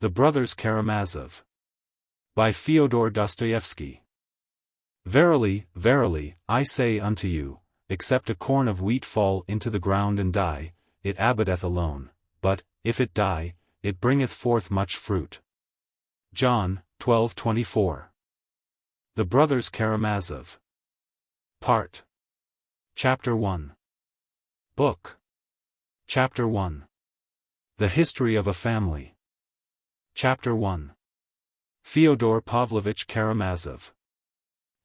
The Brothers Karamazov. By Fyodor Dostoevsky. Verily, verily, I say unto you, except a corn of wheat fall into the ground and die, it abideth alone, but, if it die, it bringeth forth much fruit. John 12:24. The Brothers Karamazov. Part. Chapter 1. Book. Chapter 1. The History of a Family. Chapter 1. Fyodor Pavlovich Karamazov.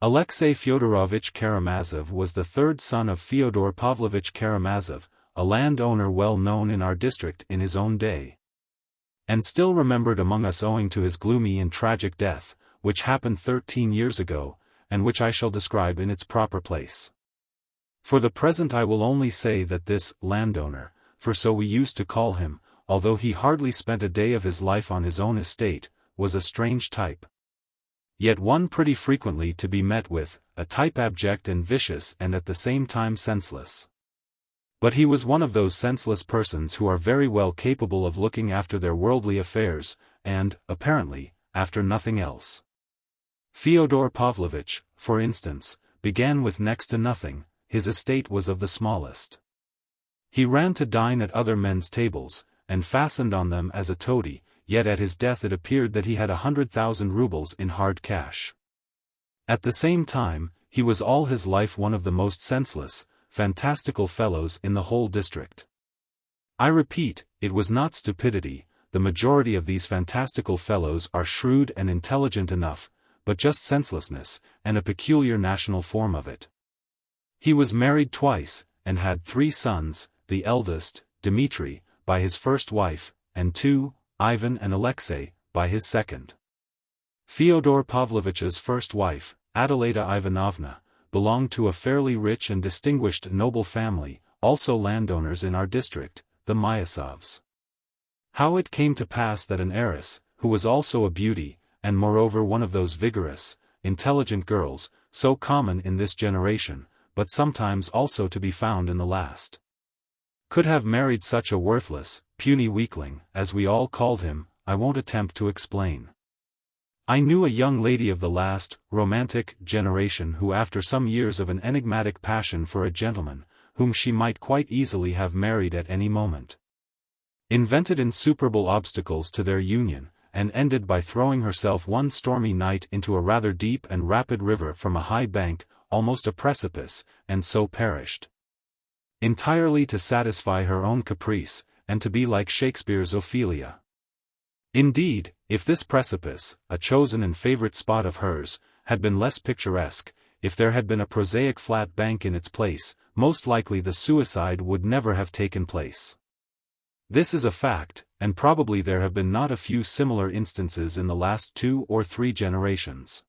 Alexei Fyodorovich Karamazov was the third son of Fyodor Pavlovich Karamazov, a landowner well known in our district in his own day, and still remembered among us owing to his gloomy and tragic death, which happened 13 years ago, and which I shall describe in its proper place. For the present I will only say that this landowner, for so we used to call him, although he hardly spent a day of his life on his own estate, was a strange type. Yet one pretty frequently to be met with, a type abject and vicious and at the same time senseless. But he was one of those senseless persons who are very well capable of looking after their worldly affairs, and, apparently, after nothing else. Fyodor Pavlovich, for instance, began with next to nothing. His estate was of the smallest. He ran to dine at other men's tables, and fastened on them as a toady, yet at his death it appeared that he had 100,000 rubles in hard cash. At the same time, he was all his life one of the most senseless, fantastical fellows in the whole district. I repeat, it was not stupidity, the majority of these fantastical fellows are shrewd and intelligent enough, but just senselessness, and a peculiar national form of it. He was married twice, and had 3 sons, the eldest, Dmitri, by his first wife, and 2, Ivan and Alexei, by his second. Fyodor Pavlovich's first wife, Adelita Ivanovna, belonged to a fairly rich and distinguished noble family, also landowners in our district, the Myasovs. How it came to pass that an heiress, who was also a beauty, and moreover one of those vigorous, intelligent girls, so common in this generation, but sometimes also to be found in the last, could have married such a worthless, puny weakling, as we all called him, I won't attempt to explain. I knew a young lady of the last, romantic, generation who after some years of an enigmatic passion for a gentleman, whom she might quite easily have married at any moment, invented insuperable obstacles to their union, and ended by throwing herself one stormy night into a rather deep and rapid river from a high bank, almost a precipice, and so perished. Entirely to satisfy her own caprice, and to be like Shakespeare's Ophelia. Indeed, if this precipice, a chosen and favorite spot of hers, had been less picturesque, if there had been a prosaic flat bank in its place, most likely the suicide would never have taken place. This is a fact, and probably there have been not a few similar instances in the last 2 or 3 generations.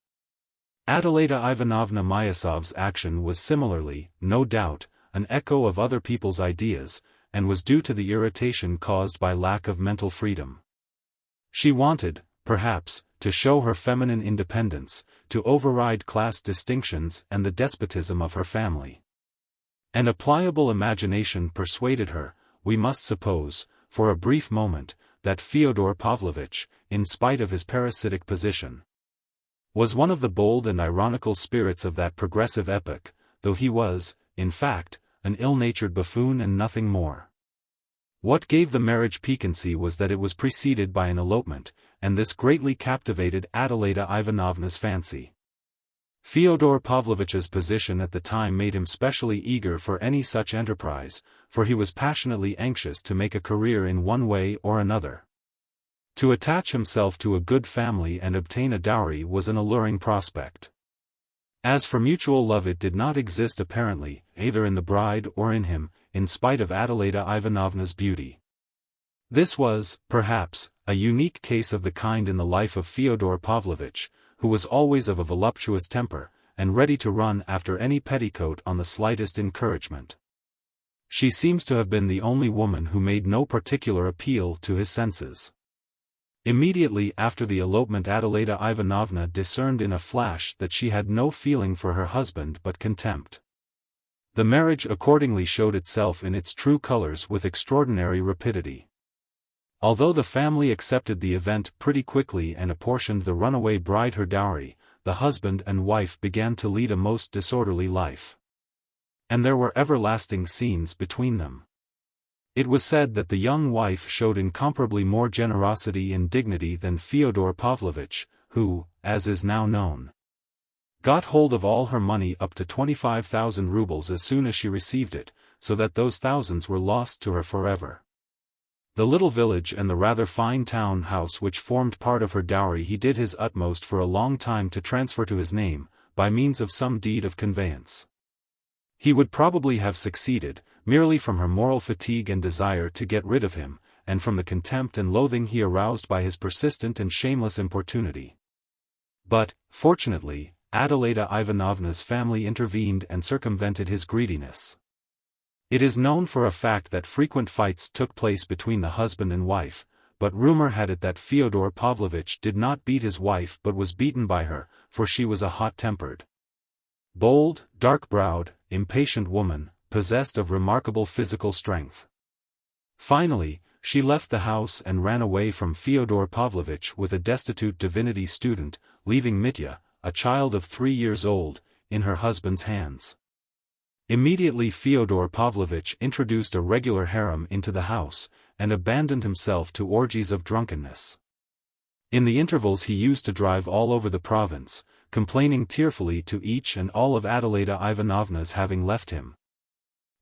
Adelita Ivanovna Myasov's action was similarly, no doubt, an echo of other people's ideas, and was due to the irritation caused by lack of mental freedom. She wanted, perhaps, to show her feminine independence, to override class distinctions and the despotism of her family. And a pliable imagination persuaded her, we must suppose, for a brief moment, that Fyodor Pavlovich, in spite of his parasitic position, was one of the bold and ironical spirits of that progressive epoch, though he was, in fact, an ill-natured buffoon and nothing more. What gave the marriage piquancy was that it was preceded by an elopement, and this greatly captivated Adelita Ivanovna's fancy. Fyodor Pavlovich's position at the time made him specially eager for any such enterprise, for he was passionately anxious to make a career in one way or another. To attach himself to a good family and obtain a dowry was an alluring prospect. As for mutual love, it did not exist apparently, either in the bride or in him, in spite of Adelita Ivanovna's beauty. This was, perhaps, a unique case of the kind in the life of Fyodor Pavlovich, who was always of a voluptuous temper, and ready to run after any petticoat on the slightest encouragement. She seems to have been the only woman who made no particular appeal to his senses. Immediately after the elopement, Adelita Ivanovna discerned in a flash that she had no feeling for her husband but contempt. The marriage accordingly showed itself in its true colors with extraordinary rapidity. Although the family accepted the event pretty quickly and apportioned the runaway bride her dowry, the husband and wife began to lead a most disorderly life. And there were everlasting scenes between them. It was said that the young wife showed incomparably more generosity and dignity than Fyodor Pavlovitch, who, as is now known, got hold of all her money up to 25,000 rubles as soon as she received it, so that those thousands were lost to her forever. The little village and the rather fine town house which formed part of her dowry he did his utmost for a long time to transfer to his name, by means of some deed of conveyance. He would probably have succeeded, merely from her moral fatigue and desire to get rid of him, and from the contempt and loathing he aroused by his persistent and shameless importunity. But, fortunately, Adelaida Ivanovna's family intervened and circumvented his greediness. It is known for a fact that frequent fights took place between the husband and wife, but rumor had it that Fyodor Pavlovitch did not beat his wife but was beaten by her, for she was a hot-tempered, bold, dark-browed, impatient woman, possessed of remarkable physical strength. Finally, she left the house and ran away from Fyodor Pavlovitch with a destitute divinity student, leaving Mitya, a child of 3 years old, in her husband's hands. Immediately Fyodor Pavlovitch introduced a regular harem into the house, and abandoned himself to orgies of drunkenness. In the intervals he used to drive all over the province, complaining tearfully to each and all of Adelaida Ivanovna's having left him,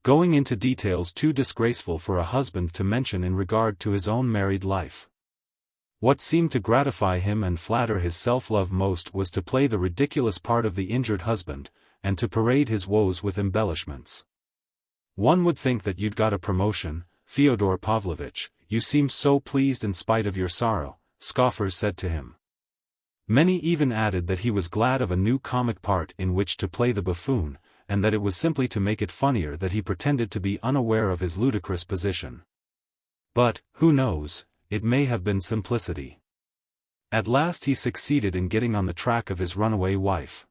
going into details too disgraceful for a husband to mention in regard to his own married life. What seemed to gratify him and flatter his self-love most was to play the ridiculous part of the injured husband, and to parade his woes with embellishments. "One would think that you'd got a promotion, Fyodor Pavlovitch, you seem so pleased in spite of your sorrow," scoffers said to him. Many even added that he was glad of a new comic part in which to play the buffoon, and that it was simply to make it funnier that he pretended to be unaware of his ludicrous position. But, who knows, it may have been simplicity. At last he succeeded in getting on the track of his runaway wife.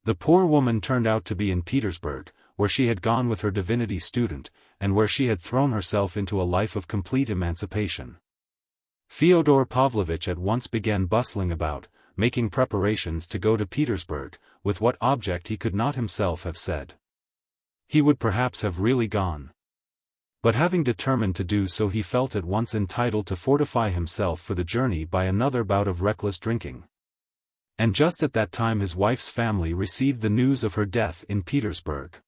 The poor woman turned out to be in Petersburg, where she had gone with her divinity student, and where she had thrown herself into a life of complete emancipation. Fyodor Pavlovitch at once began bustling about, making preparations to go to Petersburg, with what object he could not himself have said. He would perhaps have really gone. But having determined to do so, he felt at once entitled to fortify himself for the journey by another bout of reckless drinking. And just at that time his wife's family received the news of her death in Petersburg.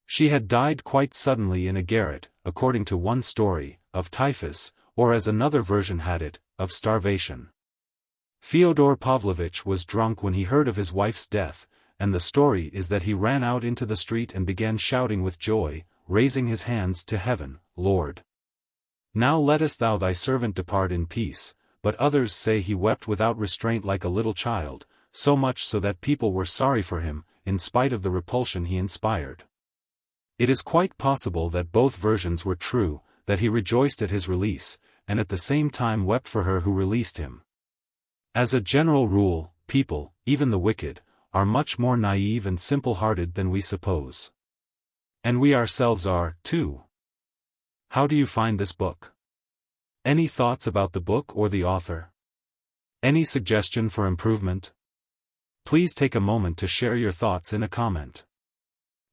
She had died quite suddenly in a garret, according to one story, of typhus, or as another version had it, of starvation. Fyodor Pavlovitch was drunk when he heard of his wife's death, and the story is that he ran out into the street and began shouting with joy, raising his hands to heaven, "Lord, now lettest thou thy servant depart in peace," but others say he wept without restraint like a little child, so much so that people were sorry for him, in spite of the repulsion he inspired. It is quite possible that both versions were true, that he rejoiced at his release, and at the same time wept for her who released him. As a general rule, people, even the wicked, are much more naive and simple-hearted than we suppose. And we ourselves are, too. How do you find this book? Any thoughts about the book or the author? Any suggestion for improvement? Please take a moment to share your thoughts in a comment.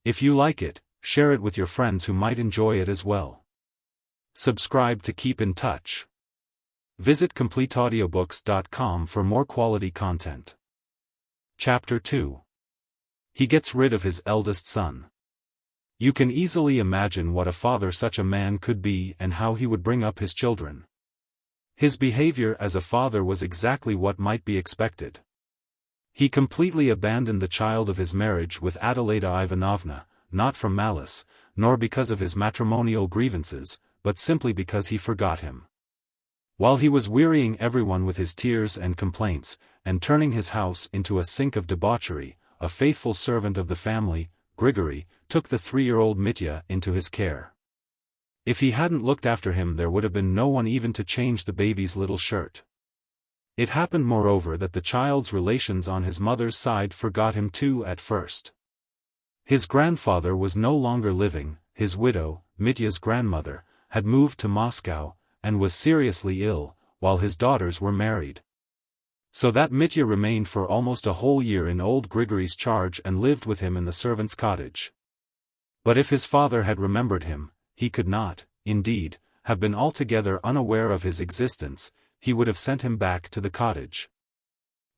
If you like it, share it with your friends who might enjoy it as well. Subscribe to keep in touch. Visit CompleteAudiobooks.com for more quality content. Chapter 2. He gets rid of his eldest son. You can easily imagine what a father such a man could be and how he would bring up his children. His behavior as a father was exactly what might be expected. He completely abandoned the child of his marriage with Adelaida Ivanovna, not from malice, nor because of his matrimonial grievances, but simply because he forgot him. While he was wearying everyone with his tears and complaints, and turning his house into a sink of debauchery, a faithful servant of the family, Grigory, took the 3-year-old Mitya into his care. If he hadn't looked after him, there would have been no one even to change the baby's little shirt. It happened moreover that the child's relations on his mother's side forgot him too at first. His grandfather was no longer living, his widow, Mitya's grandmother, had moved to Moscow, and was seriously ill, while his daughters were married. So that Mitya remained for almost a whole year in old Grigory's charge and lived with him in the servant's cottage. But if his father had remembered him, he could not, indeed, have been altogether unaware of his existence. He would have sent him back to the cottage,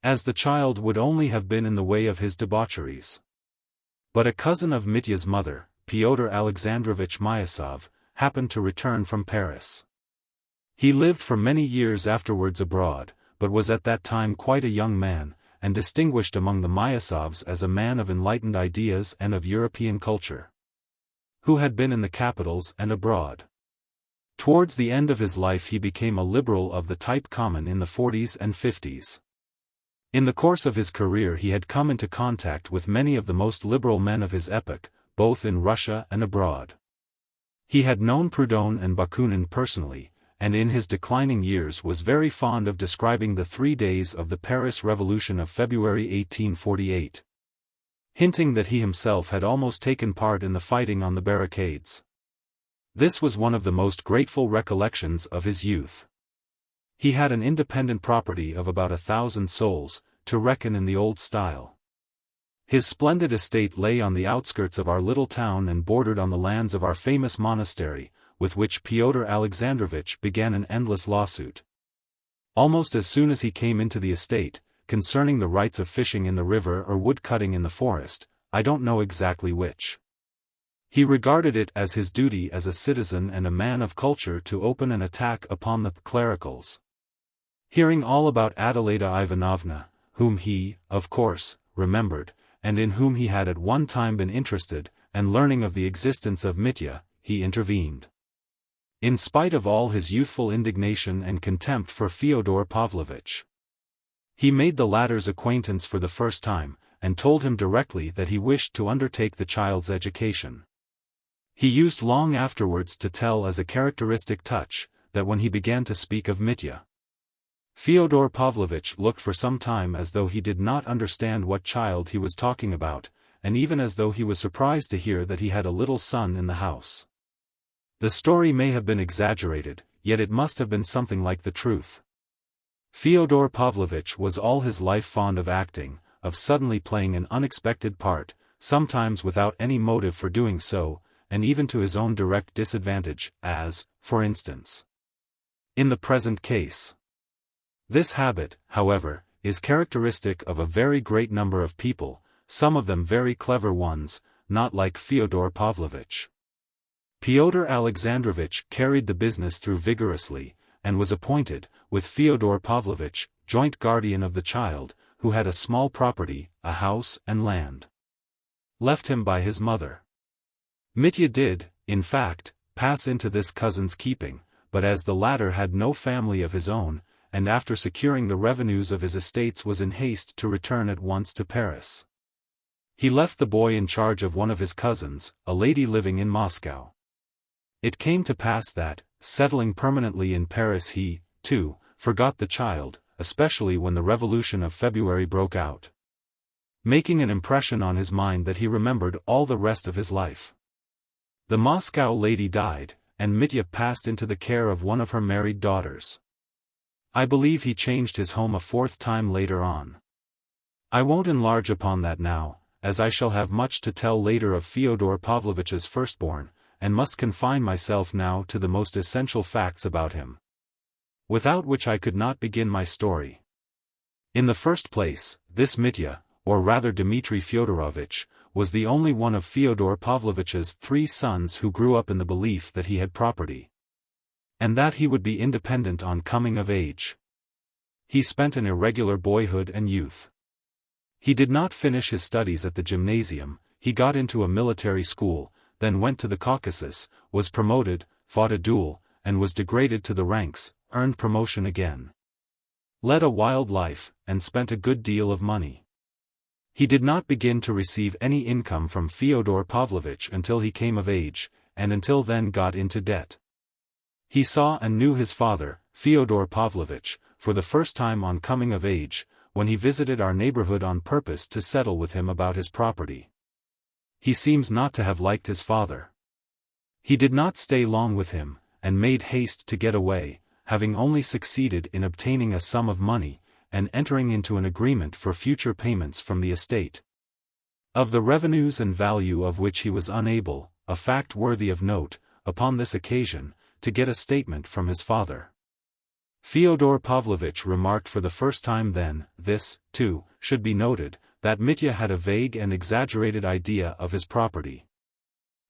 as the child would only have been in the way of his debaucheries. But a cousin of Mitya's mother, Pyotr Alexandrovich Myasov, happened to return from Paris. He lived for many years afterwards abroad, but was at that time quite a young man, and distinguished among the Myasovs as a man of enlightened ideas and of European culture, who had been in the capitals and abroad. Towards the end of his life he became a liberal of the type common in the 40s and 50s. In the course of his career he had come into contact with many of the most liberal men of his epoch, both in Russia and abroad. He had known Proudhon and Bakunin personally, and in his declining years was very fond of describing the 3 days of the Paris Revolution of February 1848, hinting that he himself had almost taken part in the fighting on the barricades. This was one of the most grateful recollections of his youth. He had an independent property of about 1,000 souls, to reckon in the old style. His splendid estate lay on the outskirts of our little town and bordered on the lands of our famous monastery, with which Pyotr Alexandrovich began an endless lawsuit. Almost as soon as he came into the estate, concerning the rights of fishing in the river or wood-cutting in the forest, I don't know exactly which. He regarded it as his duty as a citizen and a man of culture to open an attack upon the clericals. Hearing all about Adelaida Ivanovna, whom he, of course, remembered, and in whom he had at one time been interested, and learning of the existence of Mitya, he intervened. In spite of all his youthful indignation and contempt for Fyodor Pavlovitch, he made the latter's acquaintance for the first time, and told him directly that he wished to undertake the child's education. He used long afterwards to tell as a characteristic touch, that when he began to speak of Mitya, Fyodor Pavlovitch looked for some time as though he did not understand what child he was talking about, and even as though he was surprised to hear that he had a little son in the house. The story may have been exaggerated, yet it must have been something like the truth. Fyodor Pavlovitch was all his life fond of acting, of suddenly playing an unexpected part, sometimes without any motive for doing so, and even to his own direct disadvantage, as, for instance, in the present case. This habit, however, is characteristic of a very great number of people, some of them very clever ones, not like Fyodor Pavlovitch. Pyotr Alexandrovich carried the business through vigorously, and was appointed, with Fyodor Pavlovitch, joint guardian of the child, who had a small property, a house and land, left him by his mother. Mitya did, in fact, pass into this cousin's keeping, but as the latter had no family of his own, and after securing the revenues of his estates was in haste to return at once to Paris, he left the boy in charge of one of his cousins, a lady living in Moscow. It came to pass that, settling permanently in Paris he, too, forgot the child, especially when the Revolution of February broke out, making an impression on his mind that he remembered all the rest of his life. The Moscow lady died, and Mitya passed into the care of one of her married daughters. I believe he changed his home a 4th time later on. I won't enlarge upon that now, as I shall have much to tell later of Fyodor Pavlovitch's firstborn, and must confine myself now to the most essential facts about him, without which I could not begin my story. In the first place, this Mitya, or rather Dmitri Fyodorovitch, was the only one of Fyodor Pavlovitch's 3 sons who grew up in the belief that he had property, and that he would be independent on coming of age. He spent an irregular boyhood and youth. He did not finish his studies at the gymnasium, he got into a military school, then went to the Caucasus, was promoted, fought a duel, and was degraded to the ranks, earned promotion again, led a wild life, and spent a good deal of money. He did not begin to receive any income from Fyodor Pavlovitch until he came of age, and until then got into debt. He saw and knew his father, Fyodor Pavlovitch, for the first time on coming of age, when he visited our neighborhood on purpose to settle with him about his property. He seems not to have liked his father. He did not stay long with him, and made haste to get away, having only succeeded in obtaining a sum of money, and entering into an agreement for future payments from the estate, of the revenues and value of which he was unable, a fact worthy of note, upon this occasion, to get a statement from his father. Fyodor Pavlovitch remarked for the first time then, this, too, should be noted, that Mitya had a vague and exaggerated idea of his property.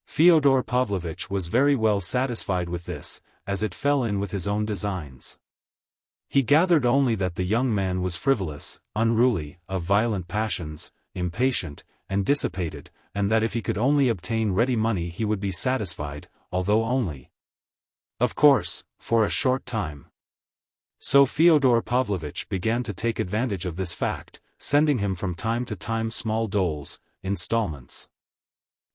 Fyodor Pavlovitch was very well satisfied with this, as it fell in with his own designs. He gathered only that the young man was frivolous, unruly, of violent passions, impatient, and dissipated, and that if he could only obtain ready money he would be satisfied, although only, of course, for a short time. So Fyodor Pavlovitch began to take advantage of this fact, sending him from time to time small doles, installments.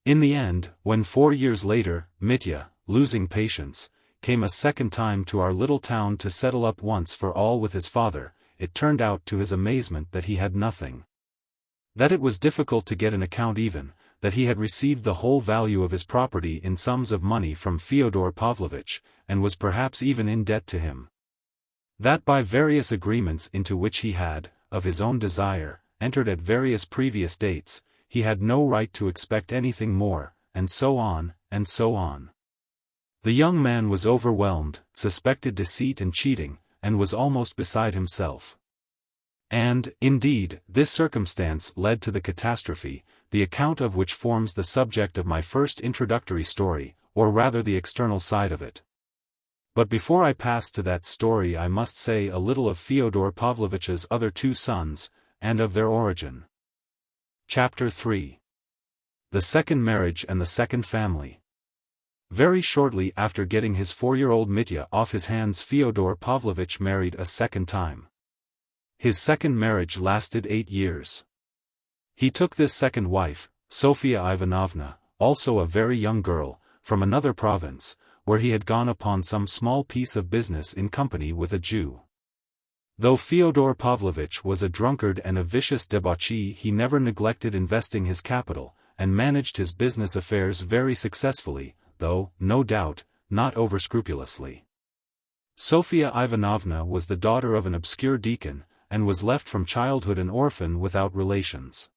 In the end, when 4 years later, Mitya, losing patience, came a second time to our little town to settle up once for all with his father, it turned out to his amazement that he had nothing. That it was difficult to get an account even, that he had received the whole value of his property in sums of money from Fyodor Pavlovitch, and was perhaps even in debt to him. That by various agreements into which he had, of his own desire, entered at various previous dates, he had no right to expect anything more, and so on, and so on. The young man was overwhelmed, suspected deceit and cheating, and was almost beside himself. And, indeed, this circumstance led to the catastrophe, the account of which forms the subject of my first introductory story, or rather the external side of it. But before I pass to that story I must say a little of Fyodor Pavlovitch's other 2 sons, and of their origin. Chapter 3. The Second Marriage and the Second Family. Very shortly after getting his 4-year-old Mitya off his hands, Fyodor Pavlovitch married a second time. His second marriage lasted 8 years. He took this second wife, Sofia Ivanovna, also a very young girl, from another province, where he had gone upon some small piece of business in company with a Jew. Though Fyodor Pavlovitch was a drunkard and a vicious debauchee, he never neglected investing his capital, and managed his business affairs very successfully, though, no doubt, not over-scrupulously. Sofia Ivanovna was the daughter of an obscure deacon, and was left from childhood an orphan without relations.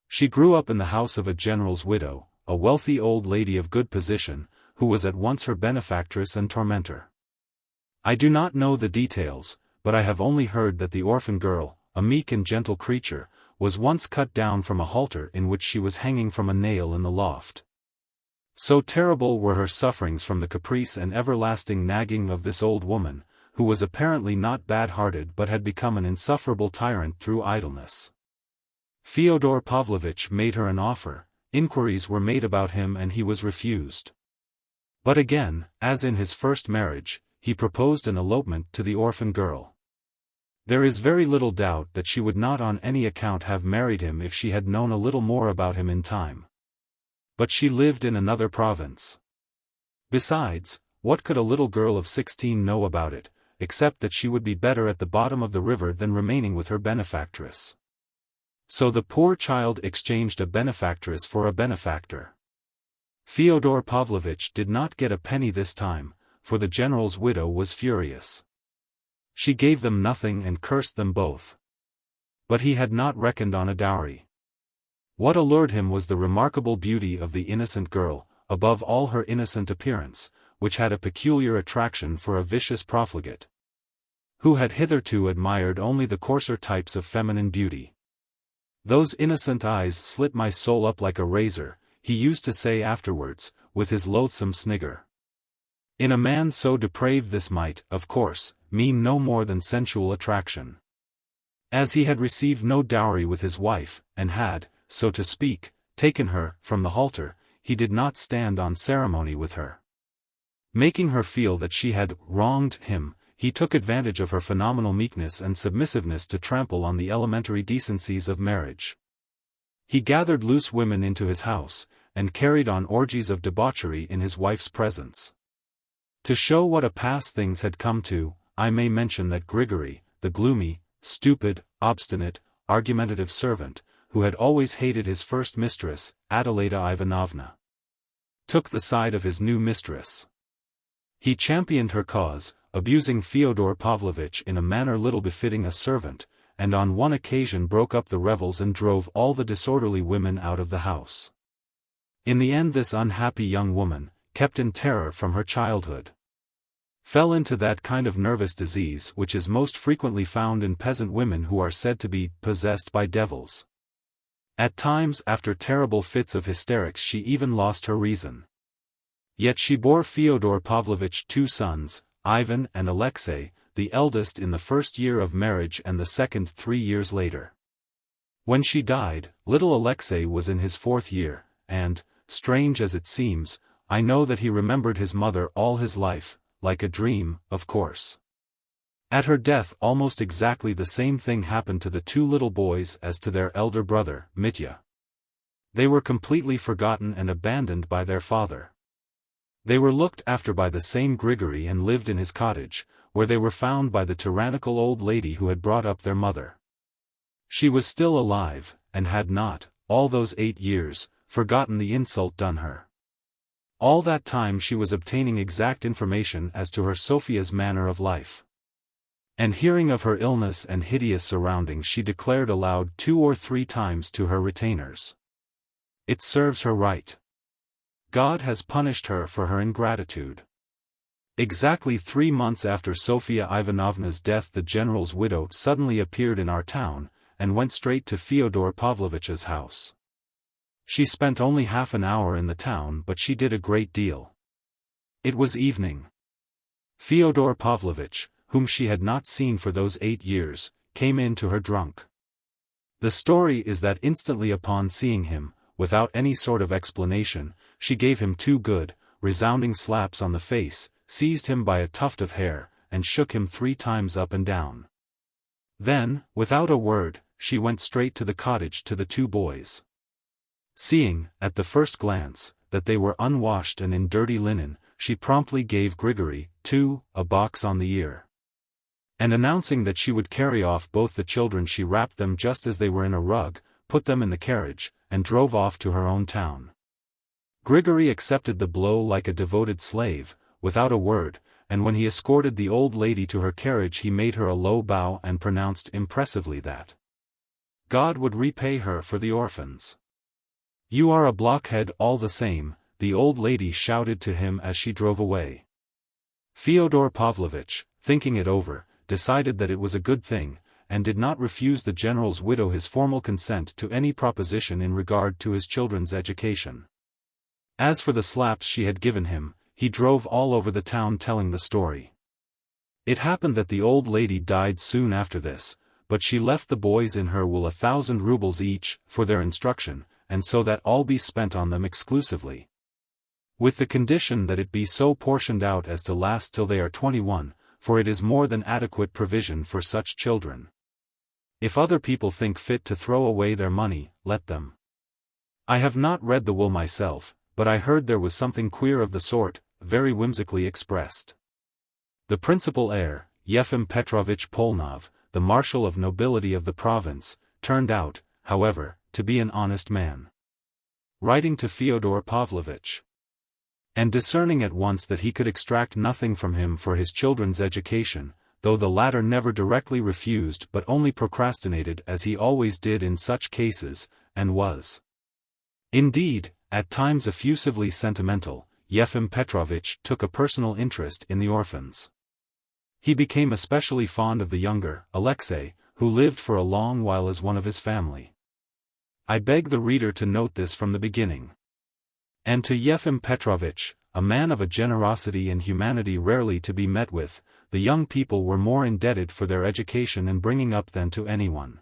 She grew up in the house of a general's widow, a wealthy old lady of good position, who was at once her benefactress and tormentor. I do not know the details, but I have only heard that the orphan girl, a meek and gentle creature, was once cut down from a halter in which she was hanging from a nail in the loft. So terrible were her sufferings from the caprice and everlasting nagging of this old woman, who was apparently not bad-hearted but had become an insufferable tyrant through idleness. Fyodor Pavlovitch made her an offer, inquiries were made about him and he was refused. But again, as in his first marriage, he proposed an elopement to the orphan girl. There is very little doubt that she would not on any account have married him if she had known a little more about him in time. But she lived in another province. Besides, what could a little girl of 16 know about it, except that she would be better at the bottom of the river than remaining with her benefactress? So the poor child exchanged a benefactress for a benefactor. Fyodor Pavlovitch did not get a penny this time, for the general's widow was furious. She gave them nothing and cursed them both. But he had not reckoned on a dowry. What allured him was the remarkable beauty of the innocent girl, above all her innocent appearance, which had a peculiar attraction for a vicious profligate, who had hitherto admired only the coarser types of feminine beauty. Those innocent eyes slit my soul up like a razor, he used to say afterwards, with his loathsome snigger. In a man so depraved this might, of course, mean no more than sensual attraction. As he had received no dowry with his wife, and had, so to speak, taken her from the halter, he did not stand on ceremony with her. Making her feel that she had wronged him, he took advantage of her phenomenal meekness and submissiveness to trample on the elementary decencies of marriage. He gathered loose women into his house, and carried on orgies of debauchery in his wife's presence. To show what a pass things had come to, I may mention that Grigory, the gloomy, stupid, obstinate, argumentative servant, who had always hated his first mistress, Adeleda Ivanovna, took the side of his new mistress. He championed her cause, abusing Fyodor Pavlovitch in a manner little befitting a servant, and on one occasion broke up the revels and drove all the disorderly women out of the house. In the end this unhappy young woman, kept in terror from her childhood, fell into that kind of nervous disease which is most frequently found in peasant women who are said to be possessed by devils. At times after terrible fits of hysterics she even lost her reason. Yet she bore Fyodor Pavlovitch 2 sons, Ivan and Alexei, the eldest in the first year of marriage and the second 3 years later. When she died, little Alexei was in his 4th year, and, strange as it seems, I know that he remembered his mother all his life, like a dream, of course. At her death almost exactly the same thing happened to the 2 little boys as to their elder brother, Mitya. They were completely forgotten and abandoned by their father. They were looked after by the same Grigory and lived in his cottage, where they were found by the tyrannical old lady who had brought up their mother. She was still alive, and had not, all those 8 years, forgotten the insult done her. All that time she was obtaining exact information as to her Sophia's manner of life. And hearing of her illness and hideous surroundings she declared aloud 2 or 3 times to her retainers. It serves her right. God has punished her for her ingratitude. Exactly 3 months after Sofia Ivanovna's death the general's widow suddenly appeared in our town, and went straight to Fyodor Pavlovitch's house. She spent only half an hour in the town but she did a great deal. It was evening. Fyodor Pavlovitch, whom she had not seen for those 8 years, came in to her drunk. The story is that instantly upon seeing him, without any sort of explanation, she gave him 2 good, resounding slaps on the face, seized him by a tuft of hair, and shook him 3 times up and down. Then, without a word, she went straight to the cottage to the 2 boys. Seeing, at the first glance, that they were unwashed and in dirty linen, she promptly gave Grigory, too, a box on the ear. And announcing that she would carry off both the children she wrapped them just as they were in a rug, put them in the carriage, and drove off to her own town. Grigory accepted the blow like a devoted slave, without a word, and when he escorted the old lady to her carriage he made her a low bow and pronounced impressively that God would repay her for the orphans. "You are a blockhead all the same," the old lady shouted to him as she drove away. Fyodor Pavlovitch, thinking it over, decided that it was a good thing, and did not refuse the general's widow his formal consent to any proposition in regard to his children's education. As for the slaps she had given him, he drove all over the town telling the story. It happened that the old lady died soon after this, but she left the boys in her will 1,000 rubles each, for their instruction, and so that all be spent on them exclusively, with the condition that it be so portioned out as to last till they are 21, for it is more than adequate provision for such children. If other people think fit to throw away their money, let them. I have not read the will myself, but I heard there was something queer of the sort, very whimsically expressed. The principal heir, Yefim Petrovitch Polnov, the marshal of nobility of the province, turned out, however, to be an honest man. Writing to Fyodor Pavlovitch, and discerning at once that he could extract nothing from him for his children's education, though the latter never directly refused but only procrastinated as he always did in such cases, and was, indeed, at times effusively sentimental, Yefim Petrovitch took a personal interest in the orphans. He became especially fond of the younger, Alexei, who lived for a long while as one of his family. I beg the reader to note this from the beginning. And to Yefim Petrovitch, a man of a generosity and humanity rarely to be met with, the young people were more indebted for their education and bringing up than to anyone.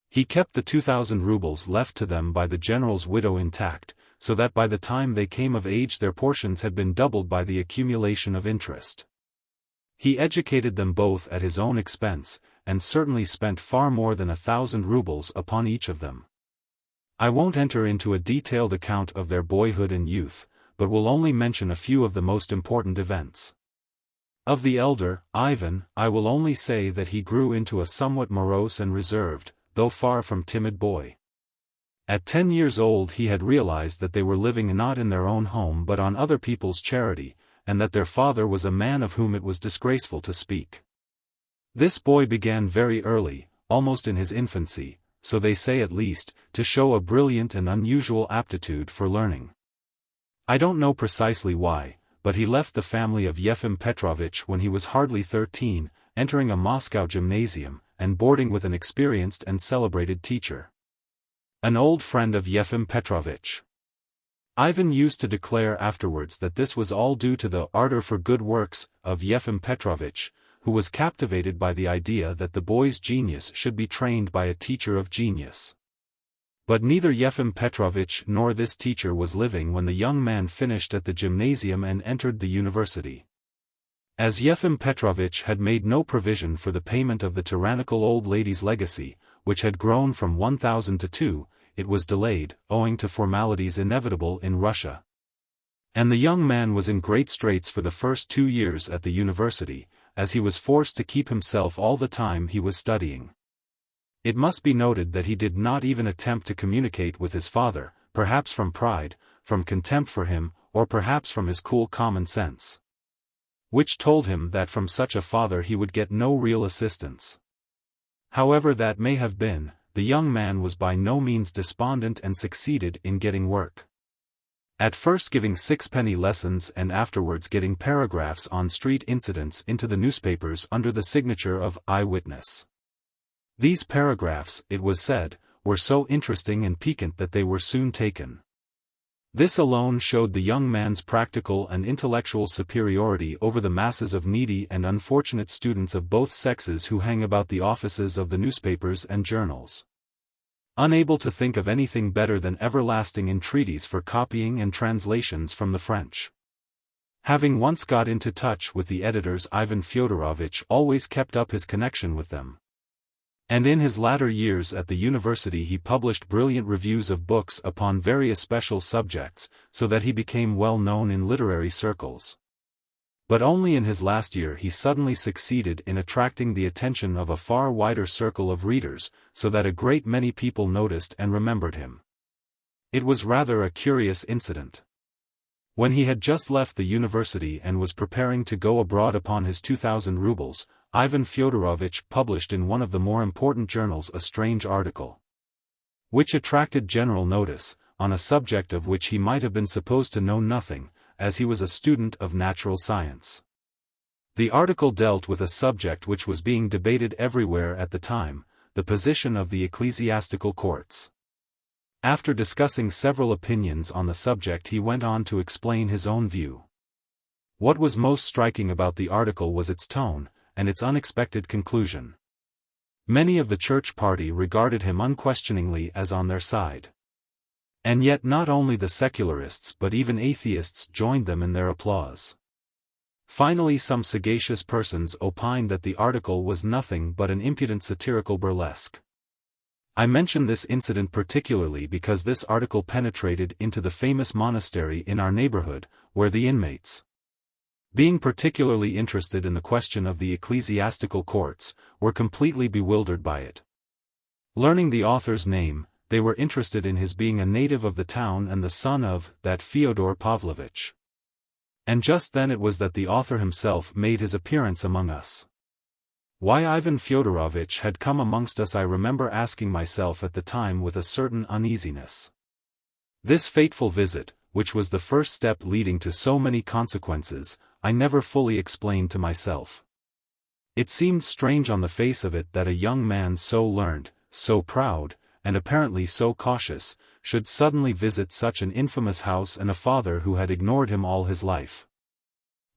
He kept the 2,000 rubles left to them by the general's widow intact, so that by the time they came of age their portions had been doubled by the accumulation of interest. He educated them both at his own expense, and certainly spent far more than 1,000 rubles upon each of them. I won't enter into a detailed account of their boyhood and youth, but will only mention a few of the most important events. Of the elder, Ivan, I will only say that he grew into a somewhat morose and reserved, though far from timid boy. At 10 years old he had realized that they were living not in their own home but on other people's charity, and that their father was a man of whom it was disgraceful to speak. This boy began very early, almost in his infancy, so they say at least, to show a brilliant and unusual aptitude for learning. I don't know precisely why, but he left the family of Yefim Petrovich when he was hardly 13, entering a Moscow gymnasium, and boarding with an experienced and celebrated teacher. An old friend of Yefim Petrovich. Ivan used to declare afterwards that this was all due to the ardor for good works of Yefim Petrovich, who was captivated by the idea that the boy's genius should be trained by a teacher of genius. But neither Yefim Petrovich nor this teacher was living when the young man finished at the gymnasium and entered the university. As Yefim Petrovich had made no provision for the payment of the tyrannical old lady's legacy, which had grown from 1,000 to 2, it was delayed, owing to formalities inevitable in Russia. And the young man was in great straits for the first 2 years at the university, as he was forced to keep himself all the time he was studying. It must be noted that he did not even attempt to communicate with his father, perhaps from pride, from contempt for him, or perhaps from his cool common sense, which told him that from such a father he would get no real assistance. However that may have been, the young man was by no means despondent and succeeded in getting work. At first giving sixpenny lessons and afterwards getting paragraphs on street incidents into the newspapers under the signature of Eyewitness. These paragraphs, it was said, were so interesting and piquant that they were soon taken. This alone showed the young man's practical and intellectual superiority over the masses of needy and unfortunate students of both sexes who hang about the offices of the newspapers and journals, unable to think of anything better than everlasting entreaties for copying and translations from the French. Having once got into touch with the editors, Ivan Fyodorovich always kept up his connection with them. And in his latter years at the university he published brilliant reviews of books upon very especial subjects, so that he became well known in literary circles. But only in his last year he suddenly succeeded in attracting the attention of a far wider circle of readers, so that a great many people noticed and remembered him. It was rather a curious incident. When he had just left the university and was preparing to go abroad upon his 2,000 rubles, Ivan Fyodorovich published in one of the more important journals a strange article, which attracted general notice, on a subject of which he might have been supposed to know nothing, as he was a student of natural science. The article dealt with a subject which was being debated everywhere at the time, the position of the ecclesiastical courts. After discussing several opinions on the subject he went on to explain his own view. What was most striking about the article was its tone, and its unexpected conclusion. Many of the church party regarded him unquestioningly as on their side. And yet not only the secularists but even atheists joined them in their applause. Finally some sagacious persons opined that the article was nothing but an impudent satirical burlesque. I mention this incident particularly because this article penetrated into the famous monastery in our neighborhood, where the inmates, being particularly interested in the question of the ecclesiastical courts, were completely bewildered by it. Learning the author's name, they were interested in his being a native of the town and the son of that Fyodor Pavlovich. And just then it was that the author himself made his appearance among us. Why Ivan Fyodorovich had come amongst us I remember asking myself at the time with a certain uneasiness. This fateful visit, which was the first step leading to so many consequences, I never fully explained to myself. It seemed strange on the face of it that a young man so learned, so proud, and apparently so cautious, should suddenly visit such an infamous house and a father who had ignored him all his life.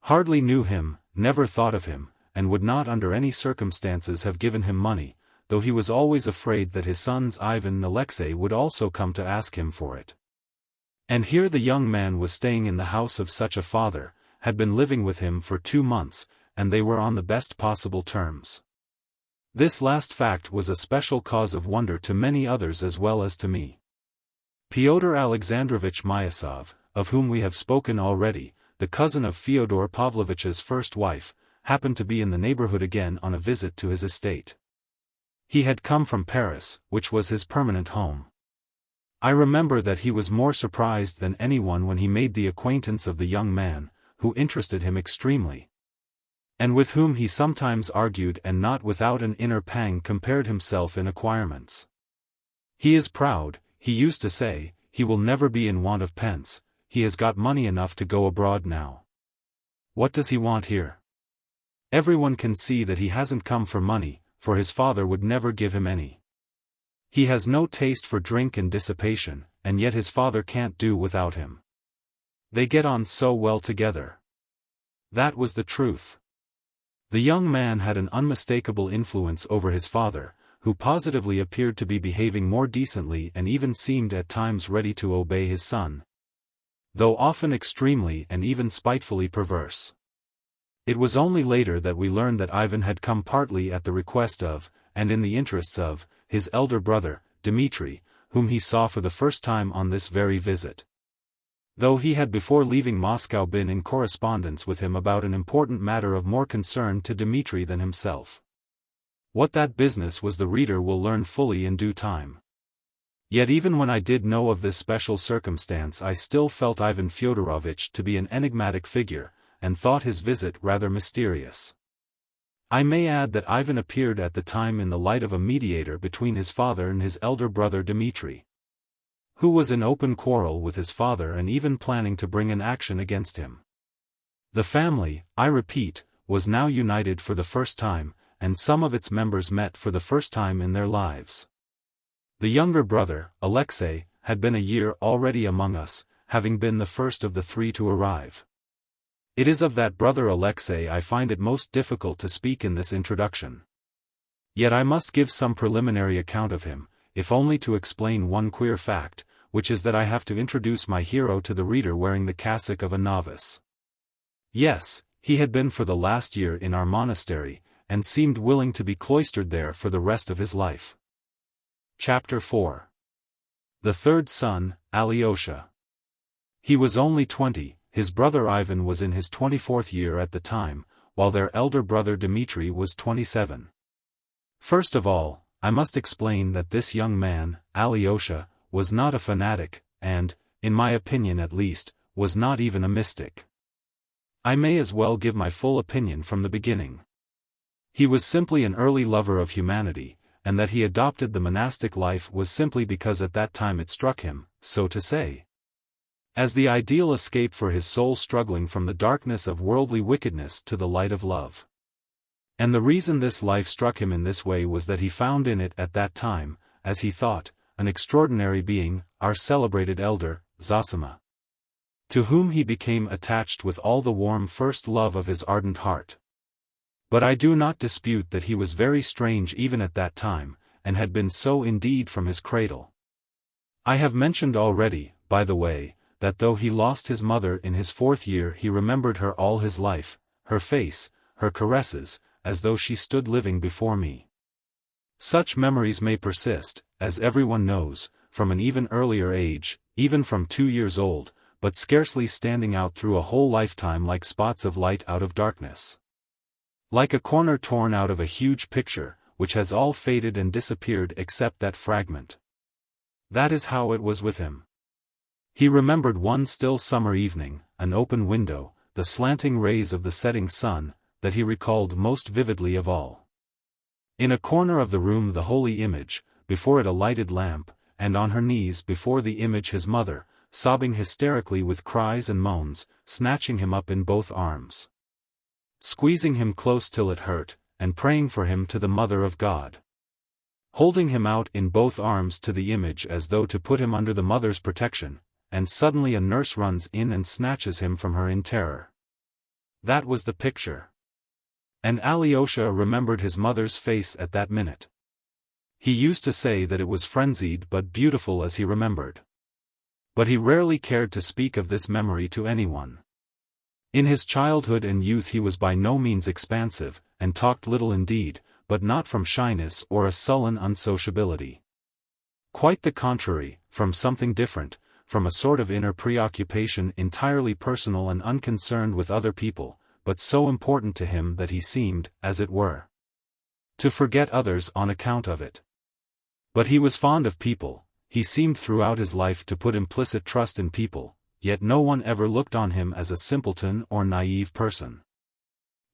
Hardly knew him, never thought of him, and would not under any circumstances have given him money, though he was always afraid that his sons Ivan and Alexei would also come to ask him for it. And here the young man was staying in the house of such a father, had been living with him for 2 months, and they were on the best possible terms. This last fact was a special cause of wonder to many others as well as to me. Pyotr Alexandrovich Myasov, of whom we have spoken already, the cousin of Fyodor Pavlovich's first wife, happened to be in the neighborhood again on a visit to his estate. He had come from Paris, which was his permanent home. I remember that he was more surprised than anyone when he made the acquaintance of the young man, who interested him extremely, and with whom he sometimes argued and not without an inner pang compared himself in acquirements. He is proud, he used to say, he will never be in want of pence, he has got money enough to go abroad now. What does he want here? Everyone can see that he hasn't come for money, for his father would never give him any. He has no taste for drink and dissipation, and yet his father can't do without him. They get on so well together. That was the truth. The young man had an unmistakable influence over his father, who positively appeared to be behaving more decently and even seemed at times ready to obey his son, though often extremely and even spitefully perverse. It was only later that we learned that Ivan had come partly at the request of, and in the interests of, his elder brother, Dmitri, whom he saw for the first time on this very visit. Though he had before leaving Moscow been in correspondence with him about an important matter of more concern to Dmitri than himself. What that business was the reader will learn fully in due time. Yet even when I did know of this special circumstance I still felt Ivan Fyodorovitch to be an enigmatic figure, and thought his visit rather mysterious. I may add that Ivan appeared at the time in the light of a mediator between his father and his elder brother Dmitri, who was in open quarrel with his father and even planning to bring an action against him. The family, I repeat, was now united for the first time, and some of its members met for the first time in their lives. The younger brother, Alexei, had been a year already among us, having been the first of the three to arrive. It is of that brother Alexei I find it most difficult to speak in this introduction. Yet I must give some preliminary account of him, if only to explain one queer fact, which is that I have to introduce my hero to the reader wearing the cassock of a novice. Yes, he had been for the last year in our monastery, and seemed willing to be cloistered there for the rest of his life. Chapter 4. The third son, Alyosha. He was only 20, his brother Ivan was in his 24th year at the time, while their elder brother Dmitri was 27. First of all, I must explain that this young man, Alyosha, was not a fanatic, and, in my opinion at least, was not even a mystic. I may as well give my full opinion from the beginning. He was simply an early lover of humanity, and that he adopted the monastic life was simply because at that time it struck him, so to say, as the ideal escape for his soul struggling from the darkness of worldly wickedness to the light of love. And the reason this life struck him in this way was that he found in it at that time, as he thought, an extraordinary being, our celebrated elder, Zosima, to whom he became attached with all the warm first love of his ardent heart. But I do not dispute that he was very strange even at that time, and had been so indeed from his cradle. I have mentioned already, by the way, that though he lost his mother in his 4th year he remembered her all his life, her face, her caresses, as though she stood living before me. Such memories may persist, as everyone knows, from an even earlier age, even from 2 years old, but scarcely standing out through a whole lifetime like spots of light out of darkness. Like a corner torn out of a huge picture, which has all faded and disappeared except that fragment. That is how it was with him. He remembered one still summer evening, an open window, the slanting rays of the setting sun, that he recalled most vividly of all. In a corner of the room the holy image, before it a lighted lamp, and on her knees before the image his mother, sobbing hysterically with cries and moans, snatching him up in both arms, squeezing him close till it hurt, and praying for him to the Mother of God, holding him out in both arms to the image as though to put him under the mother's protection, and suddenly a nurse runs in and snatches him from her in terror. That was the picture. And Alyosha remembered his mother's face at that minute. He used to say that it was frenzied but beautiful as he remembered. But he rarely cared to speak of this memory to anyone. In his childhood and youth he was by no means expansive, and talked little indeed, but not from shyness or a sullen unsociability. Quite the contrary, from something different, from a sort of inner preoccupation entirely personal and unconcerned with other people, but so important to him that he seemed, as it were, to forget others on account of it. But he was fond of people, he seemed throughout his life to put implicit trust in people, yet no one ever looked on him as a simpleton or naive person.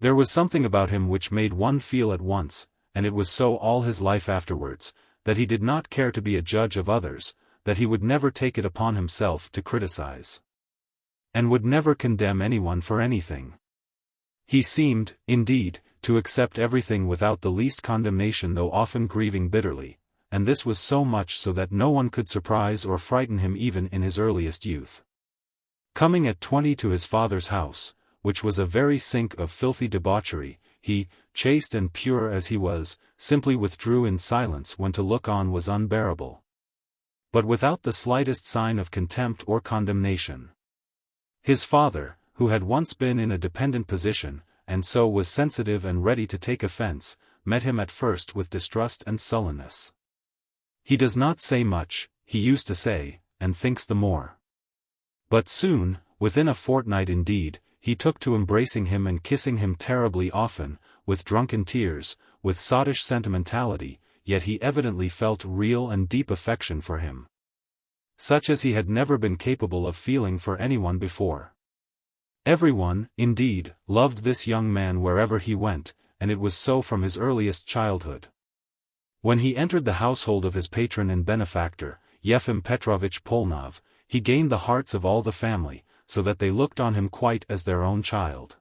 There was something about him which made one feel at once, and it was so all his life afterwards, that he did not care to be a judge of others, that he would never take it upon himself to criticize, and would never condemn anyone for anything. He seemed, indeed, to accept everything without the least condemnation, though often grieving bitterly, and this was so much so that no one could surprise or frighten him even in his earliest youth. Coming at 20 to his father's house, which was a very sink of filthy debauchery, he, chaste and pure as he was, simply withdrew in silence when to look on was unbearable, but without the slightest sign of contempt or condemnation. His father, who had once been in a dependent position, and so was sensitive and ready to take offense, met him at first with distrust and sullenness. "He does not say much," he used to say, "and thinks the more." But soon, within a fortnight indeed, he took to embracing him and kissing him terribly often, with drunken tears, with sottish sentimentality, yet he evidently felt real and deep affection for him, such as he had never been capable of feeling for anyone before. Everyone, indeed, loved this young man wherever he went, and it was so from his earliest childhood. When he entered the household of his patron and benefactor, Yefim Petrovitch Polnov, he gained the hearts of all the family, so that they looked on him quite as their own child.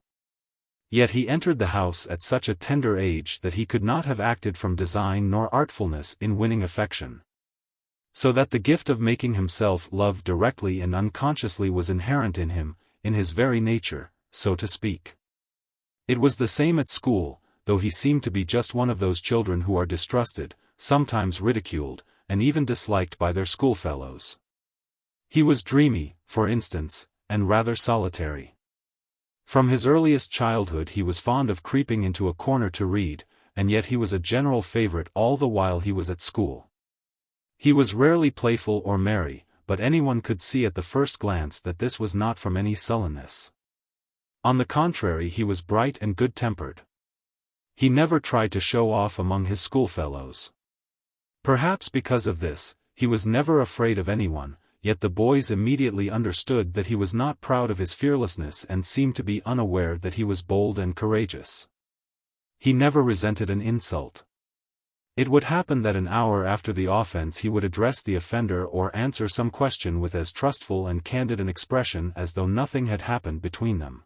Yet he entered the house at such a tender age that he could not have acted from design nor artfulness in winning affection, so that the gift of making himself loved directly and unconsciously was inherent in him, in his very nature, so to speak. It was the same at school, though he seemed to be just one of those children who are distrusted, sometimes ridiculed, and even disliked by their schoolfellows. He was dreamy, for instance, and rather solitary. From his earliest childhood he was fond of creeping into a corner to read, and yet he was a general favorite all the while he was at school. He was rarely playful or merry, but anyone could see at the first glance that this was not from any sullenness. On the contrary, he was bright and good-tempered. He never tried to show off among his schoolfellows. Perhaps because of this, he was never afraid of anyone, yet the boys immediately understood that he was not proud of his fearlessness and seemed to be unaware that he was bold and courageous. He never resented an insult. It would happen that an hour after the offense he would address the offender or answer some question with as trustful and candid an expression as though nothing had happened between them.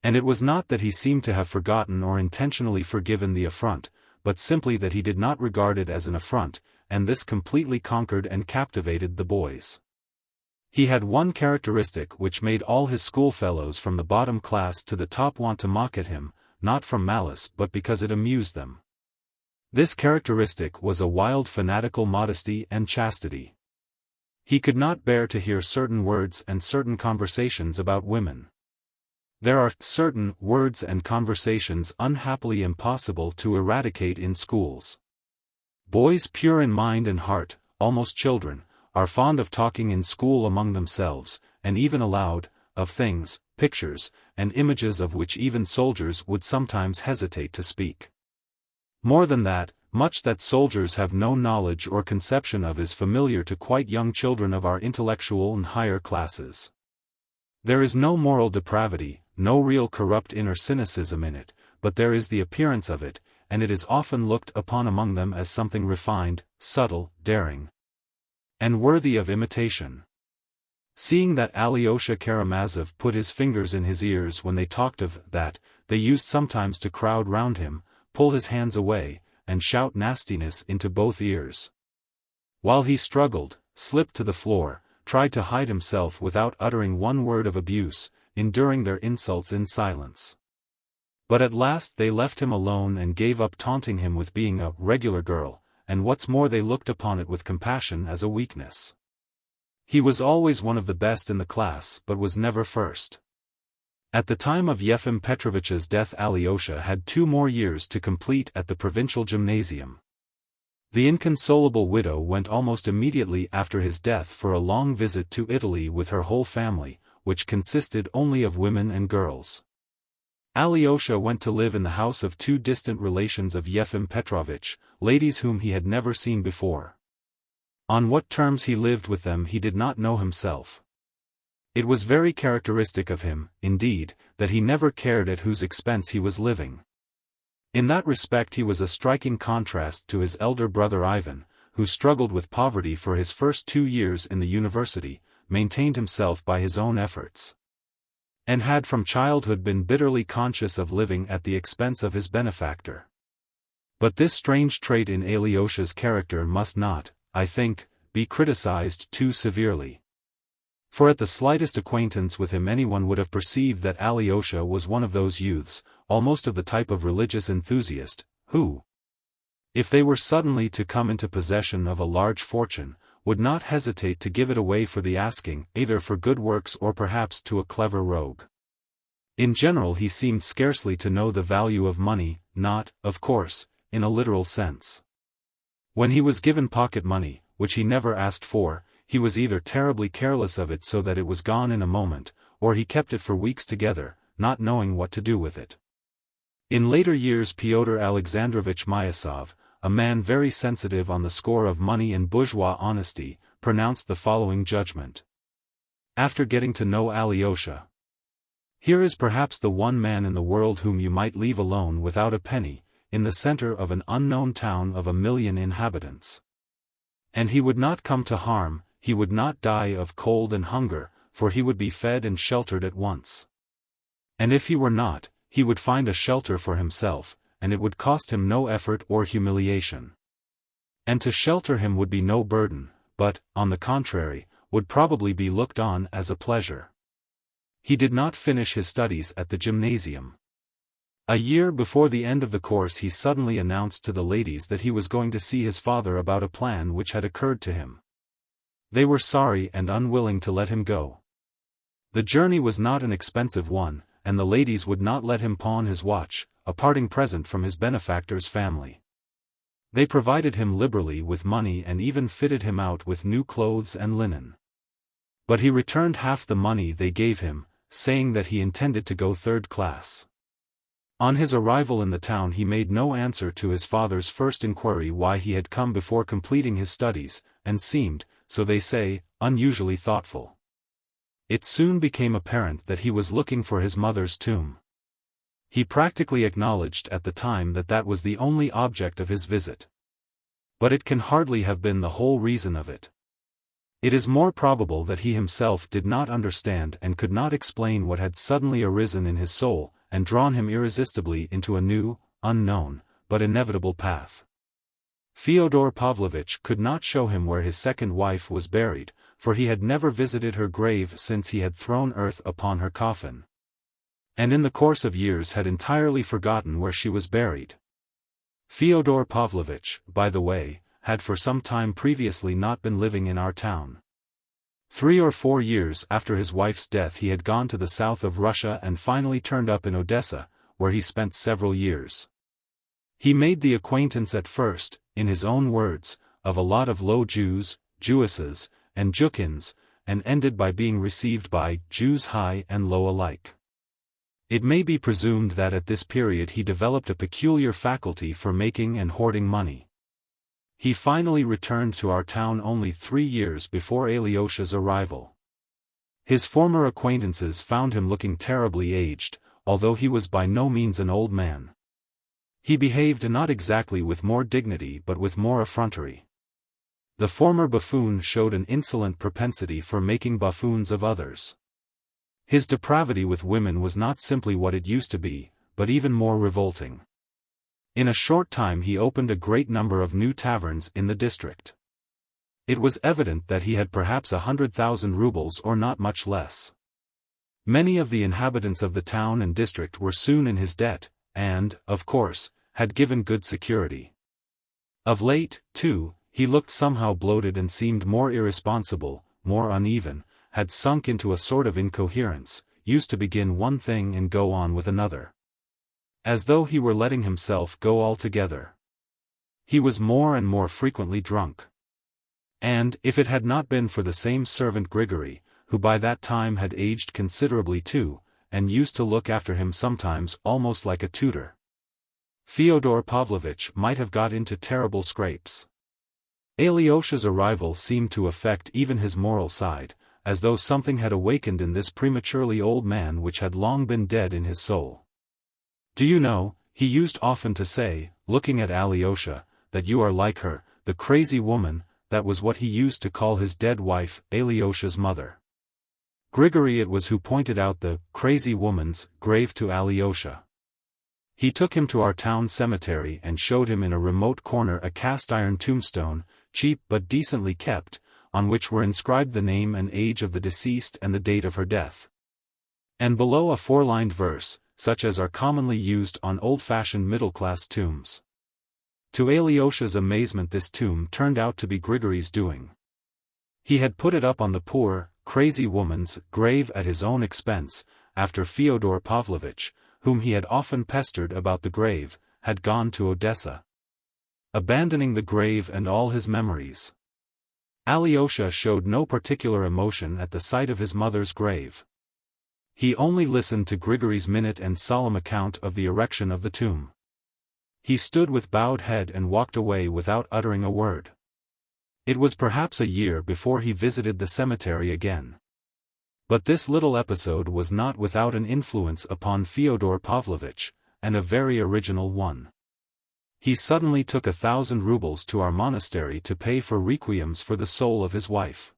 And it was not that he seemed to have forgotten or intentionally forgiven the affront, but simply that he did not regard it as an affront, and this completely conquered and captivated the boys. He had one characteristic which made all his schoolfellows from the bottom class to the top want to mock at him, not from malice but because it amused them. This characteristic was a wild fanatical modesty and chastity. He could not bear to hear certain words and certain conversations about women. There are certain words and conversations unhappily impossible to eradicate in schools. Boys pure in mind and heart, almost children, are fond of talking in school among themselves, and even aloud, of things, pictures, and images of which even soldiers would sometimes hesitate to speak. More than that, much that soldiers have no knowledge or conception of is familiar to quite young children of our intellectual and higher classes. There is no moral depravity, no real corrupt inner cynicism in it, but there is the appearance of it, and it is often looked upon among them as something refined, subtle, daring, and worthy of imitation. Seeing that Alyosha Karamazov put his fingers in his ears when they talked of that, they used sometimes to crowd round him, pull his hands away, and shout nastiness into both ears. While he struggled, slipped to the floor, tried to hide himself without uttering one word of abuse, enduring their insults in silence. But at last they left him alone and gave up taunting him with being a regular girl, and what's more they looked upon it with compassion as a weakness. He was always one of the best in the class but was never first. At the time of Yefim Petrovitch's death Alyosha had 2 more years to complete at the provincial gymnasium. The inconsolable widow went almost immediately after his death for a long visit to Italy with her whole family, which consisted only of women and girls. Alyosha went to live in the house of 2 distant relations of Yefim Petrovitch, ladies whom he had never seen before. On what terms he lived with them he did not know himself. It was very characteristic of him, indeed, that he never cared at whose expense he was living. In that respect he was a striking contrast to his elder brother Ivan, who struggled with poverty for his first 2 years in the university, maintained himself by his own efforts, and had from childhood been bitterly conscious of living at the expense of his benefactor. But this strange trait in Alyosha's character must not, I think, be criticized too severely. For at the slightest acquaintance with him anyone would have perceived that Alyosha was one of those youths, almost of the type of religious enthusiast, who, if they were suddenly to come into possession of a large fortune, would not hesitate to give it away for the asking, either for good works or perhaps to a clever rogue. In general he seemed scarcely to know the value of money, not, of course, in a literal sense. When he was given pocket money, which he never asked for, he was either terribly careless of it so that it was gone in a moment, or he kept it for weeks together, not knowing what to do with it. In later years Pyotr Alexandrovich Myasov, a man very sensitive on the score of money and bourgeois honesty, pronounced the following judgment. After getting to know Alyosha, here is perhaps the one man in the world whom you might leave alone without a penny, in the center of an unknown town of 1 million inhabitants. And he would not come to harm, he would not die of cold and hunger, for he would be fed and sheltered at once. And if he were not, he would find a shelter for himself, and it would cost him no effort or humiliation. And to shelter him would be no burden, but, on the contrary, would probably be looked on as a pleasure. He did not finish his studies at the gymnasium. A year before the end of the course he suddenly announced to the ladies that he was going to see his father about a plan which had occurred to him. They were sorry and unwilling to let him go. The journey was not an expensive one, and the ladies would not let him pawn his watch, a parting present from his benefactor's family. They provided him liberally with money and even fitted him out with new clothes and linen. But he returned half the money they gave him, saying that he intended to go 3rd class. On his arrival in the town he made no answer to his father's first inquiry why he had come before completing his studies, and seemed, so they say, unusually thoughtful. It soon became apparent that he was looking for his mother's tomb. He practically acknowledged at the time that that was the only object of his visit. But it can hardly have been the whole reason of it. It is more probable that he himself did not understand and could not explain what had suddenly arisen in his soul, and drawn him irresistibly into a new, unknown, but inevitable path. Fyodor Pavlovitch could not show him where his second wife was buried, for he had never visited her grave since he had thrown earth upon her coffin, and in the course of years had entirely forgotten where she was buried. Fyodor Pavlovitch, by the way, had for some time previously not been living in our town. 3 or 4 years after his wife's death he had gone to the south of Russia and finally turned up in Odessa, where he spent several years. He made the acquaintance at first, in his own words, of a lot of low Jews, Jewesses, and Jukins, and ended by being received by Jews high and low alike. It may be presumed that at this period he developed a peculiar faculty for making and hoarding money. He finally returned to our town only 3 years before Alyosha's arrival. His former acquaintances found him looking terribly aged, although he was by no means an old man. He behaved not exactly with more dignity but with more effrontery. The former buffoon showed an insolent propensity for making buffoons of others. His depravity with women was not simply what it used to be, but even more revolting. In a short time he opened a great number of new taverns in the district. It was evident that he had perhaps 100,000 rubles or not much less. Many of the inhabitants of the town and district were soon in his debt, and, of course, had given good security. Of late, too, he looked somehow bloated and seemed more irresponsible, more uneven, had sunk into a sort of incoherence, used to begin one thing and go on with another, as though he were letting himself go altogether. He was more and more frequently drunk. And, if it had not been for the same servant Grigory, who by that time had aged considerably too, and used to look after him sometimes almost like a tutor, Fyodor Pavlovitch might have got into terrible scrapes. Alyosha's arrival seemed to affect even his moral side, as though something had awakened in this prematurely old man which had long been dead in his soul. "Do you know," he used often to say, looking at Alyosha, "that you are like her, the crazy woman," that was what he used to call his dead wife, Alyosha's mother. Grigory it was who pointed out the crazy woman's grave to Alyosha. He took him to our town cemetery and showed him in a remote corner a cast-iron tombstone, cheap but decently kept, on which were inscribed the name and age of the deceased and the date of her death. And below a four-lined verse, such as are commonly used on old-fashioned middle-class tombs. To Alyosha's amazement this tomb turned out to be Grigory's doing. He had put it up on the poor, crazy woman's grave at his own expense, after Fyodor Pavlovitch, whom he had often pestered about the grave, had gone to Odessa, abandoning the grave and all his memories. Alyosha showed no particular emotion at the sight of his mother's grave. He only listened to Grigory's minute and solemn account of the erection of the tomb. He stood with bowed head and walked away without uttering a word. It was perhaps a year before he visited the cemetery again. But this little episode was not without an influence upon Fyodor Pavlovitch, and a very original one. He suddenly took 1,000 rubles to our monastery to pay for requiems for the soul of his wife.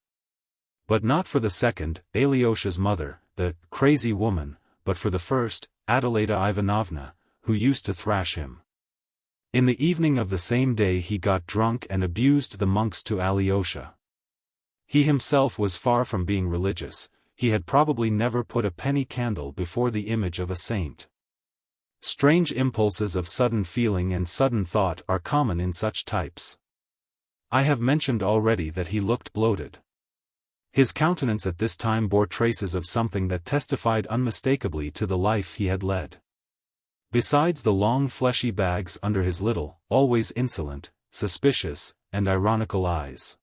But not for the second, Alyosha's mother, the crazy woman, but for the first, Adelaida Ivanovna, who used to thrash him. In the evening of the same day he got drunk and abused the monks to Alyosha. He himself was far from being religious, he had probably never put a penny candle before the image of a saint. Strange impulses of sudden feeling and sudden thought are common in such types. I have mentioned already that he looked bloated. His countenance at this time bore traces of something that testified unmistakably to the life he had led. Besides the long fleshy bags under his little, always insolent, suspicious, and ironical eyes.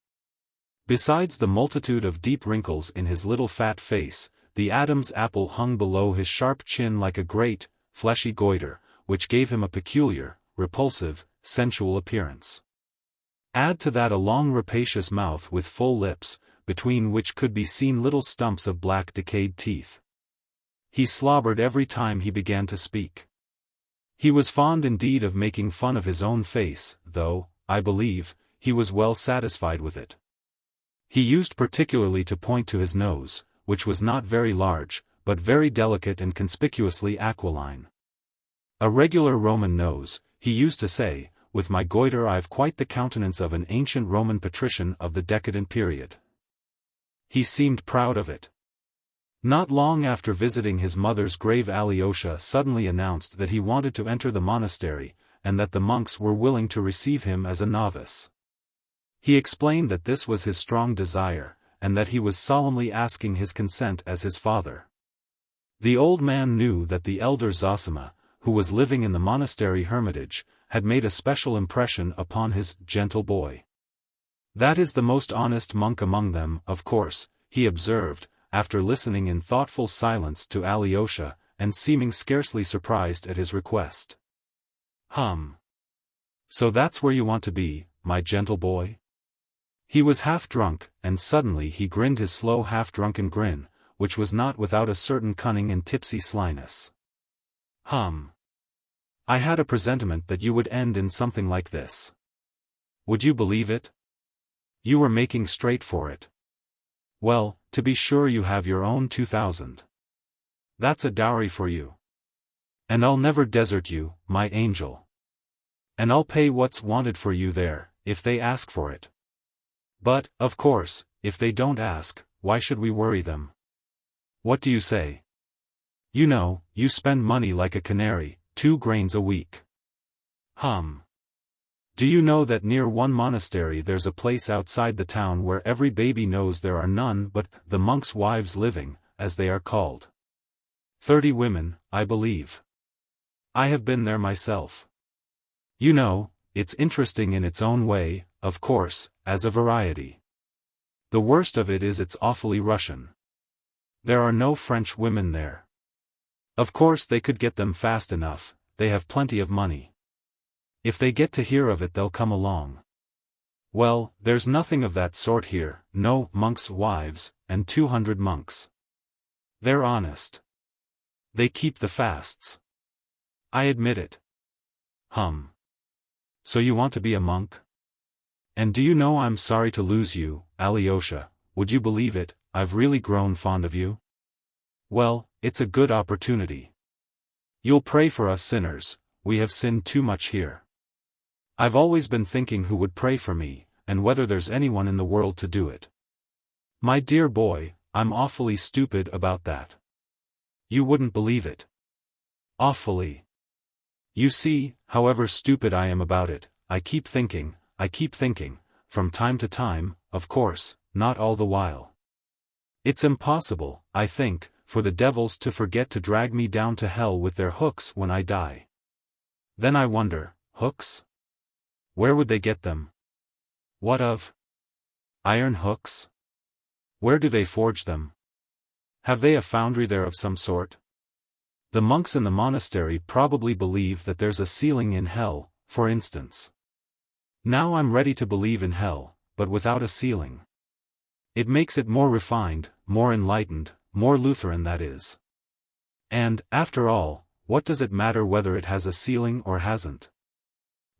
Besides the multitude of deep wrinkles in his little fat face, the Adam's apple hung below his sharp chin like a great, fleshy goiter, which gave him a peculiar, repulsive, sensual appearance. Add to that a long rapacious mouth with full lips, between which could be seen little stumps of black decayed teeth. He slobbered every time he began to speak. He was fond indeed of making fun of his own face, though, I believe, he was well satisfied with it. He used particularly to point to his nose, which was not very large, but very delicate and conspicuously aquiline. "A regular Roman nose," he used to say, "with my goiter I've quite the countenance of an ancient Roman patrician of the decadent period." He seemed proud of it. Not long after visiting his mother's grave Alyosha suddenly announced that he wanted to enter the monastery, and that the monks were willing to receive him as a novice. He explained that this was his strong desire, and that he was solemnly asking his consent as his father. The old man knew that the elder Zosima, who was living in the monastery hermitage, had made a special impression upon his gentle boy. "That is the most honest monk among them, of course," he observed, after listening in thoughtful silence to Alyosha, and seeming scarcely surprised at his request. So that's where you want to be, my gentle boy?" He was half drunk, and suddenly he grinned his slow half-drunken grin, which was not without a certain cunning and tipsy slyness. I had a presentiment that you would end in something like this. Would you believe it? You were making straight for it. Well, to be sure you have your own 2,000. That's a dowry for you. And I'll never desert you, my angel. And I'll pay what's wanted for you there, if they ask for it. But, of course, if they don't ask, why should we worry them? What do you say? You know, you spend money like a canary, 2 grains a week. Do you know that near one monastery there's a place outside the town where every baby knows there are none but the monks' wives living, as they are called? 30 women, I believe. I have been there myself. You know, it's interesting in its own way, of course, as a variety. The worst of it is it's awfully Russian. There are no French women there. Of course they could get them fast enough, they have plenty of money. If they get to hear of it they'll come along. Well, there's nothing of that sort here, no monks' wives, and 200 monks. They're honest. They keep the fasts. I admit it. So you want to be a monk? And do you know I'm sorry to lose you, Alyosha, would you believe it, I've really grown fond of you? Well, it's a good opportunity. You'll pray for us sinners, we have sinned too much here. I've always been thinking who would pray for me, and whether there's anyone in the world to do it. My dear boy, I'm awfully stupid about that. You wouldn't believe it. Awfully. You see, however stupid I am about it, I keep thinking, from time to time, of course, not all the while. It's impossible, I think, for the devils to forget to drag me down to hell with their hooks when I die. Then I wonder, hooks? Where would they get them? What of? Iron hooks? Where do they forge them? Have they a foundry there of some sort? The monks in the monastery probably believe that there's a ceiling in hell, for instance. Now I'm ready to believe in hell, but without a ceiling. It makes it more refined, more enlightened, more Lutheran that is. And, after all, what does it matter whether it has a ceiling or hasn't?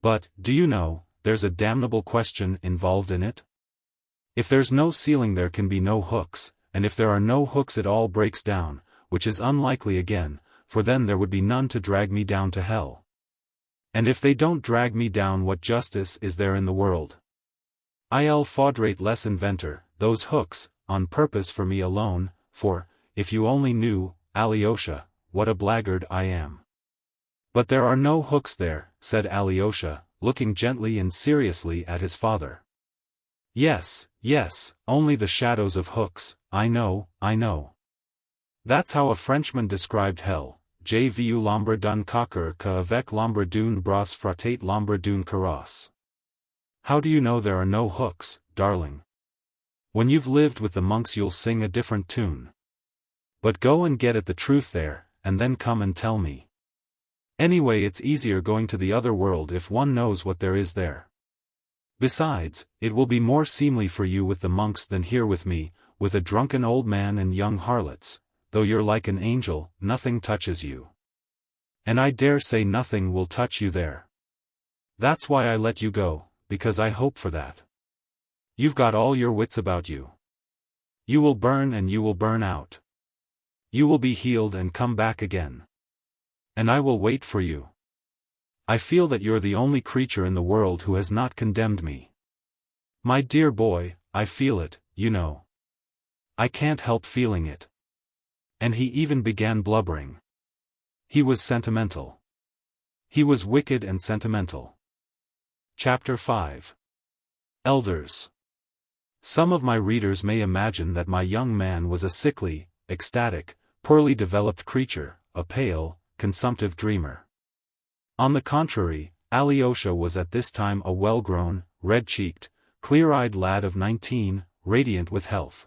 But, do you know, there's a damnable question involved in it? If there's no ceiling there can be no hooks, and if there are no hooks it all breaks down, which is unlikely again, for then there would be none to drag me down to hell. And if they don't drag me down, what justice is there in the world? Il faudrait les inventer, those hooks, on purpose for me alone, for, if you only knew, Alyosha, what a blackguard I am. But there are no hooks there, said Alyosha, looking gently and seriously at his father. Yes, only the shadows of hooks, I know. That's how a Frenchman described hell. J'ai vu l'ombre d'un cocker qu'avec l'ombre d'une brosse frottait l'ombre d'une carrosse. How do you know there are no hooks, darling? When you've lived with the monks you'll sing a different tune. But go and get at the truth there, and then come and tell me. Anyway, it's easier going to the other world if one knows what there is there. Besides, it will be more seemly for you with the monks than here with me, with a drunken old man and young harlots. Though you're like an angel, nothing touches you. And I dare say nothing will touch you there. That's why I let you go, because I hope for that. You've got all your wits about you. You will burn and you will burn out. You will be healed and come back again. And I will wait for you. I feel that you're the only creature in the world who has not condemned me. My dear boy, I feel it, you know. I can't help feeling it. And he even began blubbering. He was sentimental. He was wicked and sentimental. Chapter 5. Elders. Some of my readers may imagine that my young man was a sickly, ecstatic, poorly developed creature, a pale, consumptive dreamer. On the contrary, Alyosha was at this time a well-grown, red-cheeked, clear-eyed lad of 19, radiant with health.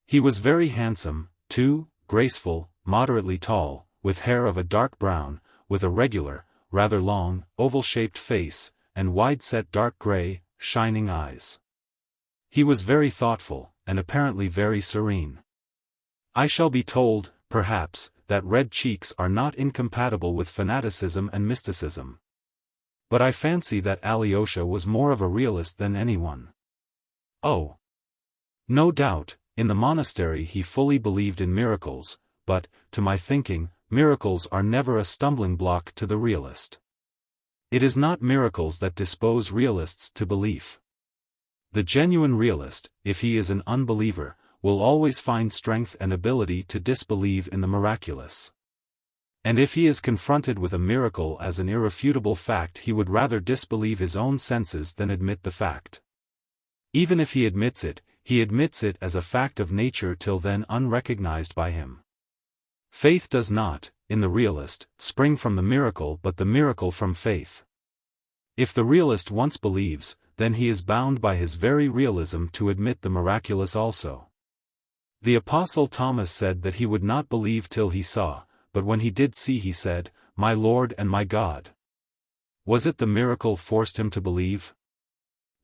He was very handsome, too, graceful, moderately tall, with hair of a dark brown, with a regular, rather long, oval-shaped face, and wide-set dark gray, shining eyes. He was very thoughtful, and apparently very serene. I shall be told, perhaps, that red cheeks are not incompatible with fanaticism and mysticism. But I fancy that Alyosha was more of a realist than anyone. Oh! No doubt, in the monastery he fully believed in miracles, but, to my thinking, miracles are never a stumbling block to the realist. It is not miracles that dispose realists to belief. The genuine realist, if he is an unbeliever, will always find strength and ability to disbelieve in the miraculous. And if he is confronted with a miracle as an irrefutable fact, he would rather disbelieve his own senses than admit the fact. Even if he admits it as a fact of nature till then unrecognized by him. Faith does not, in the realist, spring from the miracle but the miracle from faith. If the realist once believes, then he is bound by his very realism to admit the miraculous also. The Apostle Thomas said that he would not believe till he saw, but when he did see he said, "My Lord and my God." Was it the miracle forced him to believe?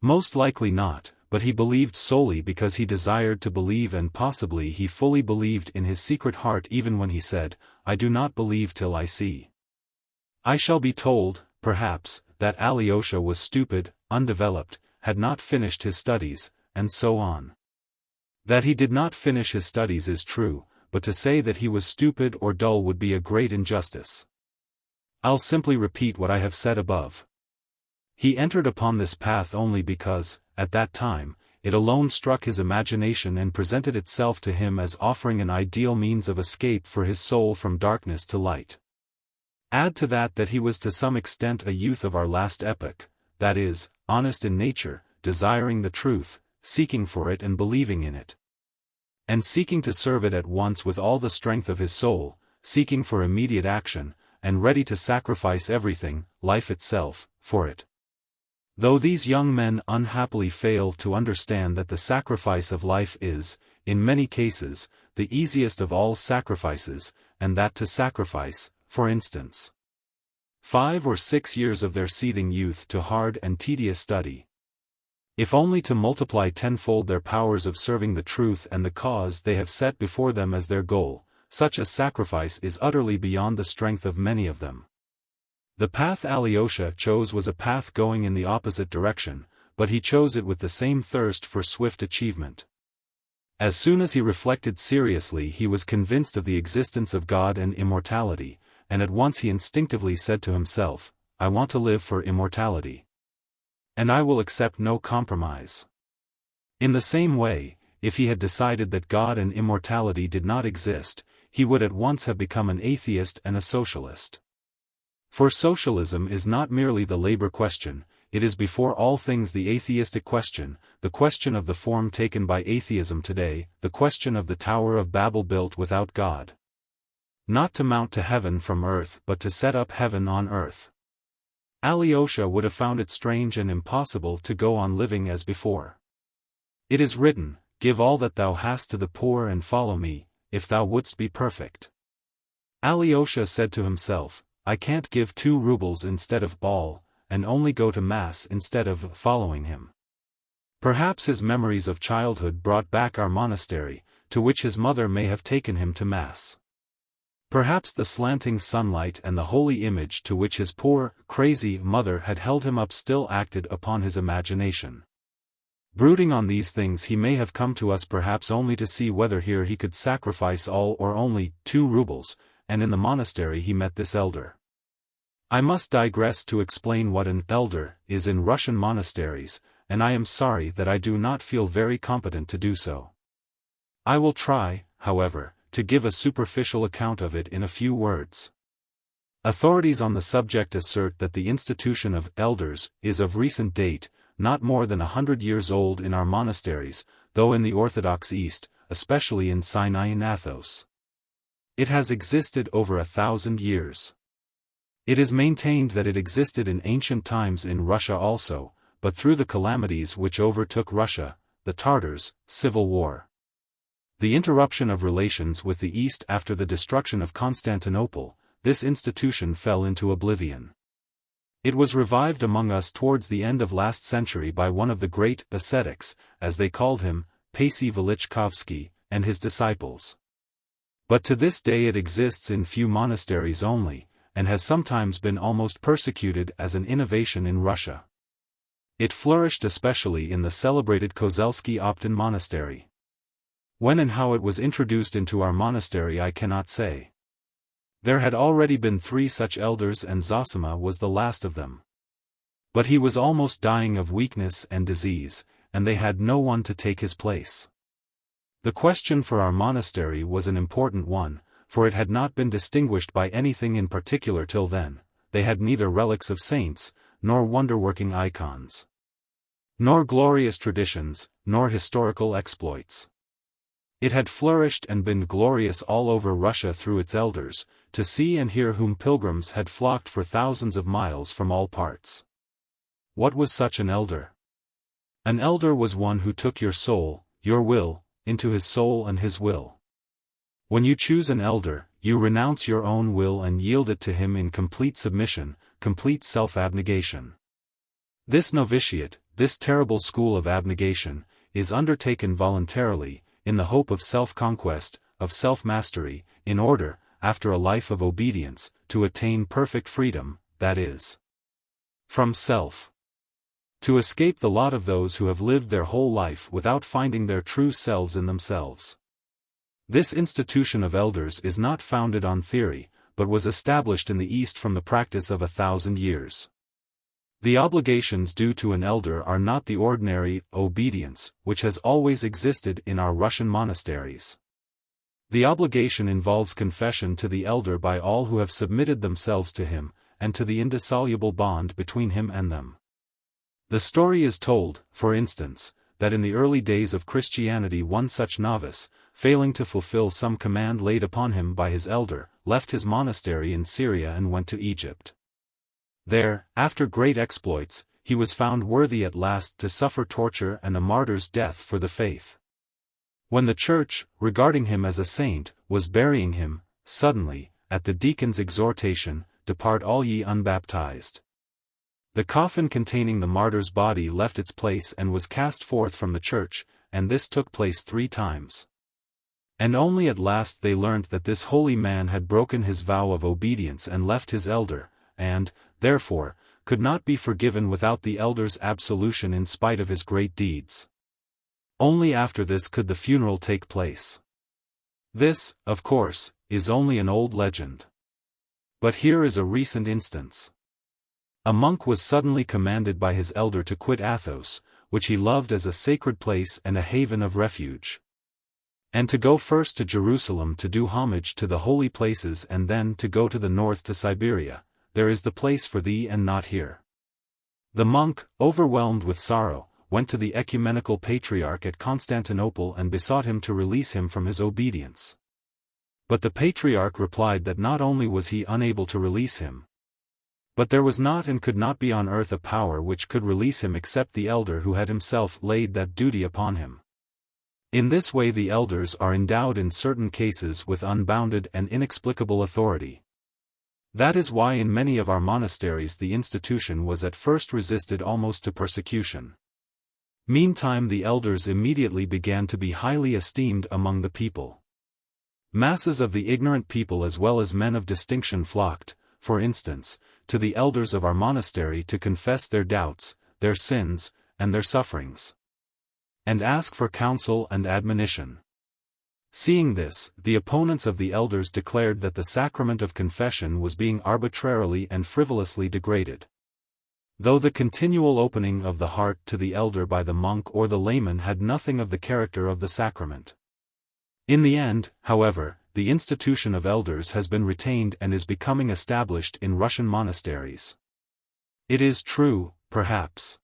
Most likely not, but but he believed solely because he desired to believe, and possibly he fully believed in his secret heart even when he said, "I do not believe till I see." I shall be told, perhaps, that Alyosha was stupid, undeveloped, had not finished his studies, and so on. That he did not finish his studies is true, but to say that he was stupid or dull would be a great injustice. I'll simply repeat what I have said above. He entered upon this path only because, at that time, it alone struck his imagination and presented itself to him as offering an ideal means of escape for his soul from darkness to light. Add to that he was to some extent a youth of our last epoch, that is, honest in nature, desiring the truth, seeking for it and believing in it. And seeking to serve it at once with all the strength of his soul, seeking for immediate action, and ready to sacrifice everything, life itself, for it. Though these young men unhappily fail to understand that the sacrifice of life is, in many cases, the easiest of all sacrifices, and that to sacrifice, for instance, 5 or 6 years of their seething youth to hard and tedious study, if only to multiply tenfold their powers of serving the truth and the cause they have set before them as their goal, such a sacrifice is utterly beyond the strength of many of them. The path Alyosha chose was a path going in the opposite direction, but he chose it with the same thirst for swift achievement. As soon as he reflected seriously, he was convinced of the existence of God and immortality, and at once he instinctively said to himself, "I want to live for immortality. And I will accept no compromise." In the same way, if he had decided that God and immortality did not exist, he would at once have become an atheist and a socialist. For socialism is not merely the labor question, it is before all things the atheistic question, the question of the form taken by atheism today, the question of the Tower of Babel built without God. Not to mount to heaven from earth but to set up heaven on earth. Alyosha would have found it strange and impossible to go on living as before. It is written, "Give all that thou hast to the poor and follow me, if thou wouldst be perfect." Alyosha said to himself, "I can't give 2 rubles instead of ball, and only go to mass instead of following him." Perhaps his memories of childhood brought back our monastery, to which his mother may have taken him to mass. Perhaps the slanting sunlight and the holy image to which his poor, crazy mother had held him up still acted upon his imagination. Brooding on these things he may have come to us perhaps only to see whether here he could sacrifice all or only 2 rubles, and in the monastery he met this elder. I must digress to explain what an elder is in Russian monasteries, and I am sorry that I do not feel very competent to do so. I will try, however, to give a superficial account of it in a few words. Authorities on the subject assert that the institution of elders is of recent date, not more than 100 years old in our monasteries, though in the Orthodox East, especially in Sinai and Athos, it has existed over 1,000 years. It is maintained that it existed in ancient times in Russia also, but through the calamities which overtook Russia, the Tartars, civil war, the interruption of relations with the East after the destruction of Constantinople, this institution fell into oblivion. It was revived among us towards the end of last century by one of the great ascetics, as they called him, Paisy Velichkovsky, and his disciples. But to this day it exists in few monasteries only, and has sometimes been almost persecuted as an innovation in Russia. It flourished especially in the celebrated Kozelsky Optin monastery. When and how it was introduced into our monastery I cannot say. There had already been 3 such elders and Zosima was the last of them. But he was almost dying of weakness and disease, and they had no one to take his place. The question for our monastery was an important one, for it had not been distinguished by anything in particular till then. They had neither relics of saints, nor wonder-working icons, nor glorious traditions, nor historical exploits. It had flourished and been glorious all over Russia through its elders, to see and hear whom pilgrims had flocked for thousands of miles from all parts. What was such an elder? An elder was one who took your soul, your will, into his soul and his will. When you choose an elder, you renounce your own will and yield it to him in complete submission, complete self-abnegation. This novitiate, this terrible school of abnegation, is undertaken voluntarily, in the hope of self-conquest, of self-mastery, in order, after a life of obedience, to attain perfect freedom, that is, from self. To escape the lot of those who have lived their whole life without finding their true selves in themselves. This institution of elders is not founded on theory, but was established in the East from the practice of 1,000 years. The obligations due to an elder are not the ordinary obedience which has always existed in our Russian monasteries. The obligation involves confession to the elder by all who have submitted themselves to him, and to the indissoluble bond between him and them. The story is told, for instance, that in the early days of Christianity one such novice, failing to fulfill some command laid upon him by his elder, left his monastery in Syria and went to Egypt. There, after great exploits, he was found worthy at last to suffer torture and a martyr's death for the faith. When the church, regarding him as a saint, was burying him, suddenly, at the deacon's exhortation, "Depart all ye unbaptized." The coffin containing the martyr's body left its place and was cast forth from the church, and this took place 3 times. And only at last they learnt that this holy man had broken his vow of obedience and left his elder, and, therefore, could not be forgiven without the elder's absolution in spite of his great deeds. Only after this could the funeral take place. This, of course, is only an old legend. But here is a recent instance. A monk was suddenly commanded by his elder to quit Athos, which he loved as a sacred place and a haven of refuge, and to go first to Jerusalem to do homage to the holy places and then to go to the north to Siberia. "There is the place for thee and not here." The monk, overwhelmed with sorrow, went to the ecumenical patriarch at Constantinople and besought him to release him from his obedience. But the patriarch replied that not only was he unable to release him, but there was not and could not be on earth a power which could release him except the elder who had himself laid that duty upon him. In this way the elders are endowed in certain cases with unbounded and inexplicable authority. That is why in many of our monasteries the institution was at first resisted almost to persecution. Meantime the elders immediately began to be highly esteemed among the people. Masses of the ignorant people as well as men of distinction flocked, for instance, to the elders of our monastery to confess their doubts, their sins, and their sufferings, and ask for counsel and admonition. Seeing this, the opponents of the elders declared that the sacrament of confession was being arbitrarily and frivolously degraded. Though the continual opening of the heart to the elder by the monk or the layman had nothing of the character of the sacrament. In the end, however, the institution of elders has been retained and is becoming established in Russian monasteries. It is true, perhaps,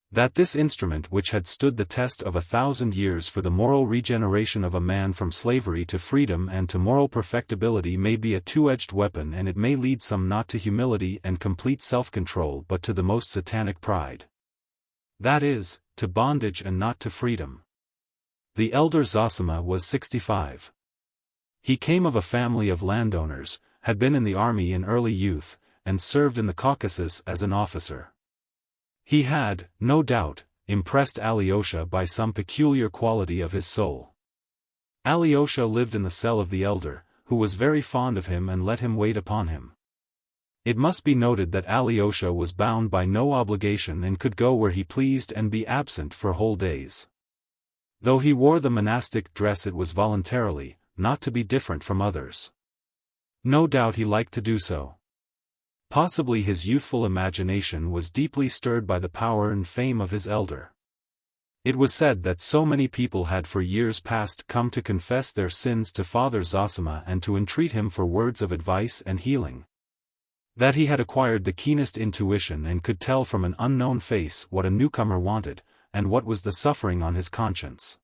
that this instrument which had stood the test of 1,000 years for the moral regeneration of a man from slavery to freedom and to moral perfectibility may be a two-edged weapon, and it may lead some not to humility and complete self-control but to the most satanic pride. That is, to bondage and not to freedom. The elder Zosima was 65. He came of a family of landowners, had been in the army in early youth, and served in the Caucasus as an officer. He had, no doubt, impressed Alyosha by some peculiar quality of his soul. Alyosha lived in the cell of the elder, who was very fond of him and let him wait upon him. It must be noted that Alyosha was bound by no obligation and could go where he pleased and be absent for whole days. Though he wore the monastic dress it was voluntarily, not to be different from others. No doubt he liked to do so. Possibly his youthful imagination was deeply stirred by the power and fame of his elder. It was said that so many people had for years past come to confess their sins to Father Zosima and to entreat him for words of advice and healing, that he had acquired the keenest intuition and could tell from an unknown face what a newcomer wanted, and what was the suffering on his conscience.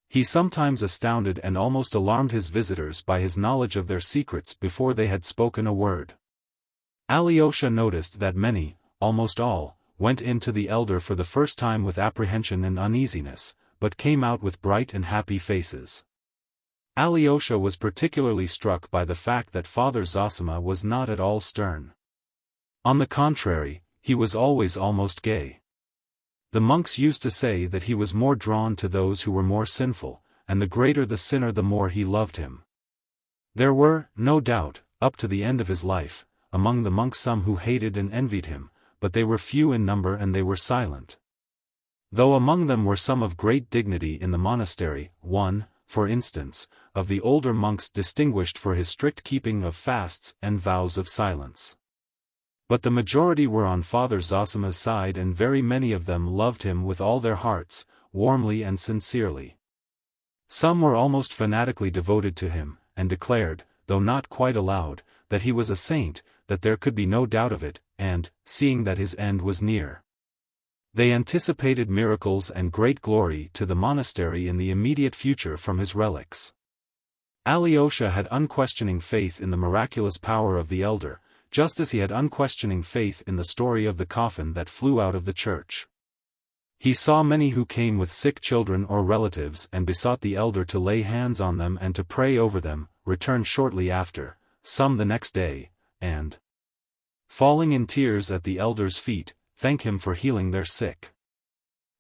He sometimes astounded and almost alarmed his visitors by his knowledge of their secrets before they had spoken a word. Alyosha noticed that many, almost all, went in to the elder for the first time with apprehension and uneasiness, but came out with bright and happy faces. Alyosha was particularly struck by the fact that Father Zosima was not at all stern. On the contrary, he was always almost gay. The monks used to say that he was more drawn to those who were more sinful, and the greater the sinner the more he loved him. There were, no doubt, up to the end of his life, among the monks some who hated and envied him, but they were few in number and they were silent. Though among them were some of great dignity in the monastery, one, for instance, of the older monks distinguished for his strict keeping of fasts and vows of silence. But the majority were on Father Zosima's side, and very many of them loved him with all their hearts, warmly and sincerely. Some were almost fanatically devoted to him, and declared, though not quite aloud, that he was a saint, that there could be no doubt of it, and, seeing that his end was near, they anticipated miracles and great glory to the monastery in the immediate future from his relics. Alyosha had unquestioning faith in the miraculous power of the elder, just as he had unquestioning faith in the story of the coffin that flew out of the church. He saw many who came with sick children or relatives and besought the elder to lay hands on them and to pray over them, return shortly after, some the next day, and, falling in tears at the elder's feet, thank him for healing their sick.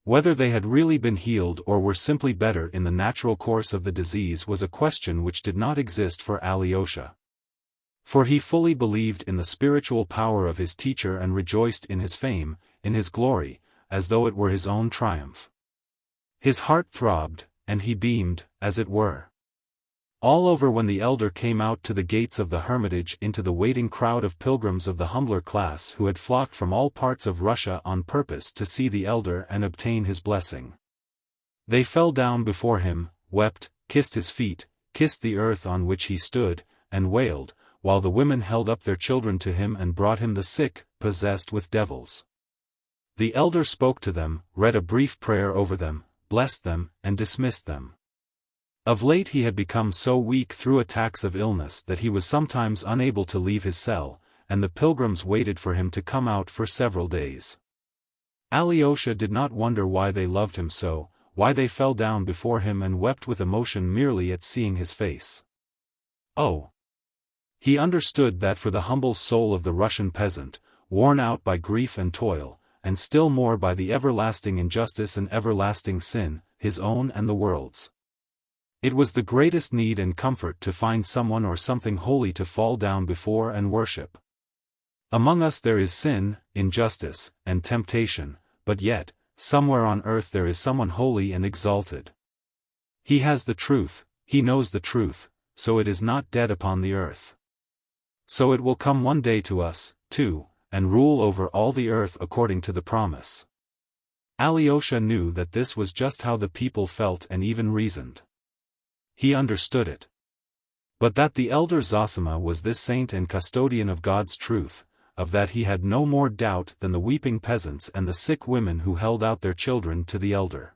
Whether they had really been healed or were simply better in the natural course of the disease was a question which did not exist for Alyosha. For he fully believed in the spiritual power of his teacher and rejoiced in his fame, in his glory, as though it were his own triumph. His heart throbbed, and he beamed, as it were, all over when the elder came out to the gates of the hermitage into the waiting crowd of pilgrims of the humbler class who had flocked from all parts of Russia on purpose to see the elder and obtain his blessing. They fell down before him, wept, kissed his feet, kissed the earth on which he stood, and wailed, while the women held up their children to him and brought him the sick, possessed with devils. The elder spoke to them, read a brief prayer over them, blessed them, and dismissed them. Of late he had become so weak through attacks of illness that he was sometimes unable to leave his cell, and the pilgrims waited for him to come out for several days. Alyosha did not wonder why they loved him so, why they fell down before him and wept with emotion merely at seeing his face. Oh! He understood that for the humble soul of the Russian peasant, worn out by grief and toil, and still more by the everlasting injustice and everlasting sin, his own and the world's, it was the greatest need and comfort to find someone or something holy to fall down before and worship. Among us there is sin, injustice, and temptation, but yet, somewhere on earth there is someone holy and exalted. He has the truth, he knows the truth, so it is not dead upon the earth. So it will come one day to us, too, and rule over all the earth according to the promise. Alyosha knew that this was just how the people felt and even reasoned. He understood it. But that the elder Zosima was this saint and custodian of God's truth, of that he had no more doubt than the weeping peasants and the sick women who held out their children to the elder.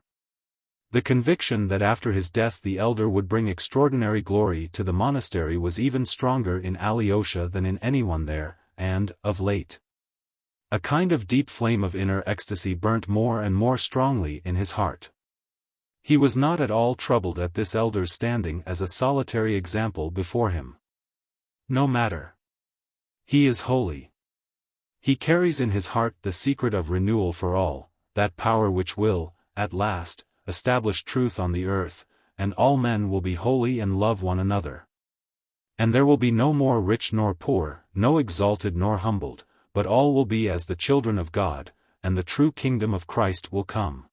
The conviction that after his death the elder would bring extraordinary glory to the monastery was even stronger in Alyosha than in anyone there, and, of late, a kind of deep flame of inner ecstasy burnt more and more strongly in his heart. He was not at all troubled at this elder's standing as a solitary example before him. No matter. He is holy. He carries in his heart the secret of renewal for all, that power which will, at last, establish truth on the earth, and all men will be holy and love one another. And there will be no more rich nor poor, no exalted nor humbled, but all will be as the children of God, and the true kingdom of Christ will come.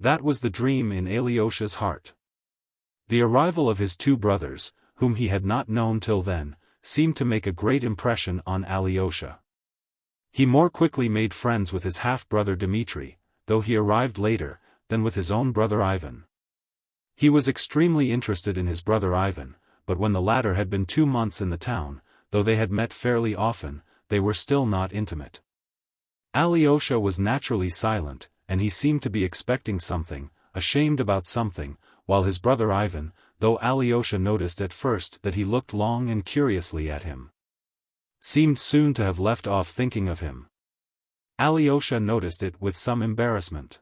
That was the dream in Alyosha's heart. The arrival of his two brothers, whom he had not known till then, seemed to make a great impression on Alyosha. He more quickly made friends with his half-brother Dmitri, though he arrived later, than with his own brother Ivan. He was extremely interested in his brother Ivan, but when the latter had been 2 months in the town, though they had met fairly often, they were still not intimate. Alyosha was naturally silent, and he seemed to be expecting something, ashamed about something, while his brother Ivan, though Alyosha noticed at first that he looked long and curiously at him, seemed soon to have left off thinking of him. Alyosha noticed it with some embarrassment.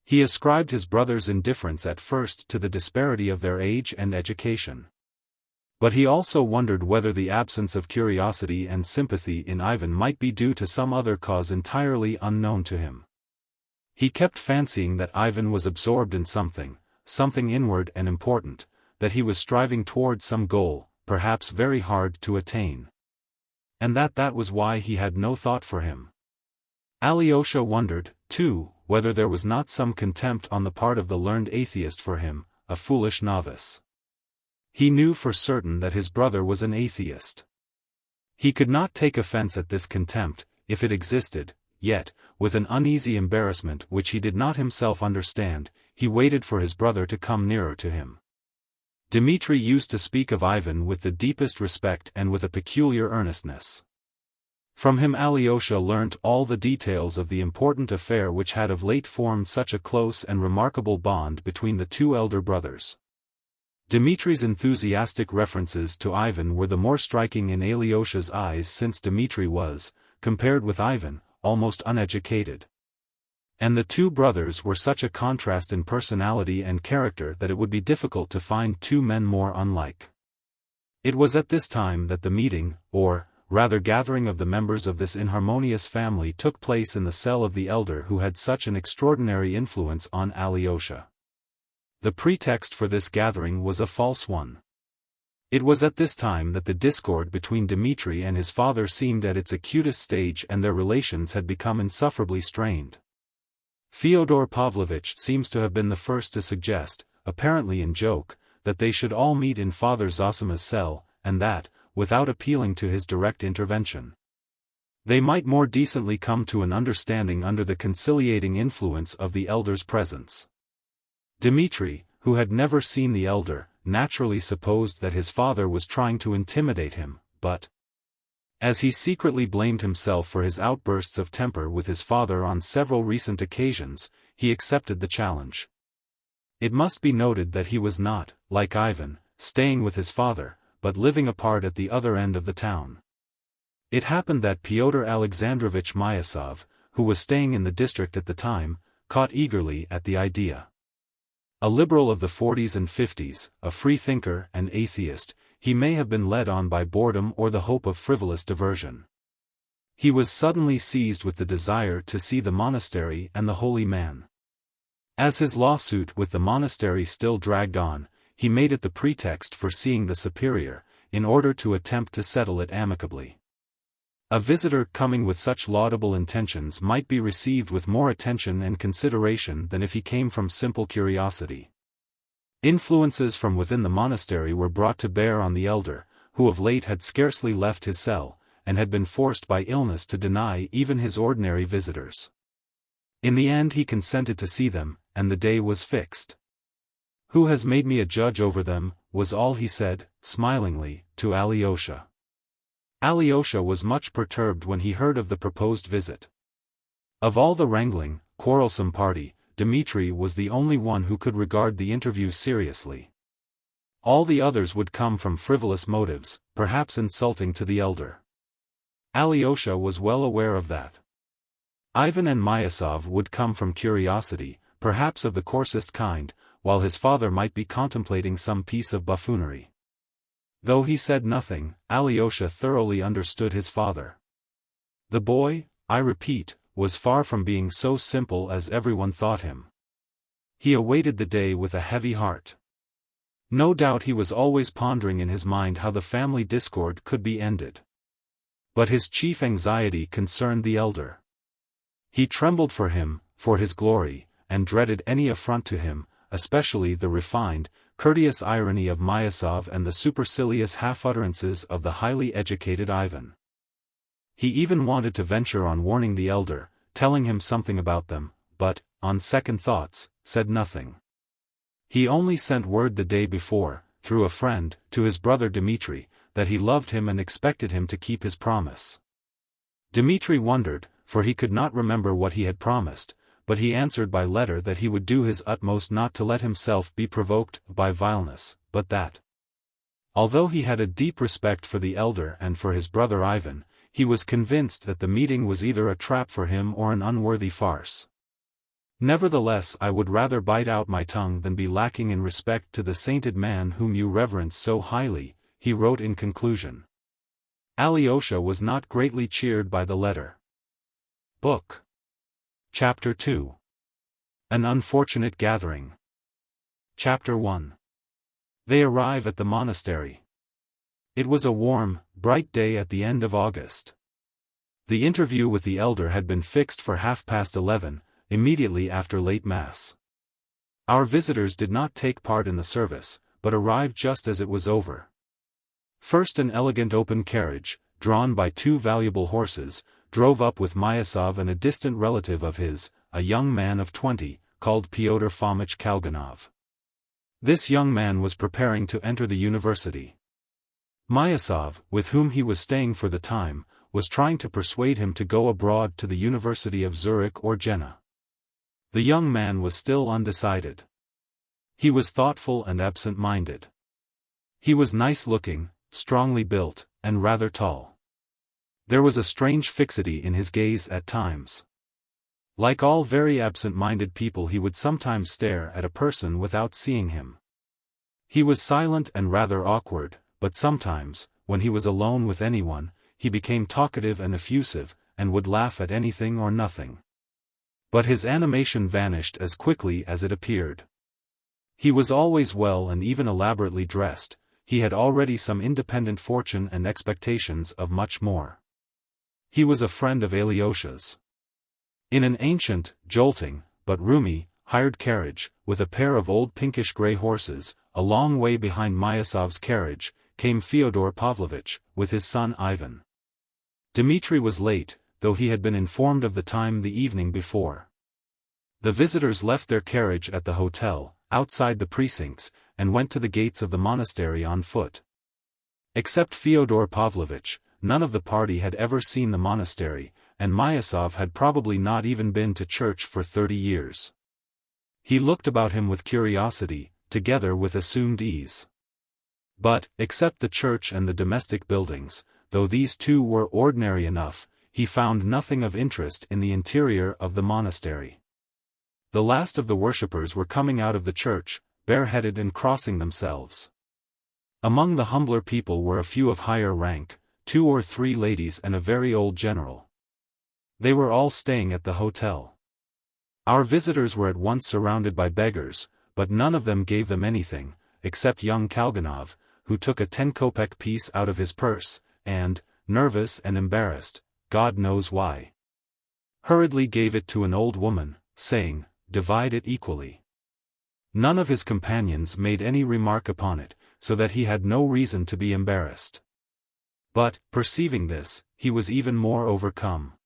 He ascribed his brother's indifference at first to the disparity of their age and education. But he also wondered whether the absence of curiosity and sympathy in Ivan might be due to some other cause entirely unknown to him. He kept fancying that Ivan was absorbed in something inward and important, that he was striving towards some goal, perhaps very hard to attain. And that was why he had no thought for him. Alyosha wondered, too, whether there was not some contempt on the part of the learned atheist for him, a foolish novice. He knew for certain that his brother was an atheist. He could not take offense at this contempt, if it existed, yet, with an uneasy embarrassment which he did not himself understand, he waited for his brother to come nearer to him. Dmitri used to speak of Ivan with the deepest respect and with a peculiar earnestness. From him Alyosha learnt all the details of the important affair which had of late formed such a close and remarkable bond between the two elder brothers. Dmitri's enthusiastic references to Ivan were the more striking in Alyosha's eyes since Dmitri was, compared with Ivan, almost uneducated. And the two brothers were such a contrast in personality and character that it would be difficult to find two men more unlike. It was at this time that the meeting, or, rather gathering of the members of this inharmonious family took place in the cell of the elder who had such an extraordinary influence on Alyosha. The pretext for this gathering was a false one. It was at this time that the discord between Dmitri and his father seemed at its acutest stage and their relations had become insufferably strained. Fyodor Pavlovitch seems to have been the first to suggest, apparently in joke, that they should all meet in Father Zosima's cell, and that, without appealing to his direct intervention, they might more decently come to an understanding under the conciliating influence of the elder's presence. Dmitri, who had never seen the elder, naturally supposed that his father was trying to intimidate him, but, as he secretly blamed himself for his outbursts of temper with his father on several recent occasions, he accepted the challenge. It must be noted that he was not, like Ivan, staying with his father, but living apart at the other end of the town. It happened that Pyotr Alexandrovich Myasov, who was staying in the district at the time, caught eagerly at the idea. A liberal of the 40s and 50s, a free-thinker and atheist, he may have been led on by boredom or the hope of frivolous diversion. He was suddenly seized with the desire to see the monastery and the holy man. As his lawsuit with the monastery still dragged on, he made it the pretext for seeing the superior, in order to attempt to settle it amicably. A visitor coming with such laudable intentions might be received with more attention and consideration than if he came from simple curiosity. Influences from within the monastery were brought to bear on the elder, who of late had scarcely left his cell, and had been forced by illness to deny even his ordinary visitors. In the end he consented to see them, and the day was fixed. "Who has made me a judge over them?" was all he said, smilingly, to Alyosha. Alyosha was much perturbed when he heard of the proposed visit. Of all the wrangling, quarrelsome party, Dmitri was the only one who could regard the interview seriously. All the others would come from frivolous motives, perhaps insulting to the elder. Alyosha was well aware of that. Ivan and Myasov would come from curiosity, perhaps of the coarsest kind, while his father might be contemplating some piece of buffoonery. Though he said nothing, Alyosha thoroughly understood his father. The boy, I repeat, was far from being so simple as everyone thought him. He awaited the day with a heavy heart. No doubt he was always pondering in his mind how the family discord could be ended. But his chief anxiety concerned the elder. He trembled for him, for his glory, and dreaded any affront to him, especially the refined, courteous irony of Myasov and the supercilious half-utterances of the highly educated Ivan. He even wanted to venture on warning the elder, telling him something about them, but, on second thoughts, said nothing. He only sent word the day before, through a friend, to his brother Dmitri, that he loved him and expected him to keep his promise. Dmitri wondered, for he could not remember what he had promised, but he answered by letter that he would do his utmost not to let himself be provoked by vileness, but that, although he had a deep respect for the elder and for his brother Ivan, he was convinced that the meeting was either a trap for him or an unworthy farce. "Nevertheless, I would rather bite out my tongue than be lacking in respect to the sainted man whom you reverence so highly," he wrote in conclusion. Alyosha was not greatly cheered by the letter. Book. Chapter 2. An Unfortunate Gathering. Chapter 1. They arrive at the monastery. It was a warm, bright day at the end of August. The interview with the elder had been fixed for 11:30, immediately after late Mass. Our visitors did not take part in the service, but arrived just as it was over. First an elegant open carriage, drawn by 2 valuable horses, drove up with Myasov and a distant relative of his, a young man of 20, called Pyotr Fomich Kalganov. This young man was preparing to enter the university. Myasov, with whom he was staying for the time, was trying to persuade him to go abroad to the University of Zurich or Jena. The young man was still undecided. He was thoughtful and absent-minded. He was nice-looking, strongly built, and rather tall. There was a strange fixity in his gaze at times. Like all very absent-minded people, he would sometimes stare at a person without seeing him. He was silent and rather awkward, but sometimes, when he was alone with anyone, he became talkative and effusive, and would laugh at anything or nothing. But his animation vanished as quickly as it appeared. He was always well and even elaborately dressed. He had already some independent fortune and expectations of much more. He was a friend of Alyosha's. In an ancient, jolting, but roomy, hired carriage, with a pair of old pinkish-gray horses, a long way behind Myasov's carriage, came Fyodor Pavlovitch, with his son Ivan. Dmitri was late, though he had been informed of the time the evening before. The visitors left their carriage at the hotel, outside the precincts, and went to the gates of the monastery on foot. Except Fyodor Pavlovitch, none of the party had ever seen the monastery, and Myasov had probably not even been to church for 30 years. He looked about him with curiosity, together with assumed ease. But, except the church and the domestic buildings, though these too were ordinary enough, he found nothing of interest in the interior of the monastery. The last of the worshippers were coming out of the church, bareheaded and crossing themselves. Among the humbler people were a few of higher rank, 2 or 3 ladies and a very old general. They were all staying at the hotel. Our visitors were at once surrounded by beggars, but none of them gave them anything, except young Kalganov, who took a 10-kopeck piece out of his purse, and, nervous and embarrassed, God knows why, hurriedly gave it to an old woman, saying, "Divide it equally." None of his companions made any remark upon it, so that he had no reason to be embarrassed. But, perceiving this, he was even more overcome.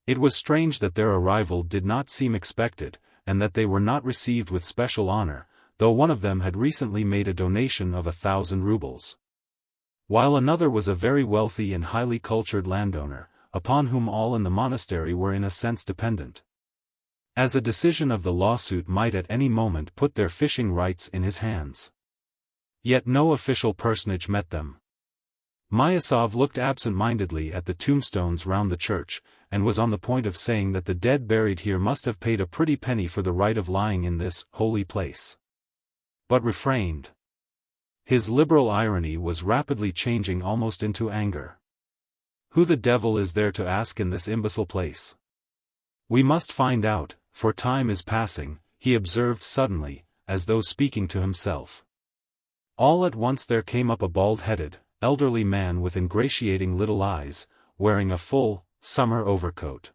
It was strange that their arrival did not seem expected, and that they were not received with special honor, though one of them had recently made a donation of 1,000 rubles. While another was a very wealthy and highly cultured landowner, upon whom all in the monastery were in a sense dependent. As a decision of the lawsuit might at any moment put their fishing rights in his hands. Yet no official personage met them. Myasov looked absent-mindedly at the tombstones round the church, and was on the point of saying that the dead buried here must have paid a pretty penny for the right of lying in this holy place. But refrained. His liberal irony was rapidly changing almost into anger. Who the devil is there to ask in this imbecile place? We must find out, for time is passing, he observed suddenly, as though speaking to himself. All at once there came up a bald-headed, elderly man with ingratiating little eyes, wearing a full, summer overcoat.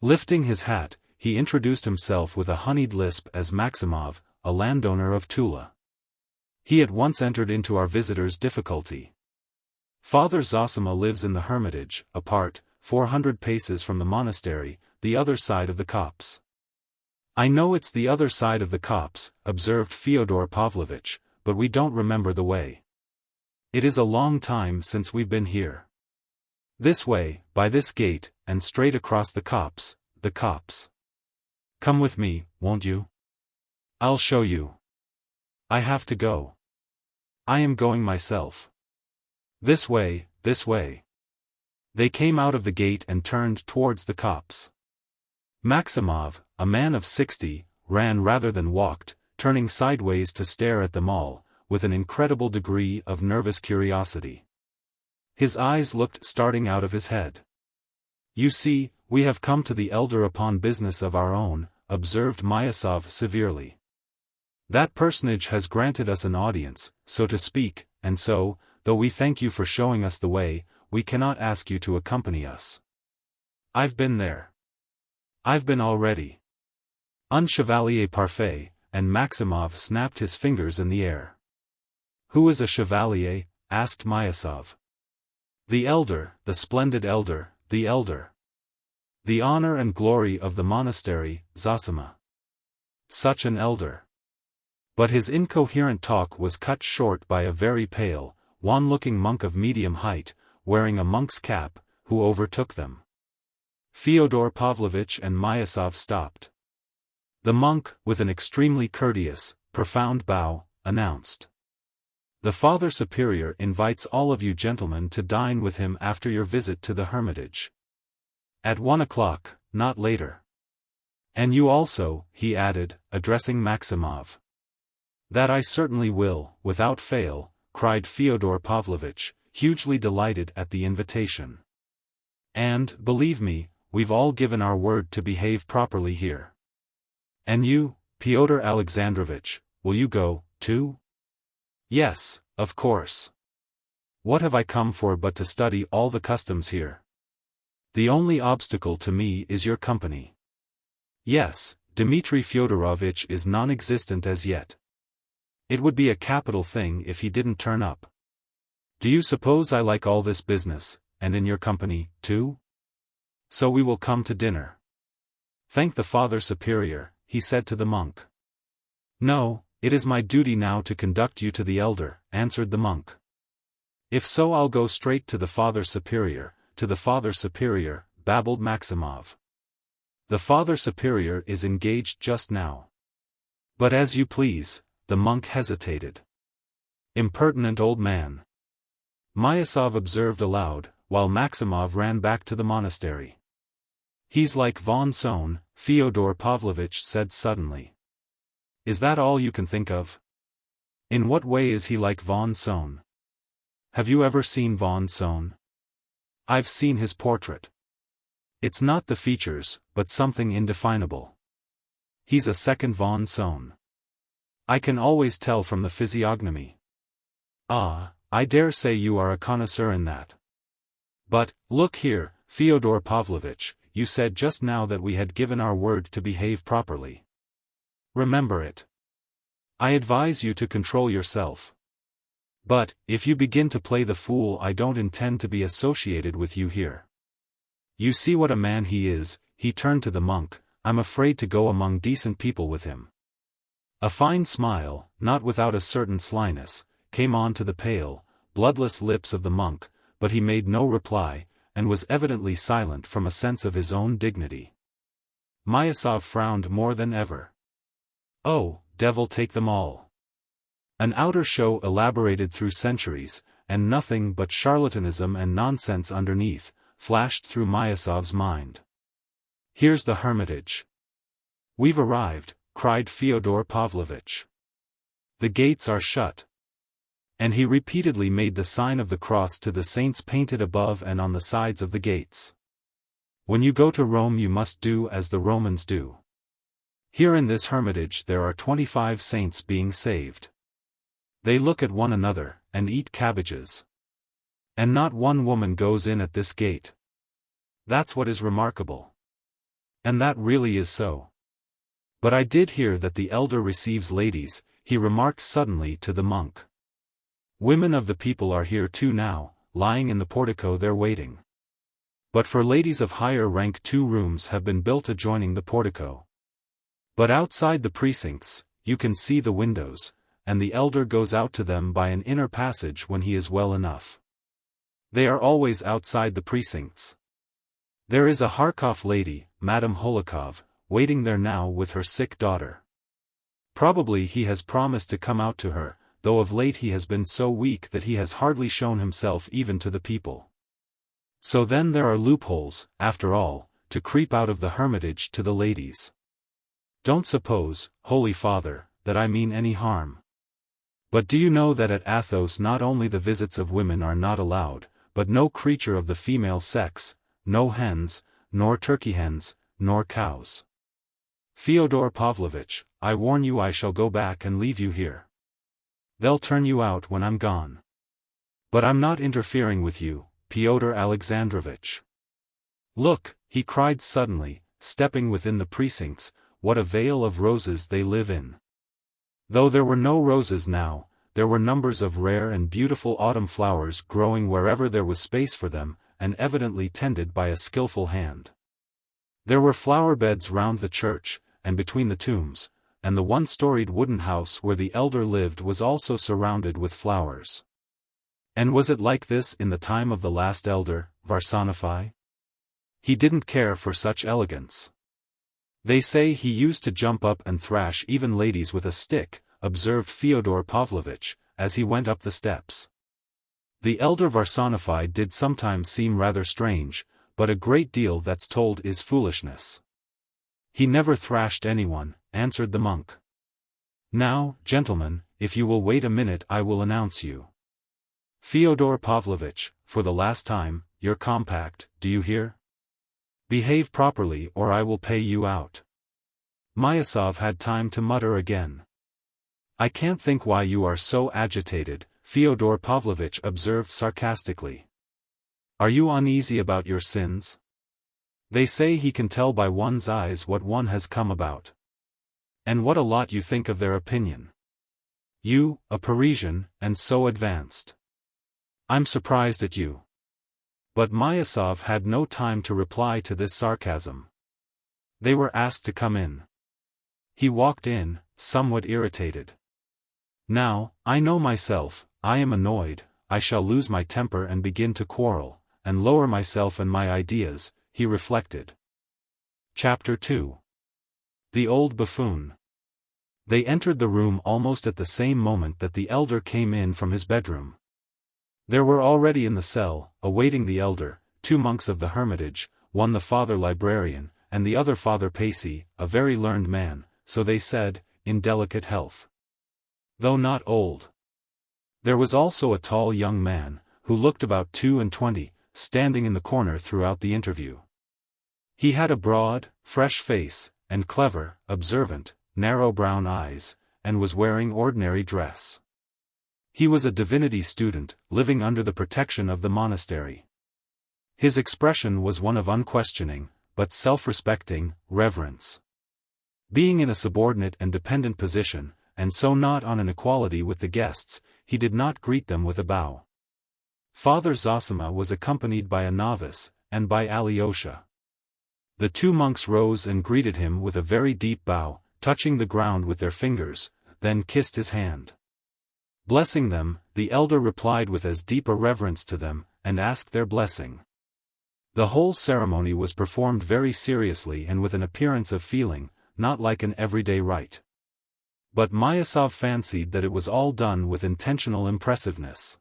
Lifting his hat, he introduced himself with a honeyed lisp as Maximov, a landowner of Tula. He at once entered into our visitor's difficulty. Father Zosima lives in the hermitage, apart, 400 paces from the monastery, the other side of the copse. "I know it's the other side of the copse," observed Fyodor Pavlovitch, "but we don't remember the way. It is a long time since we've been here. This way, by this gate, and straight across the copse, the copse. Come with me, won't you? I'll show you. I have to go. I am going myself. This way, this way." They came out of the gate and turned towards the copse. Maximov, a man of 60, ran rather than walked, turning sideways to stare at them all, with an incredible degree of nervous curiosity. His eyes looked starting out of his head. "You see, we have come to the elder upon business of our own," observed Myasov severely. That personage has granted us an audience, so to speak, and so, though we thank you for showing us the way, we cannot ask you to accompany us. I've been there. I've been already. Un chevalier parfait, and Maximov snapped his fingers in the air. Who is a chevalier? Asked Myasov. The elder, the splendid elder, the elder. The honor and glory of the monastery, Zosima. Such an elder. But his incoherent talk was cut short by a very pale, wan-looking monk of medium height, wearing a monk's cap, who overtook them. Fyodor Pavlovitch and Myasov stopped. The monk, with an extremely courteous, profound bow, announced. The Father Superior invites all of you gentlemen to dine with him after your visit to the hermitage. At 1 o'clock, not later. And you also, he added, addressing Maximov. That I certainly will, without fail, cried Fyodor Pavlovitch, hugely delighted at the invitation. And, believe me, we've all given our word to behave properly here. And you, Pyotr Alexandrovich, will you go, too? Yes, of course. What have I come for but to study all the customs here? The only obstacle to me is your company. Yes, Dmitri Fyodorovitch is non-existent as yet. It would be a capital thing if he didn't turn up. Do you suppose I like all this business, and in your company, too? So we will come to dinner. Thank the Father Superior, he said to the monk. No, it is my duty now to conduct you to the elder, answered the monk. If so, I'll go straight to the Father Superior, babbled Maximov. The Father Superior is engaged just now. But as you please, the monk hesitated. Impertinent old man. Myasov observed aloud, while Maximov ran back to the monastery. He's like von Sohn, Fyodor Pavlovitch said suddenly. Is that all you can think of? In what way is he like von Sohn? Have you ever seen von Sohn? I've seen his portrait. It's not the features, but something indefinable. He's a second von Sohn. I can always tell from the physiognomy. Ah, I dare say you are a connoisseur in that. But, look here, Fyodor Pavlovitch, you said just now that we had given our word to behave properly. Remember it. I advise you to control yourself. But, if you begin to play the fool, I don't intend to be associated with you here. You see what a man he is, he turned to the monk, I'm afraid to go among decent people with him. A fine smile, not without a certain slyness, came on to the pale, bloodless lips of the monk, but he made no reply, and was evidently silent from a sense of his own dignity. Myasov frowned more than ever. Oh, devil take them all. An outer show elaborated through centuries, and nothing but charlatanism and nonsense underneath, flashed through Myasov's mind. Here's the hermitage. We've arrived, cried Fyodor Pavlovitch. The gates are shut. And he repeatedly made the sign of the cross to the saints painted above and on the sides of the gates. When you go to Rome you must do as the Romans do. Here in this hermitage there are 25 saints being saved. They look at one another, and eat cabbages. And not one woman goes in at this gate. That's what is remarkable. And that really is so. But I did hear that the elder receives ladies, he remarked suddenly to the monk. Women of the people are here too now, lying in the portico there waiting. But for ladies of higher rank 2 rooms have been built adjoining the portico. But outside the precincts, you can see the windows, and the elder goes out to them by an inner passage when he is well enough. They are always outside the precincts. There is a Kharkov lady, Madame Hohlakov, waiting there now with her sick daughter. Probably he has promised to come out to her, though of late he has been so weak that he has hardly shown himself even to the people. So then there are loopholes, after all, to creep out of the hermitage to the ladies. Don't suppose, Holy Father, that I mean any harm. But do you know that at Athos not only the visits of women are not allowed, but no creature of the female sex, no hens, nor turkey hens, nor cows. Fyodor Pavlovitch, I warn you, I shall go back and leave you here. They'll turn you out when I'm gone. But I'm not interfering with you, Pyotr Alexandrovitch. Look," he cried suddenly, stepping within the precincts, "what a vale of roses they live in." Though there were no roses now, there were numbers of rare and beautiful autumn flowers growing wherever there was space for them, and evidently tended by a skillful hand. There were flower beds round the church, and between the tombs, and the one-storied wooden house where the elder lived was also surrounded with flowers. And was it like this in the time of the last elder, Varsonify? He didn't care for such elegance. "They say he used to jump up and thrash even ladies with a stick," observed Fyodor Pavlovitch, as he went up the steps. The elder Varsonify did sometimes seem rather strange, but a great deal that's told is foolishness. "He never thrashed anyone," answered the monk. "Now, gentlemen, if you will wait a minute I will announce you. Fyodor Pavlovitch, for the last time, your compact, do you hear? Behave properly or I will pay you out." Myasov had time to mutter again. "I can't think why you are so agitated," Fyodor Pavlovitch observed sarcastically. "Are you uneasy about your sins? They say he can tell by one's eyes what one has come about. And what a lot you think of their opinion. You, a Parisian, and so advanced. I'm surprised at you." But Myasov had no time to reply to this sarcasm. They were asked to come in. He walked in, somewhat irritated. "Now, I know myself, I am annoyed, I shall lose my temper and begin to quarrel, and lower myself and my ideas," he reflected. Chapter 2. The Old Buffoon. They entered the room almost at the same moment that the elder came in from his bedroom. There were already in the cell, awaiting the elder, 2 monks of the hermitage, one the father librarian, and the other Father Pacey, a very learned man, so they said, in delicate health, though not old. There was also a tall young man, who looked about 22, standing in the corner throughout the interview. He had a broad, fresh face, and clever, observant, narrow brown eyes, and was wearing ordinary dress. He was a divinity student, living under the protection of the monastery. His expression was one of unquestioning, but self-respecting, reverence. Being in a subordinate and dependent position, and so not on an equality with the guests, he did not greet them with a bow. Father Zosima was accompanied by a novice, and by Alyosha. The 2 monks rose and greeted him with a very deep bow, touching the ground with their fingers, then kissed his hand. Blessing them, the elder replied with as deep a reverence to them, and asked their blessing. The whole ceremony was performed very seriously and with an appearance of feeling, not like an everyday rite. But Myasov fancied that it was all done with intentional impressiveness.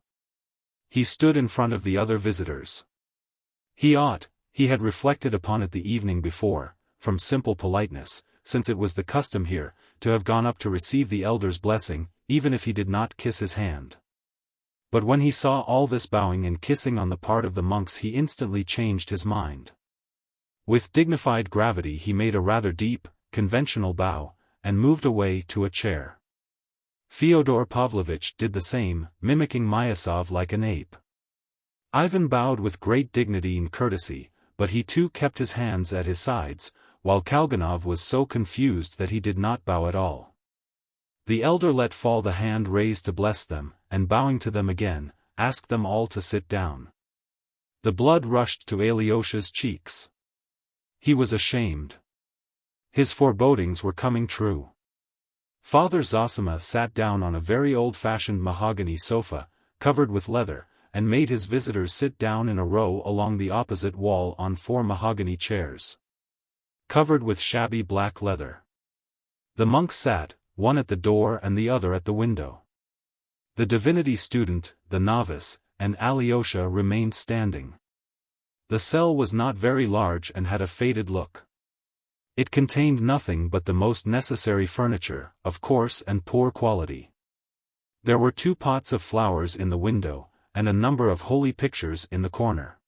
He stood in front of the other visitors. He had reflected upon it the evening before, from simple politeness, since it was the custom here, to have gone up to receive the elder's blessing, even if he did not kiss his hand. But when he saw all this bowing and kissing on the part of the monks he instantly changed his mind. With dignified gravity he made a rather deep, conventional bow, and moved away to a chair. Fyodor Pavlovitch did the same, mimicking Myasov like an ape. Ivan bowed with great dignity and courtesy, but he too kept his hands at his sides, while Kalganov was so confused that he did not bow at all. The elder let fall the hand raised to bless them, and bowing to them again, asked them all to sit down. The blood rushed to Alyosha's cheeks. He was ashamed. His forebodings were coming true. Father Zosima sat down on a very old-fashioned mahogany sofa, covered with leather, and made his visitors sit down in a row along the opposite wall on 4 mahogany chairs, covered with shabby black leather. The monks sat, one at the door and the other at the window. The divinity student, the novice, and Alyosha remained standing. The cell was not very large and had a faded look. It contained nothing but the most necessary furniture, of coarse and poor quality. There were 2 pots of flowers in the window, and a number of holy pictures in the corner.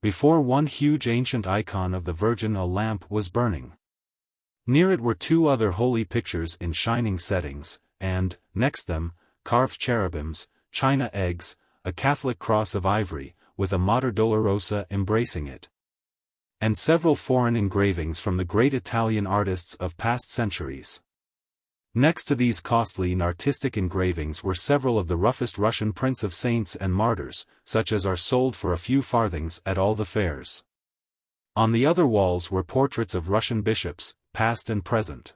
Before one huge ancient icon of the Virgin a lamp was burning. Near it were two other holy pictures in shining settings, and, next them, carved cherubims, china eggs, a Catholic cross of ivory, with a Mater Dolorosa embracing it, and several foreign engravings from the great Italian artists of past centuries. Next to these costly and artistic engravings were several of the roughest Russian prints of saints and martyrs, such as are sold for a few farthings at all the fairs. On the other walls were portraits of Russian bishops, past and present.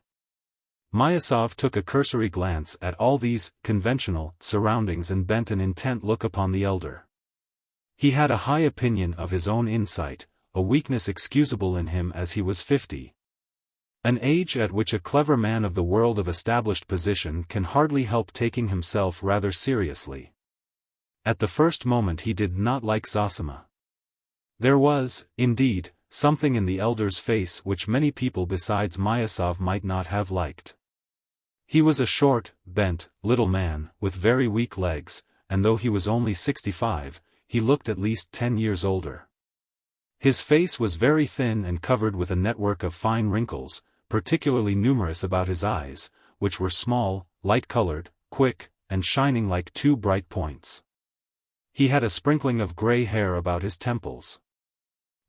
Myasov took a cursory glance at all these conventional surroundings and bent an intent look upon the elder. He had a high opinion of his own insight, a weakness excusable in him as he was 50. An age at which a clever man of the world of established position can hardly help taking himself rather seriously. At the first moment he did not like Zosima. There was, indeed, something in the elder's face which many people besides Myasov might not have liked. He was a short, bent, little man, with very weak legs, and though he was only 65, he looked at least 10 years older. His face was very thin and covered with a network of fine wrinkles, particularly numerous about his eyes, which were small, light-colored, quick, and shining like two bright points. He had a sprinkling of gray hair about his temples.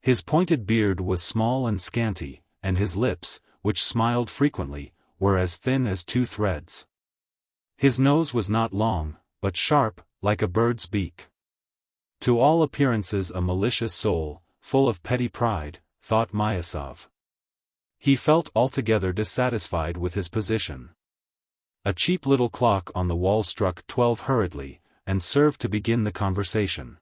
His pointed beard was small and scanty, and his lips, which smiled frequently, were as thin as two threads. His nose was not long, but sharp, like a bird's beak. To all appearances a malicious soul, full of petty pride, thought Myasov. He felt altogether dissatisfied with his position. A cheap little clock on the wall struck 12 hurriedly, and served to begin the conversation.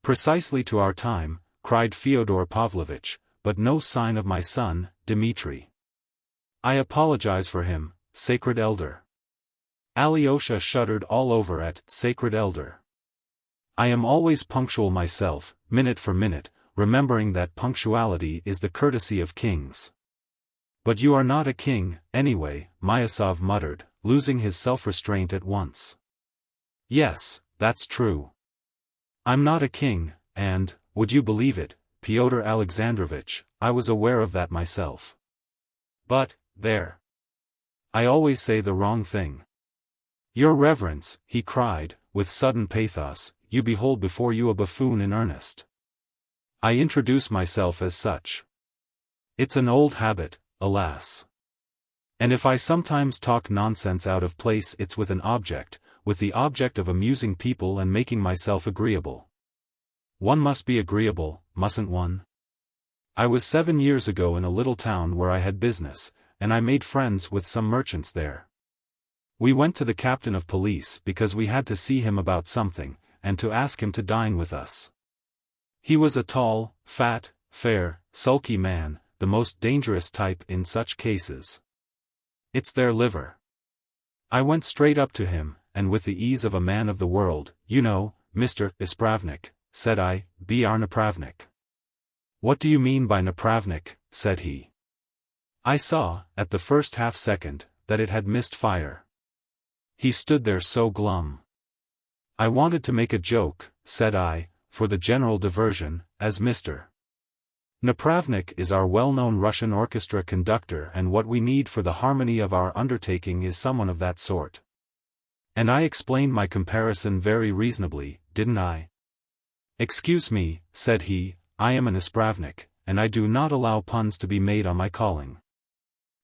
"Precisely to our time," cried Fyodor Pavlovitch, "but no sign of my son, Dmitri. I apologize for him, sacred elder." Alyosha shuddered all over at "sacred elder." "I am always punctual myself, minute for minute, remembering that punctuality is the courtesy of kings." "But you are not a king, anyway," Myasov muttered, losing his self-restraint at once. "Yes, that's true. I'm not a king, and, would you believe it, Pyotr Alexandrovich, I was aware of that myself. But, there. I always say the wrong thing." "Your Reverence," he cried, with sudden pathos, "you behold before you a buffoon in earnest. I introduce myself as such. It's an old habit, alas. And if I sometimes talk nonsense out of place it's with the object of amusing people and making myself agreeable. One must be agreeable, mustn't one? I was 7 years ago in a little town where I had business, and I made friends with some merchants there. We went to the captain of police because we had to see him about something, and to ask him to dine with us. He was a tall, fat, fair, sulky man, the most dangerous type in such cases. It's their liver. I went straight up to him, and with the ease of a man of the world, "You know, Mr. Ispravnik," said I, "Br Napravnik." "What do you mean by Napravnik?" said he. I saw, at the first half-second, that it had missed fire. He stood there so glum. "I wanted to make a joke," said I, "for the general diversion, as Mr. Napravnik is our well-known Russian orchestra conductor and what we need for the harmony of our undertaking is someone of that sort." And I explained my comparison very reasonably, didn't I? "Excuse me," said he, "I am an Ispravnik, and I do not allow puns to be made on my calling."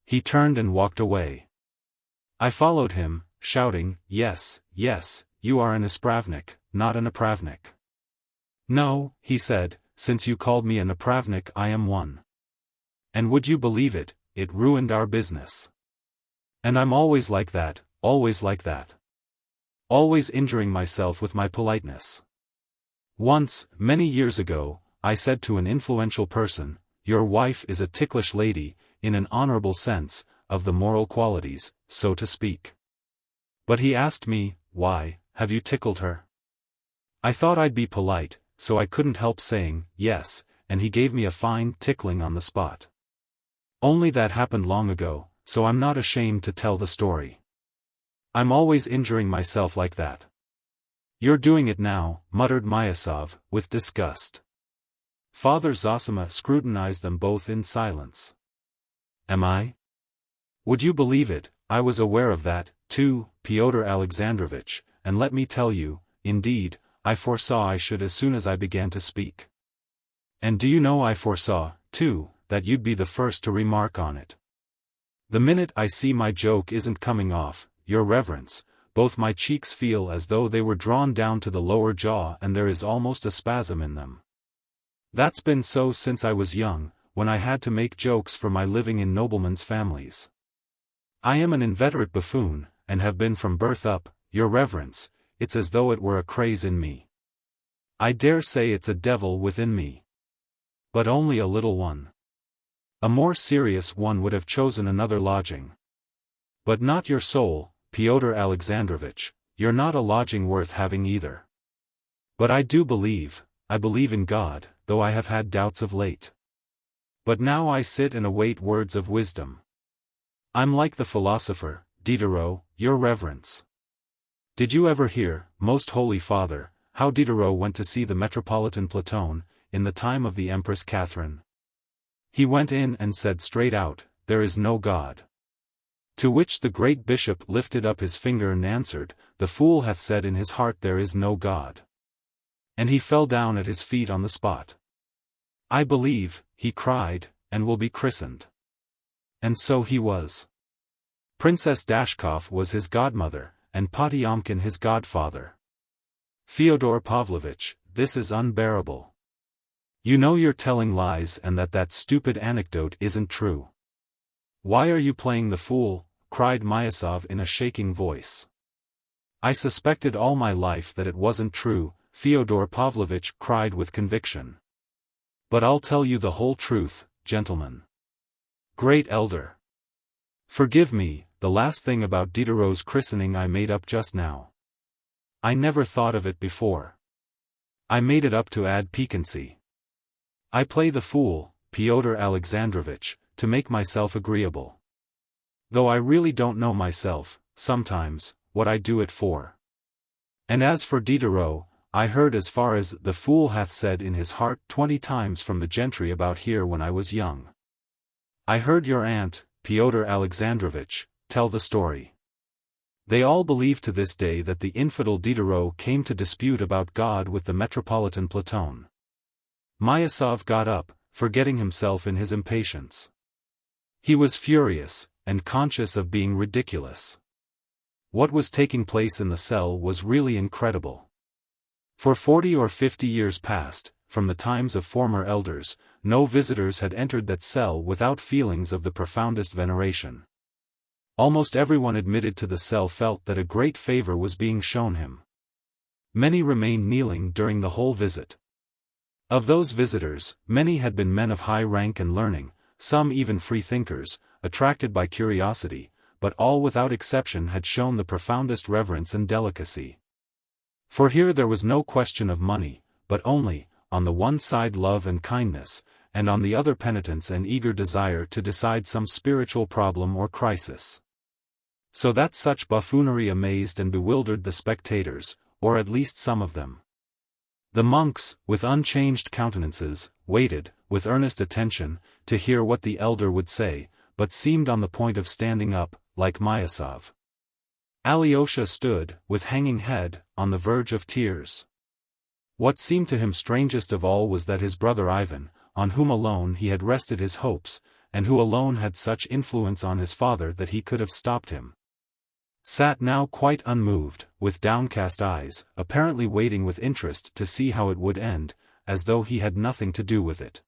He turned and walked away. I followed him, shouting, "Yes, yes, you are an Ispravnik, not an Napravnik." "No," he said, "since you called me a Napravnik I am one. And would you believe it, it ruined our business. And I'm always like that, always like that. Always injuring myself with my politeness. Once, many years ago, I said to an influential person, 'Your wife is a ticklish lady, in an honorable sense, of the moral qualities, so to speak.' But he asked me, 'Why, have you tickled her?' I thought I'd be polite, so I couldn't help saying, 'Yes,' and he gave me a fine tickling on the spot. Only that happened long ago, so I'm not ashamed to tell the story. I'm always injuring myself like that." "You're doing it now," muttered Myasov, with disgust. Father Zosima scrutinized them both in silence. am I? Would you believe it, I was aware of that, too, Pyotr Alexandrovitch, and let me tell you, indeed, I foresaw I should as soon as I began to speak. And do you know I foresaw, too, that you'd be the first to remark on it. The minute I see my joke isn't coming off, your reverence, both my cheeks feel as though they were drawn down to the lower jaw and there is almost a spasm in them. That's been so since I was young, when I had to make jokes for my living in noblemen's families. I am an inveterate buffoon, and have been from birth up, your reverence, it's as though it were a craze in me. I dare say it's a devil within me. But only a little one. A more serious one would have chosen another lodging. But not your soul, Pyotr Alexandrovitch, you're not a lodging worth having either. But I believe in God, though I have had doubts of late. But now I sit and await words of wisdom. I'm like the philosopher, Diderot, your reverence. Did you ever hear, most holy father, how Diderot went to see the Metropolitan Platon, in the time of the Empress Catherine? He went in and said straight out, there is no God. To which the great bishop lifted up his finger and answered, the fool hath said in his heart there is no God. And he fell down at his feet on the spot. I believe, he cried, and will be christened. And so he was. Princess Dashkov was his godmother, and Potyomkin his godfather. Fyodor Pavlovitch, this is unbearable. You know you're telling lies and that stupid anecdote isn't true. Why are you playing the fool? Cried Myasov in a shaking voice. I suspected all my life that it wasn't true, Fyodor Pavlovitch cried with conviction. But I'll tell you the whole truth, gentlemen. Great elder. Forgive me, the last thing about Diderot's christening I made up just now. I never thought of it before. I made it up to add piquancy. I play the fool, Pyotr Alexandrovitch, to make myself agreeable. Though I really don't know myself, sometimes, what I do it for. And as for Diderot, I heard as far as the fool hath said in his heart 20 times from the gentry about here when I was young. I heard your aunt, Pyotr Alexandrovitch, tell the story. They all believe to this day that the infidel Diderot came to dispute about God with the Metropolitan Platon. Myasov got up, forgetting himself in his impatience. He was furious, and conscious of being ridiculous. What was taking place in the cell was really incredible. For 40 or 50 years past, from the times of former elders, no visitors had entered that cell without feelings of the profoundest veneration. Almost everyone admitted to the cell felt that a great favor was being shown him. Many remained kneeling during the whole visit. Of those visitors, many had been men of high rank and learning, some even free-thinkers, attracted by curiosity, but all without exception had shown the profoundest reverence and delicacy. For here there was no question of money, but only, on the one side love and kindness, and on the other penitence and eager desire to decide some spiritual problem or crisis. So that such buffoonery amazed and bewildered the spectators, or at least some of them. The monks, with unchanged countenances, waited, with earnest attention, to hear what the elder would say, but seemed on the point of standing up, like Myasov. Alyosha stood, with hanging head, on the verge of tears. What seemed to him strangest of all was that his brother Ivan, on whom alone he had rested his hopes, and who alone had such influence on his father that he could have stopped him, sat now quite unmoved, with downcast eyes, apparently waiting with interest to see how it would end, as though he had nothing to do with it.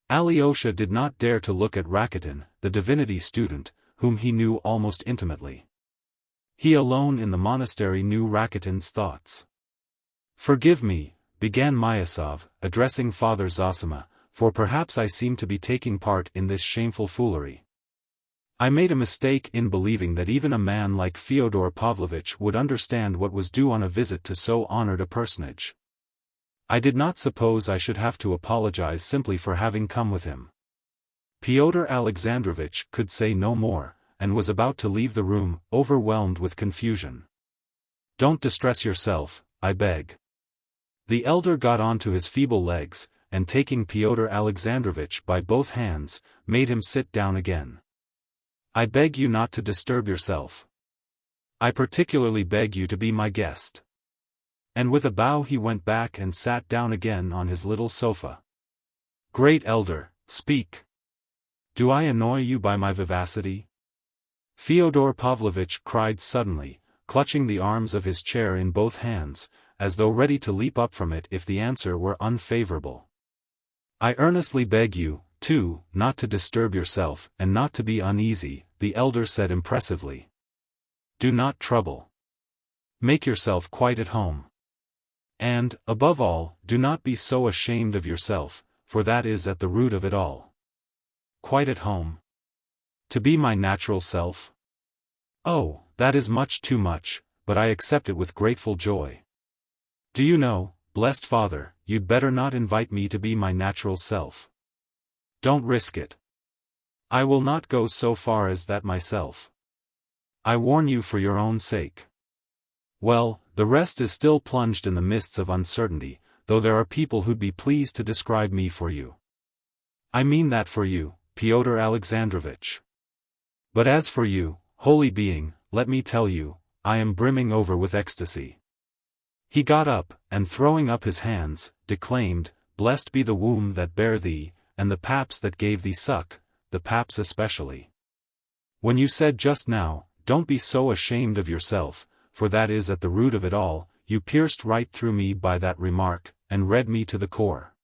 Alyosha did not dare to look at Rakitin, the divinity student, whom he knew almost intimately. He alone in the monastery knew Rakitin's thoughts. Forgive me, began Myasov, addressing Father Zosima, for perhaps I seem to be taking part in this shameful foolery. I made a mistake in believing that even a man like Fyodor Pavlovitch would understand what was due on a visit to so honored a personage. I did not suppose I should have to apologize simply for having come with him. Pyotr Alexandrovitch could say no more, and was about to leave the room, overwhelmed with confusion. Don't distress yourself, I beg. The elder got on to his feeble legs, and taking Pyotr Alexandrovitch by both hands, made him sit down again. "I beg you not to disturb yourself. I particularly beg you to be my guest." And with a bow he went back and sat down again on his little sofa. "Great elder, speak. Do I annoy you by my vivacity?" Fyodor Pavlovitch cried suddenly, clutching the arms of his chair in both hands, as though ready to leap up from it if the answer were unfavorable. "I earnestly beg you, too, not to disturb yourself and not to be uneasy," the elder said impressively. "Do not trouble. Make yourself quite at home. And, above all, do not be so ashamed of yourself, for that is at the root of it all." "Quite at home? To be my natural self? Oh, that is much too much, but I accept it with grateful joy. Do you know, blessed Father, you'd better not invite me to be my natural self. Don't risk it. I will not go so far as that myself. I warn you for your own sake. Well, the rest is still plunged in the mists of uncertainty, though there are people who'd be pleased to describe me for you. I mean that for you, Pyotr Alexandrovitch. But as for you, holy being, let me tell you, I am brimming over with ecstasy." He got up, and throwing up his hands, declaimed, "Blessed be the womb that bare thee, and the paps that gave thee suck, the paps especially. When you said just now, 'Don't be so ashamed of yourself, for that is at the root of it all,' you pierced right through me by that remark, and read me to the core.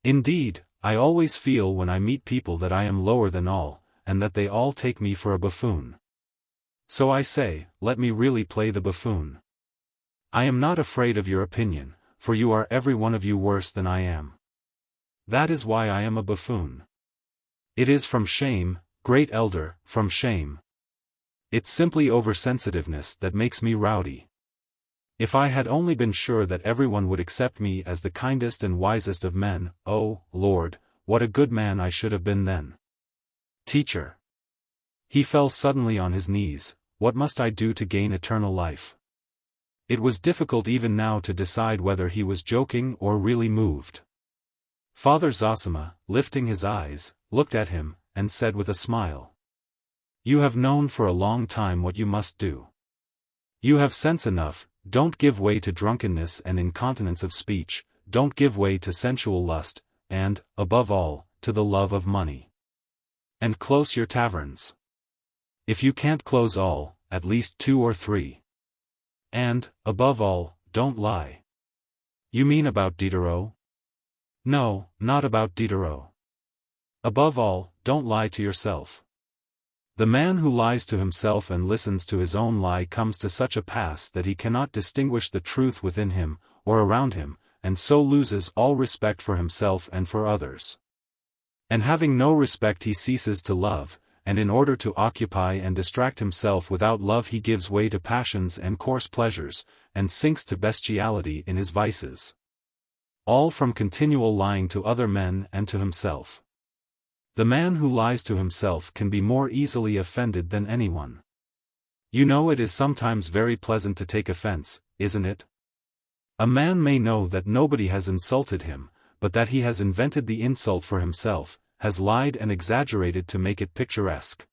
Indeed, I always feel when I meet people that I am lower than all, and that they all take me for a buffoon. So I say, let me really play the buffoon. I am not afraid of your opinion, for you are every one of you worse than I am. That is why I am a buffoon. It is from shame, great elder, from shame. It's simply oversensitiveness that makes me rowdy. If I had only been sure that everyone would accept me as the kindest and wisest of men, oh, Lord, what a good man I should have been then. Teacher." He fell suddenly on his knees. "What must I do to gain eternal life?" It was difficult even now to decide whether he was joking or really moved. Father Zosima, lifting his eyes, looked at him, and said with a smile, "You have known for a long time what you must do. You have sense enough. Don't give way to drunkenness and incontinence of speech, don't give way to sensual lust, and, above all, to the love of money. And close your taverns. If you can't close all, at least 2 or 3. And, above all, don't lie." "You mean about Diderot?" "No, not about Diderot. Above all, don't lie to yourself. The man who lies to himself and listens to his own lie comes to such a pass that he cannot distinguish the truth within him, or around him, and so loses all respect for himself and for others. And having no respect he ceases to love, and in order to occupy and distract himself without love he gives way to passions and coarse pleasures, and sinks to bestiality in his vices. All from continual lying to other men and to himself. The man who lies to himself can be more easily offended than anyone. You know it is sometimes very pleasant to take offense, isn't it? A man may know that nobody has insulted him, but that he has invented the insult for himself, has lied and exaggerated to make it picturesque.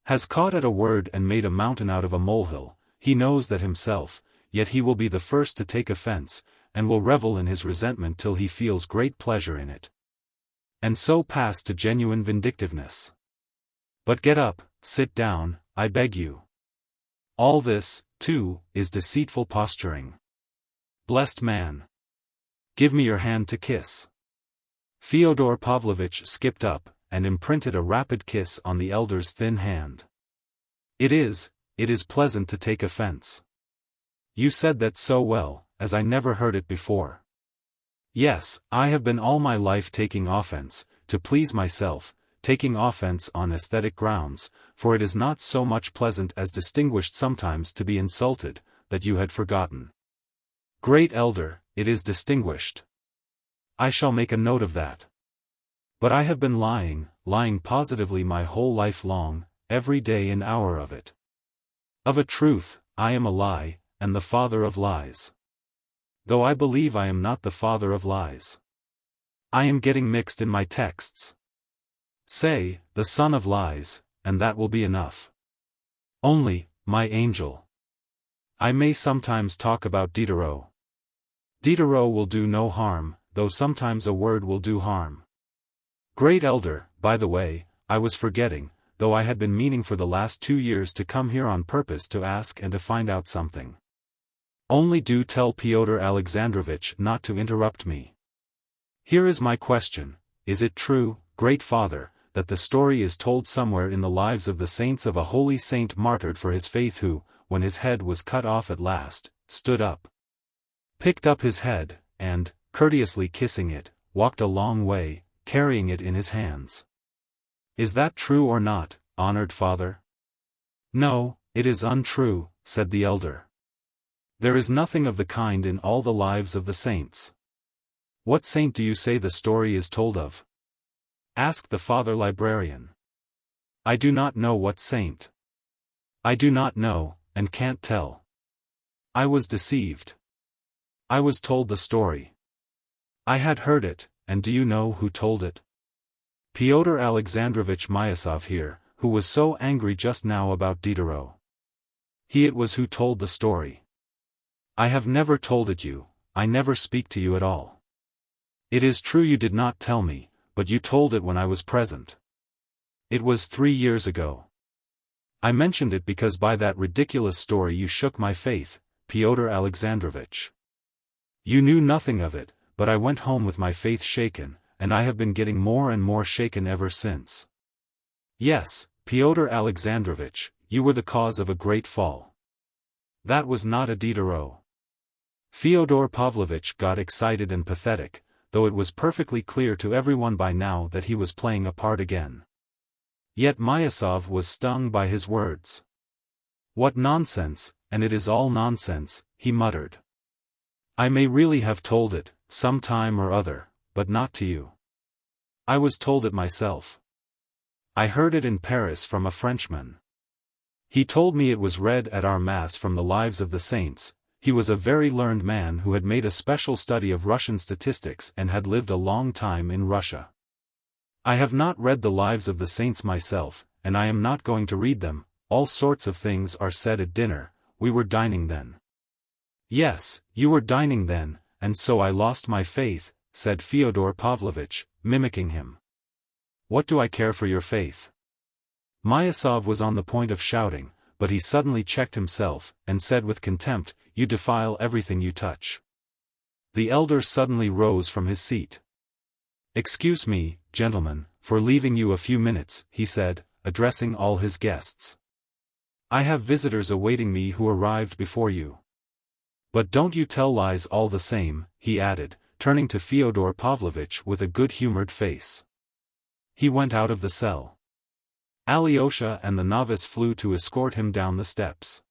Has caught at a word and made a mountain out of a molehill. He knows that himself, yet he will be the first to take offense, and will revel in his resentment till he feels great pleasure in it. And so pass to genuine vindictiveness. But get up, sit down, I beg you. All this, too, is deceitful posturing. Blessed man. Give me your hand to kiss." Fyodor Pavlovitch skipped up, and imprinted a rapid kiss on the elder's thin hand. It is pleasant to take offense. You said that so well, as I never heard it before. Yes, I have been all my life taking offense, to please myself, taking offense on aesthetic grounds, for it is not so much pleasant as distinguished sometimes to be insulted, that you had forgotten. Great elder, it is distinguished. I shall make a note of that. But I have been lying positively my whole life long, every day and hour of it. Of a truth, I am a lie, and the father of lies. Though I believe I am not the father of lies. I am getting mixed in my texts. Say, the son of lies, and that will be enough. Only, my angel. I may sometimes talk about Diderot. Diderot will do no harm, though sometimes a word will do harm. Great elder, by the way, I was forgetting, though I had been meaning for the last 2 years to come here on purpose to ask and to find out something. Only do tell Pyotr Alexandrovitch not to interrupt me. Here is my question: is it true, great father, that the story is told somewhere in the lives of the saints of a holy saint martyred for his faith who, when his head was cut off at last, stood up, picked up his head, and, courteously kissing it, walked a long way, carrying it in his hands? Is that true or not, honored father? No, it is untrue, said the elder. There is nothing of the kind in all the lives of the saints. What saint do you say the story is told of? Asked the father librarian. I do not know what saint. I do not know, and can't tell. I was deceived. I was told the story. I had heard it, and do you know who told it? Pyotr Alexandrovitch Myasov here, who was so angry just now about Diderot. He it was who told the story. I have never told it you, I never speak to you at all. It is true you did not tell me, but you told it when I was present. It was 3 years ago. I mentioned it because by that ridiculous story you shook my faith, Pyotr Alexandrovitch. You knew nothing of it, but I went home with my faith shaken, and I have been getting more and more shaken ever since. Yes, Pyotr Alexandrovitch, you were the cause of a great fall. That was not a Diderot. Fyodor Pavlovitch got excited and pathetic, though it was perfectly clear to everyone by now that he was playing a part again. Yet Myasov was stung by his words. What nonsense, and it is all nonsense, he muttered. I may really have told it, some time or other, but not to you. I was told it myself. I heard it in Paris from a Frenchman. He told me it was read at our Mass from the lives of the saints. He was a very learned man who had made a special study of Russian statistics and had lived a long time in Russia. I have not read the lives of the saints myself, and I am not going to read them. All sorts of things are said at dinner. We were dining then. Yes, you were dining then, and so I lost my faith, said Fyodor Pavlovitch, mimicking him. What do I care for your faith? Myasov was on the point of shouting, but he suddenly checked himself, and said with contempt, You defile everything you touch. The elder suddenly rose from his seat. Excuse me, gentlemen, for leaving you a few minutes, he said, addressing all his guests. I have visitors awaiting me who arrived before you. But don't you tell lies all the same, he added, turning to Fyodor Pavlovitch with a good-humored face. He went out of the cell. Alyosha and the novice flew to escort him down the steps.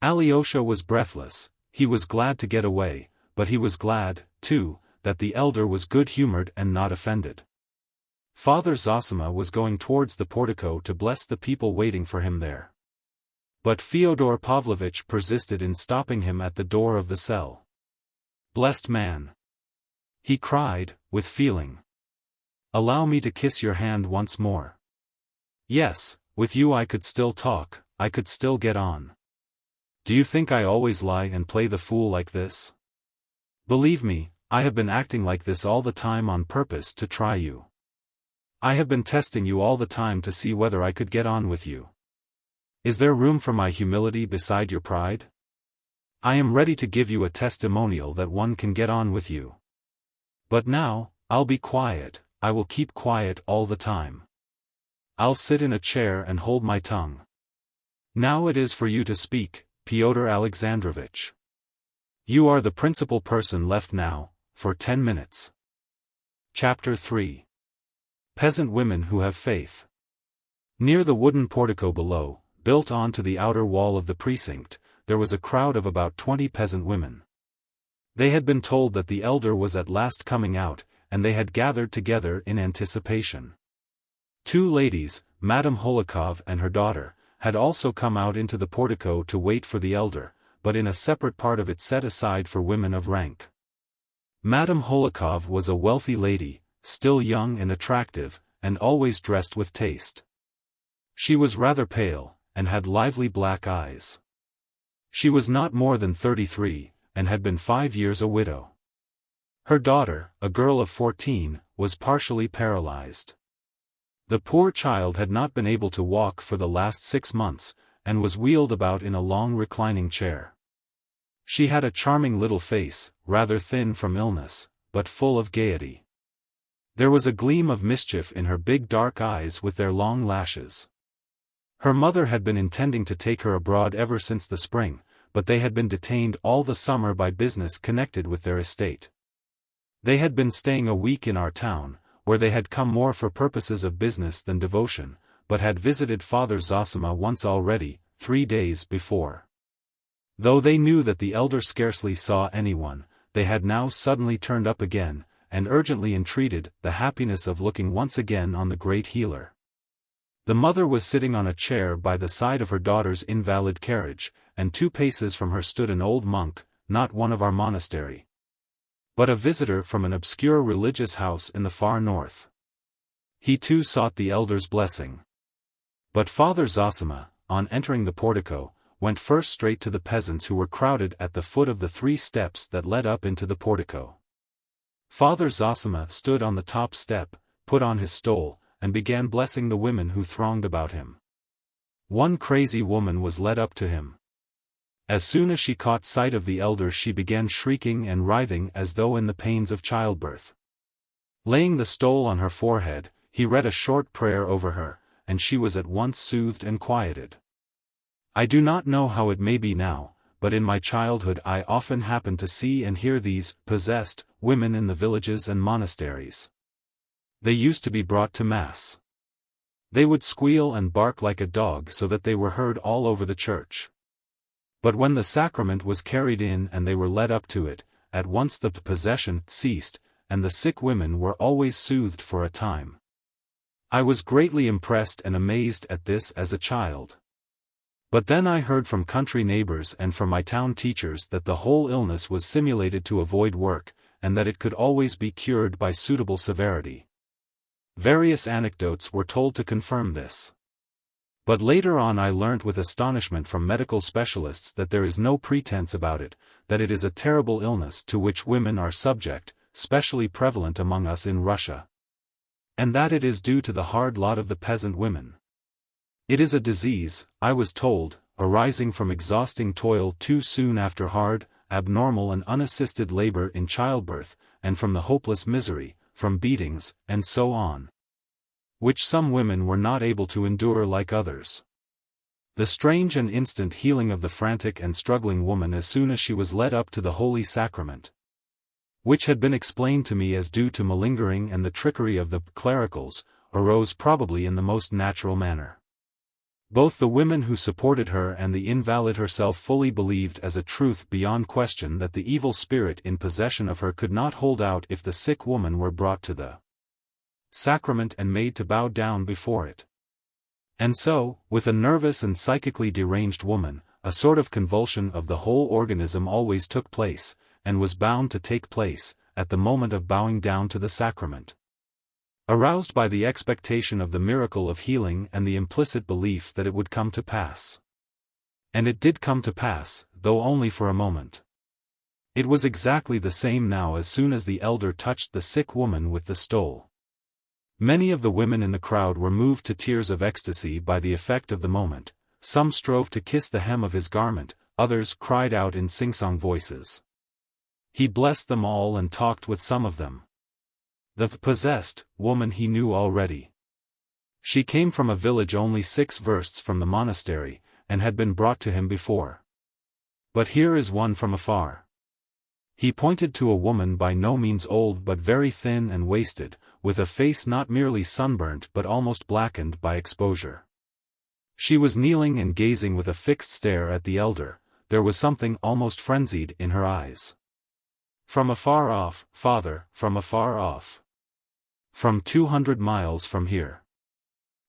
Alyosha was breathless. He was glad to get away, but he was glad, too, that the elder was good-humored and not offended. Father Zosima was going towards the portico to bless the people waiting for him there. But Fyodor Pavlovitch persisted in stopping him at the door of the cell. Blessed man! He cried, with feeling. Allow me to kiss your hand once more. Yes, with you I could still talk, I could still get on. Do you think I always lie and play the fool like this? Believe me, I have been acting like this all the time on purpose to try you. I have been testing you all the time to see whether I could get on with you. Is there room for my humility beside your pride? I am ready to give you a testimonial that one can get on with you. But now, I'll be quiet, I will keep quiet all the time. I'll sit in a chair and hold my tongue. Now it is for you to speak, Pyotr Alexandrovitch. You are the principal person left now, for 10 minutes. Chapter 3. Peasant Women Who Have Faith. Near the wooden portico below, built onto the outer wall of the precinct, there was a crowd of about 20 peasant women. They had been told that the elder was at last coming out, and they had gathered together in anticipation. 2 ladies, Madame Hohlakov and her daughter, had also come out into the portico to wait for the elder, but in a separate part of it set aside for women of rank. Madame Hohlakov was a wealthy lady, still young and attractive, and always dressed with taste. She was rather pale, and had lively black eyes. She was not more than 33, and had been 5 years a widow. Her daughter, a girl of 14, was partially paralyzed. The poor child had not been able to walk for the last 6 months, and was wheeled about in a long reclining chair. She had a charming little face, rather thin from illness, but full of gaiety. There was a gleam of mischief in her big dark eyes with their long lashes. Her mother had been intending to take her abroad ever since the spring, but they had been detained all the summer by business connected with their estate. They had been staying a week in our town, where they had come more for purposes of business than devotion, but had visited Father Zosima once already, 3 days before. Though they knew that the elder scarcely saw anyone, they had now suddenly turned up again, and urgently entreated the happiness of looking once again on the great healer. The mother was sitting on a chair by the side of her daughter's invalid carriage, and 2 paces from her stood an old monk, not one of our monastery, but a visitor from an obscure religious house in the far north. He too sought the elder's blessing. But Father Zosima, on entering the portico, went first straight to the peasants who were crowded at the foot of the 3 steps that led up into the portico. Father Zosima stood on the top step, put on his stole, and began blessing the women who thronged about him. One crazy woman was led up to him. As soon as she caught sight of the elder, she began shrieking and writhing as though in the pains of childbirth. Laying the stole on her forehead, he read a short prayer over her, and she was at once soothed and quieted. I do not know how it may be now, but in my childhood I often happened to see and hear these possessed women in the villages and monasteries. They used to be brought to Mass. They would squeal and bark like a dog so that they were heard all over the church. But when the sacrament was carried in and they were led up to it, at once the possession ceased, and the sick women were always soothed for a time. I was greatly impressed and amazed at this as a child. But then I heard from country neighbors and from my town teachers that the whole illness was simulated to avoid work, and that it could always be cured by suitable severity. Various anecdotes were told to confirm this. But later on I learnt with astonishment from medical specialists that there is no pretense about it, that it is a terrible illness to which women are subject, specially prevalent among us in Russia. And that it is due to the hard lot of the peasant women. It is a disease, I was told, arising from exhausting toil too soon after hard, abnormal and unassisted labor in childbirth, and from the hopeless misery, from beatings, and so on, which some women were not able to endure like others. The strange and instant healing of the frantic and struggling woman as soon as she was led up to the Holy Sacrament, which had been explained to me as due to malingering and the trickery of the clericals, arose probably in the most natural manner. Both the women who supported her and the invalid herself fully believed as a truth beyond question that the evil spirit in possession of her could not hold out if the sick woman were brought to the sacrament and made to bow down before it. And so, with a nervous and psychically deranged woman, a sort of convulsion of the whole organism always took place, and was bound to take place, at the moment of bowing down to the sacrament. Aroused by the expectation of the miracle of healing and the implicit belief that it would come to pass. And it did come to pass, though only for a moment. It was exactly the same now as soon as the elder touched the sick woman with the stole. Many of the women in the crowd were moved to tears of ecstasy by the effect of the moment, some strove to kiss the hem of his garment, others cried out in sing-song voices. He blessed them all and talked with some of them. The possessed woman he knew already. She came from a village only 6 versts from the monastery, and had been brought to him before. But here is one from afar. He pointed to a woman by no means old but very thin and wasted, with a face not merely sunburnt but almost blackened by exposure. She was kneeling and gazing with a fixed stare at the elder. There was something almost frenzied in her eyes. From afar off, Father, from afar off. From 200 miles from here.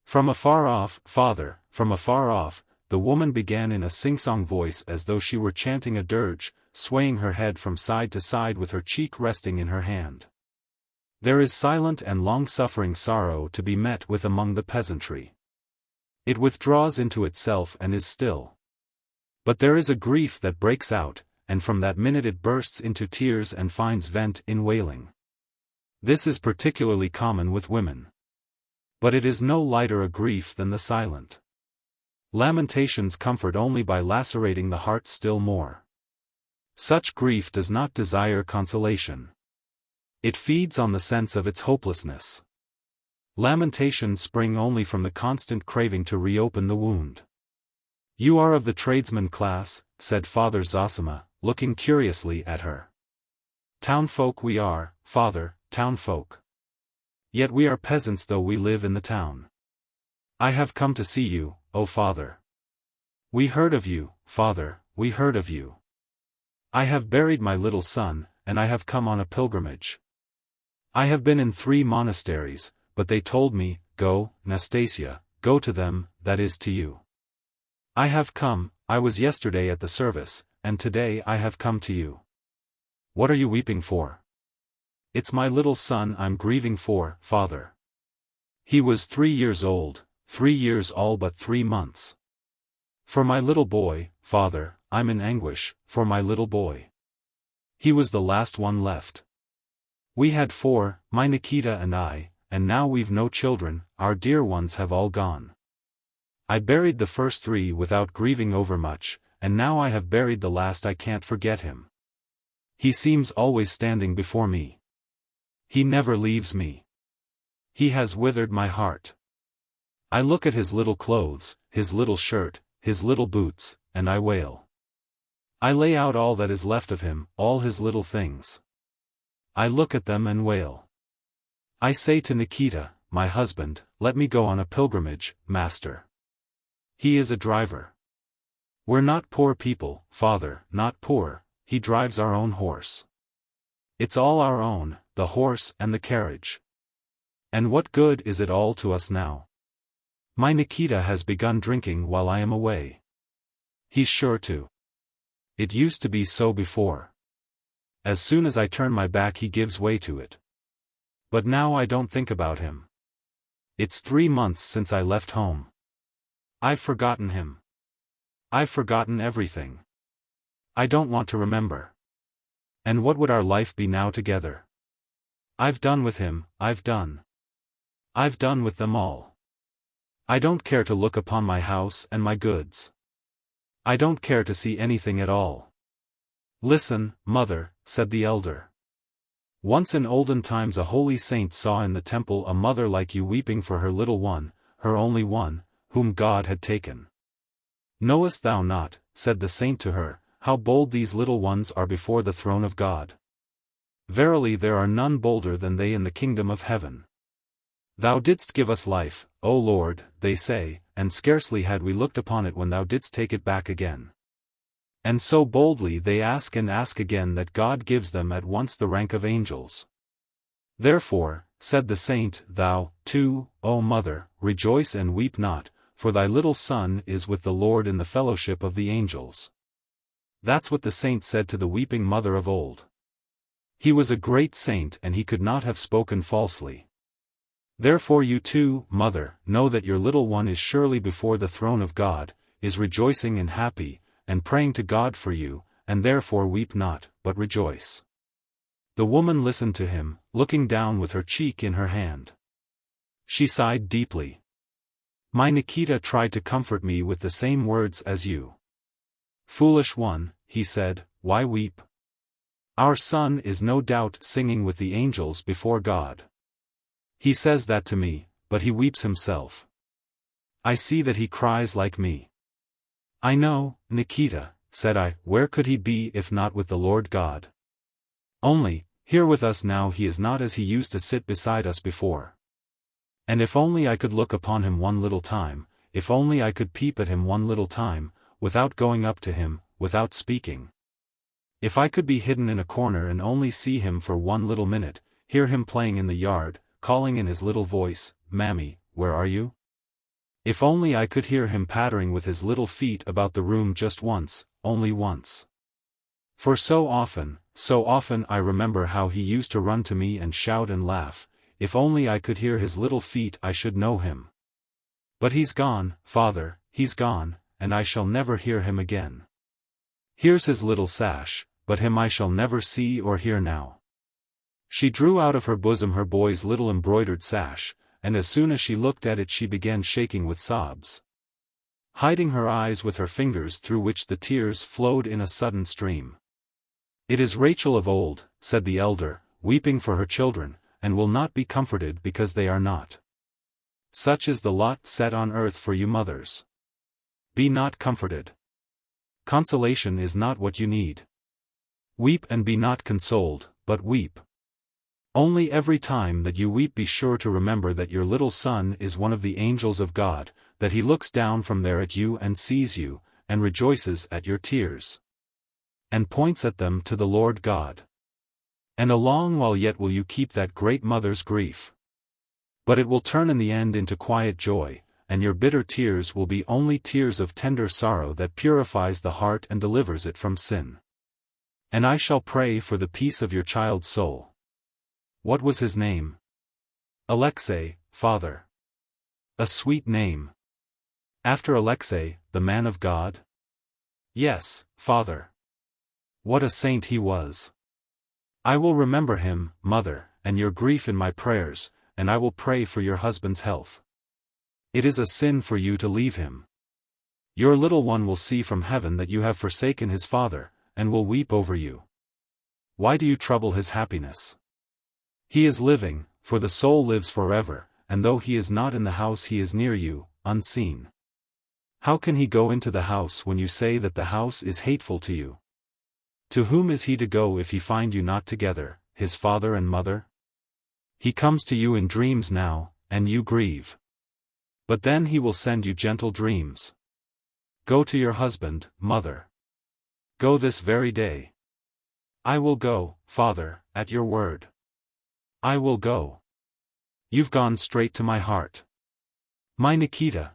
From afar off, Father, from afar off, the woman began in a sing-song voice as though she were chanting a dirge, swaying her head from side to side with her cheek resting in her hand. There is silent and long-suffering sorrow to be met with among the peasantry. It withdraws into itself and is still. But there is a grief that breaks out, and from that minute it bursts into tears and finds vent in wailing. This is particularly common with women. But it is no lighter a grief than the silent. Lamentations comfort only by lacerating the heart still more. Such grief does not desire consolation. It feeds on the sense of its hopelessness. Lamentations spring only from the constant craving to reopen the wound. "You are of the tradesman class," said Father Zosima, looking curiously at her. "Townfolk we are, father, townfolk. Yet we are peasants though we live in the town. I have come to see you, O father. We heard of you, father, we heard of you. I have buried my little son, and I have come on a pilgrimage. I have been in 3 monasteries, but they told me, go, Nastasia, go to them, that is to you. I have come, I was yesterday at the service, and today I have come to you. What are you weeping for?" "It's my little son I'm grieving for, father. He was 3 years old, 3 years all but 3 months. For my little boy, father, I'm in anguish, for my little boy. He was the last one left. We had 4, my Nikita and I, and now we've no children, our dear ones have all gone. I buried the first 3 without grieving over much, and now I have buried the last. I can't forget him. He seems always standing before me. He never leaves me. He has withered my heart. I look at his little clothes, his little shirt, his little boots, and I wail. I lay out all that is left of him, all his little things. I look at them and wail. I say to Nikita, my husband, let me go on a pilgrimage, master. He is a driver. We're not poor people, father, not poor, he drives our own horse. It's all our own, the horse and the carriage. And what good is it all to us now? My Nikita has begun drinking while I am away. He's sure to. It used to be so before. As soon as I turn my back he gives way to it. But now I don't think about him. It's 3 months since I left home. I've forgotten him. I've forgotten everything. I don't want to remember. And what would our life be now together? I've done with him, I've done. I've done with them all. I don't care to look upon my house and my goods. I don't care to see anything at all. Listen, mother, said the elder. Once in olden times a holy saint saw in the temple a mother like you weeping for her little one, her only one, whom God had taken. Knowest thou not, said the saint to her, how bold these little ones are before the throne of God? Verily there are none bolder than they in the kingdom of heaven. Thou didst give us life, O Lord, they say, and scarcely had we looked upon it when thou didst take it back again. And so boldly they ask and ask again that God gives them at once the rank of angels. Therefore, said the saint, thou, too, O mother, rejoice and weep not, for thy little son is with the Lord in the fellowship of the angels. That's what the saint said to the weeping mother of old. He was a great saint and he could not have spoken falsely. Therefore you too, mother, know that your little one is surely before the throne of God, is rejoicing and happy, and praying to God for you, and therefore weep not, but rejoice. The woman listened to him, looking down with her cheek in her hand. She sighed deeply. My Nikita tried to comfort me with the same words as you. Foolish one, he said, why weep? Our son is no doubt singing with the angels before God. He says that to me, but he weeps himself. I see that he cries like me. I know, Nikita, said I, where could he be if not with the Lord God? Only, here with us now he is not as he used to sit beside us before. And if only I could look upon him one little time, if only I could peep at him one little time, without going up to him, without speaking. If I could be hidden in a corner and only see him for one little minute, hear him playing in the yard, calling in his little voice, Mammy, where are you? If only I could hear him pattering with his little feet about the room just once, only once. For so often I remember how he used to run to me and shout and laugh. If only I could hear his little feet I should know him. But he's gone, father, he's gone, and I shall never hear him again. Here's his little sash, but him I shall never see or hear now. She drew out of her bosom her boy's little embroidered sash, and as soon as she looked at it she began shaking with sobs, hiding her eyes with her fingers through which the tears flowed in a sudden stream. It is Rachel of old, said the elder, weeping for her children, and will not be comforted because they are not. Such is the lot set on earth for you mothers. Be not comforted. Consolation is not what you need. Weep and be not consoled, but weep. Only every time that you weep be sure to remember that your little son is one of the angels of God, that he looks down from there at you and sees you, and rejoices at your tears, and points at them to the Lord God. And a long while yet will you keep that great mother's grief. But it will turn in the end into quiet joy, and your bitter tears will be only tears of tender sorrow that purifies the heart and delivers it from sin. And I shall pray for the peace of your child's soul. What was his name? Alexei, father. A sweet name. After Alexei, the man of God? Yes, father. What a saint he was. I will remember him, mother, and your grief in my prayers, and I will pray for your husband's health. It is a sin for you to leave him. Your little one will see from heaven that you have forsaken his father, and will weep over you. Why do you trouble his happiness? He is living, for the soul lives forever, and though he is not in the house he is near you, unseen. How can he go into the house when you say that the house is hateful to you? To whom is he to go if he find you not together, his father and mother? He comes to you in dreams now, and you grieve. But then he will send you gentle dreams. Go to your husband, mother. Go this very day. I will go, father, at your word. I will go. You've gone straight to my heart. My Nikita,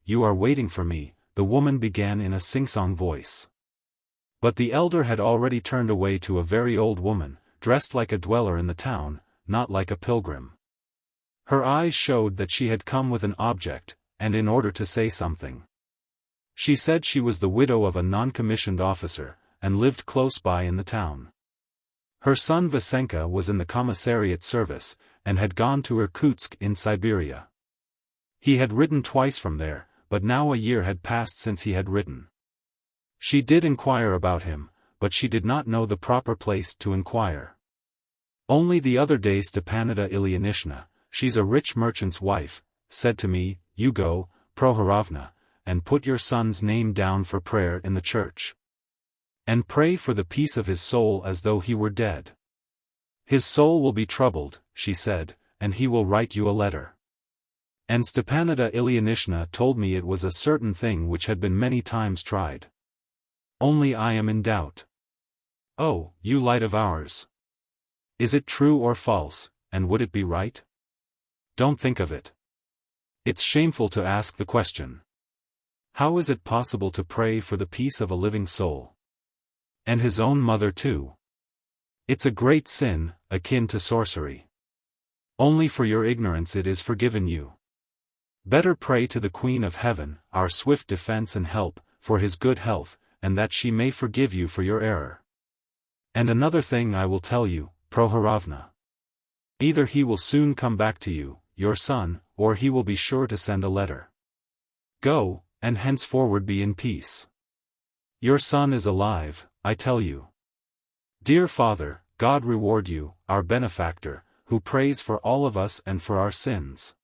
you are waiting for me, the woman began in a sing-song voice. But the elder had already turned away to a very old woman, dressed like a dweller in the town, not like a pilgrim. Her eyes showed that she had come with an object, and in order to say something. She said she was the widow of a non-commissioned officer, and lived close by in the town. Her son Vasenka was in the commissariat service, and had gone to Irkutsk in Siberia. He had ridden twice from there, but now a year had passed since he had ridden. She did inquire about him, but she did not know the proper place to inquire. Only the other day Stepanida Ilyinishna, she's a rich merchant's wife, said to me, you go, Prohorovna, and put your son's name down for prayer in the church. And pray for the peace of his soul as though he were dead. His soul will be troubled, she said, and he will write you a letter. And Stepanida Ilyinishna told me it was a certain thing which had been many times tried. Only I am in doubt. Oh, you light of ours! Is it true or false, and would it be right? Don't think of it. It's shameful to ask the question. How is it possible to pray for the peace of a living soul? And his own mother too. It's a great sin, akin to sorcery. Only for your ignorance it is forgiven you. Better pray to the Queen of Heaven, our swift defense and help, for his good health, and that she may forgive you for your error. And another thing I will tell you, Prohorovna. Either he will soon come back to you, your son, or he will be sure to send a letter. Go, and henceforward be in peace. Your son is alive, I tell you. Dear father, God reward you, our benefactor, who prays for all of us and for our sins.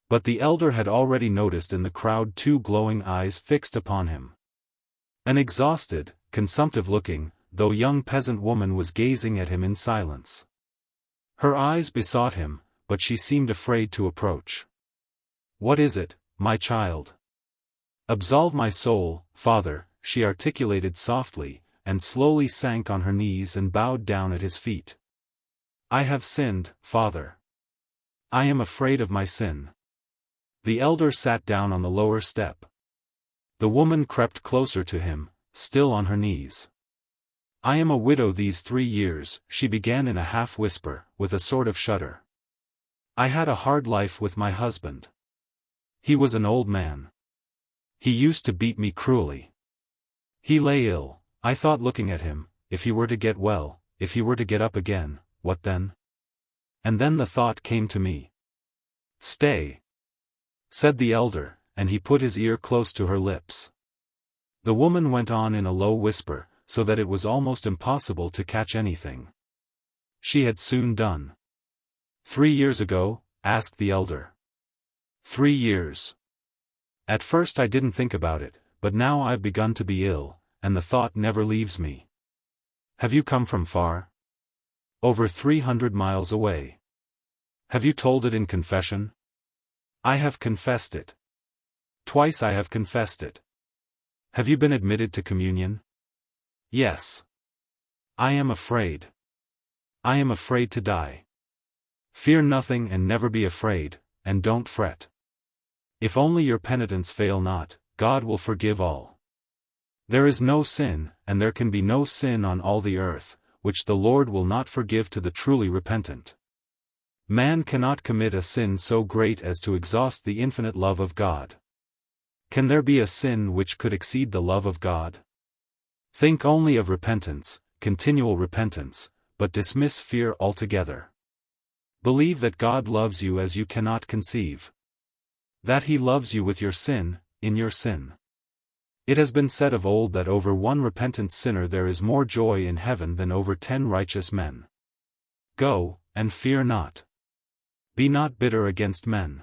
But the elder had already noticed in the crowd two glowing eyes fixed upon him. An exhausted, consumptive-looking, though young peasant woman was gazing at him in silence. Her eyes besought him, but she seemed afraid to approach. What is it, my child? Absolve my soul, father, she articulated softly, and slowly sank on her knees and bowed down at his feet. I have sinned, father. I am afraid of my sin. The elder sat down on the lower step. The woman crept closer to him, still on her knees. I am a widow these 3 years, she began in a half-whisper, with a sort of shudder. I had a hard life with my husband. He was an old man. He used to beat me cruelly. He lay ill. I thought looking at him, if he were to get well, if he were to get up again, what then? And then the thought came to me. Stay, said the elder, and he put his ear close to her lips. The woman went on in a low whisper, so that it was almost impossible to catch anything. She had soon done. 3 years ago? Asked the elder. 3 years. At first I didn't think about it, but now I've begun to be ill, and the thought never leaves me. Have you come from far? Over 300 miles away. Have you told it in confession? I have confessed it. Twice I have confessed it. Have you been admitted to communion? Yes. I am afraid. I am afraid to die. Fear nothing and never be afraid, and don't fret. If only your penitence fail not, God will forgive all. There is no sin, and there can be no sin on all the earth, which the Lord will not forgive to the truly repentant. Man cannot commit a sin so great as to exhaust the infinite love of God. Can there be a sin which could exceed the love of God? Think only of repentance, continual repentance, but dismiss fear altogether. Believe that God loves you as you cannot conceive. That He loves you with your sin, in your sin. It has been said of old that over one repentant sinner there is more joy in heaven than over 10 righteous men. Go, and fear not. Be not bitter against men.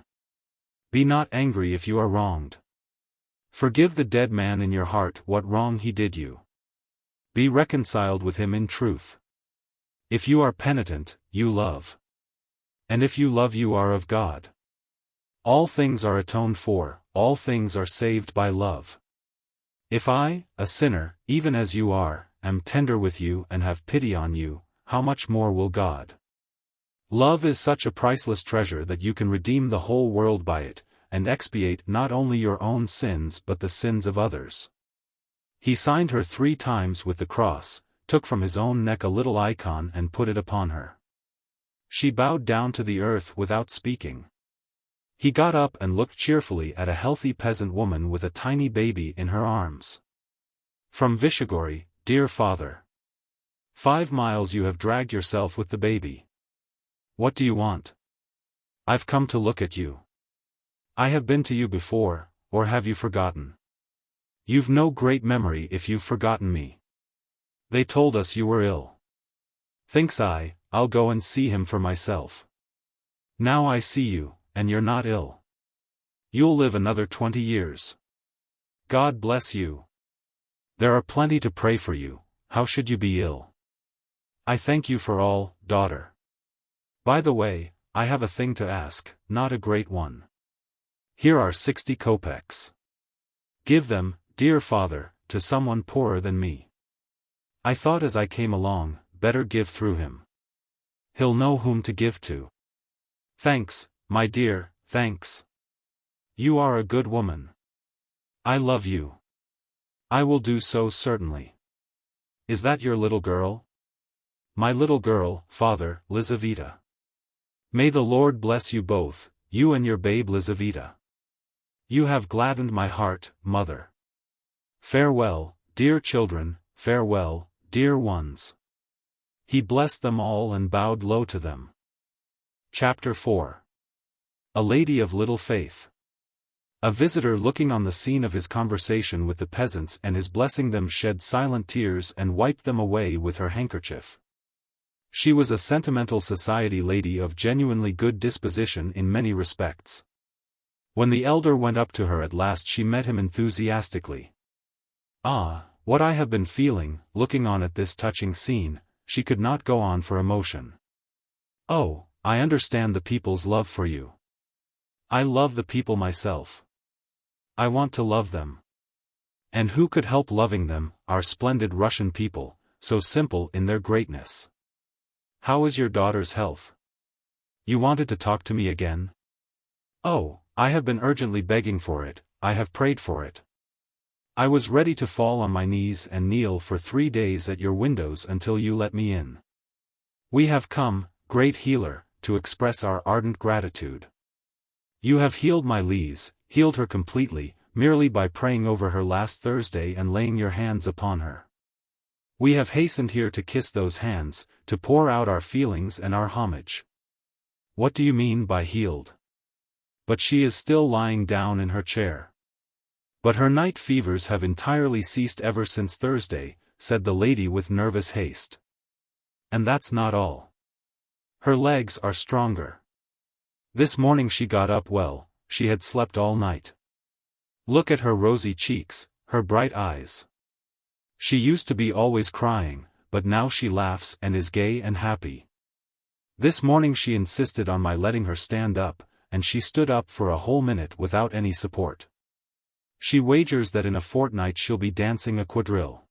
Be not angry if you are wronged. Forgive the dead man in your heart what wrong he did you. Be reconciled with him in truth. If you are penitent, you love. And if you love you are of God. All things are atoned for, all things are saved by love. If I, a sinner, even as you are, am tender with you and have pity on you, how much more will God? Love is such a priceless treasure that you can redeem the whole world by it, and expiate not only your own sins but the sins of others. He signed her 3 times with the cross, took from his own neck a little icon and put it upon her. She bowed down to the earth without speaking. He got up and looked cheerfully at a healthy peasant woman with a tiny baby in her arms. From Vyshegori, dear father. 5 miles you have dragged yourself with the baby. What do you want? I've come to look at you. I have been to you before, or have you forgotten? You've no great memory if you've forgotten me. They told us you were ill. Thinks I'll go and see him for myself. Now I see you, and you're not ill. You'll live another 20 years. God bless you. There are plenty to pray for you, how should you be ill? I thank you for all, daughter. By the way, I have a thing to ask, not a great one. Here are 60 kopecks. Give them, dear father, to someone poorer than me. I thought as I came along, better give through him. He'll know whom to give to. Thanks, my dear, thanks. You are a good woman. I love you. I will do so certainly. Is that your little girl? My little girl, father, Lizaveta. May the Lord bless you both, you and your babe Lizaveta. You have gladdened my heart, mother. Farewell, dear children, farewell, dear ones. He blessed them all and bowed low to them. Chapter 4. A Lady of Little Faith. A visitor looking on the scene of his conversation with the peasants and his blessing them shed silent tears and wiped them away with her handkerchief. She was a sentimental society lady of genuinely good disposition in many respects. When the elder went up to her at last she met him enthusiastically. Ah, what I have been feeling, looking on at this touching scene, she could not go on for emotion. Oh, I understand the people's love for you. I love the people myself. I want to love them. And who could help loving them, our splendid Russian people, so simple in their greatness? How is your daughter's health? You wanted to talk to me again? Oh, I have been urgently begging for it, I have prayed for it. I was ready to fall on my knees and kneel for 3 days at your windows until you let me in. We have come, great healer, to express our ardent gratitude. You have healed my Lise, healed her completely, merely by praying over her last Thursday and laying your hands upon her. We have hastened here to kiss those hands, to pour out our feelings and our homage. What do you mean by healed? But she is still lying down in her chair. But her night fevers have entirely ceased ever since Thursday, said the lady with nervous haste. And that's not all. Her legs are stronger. This morning she got up well, she had slept all night. Look at her rosy cheeks, her bright eyes. She used to be always crying, but now she laughs and is gay and happy. This morning she insisted on my letting her stand up, and she stood up for a whole minute without any support. She wagers that in a fortnight she'll be dancing a quadrille.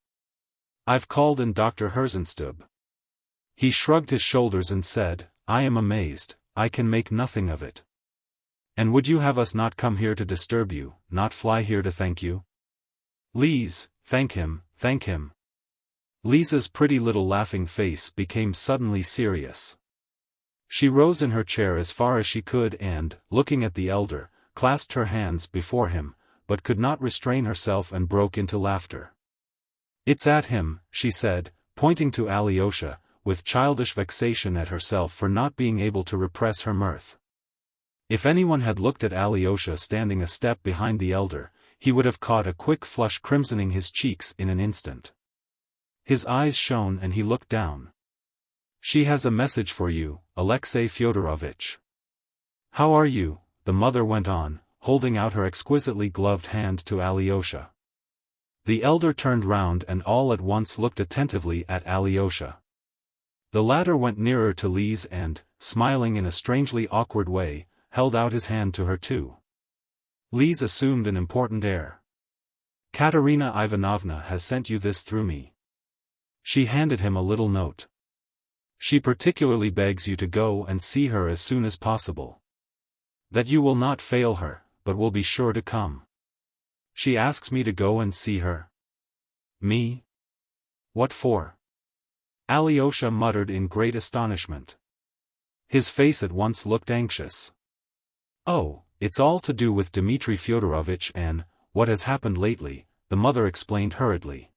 I've called in Dr. Herzenstube. He shrugged his shoulders and said, I am amazed, I can make nothing of it. And would you have us not come here to disturb you, not fly here to thank you? Lise, thank him, thank him. Lisa's pretty little laughing face became suddenly serious. She rose in her chair as far as she could and, looking at the elder, clasped her hands before him, but could not restrain herself and broke into laughter. It's at him, she said, pointing to Alyosha, with childish vexation at herself for not being able to repress her mirth. If anyone had looked at Alyosha standing a step behind the elder, he would have caught a quick flush crimsoning his cheeks in an instant. His eyes shone and he looked down. She has a message for you, Alexei Fyodorovitch. How are you? The mother went on, holding out her exquisitely gloved hand to Alyosha. The elder turned round and all at once looked attentively at Alyosha. The latter went nearer to Lise and, smiling in a strangely awkward way, held out his hand to her too. Lise assumed an important air. Katerina Ivanovna has sent you this through me. She handed him a little note. She particularly begs you to go and see her as soon as possible. That you will not fail her, but will be sure to come. She asks me to go and see her. Me? What for? Alyosha muttered in great astonishment. His face at once looked anxious. Oh, it's all to do with Dmitri Fyodorovitch and what has happened lately, the mother explained hurriedly.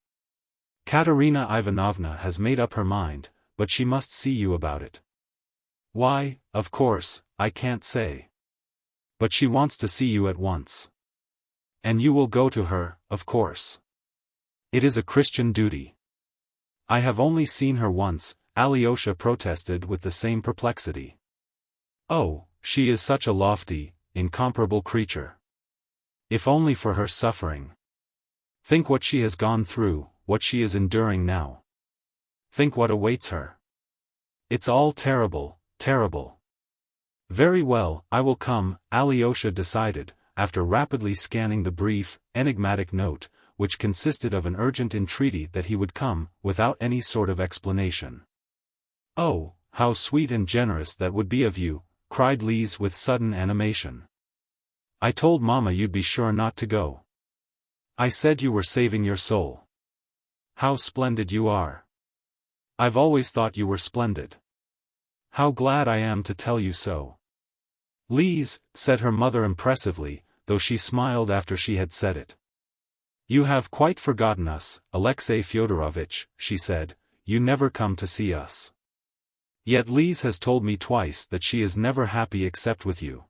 Katerina Ivanovna has made up her mind, but she must see you about it. Why, of course, I can't say. But she wants to see you at once. And you will go to her, of course. It is a Christian duty. I have only seen her once, Alyosha protested with the same perplexity. Oh, she is such a lofty, incomparable creature. If only for her suffering. Think what she has gone through, what she is enduring now. Think what awaits her. It's all terrible, terrible. Very well, I will come, Alyosha decided, after rapidly scanning the brief, enigmatic note, which consisted of an urgent entreaty that he would come, without any sort of explanation. Oh, how sweet and generous that would be of you, cried Lise with sudden animation. I told Mama you'd be sure not to go. I said you were saving your soul. How splendid you are. I've always thought you were splendid. How glad I am to tell you so. Lise, said her mother impressively, though she smiled after she had said it. You have quite forgotten us, Alexei Fyodorovitch, she said, you never come to see us. Yet Lise has told me twice that she is never happy except with you.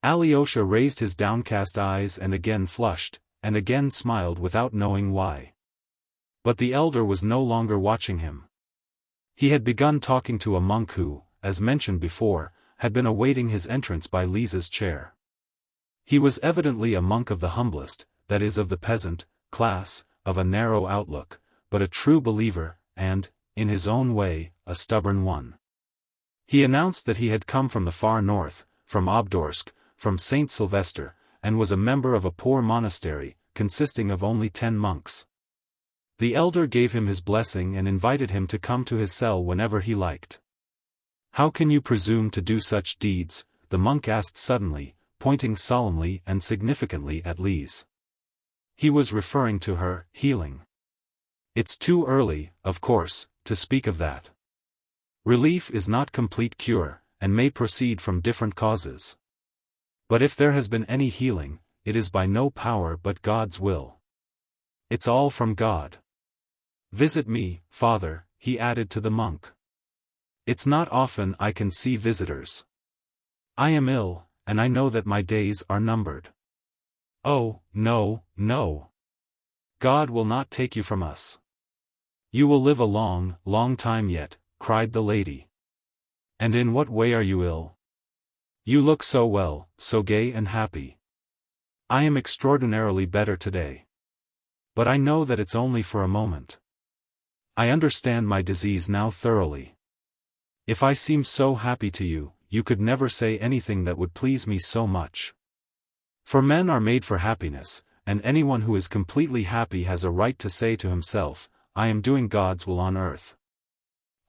Alyosha raised his downcast eyes and again flushed, and again smiled without knowing why. But the elder was no longer watching him. He had begun talking to a monk who, as mentioned before, had been awaiting his entrance by Lisa's chair. He was evidently a monk of the humblest, that is of the peasant, class, of a narrow outlook, but a true believer, and, in his own way, a stubborn one. He announced that he had come from the far north, from Obdorsk, from St. Sylvester, and was a member of a poor monastery, consisting of only 10 monks. The elder gave him his blessing and invited him to come to his cell whenever he liked. How can you presume to do such deeds? The monk asked suddenly, pointing solemnly and significantly at Lise. He was referring to her healing. It's too early, of course, to speak of that. Relief is not complete cure, and may proceed from different causes. But if there has been any healing, it is by no power but God's will. It's all from God. Visit me, Father, he added to the monk. It's not often I can see visitors. I am ill, and I know that my days are numbered. Oh, no, no. God will not take you from us. You will live a long, long time yet, cried the lady. And in what way are you ill? You look so well, so gay and happy. I am extraordinarily better today. But I know that it's only for a moment. I understand my disease now thoroughly. If I seem so happy to you, you could never say anything that would please me so much. For men are made for happiness, and anyone who is completely happy has a right to say to himself, I am doing God's will on earth.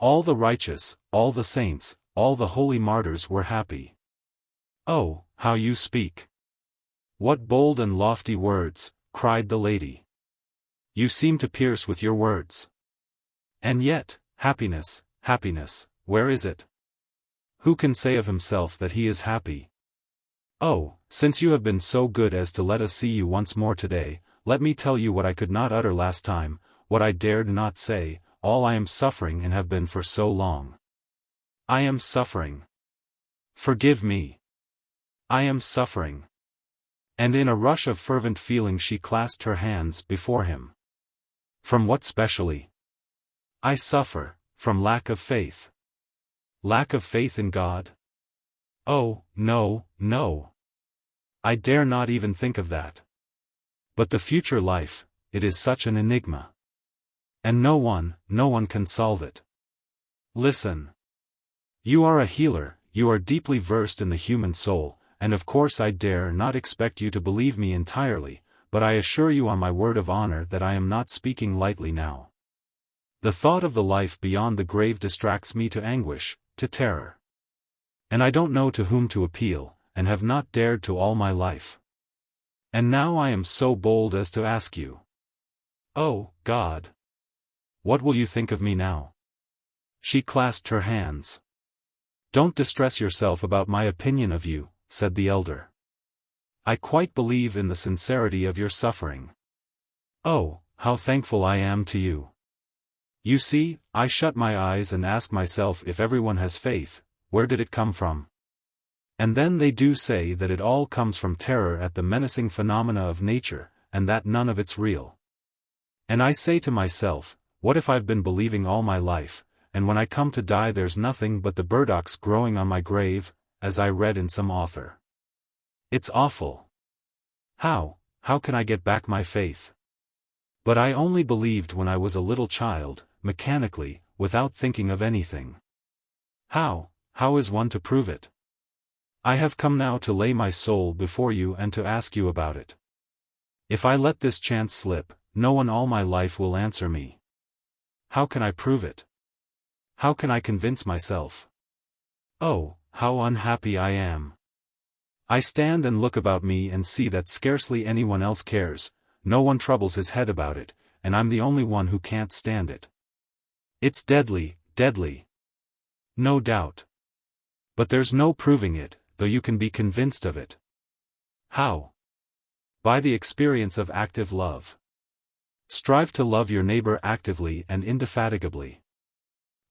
All the righteous, all the saints, all the holy martyrs were happy. Oh, how you speak! What bold and lofty words, cried the lady. You seem to pierce with your words. And yet, happiness, happiness, where is it? Who can say of himself that he is happy? Oh, since you have been so good as to let us see you once more today, let me tell you what I could not utter last time, what I dared not say, all I am suffering and have been for so long. I am suffering. Forgive me. I am suffering. And in a rush of fervent feeling she clasped her hands before him. From what specially? I suffer, from lack of faith. Lack of faith in God? Oh, no, no. I dare not even think of that. But the future life, it is such an enigma. And no one can solve it. Listen. You are a healer, you are deeply versed in the human soul, and of course I dare not expect you to believe me entirely, but I assure you on my word of honor that I am not speaking lightly now. The thought of the life beyond the grave distracts me to anguish, to terror. And I don't know to whom to appeal, and have not dared to all my life. And now I am so bold as to ask you. Oh, God! What will you think of me now? She clasped her hands. Don't distress yourself about my opinion of you, said the elder. I quite believe in the sincerity of your suffering. Oh, how thankful I am to you. You see, I shut my eyes and ask myself if everyone has faith, where did it come from? And then they do say that it all comes from terror at the menacing phenomena of nature, and that none of it's real. And I say to myself, what if I've been believing all my life, and when I come to die there's nothing but the burdocks growing on my grave, as I read in some author. It's awful. How can I get back my faith? But I only believed when I was a little child, mechanically, without thinking of anything. How is one to prove it? I have come now to lay my soul before you and to ask you about it. If I let this chance slip, no one all my life will answer me. How can I prove it? How can I convince myself? Oh, how unhappy I am. I stand and look about me and see that scarcely anyone else cares, no one troubles his head about it, and I'm the only one who can't stand it. It's deadly, deadly. No doubt. But there's no proving it, though you can be convinced of it. How? By the experience of active love. Strive to love your neighbor actively and indefatigably.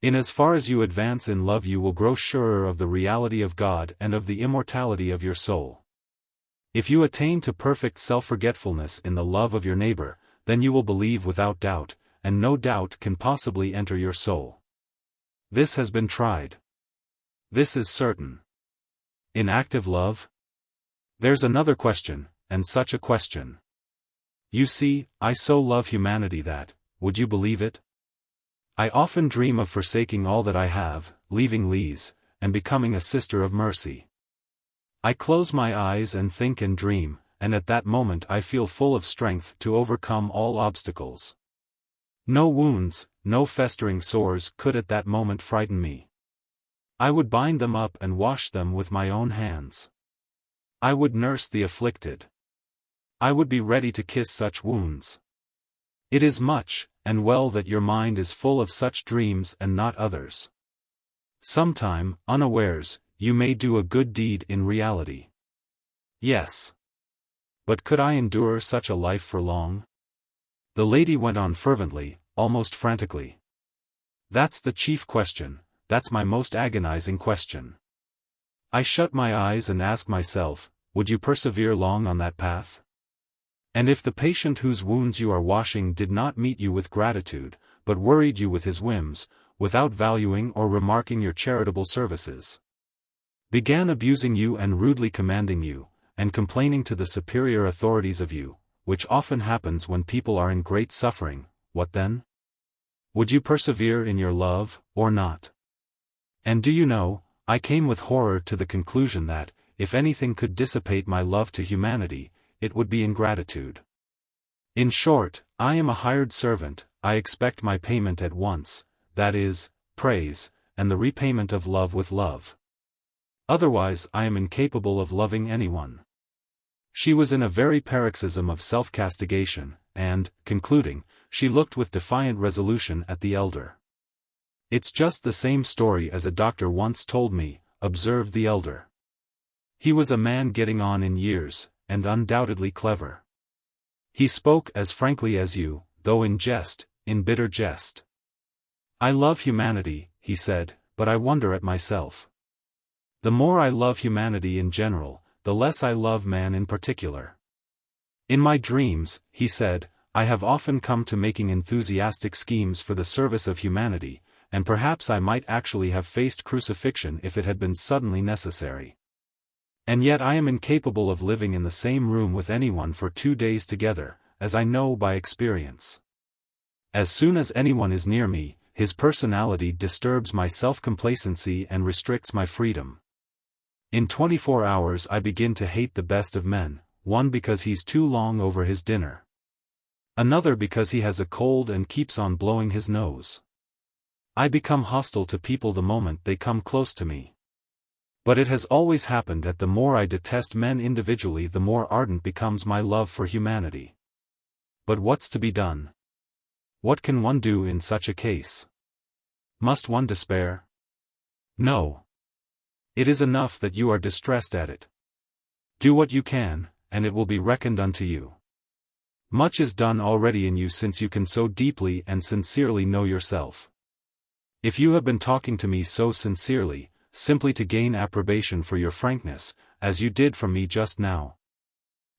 In as far as you advance in love you will grow surer of the reality of God and of the immortality of your soul. If you attain to perfect self-forgetfulness in the love of your neighbor, then you will believe without doubt, and no doubt can possibly enter your soul. This has been tried. This is certain. In active love? There's another question, and such a question. You see, I so love humanity that, would you believe it? I often dream of forsaking all that I have, leaving Liz, and becoming a sister of mercy. I close my eyes and think and dream, and at that moment I feel full of strength to overcome all obstacles. No wounds, no festering sores could at that moment frighten me. I would bind them up and wash them with my own hands. I would nurse the afflicted. I would be ready to kiss such wounds. It is much, and well that your mind is full of such dreams and not others. Sometime, unawares, you may do a good deed in reality. Yes. But could I endure such a life for long? The lady went on fervently, almost frantically. That's the chief question, that's my most agonizing question. I shut my eyes and ask myself, would you persevere long on that path? And if the patient whose wounds you are washing did not meet you with gratitude, but worried you with his whims, without valuing or remarking your charitable services, began abusing you and rudely commanding you, and complaining to the superior authorities of you, which often happens when people are in great suffering, what then? Would you persevere in your love, or not? And do you know, I came with horror to the conclusion that, if anything could dissipate my love to humanity, it would be ingratitude. In short, I am a hired servant, I expect my payment at once, that is, praise, and the repayment of love with love. Otherwise I am incapable of loving anyone. She was in a very paroxysm of self-castigation, and, concluding, she looked with defiant resolution at the elder. It's just the same story as a doctor once told me, observed the elder. He was a man getting on in years, and undoubtedly clever. He spoke as frankly as you, though in jest, in bitter jest. I love humanity, he said, but I wonder at myself. The more I love humanity in general, the less I love man in particular. In my dreams, he said, I have often come to making enthusiastic schemes for the service of humanity, and perhaps I might actually have faced crucifixion if it had been suddenly necessary. And yet I am incapable of living in the same room with anyone for 2 days together, as I know by experience. As soon as anyone is near me, his personality disturbs my self-complacency and restricts my freedom. In 24 hours I begin to hate the best of men, one because he's too long over his dinner. Another because he has a cold and keeps on blowing his nose. I become hostile to people the moment they come close to me. But it has always happened that the more I detest men individually, the more ardent becomes my love for humanity. But what's to be done? What can one do in such a case? Must one despair? No. It is enough that you are distressed at it. Do what you can, and it will be reckoned unto you. Much is done already in you since you can so deeply and sincerely know yourself. If you have been talking to me so sincerely, simply to gain approbation for your frankness, as you did from me just now,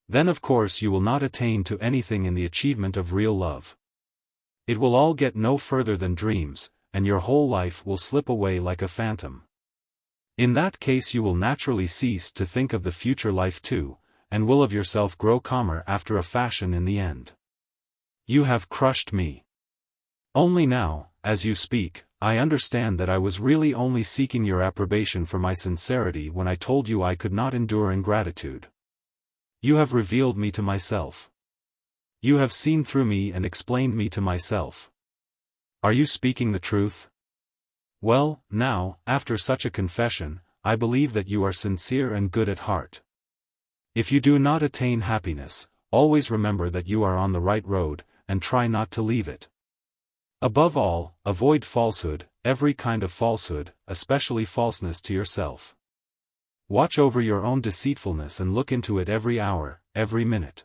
then of course you will not attain to anything in the achievement of real love. It will all get no further than dreams, and your whole life will slip away like a phantom. In that case you will naturally cease to think of the future life too, and will of yourself grow calmer after a fashion in the end. You have crushed me. Only now, as you speak, I understand that I was really only seeking your approbation for my sincerity when I told you I could not endure ingratitude. You have revealed me to myself. You have seen through me and explained me to myself. Are you speaking the truth? Well, now, after such a confession, I believe that you are sincere and good at heart. If you do not attain happiness, always remember that you are on the right road, and try not to leave it. Above all, avoid falsehood, every kind of falsehood, especially falseness to yourself. Watch over your own deceitfulness and look into it every hour, every minute.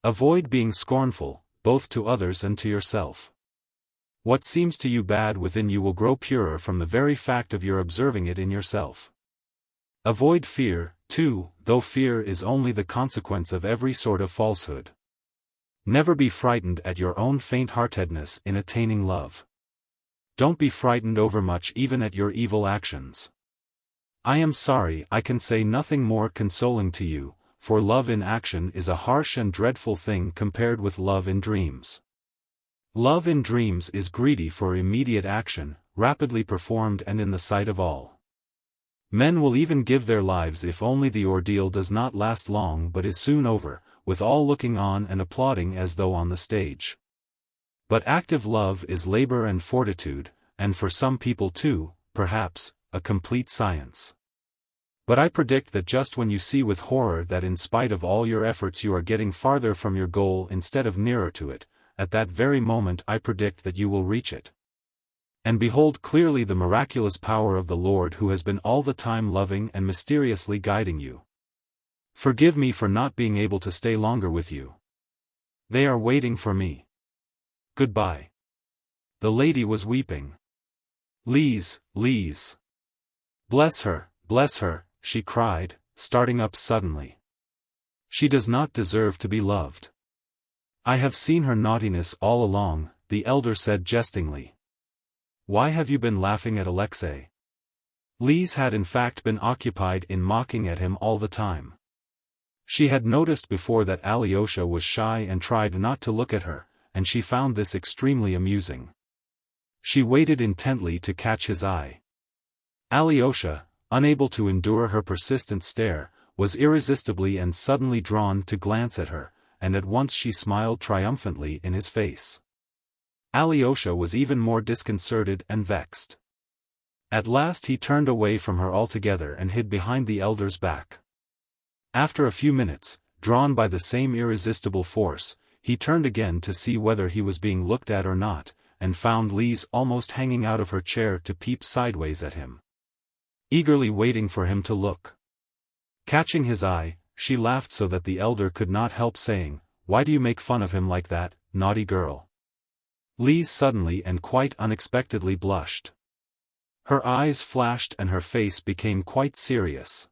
Avoid being scornful, both to others and to yourself. What seems to you bad within you will grow purer from the very fact of your observing it in yourself. Avoid fear, too, though fear is only the consequence of every sort of falsehood. Never be frightened at your own faint-heartedness in attaining love. Don't be frightened overmuch even at your evil actions. I am sorry I can say nothing more consoling to you, for love in action is a harsh and dreadful thing compared with love in dreams. Love in dreams is greedy for immediate action, rapidly performed and in the sight of all. Men will even give their lives if only the ordeal does not last long but is soon over, with all looking on and applauding as though on the stage. But active love is labor and fortitude, and for some people too, perhaps, a complete science. But I predict that just when you see with horror that in spite of all your efforts you are getting farther from your goal instead of nearer to it, at that very moment I predict that you will reach it. And behold clearly the miraculous power of the Lord who has been all the time loving and mysteriously guiding you. Forgive me for not being able to stay longer with you. They are waiting for me. Goodbye. The lady was weeping. Lise, bless her, she cried, starting up suddenly. She does not deserve to be loved. I have seen her naughtiness all along, the elder said jestingly. Why have you been laughing at Alexei? Lise had in fact been occupied in mocking at him all the time. She had noticed before that Alyosha was shy and tried not to look at her, and she found this extremely amusing. She waited intently to catch his eye. Alyosha, unable to endure her persistent stare, was irresistibly and suddenly drawn to glance at her, and at once she smiled triumphantly in his face. Alyosha was even more disconcerted and vexed. At last he turned away from her altogether and hid behind the elder's back. After a few minutes, drawn by the same irresistible force, he turned again to see whether he was being looked at or not, and found Lise almost hanging out of her chair to peep sideways at him, eagerly waiting for him to look. Catching his eye, she laughed so that the elder could not help saying, "Why do you make fun of him like that, naughty girl?" Lise suddenly and quite unexpectedly blushed. Her eyes flashed and her face became quite serious.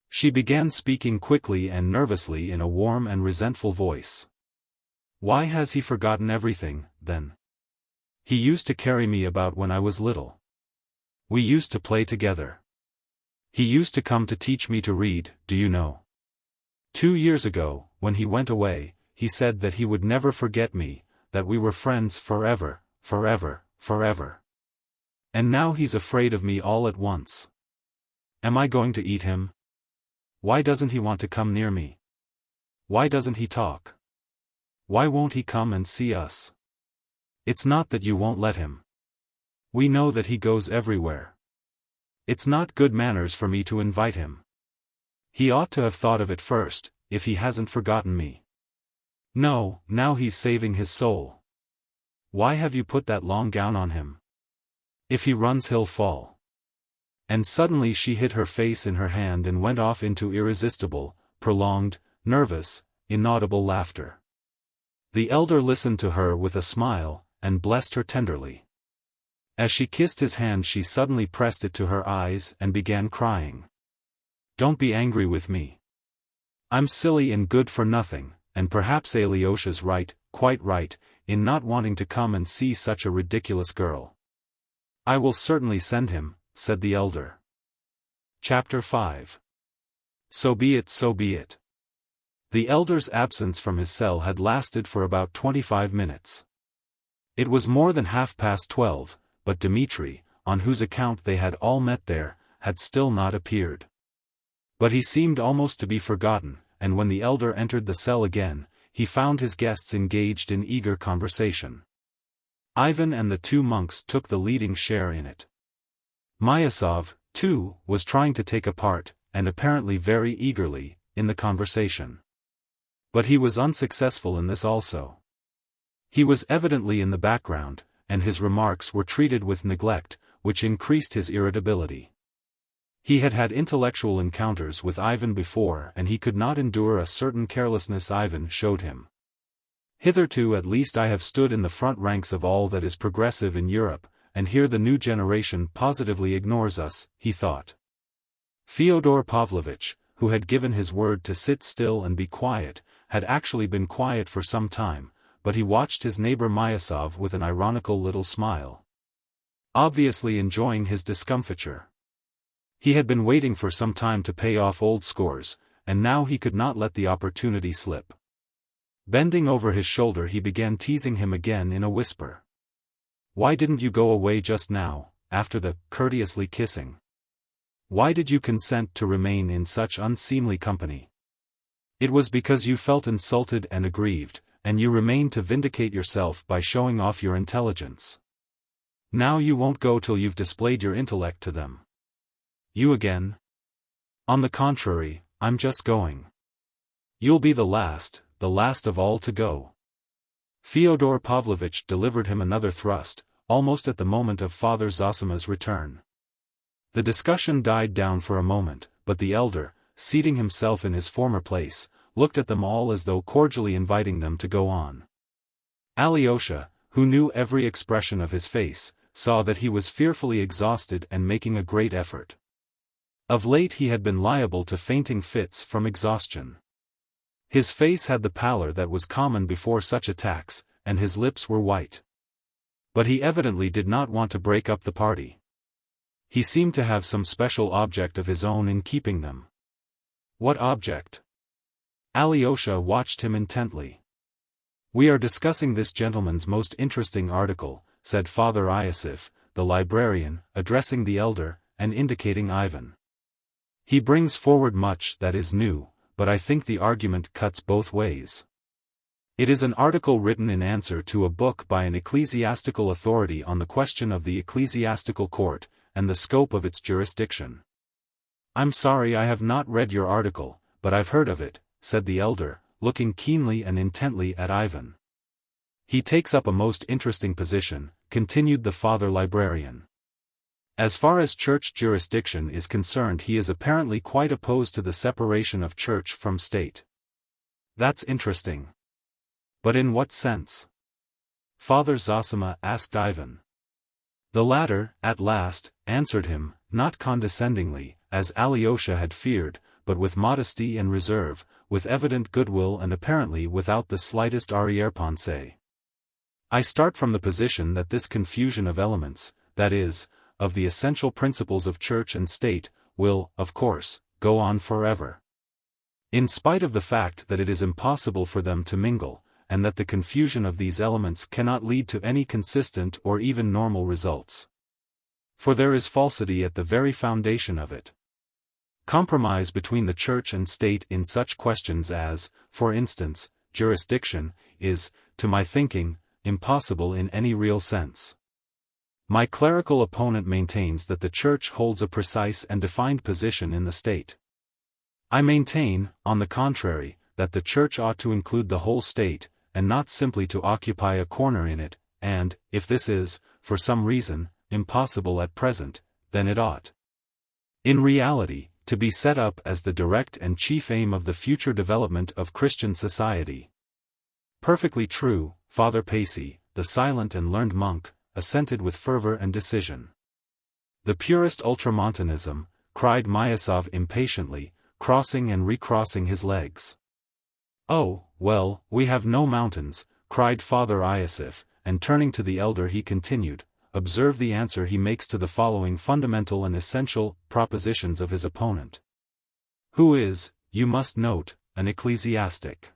She began speaking quickly and nervously in a warm and resentful voice. "Why has he forgotten everything, then? He used to carry me about when I was little. We used to play together. He used to come to teach me to read, do you know? 2 years ago, when he went away, he said that he would never forget me, that we were friends forever. And now he's afraid of me all at once. Am I going to eat him? Why doesn't he want to come near me? Why doesn't he talk? Why won't he come and see us? It's not that you won't let him. We know that he goes everywhere. It's not good manners for me to invite him. He ought to have thought of it first, if he hasn't forgotten me. No, now he's saving his soul. Why have you put that long gown on him? If he runs he'll fall." And suddenly she hid her face in her hand and went off into irresistible, prolonged, nervous, inaudible laughter. The elder listened to her with a smile, and blessed her tenderly. As she kissed his hand she suddenly pressed it to her eyes and began crying. "Don't be angry with me. I'm silly and good for nothing, and perhaps Alyosha's right, quite right, in not wanting to come and see such a ridiculous girl. I will certainly send him," said the elder. Chapter 5. So be it. The elder's absence from his cell had lasted for about 25 minutes. It was more than 12:30, but Dmitri, on whose account they had all met there, had still not appeared. But he seemed almost to be forgotten, and when the elder entered the cell again, he found his guests engaged in eager conversation. Ivan and the 2 monks took the leading share in it. Myasov, too, was trying to take a part, and apparently very eagerly, in the conversation. But he was unsuccessful in this also. He was evidently in the background, and his remarks were treated with neglect, which increased his irritability. He had had intellectual encounters with Ivan before and he could not endure a certain carelessness Ivan showed him. Hitherto at least I have stood in the front ranks of all that is progressive in Europe, and here the new generation positively ignores us, he thought. Fyodor Pavlovitch, who had given his word to sit still and be quiet, had actually been quiet for some time, but he watched his neighbor Myasov with an ironical little smile, obviously enjoying his discomfiture. He had been waiting for some time to pay off old scores, and now he could not let the opportunity slip. Bending over his shoulder he began teasing him again in a whisper. "Why didn't you go away just now, after the courteously kissing? Why did you consent to remain in such unseemly company? It was because you felt insulted and aggrieved, and you remained to vindicate yourself by showing off your intelligence. Now you won't go till you've displayed your intellect to them. You again? On the contrary, I'm just going. You'll be the last of all to go. Fyodor Pavlovitch delivered him another thrust, almost at the moment of Father Zosima's return. The discussion died down for a moment, but the elder, seating himself in his former place, looked at them all as though cordially inviting them to go on. Alyosha, who knew every expression of his face, saw that he was fearfully exhausted and making a great effort. Of late he had been liable to fainting fits from exhaustion. His face had the pallor that was common before such attacks, and his lips were white. But he evidently did not want to break up the party. He seemed to have some special object of his own in keeping them. What object? Alyosha watched him intently. We are discussing this gentleman's most interesting article, said Father Iosif, the librarian, addressing the elder, and indicating Ivan. He brings forward much that is new, but I think the argument cuts both ways. It is an article written in answer to a book by an ecclesiastical authority on the question of the ecclesiastical court, and the scope of its jurisdiction. I'm sorry I have not read your article, but I've heard of it, said the elder, looking keenly and intently at Ivan. He takes up a most interesting position, continued the father librarian. As far as church jurisdiction is concerned, he is apparently quite opposed to the separation of church from state. That's interesting. But in what sense? Father Zosima asked Ivan. The latter, at last, answered him, not condescendingly, as Alyosha had feared, but with modesty and reserve, with evident goodwill and apparently without the slightest arrière-pensée. I start from the position that this confusion of elements, that is, of the essential principles of church and state, will, of course, go on forever. In spite of the fact that it is impossible for them to mingle, and that the confusion of these elements cannot lead to any consistent or even normal results. For there is falsity at the very foundation of it. Compromise between the church and state in such questions as, for instance, jurisdiction, is, to my thinking, impossible in any real sense. My clerical opponent maintains that the church holds a precise and defined position in the state. I maintain, on the contrary, that the church ought to include the whole state, and not simply to occupy a corner in it, and, if this is, for some reason, impossible at present, then it ought, in reality, to be set up as the direct and chief aim of the future development of Christian society. Perfectly true, Father Pacy, the silent and learned monk, assented with fervor and decision. The purest ultramontanism, cried Myasov impatiently, crossing and recrossing his legs. Oh, well, we have no mountains, cried Father Iosif, and turning to the elder he continued, observe the answer he makes to the following fundamental and essential propositions of his opponent. Who is, you must note, an ecclesiastic.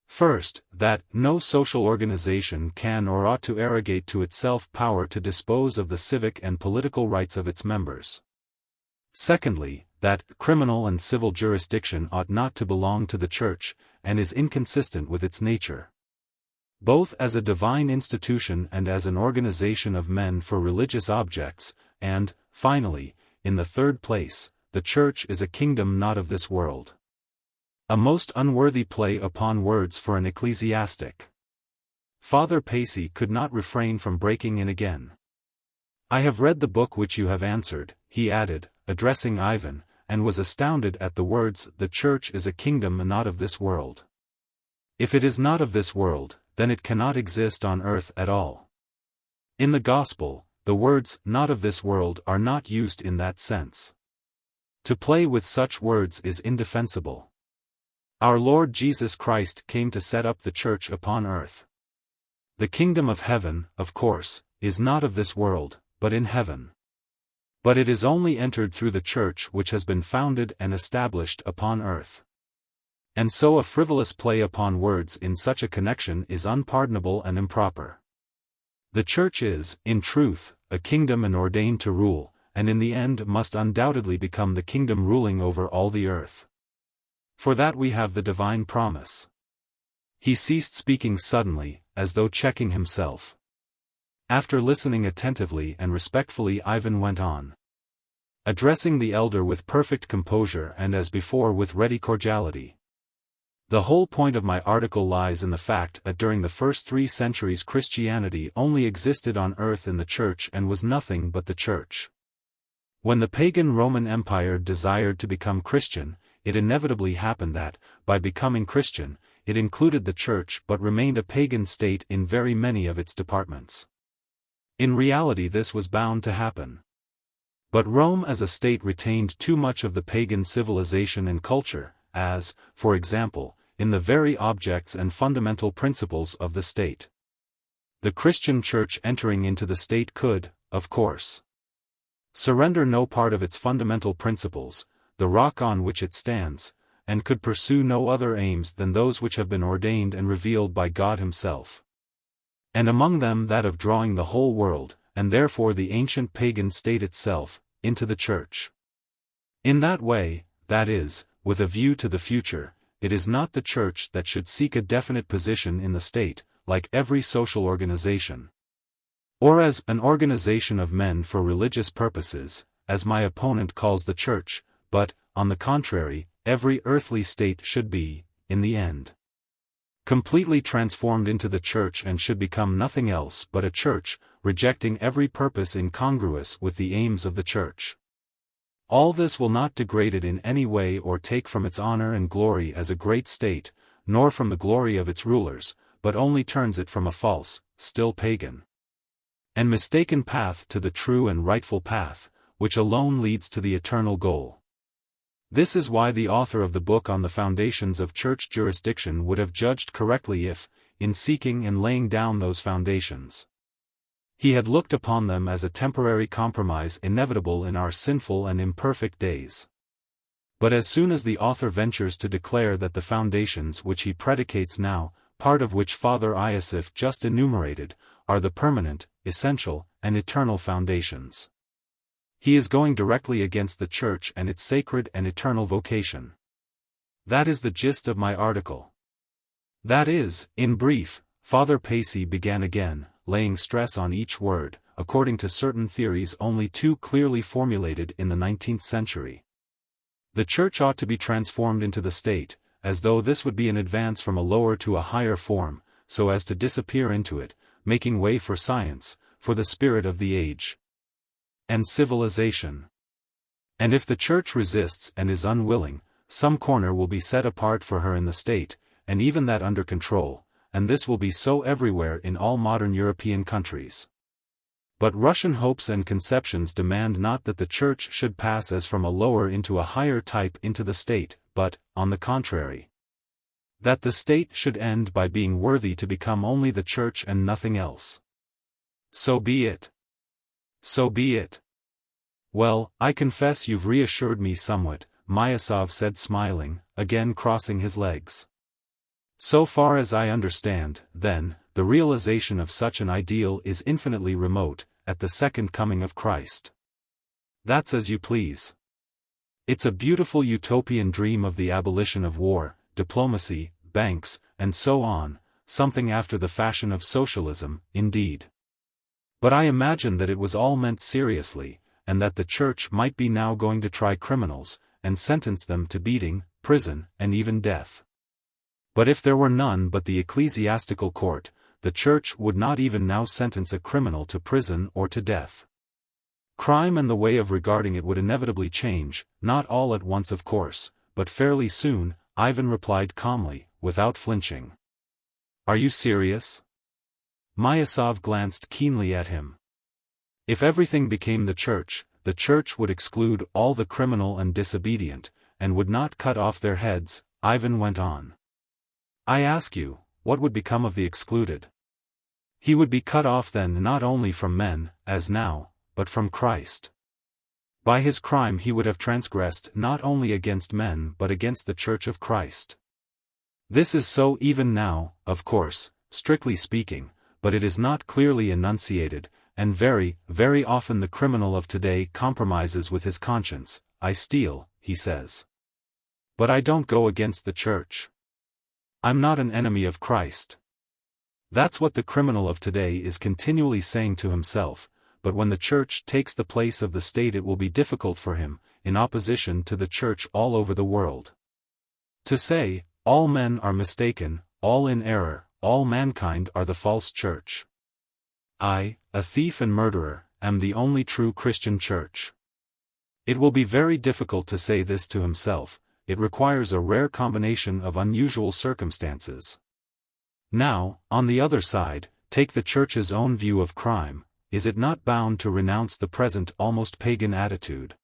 First, that no social organization can or ought to arrogate to itself power to dispose of the civic and political rights of its members. Secondly, that criminal and civil jurisdiction ought not to belong to the church, and is inconsistent with its nature. Both as a divine institution and as an organization of men for religious objects, and, finally, in the third place, the church is a kingdom not of this world. A most unworthy play upon words for an ecclesiastic. Father Pacy could not refrain from breaking in again. I have read the book which you have answered, he added, addressing Ivan, and was astounded at the words, the church is a kingdom not of this world. If it is not of this world, then it cannot exist on earth at all. In the Gospel, the words, not of this world, are not used in that sense. To play with such words is indefensible. Our Lord Jesus Christ came to set up the church upon earth. The kingdom of heaven, of course, is not of this world, but in heaven. But it is only entered through the church which has been founded and established upon earth. And so a frivolous play upon words in such a connection is unpardonable and improper. The church is, in truth, a kingdom and ordained to rule, and in the end must undoubtedly become the kingdom ruling over all the earth. For that we have the divine promise. He ceased speaking suddenly, as though checking himself. After listening attentively and respectfully, Ivan went on. addressing the elder with perfect composure and as before with ready cordiality. The whole point of my article lies in the fact that during the first 3 centuries Christianity only existed on earth in the Church and was nothing but the Church. When the pagan Roman Empire desired to become Christian, it inevitably happened that, by becoming Christian, it included the Church but remained a pagan state in very many of its departments. In reality this was bound to happen. But Rome as a state retained too much of the pagan civilization and culture, as, for example, in the very objects and fundamental principles of the state. The Christian Church entering into the state could, of course, surrender no part of its fundamental principles, the rock on which it stands, and could pursue no other aims than those which have been ordained and revealed by God Himself. And among them that of drawing the whole world, and therefore the ancient pagan state itself, into the Church. In that way, that is, with a view to the future, it is not the Church that should seek a definite position in the state, like every social organization, or as an organization of men for religious purposes, as my opponent calls the Church, but, on the contrary, every earthly state should be, in the end, completely transformed into the Church and should become nothing else but a Church, rejecting every purpose incongruous with the aims of the Church. All this will not degrade it in any way or take from its honor and glory as a great state, nor from the glory of its rulers, but only turns it from a false, still pagan, and mistaken path to the true and rightful path, which alone leads to the eternal goal. This is why the author of the book on the foundations of church jurisdiction would have judged correctly if, in seeking and laying down those foundations, he had looked upon them as a temporary compromise inevitable in our sinful and imperfect days. But as soon as the author ventures to declare that the foundations which he predicates now, part of which Father Iosif just enumerated, are the permanent, essential, and eternal foundations, he is going directly against the Church and its sacred and eternal vocation. That is the gist of my article. That is, in brief, Father Pacey began again, laying stress on each word, according to certain theories only too clearly formulated in the 19th century. The Church ought to be transformed into the state, as though this would be an advance from a lower to a higher form, so as to disappear into it, making way for science, for the spirit of the age, and civilization. And if the Church resists and is unwilling, some corner will be set apart for her in the state, and even that under control, and this will be so everywhere in all modern European countries. But Russian hopes and conceptions demand not that the Church should pass as from a lower into a higher type into the state, but, on the contrary, that the state should end by being worthy to become only the Church and nothing else. So be it. So be it. Well, I confess you've reassured me somewhat, Myasov said smiling, again crossing his legs. So far as I understand, then, the realization of such an ideal is infinitely remote, at the second coming of Christ. That's as you please. It's a beautiful utopian dream of the abolition of war, diplomacy, banks, and so on, something after the fashion of socialism, indeed. But I imagine that it was all meant seriously, and that the Church might be now going to try criminals, and sentence them to beating, prison, and even death. But if there were none but the ecclesiastical court, the Church would not even now sentence a criminal to prison or to death. Crime and the way of regarding it would inevitably change, not all at once of course, but fairly soon, Ivan replied calmly, without flinching. Are you serious? Myasov glanced keenly at him. If everything became the Church would exclude all the criminal and disobedient, and would not cut off their heads, Ivan went on. I ask you, what would become of the excluded? He would be cut off then not only from men, as now, but from Christ. By his crime he would have transgressed not only against men but against the Church of Christ. This is so even now, of course, strictly speaking, but it is not clearly enunciated, and very, very often the criminal of today compromises with his conscience. I steal, he says. But I don't go against the Church. I'm not an enemy of Christ. That's what the criminal of today is continually saying to himself, but when the Church takes the place of the state it will be difficult for him, in opposition to the Church all over the world. To say, all men are mistaken, all in error, all mankind are the false Church. I, a thief and murderer, am the only true Christian Church. It will be very difficult to say this to himself, it requires a rare combination of unusual circumstances. Now, on the other side, take the Church's own view of crime, is it not bound to renounce the present almost pagan attitude?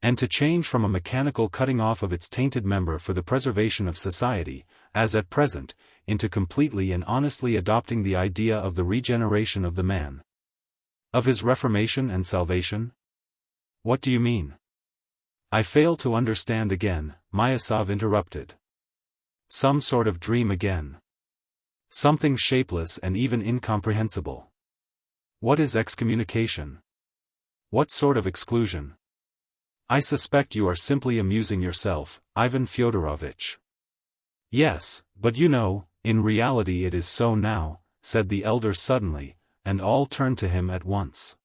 And to change from a mechanical cutting off of its tainted member for the preservation of society, as at present, into completely and honestly adopting the idea of the regeneration of the man? Of his reformation and salvation? What do you mean? I fail to understand again, Myasov interrupted. Some sort of dream again. Something shapeless and even incomprehensible. What is excommunication? What sort of exclusion? I suspect you are simply amusing yourself, Ivan Fyodorovitch. Yes, but you know, in reality it is so now, said the elder suddenly, and all turned to him at once.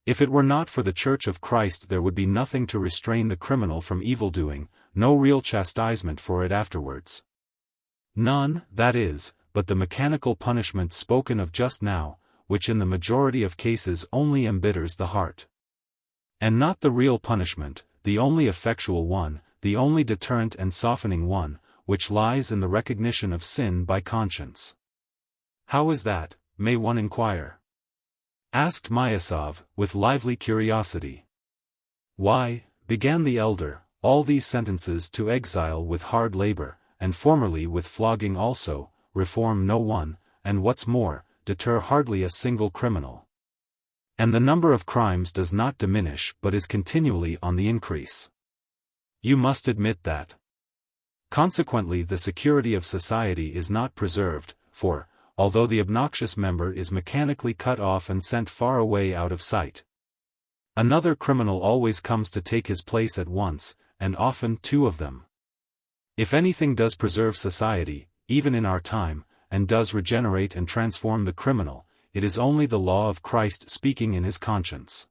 If it were not for the Church of Christ there would be nothing to restrain the criminal from evil-doing, no real chastisement for it afterwards. None, that is, but the mechanical punishment spoken of just now, which in the majority of cases only embitters the heart. And not the real punishment, the only effectual one, the only deterrent and softening one, which lies in the recognition of sin by conscience. How is that, may one inquire? Asked Myasov, with lively curiosity. Why, began the elder, all these sentences to exile with hard labor, and formerly with flogging also, reform no one, and what's more, deter hardly a single criminal. And the number of crimes does not diminish but is continually on the increase. You must admit that. Consequently the security of society is not preserved, for, although the obnoxious member is mechanically cut off and sent far away out of sight, another criminal always comes to take his place at once, and often two of them. If anything does preserve society, even in our time, and does regenerate and transform the criminal, it is only the law of Christ speaking in his conscience.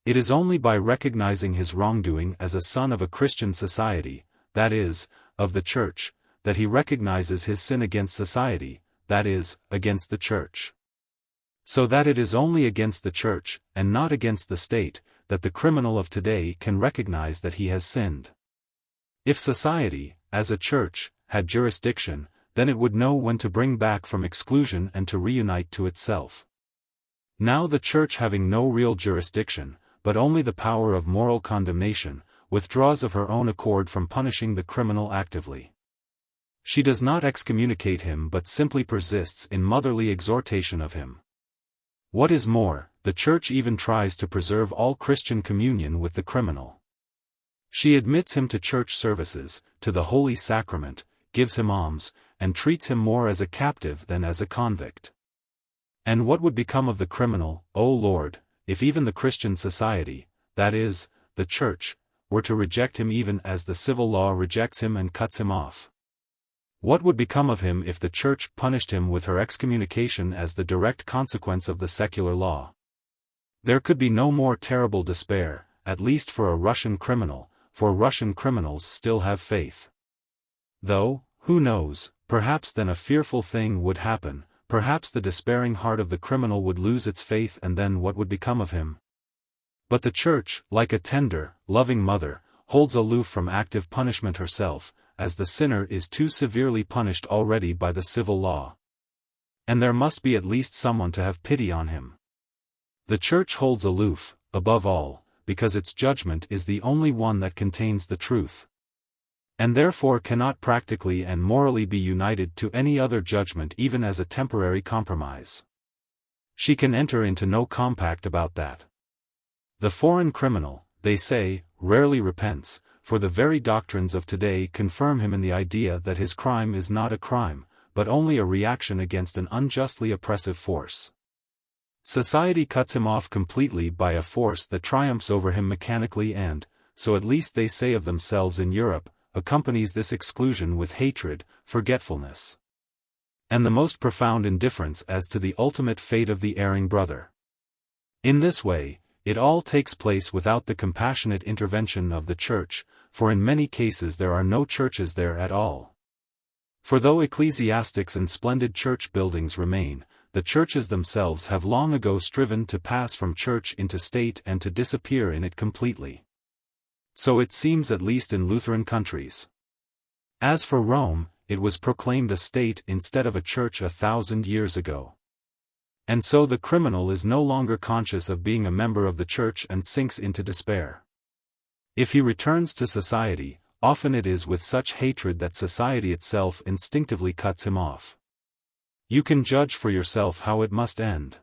It is only by recognizing his wrongdoing as a son of a Christian society, that is, of the Church, that he recognizes his sin against society, that is, against the Church. So that it is only against the Church, and not against the state, that the criminal of today can recognize that he has sinned. If society, as a Church, had jurisdiction, then it would know when to bring back from exclusion and to reunite to itself. Now the Church, having no real jurisdiction, but only the power of moral condemnation, withdraws of her own accord from punishing the criminal actively. She does not excommunicate him but simply persists in motherly exhortation of him. What is more, the Church even tries to preserve all Christian communion with the criminal. She admits him to church services, to the Holy Sacrament, gives him alms, and treats him more as a captive than as a convict. And what would become of the criminal, O Lord, if even the Christian society, that is, the Church, were to reject him even as the civil law rejects him and cuts him off? What would become of him if the Church punished him with her excommunication as the direct consequence of the secular law? There could be no more terrible despair, at least for a Russian criminal, for Russian criminals still have faith. Though, who knows, perhaps then a fearful thing would happen, perhaps the despairing heart of the criminal would lose its faith, and then what would become of him? But the Church, like a tender, loving mother, holds aloof from active punishment herself, as the sinner is too severely punished already by the civil law. And there must be at least someone to have pity on him. The Church holds aloof, above all, because its judgment is the only one that contains the truth, and therefore cannot practically and morally be united to any other judgment even as a temporary compromise. She can enter into no compact about that. The foreign criminal, they say, rarely repents, for the very doctrines of today confirm him in the idea that his crime is not a crime, but only a reaction against an unjustly oppressive force. Society cuts him off completely by a force that triumphs over him mechanically and, so at least they say of themselves in Europe, accompanies this exclusion with hatred, forgetfulness, and the most profound indifference as to the ultimate fate of the erring brother. In this way, it all takes place without the compassionate intervention of the Church, for in many cases there are no churches there at all. For though ecclesiastics and splendid church buildings remain, the churches themselves have long ago striven to pass from church into state and to disappear in it completely. So it seems at least in Lutheran countries. As for Rome, it was proclaimed a state instead of a church 1,000 years ago. And so the criminal is no longer conscious of being a member of the church and sinks into despair. If he returns to society, often it is with such hatred that society itself instinctively cuts him off. You can judge for yourself how it must end.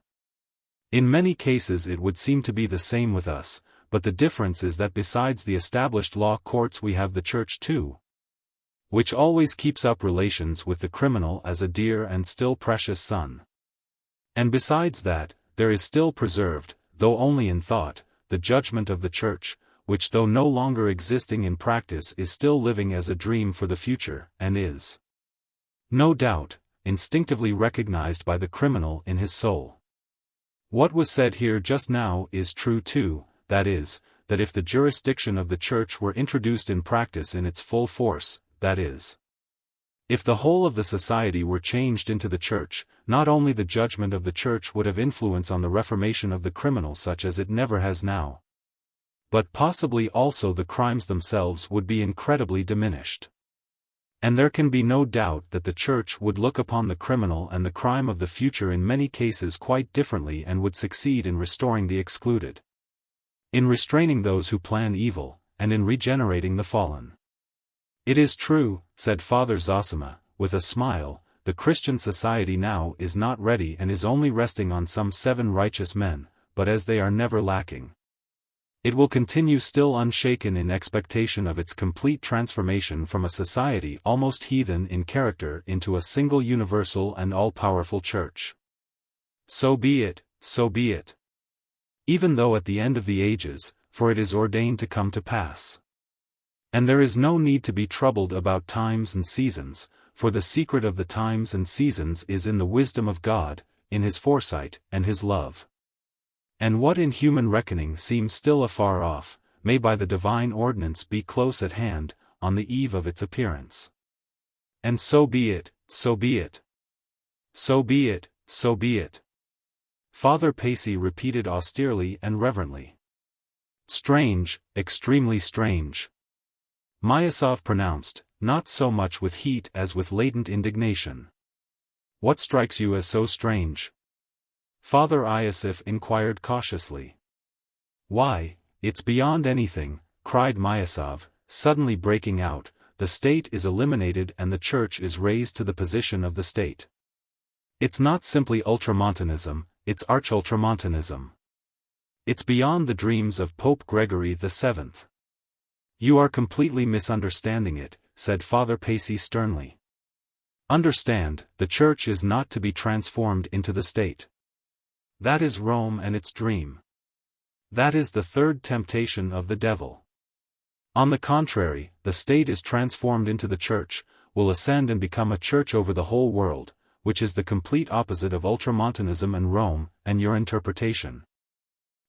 In many cases it would seem to be the same with us, but the difference is that besides the established law courts we have the church too, which always keeps up relations with the criminal as a dear and still precious son. And besides that, there is still preserved, though only in thought, the judgment of the church, which though no longer existing in practice is still living as a dream for the future, and is, no doubt, instinctively recognized by the criminal in his soul. What was said here just now is true too, that is, that if the jurisdiction of the church were introduced in practice in its full force, that is, if the whole of the society were changed into the church, not only the judgment of the church would have influence on the reformation of the criminal such as it never has now, but possibly also the crimes themselves would be incredibly diminished. And there can be no doubt that the church would look upon the criminal and the crime of the future in many cases quite differently and would succeed in restoring the excluded, in restraining those who plan evil, and in regenerating the fallen. It is true, said Father Zosima, with a smile, the Christian society now is not ready and is only resting on some 7 righteous men, but as they are never lacking, it will continue still unshaken in expectation of its complete transformation from a society almost heathen in character into a single universal and all-powerful church. So be it, so be it. Even though at the end of the ages, for it is ordained to come to pass. And there is no need to be troubled about times and seasons, for the secret of the times and seasons is in the wisdom of God, in his foresight, and his love. And what in human reckoning seems still afar off, may by the divine ordinance be close at hand, on the eve of its appearance. And so be it, so be it. So be it, so be it. Father Pacy repeated austerely and reverently. Strange, extremely strange. Myasov pronounced, not so much with heat as with latent indignation. What strikes you as so strange? Father Iosif inquired cautiously. Why, it's beyond anything, cried Myasov, suddenly breaking out, the state is eliminated and the church is raised to the position of the state. It's not simply ultramontanism, it's arch-ultramontanism. It's beyond the dreams of Pope Gregory VII. You are completely misunderstanding it, said Father Pacy sternly. Understand, the church is not to be transformed into the state. That is Rome and its dream. That is the third temptation of the devil. On the contrary, the state is transformed into the church, will ascend and become a church over the whole world, which is the complete opposite of ultramontanism and Rome, and your interpretation.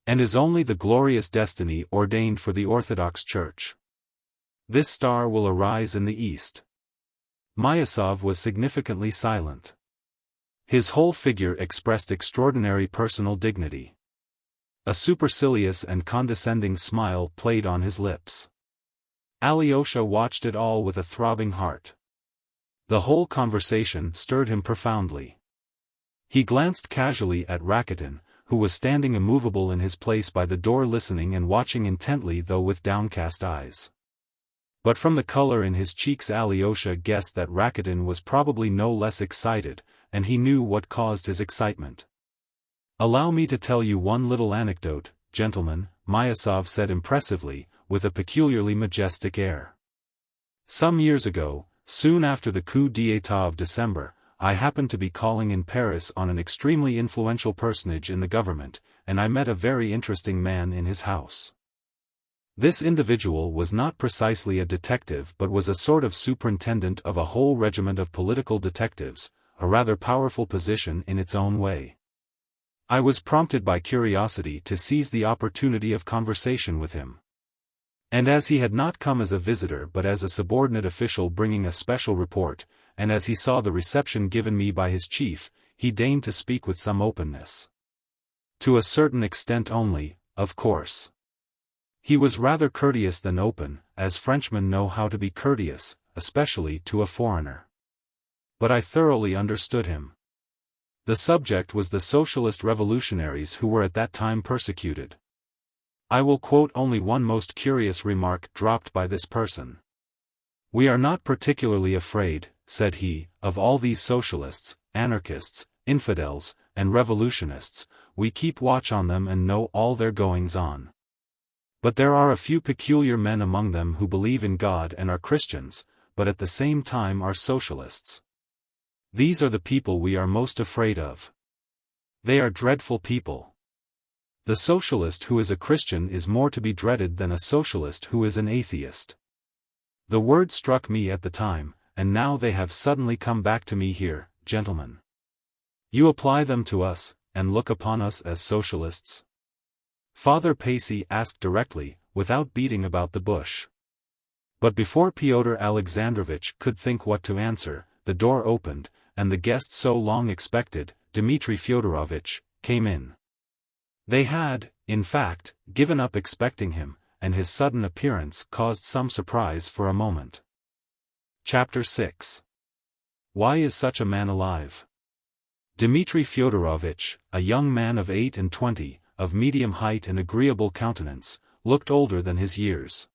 And is only the glorious destiny ordained for the Orthodox Church. This star will arise in the east. Myasov was significantly silent. His whole figure expressed extraordinary personal dignity. A supercilious and condescending smile played on his lips. Alyosha watched it all with a throbbing heart. The whole conversation stirred him profoundly. He glanced casually at Rakitin, who was standing immovable in his place by the door listening and watching intently though with downcast eyes. But from the color in his cheeks Alyosha guessed that Rakitin was probably no less excited, and he knew what caused his excitement. Allow me to tell you one little anecdote, gentlemen, Myasov said impressively, with a peculiarly majestic air. Some years ago, soon after the coup d'état of December, I happened to be calling in Paris on an extremely influential personage in the government, and I met a very interesting man in his house. This individual was not precisely a detective but was a sort of superintendent of a whole regiment of political detectives, a rather powerful position in its own way. I was prompted by curiosity to seize the opportunity of conversation with him. And as he had not come as a visitor but as a subordinate official bringing a special report, and as he saw the reception given me by his chief, he deigned to speak with some openness. To a certain extent only, of course. He was rather courteous than open, as Frenchmen know how to be courteous, especially to a foreigner. But I thoroughly understood him. The subject was the socialist revolutionaries who were at that time persecuted. I will quote only one most curious remark dropped by this person. "We are not particularly afraid," said he, "of all these socialists, anarchists, infidels, and revolutionists. We keep watch on them and know all their goings-on. But there are a few peculiar men among them who believe in God and are Christians, but at the same time are socialists. These are the people we are most afraid of. They are dreadful people. The socialist who is a Christian is more to be dreaded than a socialist who is an atheist." The word struck me at the time, and now they have suddenly come back to me here, gentlemen. You apply them to us, and look upon us as socialists? Father Pacy asked directly, without beating about the bush. But before Pyotr Alexandrovitch could think what to answer, the door opened, and the guest so long expected, Dmitri Fyodorovitch, came in. They had, in fact, given up expecting him, and his sudden appearance caused some surprise for a moment. Chapter 6. Why is such a man alive? Dmitri Fyodorovitch, a young man of 28, of medium height and agreeable countenance, looked older than his years.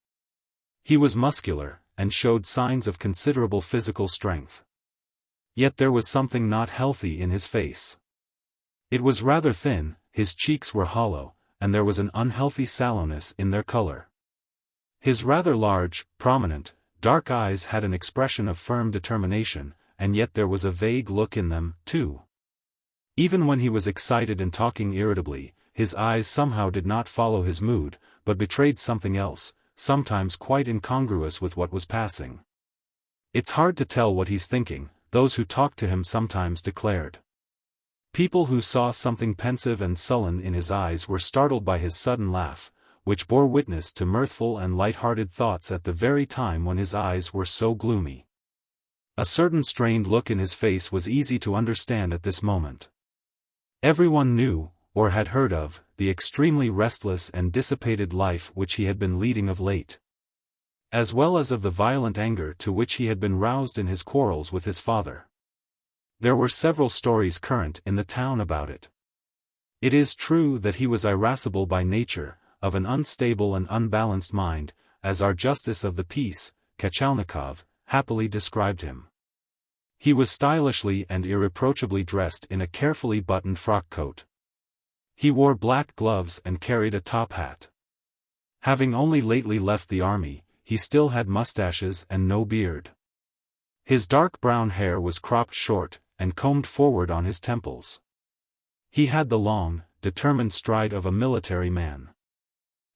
He was muscular, and showed signs of considerable physical strength. Yet there was something not healthy in his face. It was rather thin, his cheeks were hollow, and there was an unhealthy sallowness in their color. His rather large, prominent, dark eyes had an expression of firm determination, and yet there was a vague look in them, too. Even when he was excited and talking irritably, his eyes somehow did not follow his mood, but betrayed something else, sometimes quite incongruous with what was passing. "It's hard to tell what he's thinking," those who talked to him sometimes declared. People who saw something pensive and sullen in his eyes were startled by his sudden laugh, which bore witness to mirthful and light-hearted thoughts at the very time when his eyes were so gloomy. A certain strained look in his face was easy to understand at this moment. Everyone knew, or had heard of, the extremely restless and dissipated life which he had been leading of late, as well as of the violent anger to which he had been roused in his quarrels with his father. There were several stories current in the town about it. It is true that he was irascible by nature, of an unstable and unbalanced mind, as our justice of the peace, Kachalnikov, happily described him. He was stylishly and irreproachably dressed in a carefully buttoned frock coat. He wore black gloves and carried a top hat. Having only lately left the army, he still had mustaches and no beard. His dark brown hair was cropped short, and combed forward on his temples. He had the long, determined stride of a military man.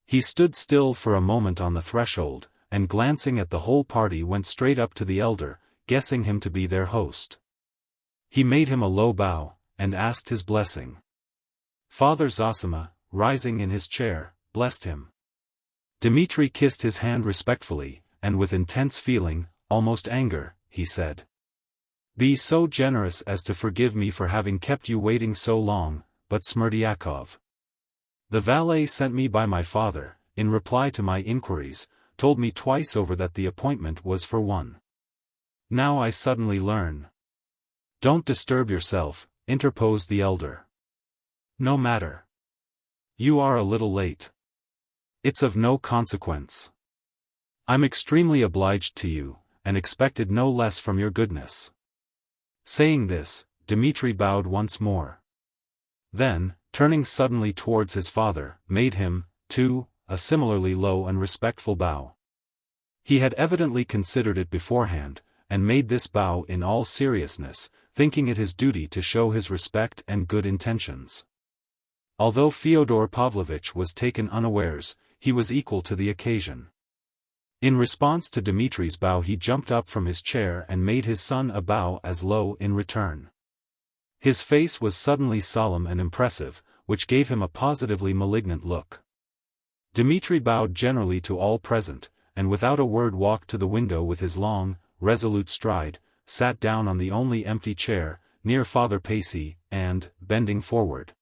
He stood still for a moment on the threshold, and glancing at the whole party went straight up to the elder, guessing him to be their host. He made him a low bow, and asked his blessing. Father Zosima, rising in his chair, blessed him. Dmitri kissed his hand respectfully, and with intense feeling, almost anger, he said, "Be so generous as to forgive me for having kept you waiting so long, but Smerdyakov. The valet sent me by my father, in reply to my inquiries, told me twice over that the appointment was for 1. Now I suddenly learn." "Don't disturb yourself," interposed the elder. "No matter. You are a little late. It's of no consequence. I'm extremely obliged to you, and expected no less from your goodness." Saying this, Dmitri bowed once more. Then, turning suddenly towards his father, made him, too, a similarly low and respectful bow. He had evidently considered it beforehand, and made this bow in all seriousness, thinking it his duty to show his respect and good intentions. Although Fyodor Pavlovitch was taken unawares, he was equal to the occasion. In response to Dmitri's bow he jumped up from his chair and made his son a bow as low in return. His face was suddenly solemn and impressive, which gave him a positively malignant look. Dmitri bowed generally to all present, and without a word walked to the window with his long, resolute stride, sat down on the only empty chair, near Father Pacy, and, bending forward,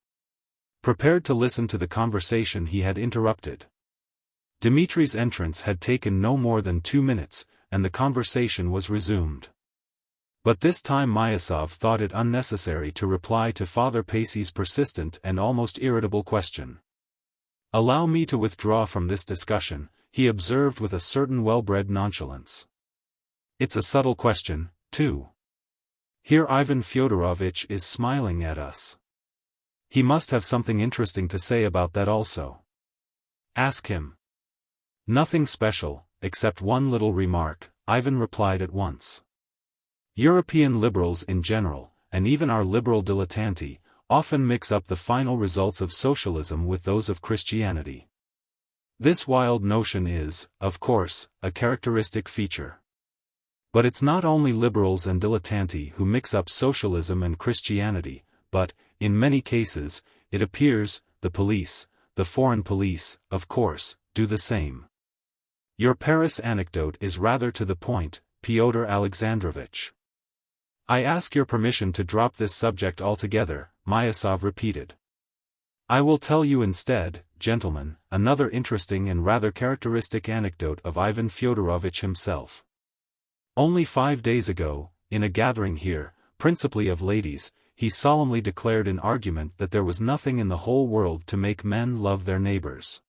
prepared to listen to the conversation he had interrupted. Dmitri's entrance had taken no more than 2 minutes, and the conversation was resumed. But this time Myasov thought it unnecessary to reply to Father Pacy's persistent and almost irritable question. "Allow me to withdraw from this discussion," he observed with a certain well-bred nonchalance. "It's a subtle question, too. Here Ivan Fyodorovitch is smiling at us. He must have something interesting to say about that also. Ask him." "Nothing special, except one little remark," Ivan replied at once. "European liberals in general, and even our liberal dilettanti, often mix up the final results of socialism with those of Christianity. This wild notion is, of course, a characteristic feature. But it's not only liberals and dilettanti who mix up socialism and Christianity, but, in many cases, it appears, the police, the foreign police, of course, do the same. Your Paris anecdote is rather to the point, Pyotr Alexandrovitch." "I ask your permission to drop this subject altogether," Myasov repeated. "I will tell you instead, gentlemen, another interesting and rather characteristic anecdote of Ivan Fyodorovitch himself. Only 5 days ago, in a gathering here, principally of ladies, he solemnly declared in argument that there was nothing in the whole world to make men love their neighbors.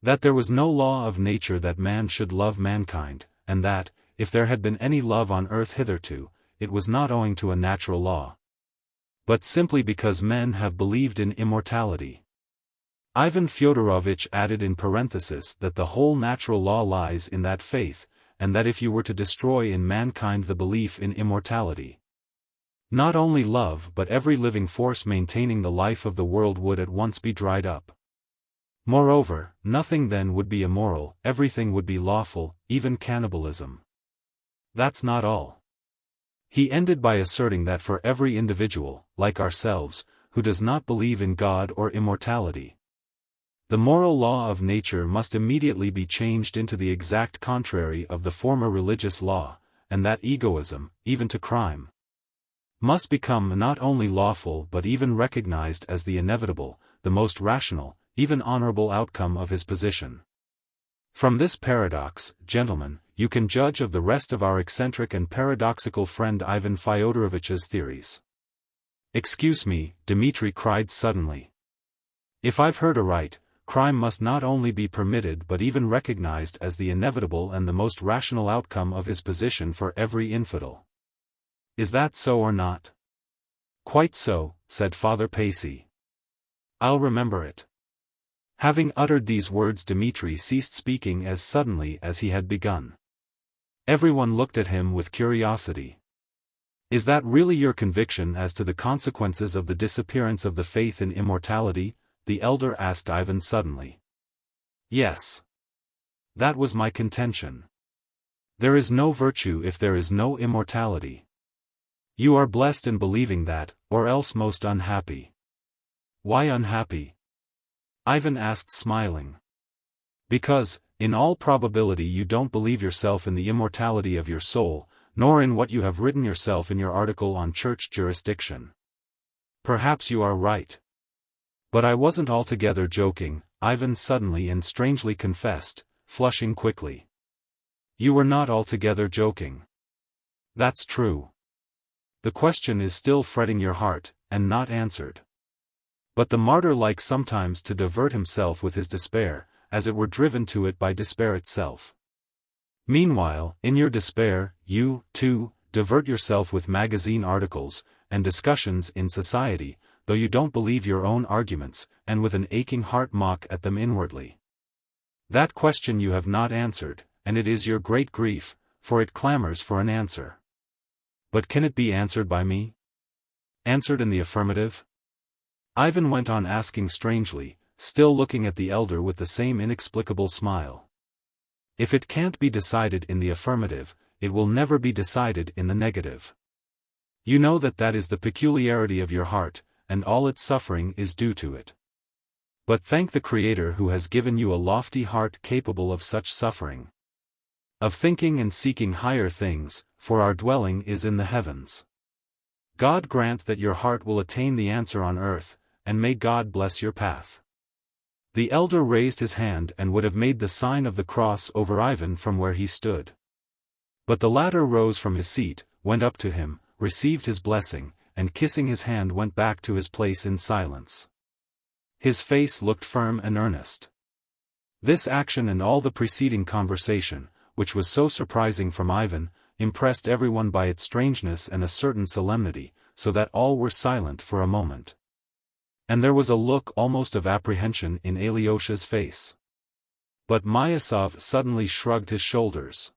That there was no law of nature that man should love mankind, and that, if there had been any love on earth hitherto, it was not owing to a natural law, but simply because men have believed in immortality. Ivan Fyodorovitch added in parenthesis that the whole natural law lies in that faith, and that if you were to destroy in mankind the belief in immortality, not only love but every living force maintaining the life of the world would at once be dried up. Moreover, nothing then would be immoral, everything would be lawful, even cannibalism. That's not all. He ended by asserting that for every individual, like ourselves, who does not believe in God or immortality, the moral law of nature must immediately be changed into the exact contrary of the former religious law, and that egoism, even to crime, must become not only lawful but even recognized as the inevitable, the most rational, even honorable outcome of his position. From this paradox, gentlemen, you can judge of the rest of our eccentric and paradoxical friend Ivan Fyodorovitch's theories." "Excuse me," Dmitri cried suddenly. "If I've heard aright, crime must not only be permitted but even recognized as the inevitable and the most rational outcome of his position for every infidel. Is that so or not?" "Quite so," said Father Pacy. "I'll remember it." Having uttered these words, Dmitri ceased speaking as suddenly as he had begun. Everyone looked at him with curiosity. "Is that really your conviction as to the consequences of the disappearance of the faith in immortality?" the elder asked Ivan suddenly. "Yes. That was my contention. There is no virtue if there is no immortality. You are blessed in believing that, or else most unhappy." "Why unhappy?" Ivan asked smiling. "Because, in all probability you don't believe yourself in the immortality of your soul, nor in what you have written yourself in your article on church jurisdiction." "Perhaps you are right. But I wasn't altogether joking," Ivan suddenly and strangely confessed, flushing quickly. "You were not altogether joking. That's true. The question is still fretting your heart, and not answered. But the martyr likes sometimes to divert himself with his despair, as it were driven to it by despair itself. Meanwhile, in your despair, you, too, divert yourself with magazine articles, and discussions in society, though you don't believe your own arguments, and with an aching heart mock at them inwardly. That question you have not answered, and it is your great grief, for it clamors for an answer. But can it be answered by me? Answered in the affirmative?" Ivan went on asking strangely, still looking at the elder with the same inexplicable smile. "If it can't be decided in the affirmative, it will never be decided in the negative. You know that that is the peculiarity of your heart, and all its suffering is due to it. But thank the Creator who has given you a lofty heart capable of such suffering. Of thinking and seeking higher things, for our dwelling is in the heavens. God grant that your heart will attain the answer on earth, and may God bless your path. The elder raised his hand and would have made the sign of the cross over Ivan from where he stood. But the latter rose from his seat, went up to him, received his blessing, and kissing his hand went back to his place in silence. His face looked firm and earnest. This action and all the preceding conversation, which was so surprising from Ivan, impressed everyone by its strangeness and a certain solemnity, so that all were silent for a moment. And there was a look almost of apprehension in Alyosha's face. But Myasov suddenly shrugged his shoulders.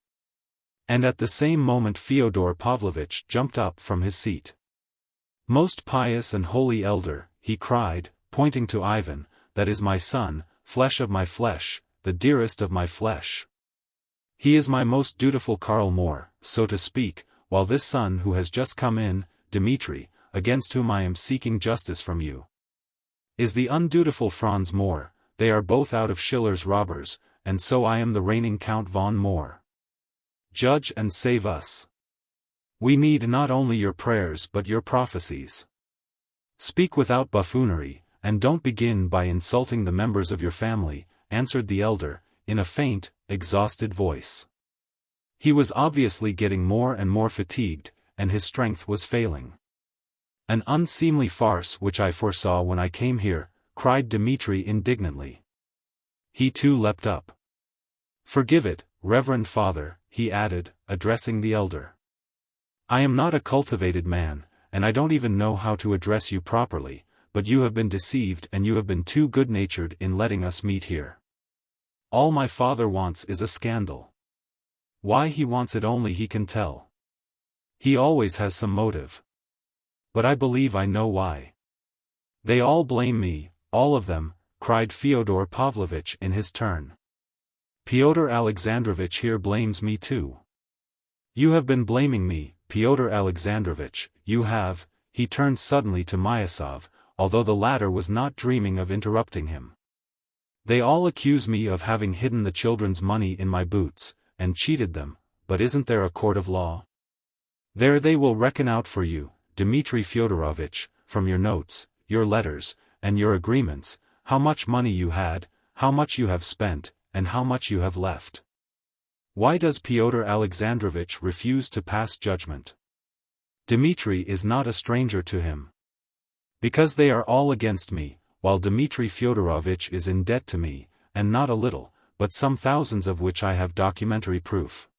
And at the same moment Fyodor Pavlovitch jumped up from his seat. "Most pious and holy elder," he cried, pointing to Ivan, "that is my son, flesh of my flesh, the dearest of my flesh. He is my most dutiful Karl Moor, so to speak, while this son who has just come in, Dmitri, against whom I am seeking justice from you, is the undutiful Franz Moor. They are both out of Schiller's robbers, and so I am the reigning Count von Moor. Judge and save us. We need not only your prayers but your prophecies. Speak without buffoonery, and don't begin by insulting the members of your family," answered the elder, in a faint, exhausted voice. He was obviously getting more and more fatigued, and his strength was failing. "An unseemly farce which I foresaw when I came here," cried Dmitri indignantly. He too leapt up. "Forgive it, Reverend Father," he added, addressing the elder. "I am not a cultivated man, and I don't even know how to address you properly, but you have been deceived and you have been too good-natured in letting us meet here. All my father wants is a scandal. Why he wants it only he can tell. He always has some motive. But I believe I know why. They all blame me, all of them," cried Fyodor Pavlovitch in his turn. "Pyotr Alexandrovitch here blames me too. You have been blaming me, Pyotr Alexandrovitch, you have." He turned suddenly to Myasov, although the latter was not dreaming of interrupting him. "They all accuse me of having hidden the children's money in my boots, and cheated them, but isn't there a court of law? There they will reckon out for you, Dmitri Fyodorovitch, from your notes, your letters, and your agreements, how much money you had, how much you have spent, and how much you have left. Why does Pyotr Alexandrovitch refuse to pass judgment? Dmitri is not a stranger to him. Because they are all against me, while Dmitri Fyodorovitch is in debt to me, and not a little, but some thousands of which I have documentary proof.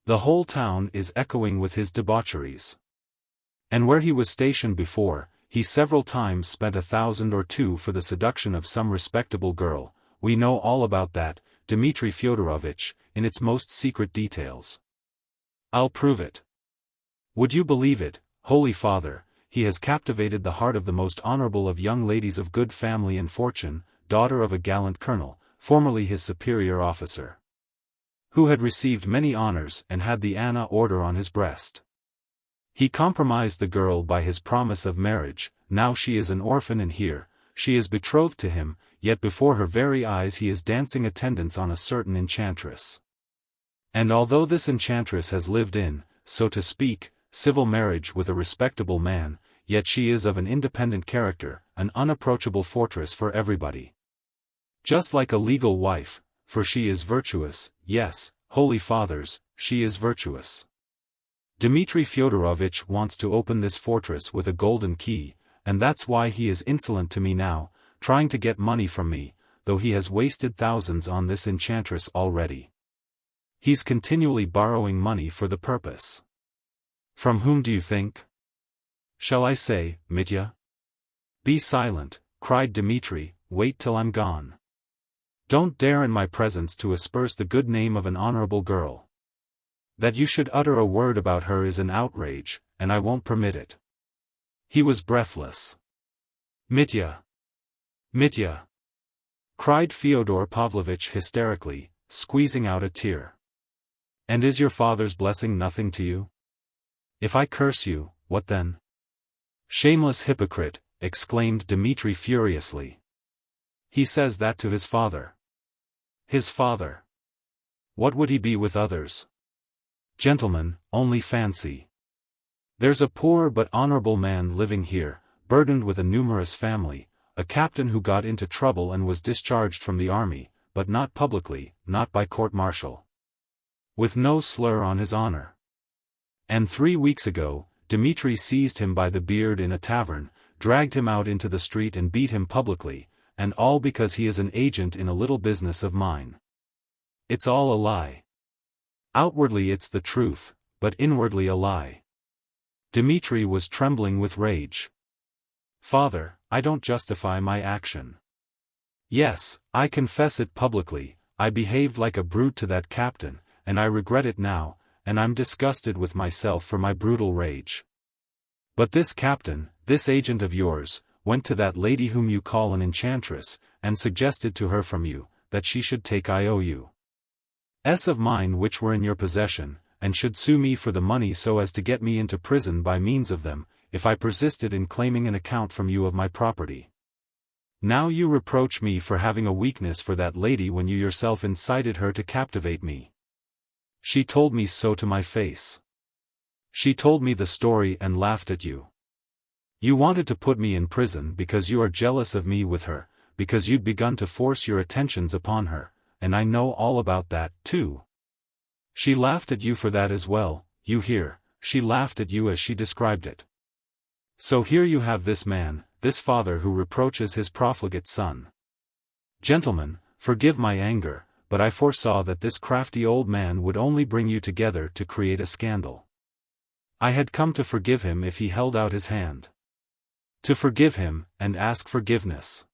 The whole town is echoing with his debaucheries. And where he was stationed before, he several times spent 1,000 or 2 for the seduction of some respectable girl. We know all about that, Dmitri Fyodorovitch, in its most secret details. I'll prove it. Would you believe it, Holy Father, he has captivated the heart of the most honorable of young ladies of good family and fortune, daughter of a gallant colonel, formerly his superior officer, who had received many honors and had the Anna Order on his breast. He compromised the girl by his promise of marriage. Now she is an orphan and here, she is betrothed to him, yet before her very eyes he is dancing attendance on a certain enchantress. And although this enchantress has lived in, so to speak, civil marriage with a respectable man, yet she is of an independent character, an unapproachable fortress for everybody. Just like a legal wife, for she is virtuous, yes, Holy Fathers, she is virtuous. Dmitri Fyodorovitch wants to open this fortress with a golden key, and that's why he is insolent to me now, trying to get money from me, though he has wasted thousands on this enchantress already. He's continually borrowing money for the purpose. From whom do you think? Shall I say, Mitya? Be silent, cried Dmitri, wait till I'm gone. Don't dare in my presence to asperse the good name of an honorable girl. That you should utter a word about her is an outrage, and I won't permit it. He was breathless. Mitya! Mitya! Cried Fyodor Pavlovitch hysterically, squeezing out a tear. And is your father's blessing nothing to you? If I curse you, what then? Shameless hypocrite, exclaimed Dmitri furiously. He says that to his father. His father. What would he be with others? Gentlemen, only fancy. There's a poor but honorable man living here, burdened with a numerous family, a captain who got into trouble and was discharged from the army, but not publicly, not by court-martial. With no slur on his honor. And 3 weeks ago, Dmitri seized him by the beard in a tavern, dragged him out into the street and beat him publicly, and all because he is an agent in a little business of mine. It's all a lie. Outwardly it's the truth, but inwardly a lie. Dmitri was trembling with rage. Father, I don't justify my action. Yes, I confess it publicly, I behaved like a brute to that captain, and I regret it now, and I'm disgusted with myself for my brutal rage. But this captain, this agent of yours, went to that lady whom you call an enchantress, and suggested to her from you, that she should take IOUs of mine which were in your possession, and should sue me for the money so as to get me into prison by means of them, if I persisted in claiming an account from you of my property. Now you reproach me for having a weakness for that lady when you yourself incited her to captivate me. She told me so to my face. She told me the story and laughed at you. You wanted to put me in prison because you are jealous of me with her, because you'd begun to force your attentions upon her, and I know all about that, too. She laughed at you for that as well, you hear, she laughed at you as she described it. So here you have this man, this father who reproaches his profligate son. Gentlemen, forgive my anger, but I foresaw that this crafty old man would only bring you together to create a scandal. I had come to forgive him if he held out his hand. To forgive him, and ask forgiveness.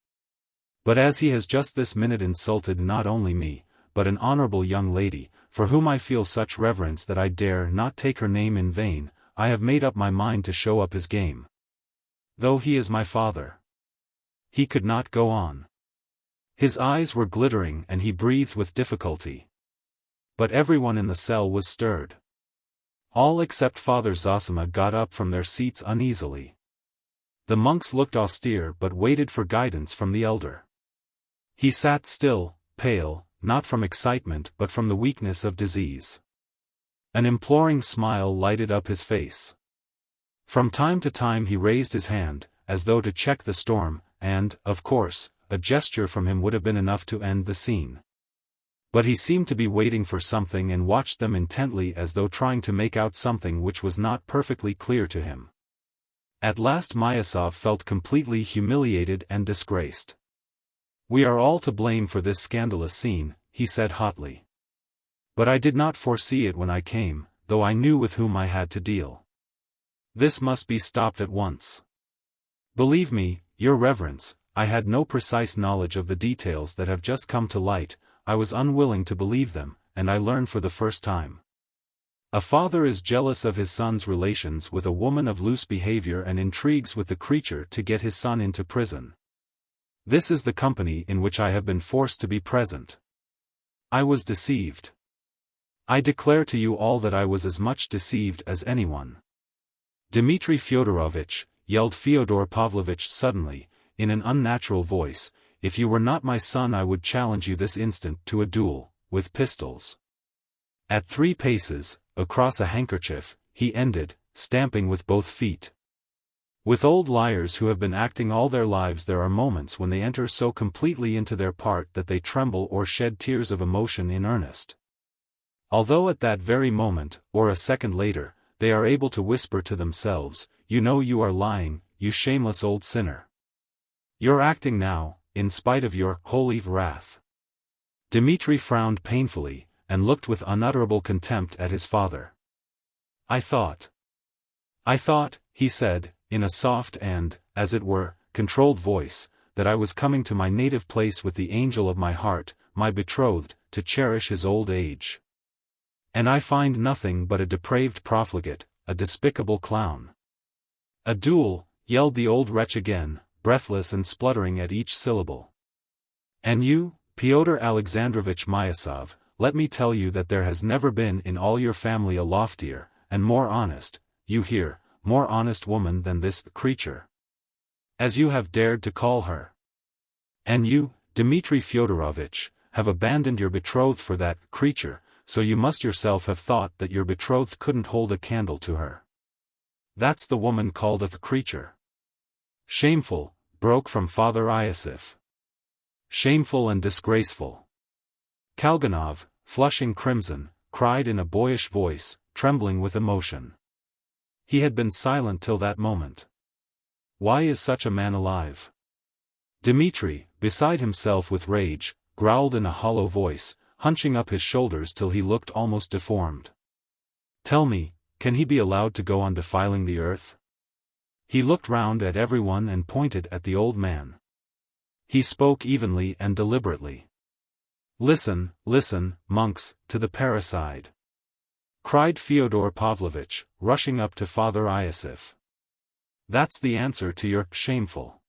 But as he has just this minute insulted not only me, but an honorable young lady, for whom I feel such reverence that I dare not take her name in vain, I have made up my mind to show up his game. Though he is my father. He could not go on. His eyes were glittering and he breathed with difficulty. But everyone in the cell was stirred. All except Father Zosima got up from their seats uneasily. The monks looked austere but waited for guidance from the elder. He sat still, pale, not from excitement but from the weakness of disease. An imploring smile lighted up his face. From time to time he raised his hand, as though to check the storm, and, of course, a gesture from him would have been enough to end the scene. But he seemed to be waiting for something and watched them intently as though trying to make out something which was not perfectly clear to him. At last Myasov felt completely humiliated and disgraced. We are all to blame for this scandalous scene, he said hotly. But I did not foresee it when I came, though I knew with whom I had to deal. This must be stopped at once. Believe me, your reverence, I had no precise knowledge of the details that have just come to light, I was unwilling to believe them, and I learned for the first time. A father is jealous of his son's relations with a woman of loose behavior and intrigues with the creature to get his son into prison. This is the company in which I have been forced to be present. I was deceived. I declare to you all that I was as much deceived as anyone. Dmitri Fyodorovitch, yelled Fyodor Pavlovitch suddenly, in an unnatural voice, if you were not my son I would challenge you this instant to a duel, with pistols. At 3 paces, across a handkerchief, he ended, stamping with both feet. With old liars who have been acting all their lives there are moments when they enter so completely into their part that they tremble or shed tears of emotion in earnest. Although at that very moment, or a second later, they are able to whisper to themselves, you know you are lying, you shameless old sinner. You're acting now, in spite of your holy wrath. Dmitri frowned painfully, and looked with unutterable contempt at his father. I thought, he said, in a soft and, as it were, controlled voice, that I was coming to my native place with the angel of my heart, my betrothed, to cherish his old age. And I find nothing but a depraved profligate, a despicable clown. A duel, yelled the old wretch again, breathless and spluttering at each syllable. And you, Pyotr Alexandrovitch Myasov, let me tell you that there has never been in all your family a loftier, and more honest, you hear, more honest woman than this creature. As you have dared to call her. And you, Dmitri Fyodorovitch, have abandoned your betrothed for that creature, so you must yourself have thought that your betrothed couldn't hold a candle to her. That's the woman called a creature. Shameful, broke from Father Iosif. Shameful and disgraceful. Kalganov, flushing crimson, cried in a boyish voice, trembling with emotion. He had been silent till that moment. Why is such a man alive? Dmitri, beside himself with rage, growled in a hollow voice, hunching up his shoulders till he looked almost deformed. Tell me, can he be allowed to go on defiling the earth? He looked round at everyone and pointed at the old man. He spoke evenly and deliberately. Listen, listen, monks, to the parricide! Cried Fyodor Pavlovitch, rushing up to Father Iosif. That's the answer to your shameful.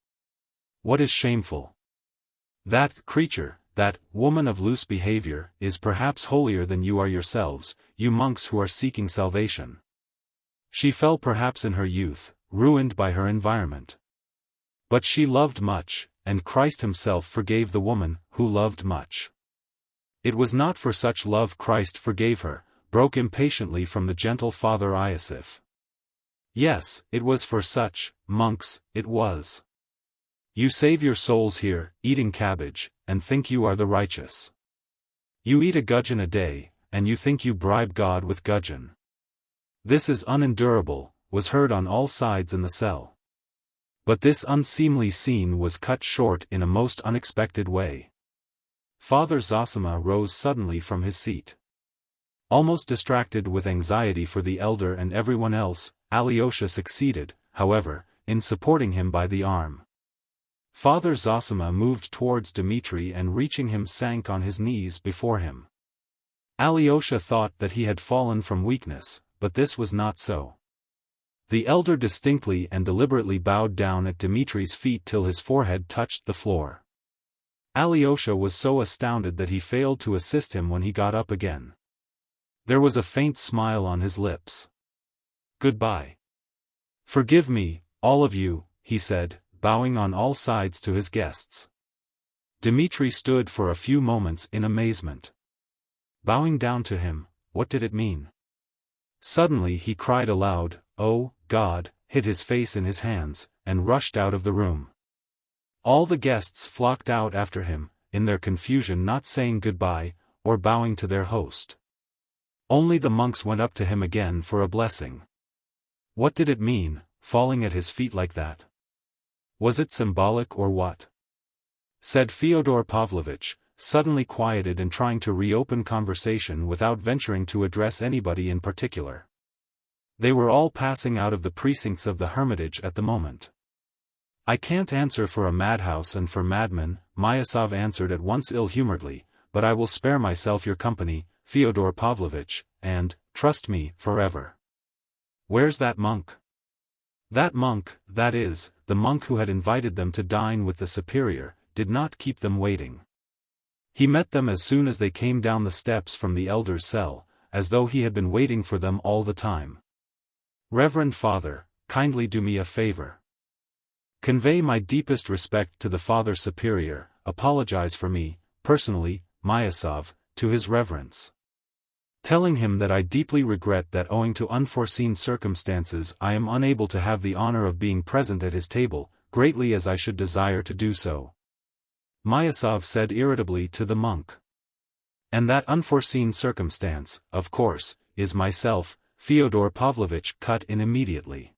What is shameful? That creature, that woman of loose behavior, is perhaps holier than you are yourselves, you monks who are seeking salvation. She fell perhaps in her youth, ruined by her environment. But she loved much, and Christ himself forgave the woman who loved much. It was not for such love Christ forgave her, broke impatiently from the gentle Father Iosif. Yes, it was for such, monks, it was. You save your souls here, eating cabbage, and think you are the righteous. You eat a gudgeon a day, and you think you bribe God with gudgeon. This is unendurable, was heard on all sides in the cell. But this unseemly scene was cut short in a most unexpected way. Father Zosima rose suddenly from his seat. Almost distracted with anxiety for the elder and everyone else, Alyosha succeeded, however, in supporting him by the arm. Father Zosima moved towards Dmitri and reaching him sank on his knees before him. Alyosha thought that he had fallen from weakness, but this was not so. The elder distinctly and deliberately bowed down at Dmitri's feet till his forehead touched the floor. Alyosha was so astounded that he failed to assist him when he got up again. There was a faint smile on his lips. Goodbye. Forgive me, all of you, he said, bowing on all sides to his guests. Dmitri stood for a few moments in amazement. Bowing down to him, what did it mean? Suddenly he cried aloud, "Oh, God," hid his face in his hands, and rushed out of the room. All the guests flocked out after him, in their confusion not saying goodbye, or bowing to their host. Only the monks went up to him again for a blessing. What did it mean, falling at his feet like that? Was it symbolic or what? Said Fyodor Pavlovitch, suddenly quieted and trying to reopen conversation without venturing to address anybody in particular. They were all passing out of the precincts of the hermitage at the moment. I can't answer for a madhouse and for madmen, Myasov answered at once ill-humoredly, but I will spare myself your company, Fyodor Pavlovitch, and, trust me, forever. Where's that monk? That monk, that is, the monk who had invited them to dine with the superior, did not keep them waiting. He met them as soon as they came down the steps from the elder's cell, as though he had been waiting for them all the time. Reverend Father, kindly do me a favor. Convey my deepest respect to the Father Superior, apologize for me, personally, Myasov, to his reverence. Telling him that I deeply regret that owing to unforeseen circumstances I am unable to have the honor of being present at his table, greatly as I should desire to do so. Myasov said irritably to the monk. And that unforeseen circumstance, of course, is myself, Fyodor Pavlovitch cut in immediately.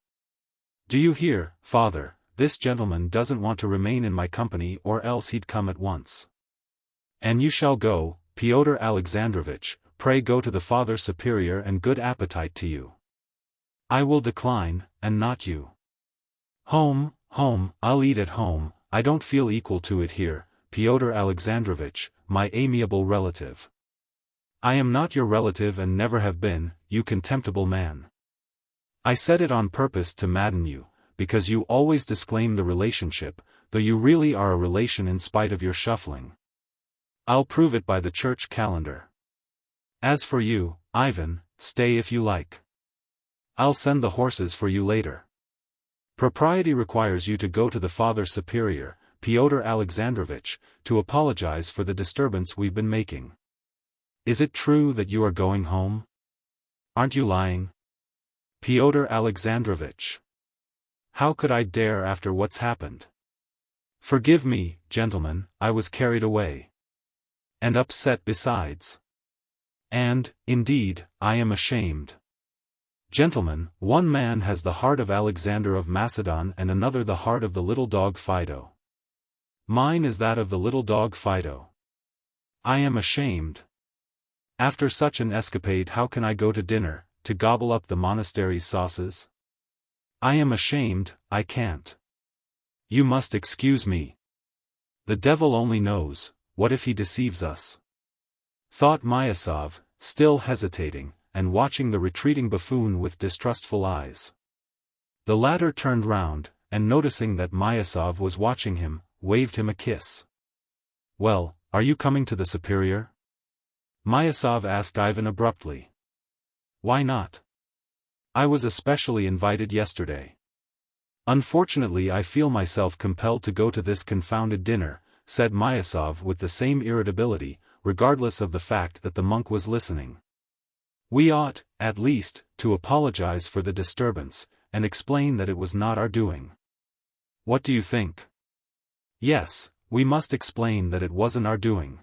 Do you hear, Father, this gentleman doesn't want to remain in my company or else he'd come at once. And you shall go, Pyotr Alexandrovitch, pray go to the Father Superior and good appetite to you. I will decline, and not you. Home, home, I'll eat at home, I don't feel equal to it here, Pyotr Alexandrovitch, my amiable relative. I am not your relative and never have been, you contemptible man. I said it on purpose to madden you, because you always disclaim the relationship, though you really are a relation in spite of your shuffling. I'll prove it by the church calendar. As for you, Ivan, stay if you like. I'll send the horses for you later. Propriety requires you to go to the Father Superior, Pyotr Alexandrovich, to apologize for the disturbance we've been making. Is it true that you are going home? Aren't you lying? Pyotr Alexandrovich. How could I dare after what's happened? Forgive me, gentlemen, I was carried away. And upset besides. And, indeed, I am ashamed. Gentlemen, one man has the heart of Alexander of Macedon and another the heart of the little dog Fido. Mine is that of the little dog Fido. I am ashamed. After such an escapade, how can I go to dinner, to gobble up the monastery's sauces? I am ashamed, I can't. You must excuse me. The devil only knows, what if he deceives us? Thought Myasov, still hesitating, and watching the retreating buffoon with distrustful eyes. The latter turned round, and noticing that Myasov was watching him, waved him a kiss. Well, are you coming to the superior? Myasov asked Ivan abruptly. Why not? I was especially invited yesterday. Unfortunately, I feel myself compelled to go to this confounded dinner, said Myasov with the same irritability, regardless of the fact that the monk was listening. We ought, at least, to apologize for the disturbance, and explain that it was not our doing. What do you think? Yes, we must explain that it wasn't our doing.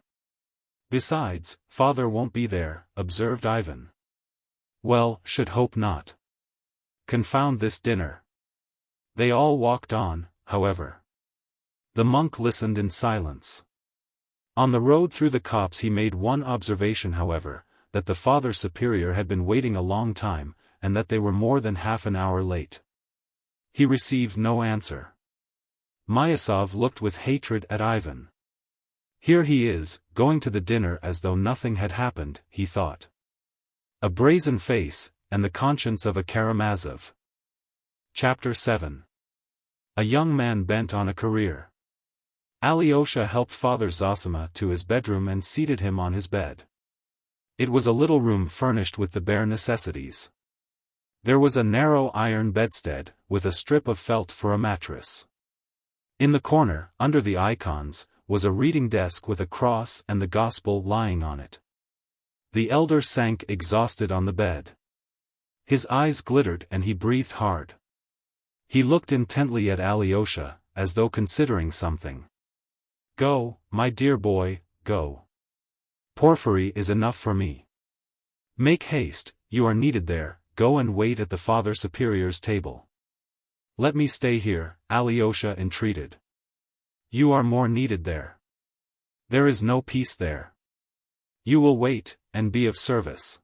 Besides, Father won't be there, observed Ivan. Well, should hope not. Confound this dinner. They all walked on, however. The monk listened in silence. On the road through the copse he made one observation, however, that the Father Superior had been waiting a long time, and that they were more than half an hour late. He received no answer. Myasov looked with hatred at Ivan. Here he is, going to the dinner as though nothing had happened, he thought. A brazen face, and the conscience of a Karamazov. Chapter 7. A young man bent on a career. Alyosha helped Father Zosima to his bedroom and seated him on his bed. It was a little room furnished with the bare necessities. There was a narrow iron bedstead, with a strip of felt for a mattress. In the corner, under the icons, was a reading desk with a cross and the Gospel lying on it. The elder sank exhausted on the bed. His eyes glittered and he breathed hard. He looked intently at Alyosha, as though considering something. Go, my dear boy, go. Porphyry is enough for me. Make haste, you are needed there, go and wait at the Father Superior's table. Let me stay here, Alyosha entreated. You are more needed there. There is no peace there. You will wait, and be of service.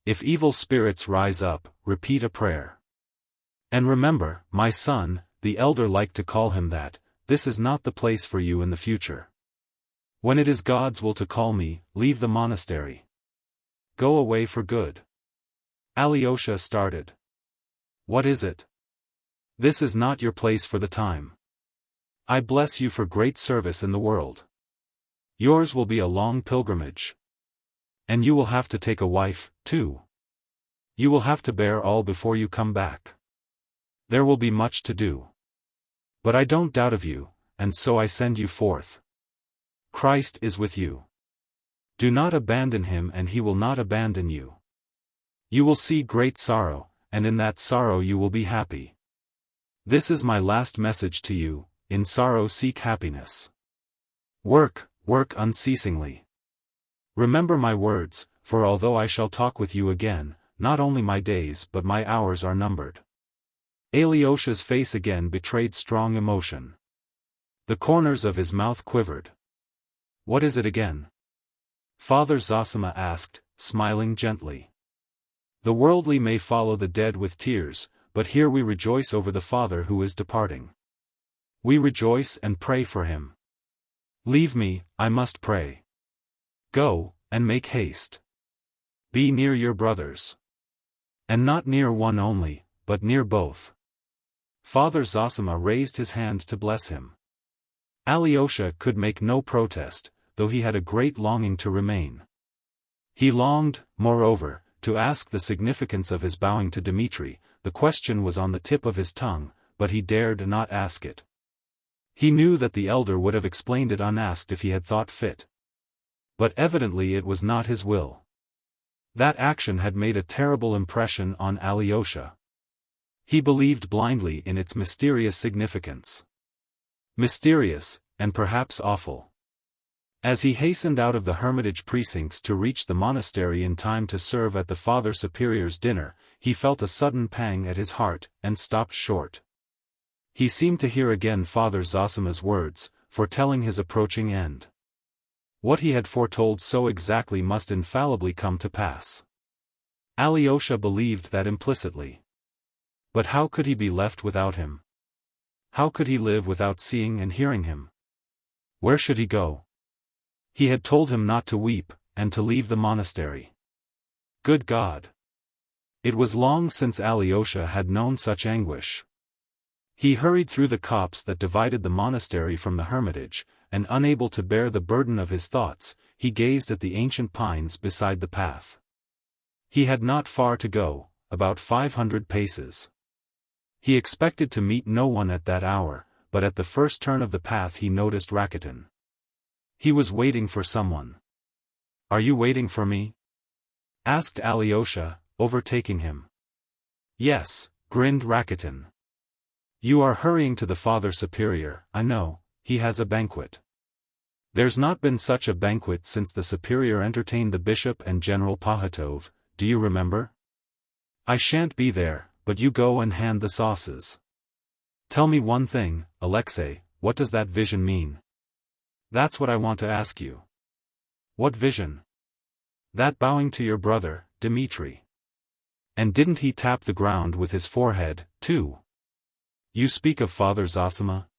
If evil spirits rise up, repeat a prayer. And remember, my son, the elder liked to call him that, this is not the place for you in the future. When it is God's will to call me, leave the monastery. Go away for good. Alyosha started. What is it? This is not your place for the time. I bless you for great service in the world. Yours will be a long pilgrimage. And you will have to take a wife, too. You will have to bear all before you come back. There will be much to do. But I don't doubt of you, and so I send you forth. Christ is with you. Do not abandon him and he will not abandon you. You will see great sorrow, and in that sorrow you will be happy. This is my last message to you, in sorrow seek happiness. Work, work unceasingly. Remember my words, for although I shall talk with you again, not only my days but my hours are numbered. Alyosha's face again betrayed strong emotion. The corners of his mouth quivered. What is it again? Father Zosima asked, smiling gently. The worldly may follow the dead with tears, but here we rejoice over the Father who is departing. We rejoice and pray for him. Leave me, I must pray. Go, and make haste. Be near your brothers. And not near one only, but near both. Father Zosima raised his hand to bless him. Alyosha could make no protest, though he had a great longing to remain. He longed, moreover, to ask the significance of his bowing to Dmitri. The question was on the tip of his tongue, but he dared not ask it. He knew that the elder would have explained it unasked if he had thought fit. But evidently it was not his will. That action had made a terrible impression on Alyosha. He believed blindly in its mysterious significance. Mysterious, and perhaps awful. As he hastened out of the hermitage precincts to reach the monastery in time to serve at the Father Superior's dinner, he felt a sudden pang at his heart, and stopped short. He seemed to hear again Father Zosima's words, foretelling his approaching end. What he had foretold so exactly must infallibly come to pass. Alyosha believed that implicitly. But how could he be left without him? How could he live without seeing and hearing him? Where should he go? He had told him not to weep, and to leave the monastery. Good God! It was long since Alyosha had known such anguish. He hurried through the copse that divided the monastery from the hermitage, and unable to bear the burden of his thoughts, he gazed at the ancient pines beside the path. He had not far to go, about 500 paces. He expected to meet no one at that hour, but at the first turn of the path he noticed Rakitin. He was waiting for someone. "Are you waiting for me?" asked Alyosha, overtaking him. "Yes," grinned Rakitin. "You are hurrying to the Father Superior, I know. He has a banquet. There's not been such a banquet since the Superior entertained the Bishop and General Pahatov, do you remember? I shan't be there, but you go and hand the sauces. Tell me one thing, Alexei, what does that vision mean?" "That's what I want to ask you." "What vision?" "That bowing to your brother, Dmitri. And didn't he tap the ground with his forehead, too?" "You speak of Father Zosima?"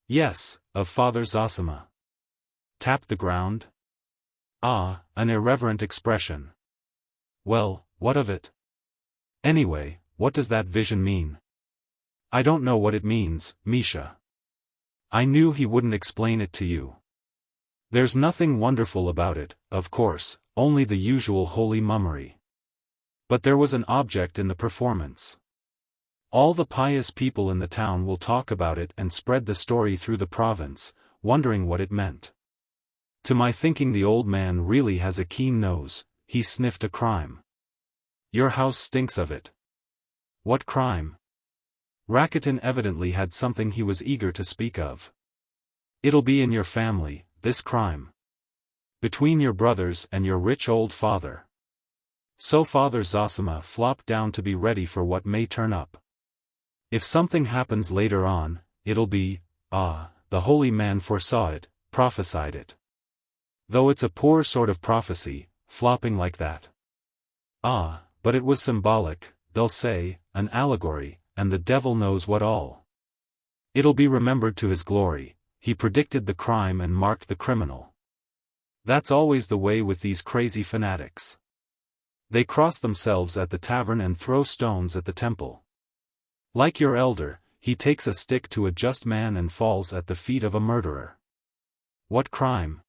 "Yes, of Father Zosima." "Tapped the ground?" "Ah, an irreverent expression." "Well, what of it? Anyway, what does that vision mean?" "I don't know what it means, Misha. I knew he wouldn't explain it to you. There's nothing wonderful about it, of course, only the usual holy mummery. But there was an object in the performance. All the pious people in the town will talk about it and spread the story through the province, wondering what it meant. To my thinking the old man really has a keen nose, he sniffed a crime. Your house stinks of it." "What crime?" Rakitin evidently had something he was eager to speak of. "It'll be in your family, this crime. Between your brothers and your rich old father. So Father Zosima flopped down to be ready for what may turn up. If something happens later on, it'll be, the holy man foresaw it, prophesied it. Though it's a poor sort of prophecy, flopping like that. But it was symbolic, they'll say, an allegory, and the devil knows what all. It'll be remembered to his glory, he predicted the crime and marked the criminal. That's always the way with these crazy fanatics. They cross themselves at the tavern and throw stones at the temple. Like your elder, he takes a stick to a just man and falls at the feet of a murderer." "What crime?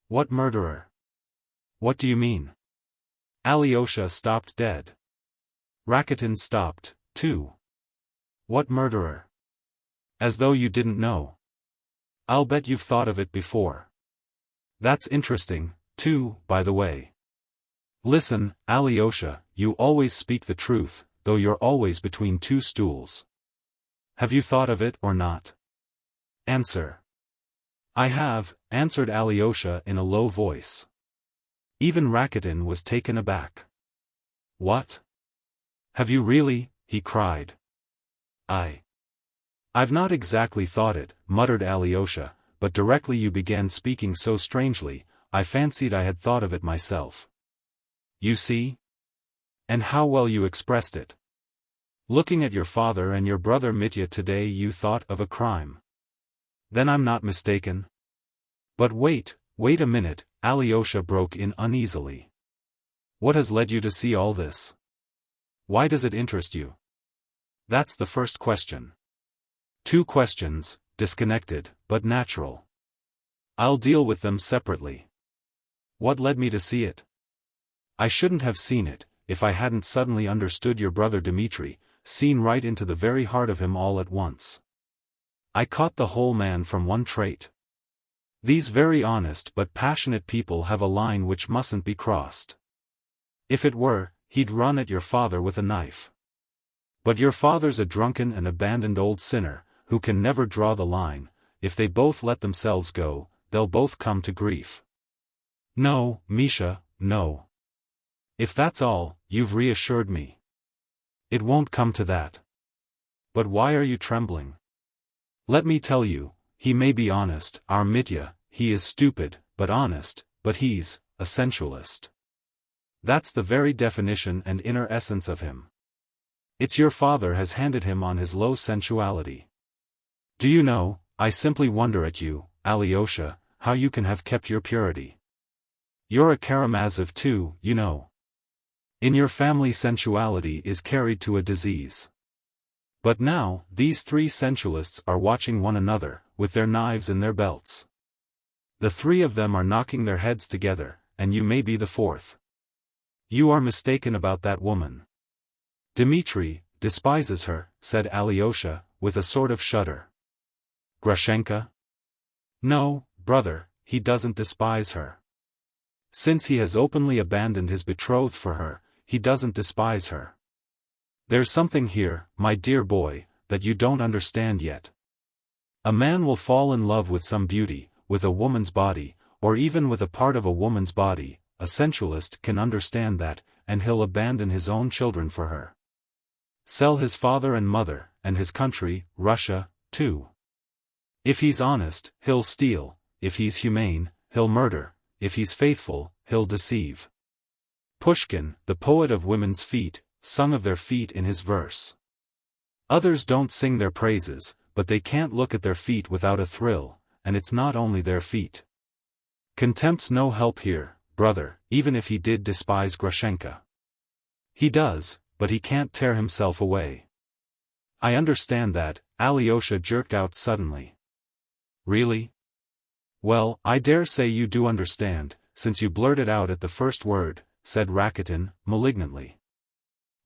What murderer? What do you mean?" Alyosha stopped dead. Rakitin stopped, too. "What murderer? As though you didn't know. I'll bet you've thought of it before. That's interesting, too, by the way. Listen, Alyosha, you always speak the truth, though you're always between two stools. Have you thought of it or not? Answer." "I have," answered Alyosha in a low voice. Even Rakitin was taken aback. "What? Have you really?" he cried. I've not exactly thought it," muttered Alyosha, "but directly you began speaking so strangely, I fancied I had thought of it myself. You see? And how well you expressed it. Looking at your father and your brother Mitya today you thought of a crime. Then I'm not mistaken?" "But wait a minute," Alyosha broke in uneasily. "What has led you to see all this? Why does it interest you? That's the first question." Two questions, disconnected, but natural. I'll deal with them separately. What led me to see it? I shouldn't have seen it, if I hadn't suddenly understood your brother Dmitri, seen right into the very heart of him all at once. I caught the whole man from one trait. These very honest but passionate people have a line which mustn't be crossed. If it were, he'd run at your father with a knife. But your father's a drunken and abandoned old sinner, who can never draw the line. If they both let themselves go, they'll both come to grief. No, Misha, no. If that's all, you've reassured me. It won't come to that. But why are you trembling? Let me tell you, he may be honest, our Mitya, he is stupid, but honest, but he's a sensualist. That's the very definition and inner essence of him. It's your father has handed him on his low sensuality. Do you know, I simply wonder at you, Alyosha, how you can have kept your purity. You're a Karamazov too, you know. In your family sensuality is carried to a disease. But now, these three sensualists are watching one another, with their knives in their belts. The three of them are knocking their heads together, and you may be the fourth. You are mistaken about that woman. Dmitri despises her, said Alyosha, with a sort of shudder. Grushenka? No, brother, he doesn't despise her. Since he has openly abandoned his betrothed for her, he doesn't despise her. There's something here, my dear boy, that you don't understand yet. A man will fall in love with some beauty, with a woman's body, or even with a part of a woman's body. A sensualist can understand that, and he'll abandon his own children for her. Sell his father and mother, and his country, Russia, too. If he's honest, he'll steal. If he's humane, he'll murder. If he's faithful, he'll deceive. Pushkin, the poet of women's feet, sung of their feet in his verse. Others don't sing their praises, but they can't look at their feet without a thrill, and it's not only their feet. Contempt's no help here, brother, even if he did despise Grushenka. He does, but he can't tear himself away. I understand that, Alyosha jerked out suddenly. Really? Well, I dare say you do understand, since you blurted out at the first word, said Rakitin, malignantly.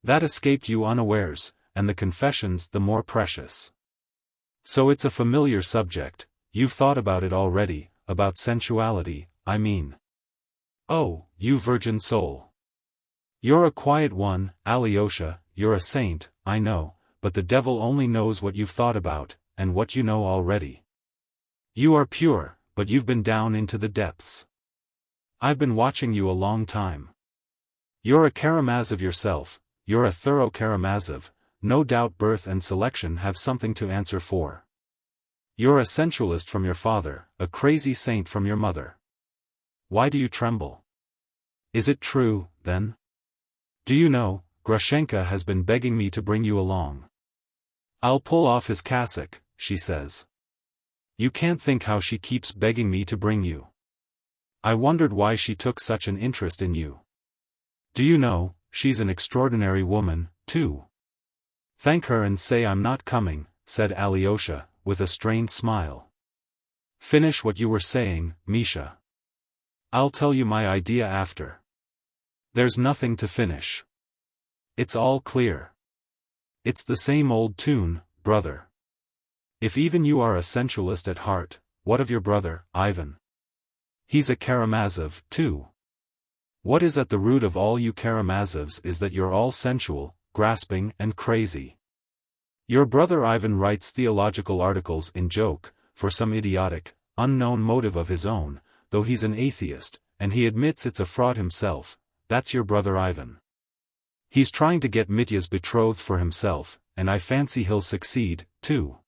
That escaped you unawares, and the confession's the more precious. So it's a familiar subject, you've thought about it already, about sensuality, I mean. Oh, you virgin soul. You're a quiet one, Alyosha, you're a saint, I know, but the devil only knows what you've thought about, and what you know already. You are pure, but you've been down into the depths. I've been watching you a long time. You're a Karamazov yourself, you're a thorough Karamazov, no doubt birth and selection have something to answer for. You're a sensualist from your father, a crazy saint from your mother. Why do you tremble? Is it true, then? Do you know, Grushenka has been begging me to bring you along. I'll pull off his cassock, she says. You can't think how she keeps begging me to bring you. I wondered why she took such an interest in you. Do you know, she's an extraordinary woman, too. Thank her and say I'm not coming, said Alyosha, with a strained smile. Finish what you were saying, Misha. I'll tell you my idea after. There's nothing to finish. It's all clear. It's the same old tune, brother. If even you are a sensualist at heart, what of your brother, Ivan? He's a Karamazov, too. What is at the root of all you Karamazovs is that you're all sensual, grasping and crazy. Your brother Ivan writes theological articles in joke, for some idiotic, unknown motive of his own, though he's an atheist, and he admits it's a fraud himself. That's your brother Ivan. He's trying to get Mitya's betrothed for himself, and I fancy he'll succeed, too.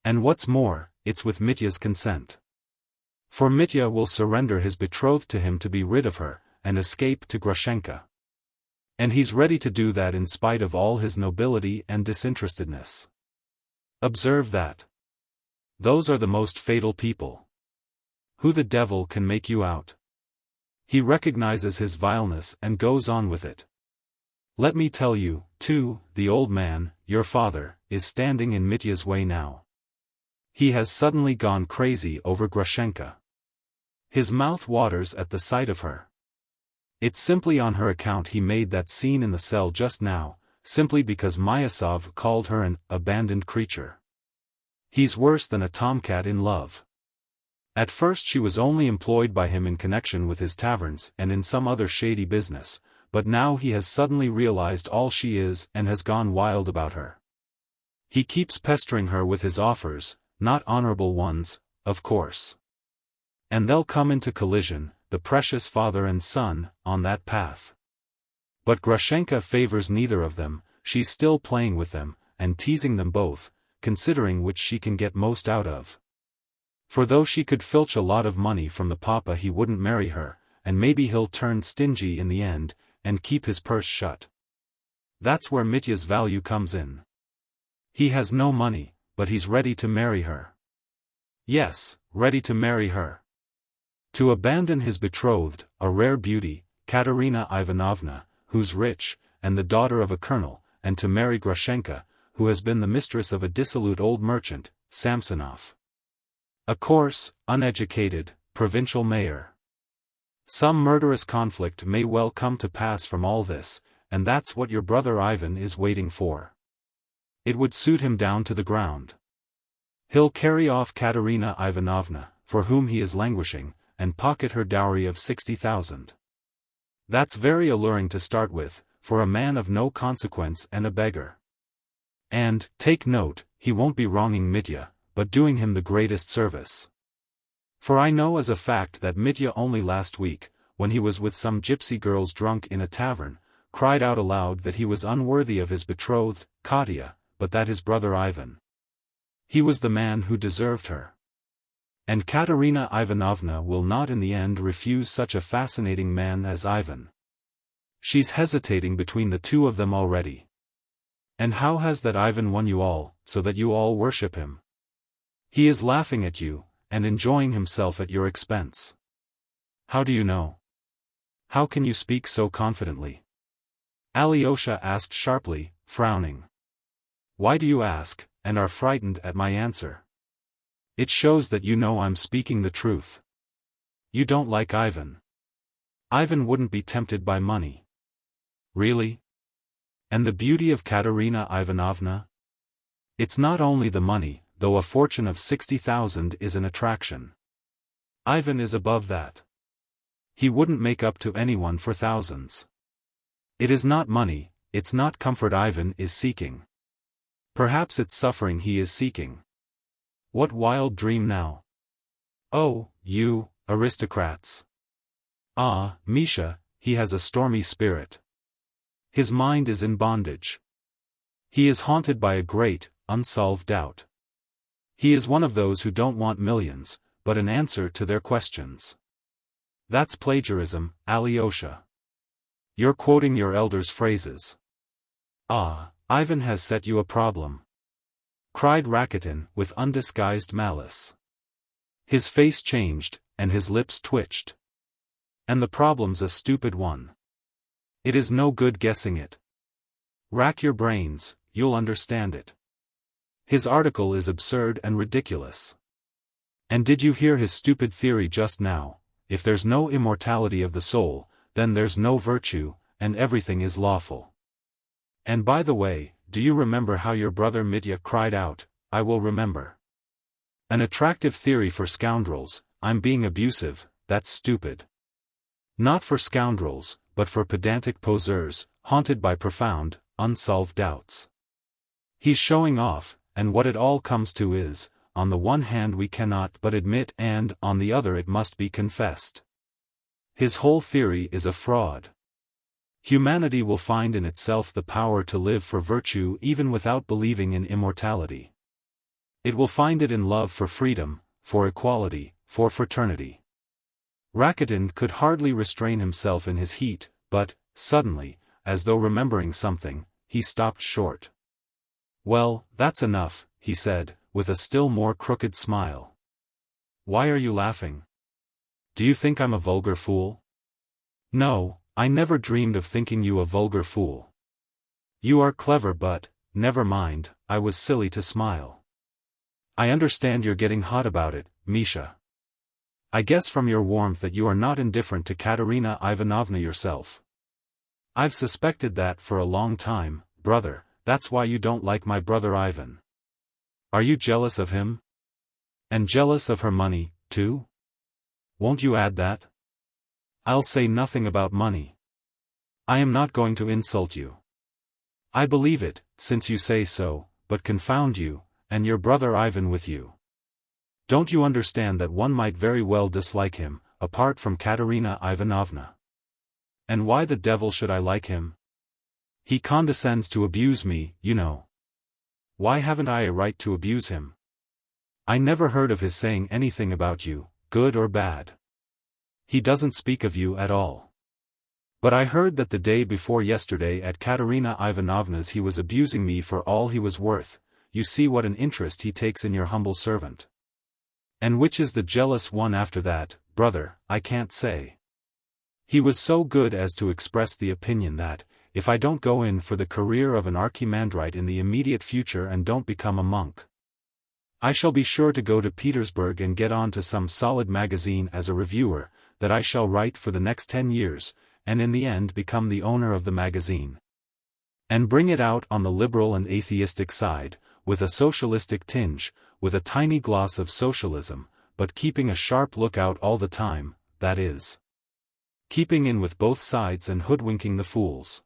And what's more, it's with Mitya's consent. For Mitya will surrender his betrothed to him to be rid of her, and escape to Grushenka. And he's ready to do that in spite of all his nobility and disinterestedness. Observe that. Those are the most fatal people. Who the devil can make you out? He recognizes his vileness and goes on with it. Let me tell you, too, the old man, your father, is standing in Mitya's way now. He has suddenly gone crazy over Grushenka. His mouth waters at the sight of her. It's simply on her account he made that scene in the cell just now, simply because Myasov called her an abandoned creature. He's worse than a tomcat in love. At first she was only employed by him in connection with his taverns and in some other shady business, but now he has suddenly realized all she is and has gone wild about her. He keeps pestering her with his offers, not honorable ones, of course. And they'll come into collision, the precious father and son, on that path. But Grushenka favors neither of them, she's still playing with them, and teasing them both, considering which she can get most out of. For though she could filch a lot of money from the papa, he wouldn't marry her, and maybe he'll turn stingy in the end, and keep his purse shut. That's where Mitya's value comes in. He has no money, but he's ready to marry her. Yes, ready to marry her. To abandon his betrothed, a rare beauty, Katerina Ivanovna, who's rich, and the daughter of a colonel, and to marry Grushenka, who has been the mistress of a dissolute old merchant, Samsonov. A coarse, uneducated, provincial mayor. Some murderous conflict may well come to pass from all this, and that's what your brother Ivan is waiting for. It would suit him down to the ground. He'll carry off Katerina Ivanovna, for whom he is languishing, and pocket her dowry of 60,000. That's very alluring to start with, for a man of no consequence and a beggar. And, take note, he won't be wronging Mitya, but doing him the greatest service. For I know as a fact that Mitya only last week, when he was with some gypsy girls drunk in a tavern, cried out aloud that he was unworthy of his betrothed, Katya, but that his brother Ivan. He was the man who deserved her. And Katerina Ivanovna will not in the end refuse such a fascinating man as Ivan. She's hesitating between the two of them already. And how has that Ivan won you all, so that you all worship him? He is laughing at you, and enjoying himself at your expense. How do you know? How can you speak so confidently? Alyosha asked sharply, frowning. Why do you ask, and are frightened at my answer? It shows that you know I'm speaking the truth. You don't like Ivan. Ivan wouldn't be tempted by money. Really? And the beauty of Katerina Ivanovna? It's not only the money, though a fortune of 60,000 is an attraction. Ivan is above that. He wouldn't make up to anyone for thousands. It is not money, it's not comfort Ivan is seeking. Perhaps it's suffering he is seeking. What wild dream now? Oh, you, aristocrats. Ah, Misha, he has a stormy spirit. His mind is in bondage. He is haunted by a great, unsolved doubt. He is one of those who don't want millions, but an answer to their questions. That's plagiarism, Alyosha. You're quoting your elders' phrases. Ah, Ivan has set you a problem. Cried Rakitin with undisguised malice. His face changed, and his lips twitched. And the problem's a stupid one. It is no good guessing it. Rack your brains, you'll understand it. His article is absurd and ridiculous. And did you hear his stupid theory just now? If there's no immortality of the soul, then there's no virtue, and everything is lawful. And by the way, do you remember how your brother Mitya cried out, I will remember? An attractive theory for scoundrels, I'm being abusive, that's stupid. Not for scoundrels, but for pedantic poseurs, haunted by profound, unsolved doubts. He's showing off, and what it all comes to is, on the one hand we cannot but admit and on the other it must be confessed. His whole theory is a fraud. Humanity will find in itself the power to live for virtue even without believing in immortality. It will find it in love for freedom, for equality, for fraternity. Rakitin could hardly restrain himself in his heat, but, suddenly, as though remembering something, he stopped short. Well, that's enough, he said, with a still more crooked smile. Why are you laughing? Do you think I'm a vulgar fool? No, I never dreamed of thinking you a vulgar fool. You are clever but, never mind, I was silly to smile. I understand you're getting hot about it, Misha. I guess from your warmth that you are not indifferent to Katerina Ivanovna yourself. I've suspected that for a long time, brother, that's why you don't like my brother Ivan. Are you jealous of him? And jealous of her money, too? Won't you add that? I'll say nothing about money. I am not going to insult you. I believe it, since you say so, but confound you, and your brother Ivan with you. Don't you understand that one might very well dislike him, apart from Katerina Ivanovna? And why the devil should I like him? He condescends to abuse me, you know. Why haven't I a right to abuse him? I never heard of his saying anything about you, good or bad. He doesn't speak of you at all. But I heard that the day before yesterday at Katerina Ivanovna's he was abusing me for all he was worth. You see what an interest he takes in your humble servant. And which is the jealous one after that, brother, I can't say. He was so good as to express the opinion that, if I don't go in for the career of an archimandrite in the immediate future and don't become a monk, I shall be sure to go to Petersburg and get on to some solid magazine as a reviewer, that I shall write for the next 10 years, and in the end become the owner of the magazine. And bring it out on the liberal and atheistic side, with a socialistic tinge, with a tiny gloss of socialism, but keeping a sharp lookout all the time, that is, keeping in with both sides and hoodwinking the fools.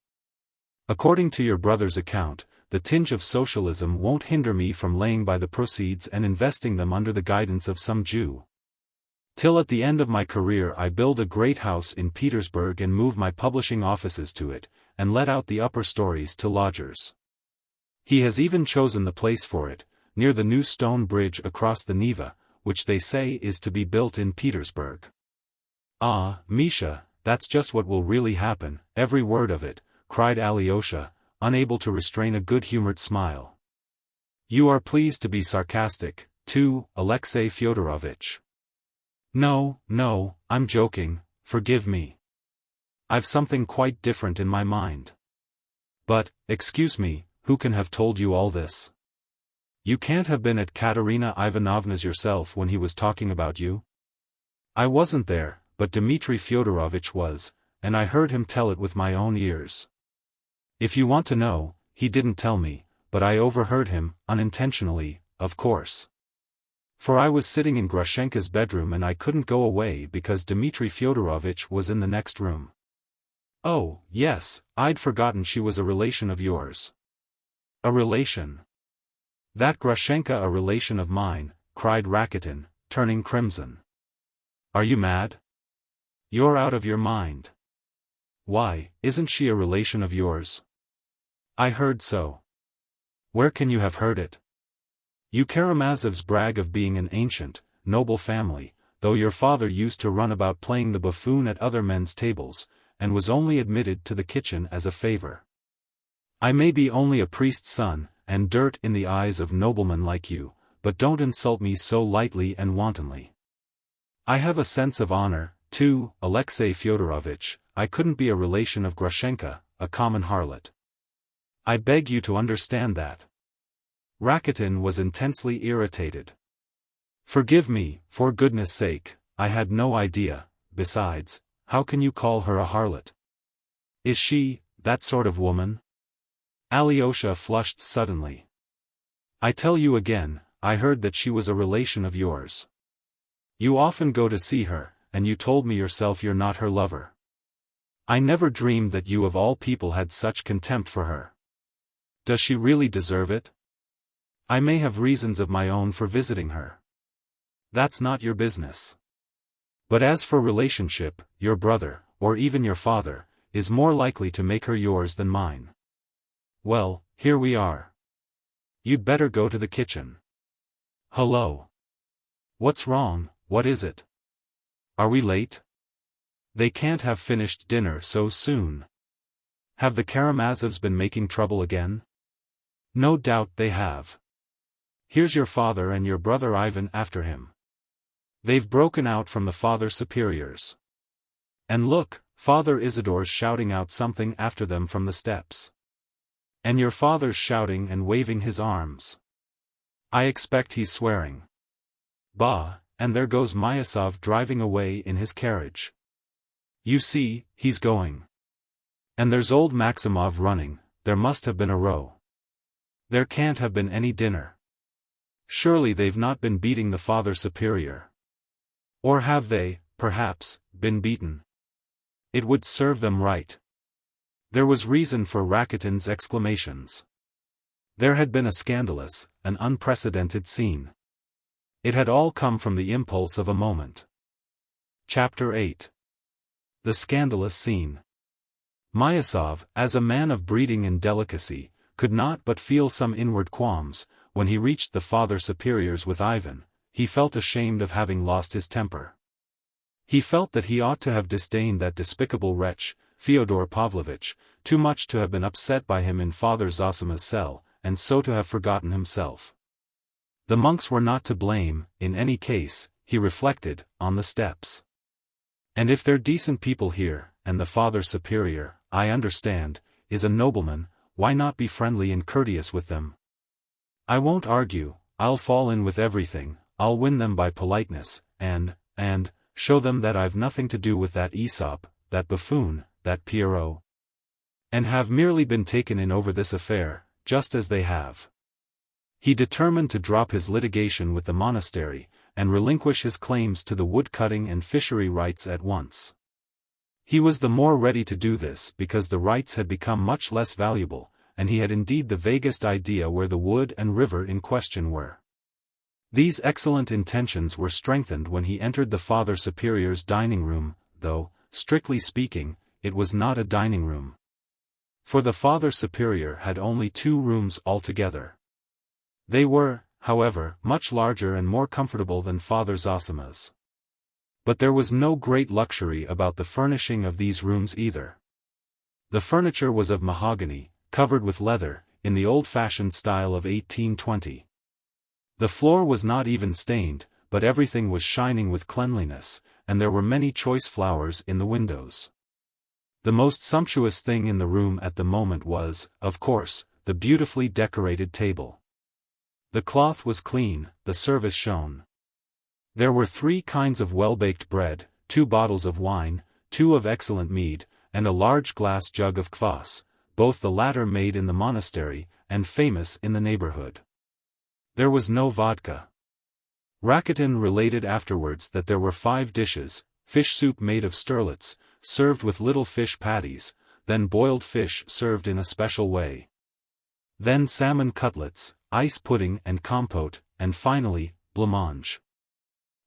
According to your brother's account, the tinge of socialism won't hinder me from laying by the proceeds and investing them under the guidance of some Jew. Till at the end of my career I build a great house in Petersburg and move my publishing offices to it, and let out the upper stories to lodgers. He has even chosen the place for it, near the new stone bridge across the Neva, which they say is to be built in Petersburg. Ah, Misha, that's just what will really happen, every word of it, cried Alyosha, unable to restrain a good-humored smile. You are pleased to be sarcastic, too, Alexei Fyodorovitch. No, I'm joking, forgive me. I've something quite different in my mind. But, excuse me, who can have told you all this? You can't have been at Katerina Ivanovna's yourself when he was talking about you? I wasn't there, but Dmitri Fyodorovitch was, and I heard him tell it with my own ears. If you want to know, he didn't tell me, but I overheard him, unintentionally, of course. For I was sitting in Grushenka's bedroom and I couldn't go away because Dmitri Fyodorovitch was in the next room. Oh, yes, I'd forgotten she was a relation of yours. A relation? That Grushenka a relation of mine, cried Rakitin, turning crimson. Are you mad? You're out of your mind. Why, isn't she a relation of yours? I heard so. Where can you have heard it? You Karamazovs brag of being an ancient, noble family, though your father used to run about playing the buffoon at other men's tables, and was only admitted to the kitchen as a favor. I may be only a priest's son, and dirt in the eyes of noblemen like you, but don't insult me so lightly and wantonly. I have a sense of honor, too, Alexei Fyodorovitch. I couldn't be a relation of Grushenka, a common harlot. I beg you to understand that. Rakitin was intensely irritated. Forgive me, for goodness sake, I had no idea. Besides, how can you call her a harlot? Is she, that sort of woman? Alyosha flushed suddenly. I tell you again, I heard that she was a relation of yours. You often go to see her, and you told me yourself you're not her lover. I never dreamed that you of all people had such contempt for her. Does she really deserve it? I may have reasons of my own for visiting her. That's not your business. But as for relationship, your brother, or even your father, is more likely to make her yours than mine. Well, here we are. You'd better go to the kitchen. Hello. What's wrong, what is it? Are we late? They can't have finished dinner so soon. Have the Karamazovs been making trouble again? No doubt they have. Here's your father and your brother Ivan after him. They've broken out from the Father Superiors. And look, Father Isidore's shouting out something after them from the steps. And your father's shouting and waving his arms. I expect he's swearing. Bah, and there goes Myasov driving away in his carriage. You see, he's going. And there's old Maximov running, there must have been a row. There can't have been any dinner. Surely they've not been beating the Father Superior. Or have they, perhaps, been beaten? It would serve them right. There was reason for Rakitin's exclamations. There had been a scandalous, an unprecedented scene. It had all come from the impulse of a moment. Chapter 8. The Scandalous Scene. Myasov, as a man of breeding and delicacy, could not but feel some inward qualms. When he reached the Father Superior's with Ivan, he felt ashamed of having lost his temper. He felt that he ought to have disdained that despicable wretch, Fyodor Pavlovitch, too much to have been upset by him in Father Zosima's cell, and so to have forgotten himself. The monks were not to blame, in any case, he reflected, on the steps. And if they're decent people here, and the Father Superior, I understand, is a nobleman, why not be friendly and courteous with them? I won't argue, I'll fall in with everything, I'll win them by politeness, and, show them that I've nothing to do with that Aesop, that buffoon, that Pierrot. And have merely been taken in over this affair, just as they have. He determined to drop his litigation with the monastery, and relinquish his claims to the wood-cutting and fishery rights at once. He was the more ready to do this because the rights had become much less valuable, and he had indeed the vaguest idea where the wood and river in question were. These excellent intentions were strengthened when he entered the Father Superior's dining room, though, strictly speaking, it was not a dining room. For the Father Superior had only 2 rooms altogether. They were, however, much larger and more comfortable than Father Zosima's. But there was no great luxury about the furnishing of these rooms either. The furniture was of mahogany, covered with leather, in the old-fashioned style of 1820. The floor was not even stained, but everything was shining with cleanliness, and there were many choice flowers in the windows. The most sumptuous thing in the room at the moment was, of course, the beautifully decorated table. The cloth was clean, the service shone. There were 3 kinds of well-baked bread, 2 bottles of wine, 2 of excellent mead, and a large glass jug of kvass, both the latter made in the monastery, and famous in the neighborhood. There was no vodka. Rakitin related afterwards that there were 5 dishes: fish soup made of sterlets, served with little fish patties, then boiled fish served in a special way. Then salmon cutlets, ice pudding and compote, and finally, blancmange.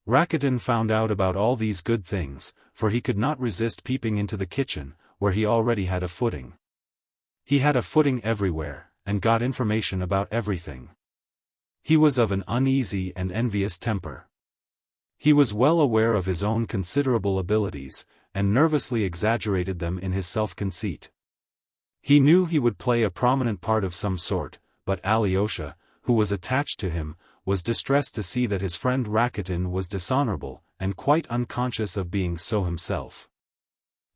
Rakitin found out about all these good things, for he could not resist peeping into the kitchen, where he already had a footing. He had a footing everywhere, and got information about everything. He was of an uneasy and envious temper. He was well aware of his own considerable abilities, and nervously exaggerated them in his self-conceit. He knew he would play a prominent part of some sort, but Alyosha, who was attached to him, was distressed to see that his friend Rakitin was dishonorable, and quite unconscious of being so himself.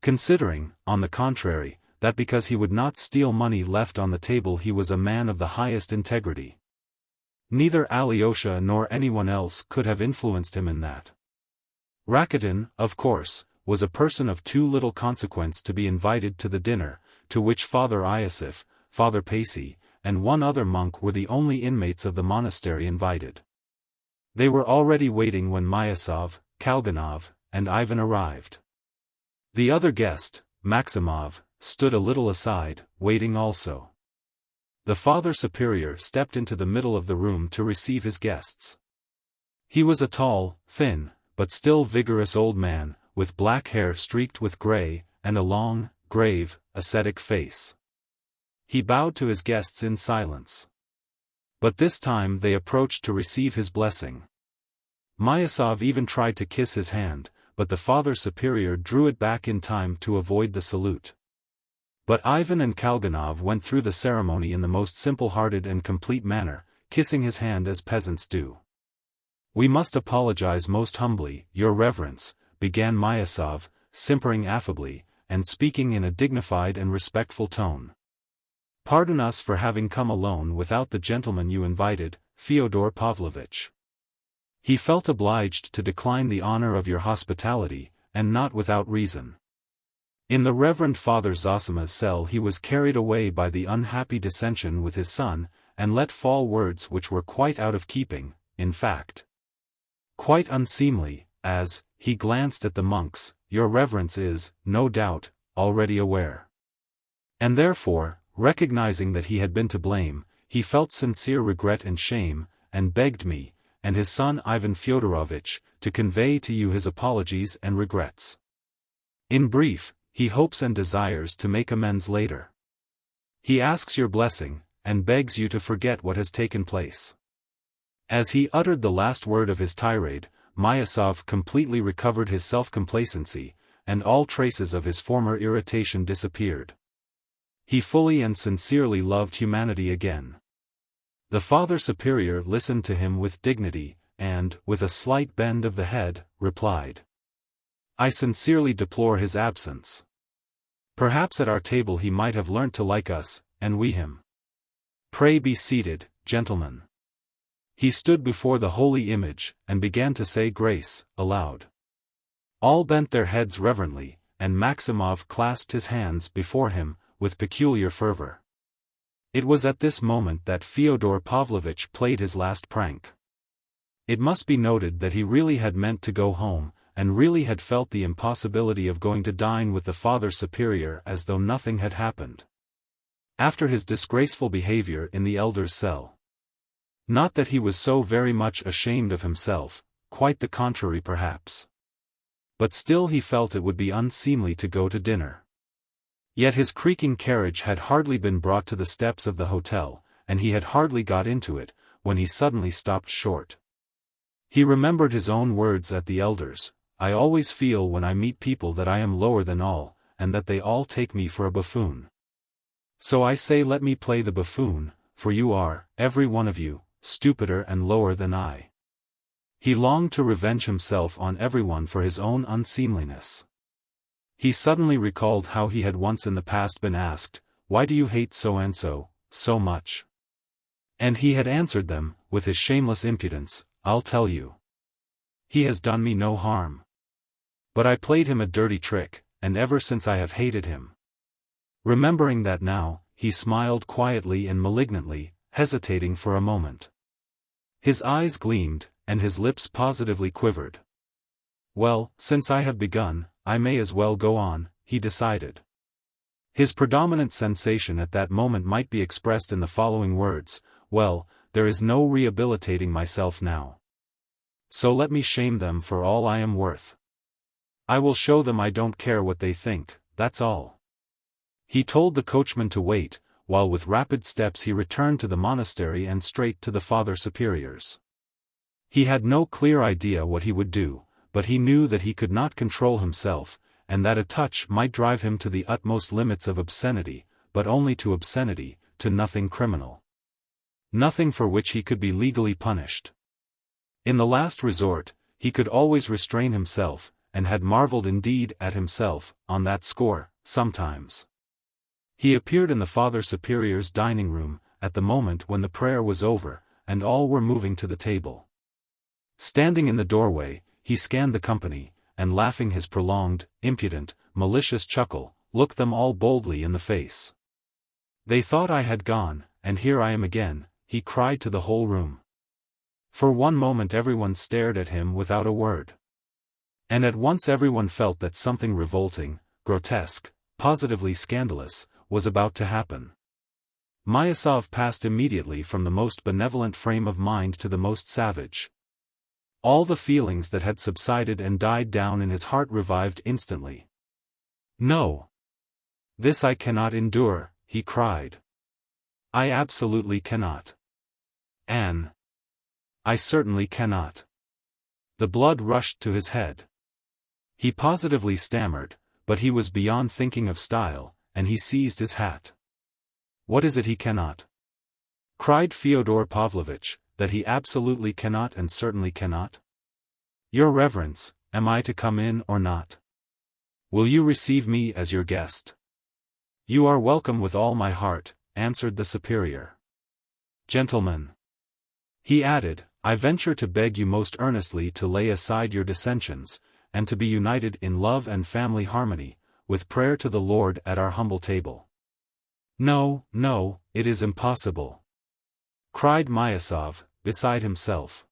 Considering, on the contrary, that because he would not steal money left on the table he was a man of the highest integrity. Neither Alyosha nor anyone else could have influenced him in that. Rakitin, of course, was a person of too little consequence to be invited to the dinner, to which Father Iosif, Father Pacy, and 1 other monk were the only inmates of the monastery invited. They were already waiting when Myasov, Kalganov, and Ivan arrived. The other guest, Maximov, stood a little aside, waiting also. The Father Superior stepped into the middle of the room to receive his guests. He was a tall, thin, but still vigorous old man, with black hair streaked with gray, and a long, grave, ascetic face. He bowed to his guests in silence. But this time they approached to receive his blessing. Myasov even tried to kiss his hand, but the Father Superior drew it back in time to avoid the salute. But Ivan and Kalganov went through the ceremony in the most simple-hearted and complete manner, kissing his hand as peasants do. "We must apologize most humbly, Your Reverence," began Myasov, simpering affably, and speaking in a dignified and respectful tone. "Pardon us for having come alone without the gentleman you invited, Fyodor Pavlovitch. He felt obliged to decline the honor of your hospitality, and not without reason. In the Reverend Father Zosima's cell he was carried away by the unhappy dissension with his son, and let fall words which were quite out of keeping, in fact, quite unseemly, as, he glanced at the monks, your reverence is, no doubt, already aware. And therefore, recognizing that he had been to blame, he felt sincere regret and shame, and begged me, and his son Ivan Fyodorovitch, to convey to you his apologies and regrets. In brief, he hopes and desires to make amends later. He asks your blessing, and begs you to forget what has taken place. As he uttered the last word of his tirade, Myasov completely recovered his self-complacency, and all traces of his former irritation disappeared. He fully and sincerely loved humanity again. The Father Superior listened to him with dignity, and, with a slight bend of the head, replied, I sincerely deplore his absence. Perhaps at our table he might have learnt to like us, and we him. Pray be seated, gentlemen. He stood before the holy image, and began to say grace, aloud. All bent their heads reverently, and Maximov clasped his hands before him, with peculiar fervor. It was at this moment that Fyodor Pavlovitch played his last prank. It must be noted that he really had meant to go home, and really had felt the impossibility of going to dine with the Father Superior as though nothing had happened. After his disgraceful behavior in the elder's cell. Not that he was so very much ashamed of himself, quite the contrary perhaps. But still he felt it would be unseemly to go to dinner. Yet his creaking carriage had hardly been brought to the steps of the hotel, and he had hardly got into it, when he suddenly stopped short. He remembered his own words at the elder's, I always feel when I meet people that I am lower than all, and that they all take me for a buffoon. So I say let me play the buffoon, for you are, every one of you, stupider and lower than I. He longed to revenge himself on everyone for his own unseemliness. He suddenly recalled how he had once in the past been asked, why do you hate so-and-so, so much? And he had answered them, with his shameless impudence, I'll tell you. He has done me no harm. But I played him a dirty trick, and ever since I have hated him. Remembering that now, he smiled quietly and malignantly, hesitating for a moment. His eyes gleamed, and his lips positively quivered. Well, since I have begun, I may as well go on, he decided. His predominant sensation at that moment might be expressed in the following words, well, there is no rehabilitating myself now. So let me shame them for all I am worth. I will show them I don't care what they think, that's all. He told the coachman to wait, while with rapid steps he returned to the monastery and straight to the Father Superior's. He had no clear idea what he would do, but he knew that he could not control himself, and that a touch might drive him to the utmost limits of obscenity, but only to obscenity, to nothing criminal. Nothing for which he could be legally punished. In the last resort, he could always restrain himself, and had marveled indeed at himself, on that score, sometimes. He appeared in the Father Superior's dining room, at the moment when the prayer was over, and all were moving to the table. Standing in the doorway, he scanned the company, and laughing his prolonged, impudent, malicious chuckle, looked them all boldly in the face. They thought I had gone, and here I am again, he cried to the whole room. For one moment everyone stared at him without a word. And at once everyone felt that something revolting, grotesque, positively scandalous, was about to happen. Myasov passed immediately from the most benevolent frame of mind to the most savage. All the feelings that had subsided and died down in his heart revived instantly. No! This I cannot endure, he cried. I absolutely cannot. Anne! I certainly cannot. The blood rushed to his head. He positively stammered, but he was beyond thinking of style, and he seized his hat. What is it he cannot? Cried Fyodor Pavlovitch, that he absolutely cannot and certainly cannot? Your Reverence, am I to come in or not? Will you receive me as your guest? You are welcome with all my heart, answered the Superior. Gentlemen, he added, I venture to beg you most earnestly to lay aside your dissensions, and to be united in love and family harmony, with prayer to the Lord at our humble table. No, no, it is impossible!" cried Myasov, beside himself.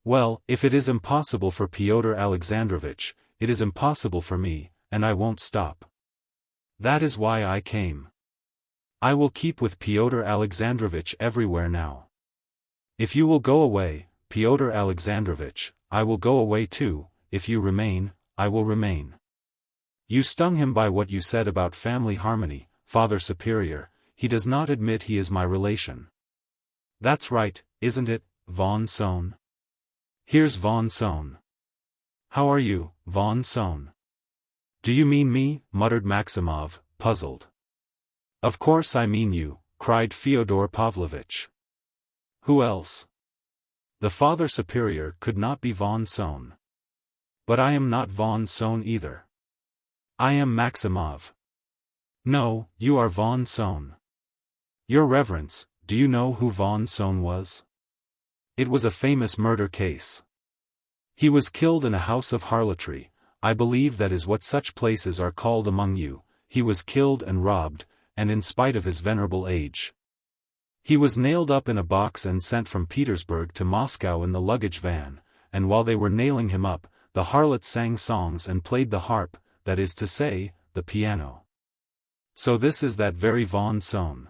"Well, if it is impossible for Pyotr Alexandrovitch, it is impossible for me, and I won't stop. That is why I came. I will keep with Pyotr Alexandrovitch everywhere now. If you will go away, Pyotr Alexandrovitch, I will go away too. If you remain, I will remain." You stung him by what you said about family harmony, Father Superior. He does not admit he is my relation. That's right, isn't it, von Sohn? Here's von Sohn. How are you, von Sohn? Do you mean me? Muttered Maximov, puzzled. Of course I mean you, cried Fyodor Pavlovitch. Who else? The Father Superior could not be von Sohn. But I am not von Sohn either. I am Maximov. No, you are von Sohn. Your Reverence, do you know who von Sohn was? It was a famous murder case. He was killed in a house of harlotry. I believe that is what such places are called among you. He was killed and robbed, and in spite of his venerable age. He was nailed up in a box and sent from Petersburg to Moscow in the luggage van, and while they were nailing him up, the harlots sang songs and played the harp, that is to say, the piano. So this is that very von Sohn.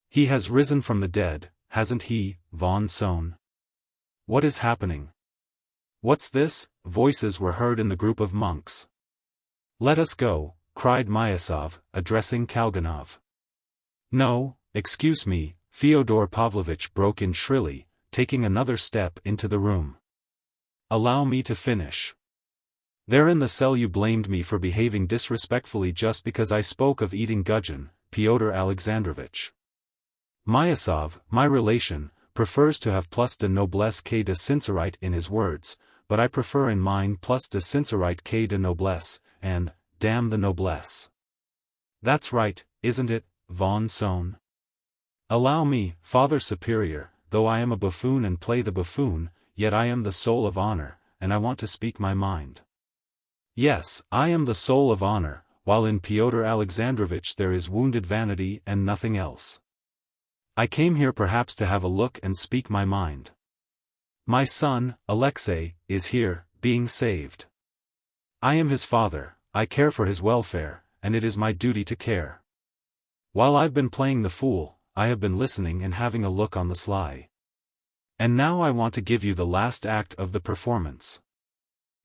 He has risen from the dead, hasn't he, von Sohn? What is happening? What's this? Voices were heard in the group of monks. Let us go, cried Myasov, addressing Kalganov. No, excuse me, Fyodor Pavlovitch broke in shrilly, taking another step into the room. Allow me to finish. There in the cell you blamed me for behaving disrespectfully just because I spoke of eating gudgeon, Pyotr Alexandrovitch. Myasov, my relation, prefers to have plus de noblesse que de sincérité in his words, but I prefer in mine plus de sincérité que de noblesse, and, damn the noblesse. That's right, isn't it, von Sohn? Allow me, Father Superior, though I am a buffoon and play the buffoon, yet I am the soul of honor, and I want to speak my mind. Yes, I am the soul of honor, while in Pyotr Alexandrovitch there is wounded vanity and nothing else. I came here perhaps to have a look and speak my mind. My son, Alexei, is here, being saved. I am his father, I care for his welfare, and it is my duty to care. While I've been playing the fool, I have been listening and having a look on the sly. And now I want to give you the last act of the performance.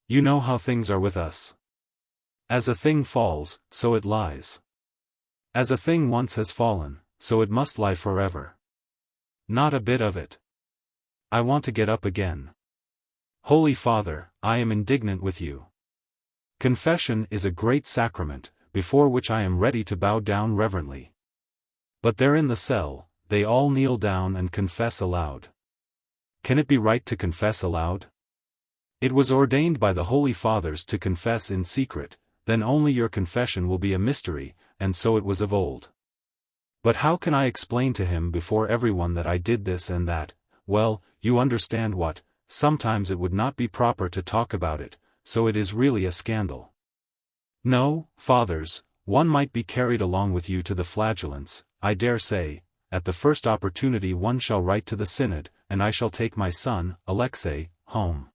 You know how things are with us. As a thing falls, so it lies. As a thing once has fallen, so it must lie forever. Not a bit of it. I want to get up again. Holy Father, I am indignant with you. Confession is a great sacrament, before which I am ready to bow down reverently. But there in the cell, they all kneel down and confess aloud. Can it be right to confess aloud? It was ordained by the Holy Fathers to confess in secret, then only your confession will be a mystery, and so it was of old. But how can I explain to him before everyone that I did this and that? Well, you understand what, sometimes it would not be proper to talk about it, so it is really a scandal. No, fathers, one might be carried along with you to the flagellants, I dare say, at the first opportunity one shall write to the synod, and I shall take my son, Alexei, home.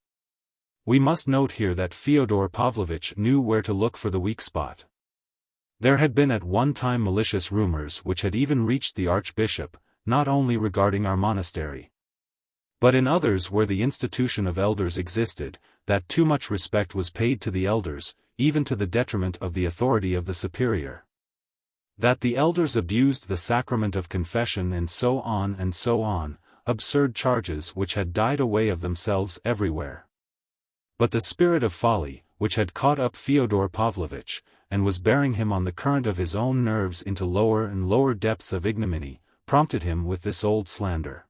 We must note here that Fyodor Pavlovitch knew where to look for the weak spot. There had been at one time malicious rumors which had even reached the archbishop, not only regarding our monastery, but in others where the institution of elders existed, that too much respect was paid to the elders, even to the detriment of the authority of the superior. That the elders abused the sacrament of confession and so on, absurd charges which had died away of themselves everywhere. But the spirit of folly, which had caught up Fyodor Pavlovitch, and was bearing him on the current of his own nerves into lower and lower depths of ignominy, prompted him with this old slander.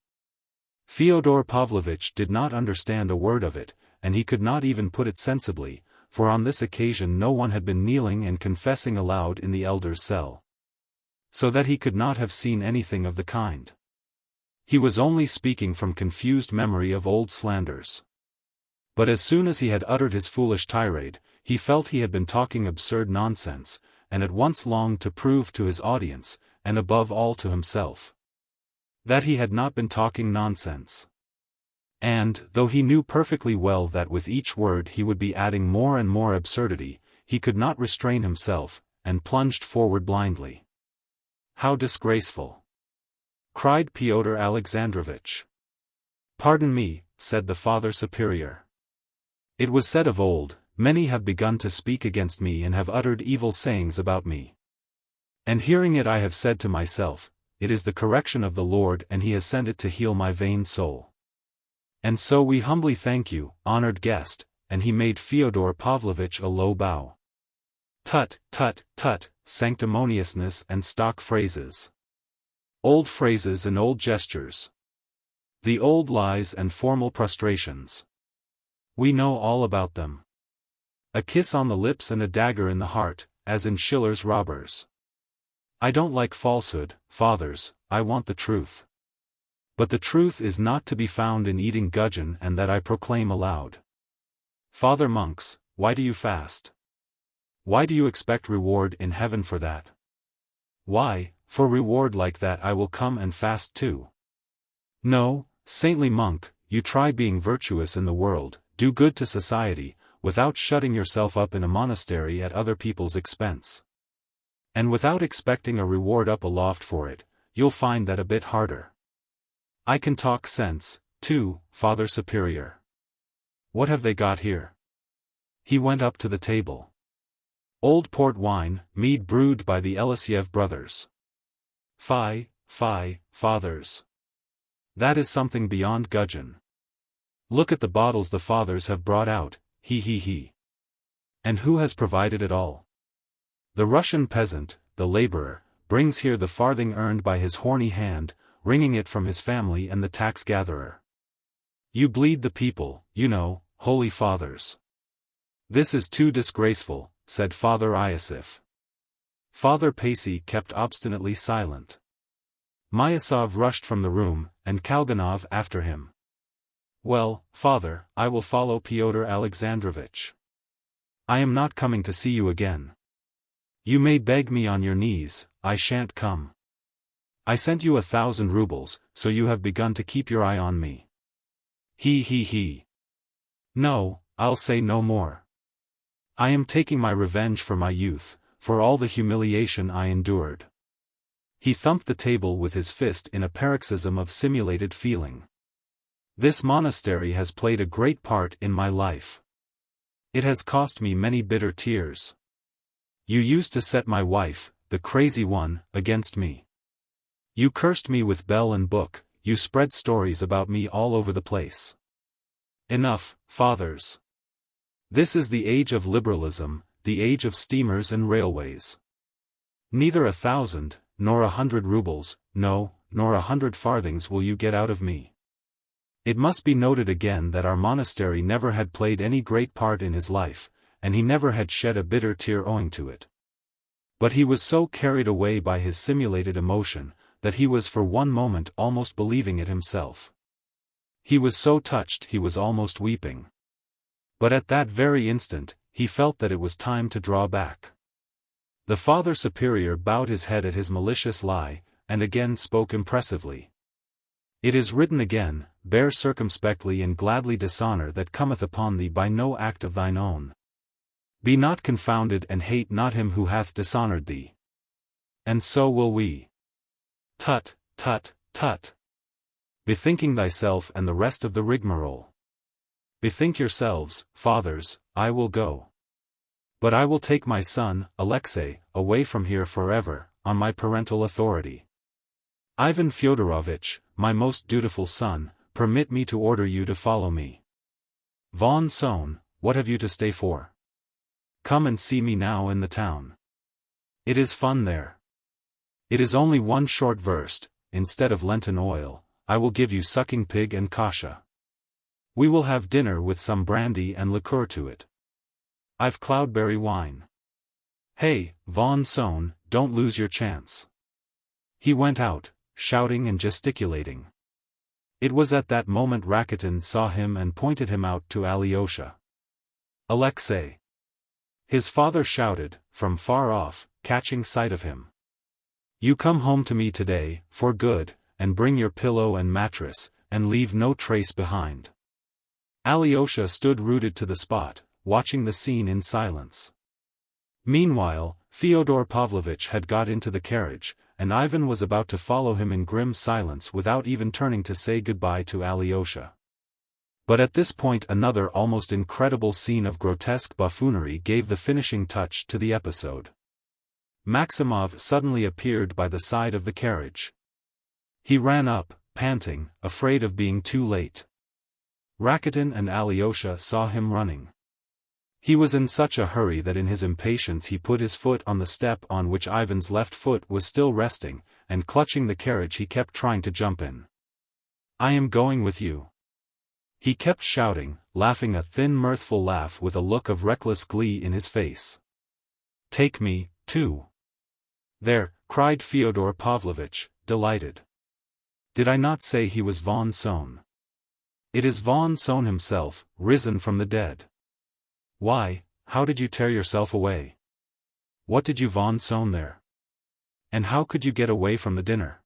Fyodor Pavlovitch did not understand a word of it, and he could not even put it sensibly, for on this occasion no one had been kneeling and confessing aloud in the elder's cell. So that he could not have seen anything of the kind. He was only speaking from confused memory of old slanders. But as soon as he had uttered his foolish tirade, he felt he had been talking absurd nonsense, and at once longed to prove to his audience, and above all to himself, that he had not been talking nonsense. And, though he knew perfectly well that with each word he would be adding more and more absurdity, he could not restrain himself, and plunged forward blindly. "How disgraceful!" cried Pyotr Alexandrovitch. "Pardon me," said the Father Superior. "It was said of old, many have begun to speak against me and have uttered evil sayings about me. And hearing it I have said to myself, it is the correction of the Lord and he has sent it to heal my vain soul. And so we humbly thank you, honored guest," and he made Fyodor Pavlovitch a low bow. "Tut, tut, tut, sanctimoniousness and stock phrases. Old phrases and old gestures. The old lies and formal prostrations. We know all about them. A kiss on the lips and a dagger in the heart, as in Schiller's robbers. I don't like falsehood, fathers, I want the truth. But the truth is not to be found in eating gudgeon, and that I proclaim aloud. Father monks, why do you fast? Why do you expect reward in heaven for that? Why, for reward like that I will come and fast too. No, saintly monk, you try being virtuous in the world, do good to society, without shutting yourself up in a monastery at other people's expense. And without expecting a reward up aloft for it, you'll find that a bit harder. I can talk sense, too, Father Superior. What have they got here?" He went up to the table. Old port wine, mead brewed by the Alyosha brothers. Fie, fathers. That is something beyond gudgeon. Look at the bottles the fathers have brought out, he. And who has provided it all? The Russian peasant, the laborer, brings here the farthing earned by his horny hand, wringing it from his family and the tax-gatherer. You bleed the people, you know, holy fathers. This is too disgraceful, said Father Iosif. Father Pacey kept obstinately silent. Myasov rushed from the room, and Kalganov after him. Well, father, I will follow Pyotr Alexandrovitch. I am not coming to see you again. You may beg me on your knees, I shan't come. I sent you 1,000 rubles, so you have begun to keep your eye on me. He. No, I'll say no more. I am taking my revenge for my youth, for all the humiliation I endured. He thumped the table with his fist in a paroxysm of simulated feeling. This monastery has played a great part in my life. It has cost me many bitter tears. You used to set my wife, the crazy one, against me. You cursed me with bell and book, you spread stories about me all over the place. Enough, fathers. This is the age of liberalism, the age of steamers and railways. Neither 1,000, nor 100 rubles, no, nor 100 farthings will you get out of me. It must be noted again that our monastery never had played any great part in his life, and he never had shed a bitter tear owing to it. But he was so carried away by his simulated emotion, that he was for one moment almost believing it himself. He was so touched he was almost weeping. But at that very instant, he felt that it was time to draw back. The Father Superior bowed his head at his malicious lie, and again spoke impressively. It is written again, bear circumspectly and gladly dishonor that cometh upon thee by no act of thine own. Be not confounded and hate not him who hath dishonored thee. And so will we. Tut, tut, tut. Bethinking thyself and the rest of the rigmarole. Bethink yourselves, fathers, I will go. But I will take my son, Alexei, away from here forever, on my parental authority. Ivan Fyodorovitch, my most dutiful son, permit me to order you to follow me. Von Sohn, what have you to stay for? Come and see me now in the town. It is fun there. It is only one short verst, instead of Lenten oil, I will give you sucking pig and kasha. We will have dinner with some brandy and liqueur to it. I've cloudberry wine. Hey, Von Sohn, don't lose your chance. He went out, shouting and gesticulating. It was at that moment Rakitin saw him and pointed him out to Alyosha. Alexei. His father shouted, from far off, catching sight of him. "You come home to me today, for good, and bring your pillow and mattress, and leave no trace behind." Alyosha stood rooted to the spot, watching the scene in silence. Meanwhile, Fyodor Pavlovitch had got into the carriage, and Ivan was about to follow him in grim silence without even turning to say goodbye to Alyosha. But at this point another almost incredible scene of grotesque buffoonery gave the finishing touch to the episode. Maximov suddenly appeared by the side of the carriage. He ran up, panting, afraid of being too late. Rakitin and Alyosha saw him running. He was in such a hurry that in his impatience he put his foot on the step on which Ivan's left foot was still resting, and clutching the carriage he kept trying to jump in. "I am going with you," he kept shouting, laughing a thin mirthful laugh with a look of reckless glee in his face. "Take me, too." "There," cried Fyodor Pavlovitch, delighted. "Did I not say he was von Sohn? It is von Sohn himself, risen from the dead. Why, how did you tear yourself away? What did you von Sohn there? And how could you get away from the dinner?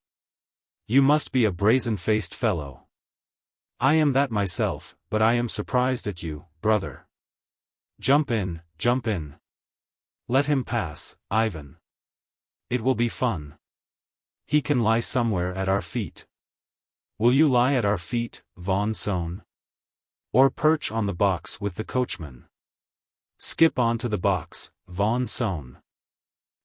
You must be a brazen-faced fellow. I am that myself, but I am surprised at you, brother. Jump in, jump in. Let him pass, Ivan. It will be fun. He can lie somewhere at our feet. Will you lie at our feet, von Sohn? Or perch on the box with the coachman? Skip onto the box, von Sohn."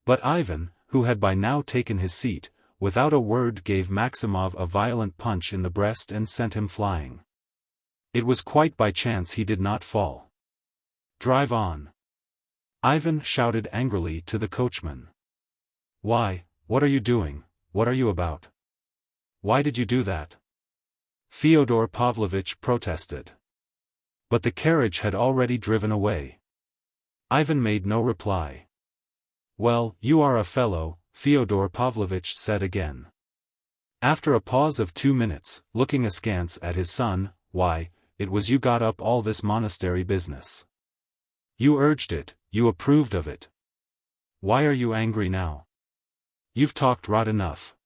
But Ivan, who had by now taken his seat, without a word gave Maximov a violent punch in the breast and sent him flying. It was quite by chance he did not fall. "Drive on!" Ivan shouted angrily to the coachman. "Why, what are you doing, what are you about? Why did you do that?" Fyodor Pavlovitch protested. But the carriage had already driven away. Ivan made no reply. "Well, you are a fellow," Fyodor Pavlovitch said again. After a pause of 2 minutes, looking askance at his son, "Why, it was you got up all this monastery business. You urged it, you approved of it. Why are you angry now? You've talked rot enough.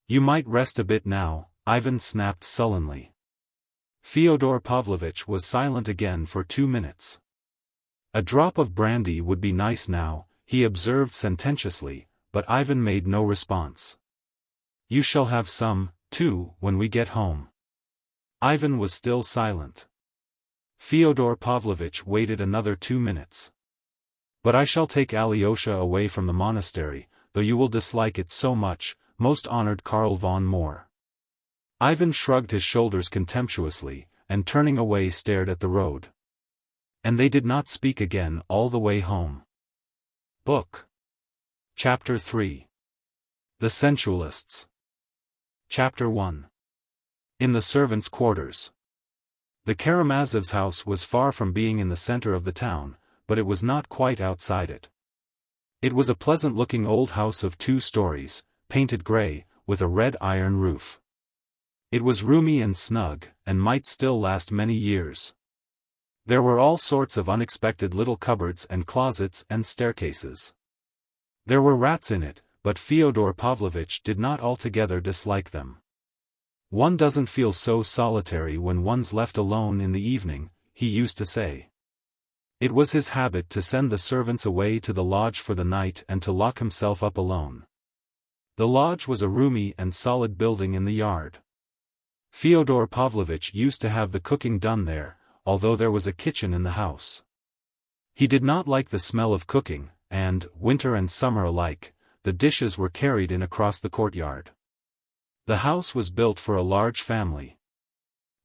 You might rest a bit now," Ivan snapped sullenly. Fyodor Pavlovitch was silent again for 2 minutes. "A drop of brandy would be nice now," he observed sententiously, but Ivan made no response. "You shall have some, too, when we get home." Ivan was still silent. Fyodor Pavlovitch waited another 2 minutes. "But I shall take Alyosha away from the monastery, though you will dislike it so much, most honored Karl von Moor." Ivan shrugged his shoulders contemptuously, and turning away stared at the road. And they did not speak again all the way home. Book. Chapter 3. The Sensualists. Chapter 1. In the servants' quarters. The Karamazovs' house was far from being in the center of the town, but it was not quite outside it. It was a pleasant-looking old house of 2 stories, painted gray, with a red iron roof. It was roomy and snug, and might still last many years. There were all sorts of unexpected little cupboards and closets and staircases. There were rats in it, but Fyodor Pavlovitch did not altogether dislike them. "One doesn't feel so solitary when one's left alone in the evening," he used to say. It was his habit to send the servants away to the lodge for the night and to lock himself up alone. The lodge was a roomy and solid building in the yard. Fyodor Pavlovitch used to have the cooking done there, although there was a kitchen in the house. He did not like the smell of cooking, and, winter and summer alike, the dishes were carried in across the courtyard. The house was built for a large family.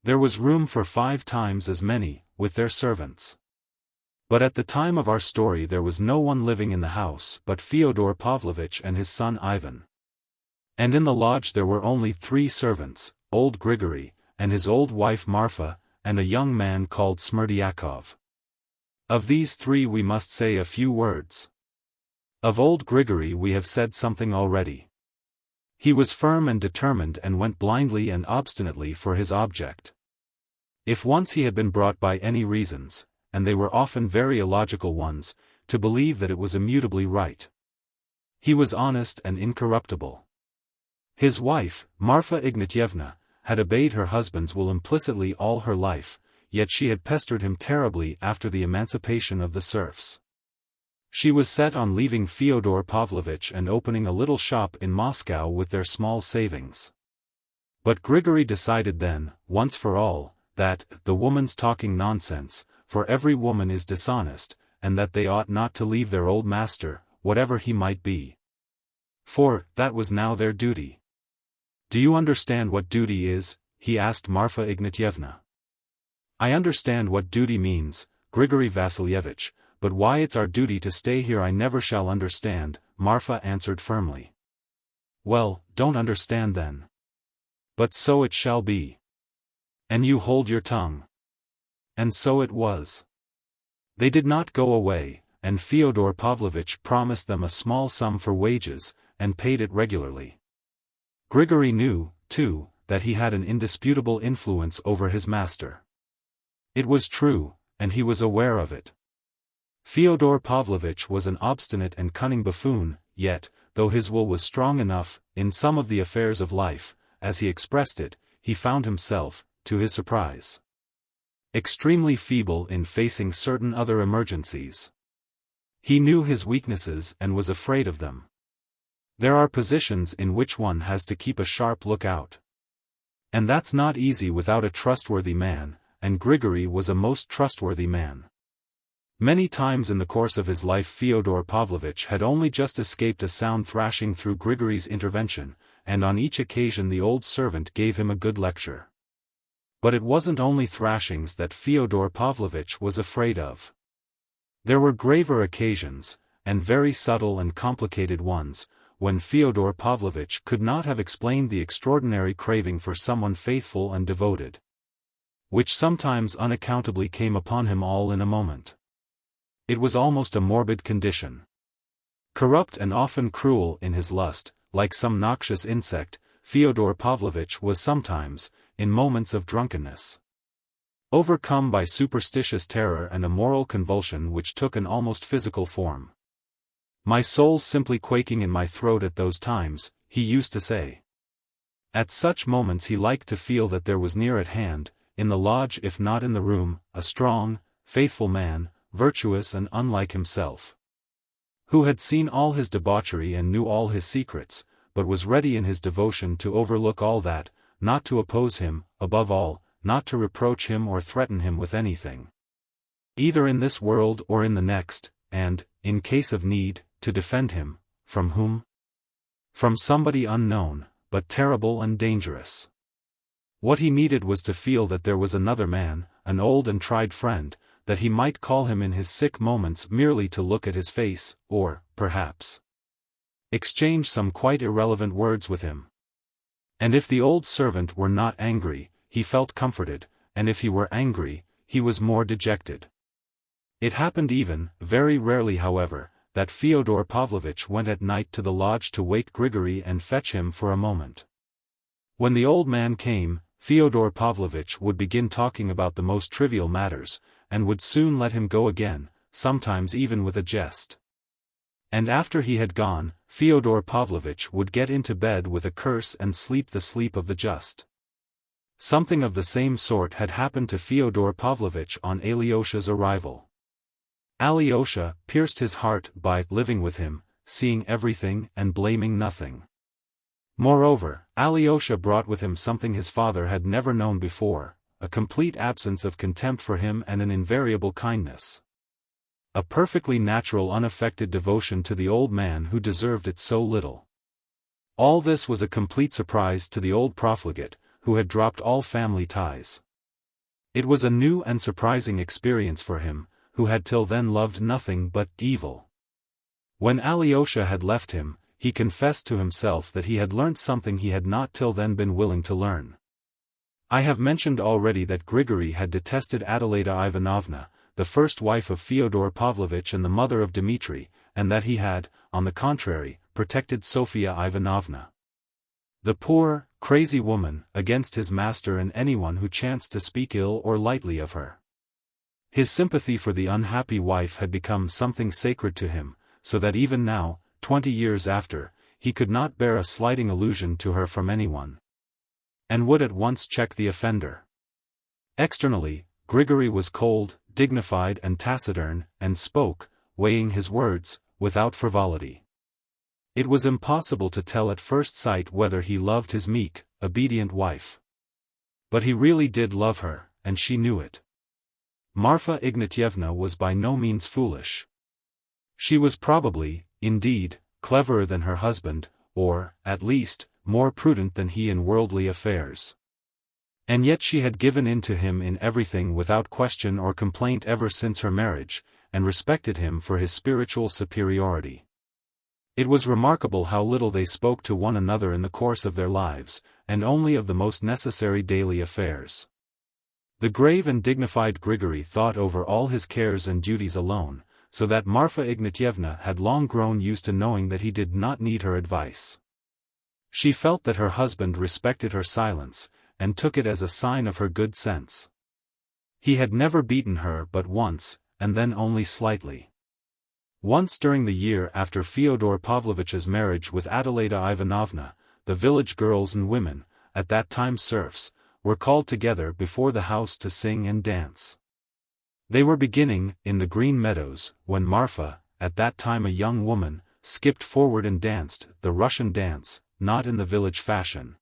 There was room for 5 times as many, with their servants. But at the time of our story there was no one living in the house but Fyodor Pavlovitch and his son Ivan. And in the lodge there were only 3 servants, old Grigory, and his old wife Marfa, and a young man called Smerdyakov. Of these 3 we must say a few words. Of old Grigory we have said something already. He was firm and determined and went blindly and obstinately for his object. If once he had been brought by any reasons, and they were often very illogical ones, to believe that it was immutably right. He was honest and incorruptible. His wife, Marfa Ignatyevna, had obeyed her husband's will implicitly all her life, yet she had pestered him terribly after the emancipation of the serfs. She was set on leaving Fyodor Pavlovitch and opening a little shop in Moscow with their small savings. But Grigory decided then, once for all, that the woman's talking nonsense, for every woman is dishonest, and that they ought not to leave their old master, whatever he might be. For that was now their duty. "Do you understand what duty is?" he asked Marfa Ignatyevna. "I understand what duty means, Grigory Vassilyevich, but why it's our duty to stay here I never shall understand," Marfa answered firmly. "Well, don't understand then. But so it shall be. And you hold your tongue." And so it was. They did not go away, and Fyodor Pavlovitch promised them a small sum for wages, and paid it regularly. Grigory knew, too, that he had an indisputable influence over his master. It was true, and he was aware of it. Fyodor Pavlovitch was an obstinate and cunning buffoon, yet, though his will was strong enough, in some of the affairs of life, as he expressed it, he found himself, to his surprise, extremely feeble in facing certain other emergencies. He knew his weaknesses and was afraid of them. There are positions in which one has to keep a sharp lookout. And that's not easy without a trustworthy man, and Grigory was a most trustworthy man. Many times in the course of his life Fyodor Pavlovitch had only just escaped a sound thrashing through Grigory's intervention, and on each occasion the old servant gave him a good lecture. But it wasn't only thrashings that Fyodor Pavlovitch was afraid of. There were graver occasions, and very subtle and complicated ones, when Fyodor Pavlovitch could not have explained the extraordinary craving for someone faithful and devoted, which sometimes unaccountably came upon him all in a moment. It was almost a morbid condition. Corrupt and often cruel in his lust, like some noxious insect, Fyodor Pavlovitch was sometimes, in moments of drunkenness, overcome by superstitious terror and a moral convulsion which took an almost physical form. "My soul simply quaking in my throat at those times," he used to say. At such moments he liked to feel that there was near at hand, in the lodge if not in the room, a strong, faithful man, virtuous and unlike himself, who had seen all his debauchery and knew all his secrets, but was ready in his devotion to overlook all that, not to oppose him, above all, not to reproach him or threaten him with anything, either in this world or in the next, and, in case of need, to defend him, from whom? From somebody unknown, but terrible and dangerous. What he needed was to feel that there was another man, an old and tried friend, that he might call him in his sick moments merely to look at his face, or, perhaps, exchange some quite irrelevant words with him. And if the old servant were not angry, he felt comforted, and if he were angry, he was more dejected. It happened even, very rarely however, that Fyodor Pavlovitch went at night to the lodge to wake Grigory and fetch him for a moment. When the old man came, Fyodor Pavlovitch would begin talking about the most trivial matters, and would soon let him go again, sometimes even with a jest. And after he had gone, Fyodor Pavlovitch would get into bed with a curse and sleep the sleep of the just. Something of the same sort had happened to Fyodor Pavlovitch on Alyosha's arrival. Alyosha pierced his heart by living with him, seeing everything and blaming nothing. Moreover, Alyosha brought with him something his father had never known before, a complete absence of contempt for him and an invariable kindness. A perfectly natural unaffected devotion to the old man who deserved it so little. All this was a complete surprise to the old profligate, who had dropped all family ties. It was a new and surprising experience for him, who had till then loved nothing but evil. When Alyosha had left him, he confessed to himself that he had learnt something he had not till then been willing to learn. I have mentioned already that Grigory had detested Adelaida Ivanovna, the first wife of Fyodor Pavlovitch and the mother of Dmitri, and that he had, on the contrary, protected Sofia Ivanovna, the poor, crazy woman, against his master and anyone who chanced to speak ill or lightly of her. His sympathy for the unhappy wife had become something sacred to him, so that even now, 20 years after, he could not bear a slighting allusion to her from anyone, and would at once check the offender. Externally, Grigory was cold, dignified and taciturn, and spoke, weighing his words, without frivolity. It was impossible to tell at first sight whether he loved his meek, obedient wife. But he really did love her, and she knew it. Marfa Ignatyevna was by no means foolish. She was probably, indeed, cleverer than her husband, or, at least, more prudent than he in worldly affairs. And yet she had given in to him in everything without question or complaint ever since her marriage, and respected him for his spiritual superiority. It was remarkable how little they spoke to one another in the course of their lives, and only of the most necessary daily affairs. The grave and dignified Grigory thought over all his cares and duties alone, so that Marfa Ignatyevna had long grown used to knowing that he did not need her advice. She felt that her husband respected her silence, and took it as a sign of her good sense. He had never beaten her but once, and then only slightly. Once during the year after Fyodor Pavlovich's marriage with Adelaida Ivanovna, the village girls and women, at that time serfs, were called together before the house to sing and dance. They were beginning, in the green meadows, when Marfa, at that time a young woman, skipped forward and danced the Russian dance, not in the village fashion,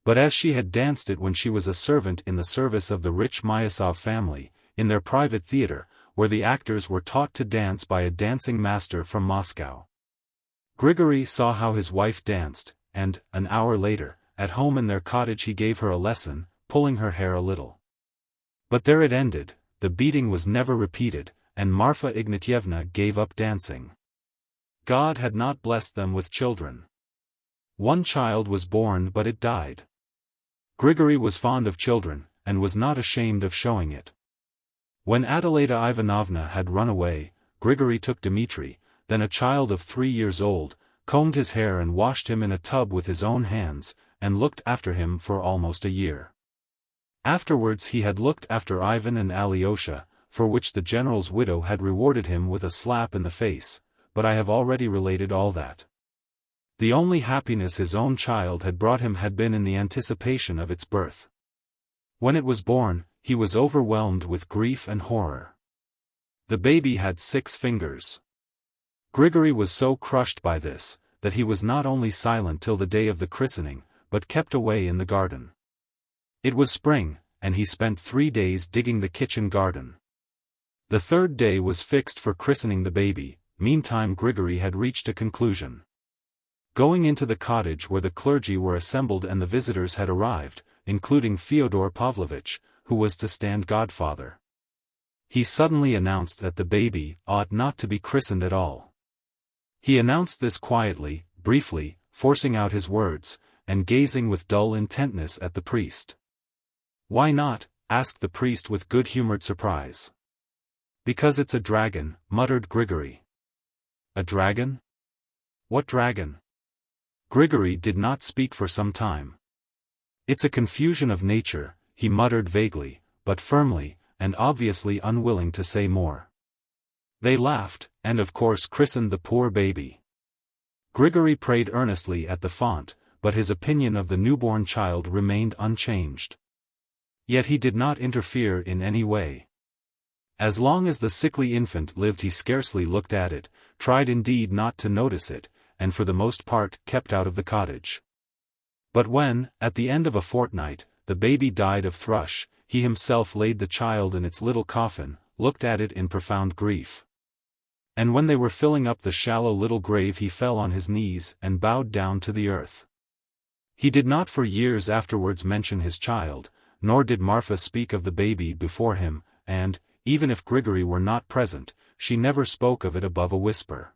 but as she had danced it when she was a servant in the service of the rich Myasov family, in their private theater, where the actors were taught to dance by a dancing master from Moscow. Grigory saw how his wife danced, and, an hour later, at home in their cottage he gave her a lesson, pulling her hair a little. But there it ended, the beating was never repeated, and Marfa Ignatyevna gave up dancing. God had not blessed them with children. One child was born but it died. Grigory was fond of children, and was not ashamed of showing it. When Adelaida Ivanovna had run away, Grigory took Dmitri, then a child of 3 years old, combed his hair and washed him in a tub with his own hands, and looked after him for almost a year. Afterwards he had looked after Ivan and Alyosha, for which the general's widow had rewarded him with a slap in the face, but I have already related all that. The only happiness his own child had brought him had been in the anticipation of its birth. When it was born, he was overwhelmed with grief and horror. The baby had 6 fingers. Grigory was so crushed by this, that he was not only silent till the day of the christening, but kept away in the garden. It was spring, and he spent 3 days digging the kitchen garden. The 3rd day was fixed for christening the baby. Meantime Grigory had reached a conclusion. Going into the cottage where the clergy were assembled and the visitors had arrived, including Fyodor Pavlovich, who was to stand godfather, he suddenly announced that the baby ought not to be christened at all. He announced this quietly, briefly, forcing out his words, and gazing with dull intentness at the priest. "Why not?" asked the priest with good-humored surprise. "Because it's a dragon," muttered Grigory. "A dragon? What dragon?" Grigory did not speak for some time. "It's a confusion of nature," he muttered vaguely, but firmly, and obviously unwilling to say more. They laughed, and of course christened the poor baby. Grigory prayed earnestly at the font, but his opinion of the newborn child remained unchanged. Yet he did not interfere in any way. As long as the sickly infant lived he scarcely looked at it, tried indeed not to notice it, and for the most part kept out of the cottage. But when, at the end of a fortnight, the baby died of thrush, he himself laid the child in its little coffin, looked at it in profound grief. And when they were filling up the shallow little grave he fell on his knees and bowed down to the earth. He did not for years afterwards mention his child, nor did Marfa speak of the baby before him, and, even if Grigory were not present, she never spoke of it above a whisper.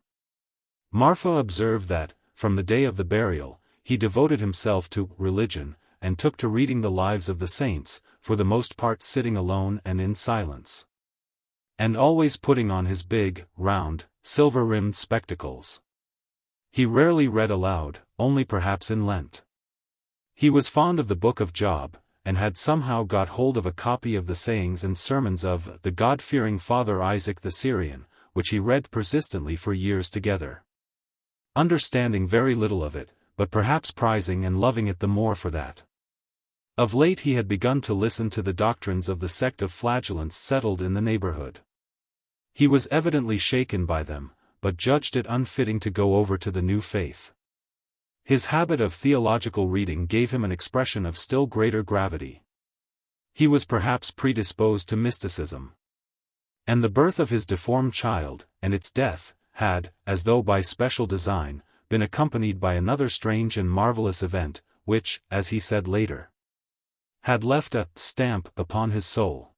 Marfa observed that, from the day of the burial, he devoted himself to religion, and took to reading the lives of the saints, for the most part sitting alone and in silence, and always putting on his big, round, silver-rimmed spectacles. He rarely read aloud, only perhaps in Lent. He was fond of the book of Job, and had somehow got hold of a copy of the sayings and sermons of the God-fearing Father Isaac the Syrian, which he read persistently for years together. Understanding very little of it, but perhaps prizing and loving it the more for that. Of late he had begun to listen to the doctrines of the sect of flagellants settled in the neighborhood. He was evidently shaken by them, but judged it unfitting to go over to the new faith. His habit of theological reading gave him an expression of still greater gravity. He was perhaps predisposed to mysticism. And the birth of his deformed child, and its death, had, as though by special design, been accompanied by another strange and marvelous event, which, as he said later, had left a stamp upon his soul.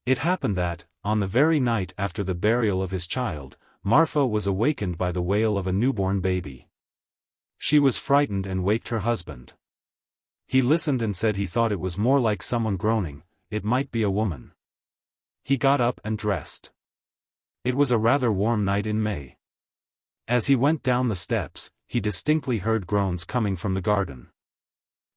It happened that, on the very night after the burial of his child, Marfa was awakened by the wail of a newborn baby. She was frightened and waked her husband. He listened and said he thought it was more like someone groaning, it might be a woman. He got up and dressed. It was a rather warm night in May. As he went down the steps, he distinctly heard groans coming from the garden.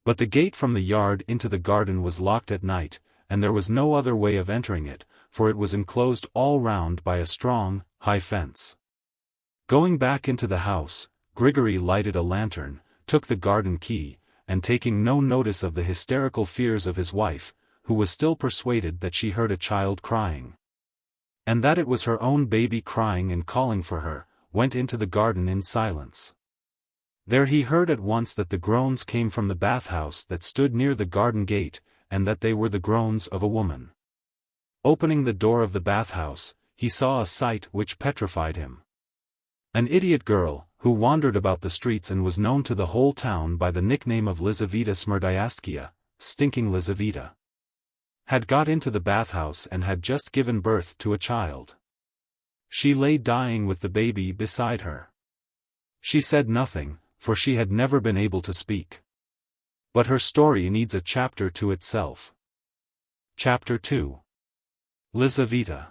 But the gate from the yard into the garden was locked at night, and there was no other way of entering it, for it was enclosed all round by a strong, high fence. Going back into the house, Grigory lighted a lantern, took the garden key, and taking no notice of the hysterical fears of his wife, who was still persuaded that she heard a child crying, and that it was her own baby crying and calling for her, went into the garden in silence. There he heard at once that the groans came from the bathhouse that stood near the garden gate, and that they were the groans of a woman. Opening the door of the bathhouse, he saw a sight which petrified him. An idiot girl, who wandered about the streets and was known to the whole town by the nickname of Lizaveta Smerdyakov, Stinking Lizaveta, had got into the bathhouse and had just given birth to a child. She lay dying with the baby beside her. She said nothing, for she had never been able to speak. But her story needs a chapter to itself. Chapter 2. Lizaveta.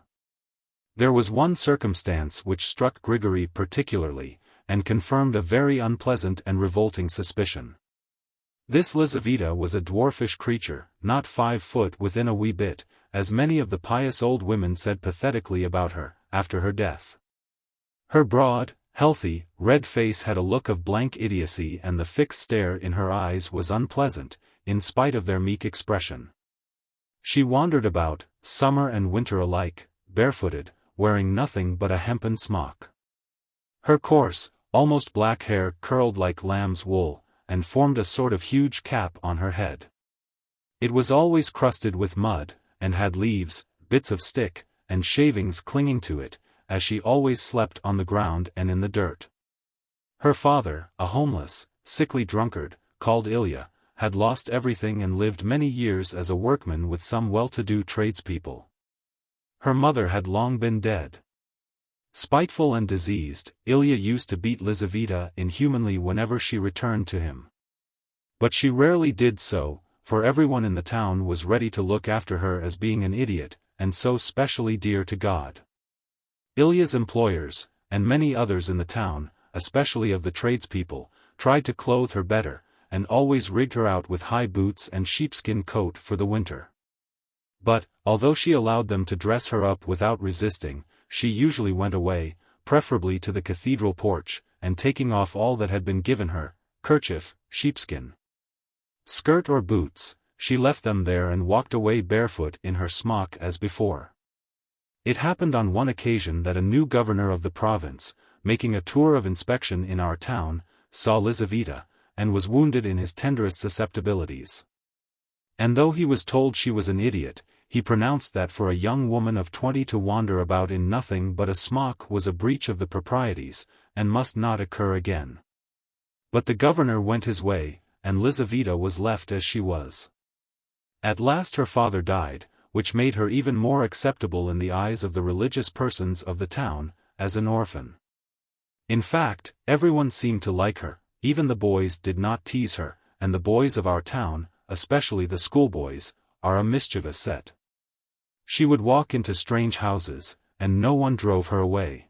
There was one circumstance which struck Grigory particularly, and confirmed a very unpleasant and revolting suspicion. This Lizaveta was a dwarfish creature, not 5 foot within a wee bit, as many of the pious old women said pathetically about her, after her death. Her broad, healthy, red face had a look of blank idiocy, and the fixed stare in her eyes was unpleasant, in spite of their meek expression. She wandered about, summer and winter alike, barefooted, wearing nothing but a hempen smock. Her coarse, almost black hair curled like lamb's wool, and formed a sort of huge cap on her head. It was always crusted with mud, and had leaves, bits of stick, and shavings clinging to it, as she always slept on the ground and in the dirt. Her father, a homeless, sickly drunkard, called Ilya, had lost everything and lived many years as a workman with some well-to-do tradespeople. Her mother had long been dead. Spiteful and diseased, Ilya used to beat Lizaveta inhumanly whenever she returned to him. But she rarely did so, for everyone in the town was ready to look after her as being an idiot, and so specially dear to God. Ilya's employers, and many others in the town, especially of the tradespeople, tried to clothe her better, and always rigged her out with high boots and sheepskin coat for the winter. But, although she allowed them to dress her up without resisting, she usually went away, preferably to the cathedral porch, and taking off all that had been given her, kerchief, sheepskin, skirt or boots, she left them there and walked away barefoot in her smock as before. It happened on one occasion that a new governor of the province, making a tour of inspection in our town, saw Lizaveta, and was wounded in his tenderest susceptibilities. And though he was told she was an idiot, he pronounced that for a young woman of 20 to wander about in nothing but a smock was a breach of the proprieties, and must not occur again. But the governor went his way, and Lizaveta was left as she was. At last her father died, which made her even more acceptable in the eyes of the religious persons of the town, as an orphan. In fact, everyone seemed to like her, even the boys did not tease her, and the boys of our town, especially the schoolboys, are a mischievous set. She would walk into strange houses, and no one drove her away.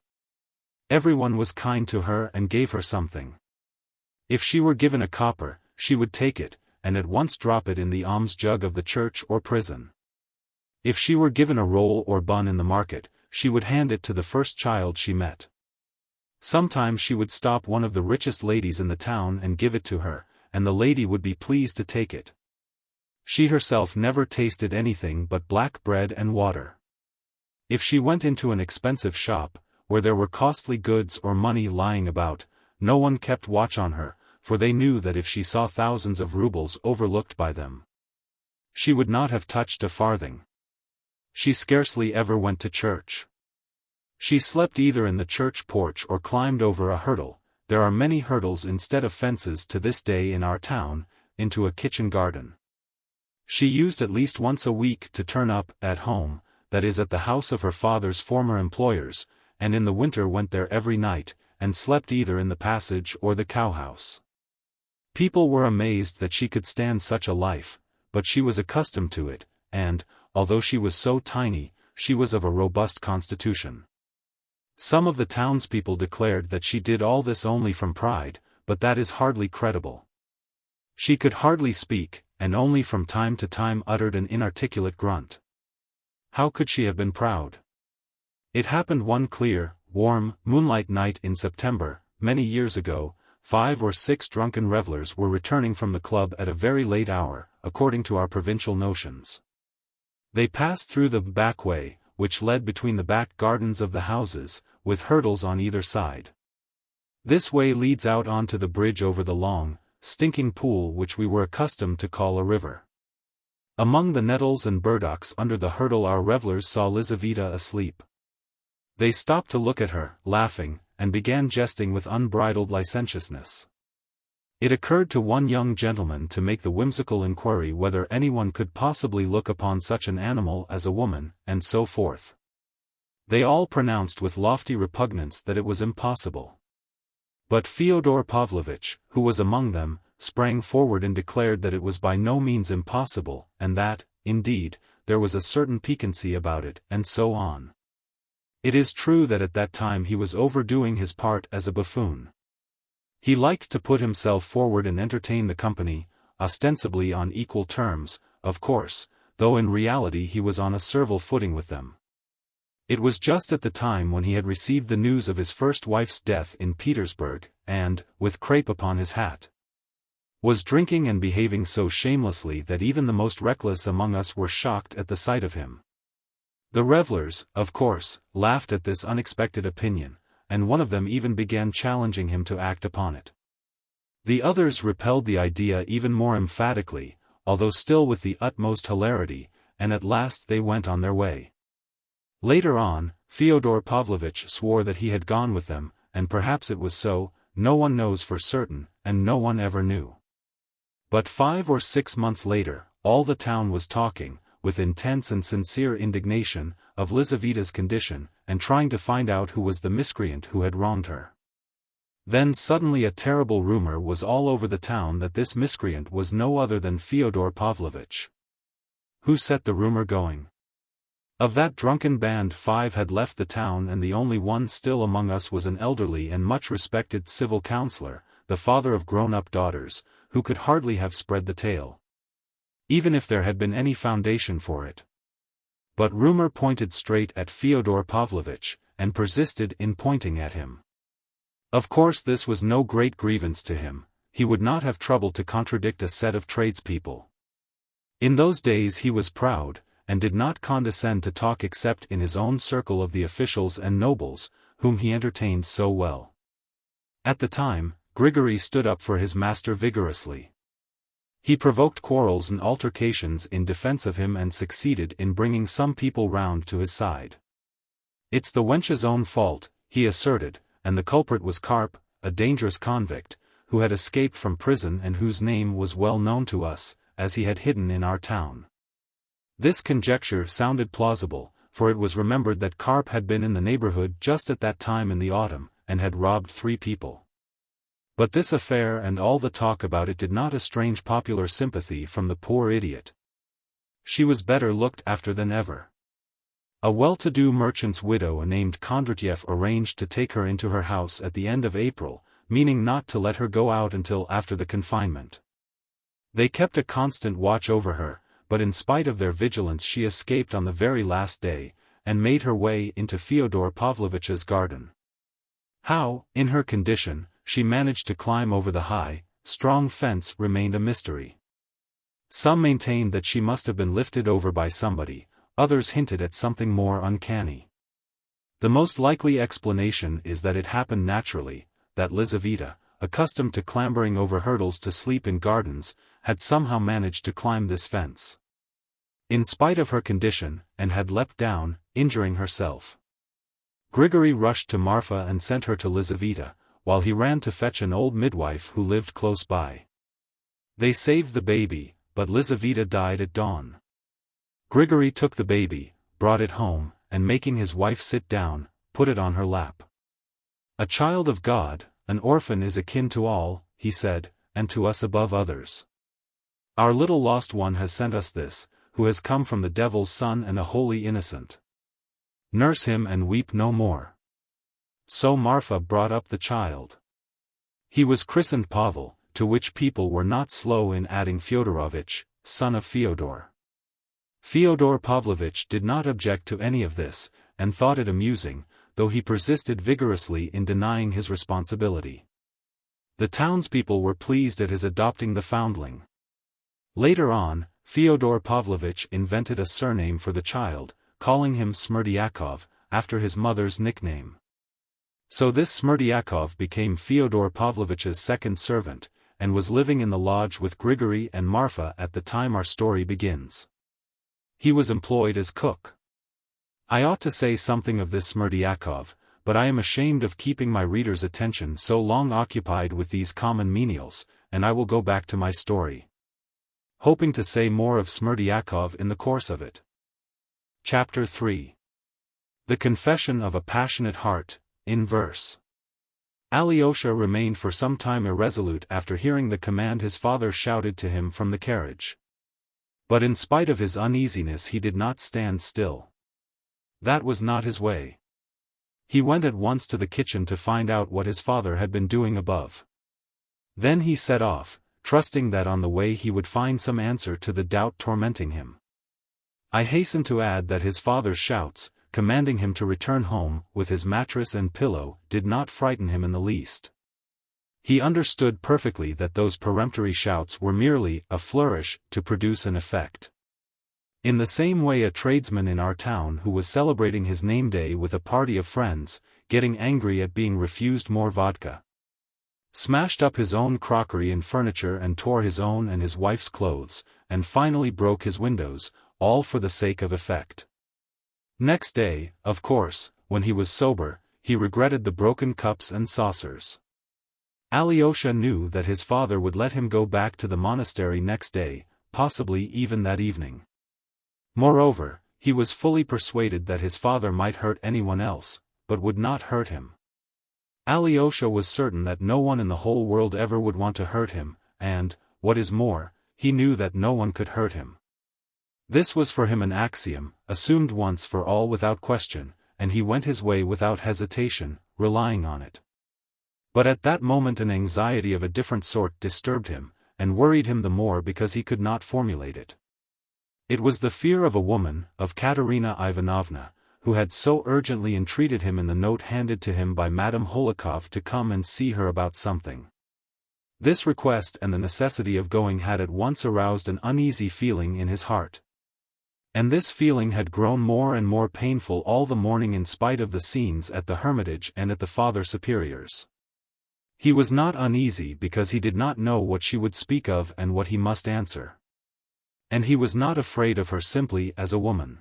Everyone was kind to her and gave her something. If she were given a copper, she would take it, and at once drop it in the alms jug of the church or prison. If she were given a roll or bun in the market, she would hand it to the first child she met. Sometimes she would stop one of the richest ladies in the town and give it to her, and the lady would be pleased to take it. She herself never tasted anything but black bread and water. If she went into an expensive shop, where there were costly goods or money lying about, no one kept watch on her, for they knew that if she saw thousands of rubles overlooked by them, she would not have touched a farthing. She scarcely ever went to church. She slept either in the church porch or climbed over a hurdle. There are many hurdles instead of fences to this day in our town, into a kitchen garden. She used at least once a week to turn up at home, that is at the house of her father's former employers, and in the winter went there every night, and slept either in the passage or the cowhouse. People were amazed that she could stand such a life, but she was accustomed to it, and, although she was so tiny, she was of a robust constitution. Some of the townspeople declared that she did all this only from pride, but that is hardly credible. She could hardly speak, and only from time to time uttered an inarticulate grunt. How could she have been proud? It happened one clear, warm, moonlight night in September, many years ago. 5 or 6 drunken revelers were returning from the club at a very late hour, according to our provincial notions. They passed through the back way, which led between the back gardens of the houses, with hurdles on either side. This way leads out onto the bridge over the long, stinking pool which we were accustomed to call a river. Among the nettles and burdocks under the hurdle our revelers saw Lizaveta asleep. They stopped to look at her, laughing, and began jesting with unbridled licentiousness. It occurred to one young gentleman to make the whimsical inquiry whether anyone could possibly look upon such an animal as a woman, and so forth. They all pronounced with lofty repugnance that it was impossible. But Fyodor Pavlovitch, who was among them, sprang forward and declared that it was by no means impossible, and that, indeed, there was a certain piquancy about it, and so on. It is true that at that time he was overdoing his part as a buffoon. He liked to put himself forward and entertain the company, ostensibly on equal terms, of course, though in reality he was on a servile footing with them. It was just at the time when he had received the news of his first wife's death in Petersburg, and, with crape upon his hat, was drinking and behaving so shamelessly that even the most reckless among us were shocked at the sight of him. The revelers, of course, laughed at this unexpected opinion, and one of them even began challenging him to act upon it. The others repelled the idea even more emphatically, although still with the utmost hilarity, and at last they went on their way. Later on, Fyodor Pavlovitch swore that he had gone with them, and perhaps it was so, no one knows for certain, and no one ever knew. But 5 or 6 months later, all the town was talking, with intense and sincere indignation, of Lizaveta's condition, and trying to find out who was the miscreant who had wronged her. Then suddenly a terrible rumor was all over the town that this miscreant was no other than Fyodor Pavlovitch. Who set the rumor going? Of that drunken band 5 had left the town, and the only one still among us was an elderly and much respected civil councillor, the father of grown-up daughters, who could hardly have spread the tale, even if there had been any foundation for it. But rumor pointed straight at Fyodor Pavlovitch, and persisted in pointing at him. Of course this was no great grievance to him, he would not have troubled to contradict a set of tradespeople. In those days he was proud, and did not condescend to talk except in his own circle of the officials and nobles, whom he entertained so well. At the time, Grigory stood up for his master vigorously. He provoked quarrels and altercations in defense of him and succeeded in bringing some people round to his side. It's the wench's own fault, he asserted, and the culprit was Karp, a dangerous convict, who had escaped from prison and whose name was well known to us, as he had hidden in our town. This conjecture sounded plausible, for it was remembered that Karp had been in the neighborhood just at that time in the autumn, and had robbed 3 people. But this affair and all the talk about it did not estrange popular sympathy from the poor idiot. She was better looked after than ever. A well-to-do merchant's widow named Kondratyev arranged to take her into her house at the end of April, meaning not to let her go out until after the confinement. They kept a constant watch over her, but in spite of their vigilance she escaped on the very last day, and made her way into Fyodor Pavlovitch's garden. How, in her condition, she managed to climb over the high, strong fence remained a mystery. Some maintained that she must have been lifted over by somebody, others hinted at something more uncanny. The most likely explanation is that it happened naturally, that Lizaveta, accustomed to clambering over hurdles to sleep in gardens, had somehow managed to climb this fence. In spite of her condition, and had leapt down, injuring herself. Grigory rushed to Marfa and sent her to Lizaveta, while he ran to fetch an old midwife who lived close by. They saved the baby, but Lizaveta died at dawn. Grigory took the baby, brought it home, and making his wife sit down, put it on her lap. "A child of God, an orphan is akin to all," he said, "and to us above others. Our little lost one has sent us this, who has come from the devil's son and a holy innocent. Nurse him and weep no more." So Marfa brought up the child. He was christened Pavel, to which people were not slow in adding Fyodorovitch, son of Fyodor. Fyodor Pavlovitch did not object to any of this, and thought it amusing, though he persisted vigorously in denying his responsibility. The townspeople were pleased at his adopting the foundling. Later on, Fyodor Pavlovitch invented a surname for the child, calling him Smerdyakov, after his mother's nickname. So this Smerdyakov became Fyodor Pavlovitch's second servant, and was living in the lodge with Grigory and Marfa at the time our story begins. He was employed as cook. I ought to say something of this Smerdyakov, but I am ashamed of keeping my reader's attention so long occupied with these common menials, and I will go back to my story, hoping to say more of Smerdyakov in the course of it. Chapter 3. The Confession of a Passionate Heart, in verse. Alyosha remained for some time irresolute after hearing the command his father shouted to him from the carriage. But in spite of his uneasiness he did not stand still. That was not his way. He went at once to the kitchen to find out what his father had been doing above. Then he set off, trusting that on the way he would find some answer to the doubt tormenting him. I hasten to add that his father's shouts, commanding him to return home with his mattress and pillow, did not frighten him in the least. He understood perfectly that those peremptory shouts were merely a flourish to produce an effect. In the same way a tradesman in our town who was celebrating his name day with a party of friends, getting angry at being refused more vodka, smashed up his own crockery and furniture and tore his own and his wife's clothes, and finally broke his windows, all for the sake of effect. Next day, of course, when he was sober, he regretted the broken cups and saucers. Alyosha knew that his father would let him go back to the monastery next day, possibly even that evening. Moreover, he was fully persuaded that his father might hurt anyone else, but would not hurt him. Alyosha was certain that no one in the whole world ever would want to hurt him, and, what is more, he knew that no one could hurt him. This was for him an axiom, assumed once for all without question, and he went his way without hesitation, relying on it. But at that moment an anxiety of a different sort disturbed him, and worried him the more because he could not formulate it. It was the fear of a woman, of Katerina Ivanovna, who had so urgently entreated him in the note handed to him by Madame Hohlakov to come and see her about something. This request and the necessity of going had at once aroused an uneasy feeling in his heart. And this feeling had grown more and more painful all the morning in spite of the scenes at the hermitage and at the Father Superior's. He was not uneasy because he did not know what she would speak of and what he must answer. And he was not afraid of her simply as a woman.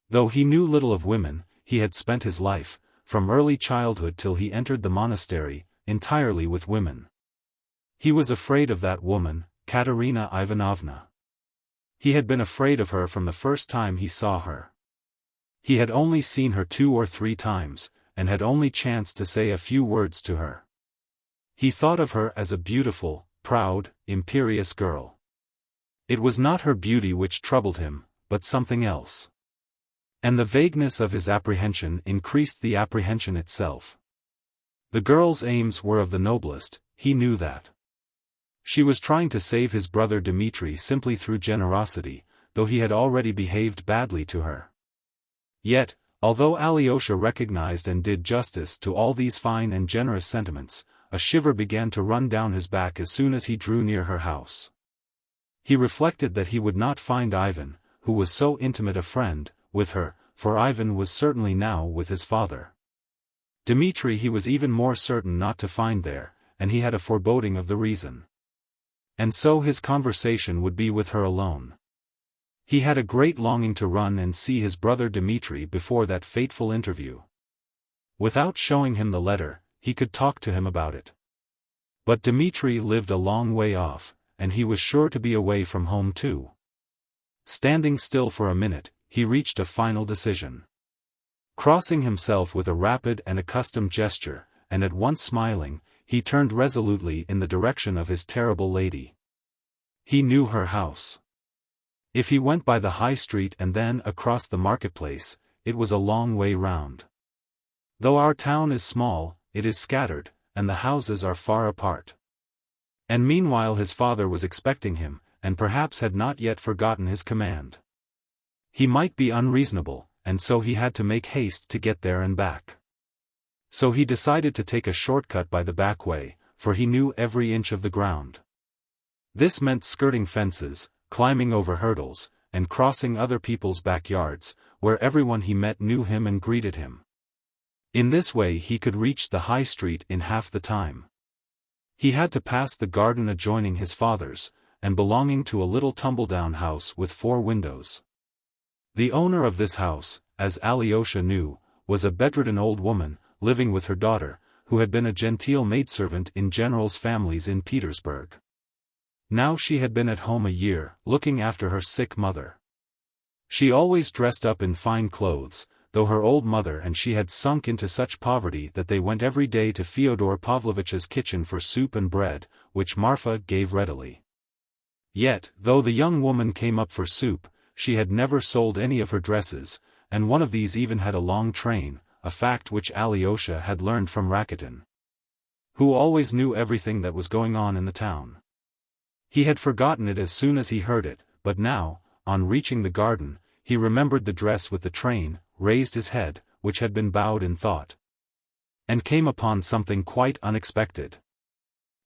Though he knew little of women, he had spent his life, from early childhood till he entered the monastery, entirely with women. He was afraid of that woman, Katerina Ivanovna. He had been afraid of her from the first time he saw her. He had only seen her 2 or 3 times, and had only chanced to say a few words to her. He thought of her as a beautiful, proud, imperious girl. It was not her beauty which troubled him, but something else. And the vagueness of his apprehension increased the apprehension itself. The girl's aims were of the noblest, he knew that. She was trying to save his brother Dmitri simply through generosity, though he had already behaved badly to her. Yet, although Alyosha recognized and did justice to all these fine and generous sentiments, a shiver began to run down his back as soon as he drew near her house. He reflected that he would not find Ivan, who was so intimate a friend, with her, for Ivan was certainly now with his father. Dmitri he was even more certain not to find there, and he had a foreboding of the reason. And so his conversation would be with her alone. He had a great longing to run and see his brother Dmitri before that fateful interview. Without showing him the letter, he could talk to him about it. But Dmitri lived a long way off, and he was sure to be away from home too. Standing still for a minute, he reached a final decision. Crossing himself with a rapid and accustomed gesture, and at once smiling, he turned resolutely in the direction of his terrible lady. He knew her house. If he went by the high street and then across the marketplace, it was a long way round. Though our town is small, it is scattered, and the houses are far apart. And meanwhile his father was expecting him, and perhaps had not yet forgotten his command. He might be unreasonable, and so he had to make haste to get there and back. So he decided to take a shortcut by the back way, for he knew every inch of the ground. This meant skirting fences, climbing over hurdles, and crossing other people's backyards, where everyone he met knew him and greeted him. In this way he could reach the high street in half the time. He had to pass the garden adjoining his father's, and belonging to a little tumble-down house with 4 windows. The owner of this house, as Alyosha knew, was a bedridden old woman, living with her daughter, who had been a genteel maidservant in generals' families in Petersburg. Now she had been at home a year, looking after her sick mother. She always dressed up in fine clothes, though her old mother and she had sunk into such poverty that they went every day to Fyodor Pavlovitch's kitchen for soup and bread, which Marfa gave readily. Yet, though the young woman came up for soup, she had never sold any of her dresses, and one of these even had a long train, a fact which Alyosha had learned from Rakitin, who always knew everything that was going on in the town. He had forgotten it as soon as he heard it, but now, on reaching the garden, he remembered the dress with the train, raised his head, which had been bowed in thought, and came upon something quite unexpected.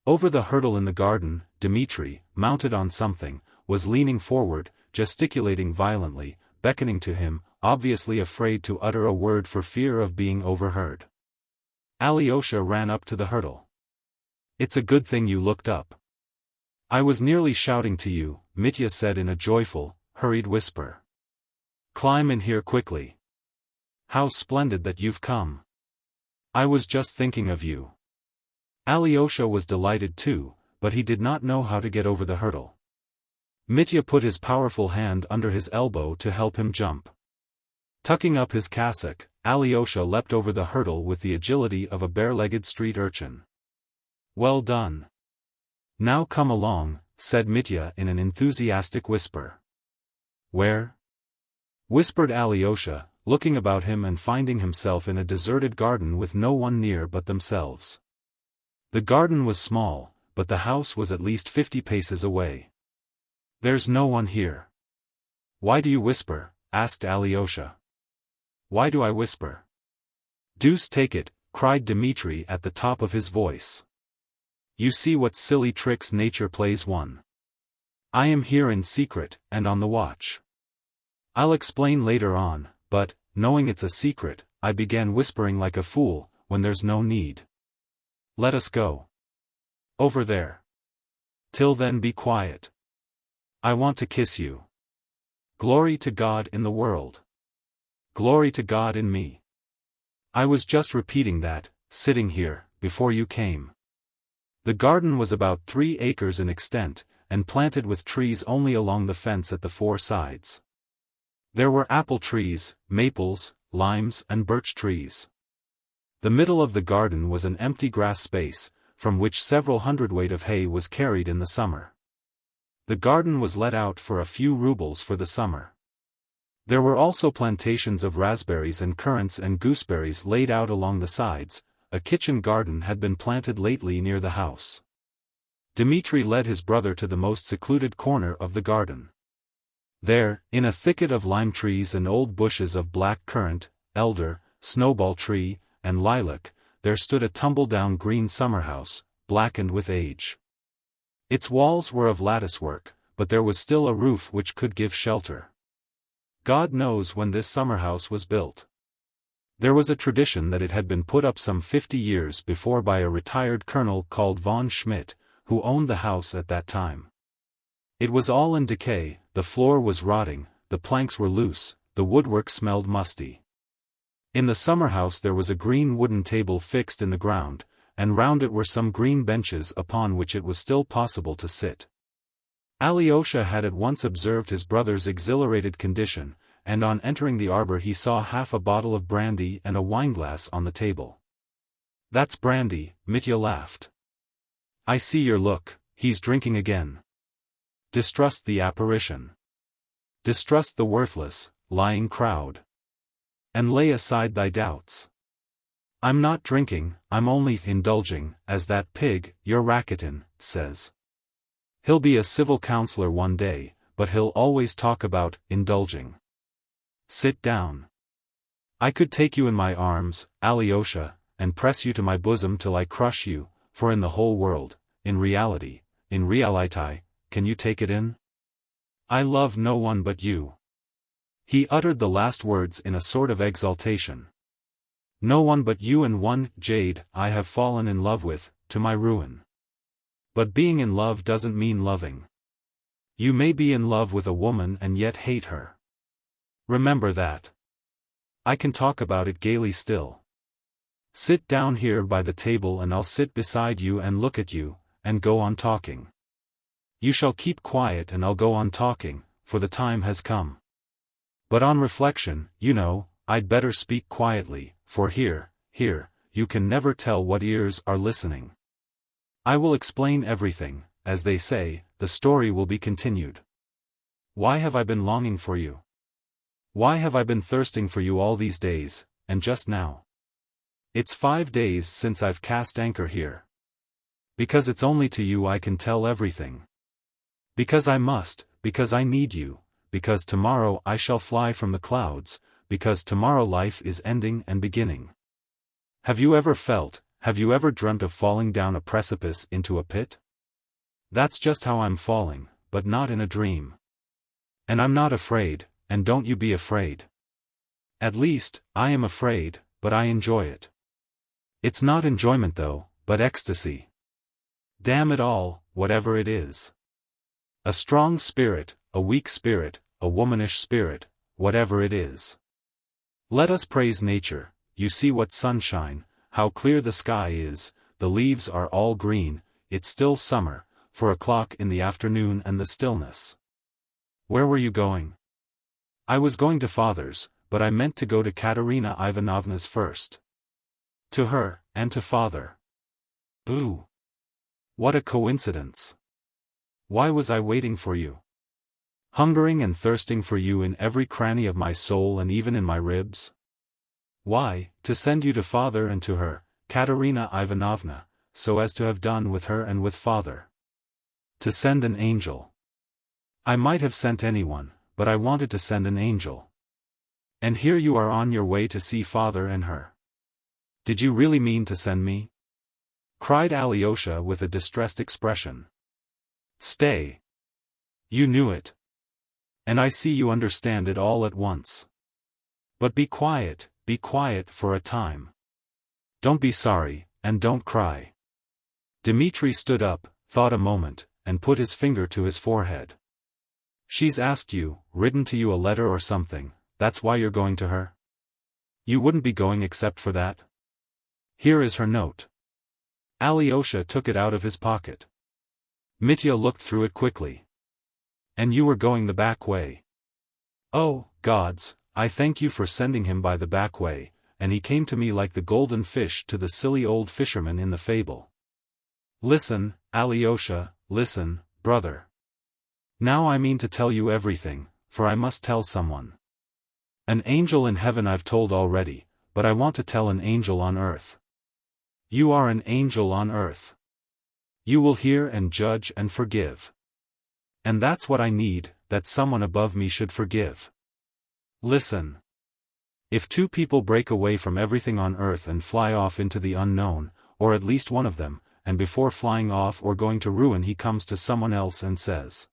Over the hurdle in the garden, Dmitri, mounted on something, was leaning forward, gesticulating violently, beckoning to him, obviously afraid to utter a word for fear of being overheard. Alyosha ran up to the hurdle. "It's a good thing you looked up. I was nearly shouting to you," Mitya said in a joyful, hurried whisper. "Climb in here quickly. How splendid that you've come. I was just thinking of you." Alyosha was delighted too, but he did not know how to get over the hurdle. Mitya put his powerful hand under his elbow to help him jump. Tucking up his cassock, Alyosha leapt over the hurdle with the agility of a bare-legged street urchin. "Well done. Now come along," said Mitya in an enthusiastic whisper. "Where?" whispered Alyosha, looking about him and finding himself in a deserted garden with no one near but themselves. The garden was small, but the house was at least 50 paces away. "There's no one here." "Why do you whisper?" asked Alyosha. "Why do I whisper?" "Deuce take it," cried Dmitri at the top of his voice. "You see what silly tricks nature plays one. I am here in secret, and on the watch. I'll explain later on, but, knowing it's a secret, I began whispering like a fool, when there's no need. Let us go. Over there. Till then be quiet. I want to kiss you. Glory to God in the world. Glory to God in me. I was just repeating that, sitting here, before you came." The garden was about 3 acres in extent, and planted with trees only along the fence at the 4 sides. There were apple trees, maples, limes and birch trees. The middle of the garden was an empty grass space, from which several hundredweight of hay was carried in the summer. The garden was let out for a few rubles for the summer. There were also plantations of raspberries and currants and gooseberries laid out along the sides. A kitchen garden had been planted lately near the house. Dmitri led his brother to the most secluded corner of the garden. There, in a thicket of lime trees and old bushes of black currant, elder, snowball tree, and lilac, there stood a tumble-down green summer-house, blackened with age. Its walls were of latticework, but there was still a roof which could give shelter. God knows when this summer-house was built. There was a tradition that it had been put up some 50 years before by a retired colonel called von Schmidt, who owned the house at that time. It was all in decay, the floor was rotting, the planks were loose, the woodwork smelled musty. In the summer-house there was a green wooden table fixed in the ground, and round it were some green benches upon which it was still possible to sit. Alyosha had at once observed his brother's exhilarated condition, and on entering the arbor he saw half a bottle of brandy and a wineglass on the table. "That's brandy," Mitya laughed. "I see your look, he's drinking again. Distrust the apparition. Distrust the worthless, lying crowd. And lay aside thy doubts. I'm not drinking, I'm only indulging, as that pig, your Rakitin, says. He'll be a civil counselor one day, but he'll always talk about indulging. Sit down. I could take you in my arms, Alyosha, and press you to my bosom till I crush you, for in the whole world, in reality, can you take it in? I love no one but you." He uttered the last words in a sort of exaltation. "No one but you and one jade I have fallen in love with, to my ruin. But being in love doesn't mean loving. You may be in love with a woman and yet hate her. Remember that. I can talk about it gaily still. Sit down here by the table and I'll sit beside you and look at you, and go on talking. You shall keep quiet and I'll go on talking, for the time has come. But on reflection, you know, I'd better speak quietly, for here, you can never tell what ears are listening. I will explain everything, as they say, the story will be continued. Why have I been longing for you? Why have I been thirsting for you all these days, and just now? It's 5 days since I've cast anchor here. Because it's only to you I can tell everything. Because I must, because I need you, because tomorrow I shall fly from the clouds, because tomorrow life is ending and beginning. Have you ever dreamt of falling down a precipice into a pit? That's just how I'm falling, but not in a dream. And I'm not afraid, and don't you be afraid. At least, I am afraid, but I enjoy it. It's not enjoyment though, but ecstasy. Damn it all, whatever it is. A strong spirit, a weak spirit, a womanish spirit, whatever it is. Let us praise nature. You see what sunshine, how clear the sky is, the leaves are all green, it's still summer, 4 o'clock in the afternoon and the stillness. Where were you going? I was going to father's, but I meant to go to Katerina Ivanovna's first. To her, and to father. Boo! What a coincidence! Why was I waiting for you? Hungering and thirsting for you in every cranny of my soul and even in my ribs? Why, to send you to father and to her, Katerina Ivanovna, so as to have done with her and with father. To send an angel. I might have sent anyone, but I wanted to send an angel. And here you are on your way to see father and her. Did you really mean to send me? Cried Alyosha with a distressed expression. Stay. You knew it. And I see you understand it all at once. But be quiet for a time. Don't be sorry, and don't cry. Dmitri stood up, thought a moment, and put his finger to his forehead. She's asked you, written to you a letter or something, that's why you're going to her? You wouldn't be going except for that? Here is her note. Alyosha took it out of his pocket. Mitya looked through it quickly. And you were going the back way. Oh, gods, I thank you for sending him by the back way, and he came to me like the golden fish to the silly old fisherman in the fable. Listen, Alyosha, listen, brother. Now I mean to tell you everything, for I must tell someone. An angel in heaven I've told already, but I want to tell an angel on earth. You are an angel on earth. You will hear and judge and forgive. And that's what I need, that someone above me should forgive. Listen. If two people break away from everything on earth and fly off into the unknown, or at least one of them, and before flying off or going to ruin he comes to someone else and says,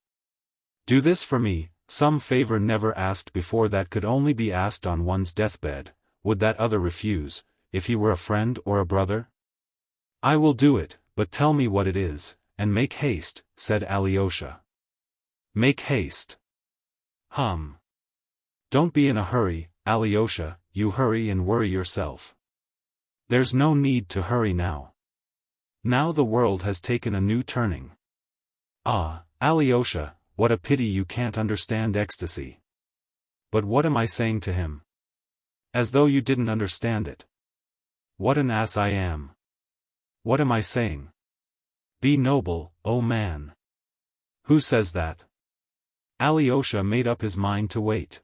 "Do this for me," some favor never asked before that could only be asked on one's deathbed, would that other refuse, if he were a friend or a brother? "I will do it, but tell me what it is, and make haste," said Alyosha. "Make haste." Don't be in a hurry, Alyosha, you hurry and worry yourself. There's no need to hurry now. Now the world has taken a new turning. Ah, Alyosha, what a pity you can't understand ecstasy. But what am I saying to him? As though you didn't understand it. What an ass I am. What am I saying? Be noble, oh man. Who says that? Alyosha made up his mind to wait.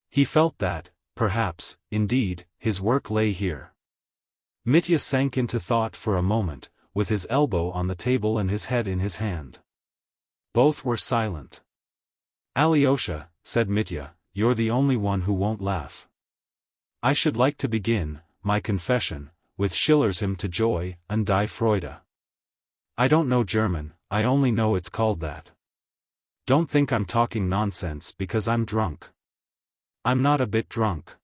He felt that, perhaps, indeed, his work lay here. Mitya sank into thought for a moment, with his elbow on the table and his head in his hand. Both were silent. "Alyosha," said Mitya, "you're the only one who won't laugh. I should like to begin, my confession, with Schiller's Hymn to Joy und die Freude. I don't know German, I only know it's called that. Don't think I'm talking nonsense because I'm drunk. I'm not a bit drunk.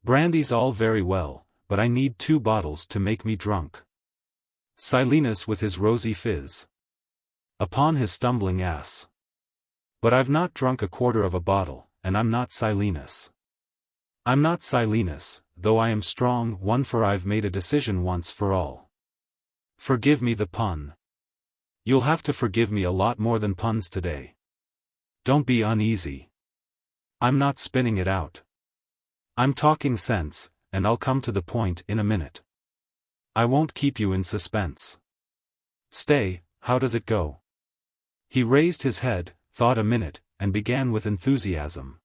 Brandy's all very well, but I need 2 bottles to make me drunk. Silenus with his rosy fizz. Upon his stumbling ass. But I've not drunk a quarter of a bottle, and I'm not Silenus. I'm not Silenus, though I am strong one for I've made a decision once for all. Forgive me the pun. You'll have to forgive me a lot more than puns today. Don't be uneasy. I'm not spinning it out. I'm talking sense, and I'll come to the point in a minute. I won't keep you in suspense. Stay, how does it go?" He raised his head, thought a minute, and began with enthusiasm.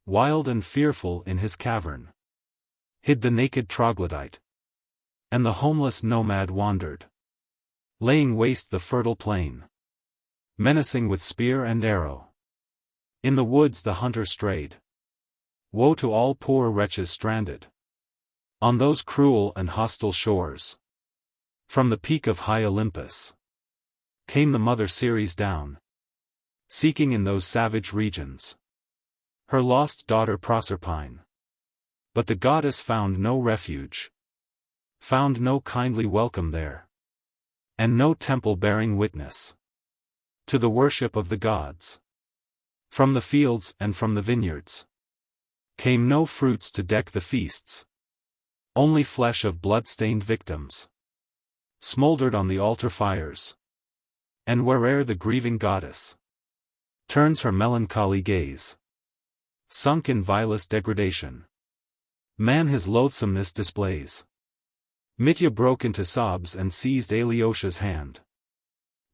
Wild and fearful in his cavern hid the naked troglodyte. And the homeless nomad wandered, laying waste the fertile plain, menacing with spear and arrow. In the woods the hunter strayed. Woe to all poor wretches stranded on those cruel and hostile shores. From the peak of high Olympus came the mother Ceres down, seeking in those savage regions her lost daughter Proserpine. But the goddess found no refuge, found no kindly welcome there, and no temple bearing witness to the worship of the gods. From the fields and from the vineyards came no fruits to deck the feasts. Only flesh of blood-stained victims smoldered on the altar fires. And where'er the grieving goddess turns her melancholy gaze, sunk in vilest degradation, man his loathsomeness displays. Mitya broke into sobs and seized Alyosha's hand.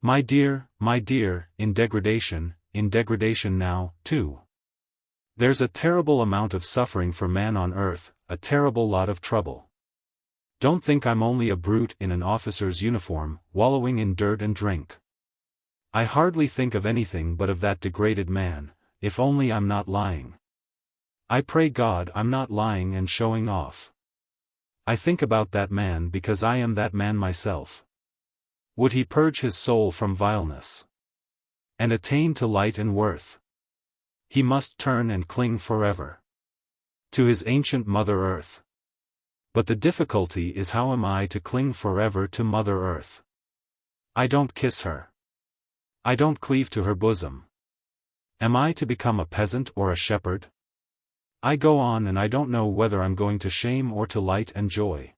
My dear, in degradation now, too. There's a terrible amount of suffering for man on earth, a terrible lot of trouble. Don't think I'm only a brute in an officer's uniform, wallowing in dirt and drink. I hardly think of anything but of that degraded man, if only I'm not lying. I pray God I'm not lying and showing off. I think about that man because I am that man myself. Would he purge his soul from vileness and attain to light and worth? He must turn and cling forever to his ancient Mother Earth. But the difficulty is, how am I to cling forever to Mother Earth? I don't kiss her. I don't cleave to her bosom. Am I to become a peasant or a shepherd? I go on and I don't know whether I'm going to shame or to light and joy.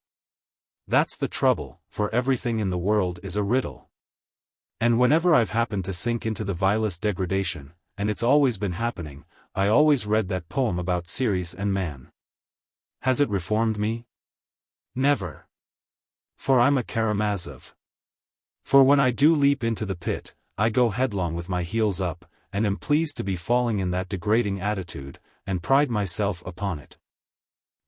That's the trouble, for everything in the world is a riddle. And whenever I've happened to sink into the vilest degradation, and it's always been happening, I always read that poem about Ceres and man. Has it reformed me? Never. For I'm a Karamazov. For when I do leap into the pit, I go headlong with my heels up, and am pleased to be falling in that degrading attitude, and pride myself upon it.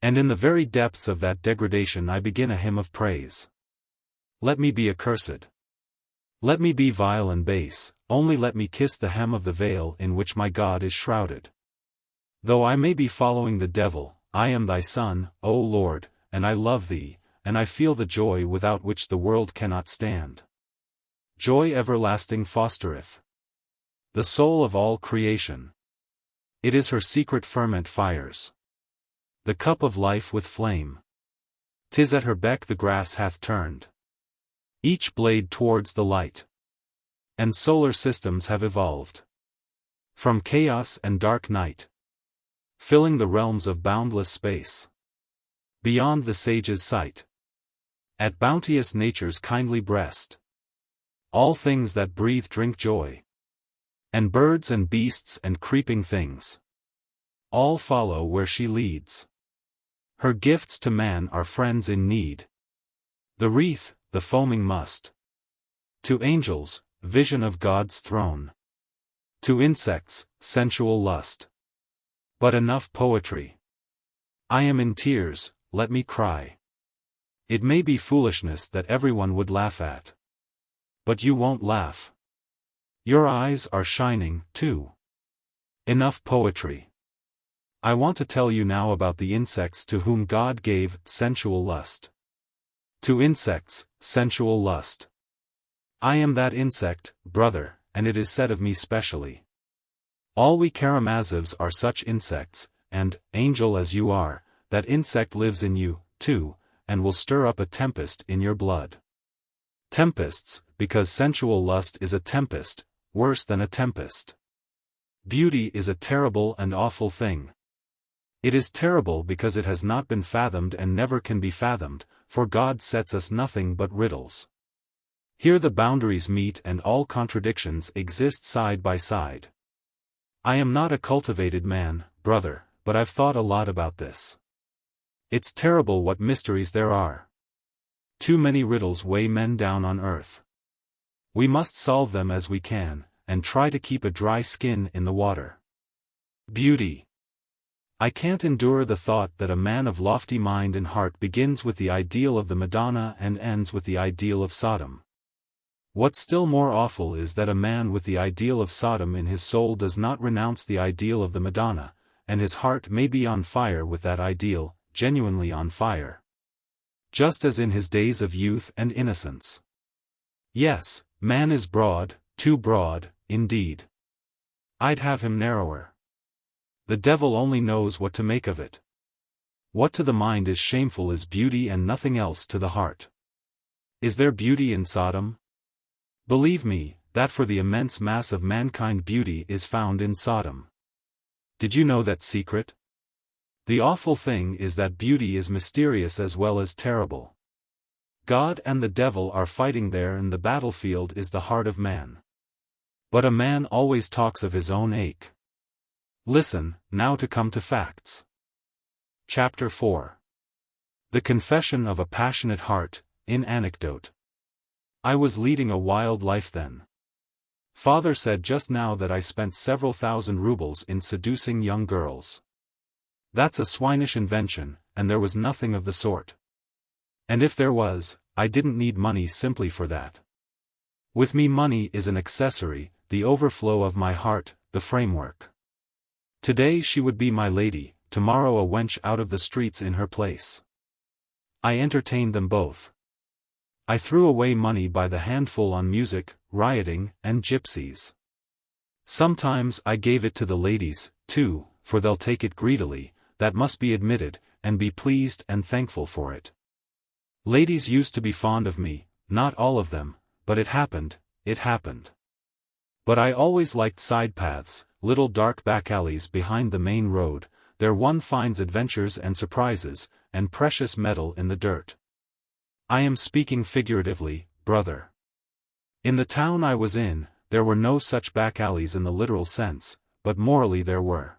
And in the very depths of that degradation I begin a hymn of praise. Let me be accursed. Let me be vile and base, only let me kiss the hem of the veil in which my God is shrouded. Though I may be following the devil, I am thy son, O Lord, and I love thee, and I feel the joy without which the world cannot stand. Joy everlasting fostereth the soul of all creation. It is her secret ferment fires the cup of life with flame. 'Tis at her beck the grass hath turned each blade towards the light. And solar systems have evolved from chaos and dark night, filling the realms of boundless space, beyond the sage's sight. At bounteous nature's kindly breast, all things that breathe drink joy, and birds and beasts and creeping things, all follow where she leads. Her gifts to man are friends in need. The wreath, the foaming must. To angels, vision of God's throne. To insects, sensual lust. But enough poetry. I am in tears, let me cry. It may be foolishness that everyone would laugh at. But you won't laugh. Your eyes are shining, too. Enough poetry. I want to tell you now about the insects to whom God gave sensual lust. To insects, sensual lust. I am that insect, brother, and it is said of me specially. All we Karamazovs are such insects, and, angel as you are, that insect lives in you, too, and will stir up a tempest in your blood. Tempests, because sensual lust is a tempest, worse than a tempest. Beauty is a terrible and awful thing. It is terrible because it has not been fathomed and never can be fathomed, for God sets us nothing but riddles. Here the boundaries meet and all contradictions exist side by side. I am not a cultivated man, brother, but I've thought a lot about this. It's terrible what mysteries there are. Too many riddles weigh men down on earth. We must solve them as we can, and try to keep a dry skin in the water. Beauty. I can't endure the thought that a man of lofty mind and heart begins with the ideal of the Madonna and ends with the ideal of Sodom. What's still more awful is that a man with the ideal of Sodom in his soul does not renounce the ideal of the Madonna, and his heart may be on fire with that ideal, genuinely on fire. Just as in his days of youth and innocence. Yes, man is broad, too broad, indeed. I'd have him narrower. The devil only knows what to make of it. What to the mind is shameful is beauty and nothing else to the heart. Is there beauty in Sodom? Believe me, that for the immense mass of mankind beauty is found in Sodom. Did you know that secret? The awful thing is that beauty is mysterious as well as terrible. God and the devil are fighting there and the battlefield is the heart of man. But a man always talks of his own ache. Listen, now to come to facts. Chapter 4. The Confession of a Passionate Heart, in Anecdote. I was leading a wild life then. Father said just now that I spent several thousand rubles in seducing young girls. That's a swinish invention, and there was nothing of the sort. And if there was, I didn't need money simply for that. With me money is an accessory, the overflow of my heart, the framework. Today she would be my lady, tomorrow a wench out of the streets in her place. I entertained them both. I threw away money by the handful on music, rioting, and gypsies. Sometimes I gave it to the ladies, too, for they'll take it greedily, that must be admitted, and be pleased and thankful for it. Ladies used to be fond of me, not all of them, but it happened. But I always liked side paths, little dark back alleys behind the main road, there one finds adventures and surprises, and precious metal in the dirt. I am speaking figuratively, brother. In the town I was in, there were no such back alleys in the literal sense, but morally there were.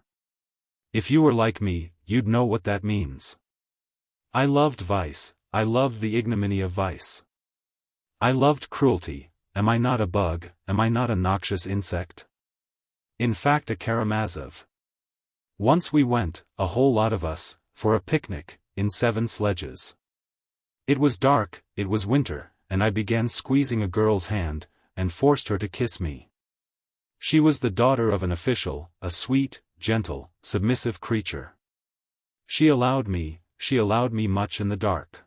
If you were like me, you'd know what that means. I loved vice, I loved the ignominy of vice. I loved cruelty. Am I not a bug, am I not a noxious insect? In fact a Karamazov. Once we went, a whole lot of us, for a picnic, in 7 sledges. It was dark, it was winter, and I began squeezing a girl's hand, and forced her to kiss me. She was the daughter of an official, a sweet, gentle, submissive creature. She allowed me much in the dark.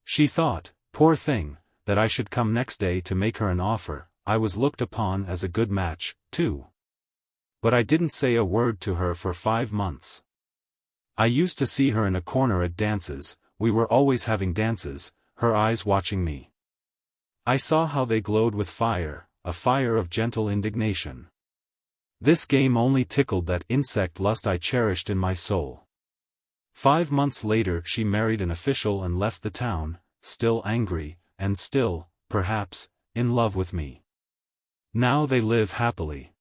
She thought, poor thing, that I should come next day to make her an offer. I was looked upon as a good match, too. But I didn't say a word to her for 5 months. I used to see her in a corner at dances, we were always having dances, her eyes watching me. I saw how they glowed with fire, a fire of gentle indignation. This game only tickled that insect lust I cherished in my soul. 5 months later she married an official and left the town, still angry, and still, perhaps, in love with me. Now they live happily.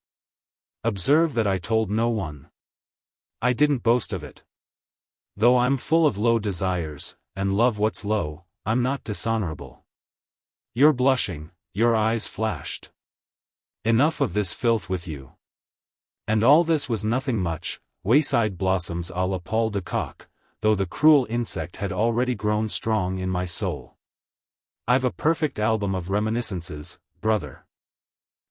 Observe that I told no one. I didn't boast of it. Though I'm full of low desires, and love what's low, I'm not dishonorable. You're blushing, your eyes flashed. Enough of this filth with you. And all this was nothing much, wayside blossoms à la Paul de Kock, though the cruel insect had already grown strong in my soul. I've a perfect album of reminiscences, brother.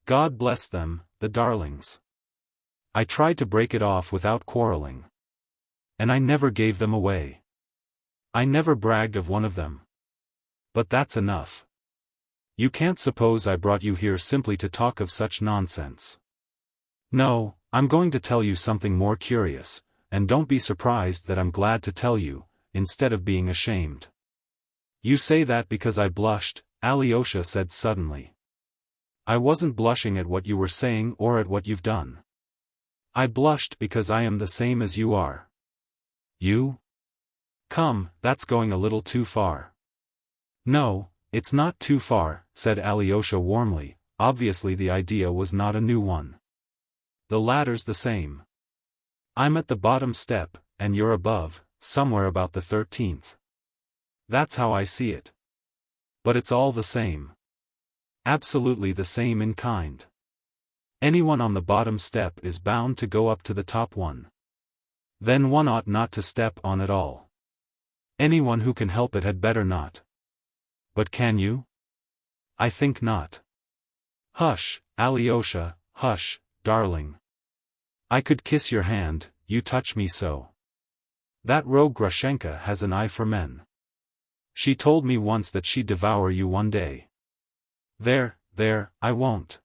God bless them, the darlings. I tried to break it off without quarreling. And I never gave them away. I never bragged of one of them. But that's enough. You can't suppose I brought you here simply to talk of such nonsense. No, I'm going to tell you something more curious, and don't be surprised that I'm glad to tell you, instead of being ashamed. You say that because I blushed, Alyosha said suddenly. I wasn't blushing at what you were saying or at what you've done. I blushed because I am the same as you are. You? Come, that's going a little too far. No, it's not too far, said Alyosha warmly. Obviously the idea was not a new one. The ladder's the same. I'm at the bottom step, and you're above, somewhere about the 13th. That's how I see it. But it's all the same. Absolutely the same in kind. Anyone on the bottom step is bound to go up to the top one. Then one ought not to step on at all. Anyone who can help it had better not. But can you? I think not. Hush, Alyosha, hush, darling. I could kiss your hand, you touch me so. That rogue Grushenka has an eye for men. She told me once that she'd devour you one day. There, I won't.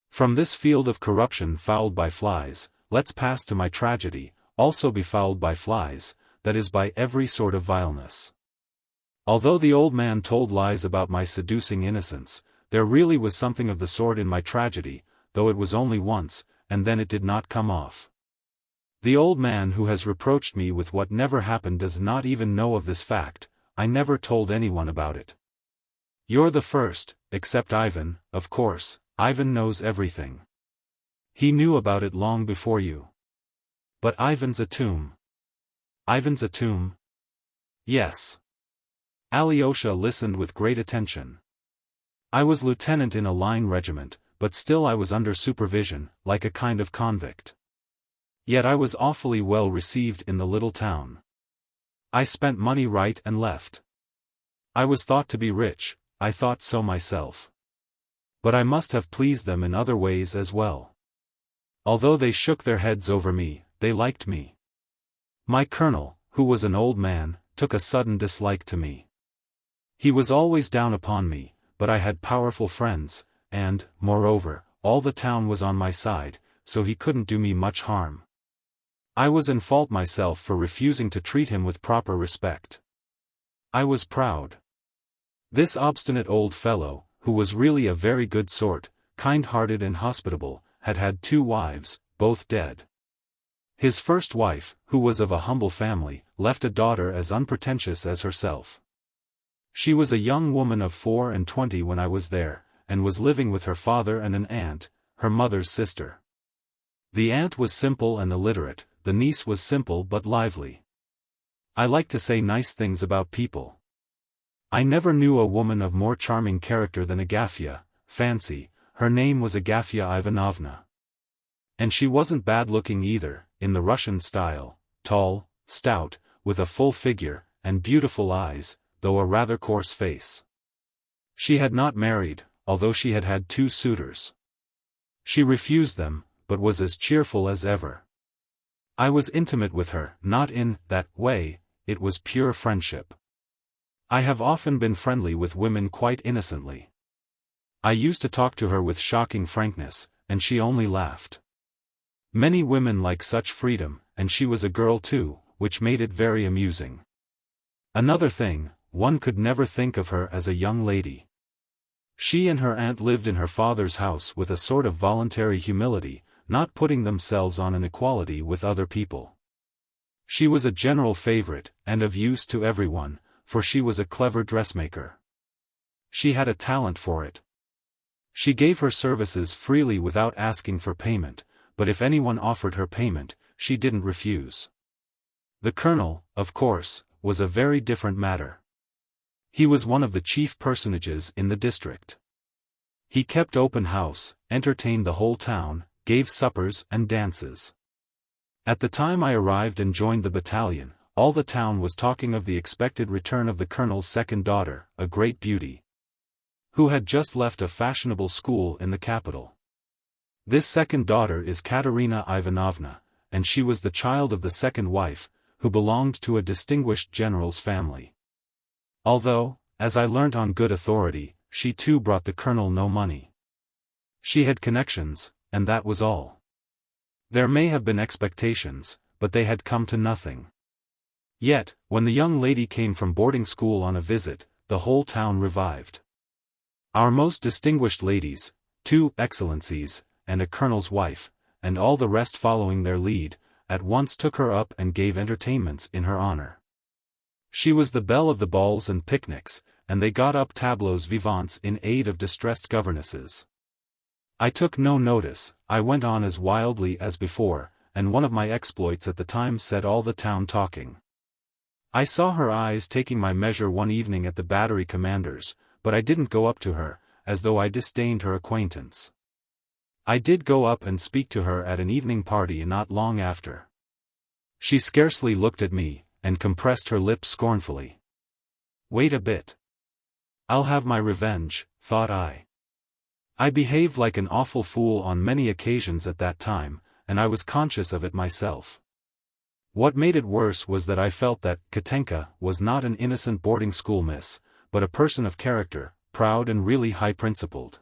From this field of corruption fouled by flies, let's pass to my tragedy, also befouled by flies, that is by every sort of vileness. Although the old man told lies about my seducing innocence, there really was something of the sort in my tragedy, though it was only once, and then it did not come off. The old man who has reproached me with what never happened does not even know of this fact. I never told anyone about it. You're the first, except Ivan, of course. Ivan knows everything. He knew about it long before you. But Ivan's a tomb. Ivan's a tomb? Yes. Alyosha listened with great attention. I was lieutenant in a line regiment, but still I was under supervision, like a kind of convict. Yet I was awfully well received in the little town. I spent money right and left. I was thought to be rich, I thought so myself. But I must have pleased them in other ways as well. Although they shook their heads over me, they liked me. My colonel, who was an old man, took a sudden dislike to me. He was always down upon me, but I had powerful friends, and, moreover, all the town was on my side, so he couldn't do me much harm. I was in fault myself for refusing to treat him with proper respect. I was proud. This obstinate old fellow, who was really a very good sort, kind-hearted and hospitable, had had 2 wives, both dead. His first wife, who was of a humble family, left a daughter as unpretentious as herself. She was a young woman of 24 when I was there, and was living with her father and an aunt, her mother's sister. The aunt was simple and illiterate, the niece was simple but lively. I like to say nice things about people. I never knew a woman of more charming character than Agafya. Fancy, her name was Agafya Ivanovna. And she wasn't bad-looking either, in the Russian style, tall, stout, with a full figure, and beautiful eyes, though a rather coarse face. She had not married, although she had had 2 suitors. She refused them, but was as cheerful as ever. I was intimate with her, not in that way, it was pure friendship. I have often been friendly with women quite innocently. I used to talk to her with shocking frankness, and she only laughed. Many women like such freedom, and she was a girl too, which made it very amusing. Another thing, one could never think of her as a young lady. She and her aunt lived in her father's house with a sort of voluntary humility, not putting themselves on an equality with other people. She was a general favorite, and of use to everyone, for she was a clever dressmaker. She had a talent for it. She gave her services freely without asking for payment, but if anyone offered her payment, she didn't refuse. The colonel, of course, was a very different matter. He was one of the chief personages in the district. He kept open house, entertained the whole town, gave suppers and dances. At the time I arrived and joined the battalion, all the town was talking of the expected return of the colonel's second daughter, a great beauty, who had just left a fashionable school in the capital. This second daughter is Katerina Ivanovna, and she was the child of the second wife, who belonged to a distinguished general's family. Although, as I learnt on good authority, she too brought the colonel no money. She had connections, and that was all. There may have been expectations, but they had come to nothing. Yet, when the young lady came from boarding school on a visit, the whole town revived. Our most distinguished ladies, 2 excellencies, and a colonel's wife, and all the rest following their lead, at once took her up and gave entertainments in her honor. She was the belle of the balls and picnics, and they got up tableaux vivants in aid of distressed governesses. I took no notice, I went on as wildly as before, and one of my exploits at the time set all the town talking. I saw her eyes taking my measure one evening at the battery commander's, but I didn't go up to her, as though I disdained her acquaintance. I did go up and speak to her at an evening party not long after. She scarcely looked at me, and compressed her lips scornfully. Wait a bit. I'll have my revenge, thought I. I behaved like an awful fool on many occasions at that time, and I was conscious of it myself. What made it worse was that I felt that Katenka was not an innocent boarding school miss, but a person of character, proud and really high-principled.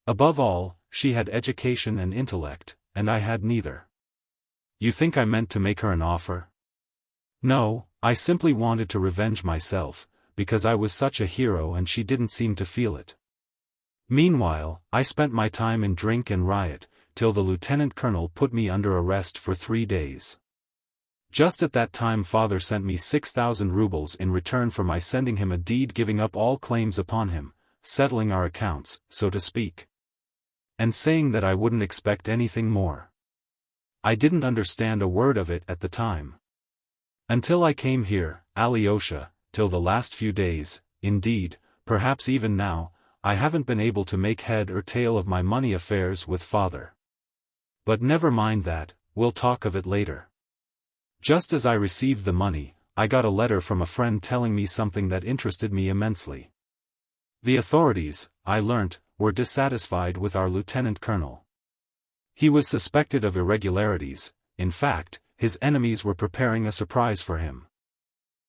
Above all, she had education and intellect, and I had neither. You think I meant to make her an offer? No, I simply wanted to revenge myself, because I was such a hero and she didn't seem to feel it. Meanwhile, I spent my time in drink and riot, till the lieutenant colonel put me under arrest for 3 days. Just at that time father sent me 6,000 rubles in return for my sending him a deed giving up all claims upon him, settling our accounts, so to speak. And saying that I wouldn't expect anything more. I didn't understand a word of it at the time. Until I came here, Alyosha, till the last few days, indeed, perhaps even now, I haven't been able to make head or tail of my money affairs with father. But never mind that, we'll talk of it later. Just as I received the money, I got a letter from a friend telling me something that interested me immensely. The authorities, I learnt, were dissatisfied with our lieutenant colonel. He was suspected of irregularities, in fact, his enemies were preparing a surprise for him.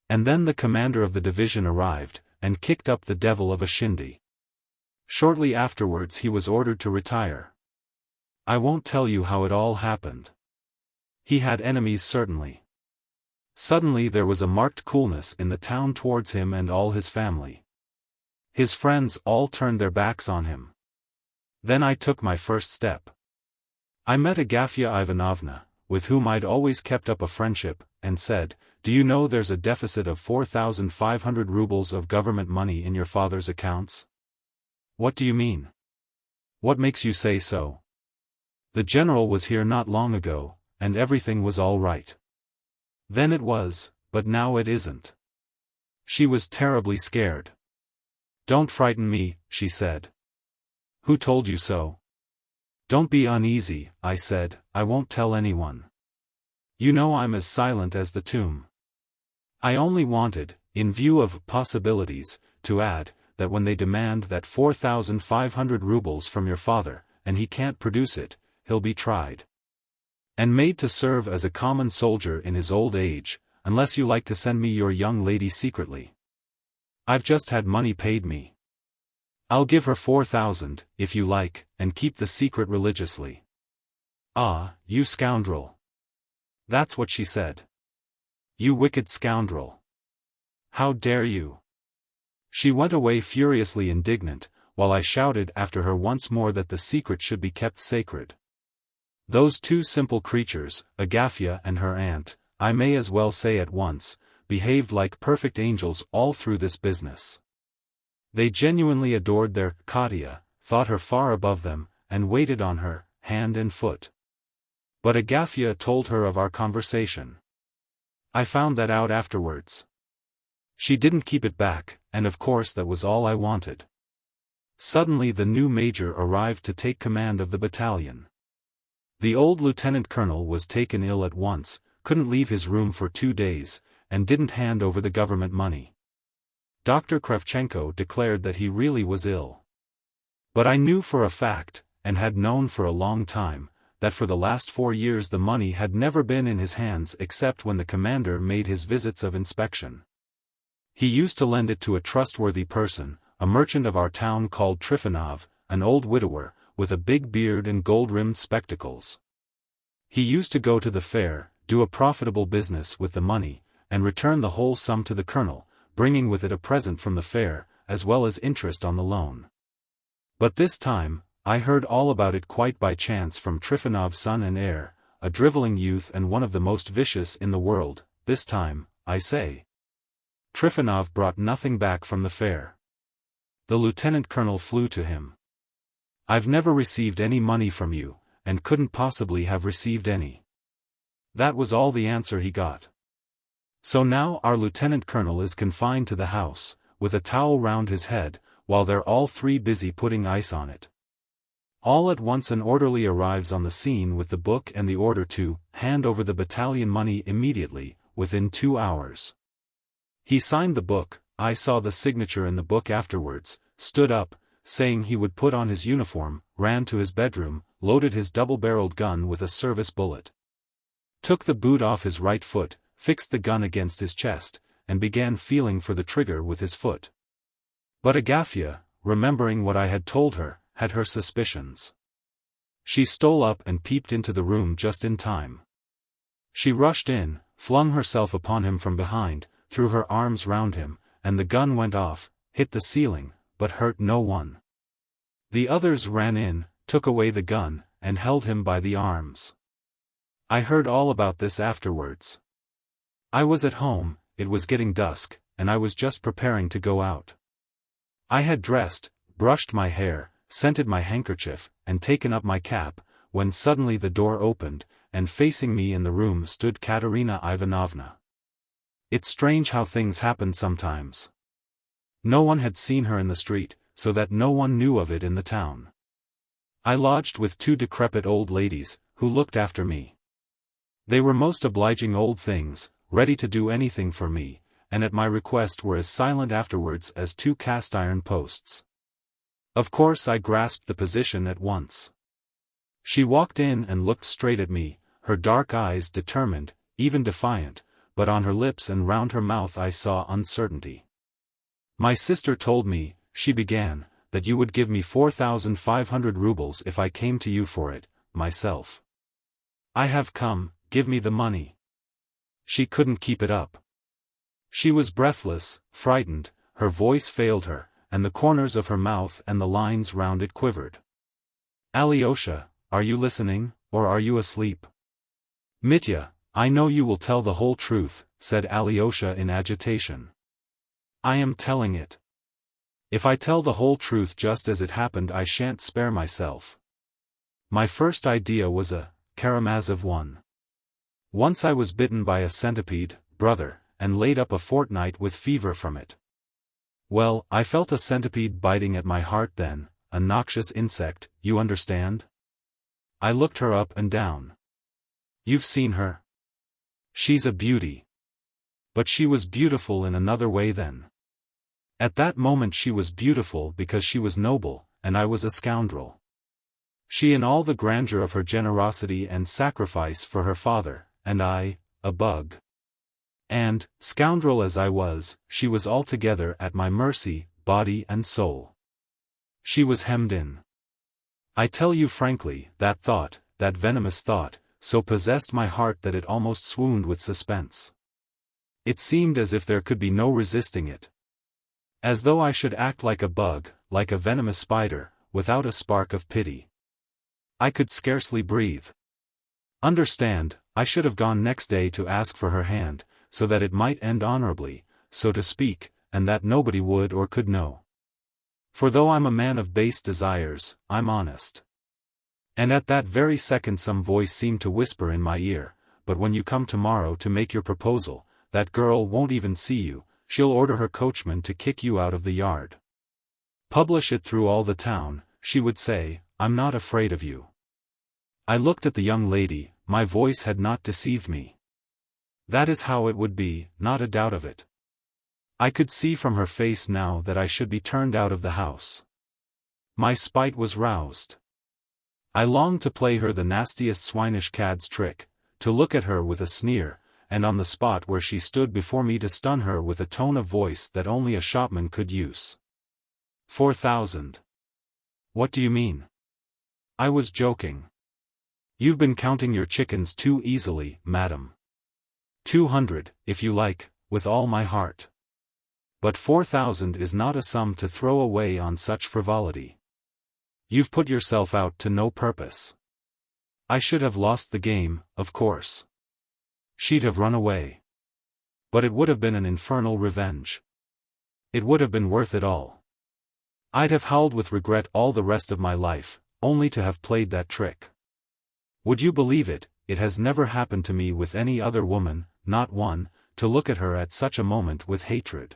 And then the commander of the division arrived, and kicked up the devil of a shindy. Shortly afterwards he was ordered to retire. I won't tell you how it all happened. He had enemies certainly. Suddenly there was a marked coolness in the town towards him and all his family. His friends all turned their backs on him. Then I took my first step. I met Agafya Ivanovna, with whom I'd always kept up a friendship, and said, "Do you know there's a deficit of 4,500 rubles of government money in your father's accounts?" "What do you mean? What makes you say so? The general was here not long ago, and everything was all right." Then it was, but now it isn't. She was terribly scared. "Don't frighten me," she said. "Who told you so?" "Don't be uneasy," I said, "I won't tell anyone. You know I'm as silent as the tomb." I only wanted, in view of possibilities, to add, that when they demand that 4,500 rubles from your father, and he can't produce it, he'll be tried and made to serve as a common soldier in his old age, unless you like to send me your young lady secretly. I've just had money paid me. I'll give her 4,000, if you like, and keep the secret religiously." "Ah, you scoundrel." That's what she said. "You wicked scoundrel. How dare you?" She went away furiously indignant, while I shouted after her once more that the secret should be kept sacred. Those two simple creatures, Agafya and her aunt, I may as well say at once, behaved like perfect angels all through this business. They genuinely adored their Katya, thought her far above them, and waited on her, hand and foot. But Agafya told her of our conversation. I found that out afterwards. She didn't keep it back, and of course that was all I wanted. Suddenly the new major arrived to take command of the battalion. The old lieutenant colonel was taken ill at once, couldn't leave his room for 2 days, and didn't hand over the government money. Dr. Kravchenko declared that he really was ill. But I knew for a fact, and had known for a long time, that for the last 4 years the money had never been in his hands except when the commander made his visits of inspection. He used to lend it to a trustworthy person, a merchant of our town called Trifonov, an old widower, with a big beard and gold-rimmed spectacles. He used to go to the fair, do a profitable business with the money, and return the whole sum to the colonel, bringing with it a present from the fair, as well as interest on the loan. But this time, I heard all about it quite by chance from Trifonov's son and heir, a driveling youth and one of the most vicious in the world. This time, I say. Trifonov brought nothing back from the fair. The lieutenant colonel flew to him. "I've never received any money from you, and couldn't possibly have received any." That was all the answer he got. So now our lieutenant colonel is confined to the house, with a towel round his head, while they're all three busy putting ice on it. All at once an orderly arrives on the scene with the book and the order to hand over the battalion money immediately, within 2 hours. He signed the book, I saw the signature in the book afterwards, stood up, saying he would put on his uniform, ran to his bedroom, loaded his double-barreled gun with a service bullet. Took the boot off his right foot, fixed the gun against his chest, and began feeling for the trigger with his foot. But Agafya, remembering what I had told her, had her suspicions. She stole up and peeped into the room just in time. She rushed in, flung herself upon him from behind, threw her arms round him, and the gun went off, hit the ceiling, but hurt no one. The others ran in, took away the gun, and held him by the arms. I heard all about this afterwards. I was at home, it was getting dusk, and I was just preparing to go out. I had dressed, brushed my hair, scented my handkerchief, and taken up my cap, when suddenly the door opened, and facing me in the room stood Katerina Ivanovna. It's strange how things happen sometimes. No one had seen her in the street, so that no one knew of it in the town. I lodged with 2 decrepit old ladies, who looked after me. They were most obliging old things, ready to do anything for me, and at my request were as silent afterwards as 2 cast-iron posts. Of course I grasped the position at once. She walked in and looked straight at me, her dark eyes determined, even defiant, but on her lips and round her mouth I saw uncertainty. "My sister told me," she began, "that you would give me 4,500 rubles if I came to you for it, myself. I have come, give me the money." She couldn't keep it up. She was breathless, frightened, her voice failed her, and the corners of her mouth and the lines round it quivered. "Alyosha, are you listening, or are you asleep?" "Mitya, I know you will tell the whole truth," said Alyosha in agitation. "I am telling it. If I tell the whole truth just as it happened I shan't spare myself. My first idea was a Karamazov one. Once I was bitten by a centipede, brother, and laid up a fortnight with fever from it. Well, I felt a centipede biting at my heart then, a noxious insect, you understand? I looked her up and down. You've seen her? She's a beauty. But she was beautiful in another way then. At that moment she was beautiful because she was noble, and I was a scoundrel. She in all the grandeur of her generosity and sacrifice for her father, and I, a bug. And, scoundrel as I was, she was altogether at my mercy, body and soul. She was hemmed in. I tell you frankly, that thought, that venomous thought, so possessed my heart that it almost swooned with suspense. It seemed as if there could be no resisting it. As though I should act like a bug, like a venomous spider, without a spark of pity. I could scarcely breathe. Understand, I should have gone next day to ask for her hand, so that it might end honorably, so to speak, and that nobody would or could know. For though I'm a man of base desires, I'm honest. And at that very second some voice seemed to whisper in my ear, but when you come tomorrow to make your proposal, that girl won't even see you, she'll order her coachman to kick you out of the yard. Publish it through all the town, she would say, I'm not afraid of you. I looked at the young lady, my voice had not deceived me. That is how it would be, not a doubt of it. I could see from her face now that I should be turned out of the house. My spite was roused. I longed to play her the nastiest swinish cad's trick, to look at her with a sneer, and on the spot where she stood before me to stun her with a tone of voice that only a shopman could use. 4,000. What do you mean? I was joking. You've been counting your chickens too easily, madam. 200, if you like, with all my heart. But 4,000 is not a sum to throw away on such frivolity. You've put yourself out to no purpose. I should have lost the game, of course. She'd have run away. But it would have been an infernal revenge. It would have been worth it all. I'd have howled with regret all the rest of my life, only to have played that trick. Would you believe it, it has never happened to me with any other woman, not one, to look at her at such a moment with hatred.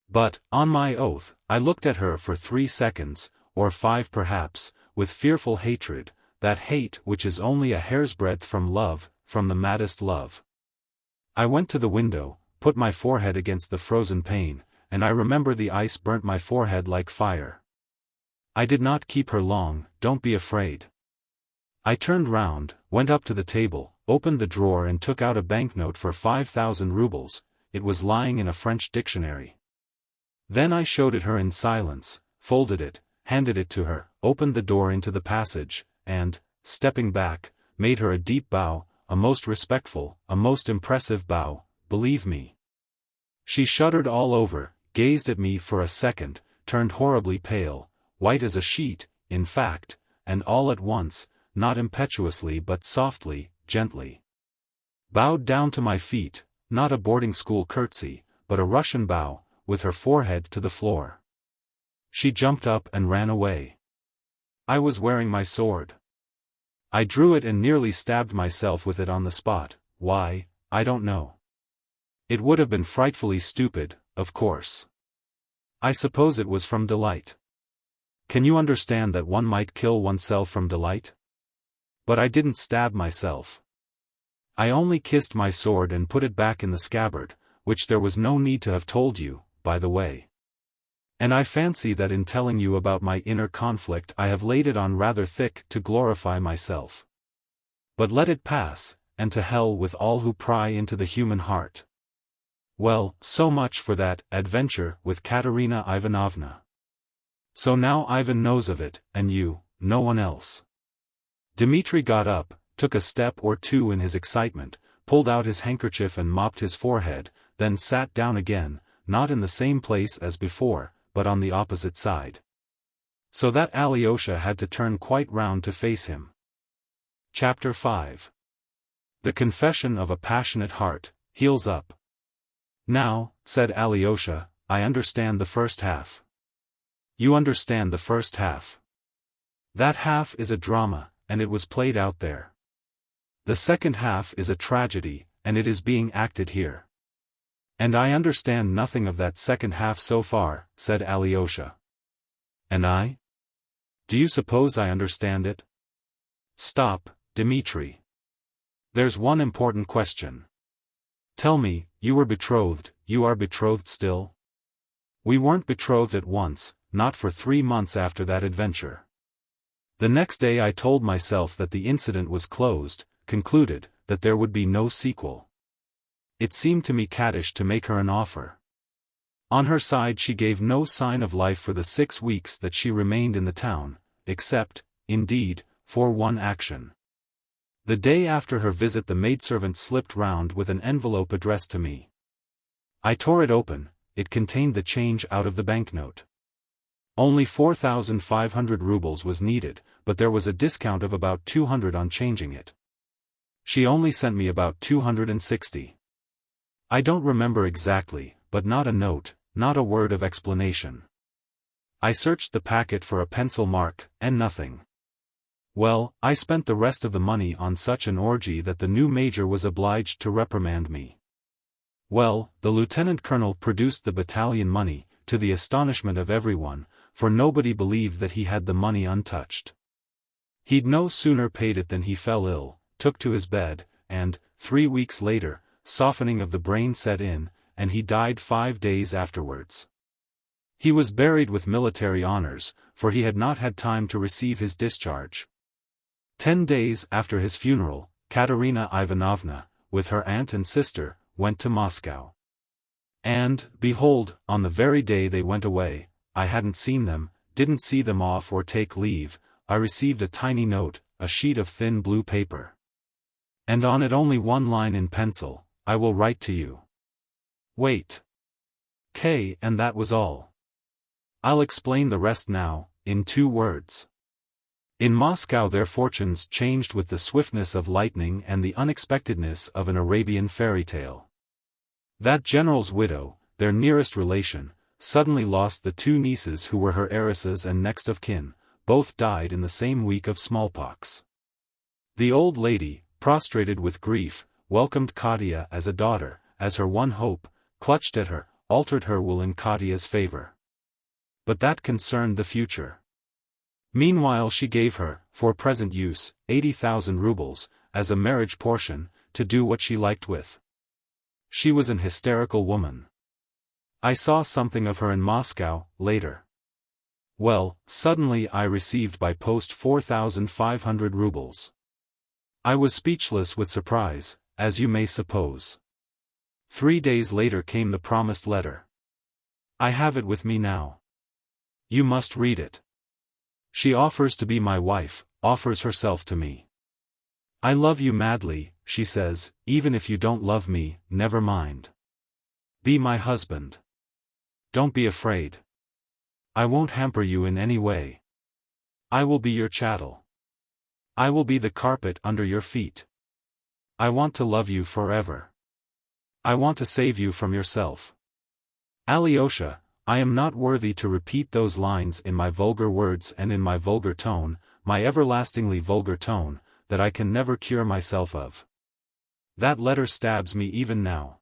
But, on my oath, I looked at her for 3 seconds, or 5 perhaps, with fearful hatred, that hate which is only a hair's breadth from love, from the maddest love. I went to the window, put my forehead against the frozen pane, and I remember the ice burnt my forehead like fire. I did not keep her long, don't be afraid. I turned round, went up to the table, opened the drawer and took out a banknote for 5,000 rubles, it was lying in a French dictionary. Then I showed it her in silence, folded it, handed it to her, opened the door into the passage, and, stepping back, made her a deep bow, a most respectful, a most impressive bow, believe me. She shuddered all over, gazed at me for a second, turned horribly pale, white as a sheet, in fact, and all at once, not impetuously but softly, gently, bowed down to my feet, not a boarding school curtsy, but a Russian bow, with her forehead to the floor. She jumped up and ran away. I was wearing my sword. I drew it and nearly stabbed myself with it on the spot. Why, I don't know. It would have been frightfully stupid, of course. I suppose it was from delight. Can you understand that one might kill oneself from delight? But I didn't stab myself. I only kissed my sword and put it back in the scabbard, which there was no need to have told you, by the way. And I fancy that in telling you about my inner conflict I have laid it on rather thick to glorify myself. But let it pass, and to hell with all who pry into the human heart. Well, so much for that adventure with Katerina Ivanovna. So now Ivan knows of it, and you, no one else. Dmitri got up, took a step or two in his excitement, pulled out his handkerchief and mopped his forehead, then sat down again, not in the same place as before, but on the opposite side. So that Alyosha had to turn quite round to face him. Chapter 5. The Confession of a Passionate Heart, Heels Up. Now, said Alyosha, I understand the first half. You understand the first half. That half is a drama, and it was played out there. The second half is a tragedy, and it is being acted here. And I understand nothing of that second half so far, said Alyosha. And I? Do you suppose I understand it? Stop, Dmitri. There's one important question. Tell me, you were betrothed, you are betrothed still? We weren't betrothed at once, not for 3 months after that adventure. The next day I told myself that the incident was closed, concluded, that there would be no sequel. It seemed to me caddish to make her an offer. On her side she gave no sign of life for the 6 weeks that she remained in the town, except, indeed, for one action. The day after her visit the maidservant slipped round with an envelope addressed to me. I tore it open. It contained the change out of the banknote. Only 4,500 rubles was needed, but there was a discount of about 200 on changing it. She only sent me about 260. I don't remember exactly, but not a note, not a word of explanation. I searched the packet for a pencil mark, and nothing. Well, I spent the rest of the money on such an orgy that the new major was obliged to reprimand me. Well, the lieutenant colonel produced the battalion money, to the astonishment of everyone, for nobody believed that he had the money untouched. He'd no sooner paid it than he fell ill, took to his bed, and, 3 weeks later, softening of the brain set in, and he died 5 days afterwards. He was buried with military honors, for he had not had time to receive his discharge. 10 days after his funeral, Katerina Ivanovna, with her aunt and sister, went to Moscow. And, behold, on the very day they went away, I hadn't seen them, didn't see them off or take leave, I received a tiny note, a sheet of thin blue paper. And on it only one line in pencil, I will write to you. Wait. K. And that was all. I'll explain the rest now, in 2 words. In Moscow their fortunes changed with the swiftness of lightning and the unexpectedness of an Arabian fairy tale. That general's widow, their nearest relation, suddenly lost the 2 nieces who were her heiresses and next of kin. Both died in the same week of smallpox. The old lady, prostrated with grief, welcomed Katya as a daughter, as her one hope, clutched at her, altered her will in Katya's favor. But that concerned the future. Meanwhile she gave her, for present use, 80,000 rubles, as a marriage portion, to do what she liked with. She was an hysterical woman. I saw something of her in Moscow, later. Well, suddenly I received by post 4,500 rubles. I was speechless with surprise, as you may suppose. 3 days later came the promised letter. I have it with me now. You must read it. She offers to be my wife, offers herself to me. I love you madly, she says, even if you don't love me, never mind. Be my husband. Don't be afraid. I won't hamper you in any way. I will be your chattel. I will be the carpet under your feet. I want to love you forever. I want to save you from yourself. Alyosha, I am not worthy to repeat those lines in my vulgar words and in my vulgar tone, my everlastingly vulgar tone, that I can never cure myself of. That letter stabs me even now.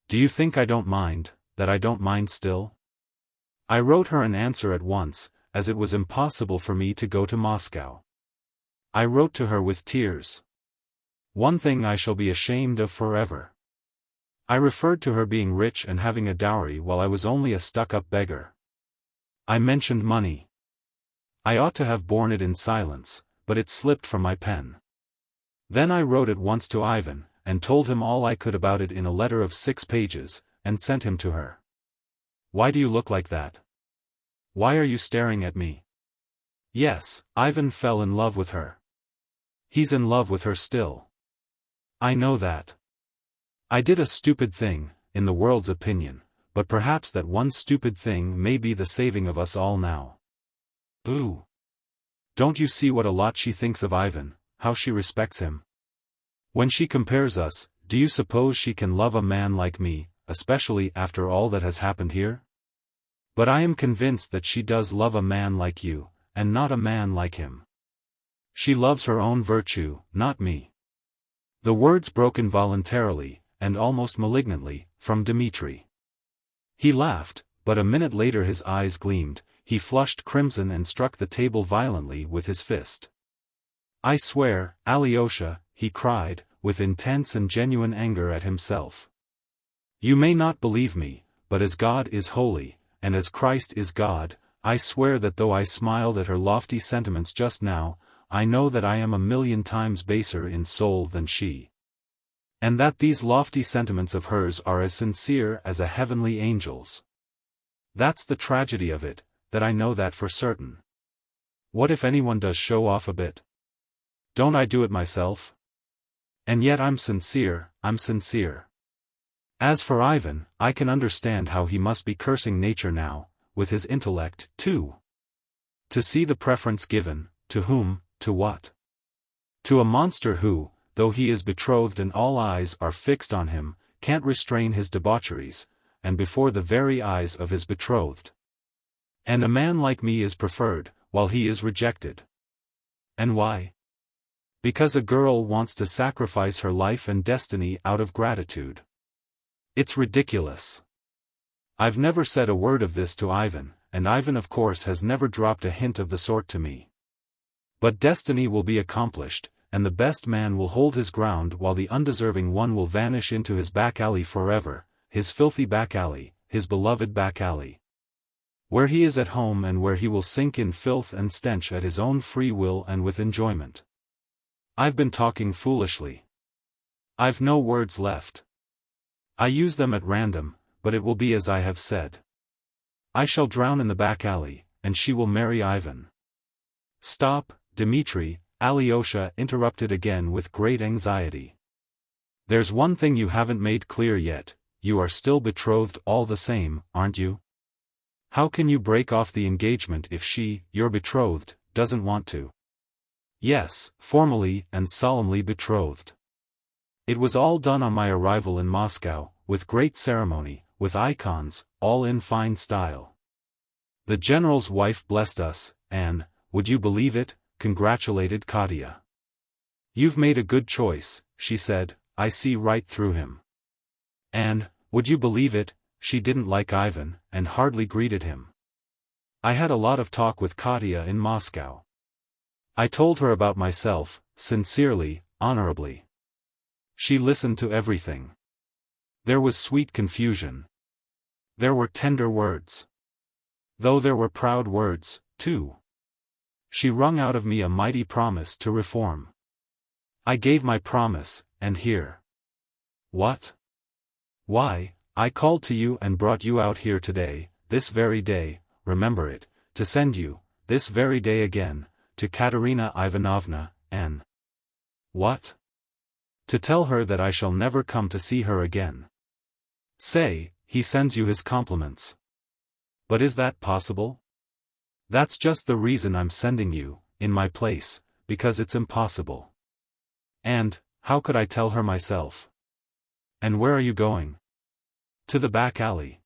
Do you think I don't mind, that I don't mind still? I wrote her an answer at once, as it was impossible for me to go to Moscow. I wrote to her with tears. One thing I shall be ashamed of forever. I referred to her being rich and having a dowry while I was only a stuck-up beggar. I mentioned money. I ought to have borne it in silence, but it slipped from my pen. Then I wrote at once to Ivan, and told him all I could about it in a letter of 6 pages, and sent him to her. Why do you look like that? Why are you staring at me? Yes, Ivan fell in love with her. He's in love with her still. I know that. I did a stupid thing, in the world's opinion, but perhaps that one stupid thing may be the saving of us all now. Ooh! Don't you see what a lot she thinks of Ivan, how she respects him? When she compares us, do you suppose she can love a man like me, especially after all that has happened here? But I am convinced that she does love a man like you, and not a man like him. She loves her own virtue, not me. The words broke involuntarily, and almost malignantly, from Dmitri. He laughed, but a minute later his eyes gleamed, he flushed crimson and struck the table violently with his fist. I swear, Alyosha, he cried, with intense and genuine anger at himself. You may not believe me, but as God is holy, and as Christ is God, I swear that though I smiled at her lofty sentiments just now, I know that I am 1,000,000 times baser in soul than she. And that these lofty sentiments of hers are as sincere as a heavenly angel's. That's the tragedy of it, that I know that for certain. What if anyone does show off a bit? Don't I do it myself? And yet I'm sincere, I'm sincere. As for Ivan, I can understand how he must be cursing nature now, with his intellect, too. To see the preference given, to whom, to what? To a monster who, though he is betrothed and all eyes are fixed on him, can't restrain his debaucheries, and before the very eyes of his betrothed. And a man like me is preferred, while he is rejected. And why? Because a girl wants to sacrifice her life and destiny out of gratitude. It's ridiculous. I've never said a word of this to Ivan, and Ivan of course has never dropped a hint of the sort to me. But destiny will be accomplished, and the best man will hold his ground while the undeserving one will vanish into his back alley forever, his filthy back alley, his beloved back alley. Where he is at home and where he will sink in filth and stench at his own free will and with enjoyment. I've been talking foolishly. I've no words left. I use them at random, but it will be as I have said. I shall drown in the back alley, and she will marry Ivan. Stop, Dmitri, Alyosha interrupted again with great anxiety. There's one thing you haven't made clear yet, you are still betrothed all the same, aren't you? How can you break off the engagement if she, your betrothed, doesn't want to? Yes, formally and solemnly betrothed. It was all done on my arrival in Moscow, with great ceremony, with icons, all in fine style. The general's wife blessed us, and, would you believe it, congratulated Katya. You've made a good choice, she said, I see right through him. And, would you believe it, she didn't like Ivan, and hardly greeted him. I had a lot of talk with Katya in Moscow. I told her about myself, sincerely, honorably. She listened to everything. There was sweet confusion. There were tender words. Though there were proud words, too. She wrung out of me a mighty promise to reform. I gave my promise, and here. What? Why, I called to you and brought you out here today, this very day, remember it, to send you, this very day again, to Katerina Ivanovna, and... What? To tell her that I shall never come to see her again. Say, he sends you his compliments. But is that possible? That's just the reason I'm sending you, in my place, because it's impossible. And, how could I tell her myself? And where are you going? To the back alley.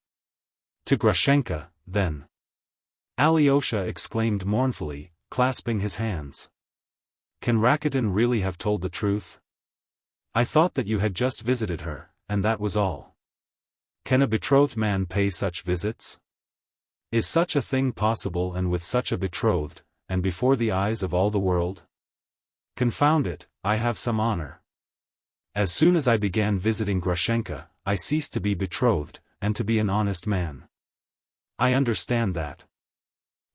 To Grushenka, then. Alyosha exclaimed mournfully, clasping his hands. Can Rakitin really have told the truth? I thought that you had just visited her, and that was all. Can a betrothed man pay such visits? Is such a thing possible, and with such a betrothed, and before the eyes of all the world? Confound it, I have some honor. As soon as I began visiting Grushenka, I ceased to be betrothed, and to be an honest man. I understand that.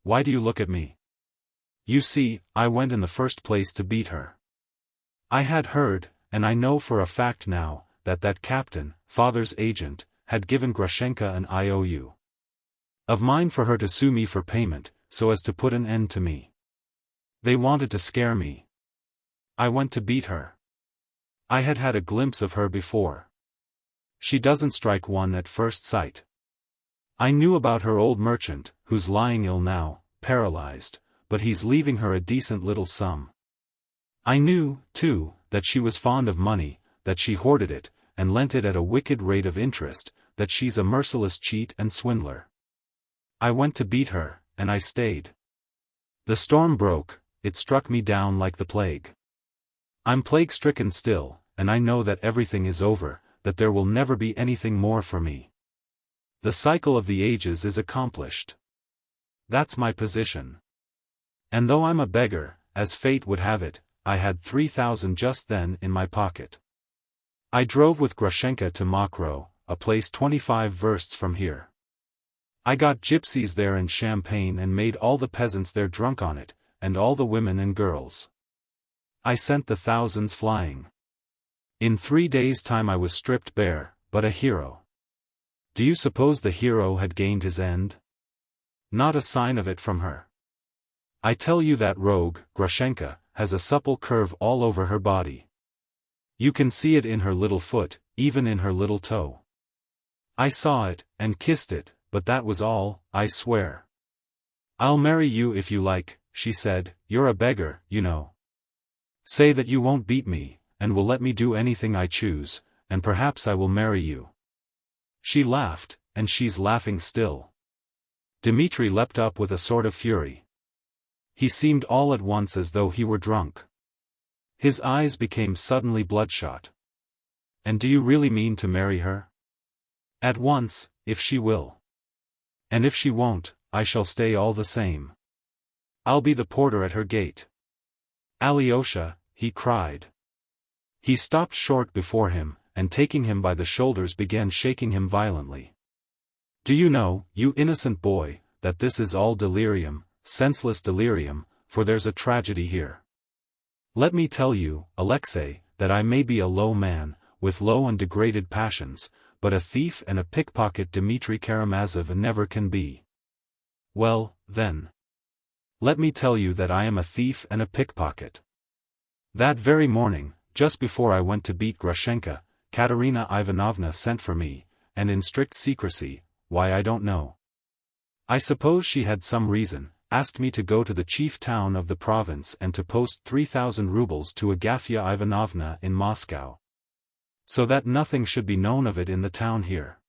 Why do you look at me? You see, I went in the first place to beat her. I had heard, and I know for a fact now, that that captain, father's agent, had given Grushenka an IOU of mine for her to sue me for payment, so as to put an end to me. They wanted to scare me. I went to beat her. I had had a glimpse of her before. She doesn't strike one at first sight. I knew about her old merchant, who's lying ill now, paralyzed, but he's leaving her a decent little sum. I knew, too, that she was fond of money, that she hoarded it, and lent it at a wicked rate of interest, that she's a merciless cheat and swindler. I went to beat her, and I stayed. The storm broke, it struck me down like the plague. I'm plague-stricken still, and I know that everything is over, that there will never be anything more for me. The cycle of the ages is accomplished. That's my position. And though I'm a beggar, as fate would have it, I had 3,000 just then in my pocket. I drove with Grushenka to Mokroe, a place 25 versts from here. I got gypsies there and champagne and made all the peasants there drunk on it, and all the women and girls. I sent the thousands flying. In 3 days' time I was stripped bare, but a hero. Do you suppose the hero had gained his end? Not a sign of it from her. I tell you that rogue, Grushenka, has a supple curve all over her body. You can see it in her little foot, even in her little toe. I saw it, and kissed it, but that was all, I swear. I'll marry you if you like, she said, you're a beggar, you know. Say that you won't beat me, and will let me do anything I choose, and perhaps I will marry you. She laughed, and she's laughing still. Dmitri leapt up with a sort of fury. He seemed all at once as though he were drunk. His eyes became suddenly bloodshot. And do you really mean to marry her? At once, if she will. And if she won't, I shall stay all the same. I'll be the porter at her gate. Alyosha, he cried. He stopped short before him, and taking him by the shoulders began shaking him violently. Do you know, you innocent boy, that this is all delirium, senseless delirium, for there's a tragedy here. Let me tell you, Alexei, that I may be a low man, with low and degraded passions, but a thief and a pickpocket Dmitri Karamazov never can be. Well, then. Let me tell you that I am a thief and a pickpocket. That very morning, just before I went to beat Grushenka, Katerina Ivanovna sent for me, and in strict secrecy, why I don't know. I suppose she had some reason, asked me to go to the chief town of the province and to post 3,000 rubles to Agafya Ivanovna in Moscow. So that nothing should be known of it in the town here.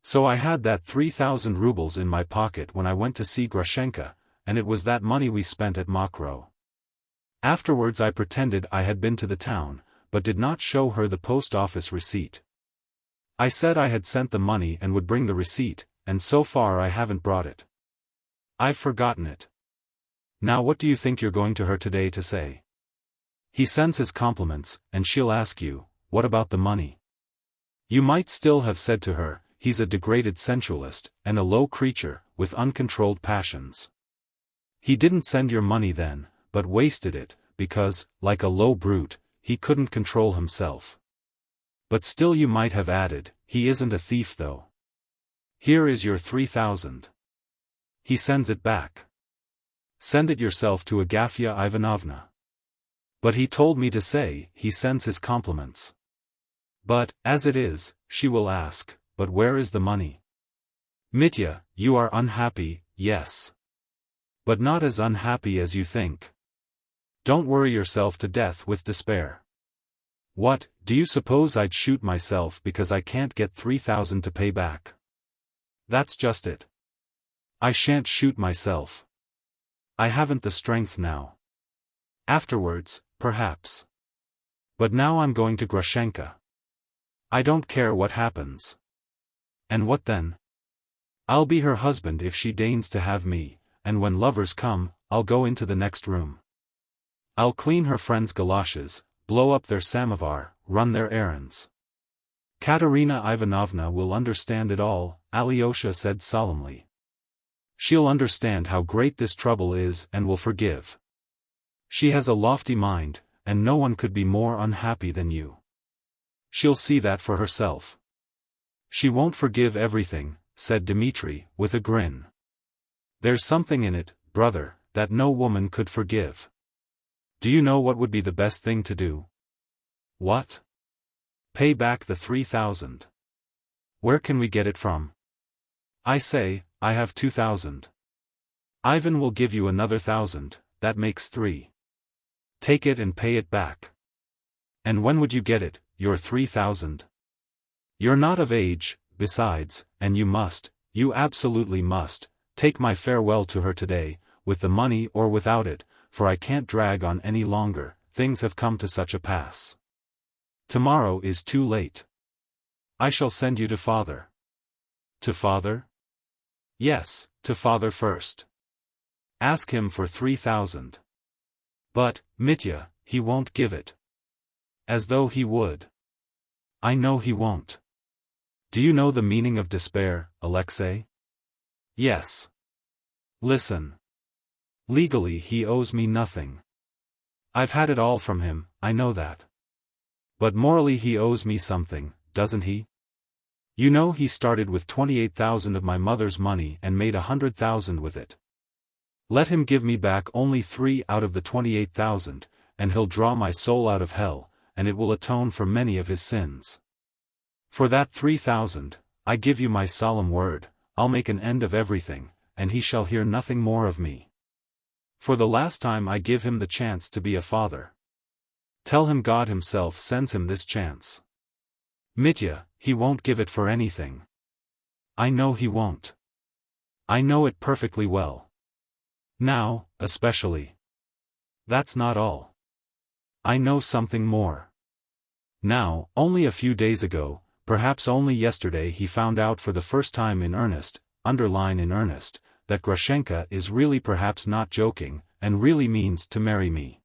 So I had that 3,000 rubles in my pocket when I went to see Grushenka, and it was that money we spent at Mokroe. Afterwards I pretended I had been to the town, but did not show her the post office receipt. I said I had sent the money and would bring the receipt, and so far I haven't brought it. I've forgotten it. Now what do you think you're going to her today to say? He sends his compliments, and she'll ask you, what about the money? You might still have said to her, he's a degraded sensualist, and a low creature, with uncontrolled passions. He didn't send your money then, but wasted it, because, like a low brute, he couldn't control himself. But still you might have added, he isn't a thief though. Here is your 3,000. He sends it back. Send it yourself to Agafya Ivanovna. But he told me to say, he sends his compliments. But, as it is, she will ask, but where is the money? Mitya, you are unhappy, yes. But not as unhappy as you think. Don't worry yourself to death with despair. What, do you suppose I'd shoot myself because I can't get 3,000 to pay back? That's just it. I shan't shoot myself. I haven't the strength now. Afterwards, perhaps. But now I'm going to Grushenka. I don't care what happens. And what then? I'll be her husband if she deigns to have me, and when lovers come, I'll go into the next room. I'll clean her friends' galoshes, blow up their samovar, run their errands. Katerina Ivanovna will understand it all, Alyosha said solemnly. She'll understand how great this trouble is and will forgive. She has a lofty mind, and no one could be more unhappy than you. She'll see that for herself. She won't forgive everything, said Dmitri, with a grin. There's something in it, brother, that no woman could forgive. Do you know what would be the best thing to do? What? Pay back the 3,000. Where can we get it from? I say, I have 2,000. Ivan will give you another 1,000, that makes 3. Take it and pay it back. And when would you get it, your 3,000? You're not of age, besides, and you absolutely must, take my farewell to her today, with the money or without it, for I can't drag on any longer, things have come to such a pass. Tomorrow is too late. I shall send you to father. To father? Yes, to father first. Ask him for 3,000. But, Mitya, he won't give it. As though he would. I know he won't. Do you know the meaning of despair, Alexei? Yes. Listen. Legally he owes me nothing. I've had it all from him, I know that. But morally he owes me something, doesn't he? You know he started with 28,000 of my mother's money and made 100,000 with it. Let him give me back only 3 out of the 28,000, and he'll draw my soul out of hell, and it will atone for many of his sins. For that 3,000, I give you my solemn word, I'll make an end of everything, and he shall hear nothing more of me. For the last time I give him the chance to be a father. Tell him God himself sends him this chance. Mitya, he won't give it for anything. I know he won't. I know it perfectly well. Now, especially. That's not all. I know something more. Now, only a few days ago, perhaps only yesterday he found out for the first time in earnest, underline in earnest, that Grushenka is really perhaps not joking, and really means to marry me.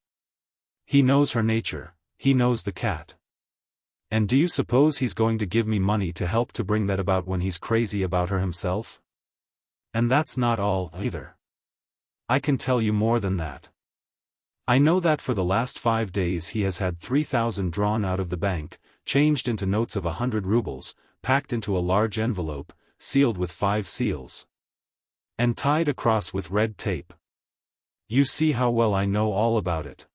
He knows her nature, he knows the cat. And do you suppose he's going to give me money to help to bring that about when he's crazy about her himself? And that's not all, either. I can tell you more than that. I know that for the last 5 days he has had 3,000 drawn out of the bank, changed into notes of 100 rubles, packed into a large envelope, sealed with 5 seals. And tied across with red tape. You see how well I know all about it.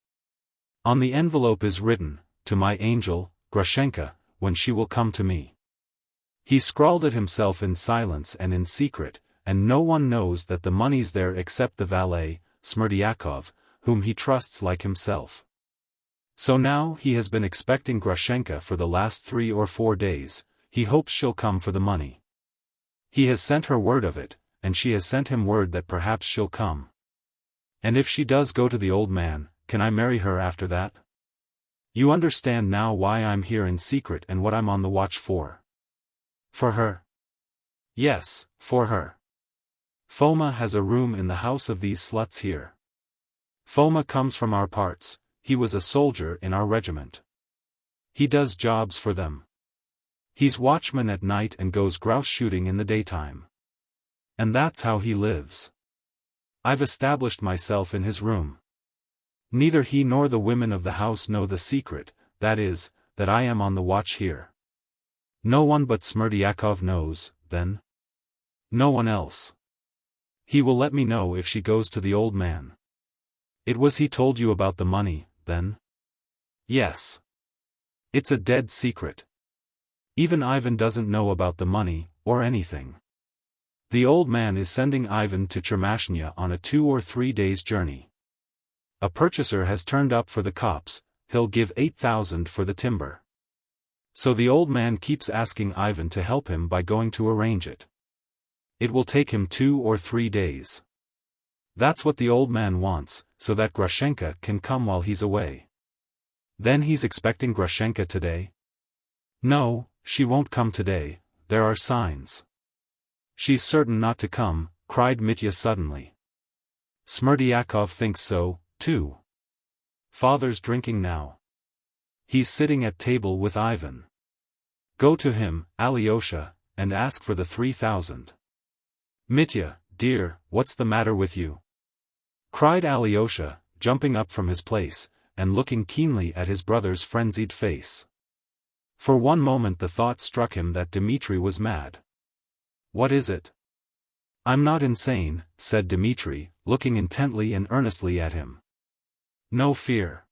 On the envelope is written, "To my angel, Grushenka, when she will come to me." He scrawled it himself in silence and in secret, and no one knows that the money's there except the valet, Smerdyakov, whom he trusts like himself. So now he has been expecting Grushenka for the last 3 or 4 days, he hopes she'll come for the money. He has sent her word of it, and she has sent him word that perhaps she'll come. And if she does go to the old man, can I marry her after that? You understand now why I'm here in secret and what I'm on the watch for. For her. Yes, for her. Foma has a room in the house of these sluts here. Foma comes from our parts, he was a soldier in our regiment. He does jobs for them. He's watchman at night and goes grouse shooting in the daytime. And that's how he lives. I've established myself in his room. Neither he nor the women of the house know the secret, that is, that I am on the watch here. No one but Smerdyakov knows, then. No one else. He will let me know if she goes to the old man. It was he told you about the money, then? Yes. It's a dead secret. Even Ivan doesn't know about the money, or anything. The old man is sending Ivan to Chermashnya on a 2 or 3 days' journey. A purchaser has turned up for the copse, he'll give 8,000 for the timber. So the old man keeps asking Ivan to help him by going to arrange it. It will take him 2 or 3 days. That's what the old man wants, so that Grushenka can come while he's away. Then he's expecting Grushenka today? No, she won't come today, there are signs. She's certain not to come, cried Mitya suddenly. Smerdyakov thinks so, too. Father's drinking now. He's sitting at table with Ivan. Go to him, Alyosha, and ask for the 3,000. Mitya, dear, what's the matter with you? Cried Alyosha, jumping up from his place, and looking keenly at his brother's frenzied face. For one moment the thought struck him that Dmitri was mad. What is it? I'm not insane, said Dmitri, looking intently and earnestly at him. No fear.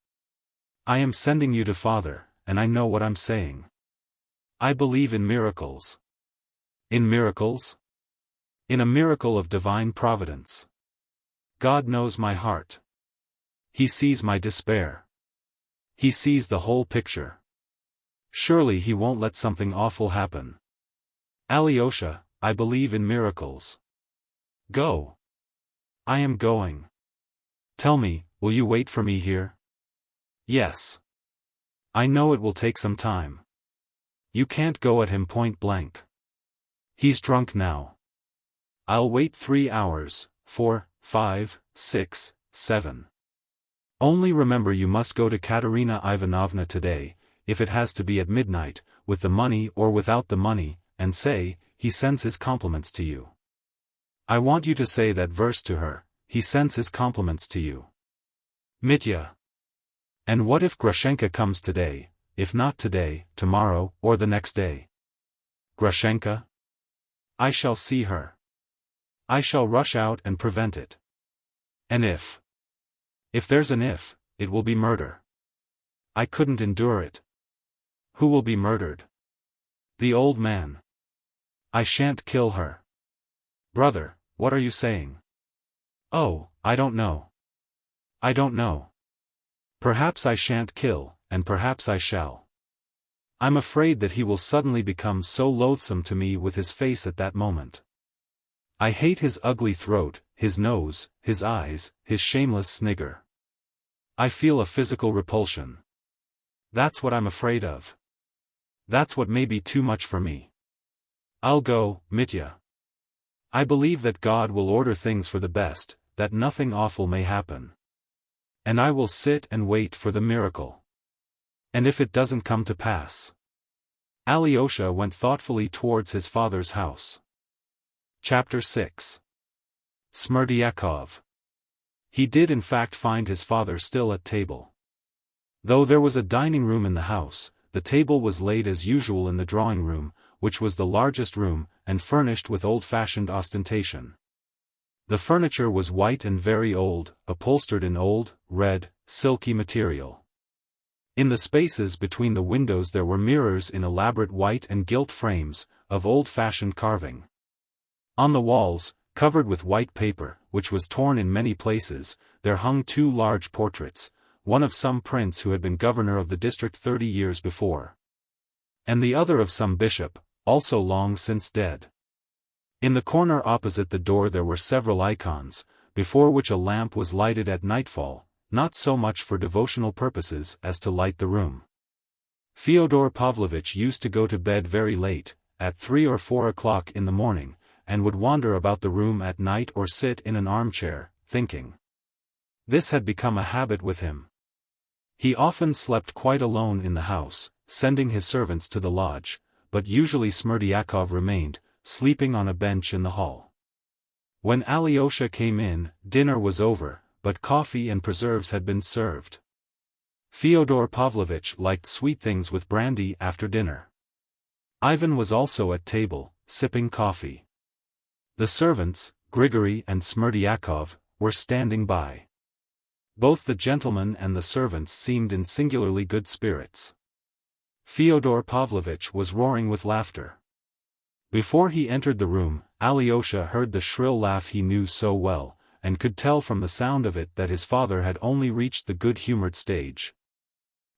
I am sending you to father, and I know what I'm saying. I believe in miracles. In miracles? In a miracle of divine providence. God knows my heart. He sees my despair. He sees the whole picture. Surely he won't let something awful happen. Alyosha, I believe in miracles. Go. I am going. Tell me, will you wait for me here? Yes. I know it will take some time. You can't go at him point blank. He's drunk now. I'll wait 3 hours, 4, 5, 6, 7. Only remember you must go to Katerina Ivanovna today, if it has to be at midnight, with the money or without the money, and say, he sends his compliments to you. I want you to say that verse to her, he sends his compliments to you. Mitya. And what if Grushenka comes today, if not today, tomorrow, or the next day? Grushenka? I shall see her. I shall rush out and prevent it. And if there's an if, it will be murder. I couldn't endure it. Who will be murdered? The old man. I shan't kill her. Brother, what are you saying? Oh, I don't know. I don't know. Perhaps I shan't kill, and perhaps I shall. I'm afraid that he will suddenly become so loathsome to me with his face at that moment. I hate his ugly throat, his nose, his eyes, his shameless snigger. I feel a physical repulsion. That's what I'm afraid of. That's what may be too much for me. I'll go, Mitya. I believe that God will order things for the best, that nothing awful may happen. And I will sit and wait for the miracle. And if it doesn't come to pass? Alyosha went thoughtfully towards his father's house. Chapter 6. Smerdyakov. He did in fact find his father still at table. Though there was a dining room in the house, the table was laid as usual in the drawing room, which was the largest room, and furnished with old-fashioned ostentation. The furniture was white and very old, upholstered in old, red, silky material. In the spaces between the windows there were mirrors in elaborate white and gilt frames, of old-fashioned carving. On the walls, covered with white paper, which was torn in many places, there hung two large portraits, one of some prince who had been governor of the district 30 years before, and the other of some bishop, also long since dead. In the corner opposite the door there were several icons, before which a lamp was lighted at nightfall, not so much for devotional purposes as to light the room. Fyodor Pavlovitch used to go to bed very late, at 3 or 4 o'clock in the morning, and would wander about the room at night or sit in an armchair, thinking. This had become a habit with him. He often slept quite alone in the house, sending his servants to the lodge, but usually Smerdyakov remained, sleeping on a bench in the hall. When Alyosha came in, dinner was over, but coffee and preserves had been served. Fyodor Pavlovitch liked sweet things with brandy after dinner. Ivan was also at table, sipping coffee. The servants, Grigory and Smerdyakov, were standing by. Both the gentlemen and the servants seemed in singularly good spirits. Fyodor Pavlovitch was roaring with laughter. Before he entered the room, Alyosha heard the shrill laugh he knew so well, and could tell from the sound of it that his father had only reached the good-humored stage,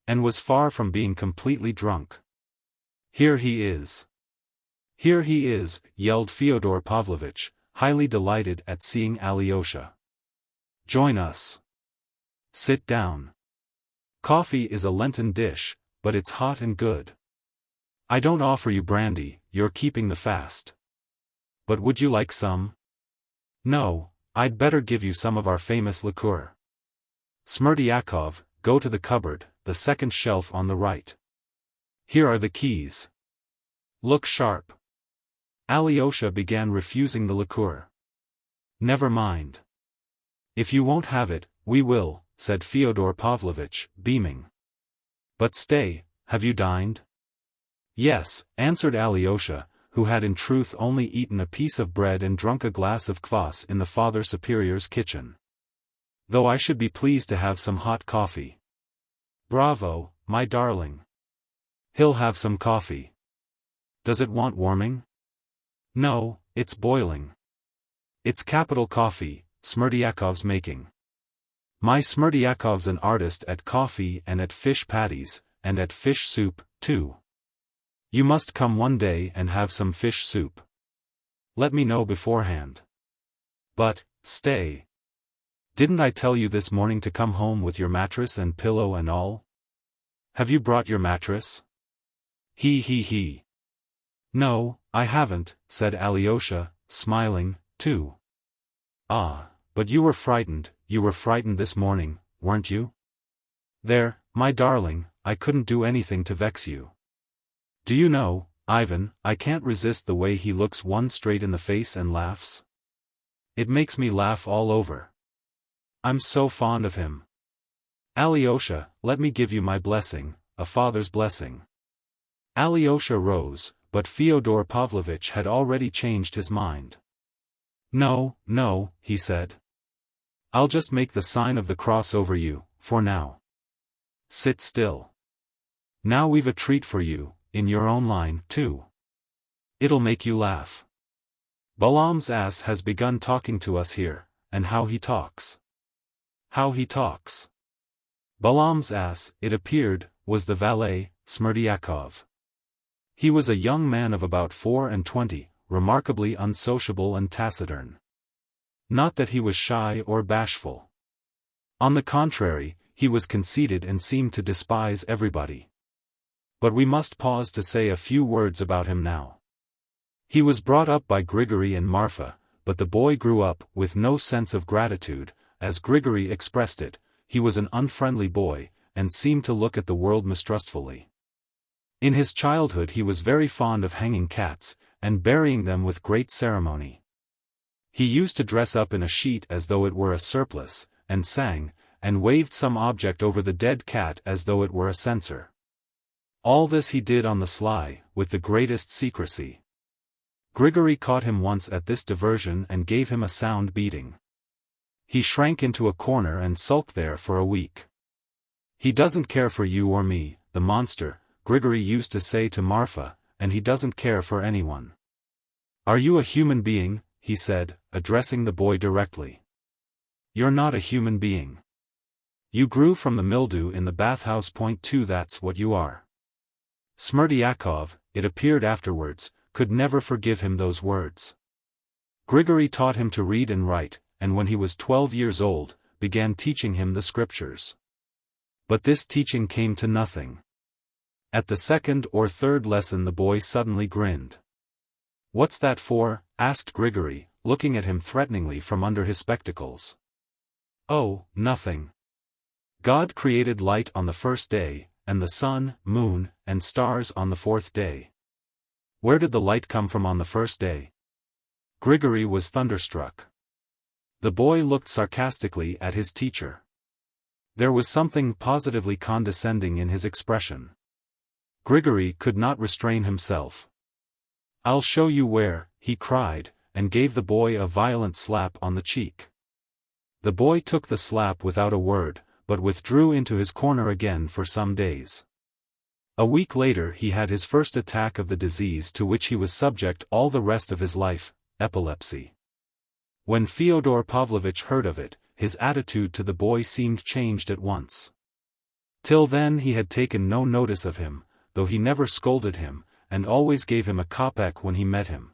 and was far from being completely drunk. "Here he is! Here he is!" yelled Fyodor Pavlovitch, highly delighted at seeing Alyosha. "Join us. Sit down. Coffee is a Lenten dish, but it's hot and good. I don't offer you brandy, you're keeping the fast. But would you like some? No, I'd better give you some of our famous liqueur. Smerdyakov, go to the cupboard, the second shelf on the right. Here are the keys. Look sharp." Alyosha began refusing the liqueur. "Never mind. If you won't have it, we will," said Fyodor Pavlovitch, beaming. "But stay, have you dined?" "Yes," answered Alyosha, who had in truth only eaten a piece of bread and drunk a glass of kvass in the Father Superior's kitchen. "Though I should be pleased to have some hot coffee." "Bravo, my darling. He'll have some coffee. Does it want warming?" "No, it's boiling. It's capital coffee, Smerdyakov's making. My Smerdyakov's an artist at coffee and at fish patties, and at fish soup, too. You must come one day and have some fish soup. Let me know beforehand. But, stay. Didn't I tell you this morning to come home with your mattress and pillow and all? Have you brought your mattress?" He. "No, I haven't," said Alyosha, smiling, too. "Ah, but you were frightened this morning, weren't you? There, my darling, I couldn't do anything to vex you. Do you know, Ivan, I can't resist the way he looks one straight in the face and laughs. It makes me laugh all over. I'm so fond of him. Alyosha, let me give you my blessing, a father's blessing. Alyosha rose, but Fyodor Pavlovitch had already changed his mind. No, no, he said. I'll just make the sign of the cross over you, for now. Sit still. Now we've a treat for you, in your own line, too. It'll make you laugh. Balaam's ass has begun talking to us here, and how he talks. How he talks. Balaam's ass, it appeared, was the valet, Smerdyakov. He was a young man of about 24, remarkably unsociable and taciturn. Not that he was shy or bashful. On the contrary, he was conceited and seemed to despise everybody. But we must pause to say a few words about him now. He was brought up by Grigory and Marfa, but the boy grew up with no sense of gratitude. As Grigory expressed it, he was an unfriendly boy, and seemed to look at the world mistrustfully. In his childhood he was very fond of hanging cats, and burying them with great ceremony. He used to dress up in a sheet as though it were a surplice, and sang, and waved some object over the dead cat as though it were a censer. All this he did on the sly, with the greatest secrecy. Grigory caught him once at this diversion and gave him a sound beating. He shrank into a corner and sulked there for a week. He doesn't care for you or me, the monster, Grigory used to say to Marfa, and he doesn't care for anyone. Are you a human being? He said, addressing the boy directly. You're not a human being. You grew from the mildew in the bathhouse. .2 That's what you are. Smerdyakov, it appeared afterwards, could never forgive him those words. Grigory taught him to read and write, and when he was 12 years old, began teaching him the scriptures. But this teaching came to nothing. At the second or third lesson the boy suddenly grinned. What's that for? Asked Grigory, looking at him threateningly from under his spectacles. Oh, nothing. God created light on the first day, and the sun, moon, and stars on the fourth day. Where did the light come from on the first day? Grigory was thunderstruck. The boy looked sarcastically at his teacher. There was something positively condescending in his expression. Grigory could not restrain himself. I'll show you where, he cried, and gave the boy a violent slap on the cheek. The boy took the slap without a word, but withdrew into his corner again for some days. A week later he had his first attack of the disease to which he was subject all the rest of his life, epilepsy. When Fyodor Pavlovitch heard of it, his attitude to the boy seemed changed at once. Till then he had taken no notice of him, though he never scolded him, and always gave him a kopeck when he met him.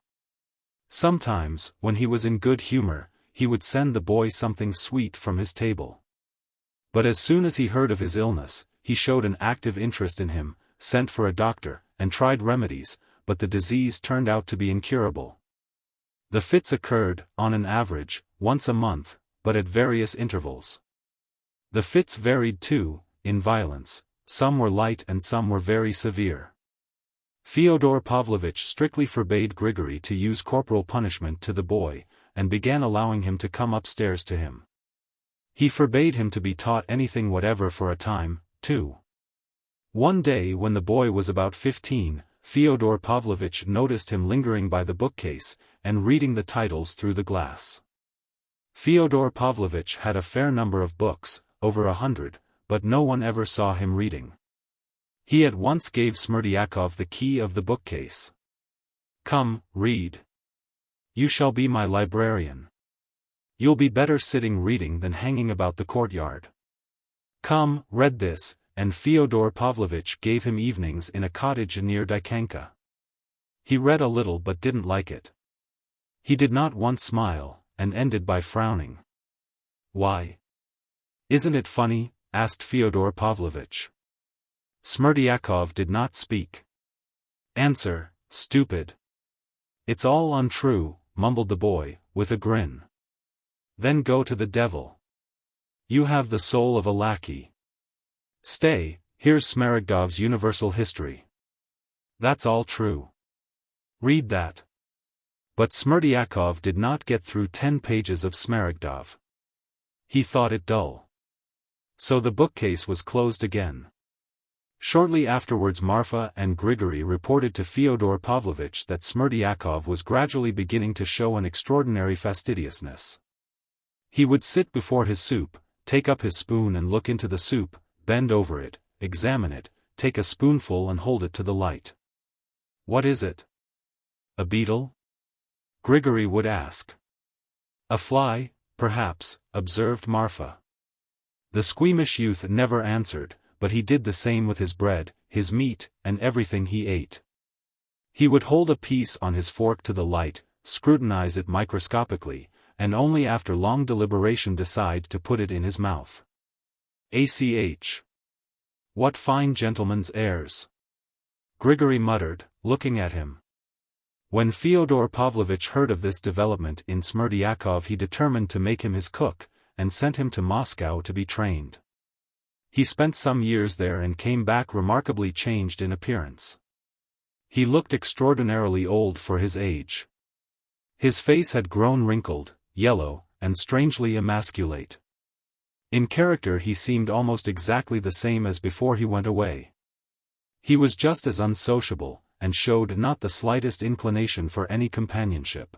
Sometimes, when he was in good humor, he would send the boy something sweet from his table. But as soon as he heard of his illness, he showed an active interest in him, sent for a doctor, and tried remedies, but the disease turned out to be incurable. The fits occurred, on an average, once a month, but at various intervals. The fits varied too, in violence, some were light and some were very severe. Fyodor Pavlovitch strictly forbade Grigory to use corporal punishment to the boy, and began allowing him to come upstairs to him. He forbade him to be taught anything whatever for a time, too. One day when the boy was about 15, Fyodor Pavlovitch noticed him lingering by the bookcase, and reading the titles through the glass. Fyodor Pavlovitch had a fair number of books, over 100, but no one ever saw him reading. He at once gave Smerdyakov the key of the bookcase. Come, read. You shall be my librarian. You'll be better sitting reading than hanging about the courtyard. Come, read this, and Fyodor Pavlovitch gave him evenings in a cottage near Dikanka. He read a little but didn't like it. He did not once smile, and ended by frowning. Why? Isn't it funny? Asked Fyodor Pavlovitch. Smerdyakov did not speak. Answer, stupid. It's all untrue, mumbled the boy, with a grin. Then go to the devil. You have the soul of a lackey. Stay, here's Smerdyakov's Universal History. That's all true. Read that. But Smerdyakov did not get through 10 pages of Smaragdov. He thought it dull. So the bookcase was closed again. Shortly afterwards Marfa and Grigory reported to Fyodor Pavlovitch that Smerdyakov was gradually beginning to show an extraordinary fastidiousness. He would sit before his soup, take up his spoon and look into the soup, bend over it, examine it, take a spoonful and hold it to the light. "What is it? A beetle?" Grigory would ask. "A fly, perhaps," observed Marfa. The squeamish youth never answered, but he did the same with his bread, his meat, and everything he ate. He would hold a piece on his fork to the light, scrutinize it microscopically, and only after long deliberation decide to put it in his mouth. "Ach! What fine gentleman's airs!" Grigory muttered, looking at him. When Fyodor Pavlovitch heard of this development in Smerdyakov he determined to make him his cook, and sent him to Moscow to be trained. He spent some years there and came back remarkably changed in appearance. He looked extraordinarily old for his age. His face had grown wrinkled, yellow, and strangely emasculate. In character he seemed almost exactly the same as before he went away. He was just as unsociable, and showed not the slightest inclination for any companionship.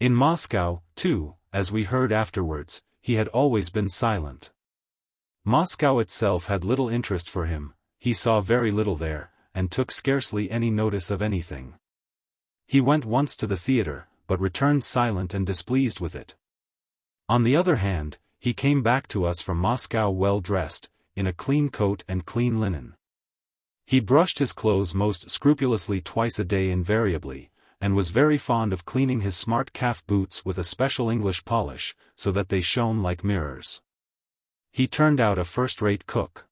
In Moscow, too, as we heard afterwards, he had always been silent. Moscow itself had little interest for him, he saw very little there, and took scarcely any notice of anything. He went once to the theatre, but returned silent and displeased with it. On the other hand, he came back to us from Moscow well dressed, in a clean coat and clean linen. He brushed his clothes most scrupulously twice a day invariably, and was very fond of cleaning his smart calf boots with a special English polish, so that they shone like mirrors. He turned out a first-rate cook.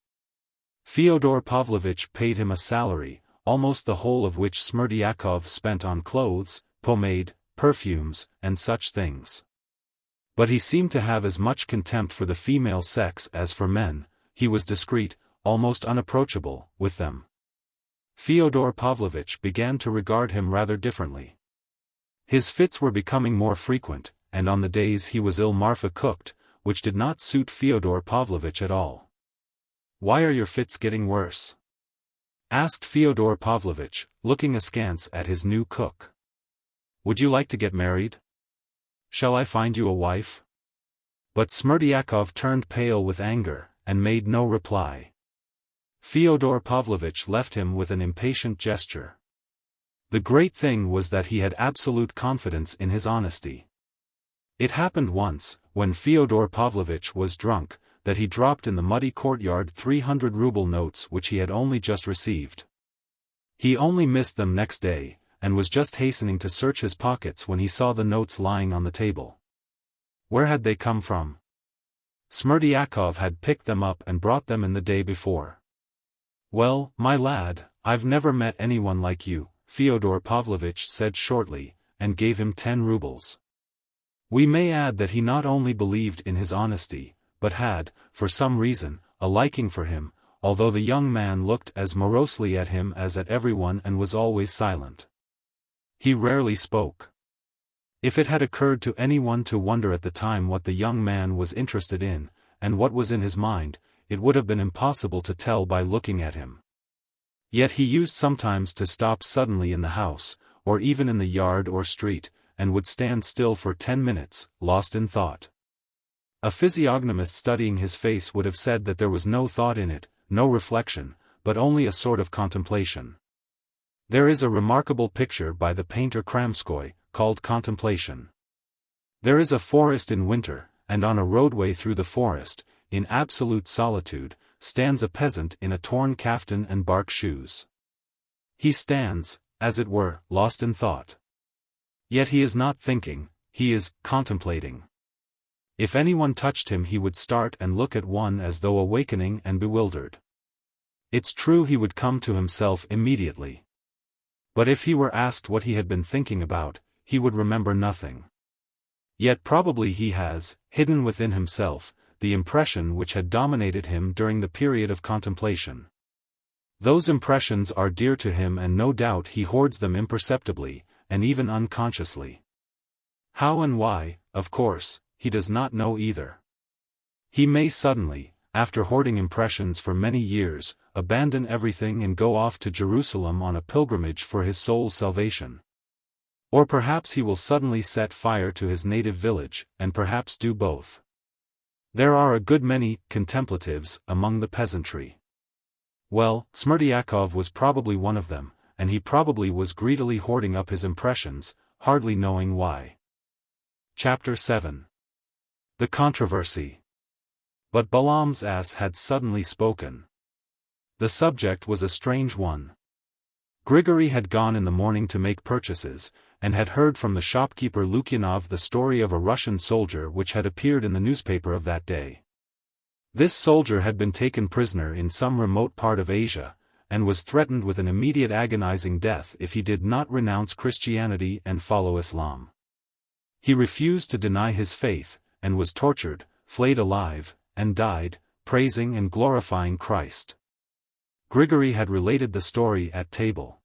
Fyodor Pavlovitch paid him a salary, almost the whole of which Smerdyakov spent on clothes, pomade, perfumes, and such things. But he seemed to have as much contempt for the female sex as for men. He was discreet, almost unapproachable, with them. Fyodor Pavlovitch began to regard him rather differently. His fits were becoming more frequent, and on the days he was ill Marfa cooked, which did not suit Fyodor Pavlovitch at all. "Why are your fits getting worse?" asked Fyodor Pavlovitch, looking askance at his new cook. "Would you like to get married? Shall I find you a wife?" But Smerdyakov turned pale with anger, and made no reply. Fyodor Pavlovitch left him with an impatient gesture. The great thing was that he had absolute confidence in his honesty. It happened once, when Fyodor Pavlovitch was drunk, that he dropped in the muddy courtyard 300-ruble notes which he had only just received. He only missed them next day, and was just hastening to search his pockets when he saw the notes lying on the table. Where had they come from? Smerdyakov had picked them up and brought them in the day before. "Well, my lad, I've never met anyone like you," Fyodor Pavlovitch said shortly, and gave him 10 rubles. We may add that he not only believed in his honesty, but had, for some reason, a liking for him, although the young man looked as morosely at him as at everyone and was always silent. He rarely spoke. If it had occurred to anyone to wonder at the time what the young man was interested in, and what was in his mind, it would have been impossible to tell by looking at him. Yet he used sometimes to stop suddenly in the house, or even in the yard or street, and would stand still for 10 minutes, lost in thought. A physiognomist studying his face would have said that there was no thought in it, no reflection, but only a sort of contemplation. There is a remarkable picture by the painter Kramskoy, called Contemplation. There is a forest in winter, and on a roadway through the forest, in absolute solitude, stands a peasant in a torn kaftan and bark shoes. He stands, as it were, lost in thought. Yet he is not thinking, he is contemplating. If anyone touched him he would start and look at one as though awakening and bewildered. It's true he would come to himself immediately. But if he were asked what he had been thinking about, he would remember nothing. Yet probably he has, hidden within himself, the impression which had dominated him during the period of contemplation. Those impressions are dear to him and no doubt he hoards them imperceptibly, and even unconsciously. How and why, of course, he does not know either. He may suddenly, after hoarding impressions for many years, abandon everything and go off to Jerusalem on a pilgrimage for his soul's salvation. Or perhaps he will suddenly set fire to his native village, and perhaps do both. There are a good many contemplatives among the peasantry. Well, Smerdyakov was probably one of them, and he probably was greedily hoarding up his impressions, hardly knowing why. Chapter 7. The Controversy. But Balaam's ass had suddenly spoken. The subject was a strange one. Grigory had gone in the morning to make purchases, and had heard from the shopkeeper Lukyanov the story of a Russian soldier which had appeared in the newspaper of that day. This soldier had been taken prisoner in some remote part of Asia, and was threatened with an immediate agonizing death if he did not renounce Christianity and follow Islam. He refused to deny his faith, and was tortured, flayed alive, and died, praising and glorifying Christ. Grigory had related the story at table.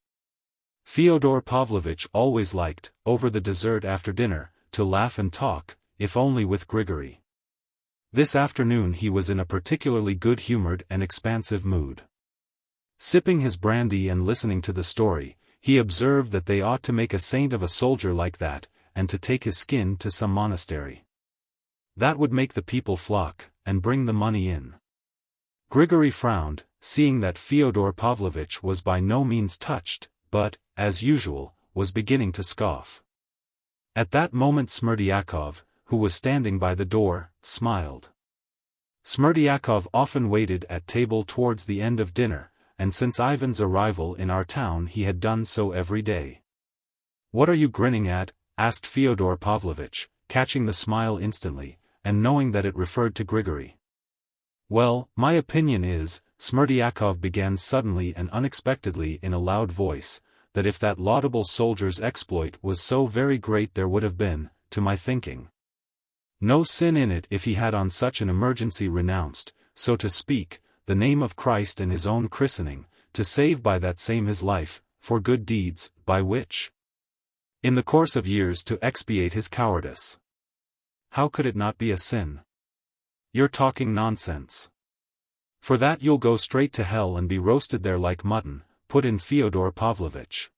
Fyodor Pavlovitch always liked, over the dessert after dinner, to laugh and talk, if only with Grigory. This afternoon he was in a particularly good-humored and expansive mood. Sipping his brandy and listening to the story, he observed that they ought to make a saint of a soldier like that, and to take his skin to some monastery. That would make the people flock, and bring the money in. Grigory frowned, seeing that Fyodor Pavlovitch was by no means touched, but, as usual, was beginning to scoff. At that moment Smerdyakov, who was standing by the door, smiled. Smerdyakov often waited at table towards the end of dinner, and since Ivan's arrival in our town he had done so every day. "What are you grinning at?" asked Fyodor Pavlovitch, catching the smile instantly, and knowing that it referred to Grigory. "Well, my opinion is," Smerdyakov began suddenly and unexpectedly in a loud voice, "that if that laudable soldier's exploit was so very great there would have been, to my thinking, no sin in it if he had on such an emergency renounced, so to speak, the name of Christ and his own christening, to save by that same his life, for good deeds, by which, in the course of years to expiate his cowardice. How could it not be a sin?" "You're talking nonsense. For that you'll go straight to hell and be roasted there like mutton," put in Fyodor Pavlovitch.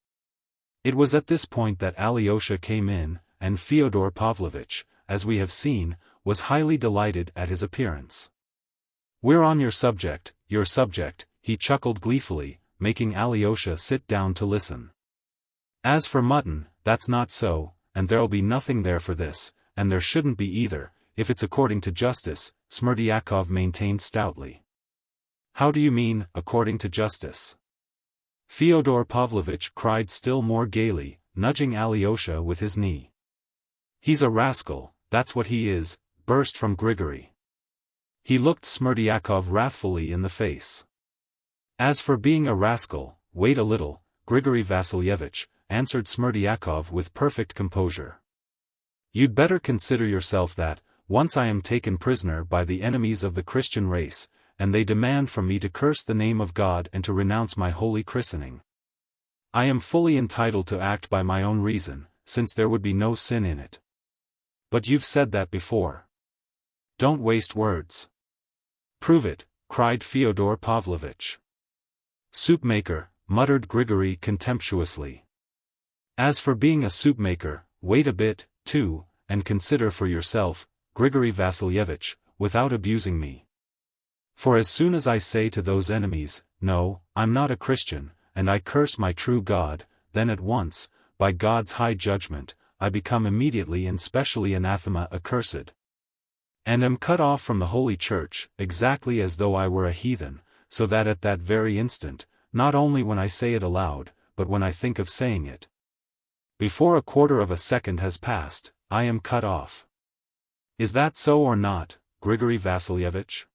It was at this point that Alyosha came in, and Fyodor Pavlovitch, as we have seen, was highly delighted at his appearance. "We're on your subject," he chuckled gleefully, making Alyosha sit down to listen. "As for mutton, that's not so, and there'll be nothing there for this, and there shouldn't be either, if it's according to justice," Smerdyakov maintained stoutly. "How do you mean, according to justice?" Fyodor Pavlovitch cried still more gaily, nudging Alyosha with his knee. "He's a rascal, that's what he is," burst from Grigory. He looked Smerdyakov wrathfully in the face. "As for being a rascal, wait a little, Grigory Vassilyevich," answered Smerdyakov with perfect composure. "You'd better consider yourself that, once I am taken prisoner by the enemies of the Christian race, and they demand from me to curse the name of God and to renounce my holy christening, I am fully entitled to act by my own reason, since there would be no sin in it." "But you've said that before." "Don't waste words." "Prove it," cried Fyodor Pavlovitch. "Soup-maker," muttered Grigory contemptuously. "As for being a soup-maker, wait a bit, too, and consider for yourself, Grigory Vassilyevich, without abusing me. For as soon as I say to those enemies, 'No, I'm not a Christian, and I curse my true God,' then at once, by God's high judgment, I become immediately and specially anathema accursed, and am cut off from the Holy Church, exactly as though I were a heathen, so that at that very instant, not only when I say it aloud, but when I think of saying it, before a quarter of a second has passed, I am cut off. Is that so or not, Grigory Vassilyevich?"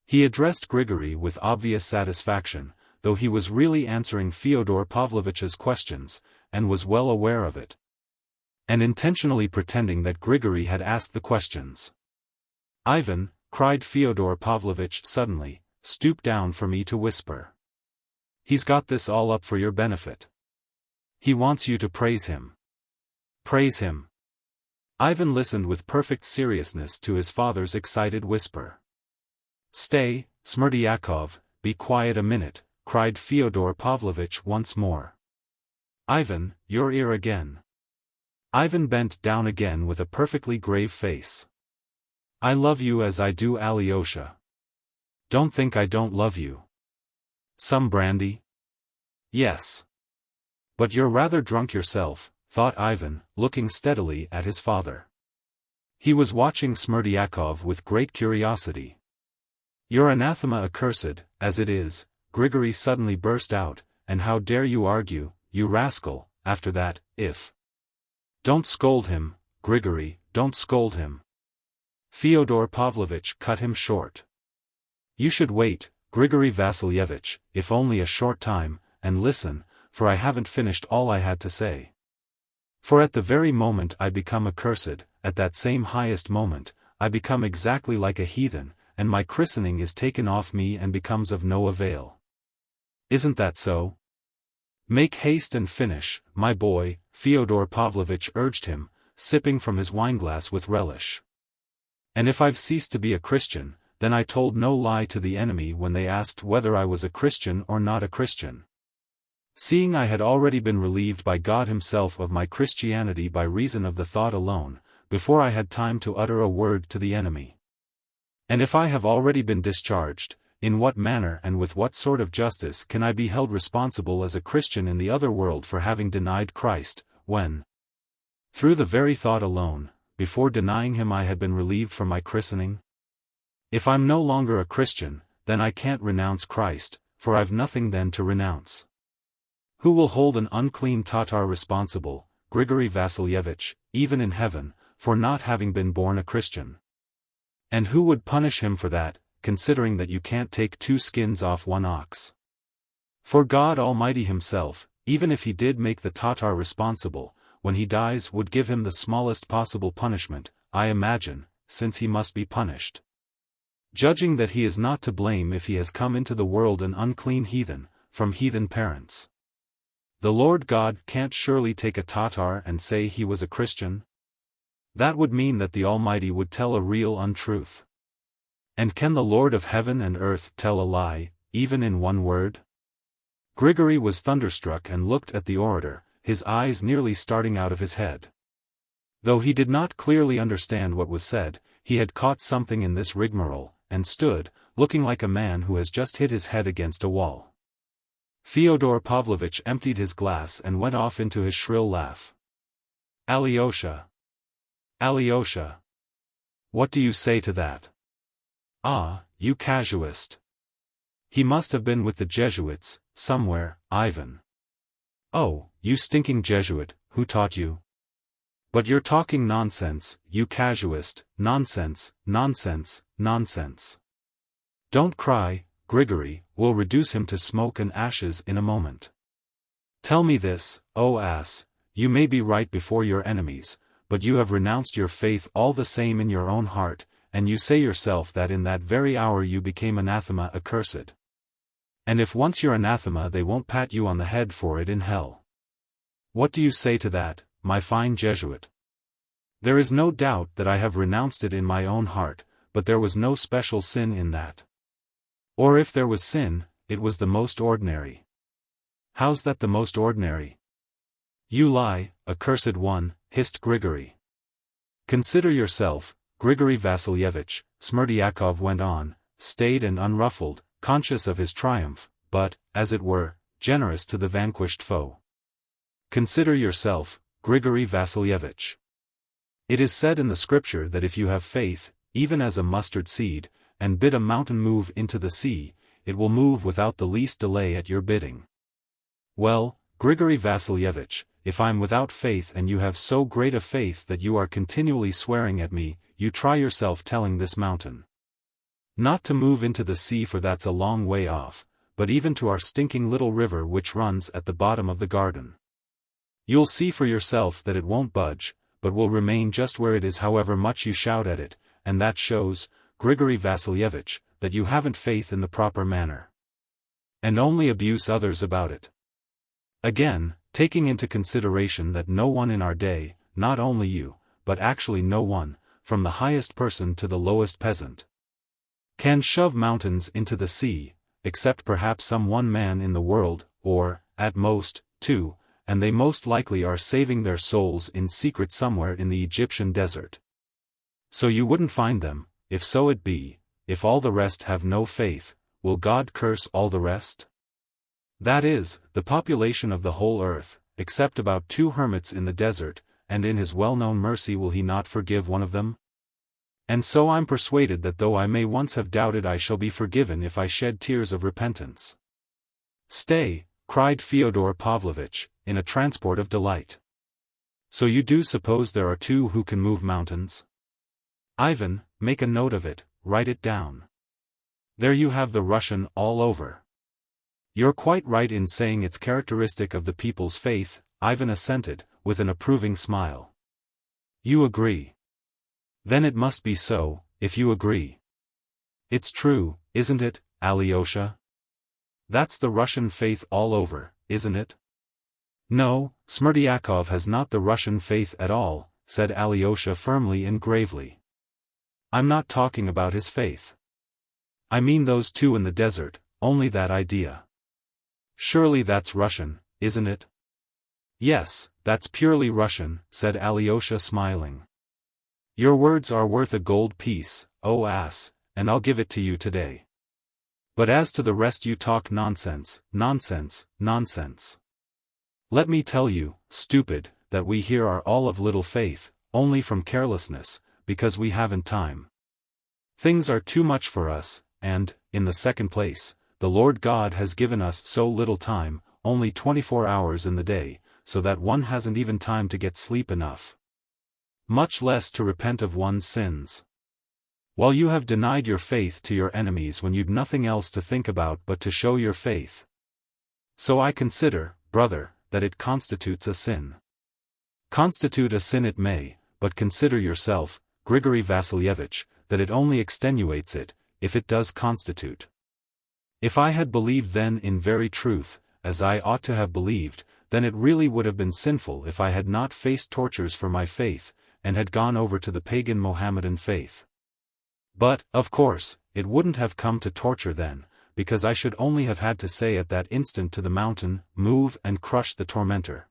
He addressed Grigory with obvious satisfaction, though he was really answering Fyodor Pavlovitch's questions, and was well aware of it, and intentionally pretending that Grigory had asked the questions. "Ivan," cried Fyodor Pavlovitch suddenly, "stoop down for me to whisper. He's got this all up for your benefit. He wants you to praise him. Praise him. Ivan listened with perfect seriousness to his father's excited whisper. Stay, Smerdyakov, be quiet a minute, cried Fyodor Pavlovitch once more. Ivan, your ear again. Ivan bent down again with a perfectly grave face. I love you as I do Alyosha. Don't think I don't love you. Some brandy? Yes. But you're rather drunk yourself, thought Ivan, looking steadily at his father. He was watching Smerdyakov with great curiosity. You're anathema accursed, as it is, Grigory suddenly burst out, and how dare you argue, you rascal, after that, if... Don't scold him, Grigory, don't scold him. Fyodor Pavlovitch cut him short. You should wait, Grigory Vassilyevich, if only a short time, and listen, for I haven't finished all I had to say. For at the very moment I become accursed, at that same highest moment, I become exactly like a heathen, and my christening is taken off me and becomes of no avail. Isn't that so? Make haste and finish, my boy, Fyodor Pavlovitch urged him, sipping from his wineglass with relish. And if I've ceased to be a Christian, then I told no lie to the enemy when they asked whether I was a Christian or not a Christian. Seeing I had already been relieved by God himself of my Christianity by reason of the thought alone, before I had time to utter a word to the enemy. And if I have already been discharged, in what manner and with what sort of justice can I be held responsible as a Christian in the other world for having denied Christ, when, through the very thought alone, before denying him I had been relieved from my christening? If I'm no longer a Christian, then I can't renounce Christ, for I've nothing then to renounce. Who will hold an unclean Tatar responsible, Grigory Vassilyevich, even in heaven, for not having been born a Christian? And who would punish him for that, considering that you can't take two skins off one ox? For God Almighty himself, even if he did make the Tatar responsible, when he dies would give him the smallest possible punishment, I imagine, since he must be punished. Judging that he is not to blame if he has come into the world an unclean heathen, from heathen parents. The Lord God can't surely take a Tatar and say he was a Christian? That would mean that the Almighty would tell a real untruth. And can the Lord of heaven and earth tell a lie, even in one word? Grigory was thunderstruck and looked at the orator, his eyes nearly starting out of his head. Though he did not clearly understand what was said, he had caught something in this rigmarole, and stood, looking like a man who has just hit his head against a wall. Fyodor Pavlovitch emptied his glass and went off into his shrill laugh. Alyosha! Alyosha! What do you say to that? Ah, you casuist! He must have been with the Jesuits, somewhere, Ivan. Oh, you stinking Jesuit, who taught you? But you're talking nonsense, you casuist, nonsense, nonsense, nonsense. Don't cry, Grigory, we'll reduce him to smoke and ashes in a moment. Tell me this, oh ass, you may be right before your enemies, but you have renounced your faith all the same in your own heart, and you say yourself that in that very hour you became anathema accursed. And if once you're anathema they won't pat you on the head for it in hell. What do you say to that, my fine Jesuit? There is no doubt that I have renounced it in my own heart, but there was no special sin in that. Or if there was sin, it was the most ordinary. How's that the most ordinary? You lie, accursed one, hissed Grigory. Consider yourself, Grigory Vassilyevich, Smerdyakov went on, staid and unruffled, conscious of his triumph, but, as it were, generous to the vanquished foe. Consider yourself, Grigory Vassilyevich. It is said in the scripture that if you have faith, even as a mustard seed, and bid a mountain move into the sea, it will move without the least delay at your bidding. Well, Grigory Vassilyevich, if I'm without faith and you have so great a faith that you are continually swearing at me, you try yourself telling this mountain not to move into the sea, for that's a long way off, but even to our stinking little river which runs at the bottom of the garden. You'll see for yourself that it won't budge, but will remain just where it is however much you shout at it, and that shows, Grigory Vassilyevich, that you haven't faith in the proper manner. And only abuse others about it. Again, taking into consideration that no one in our day, not only you, but actually no one, from the highest person to the lowest peasant, can shove mountains into the sea, except perhaps some one man in the world, or, at most, two, and they most likely are saving their souls in secret somewhere in the Egyptian desert. So you wouldn't find them, if so it be, if all the rest have no faith, will God curse all the rest? That is, the population of the whole earth, except about 2 hermits in the desert, and in his well-known mercy will he not forgive one of them? And so I'm persuaded that though I may once have doubted I shall be forgiven if I shed tears of repentance. Stay, cried Fyodor Pavlovitch, in a transport of delight. So you do suppose there are 2 who can move mountains? Ivan, make a note of it, write it down. There you have the Russian all over. You're quite right in saying it's characteristic of the people's faith, Ivan assented, with an approving smile. You agree? Then it must be so, if you agree. It's true, isn't it, Alyosha? That's the Russian faith all over, isn't it? No, Smerdyakov has not the Russian faith at all, said Alyosha firmly and gravely. I'm not talking about his faith. I mean those 2 in the desert, only that idea. Surely that's Russian, isn't it? Yes, that's purely Russian, said Alyosha smiling. Your words are worth a gold piece, oh ass, and I'll give it to you today. But as to the rest you talk nonsense, nonsense, nonsense. Let me tell you, stupid, that we here are all of little faith, only from carelessness, because we haven't time. Things are too much for us, and, in the second place, the Lord God has given us so little time, only 24 hours in the day, so that one hasn't even time to get sleep enough. Much less to repent of one's sins. While you have denied your faith to your enemies when you'd nothing else to think about but to show your faith. So I consider, brother, that it constitutes a sin. Constitute a sin it may, but consider yourself, Grigory Vassilyevich, that it only extenuates it, if it does constitute. If I had believed then in very truth, as I ought to have believed, then it really would have been sinful if I had not faced tortures for my faith, and had gone over to the pagan Mohammedan faith. But, of course, it wouldn't have come to torture then, because I should only have had to say at that instant to the mountain, move and crush the tormentor.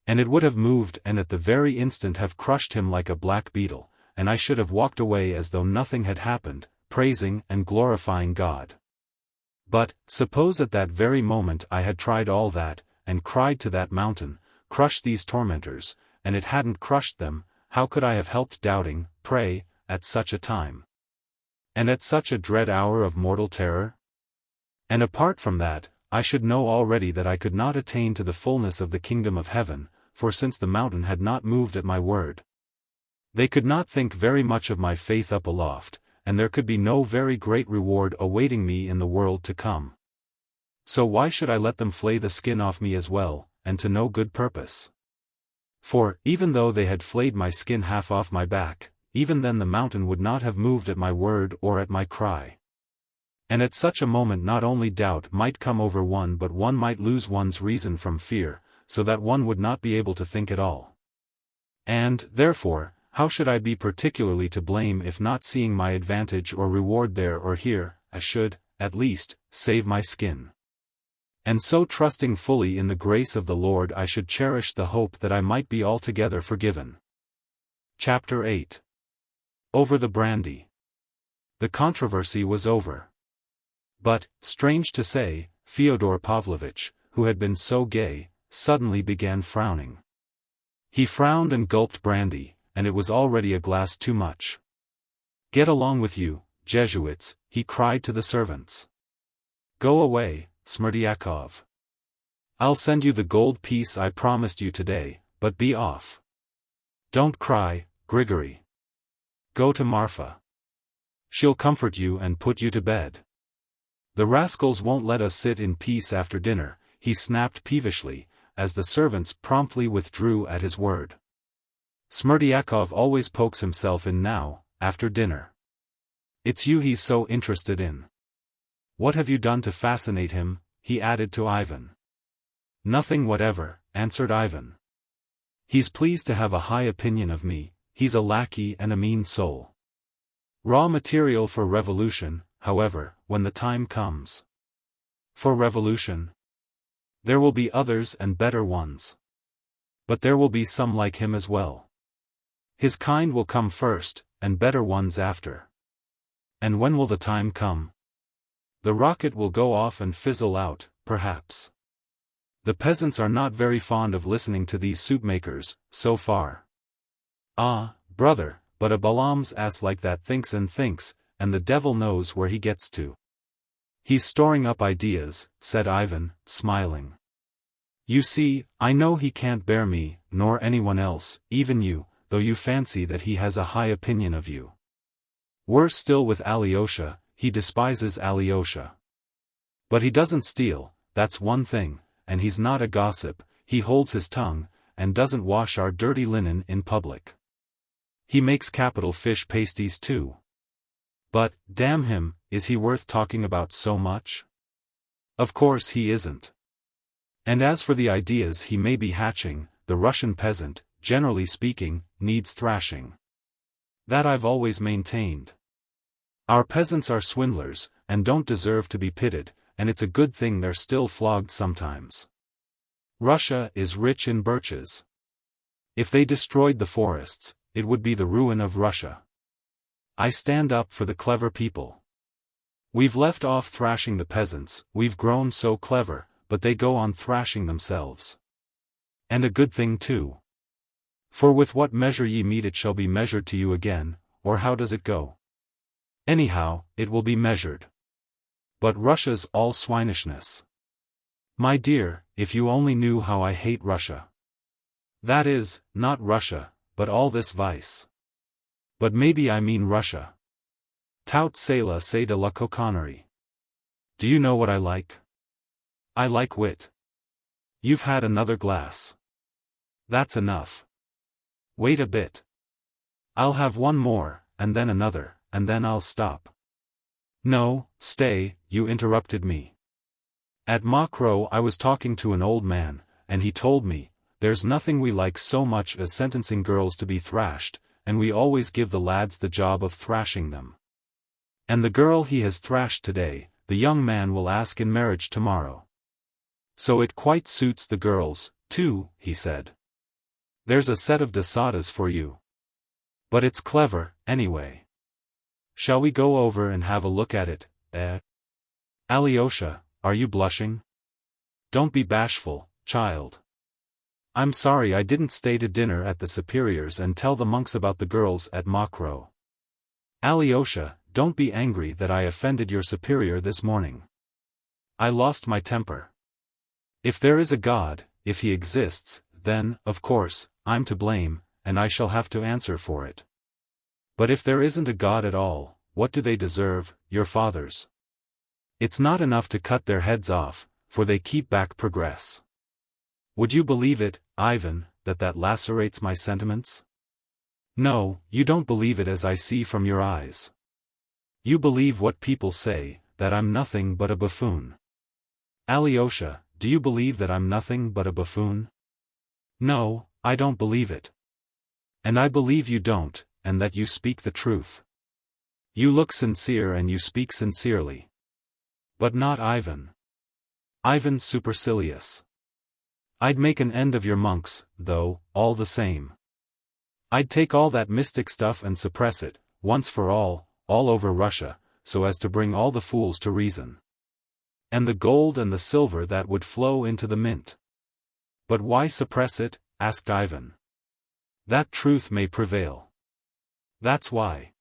And it would have moved and at the very instant have crushed him like a black beetle, and I should have walked away as though nothing had happened, praising and glorifying God. But, suppose at that very moment I had tried all that, and cried to that mountain, crush these tormentors, and it hadn't crushed them, how could I have helped doubting, pray, at such a time? And at such a dread hour of mortal terror? And apart from that, I should know already that I could not attain to the fullness of the kingdom of heaven, for since the mountain had not moved at my word, they could not think very much of my faith up aloft, and there could be no very great reward awaiting me in the world to come. So why should I let them flay the skin off me as well, and to no good purpose? For, even though they had flayed my skin half off my back, even then the mountain would not have moved at my word or at my cry. And at such a moment not only doubt might come over one but one might lose one's reason from fear, so that one would not be able to think at all. And, therefore, how should I be particularly to blame if not seeing my advantage or reward there or here, I should, at least, save my skin. And so trusting fully in the grace of the Lord I should cherish the hope that I might be altogether forgiven. Chapter 8. Over the brandy. The controversy was over. But, strange to say, Fyodor Pavlovitch, who had been so gay, suddenly began frowning. He frowned and gulped brandy, and it was already a glass too much. Get along with you, Jesuits, he cried to the servants. Go away, Smerdyakov. I'll send you the gold piece I promised you today, but be off. Don't cry, Grigory. Go to Marfa. She'll comfort you and put you to bed. The rascals won't let us sit in peace after dinner, he snapped peevishly, as the servants promptly withdrew at his word. Smerdyakov always pokes himself in now, after dinner. It's you he's so interested in. What have you done to fascinate him? He added to Ivan. Nothing whatever, answered Ivan. He's pleased to have a high opinion of me, he's a lackey and a mean soul. Raw material for revolution, however, when the time comes. For revolution? There will be others and better ones. But there will be some like him as well. His kind will come first, and better ones after. And when will the time come? The rocket will go off and fizzle out, perhaps. The peasants are not very fond of listening to these soup-makers, so far. Ah, brother, but a Balaam's ass like that thinks, and the devil knows where he gets to. He's storing up ideas, said Ivan, smiling. You see, I know he can't bear me, nor anyone else, even you, though you fancy that he has a high opinion of you. Worse still with Alyosha, he despises Alyosha. But he doesn't steal, that's one thing, and he's not a gossip, he holds his tongue, and doesn't wash our dirty linen in public. He makes capital fish pasties too. But, damn him, is he worth talking about so much? Of course he isn't. And as for the ideas he may be hatching, the Russian peasant, generally speaking, needs thrashing. That I've always maintained. Our peasants are swindlers, and don't deserve to be pitied, and it's a good thing they're still flogged sometimes. Russia is rich in birches. If they destroyed the forests, it would be the ruin of Russia. I stand up for the clever people. We've left off thrashing the peasants, we've grown so clever, but they go on thrashing themselves. And a good thing too. For with what measure ye mete it shall be measured to you again, or how does it go? Anyhow, it will be measured. But Russia's all swinishness. My dear, if you only knew how I hate Russia. That is, not Russia, but all this vice. But maybe I mean Russia. Tout cela c'est de la coquonnerie. Do you know what I like? I like wit. You've had another glass. That's enough. Wait a bit. I'll have one more, and then another, and then I'll stop. No, stay, you interrupted me. At Mokroe I was talking to an old man, and he told me, there's nothing we like so much as sentencing girls to be thrashed, and we always give the lads the job of thrashing them. And the girl he has thrashed today, the young man will ask in marriage tomorrow. So it quite suits the girls, too, he said. There's a set of dosadas for you. But it's clever, anyway. Shall we go over and have a look at it, eh? Alyosha, are you blushing? Don't be bashful, child. I'm sorry I didn't stay to dinner at the superior's and tell the monks about the girls at Mokroe. Alyosha, don't be angry that I offended your superior this morning. I lost my temper. If there is a God, if he exists, then, of course, I'm to blame, and I shall have to answer for it. But if there isn't a God at all, what do they deserve, your fathers? It's not enough to cut their heads off, for they keep back progress. Would you believe it, Ivan, that lacerates my sentiments? No, you don't believe it as I see from your eyes. You believe what people say, that I'm nothing but a buffoon. Alyosha, do you believe that I'm nothing but a buffoon? No, I don't believe it. And I believe you don't, and that you speak the truth. You look sincere and you speak sincerely. But not Ivan. Ivan's supercilious. I'd make an end of your monks, though, all the same. I'd take all that mystic stuff and suppress it, once for all over Russia, so as to bring all the fools to reason. And the gold and the silver that would flow into the mint. But why suppress it? Asked Ivan. That truth may prevail. That's why.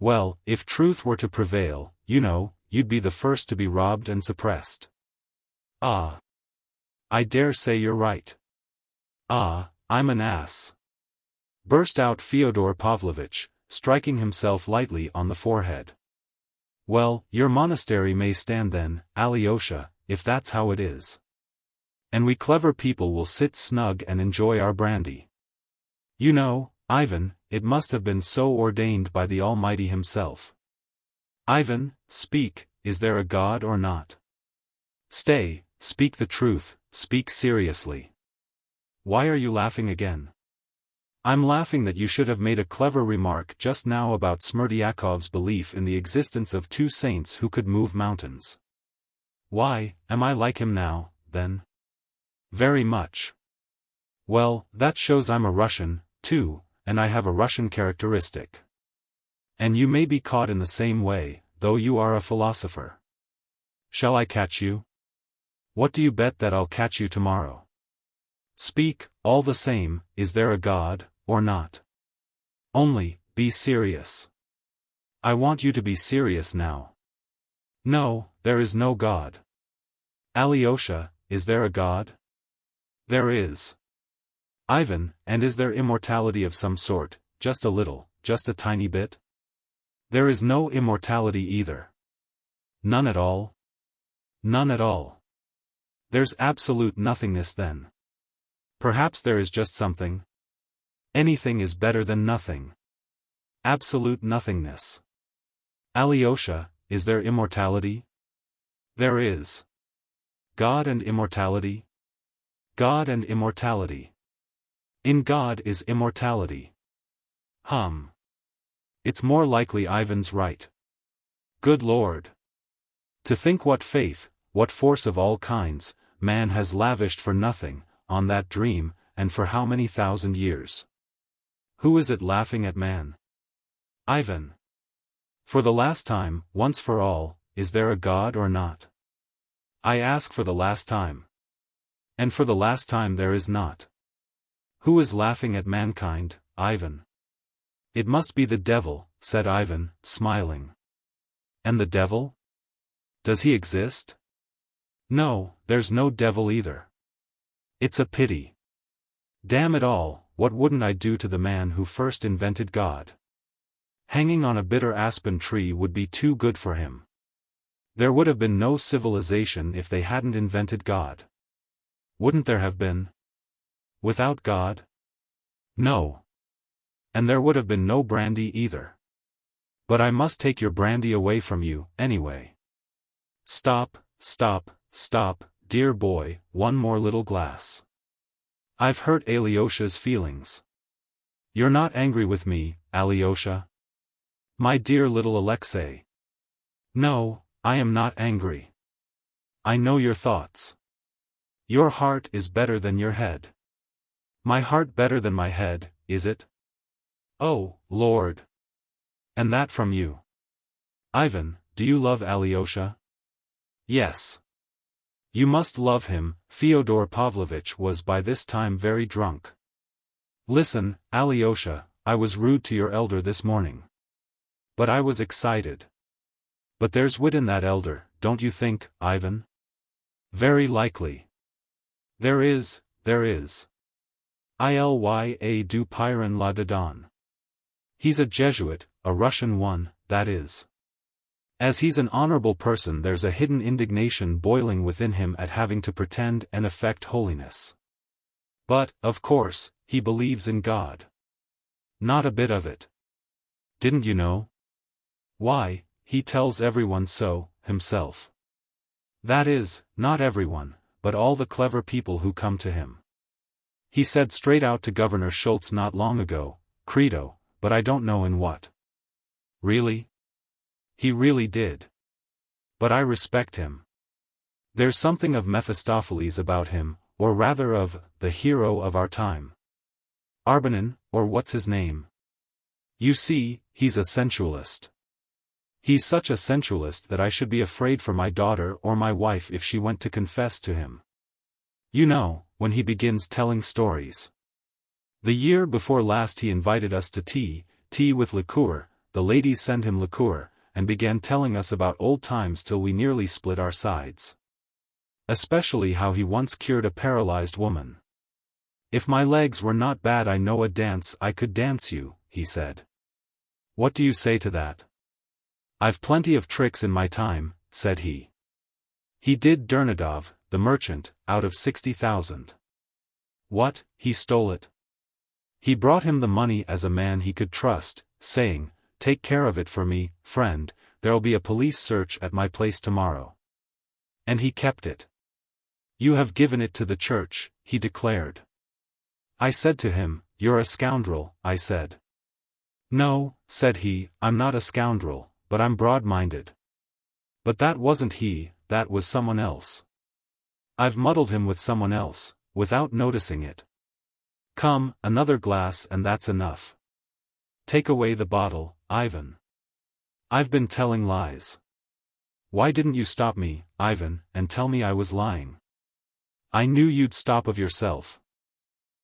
Well, if truth were to prevail, you know, you'd be the first to be robbed and suppressed. Ah. I dare say you're right. Ah, I'm an ass. Burst out Fyodor Pavlovitch, striking himself lightly on the forehead. Well, your monastery may stand then, Alyosha, if that's how it is. And we clever people will sit snug and enjoy our brandy. You know, Ivan, it must have been so ordained by the Almighty himself. Ivan, speak, is there a God or not? Stay, speak the truth, speak seriously. Why are you laughing again? I'm laughing that you should have made a clever remark just now about Smerdyakov's belief in the existence of two saints who could move mountains. Why, am I like him now, then? Very much. Well, that shows I'm a Russian, too, and I have a Russian characteristic. And you may be caught in the same way, though you are a philosopher. Shall I catch you? What do you bet that I'll catch you tomorrow? Speak, all the same, is there a God, or not? Only, be serious. I want you to be serious now. No, there is no God. Alyosha, is there a God? There is. Ivan, and is there immortality of some sort, just a little, just a tiny bit? There is no immortality either. None at all? None at all. There's absolute nothingness then. Perhaps there is just something. Anything is better than nothing. Absolute nothingness. Alyosha, is there immortality? There is. God and immortality? God and immortality. In God is immortality. It's more likely Ivan's right. Good Lord. To think what faith, what force of all kinds, man has lavished for nothing, on that dream, and for how many thousand years. Who is it laughing at man? Ivan. For the last time, once for all, is there a God or not? I ask for the last time. And for the last time there is not. Who is laughing at mankind, Ivan? It must be the devil, said Ivan, smiling. And the devil? Does he exist? No, there's no devil either. It's a pity. Damn it all, what wouldn't I do to the man who first invented God? Hanging on a bitter aspen tree would be too good for him. There would have been no civilization if they hadn't invented God. Wouldn't there have been? Without God? No. And there would have been no brandy either. But I must take your brandy away from you, anyway. Stop, stop, stop, dear boy, one more little glass. I've hurt Alyosha's feelings. You're not angry with me, Alyosha? My dear little Alexei. No, I am not angry. I know your thoughts. Your heart is better than your head. My heart better than my head, is it? Oh, Lord. And that from you. Ivan, do you love Alyosha? Yes. You must love him. Fyodor Pavlovitch was by this time very drunk. Listen, Alyosha, I was rude to your elder this morning. But I was excited. But there's wit in that elder, don't you think, Ivan? Very likely. There is. Ilya du Piran la Dadan. He's a Jesuit, a Russian one, that is. As he's an honorable person, there's a hidden indignation boiling within him at having to pretend and affect holiness. But, of course, he believes in God. Not a bit of it. Didn't you know? Why, he tells everyone so, himself. That is, not everyone, but all the clever people who come to him. He said straight out to Governor Schultz not long ago, credo, but I don't know in what. Really? He really did. But I respect him. There's something of Mephistopheles about him, or rather of, the hero of our time. Arbanin, or what's his name? You see, he's a sensualist. He's such a sensualist that I should be afraid for my daughter or my wife if she went to confess to him. You know, when he begins telling stories. The year before last he invited us to tea with liqueur, the ladies sent him liqueur, and began telling us about old times till we nearly split our sides. Especially how he once cured a paralyzed woman. If my legs were not bad I know a dance I could dance you, he said. What do you say to that? I've plenty of tricks in my time, said he. He did Dernadov, the merchant, out of 60,000. What, he stole it? He brought him the money as a man he could trust, saying, take care of it for me, friend, there'll be a police search at my place tomorrow. And he kept it. You have given it to the church, he declared. I said to him, "You're a scoundrel," I said. "No," said he, "I'm not a scoundrel, but I'm broad-minded." But that wasn't he, that was someone else. I've muddled him with someone else, without noticing it. Come, another glass and that's enough. Take away the bottle, Ivan. I've been telling lies. Why didn't you stop me, Ivan, and tell me I was lying? I knew you'd stop of yourself.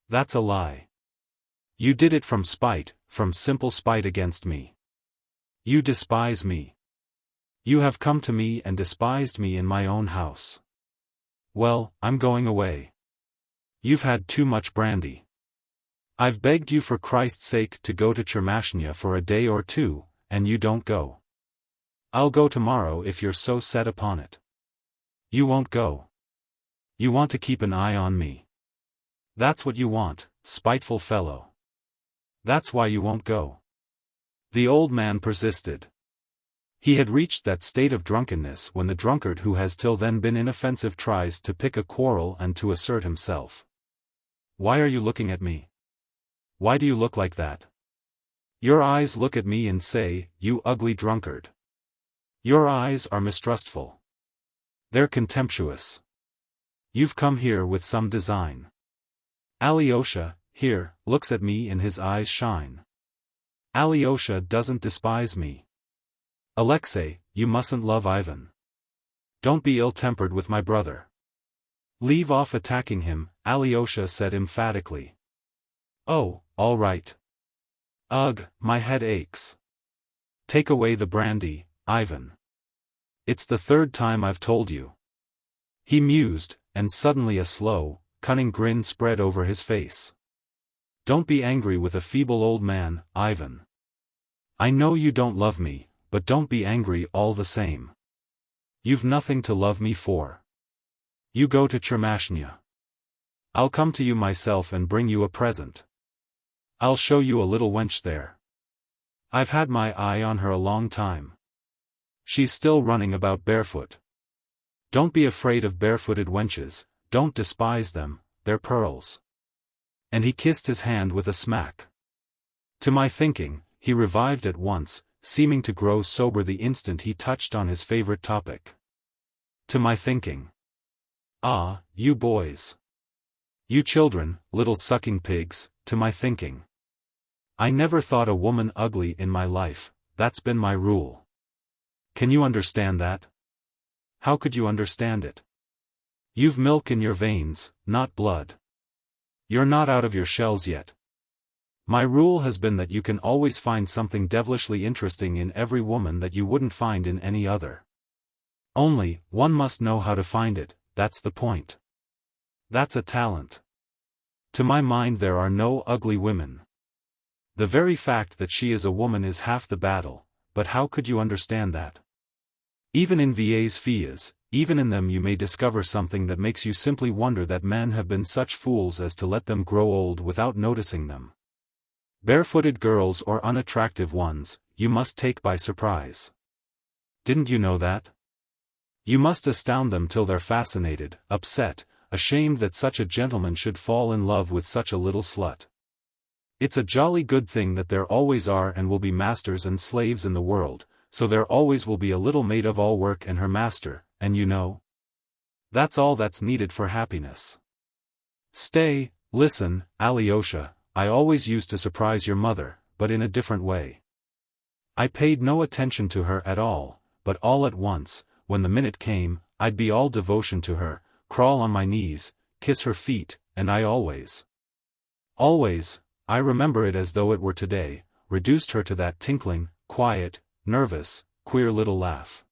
That's a lie. You did it from spite, from simple spite against me. You despise me. You have come to me and despised me in my own house. Well, I'm going away. You've had too much brandy. I've begged you for Christ's sake to go to Chermashnya for a day or two, and you don't go. I'll go tomorrow if you're so set upon it. You won't go. You want to keep an eye on me. That's what you want, spiteful fellow. That's why you won't go. The old man persisted. He had reached that state of drunkenness when the drunkard who has till then been inoffensive tries to pick a quarrel and to assert himself. Why are you looking at me? Why do you look like that? Your eyes look at me and say, "You ugly drunkard." Your eyes are mistrustful. They're contemptuous. You've come here with some design. Alyosha, here, looks at me and his eyes shine. Alyosha doesn't despise me. Alexei, you mustn't love Ivan. Don't be ill-tempered with my brother. Leave off attacking him, Alyosha said emphatically. Oh, all right. Ugh, my head aches. Take away the brandy, Ivan. It's the third time I've told you. He mused, and suddenly a slow, cunning grin spread over his face. Don't be angry with a feeble old man, Ivan. I know you don't love me, but don't be angry all the same. You've nothing to love me for. You go to Chermashnya. I'll come to you myself and bring you a present. I'll show you a little wench there. I've had my eye on her a long time. She's still running about barefoot. Don't be afraid of barefooted wenches, don't despise them, they're pearls. And he kissed his hand with a smack. To my thinking, he revived at once, seeming to grow sober the instant he touched on his favorite topic. To my thinking. Ah, you boys. You children, little sucking pigs, to my thinking. I never thought a woman ugly in my life, that's been my rule. Can you understand that? How could you understand it? You've milk in your veins, not blood. You're not out of your shells yet. My rule has been that you can always find something devilishly interesting in every woman that you wouldn't find in any other. Only, one must know how to find it, that's the point. That's a talent. To my mind there are no ugly women. The very fact that she is a woman is half the battle, but how could you understand that? Even in VIII's filles, even in them you may discover something that makes you simply wonder that men have been such fools as to let them grow old without noticing them. Barefooted girls or unattractive ones, you must take by surprise. Didn't you know that? You must astound them till they're fascinated, upset, ashamed that such a gentleman should fall in love with such a little slut. It's a jolly good thing that there always are and will be masters and slaves in the world, so there always will be a little maid of all work and her master, and you know? That's all that's needed for happiness. Stay, listen, Alyosha, I always used to surprise your mother, but in a different way. I paid no attention to her at all, but all at once, when the minute came, I'd be all devotion to her, crawl on my knees, kiss her feet, and I always, I remember it as though it were today, reduced her to that tinkling, quiet, nervous, queer little laugh.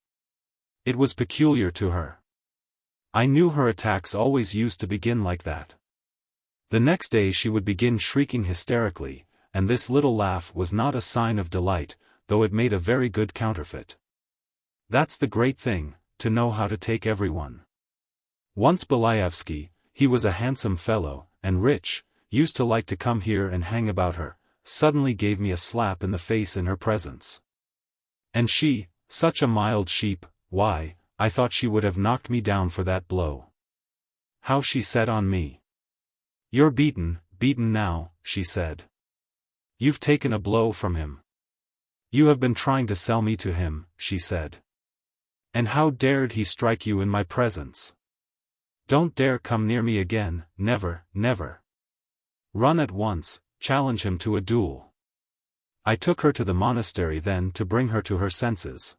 It was peculiar to her. I knew her attacks always used to begin like that. The next day she would begin shrieking hysterically, and this little laugh was not a sign of delight, though it made a very good counterfeit. That's the great thing, to know how to take everyone. Once Belaevsky, he was a handsome fellow, and rich, used to like to come here and hang about her, suddenly gave me a slap in the face in her presence. And she, such a mild sheep, why, I thought she would have knocked me down for that blow. How she set on me. You're beaten, beaten now," she said. "You've taken a blow from him. You have been trying to sell me to him," she said. "And how dared he strike you in my presence? Don't dare come near me again, never, never. Run at once, challenge him to a duel." I took her to the monastery then to bring her to her senses.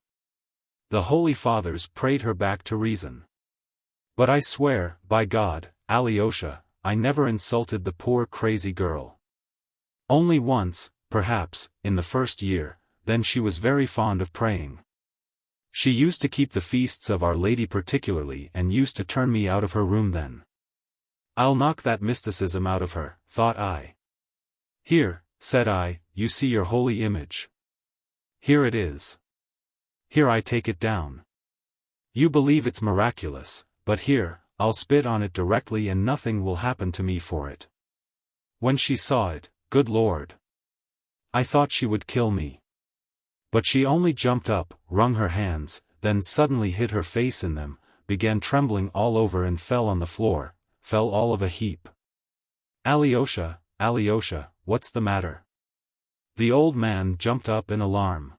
The Holy Fathers prayed her back to reason. But I swear, by God, Alyosha, I never insulted the poor crazy girl. Only once, perhaps, in the first year, then she was very fond of praying. She used to keep the feasts of Our Lady particularly and used to turn me out of her room then. I'll knock that mysticism out of her, thought I. "Here," said I, "you see your holy image. Here it is. Here I take it down. You believe it's miraculous, but here, I'll spit on it directly and nothing will happen to me for it." When she saw it, good Lord! I thought she would kill me. But she only jumped up, wrung her hands, then suddenly hid her face in them, began trembling all over and fell on the floor, fell all of a heap. "Alyosha, Alyosha, what's the matter?" The old man jumped up in alarm.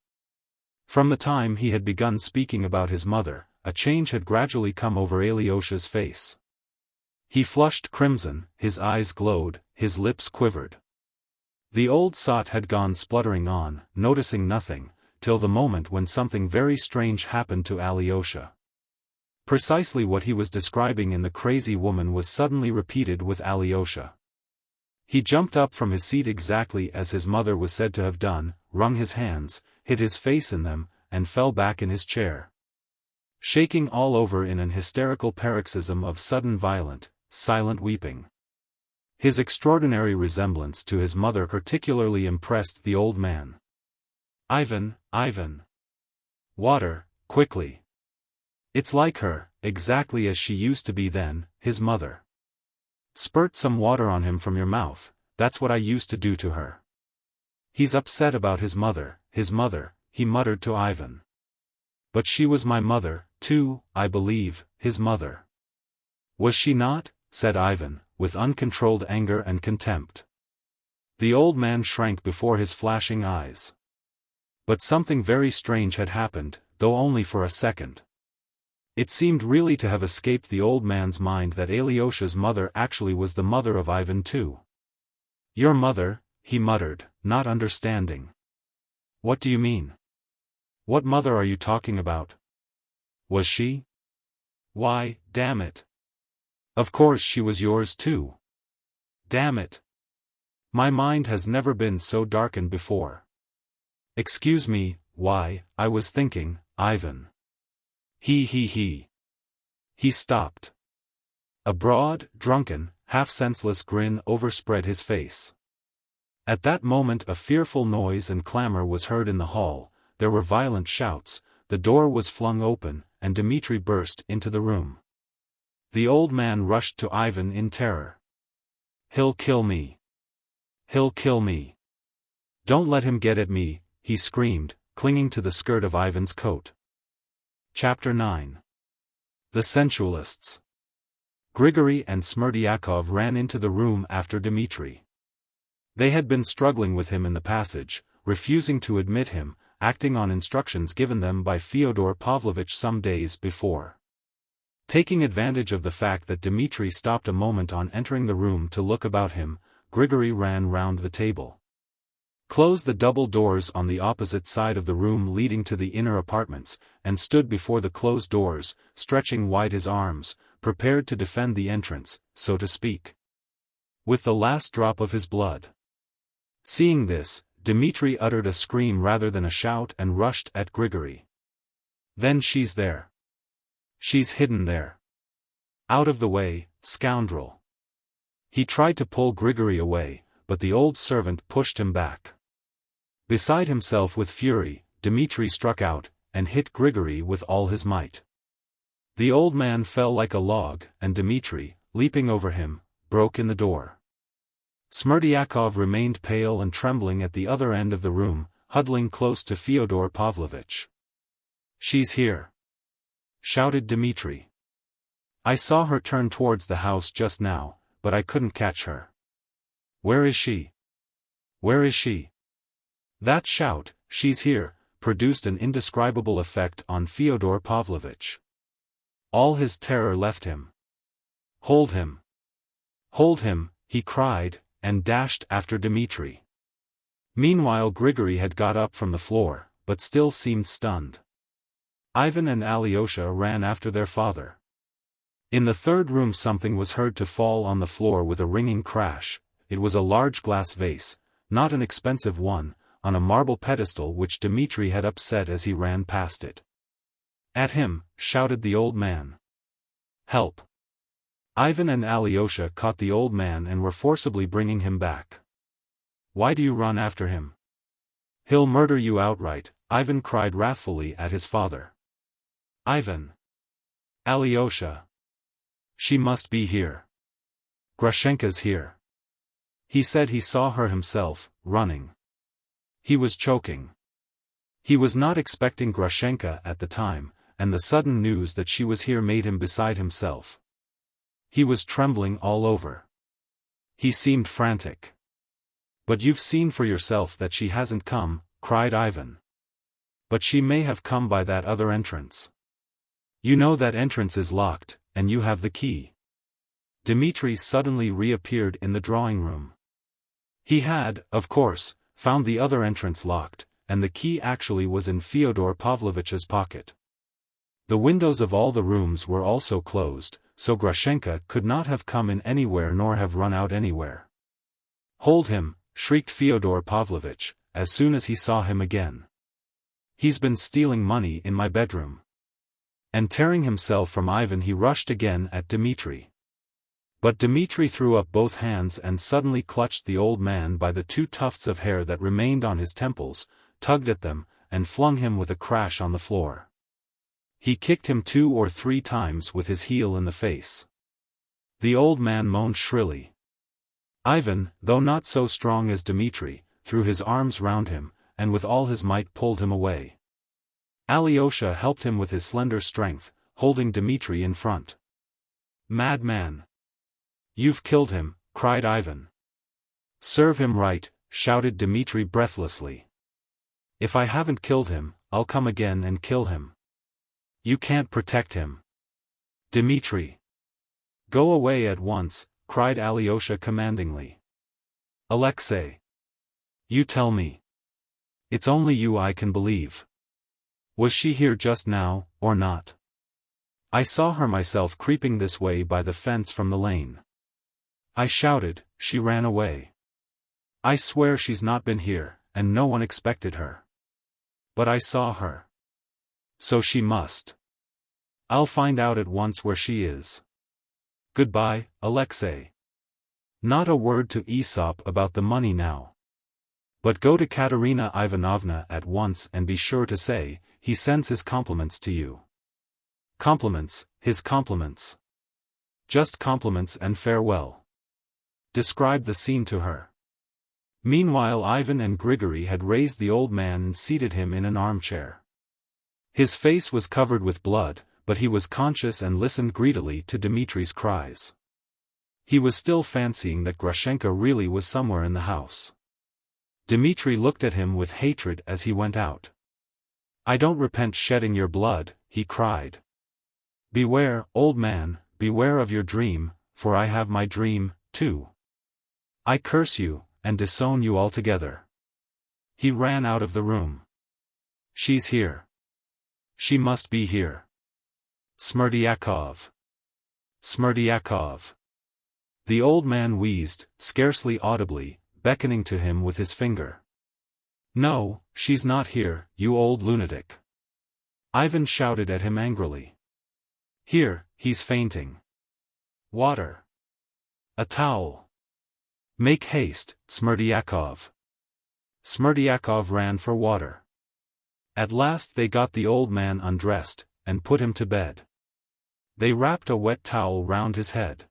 From the time he had begun speaking about his mother, a change had gradually come over Alyosha's face. He flushed crimson, his eyes glowed, his lips quivered. The old sot had gone spluttering on, noticing nothing, till the moment when something very strange happened to Alyosha. Precisely what he was describing in The Crazy Woman was suddenly repeated with Alyosha. He jumped up from his seat exactly as his mother was said to have done, wrung his hands, hid his face in them, and fell back in his chair, shaking all over in an hysterical paroxysm of sudden violent, silent weeping. His extraordinary resemblance to his mother particularly impressed the old man. "Ivan, Ivan! Water, quickly! It's like her, exactly as she used to be then, his mother. Spurt some water on him from your mouth, that's what I used to do to her. He's upset about his mother," he muttered to Ivan. "But she was my mother, too, I believe, his mother." "Was she not?" said Ivan, with uncontrolled anger and contempt. The old man shrank before his flashing eyes. But something very strange had happened, though only for a second. It seemed really to have escaped the old man's mind that Alyosha's mother actually was the mother of Ivan too. "Your mother," he muttered, not understanding. "What do you mean? What mother are you talking about? Was she? Why, damn it! Of course she was yours too. Damn it! My mind has never been so darkened before. Excuse me, why, I was thinking, Ivan." He stopped. A broad, drunken, half-senseless grin overspread his face. At that moment a fearful noise and clamor was heard in the hall, there were violent shouts, the door was flung open, and Dmitri burst into the room. The old man rushed to Ivan in terror. "He'll kill me! He'll kill me! Don't let him get at me," he screamed, clinging to the skirt of Ivan's coat. Chapter 9. The Sensualists. Grigory and Smerdyakov ran into the room after Dmitri. They had been struggling with him in the passage, refusing to admit him, acting on instructions given them by Fyodor Pavlovitch some days before. Taking advantage of the fact that Dmitri stopped a moment on entering the room to look about him, Grigory ran round the table, closed the double doors on the opposite side of the room leading to the inner apartments, and stood before the closed doors, stretching wide his arms, prepared to defend the entrance, so to speak, with the last drop of his blood. Seeing this, Dmitri uttered a scream rather than a shout and rushed at Grigory. "Then she's there. She's hidden there. Out of the way, scoundrel!" He tried to pull Grigory away, but the old servant pushed him back. Beside himself with fury, Dmitri struck out, and hit Grigory with all his might. The old man fell like a log, and Dmitri, leaping over him, broke in the door. Smerdyakov remained pale and trembling at the other end of the room, huddling close to Fyodor Pavlovitch. "She's here!" shouted Dmitri. "I saw her turn towards the house just now, but I couldn't catch her." Where is she? Where is she? That shout, "She's here," produced an indescribable effect on Fyodor Pavlovitch. All his terror left him. "Hold him! Hold him!" he cried, and dashed after Dmitri. Meanwhile Grigory had got up from the floor, but still seemed stunned. Ivan and Alyosha ran after their father. In the third room something was heard to fall on the floor with a ringing crash. It was a large glass vase, not an expensive one, on a marble pedestal which Dmitri had upset as he ran past it. "At him!" shouted the old man. "Help!" Ivan and Alyosha caught the old man and were forcibly bringing him back. "Why do you run after him? He'll murder you outright," Ivan cried wrathfully at his father. "Ivan! Alyosha! She must be here. Grushenka's here." He said he saw her himself, running. He was choking. He was not expecting Grushenka at the time, and the sudden news that she was here made him beside himself. He was trembling all over. He seemed frantic. "But you've seen for yourself that she hasn't come," cried Ivan. "But she may have come by that other entrance. You know that entrance is locked, and you have the key." Dmitri suddenly reappeared in the drawing room. He had, of course, found the other entrance locked, and the key actually was in Fyodor Pavlovitch's pocket. The windows of all the rooms were also closed, so Grushenka could not have come in anywhere nor have run out anywhere. "Hold him!" shrieked Fyodor Pavlovitch, as soon as he saw him again. "He's been stealing money in my bedroom." And tearing himself from Ivan he rushed again at Dmitri. But Dmitri threw up both hands and suddenly clutched the old man by the 2 tufts of hair that remained on his temples, tugged at them, and flung him with a crash on the floor. He kicked him 2 or 3 times with his heel in the face. The old man moaned shrilly. Ivan, though not so strong as Dmitri, threw his arms round him, and with all his might pulled him away. Alyosha helped him with his slender strength, holding Dmitri in front. "Madman! You've killed him," cried Ivan. "Serve him right," shouted Dmitri breathlessly. "If I haven't killed him, I'll come again and kill him. You can't protect him. Dmitri! Go away at once," cried Alyosha commandingly. "Alexei! You tell me. It's only you I can believe. Was she here just now, or not? I saw her myself creeping this way by the fence from the lane. I shouted, she ran away. I swear she's not been here, and no one expected her. But I saw her. So she must. I'll find out at once where she is. Goodbye, Alexei. Not a word to Aesop about the money now. But go to Katerina Ivanovna at once and be sure to say, he sends his compliments to you. Compliments, his compliments. Just compliments and farewell. Describe the scene to her." Meanwhile Ivan and Grigory had raised the old man and seated him in an armchair. His face was covered with blood, but he was conscious and listened greedily to Dmitri's cries. He was still fancying that Grushenka really was somewhere in the house. Dmitri looked at him with hatred as he went out. "I don't repent shedding your blood," he cried. "Beware, old man, beware of your dream, for I have my dream, too. I curse you, and disown you altogether." He ran out of the room. "She's here. She must be here. Smerdyakov. Smerdyakov." The old man wheezed, scarcely audibly, beckoning to him with his finger. "No, she's not here, you old lunatic." Ivan shouted at him angrily. "Here, he's fainting. Water. A towel. Make haste, Smerdyakov." Smerdyakov ran for water. At last they got the old man undressed, and put him to bed. They wrapped a wet towel round his head.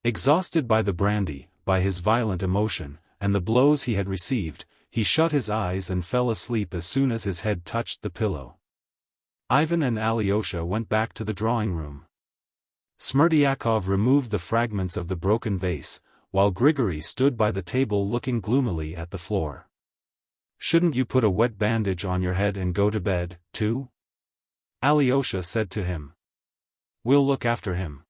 Exhausted by the brandy, by his violent emotion, and the blows he had received, he shut his eyes and fell asleep as soon as his head touched the pillow. Ivan and Alyosha went back to the drawing room. Smerdyakov removed the fragments of the broken vase, while Grigory stood by the table looking gloomily at the floor. "Shouldn't you put a wet bandage on your head and go to bed, too?" Alyosha said to him. "We'll look after him.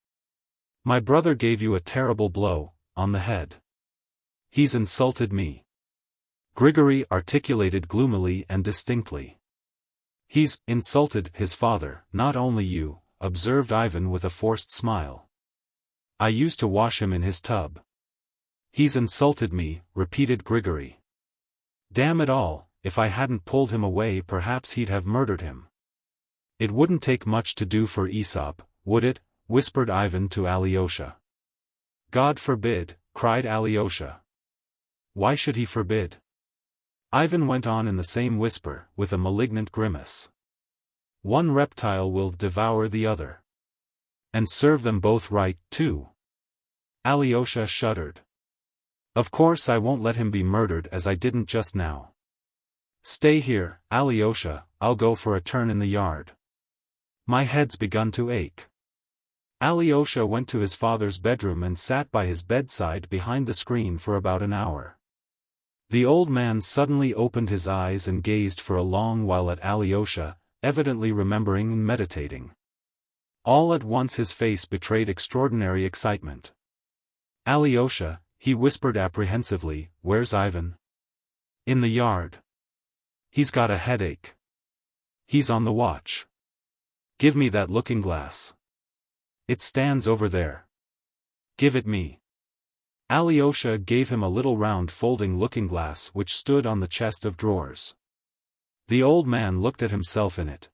My brother gave you a terrible blow, on the head. He's insulted me." Grigory articulated gloomily and distinctly. "He's insulted his father, not only you," observed Ivan with a forced smile. "I used to wash him in his tub." "He's insulted me," repeated Grigory. "Damn it all, if I hadn't pulled him away perhaps he'd have murdered him." "It wouldn't take much to do for Aesop, would it?" whispered Ivan to Alyosha. "God forbid," cried Alyosha. "Why should he forbid?" Ivan went on in the same whisper, with a malignant grimace. "One reptile will devour the other. And serve them both right, too." Alyosha shuddered. "Of course I won't let him be murdered as I didn't just now. Stay here, Alyosha, I'll go for a turn in the yard. My head's begun to ache." Alyosha went to his father's bedroom and sat by his bedside behind the screen for about an hour. The old man suddenly opened his eyes and gazed for a long while at Alyosha, evidently remembering and meditating. All at once his face betrayed extraordinary excitement. "Alyosha," he whispered apprehensively, "where's Ivan?" "In the yard. He's got a headache. He's on the watch. Give me that looking-glass. It stands over there. Give it me." Alyosha gave him a little round folding looking-glass which stood on the chest of drawers. The old man looked at himself in it.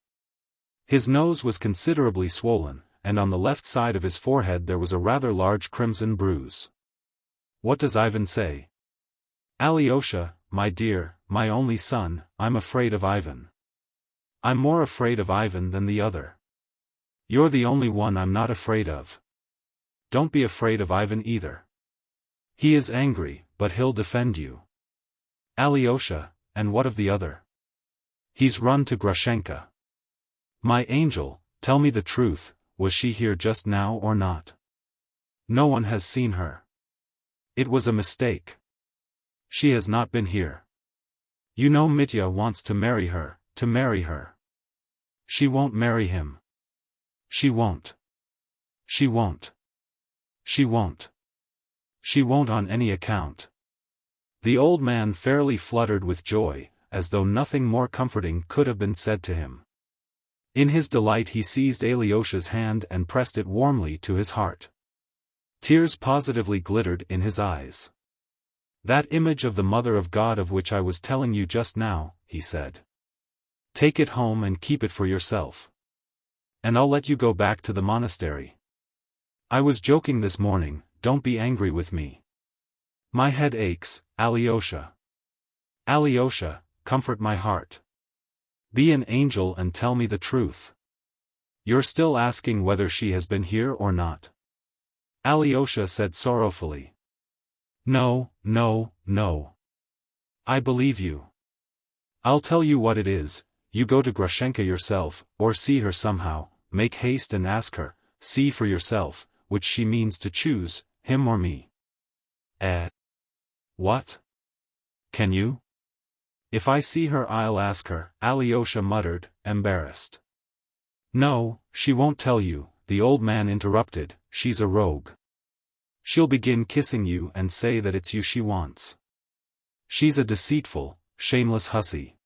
His nose was considerably swollen, and on the left side of his forehead there was a rather large crimson bruise. "What does Ivan say?" "Alyosha, my dear, my only son, I'm afraid of Ivan. I'm more afraid of Ivan than the other. You're the only one I'm not afraid of. Don't be afraid of Ivan either. He is angry, but he'll defend you." "Alyosha, and what of the other?" "He's run to Grushenka." "My angel, tell me the truth, was she here just now or not?" "No one has seen her. It was a mistake. She has not been here. You know Mitya wants to marry her, to marry her. She won't marry him. She won't. She won't. She won't. She won't on any account." The old man fairly fluttered with joy, as though nothing more comforting could have been said to him. In his delight he seized Alyosha's hand and pressed it warmly to his heart. Tears positively glittered in his eyes. "That image of the Mother of God of which I was telling you just now," he said. "Take it home and keep it for yourself. And I'll let you go back to the monastery. I was joking this morning, don't be angry with me. My head aches, Alyosha. Alyosha, comfort my heart. Be an angel and tell me the truth. You're still asking whether she has been here or not?" Alyosha said sorrowfully. "No, no, no. I believe you. I'll tell you what it is, you go to Grushenka yourself, or see her somehow, make haste and ask her, see for yourself, which she means to choose, him or me." What? Can you?" "If I see her I'll ask her," Alyosha muttered, embarrassed. "No, she won't tell you," the old man interrupted, "she's a rogue. She'll begin kissing you and say that it's you she wants. She's a deceitful, shameless hussy.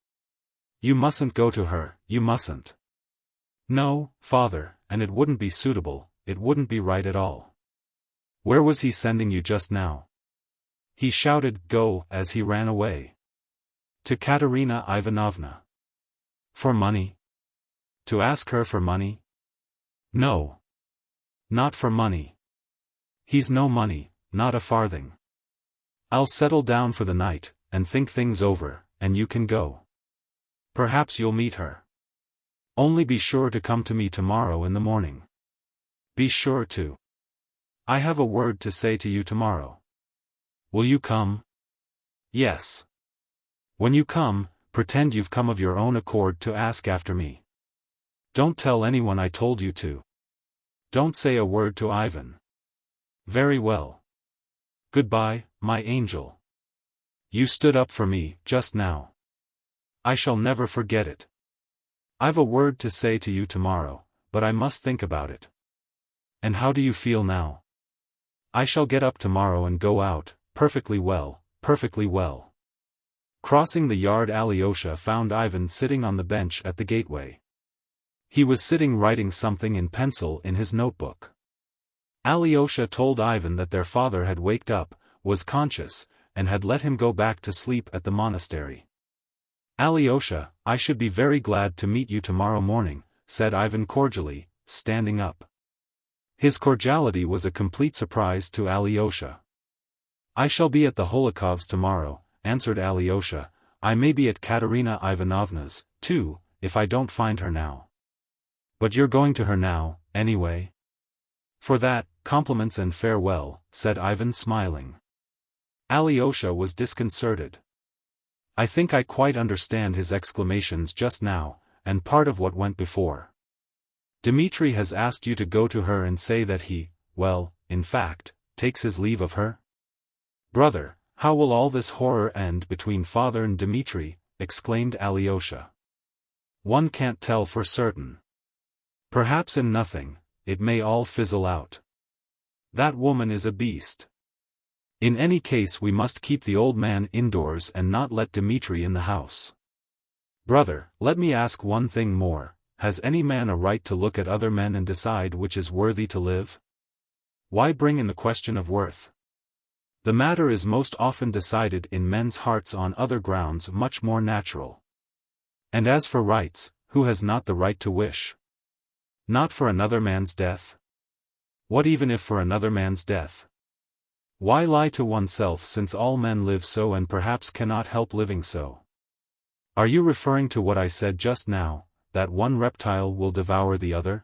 You mustn't go to her, you mustn't." "No, father, and it wouldn't be suitable, it wouldn't be right at all." "Where was he sending you just now?" He shouted "Go" as he ran away. "To Katerina Ivanovna." "For money? To ask her for money?" "No. Not for money. He's no money, not a farthing. I'll settle down for the night, and think things over, and you can go. Perhaps you'll meet her. Only be sure to come to me tomorrow in the morning. Be sure to. I have a word to say to you tomorrow. Will you come?" "Yes. When you come, pretend you've come of your own accord to ask after me. Don't tell anyone I told you to. Don't say a word to Ivan." "Very well. Goodbye, my angel. You stood up for me, just now. I shall never forget it. I've a word to say to you tomorrow, but I must think about it. And how do you feel now? I shall get up tomorrow and go out, perfectly well, perfectly well. Crossing the yard, Alyosha found Ivan sitting on the bench at the gateway. He was sitting writing something in pencil in his notebook. Alyosha told Ivan that their father had waked up, was conscious, and had let him go back to sleep at the monastery. Alyosha, I should be very glad to meet you tomorrow morning, said Ivan cordially, standing up. His cordiality was a complete surprise to Alyosha. I shall be at the Hohlakovs tomorrow, answered Alyosha. I may be at Katerina Ivanovna's, too, if I don't find her now. But you're going to her now, anyway? For that, compliments and farewell, said Ivan smiling. Alyosha was disconcerted. I think I quite understand his exclamations just now, and part of what went before. Dmitri has asked you to go to her and say that he, well, in fact, takes his leave of her? Brother, how will all this horror end between father and Dmitri? Exclaimed Alyosha. One can't tell for certain. Perhaps in nothing, it may all fizzle out. That woman is a beast. In any case, we must keep the old man indoors and not let Dmitri in the house. Brother, let me ask one thing more. Has any man a right to look at other men and decide which is worthy to live? Why bring in the question of worth? The matter is most often decided in men's hearts on other grounds much more natural. And as for rights, who has not the right to wish? Not for another man's death? What even if for another man's death? Why lie to oneself, since all men live so and perhaps cannot help living so? Are you referring to what I said just now, that one reptile will devour the other?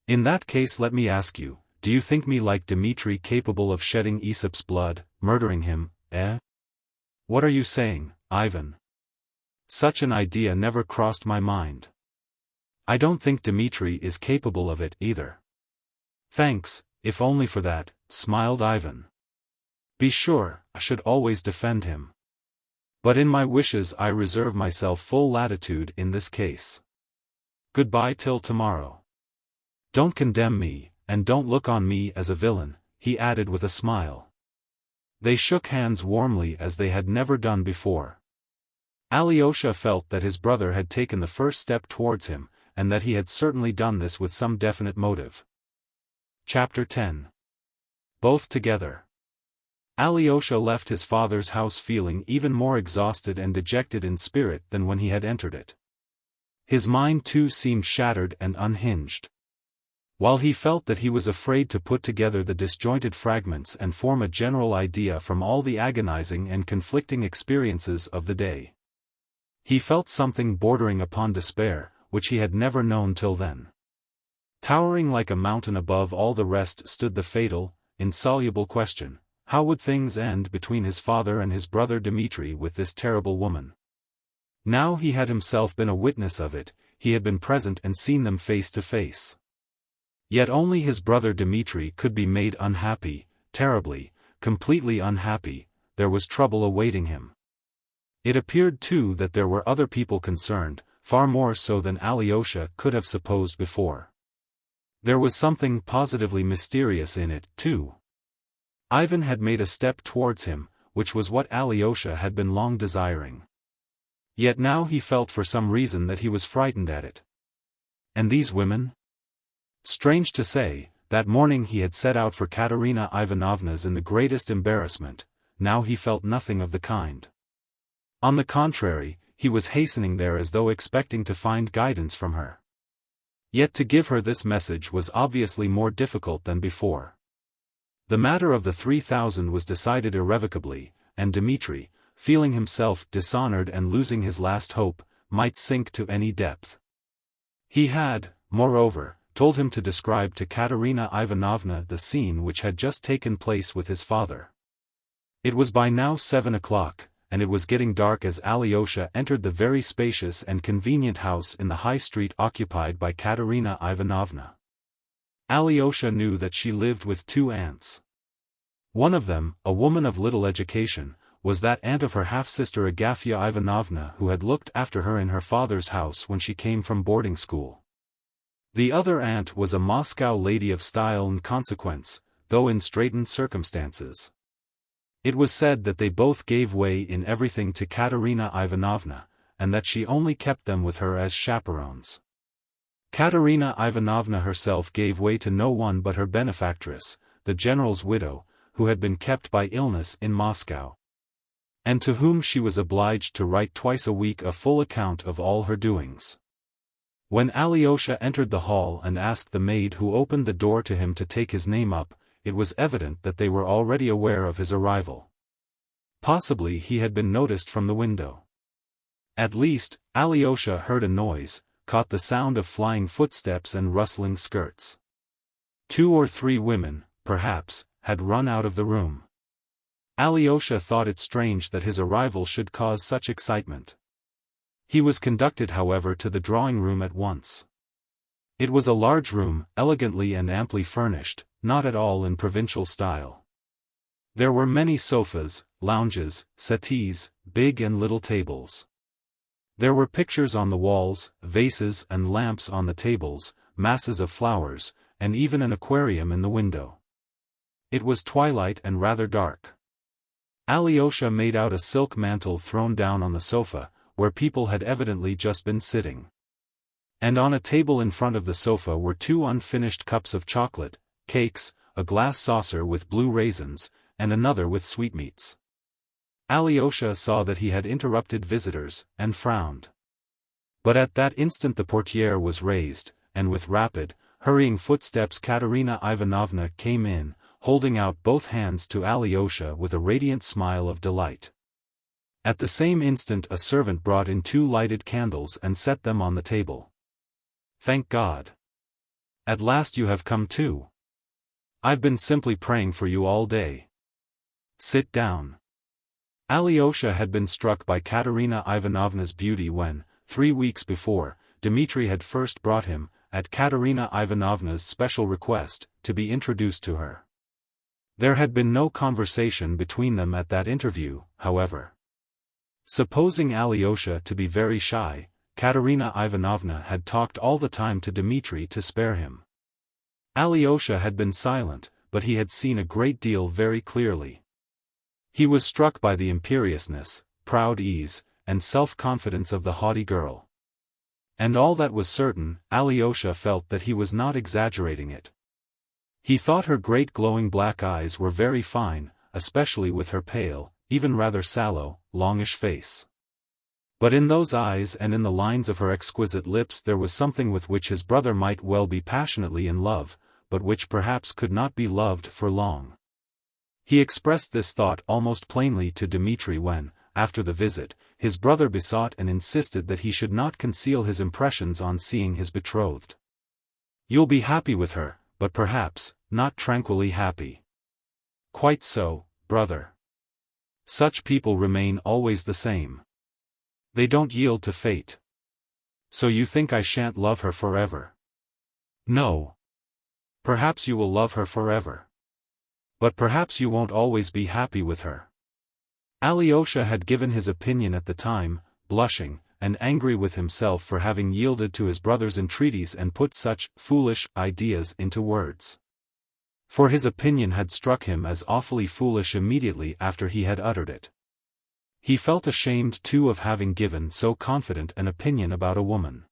In that case, let me ask you, do you think me like Dmitri capable of shedding Aesop's blood, murdering him, eh? What are you saying, Ivan? Such an idea never crossed my mind. I don't think Dmitri is capable of it either. Thanks, if only for that, smiled Ivan. Be sure, I should always defend him. But in my wishes I reserve myself full latitude in this case. Goodbye till tomorrow. Don't condemn me, and don't look on me as a villain, he added with a smile. They shook hands warmly as they had never done before. Alyosha felt that his brother had taken the first step towards him, and that he had certainly done this with some definite motive. Chapter 10. Both together. Alyosha left his father's house feeling even more exhausted and dejected in spirit than when he had entered it. His mind too seemed shattered and unhinged. While he felt that he was afraid to put together the disjointed fragments and form a general idea from all the agonizing and conflicting experiences of the day, he felt something bordering upon despair, which he had never known till then. Towering like a mountain above all the rest stood the fatal, insoluble question: how would things end between his father and his brother Dmitri with this terrible woman? Now he had himself been a witness of it, he had been present and seen them face to face. Yet only his brother Dmitri could be made unhappy, terribly, completely unhappy. There was trouble awaiting him. It appeared too that there were other people concerned, far more so than Alyosha could have supposed before. There was something positively mysterious in it, too. Ivan had made a step towards him, which was what Alyosha had been long desiring. Yet now he felt for some reason that he was frightened at it. And these women? Strange to say, that morning he had set out for Katerina Ivanovna's in the greatest embarrassment. Now he felt nothing of the kind. On the contrary, he was hastening there as though expecting to find guidance from her. Yet to give her this message was obviously more difficult than before. The matter of the 3,000 was decided irrevocably, and Dmitri, feeling himself dishonored and losing his last hope, might sink to any depth. He had, moreover, told him to describe to Katerina Ivanovna the scene which had just taken place with his father. It was by now 7 o'clock, and it was getting dark as Alyosha entered the very spacious and convenient house in the high street occupied by Katerina Ivanovna. Alyosha knew that she lived with 2 aunts. One of them, a woman of little education, was that aunt of her half-sister Agafya Ivanovna who had looked after her in her father's house when she came from boarding school. The other aunt was a Moscow lady of style and consequence, though in straitened circumstances. It was said that they both gave way in everything to Katerina Ivanovna, and that she only kept them with her as chaperones. Katerina Ivanovna herself gave way to no one but her benefactress, the general's widow, who had been kept by illness in Moscow, and to whom she was obliged to write twice a week a full account of all her doings. When Alyosha entered the hall and asked the maid who opened the door to him to take his name up, it was evident that they were already aware of his arrival. Possibly he had been noticed from the window. At least, Alyosha heard a noise, caught the sound of flying footsteps and rustling skirts. 2 or 3 women, perhaps, had run out of the room. Alyosha thought it strange that his arrival should cause such excitement. He was conducted however to the drawing room at once. It was a large room, elegantly and amply furnished, not at all in provincial style. There were many sofas, lounges, settees, big and little tables. There were pictures on the walls, vases and lamps on the tables, masses of flowers, and even an aquarium in the window. It was twilight and rather dark. Alyosha made out a silk mantle thrown down on the sofa, where people had evidently just been sitting. And on a table in front of the sofa were 2 unfinished cups of chocolate, cakes, a glass saucer with blue raisins, and another with sweetmeats. Alyosha saw that he had interrupted visitors, and frowned. But at that instant the portière was raised, and with rapid, hurrying footsteps Katerina Ivanovna came in, holding out both hands to Alyosha with a radiant smile of delight. At the same instant a servant brought in 2 lighted candles and set them on the table. "Thank God! At last you have come too. I've been simply praying for you all day. Sit down." Alyosha had been struck by Katerina Ivanovna's beauty when, 3 weeks before, Dmitri had first brought him, at Katerina Ivanovna's special request, to be introduced to her. There had been no conversation between them at that interview, however. Supposing Alyosha to be very shy, Katerina Ivanovna had talked all the time to Dmitri to spare him. Alyosha had been silent, but he had seen a great deal very clearly. He was struck by the imperiousness, proud ease, and self-confidence of the haughty girl. And all that was certain, Alyosha felt that he was not exaggerating it. He thought her great glowing black eyes were very fine, especially with her pale, even rather sallow, longish face. But in those eyes and in the lines of her exquisite lips there was something with which his brother might well be passionately in love, but which perhaps could not be loved for long. He expressed this thought almost plainly to Dmitri when, after the visit, his brother besought and insisted that he should not conceal his impressions on seeing his betrothed. "You'll be happy with her, but perhaps, not tranquilly happy." "Quite so, brother. Such people remain always the same. They don't yield to fate. So you think I shan't love her forever?" "No. Perhaps you will love her forever. But perhaps you won't always be happy with her." Alyosha had given his opinion at the time, blushing, and angry with himself for having yielded to his brother's entreaties and put such foolish ideas into words. For his opinion had struck him as awfully foolish immediately after he had uttered it. He felt ashamed too of having given so confident an opinion about a woman.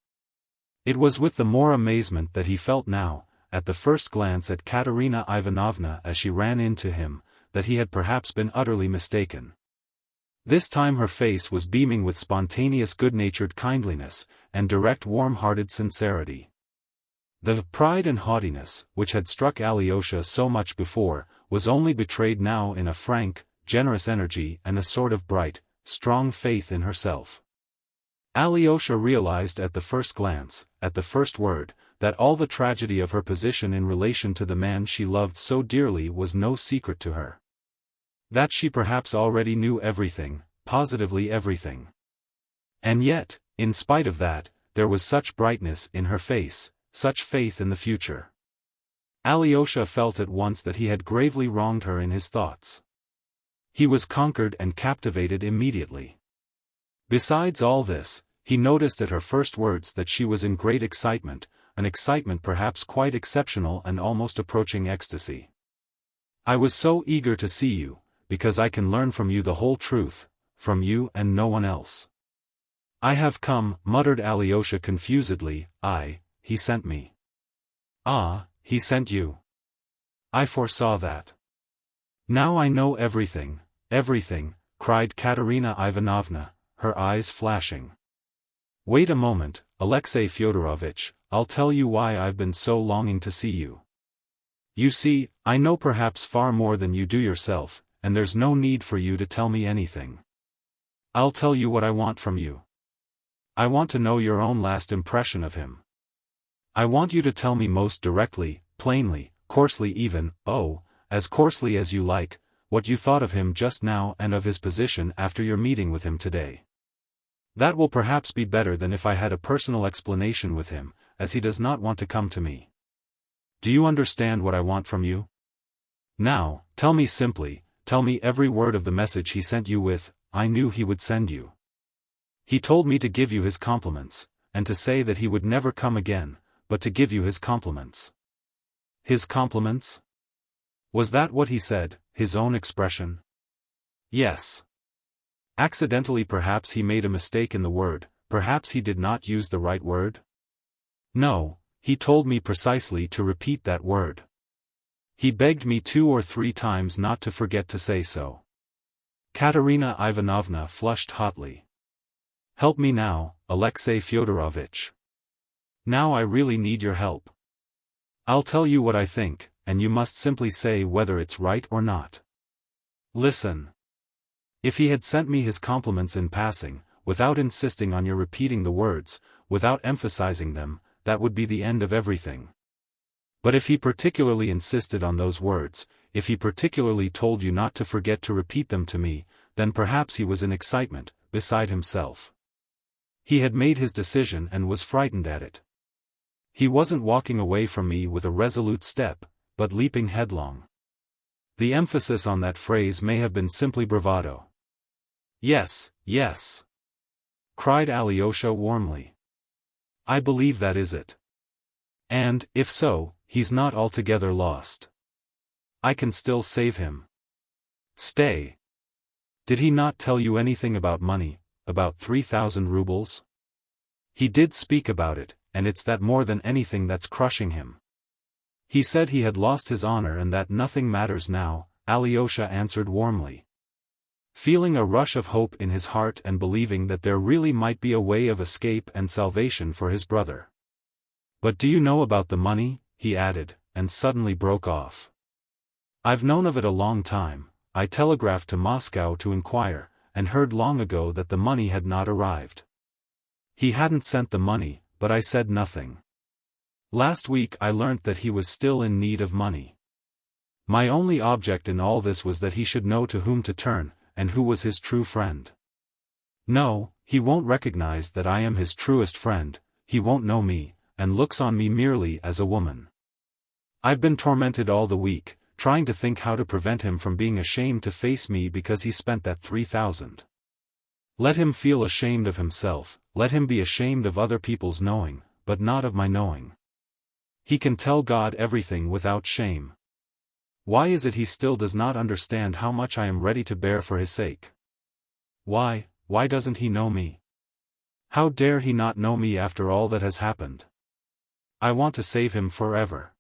It was with the more amazement that he felt now, at the first glance at Katerina Ivanovna as she ran in to him, that he had perhaps been utterly mistaken. This time her face was beaming with spontaneous good-natured kindliness, and direct warm-hearted sincerity. The pride and haughtiness, which had struck Alyosha so much before, was only betrayed now in a frank, generous energy and a sort of bright, strong faith in herself. Alyosha realized at the first glance, at the first word, that all the tragedy of her position in relation to the man she loved so dearly was no secret to her. That she perhaps already knew everything, positively everything. And yet, in spite of that, there was such brightness in her face, such faith in the future. Alyosha felt at once that he had gravely wronged her in his thoughts. He was conquered and captivated immediately. Besides all this, he noticed at her first words that she was in great excitement, an excitement perhaps quite exceptional and almost approaching ecstasy. "I was so eager to see you, because I can learn from you the whole truth, from you and no one else." "I have come," muttered Alyosha confusedly. He sent me." "Ah, he sent you. I foresaw that. Now I know everything, everything," cried Katerina Ivanovna, her eyes flashing. "Wait a moment, Alexei Fyodorovitch, I'll tell you why I've been so longing to see you. You see, I know perhaps far more than you do yourself, and there's no need for you to tell me anything. I'll tell you what I want from you. I want to know your own last impression of him. I want you to tell me most directly, plainly, coarsely even, as coarsely as you like, what you thought of him just now and of his position after your meeting with him today. That will perhaps be better than if I had a personal explanation with him, as he does not want to come to me. Do you understand what I want from you? Now, tell me simply, tell me every word of the message he sent you with. I knew he would send you. He told me to give you his compliments, and to say that he would never come again, but to give you his compliments." "His compliments? Was that what he said, his own expression?" "Yes. Accidentally perhaps he made a mistake in the word, perhaps he did not use the right word?" "No, he told me precisely to repeat that word. He begged me 2 or 3 times not to forget to say so." Katerina Ivanovna flushed hotly. "Help me now, Alexei Fyodorovitch. Now I really need your help. I'll tell you what I think, and you must simply say whether it's right or not. Listen. If he had sent me his compliments in passing, without insisting on your repeating the words, without emphasizing them, that would be the end of everything. But if he particularly insisted on those words, if he particularly told you not to forget to repeat them to me, then perhaps he was in excitement, beside himself. He had made his decision and was frightened at it. He wasn't walking away from me with a resolute step, but leaping headlong. The emphasis on that phrase may have been simply bravado." "Yes, yes," cried Alyosha warmly. "I believe that is it. And, if so, he's not altogether lost. I can still save him. Stay. Did he not tell you anything about money, about 3,000 rubles? He did speak about it, and it's that more than anything that's crushing him. He said he had lost his honor and that nothing matters now," Alyosha answered warmly, feeling a rush of hope in his heart and believing that there really might be a way of escape and salvation for his brother. "But do you know about the money?" he added, and suddenly broke off. "I've known of it a long time. I telegraphed to Moscow to inquire, and heard long ago that the money had not arrived. He hadn't sent the money, but I said nothing. Last week I learnt that he was still in need of money. My only object in all this was that he should know to whom to turn, and who was his true friend. No, he won't recognize that I am his truest friend, he won't know me, and looks on me merely as a woman. I've been tormented all the week, trying to think how to prevent him from being ashamed to face me because he spent that 3,000. Let him feel ashamed of himself, let him be ashamed of other people's knowing, but not of my knowing. He can tell God everything without shame. Why is it he still does not understand how much I am ready to bear for his sake? Why doesn't he know me? How dare he not know me after all that has happened? I want to save him forever.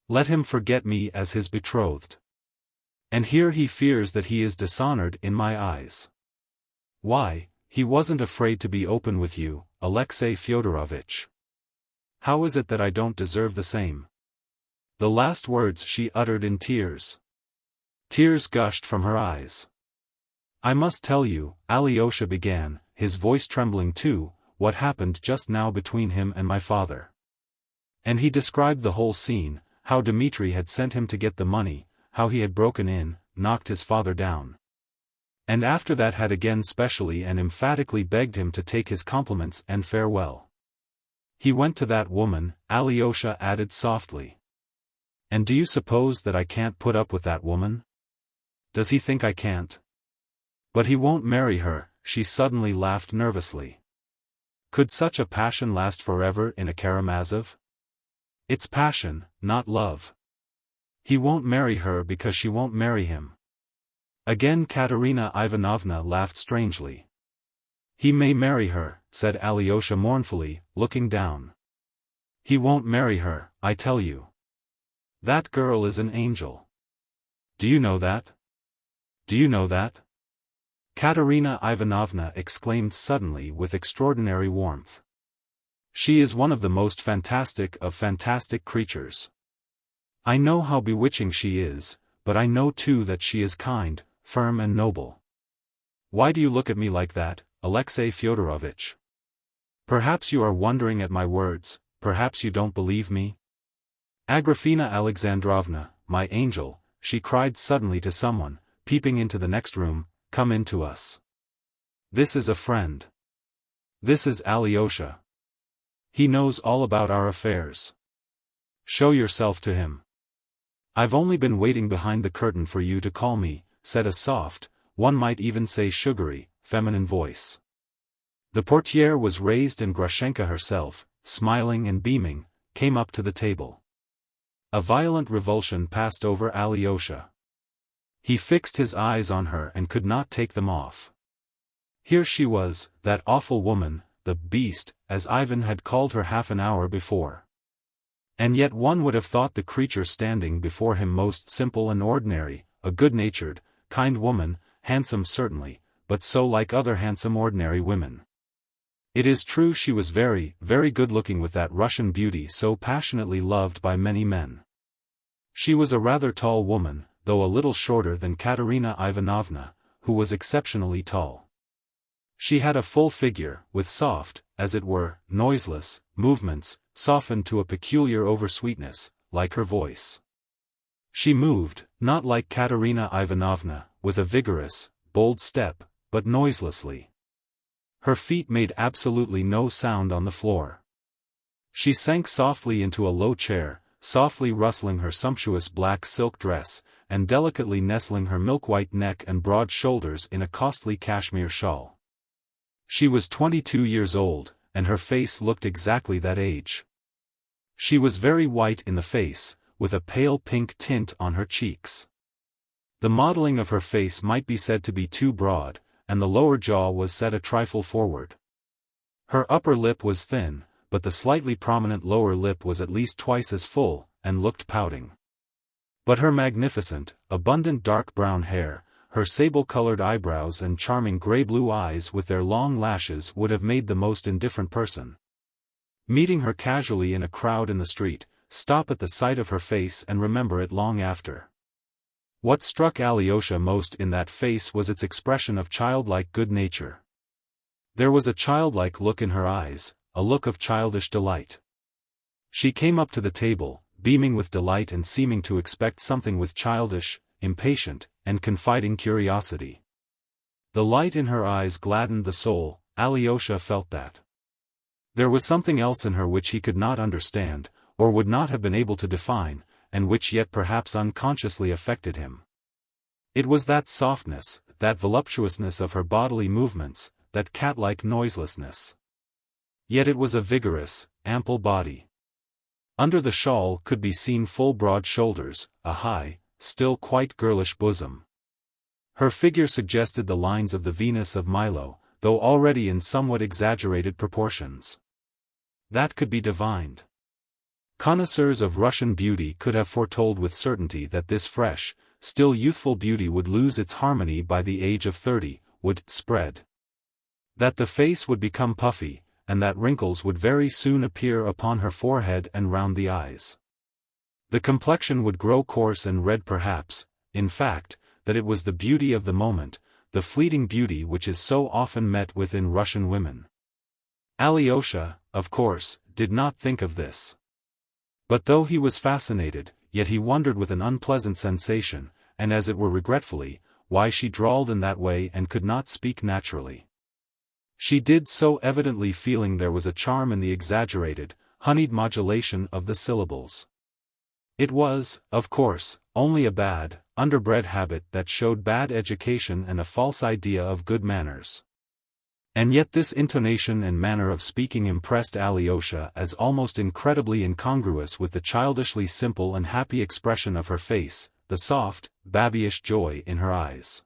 Let him forget me as his betrothed. And here he fears that he is dishonored in my eyes. Why, he wasn't afraid to be open with you, Alexei Fyodorovitch. How is it that I don't deserve the same?" The last words she uttered in tears. Tears gushed from her eyes. "I must tell you," Alyosha began, his voice trembling too, "what happened just now between him and my father." And he described the whole scene, how Dmitri had sent him to get the money, how he had broken in, knocked his father down. And after that had again specially and emphatically begged him to take his compliments and farewell. "He went to that woman," Alyosha added softly. And do you suppose that I can't put up with that woman? Does he think I can't? But he won't marry her, she suddenly laughed nervously. Could such a passion last forever in a Karamazov? It's passion, not love. He won't marry her because she won't marry him. Again Katerina Ivanovna laughed strangely. He may marry her, said Alyosha mournfully, looking down. He won't marry her, I tell you. That girl is an angel. Do you know that? Do you know that? Katerina Ivanovna exclaimed suddenly with extraordinary warmth. She is one of the most fantastic of fantastic creatures. I know how bewitching she is, but I know too that she is kind, firm and noble. Why do you look at me like that, Alexei Fyodorovitch? Perhaps you are wondering at my words, perhaps you don't believe me? Agrafena Alexandrovna, my angel, she cried suddenly to someone, peeping into the next room, come in to us. This is a friend. This is Alyosha. He knows all about our affairs. Show yourself to him. I've only been waiting behind the curtain for you to call me, said a soft, one might even say sugary, feminine voice. The portiere was raised and Grushenka herself, smiling and beaming, came up to the table. A violent revulsion passed over Alyosha. He fixed his eyes on her and could not take them off. Here she was, that awful woman, the beast, as Ivan had called her half an hour before. And yet one would have thought the creature standing before him most simple and ordinary, a good-natured, kind woman, handsome certainly, but so like other handsome ordinary women. It is true she was very, very good-looking with that Russian beauty so passionately loved by many men. She was a rather tall woman, though a little shorter than Katerina Ivanovna, who was exceptionally tall. She had a full figure, with soft, as it were, noiseless, movements, softened to a peculiar oversweetness, like her voice. She moved, not like Katerina Ivanovna, with a vigorous, bold step, but noiselessly. Her feet made absolutely no sound on the floor. She sank softly into a low chair, softly rustling her sumptuous black silk dress, and delicately nestling her milk-white neck and broad shoulders in a costly cashmere shawl. She was 22 years old, and her face looked exactly that age. She was very white in the face, with a pale pink tint on her cheeks. The modeling of her face might be said to be too broad, and the lower jaw was set a trifle forward. Her upper lip was thin, but the slightly prominent lower lip was at least twice as full, and looked pouting. But her magnificent, abundant dark brown hair, her sable-colored eyebrows and charming gray-blue eyes with their long lashes would have made the most indifferent person, meeting her casually in a crowd in the street, stop at the sight of her face and remember it long after. What struck Alyosha most in that face was its expression of childlike good nature. There was a childlike look in her eyes, a look of childish delight. She came up to the table, beaming with delight and seeming to expect something with childish, impatient, and confiding curiosity. The light in her eyes gladdened the soul, Alyosha felt that. There was something else in her which he could not understand, or would not have been able to define, and which yet perhaps unconsciously affected him. It was that softness, that voluptuousness of her bodily movements, that cat-like noiselessness. Yet it was a vigorous, ample body. Under the shawl could be seen full broad shoulders, a high, still quite girlish bosom. Her figure suggested the lines of the Venus of Milo, though already in somewhat exaggerated proportions. That could be divined. Connoisseurs of Russian beauty could have foretold with certainty that this fresh, still youthful beauty would lose its harmony by the age of 30, would spread. That the face would become puffy, and that wrinkles would very soon appear upon her forehead and round the eyes. The complexion would grow coarse and red perhaps, in fact, that it was the beauty of the moment, the fleeting beauty which is so often met with in Russian women. Alyosha, of course, did not think of this. But though he was fascinated, yet he wondered with an unpleasant sensation, and as it were regretfully, why she drawled in that way and could not speak naturally. She did so evidently feeling there was a charm in the exaggerated, honeyed modulation of the syllables. It was, of course, only a bad, underbred habit that showed bad education and a false idea of good manners. And yet this intonation and manner of speaking impressed Alyosha as almost incredibly incongruous with the childishly simple and happy expression of her face, the soft, babyish joy in her eyes.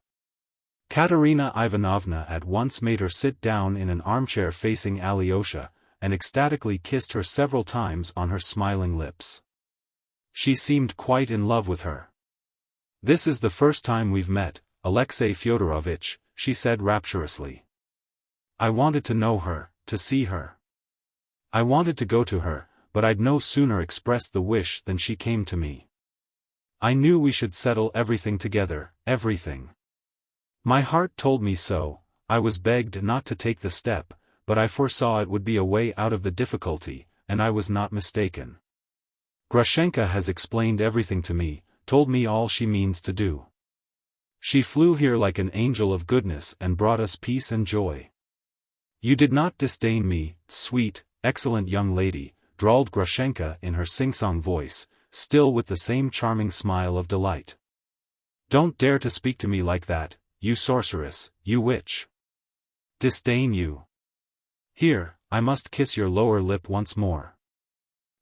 Katerina Ivanovna at once made her sit down in an armchair facing Alyosha, and ecstatically kissed her several times on her smiling lips. She seemed quite in love with her. "This is the first time we've met, Alexei Fyodorovitch," she said rapturously. "I wanted to know her, to see her. I wanted to go to her, but I'd no sooner expressed the wish than she came to me. I knew we should settle everything together, everything. My heart told me so. I was begged not to take the step, but I foresaw it would be a way out of the difficulty, and I was not mistaken. Grushenka has explained everything to me, told me all she means to do. She flew here like an angel of goodness and brought us peace and joy." "You did not disdain me, sweet, excellent young lady," drawled Grushenka in her sing-song voice, still with the same charming smile of delight. "Don't dare to speak to me like that, you sorceress, you witch. Disdain you. Here, I must kiss your lower lip once more.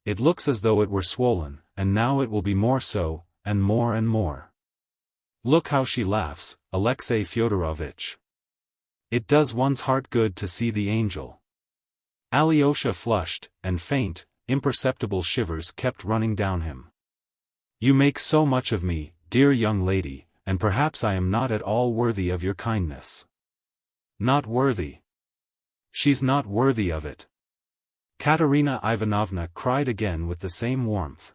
It looks as though it were swollen, and now it will be more so, and more and more. Look how she laughs, Alexei Fyodorovitch. It does one's heart good to see the angel." Alyosha flushed, and faint, imperceptible shivers kept running down him. "You make so much of me, dear young lady, and perhaps I am not at all worthy of your kindness." "Not worthy? She's not worthy of it," Katerina Ivanovna cried again with the same warmth.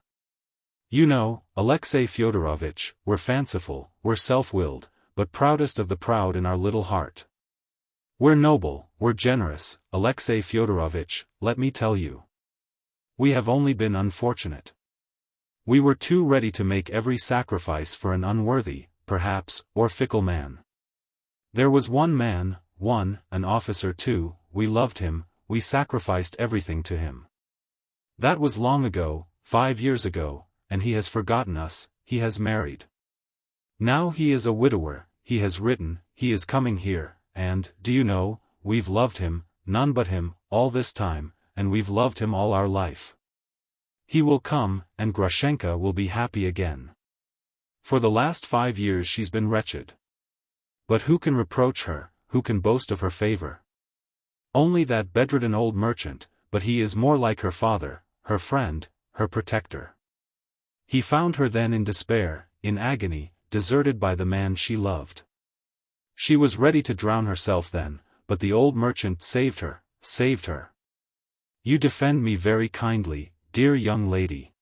"You know, Alexei Fyodorovitch, we're fanciful, we're self-willed, but proudest of the proud in our little heart. We're noble, we're generous, Alexei Fyodorovitch, let me tell you. We have only been unfortunate. We were too ready to make every sacrifice for an unworthy, perhaps, or fickle man. There was one man, an officer too, we loved him, we sacrificed everything to him. That was long ago, 5 years ago, and he has forgotten us, he has married. Now he is a widower, he has written, he is coming here, and, do you know, we've loved him, none but him, all this time, and we've loved him all our life. He will come, and Grushenka will be happy again. For the last 5 years she's been wretched. But who can reproach her, who can boast of her favor? Only that bedridden old merchant, but he is more like her father, her friend, her protector. He found her then in despair, in agony, deserted by the man she loved. She was ready to drown herself then, but the old merchant saved her, saved her. You defend me very kindly, dear young lady.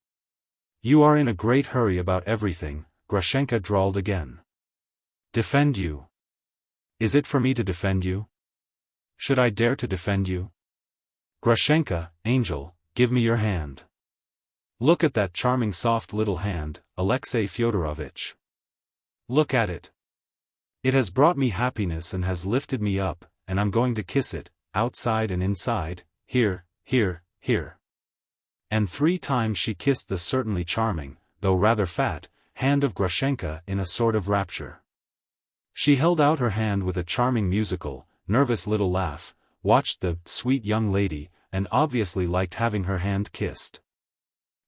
You are in a great hurry about everything," Grushenka drawled again. "Defend you? Is it for me to defend you? Should I dare to defend you? Grushenka, angel, give me your hand. Look at that charming soft little hand, Alexei Fyodorovitch. Look at it. It has brought me happiness and has lifted me up, and I'm going to kiss it, outside and inside, here, here, here." And 3 times she kissed the certainly charming, though rather fat, hand of Grushenka in a sort of rapture. She held out her hand with a charming musical, nervous little laugh, watched the sweet young lady, and obviously liked having her hand kissed.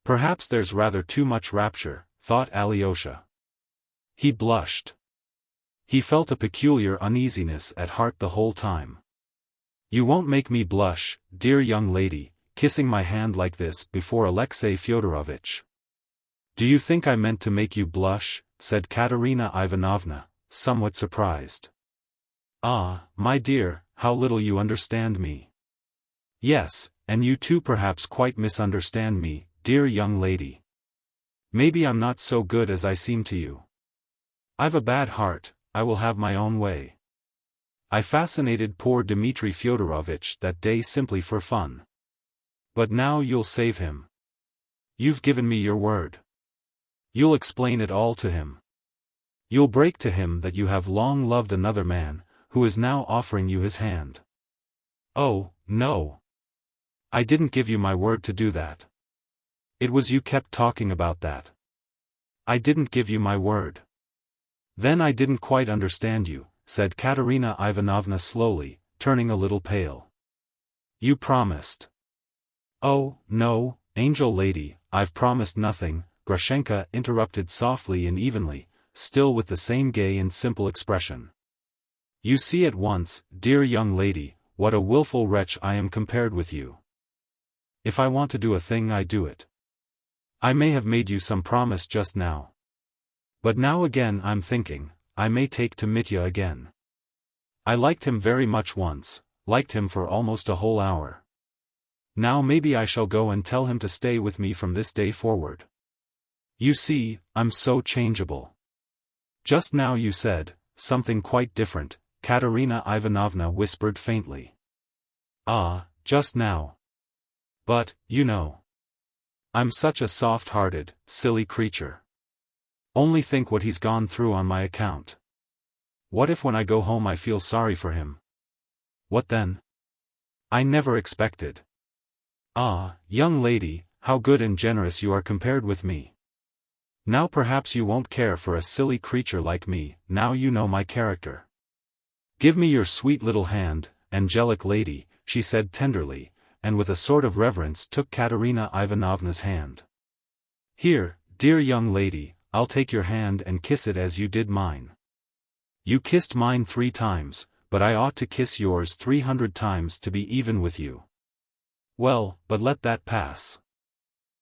Perhaps there's rather too much rapture, thought Alyosha. He blushed. He felt a peculiar uneasiness at heart the whole time. "You won't make me blush, dear young lady, kissing my hand like this before Alexei Fyodorovitch." "Do you think I meant to make you blush?" said Katerina Ivanovna, somewhat surprised. "Ah, my dear, how little you understand me." "Yes, and you too perhaps quite misunderstand me, dear young lady. Maybe I'm not so good as I seem to you. I've a bad heart, I will have my own way. I fascinated poor Dmitri Fyodorovitch that day simply for fun. But now you'll save him. You've given me your word. You'll explain it all to him. You'll break to him that you have long loved another man, who is now offering you his hand." "Oh, no. I didn't give you my word to do that. It was you kept talking about that." I didn't give you my word. Then I didn't quite understand you, said Katerina Ivanovna slowly, turning a little pale. You promised. Oh, no, angel lady, I've promised nothing, Grushenka interrupted softly and evenly, still with the same gay and simple expression. You see at once, dear young lady, what a willful wretch I am compared with you. If I want to do a thing I do it. I may have made you some promise just now. But now again I'm thinking, I may take to Mitya again. I liked him very much once, liked him for almost a whole hour. Now maybe I shall go and tell him to stay with me from this day forward. You see, I'm so changeable. Just now you said, something quite different, Katerina Ivanovna whispered faintly. Ah, just now. But, you know. I'm such a soft-hearted, silly creature. Only think what he's gone through on my account. What if when I go home I feel sorry for him? What then? I never expected. Ah, young lady, how good and generous you are compared with me. Now perhaps you won't care for a silly creature like me, now you know my character. Give me your sweet little hand, angelic lady, she said tenderly, and with a sort of reverence took Katerina Ivanovna's hand. Here, dear young lady, I'll take your hand and kiss it as you did mine. You kissed mine 3 times, but I ought to kiss yours 300 times to be even with you. Well, but let that pass.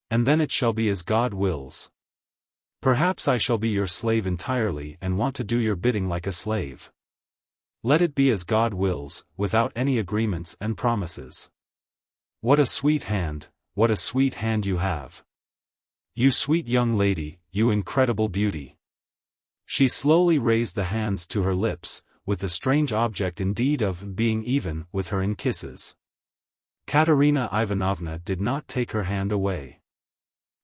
And then it shall be as God wills. Perhaps I shall be your slave entirely and want to do your bidding like a slave. Let it be as God wills, without any agreements and promises. What a sweet hand you have. You sweet young lady, you incredible beauty. She slowly raised the hands to her lips, with the strange object indeed of being even with her in kisses. Katerina Ivanovna did not take her hand away.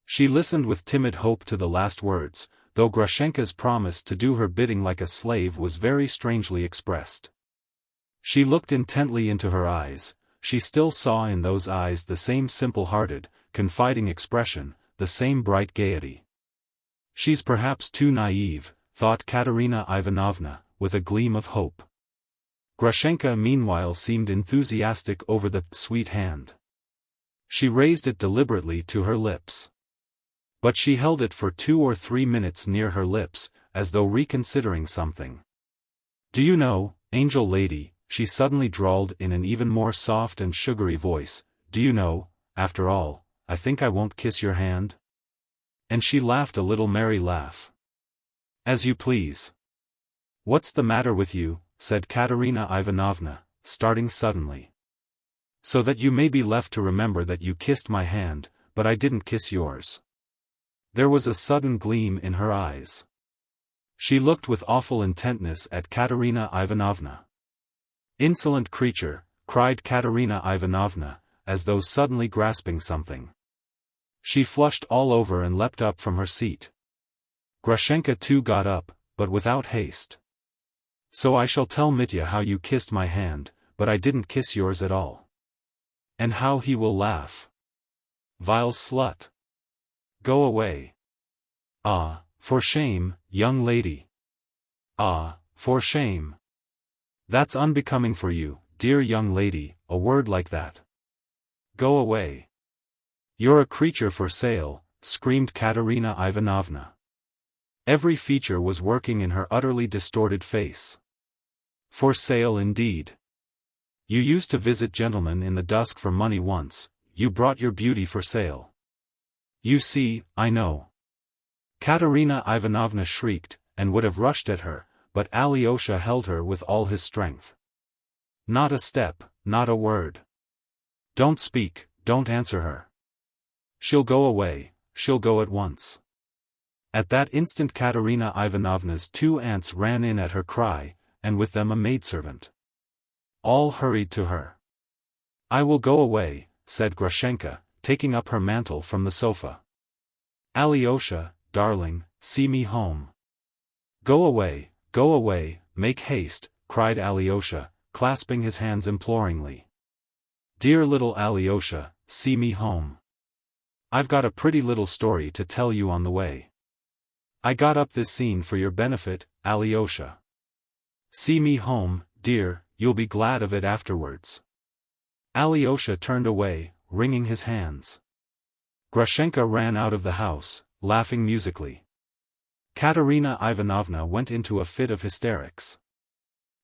She listened with timid hope to the last words, though Grushenka's promise to do her bidding like a slave was very strangely expressed. She looked intently into her eyes, she still saw in those eyes the same simple-hearted, confiding expression, the same bright gaiety. She's perhaps too naive, thought Katerina Ivanovna, with a gleam of hope. Grushenka meanwhile seemed enthusiastic over the sweet hand. She raised it deliberately to her lips. But she held it for 2 or 3 minutes near her lips, as though reconsidering something. Do you know, angel lady, she suddenly drawled in an even more soft and sugary voice, do you know, after all, I think I won't kiss your hand? And she laughed a little merry laugh. As you please. What's the matter with you? Said Katerina Ivanovna, starting suddenly. So that you may be left to remember that you kissed my hand, but I didn't kiss yours. There was a sudden gleam in her eyes. She looked with awful intentness at Katerina Ivanovna. Insolent creature, cried Katerina Ivanovna, as though suddenly grasping something. She flushed all over and leapt up from her seat. Grushenka too got up, but without haste. So I shall tell Mitya how you kissed my hand, but I didn't kiss yours at all. And how he will laugh. Vile slut. Go away. Ah, for shame, young lady. Ah, for shame. That's unbecoming for you, dear young lady, a word like that. Go away. You're a creature for sale, screamed Katerina Ivanovna. Every feature was working in her utterly distorted face. For sale indeed. You used to visit gentlemen in the dusk for money once, you brought your beauty for sale. You see, I know. Katerina Ivanovna shrieked, and would have rushed at her, but Alyosha held her with all his strength. Not a step, not a word. Don't speak, don't answer her. She'll go away, she'll go at once. At that instant Katerina Ivanovna's 2 aunts ran in at her cry, and with them a maidservant. All hurried to her. I will go away, said Grushenka, taking up her mantle from the sofa. Alyosha, darling, see me home. Go away, make haste, cried Alyosha, clasping his hands imploringly. Dear little Alyosha, see me home. I've got a pretty little story to tell you on the way. I got up this scene for your benefit, Alyosha. See me home, dear, you'll be glad of it afterwards. Alyosha turned away, wringing his hands. Grushenka ran out of the house, laughing musically. Katerina Ivanovna went into a fit of hysterics.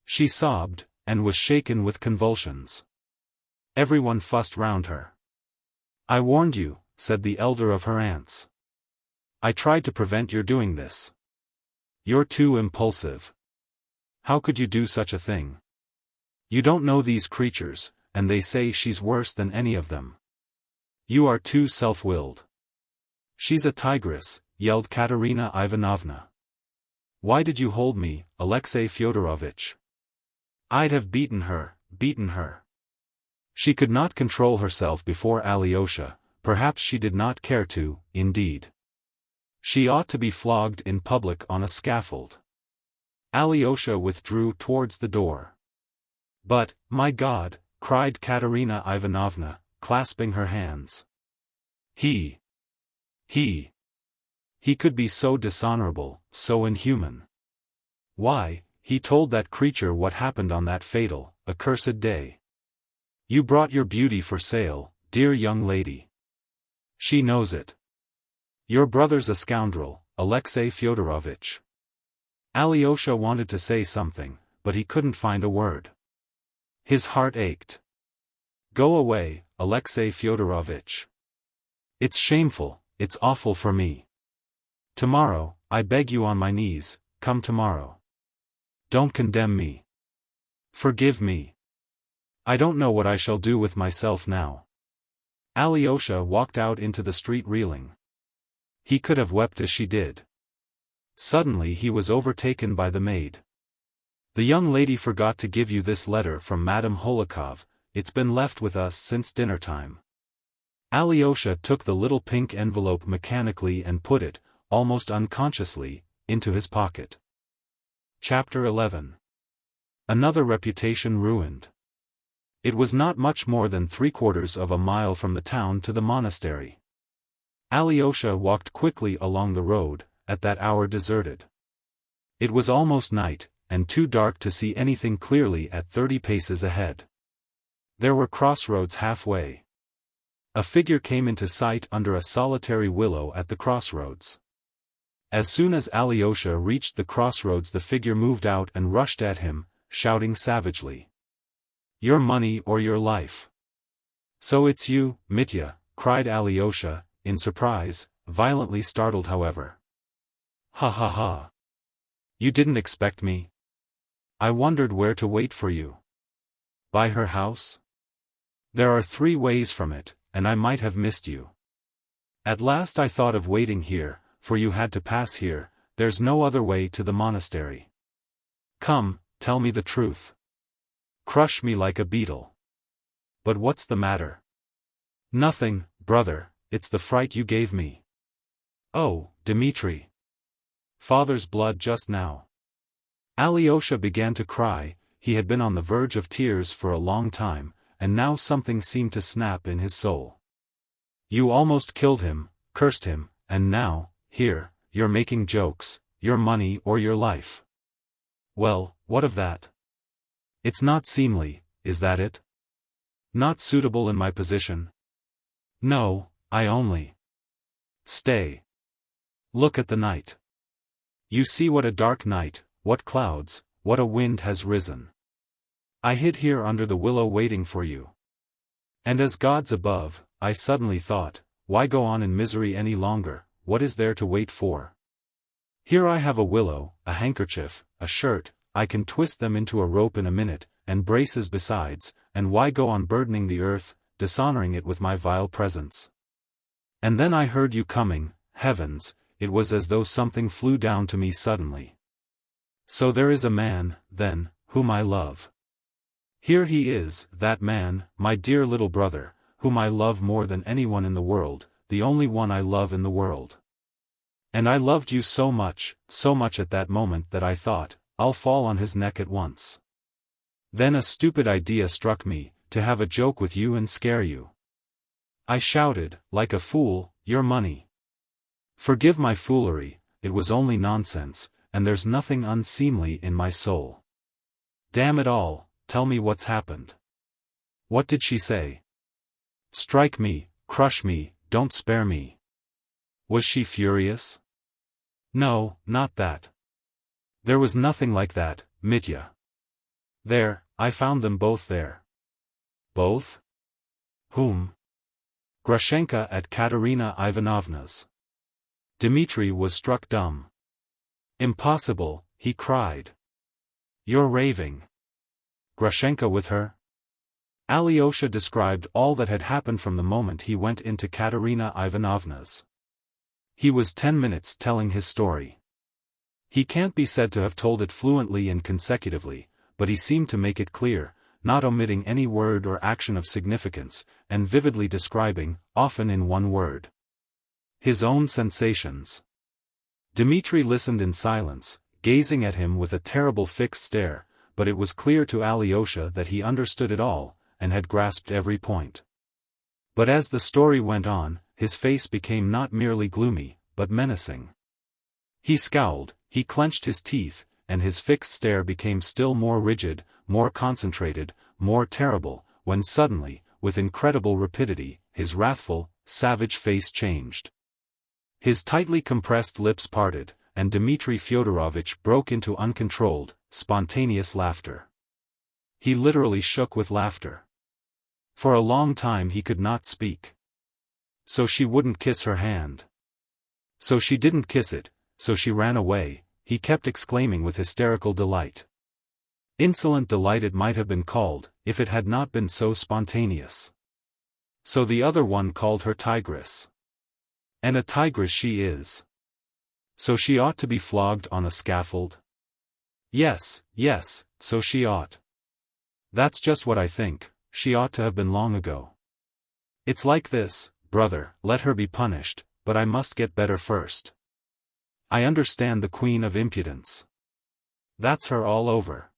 She sobbed, and was shaken with convulsions. Everyone fussed round her. I warned you, said the elder of her aunts. I tried to prevent your doing this. You're too impulsive. How could you do such a thing? You don't know these creatures, and they say she's worse than any of them. You are too self-willed. She's a tigress, yelled Katerina Ivanovna. Why did you hold me, Alexei Fyodorovitch? I'd have beaten her. She could not control herself before Alyosha, perhaps she did not care to, indeed. She ought to be flogged in public on a scaffold. Alyosha withdrew towards the door. But, my God, cried Katerina Ivanovna, clasping her hands. He could be so dishonorable, so inhuman. Why, he told that creature what happened on that fatal, accursed day. You brought your beauty for sale, dear young lady. She knows it. Your brother's a scoundrel, Alexei Fyodorovitch. Alyosha wanted to say something, but he couldn't find a word. His heart ached. Go away, Alexei Fyodorovitch. It's shameful, it's awful for me. Tomorrow, I beg you on my knees, come tomorrow. Don't condemn me. Forgive me. I don't know what I shall do with myself now. Alyosha walked out into the street reeling. He could have wept as she did. Suddenly he was overtaken by the maid. The young lady forgot to give you this letter from Madame Hohlakov, it's been left with us since dinner time. Alyosha took the little pink envelope mechanically and put it, almost unconsciously, into his pocket. Chapter 11. Another reputation ruined. It was not much more than 3/4 of a mile from the town to the monastery. Alyosha walked quickly along the road, at that hour deserted. It was almost night, and too dark to see anything clearly at 30 paces ahead. There were crossroads halfway. A figure came into sight under a solitary willow at the crossroads. As soon as Alyosha reached the crossroads, the figure moved out and rushed at him, shouting savagely. Your money or your life. So it's you, Mitya, cried Alyosha, in surprise, violently startled however. Ha ha ha. You didn't expect me? I wondered where to wait for you. By her house? There are 3 ways from it, and I might have missed you. At last I thought of waiting here, for you had to pass here, there's no other way to the monastery. Come, tell me the truth. Crush me like a beetle. But what's the matter? Nothing, brother, it's the fright you gave me. Oh, Dmitri. Father's blood just now. Alyosha began to cry, he had been on the verge of tears for a long time, and now something seemed to snap in his soul. You almost killed him, cursed him, and now, here, you're making jokes, your money or your life. Well, what of that? It's not seemly, is that it? Not suitable in my position? No, I only. Stay. Look at the night. You see what a dark night, what clouds, what a wind has risen. I hid here under the willow waiting for you. And as God's above, I suddenly thought, why go on in misery any longer, what is there to wait for? Here I have a willow, a handkerchief, a shirt, I can twist them into a rope in a minute, and braces besides, and why go on burdening the earth, dishonoring it with my vile presence? And then I heard you coming, heavens, it was as though something flew down to me suddenly. So there is a man, then, whom I love. Here he is, that man, my dear little brother, whom I love more than anyone in the world, the only one I love in the world. And I loved you so much at that moment that I thought, I'll fall on his neck at once. Then a stupid idea struck me, to have a joke with you and scare you. I shouted, like a fool, your money. Forgive my foolery, it was only nonsense, and there's nothing unseemly in my soul. Damn it all, tell me what's happened. What did she say? Strike me, crush me, don't spare me. Was she furious? No, not that. There was nothing like that, Mitya. There, I found them both there. Both? Whom? Grushenka at Katerina Ivanovna's. Dmitri was struck dumb. Impossible, he cried. You're raving. Grushenka with her? Alyosha described all that had happened from the moment he went into Katerina Ivanovna's. He was 10 minutes telling his story. He can't be said to have told it fluently and consecutively, but he seemed to make it clear, not omitting any word or action of significance, and vividly describing, often in one word, his own sensations. Dmitri listened in silence, gazing at him with a terrible fixed stare, but it was clear to Alyosha that he understood it all, and had grasped every point. But as the story went on, his face became not merely gloomy, but menacing. He scowled, he clenched his teeth, and his fixed stare became still more rigid, more concentrated, more terrible, when suddenly, with incredible rapidity, his wrathful, savage face changed. His tightly compressed lips parted, and Dmitri Fyodorovitch broke into uncontrolled, spontaneous laughter. He literally shook with laughter. For a long time he could not speak. So she wouldn't kiss her hand. So she didn't kiss it, so she ran away, he kept exclaiming with hysterical delight. Insolent delight it might have been called, if it had not been so spontaneous. So the other one called her tigress. And a tigress she is. So she ought to be flogged on a scaffold? Yes, yes, so she ought. That's just what I think, she ought to have been long ago. It's like this, brother, let her be punished, but I must get better first. I understand the queen of impudence. That's her all over.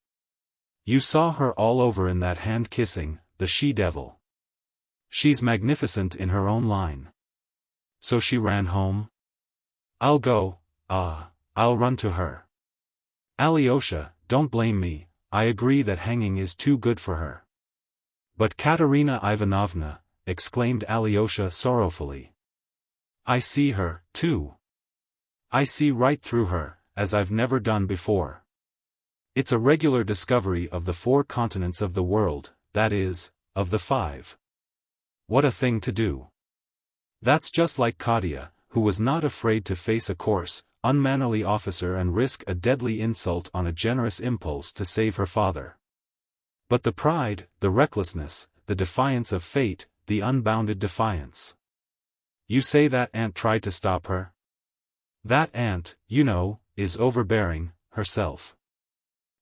You saw her all over in that hand-kissing, the she-devil. She's magnificent in her own line. So she ran home? I'll go, I'll run to her. Alyosha, don't blame me, I agree that hanging is too good for her. But Katerina Ivanovna, exclaimed Alyosha sorrowfully. I see her, too. I see right through her, as I've never done before. It's a regular discovery of the 4 continents of the world, that is, of the 5. What a thing to do. That's just like Katya, who was not afraid to face a coarse, unmannerly officer and risk a deadly insult on a generous impulse to save her father. But the pride, the recklessness, the defiance of fate, the unbounded defiance. You say that aunt tried to stop her? That aunt, you know, is overbearing, herself.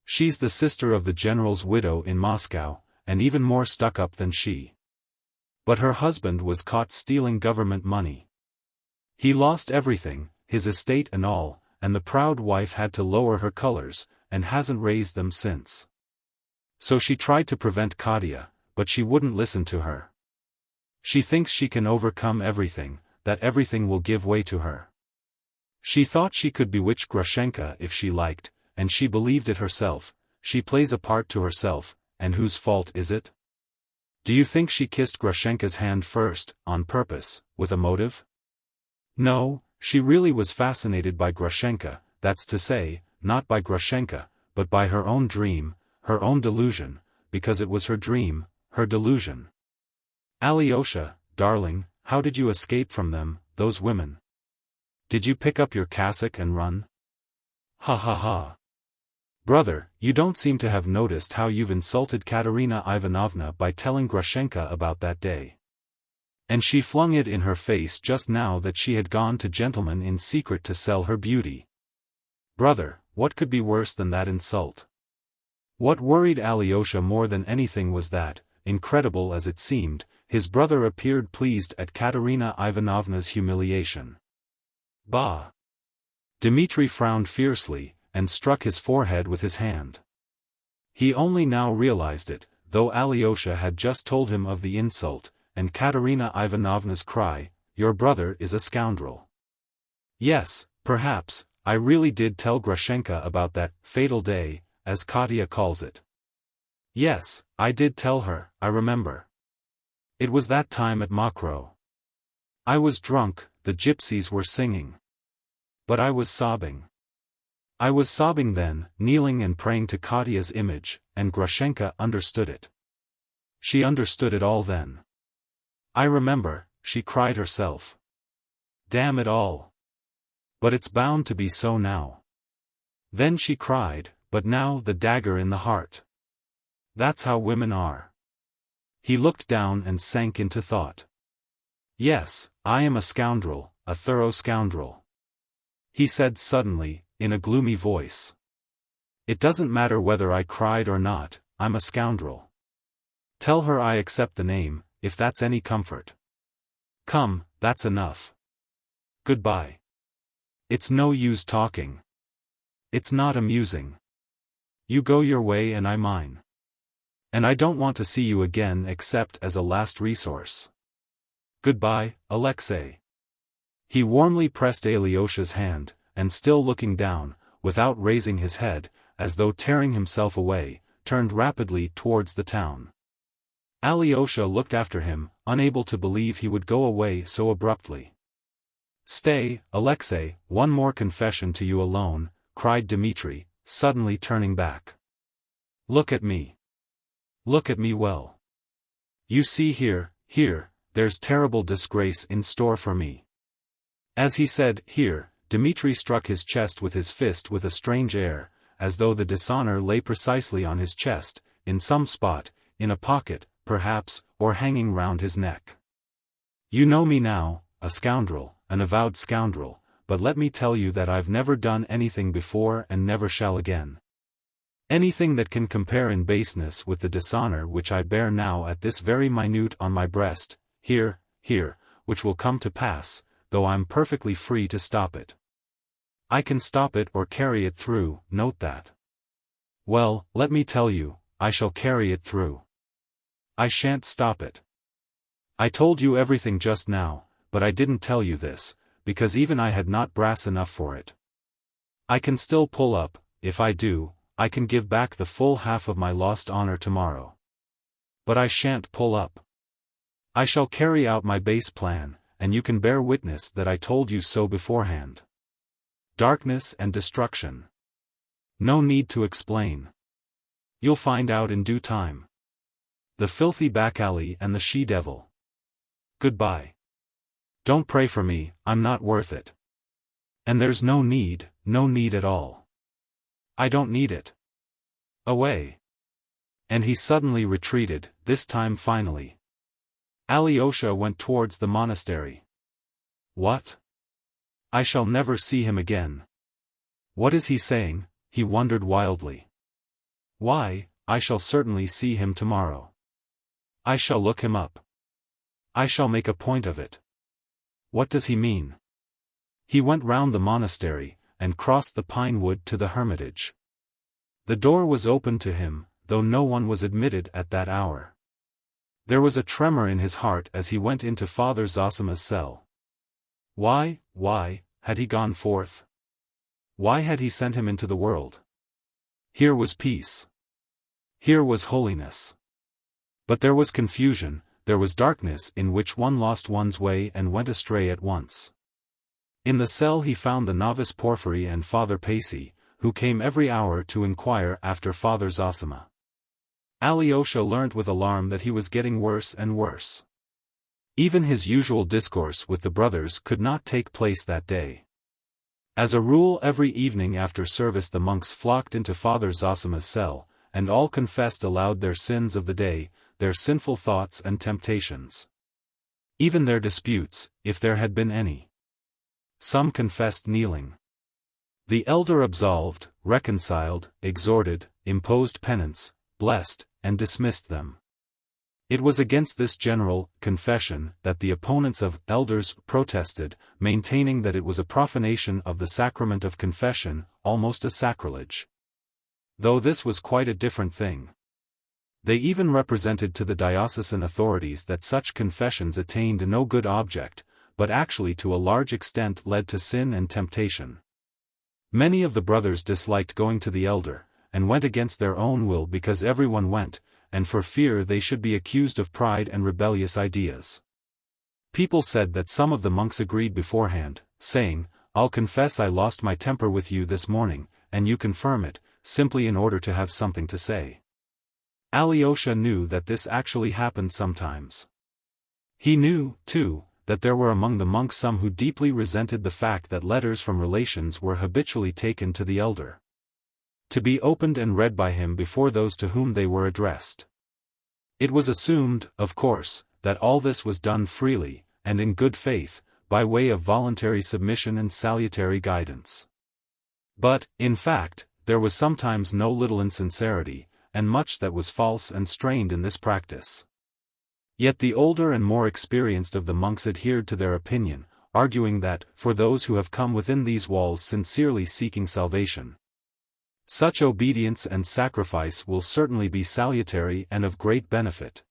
She's the sister of the general's widow in Moscow, and even more stuck-up than she. But her husband was caught stealing government money. He lost everything, his estate and all, and the proud wife had to lower her colors, and hasn't raised them since. So she tried to prevent Katya, but she wouldn't listen to her. She thinks she can overcome everything, that everything will give way to her. She thought she could bewitch Grushenka if she liked, and she believed it herself. She plays a part to herself, and whose fault is it? Do you think she kissed Grushenka's hand first, on purpose, with a motive? No, she really was fascinated by Grushenka, that's to say, not by Grushenka, but by her own dream, her own delusion, because it was her dream, her delusion. Alyosha, darling, how did you escape from them, those women? Did you pick up your cassock and run? Ha ha ha. Brother, you don't seem to have noticed how you've insulted Katerina Ivanovna by telling Grushenka about that day. And she flung it in her face just now that she had gone to gentlemen in secret to sell her beauty. Brother, what could be worse than that insult? What worried Alyosha more than anything was that, incredible as it seemed, his brother appeared pleased at Katerina Ivanovna's humiliation. Bah! Dmitri frowned fiercely, and struck his forehead with his hand. He only now realized it, though Alyosha had just told him of the insult, and Katerina Ivanovna's cry, "Your brother is a scoundrel." Yes, perhaps, I really did tell Grushenka about that fatal day, as Katya calls it. Yes, I did tell her, I remember. It was that time at Mokro. I was drunk, the gypsies were singing. But I was sobbing. I was sobbing then, kneeling and praying to Katya's image, and Grushenka understood it. She understood it all then. I remember, she cried herself. Damn it all. But it's bound to be so now. Then she cried, but now the dagger in the heart. That's how women are. He looked down and sank into thought. Yes, I am a scoundrel, a thorough scoundrel. He said suddenly, in a gloomy voice. It doesn't matter whether I cried or not, I'm a scoundrel. Tell her I accept the name, if that's any comfort. Come, that's enough. Goodbye. It's no use talking. It's not amusing. You go your way and I mine. And I don't want to see you again except as a last resource. Goodbye, Alexei. He warmly pressed Alyosha's hand, and still looking down, without raising his head, as though tearing himself away, turned rapidly towards the town. Alyosha looked after him, unable to believe he would go away so abruptly. Stay, Alexei, one more confession to you alone, cried Dmitri, suddenly turning back. Look at me. Look at me well. You see here, there's terrible disgrace in store for me. As he said, here, Dmitri struck his chest with his fist with a strange air, as though the dishonor lay precisely on his chest, in some spot, in a pocket, perhaps, or hanging round his neck. You know me now, a scoundrel, an avowed scoundrel, but let me tell you that I've never done anything before and never shall again. Anything that can compare in baseness with the dishonor which I bear now at this very minute on my breast, here, which will come to pass, though I'm perfectly free to stop it. I can stop it or carry it through, note that. Well, let me tell you, I shall carry it through. I shan't stop it. I told you everything just now, but I didn't tell you this, because even I had not brass enough for it. I can still pull up, if I do, I can give back the full half of my lost honor tomorrow. But I shan't pull up. I shall carry out my base plan, and you can bear witness that I told you so beforehand. Darkness and destruction. No need to explain. You'll find out in due time. The filthy back alley and the she-devil. Goodbye. Don't pray for me, I'm not worth it. And there's no need at all. I don't need it. Away. And he suddenly retreated, this time finally. Alyosha went towards the monastery. What? I shall never see him again. What is he saying? He wondered wildly. Why, I shall certainly see him tomorrow. I shall look him up. I shall make a point of it. What does he mean? He went round the monastery, and crossed the pine wood to the hermitage. The door was open to him, though no one was admitted at that hour. There was a tremor in his heart as he went into Father Zosima's cell. Why had he gone forth? Why had he sent him into the world? Here was peace. Here was holiness. But there was confusion, there was darkness in which one lost one's way and went astray at once. In the cell he found the novice Porphyry and Father Pacy, who came every hour to inquire after Father Zosima. Alyosha learnt with alarm that he was getting worse and worse. Even his usual discourse with the brothers could not take place that day. As a rule, every evening after service the monks flocked into Father Zosima's cell, and all confessed aloud their sins of the day, their sinful thoughts and temptations. Even their disputes, if there had been any. Some confessed kneeling. The elder absolved, reconciled, exhorted, imposed penance, blessed, and dismissed them. It was against this general confession that the opponents of elders protested, maintaining that it was a profanation of the sacrament of confession, almost a sacrilege. Though this was quite a different thing. They even represented to the diocesan authorities that such confessions attained no good object, but actually to a large extent led to sin and temptation. Many of the brothers disliked going to the elder, and went against their own will because everyone went, and for fear they should be accused of pride and rebellious ideas. People said that some of the monks agreed beforehand, saying, "I'll confess I lost my temper with you this morning, and you confirm it," simply in order to have something to say. Alyosha knew that this actually happened sometimes. He knew, too, that there were among the monks some who deeply resented the fact that letters from relations were habitually taken to the elder, to be opened and read by him before those to whom they were addressed. It was assumed, of course, that all this was done freely, and in good faith, by way of voluntary submission and salutary guidance. But, in fact, there was sometimes no little insincerity, and much that was false and strained in this practice. Yet the older and more experienced of the monks adhered to their opinion, arguing that, for those who have come within these walls sincerely seeking salvation, such obedience and sacrifice will certainly be salutary and of great benefit.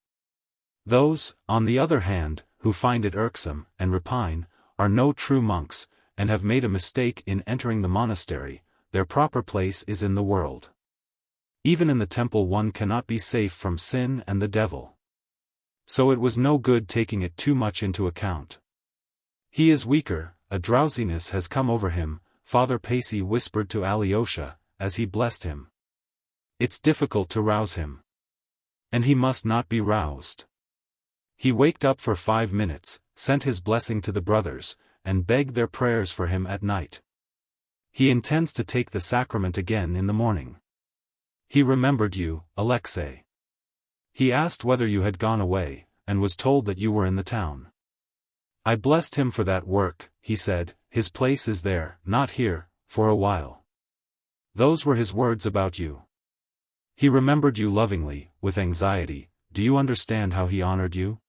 Those, on the other hand, who find it irksome and repine, are no true monks, and have made a mistake in entering the monastery. Their proper place is in the world. Even in the temple one cannot be safe from sin and the devil. So it was no good taking it too much into account. "He is weaker, a drowsiness has come over him," Father Pacy whispered to Alyosha, as he blessed him. "It's difficult to rouse him. And he must not be roused." He waked up for 5 minutes, sent his blessing to the brothers, and begged their prayers for him at night. He intends to take the sacrament again in the morning. "He remembered you, Alexei. He asked whether you had gone away, and was told that you were in the town. I blessed him for that work," he said. "His place is there, not here, for a while." Those were his words about you. He remembered you lovingly, with anxiety. Do you understand how he honored you?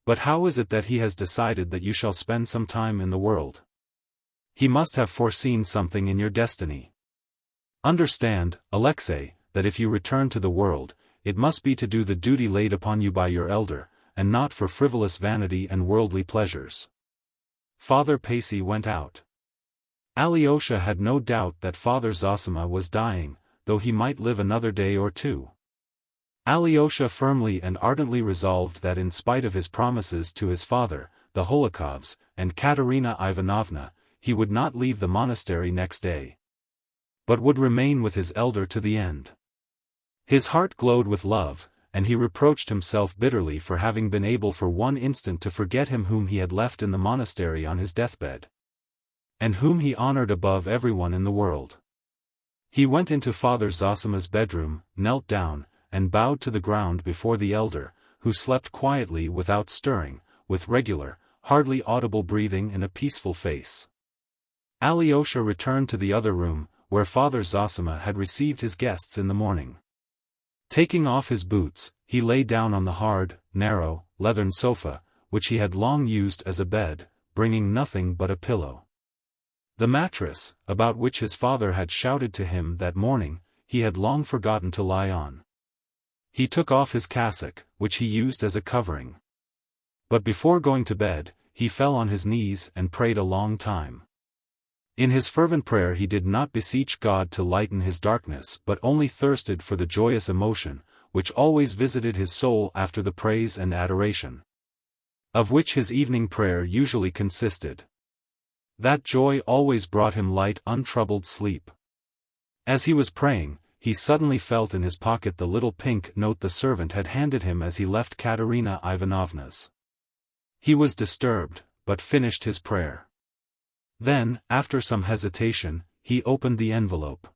But how is it that he has decided that you shall spend some time in the world? He must have foreseen something in your destiny. Understand, Alexei, that if you return to the world, it must be to do the duty laid upon you by your elder, and not for frivolous vanity and worldly pleasures. Father Pacy went out. Alyosha had no doubt that Father Zosima was dying, though he might live another day or two. Alyosha firmly and ardently resolved that in spite of his promises to his father, the Hohlakovs, and Katerina Ivanovna, he would not leave the monastery next day, but would remain with his elder to the end. His heart glowed with love, and he reproached himself bitterly for having been able for one instant to forget him whom he had left in the monastery on his deathbed, and whom he honored above everyone in the world. He went into Father Zosima's bedroom, knelt down, and bowed to the ground before the elder, who slept quietly without stirring, with regular, hardly audible breathing and a peaceful face. Alyosha returned to the other room, where Father Zosima had received his guests in the morning. Taking off his boots, he lay down on the hard, narrow, leathern sofa, which he had long used as a bed, bringing nothing but a pillow. The mattress, about which his father had shouted to him that morning, he had long forgotten to lie on. He took off his cassock, which he used as a covering. But before going to bed, he fell on his knees and prayed a long time. In his fervent prayer he did not beseech God to lighten his darkness but only thirsted for the joyous emotion, which always visited his soul after the praise and adoration, of which his evening prayer usually consisted. That joy always brought him light untroubled sleep. As he was praying, he suddenly felt in his pocket the little pink note the servant had handed him as he left Katerina Ivanovna's. He was disturbed, but finished his prayer. Then, after some hesitation, he opened the envelope.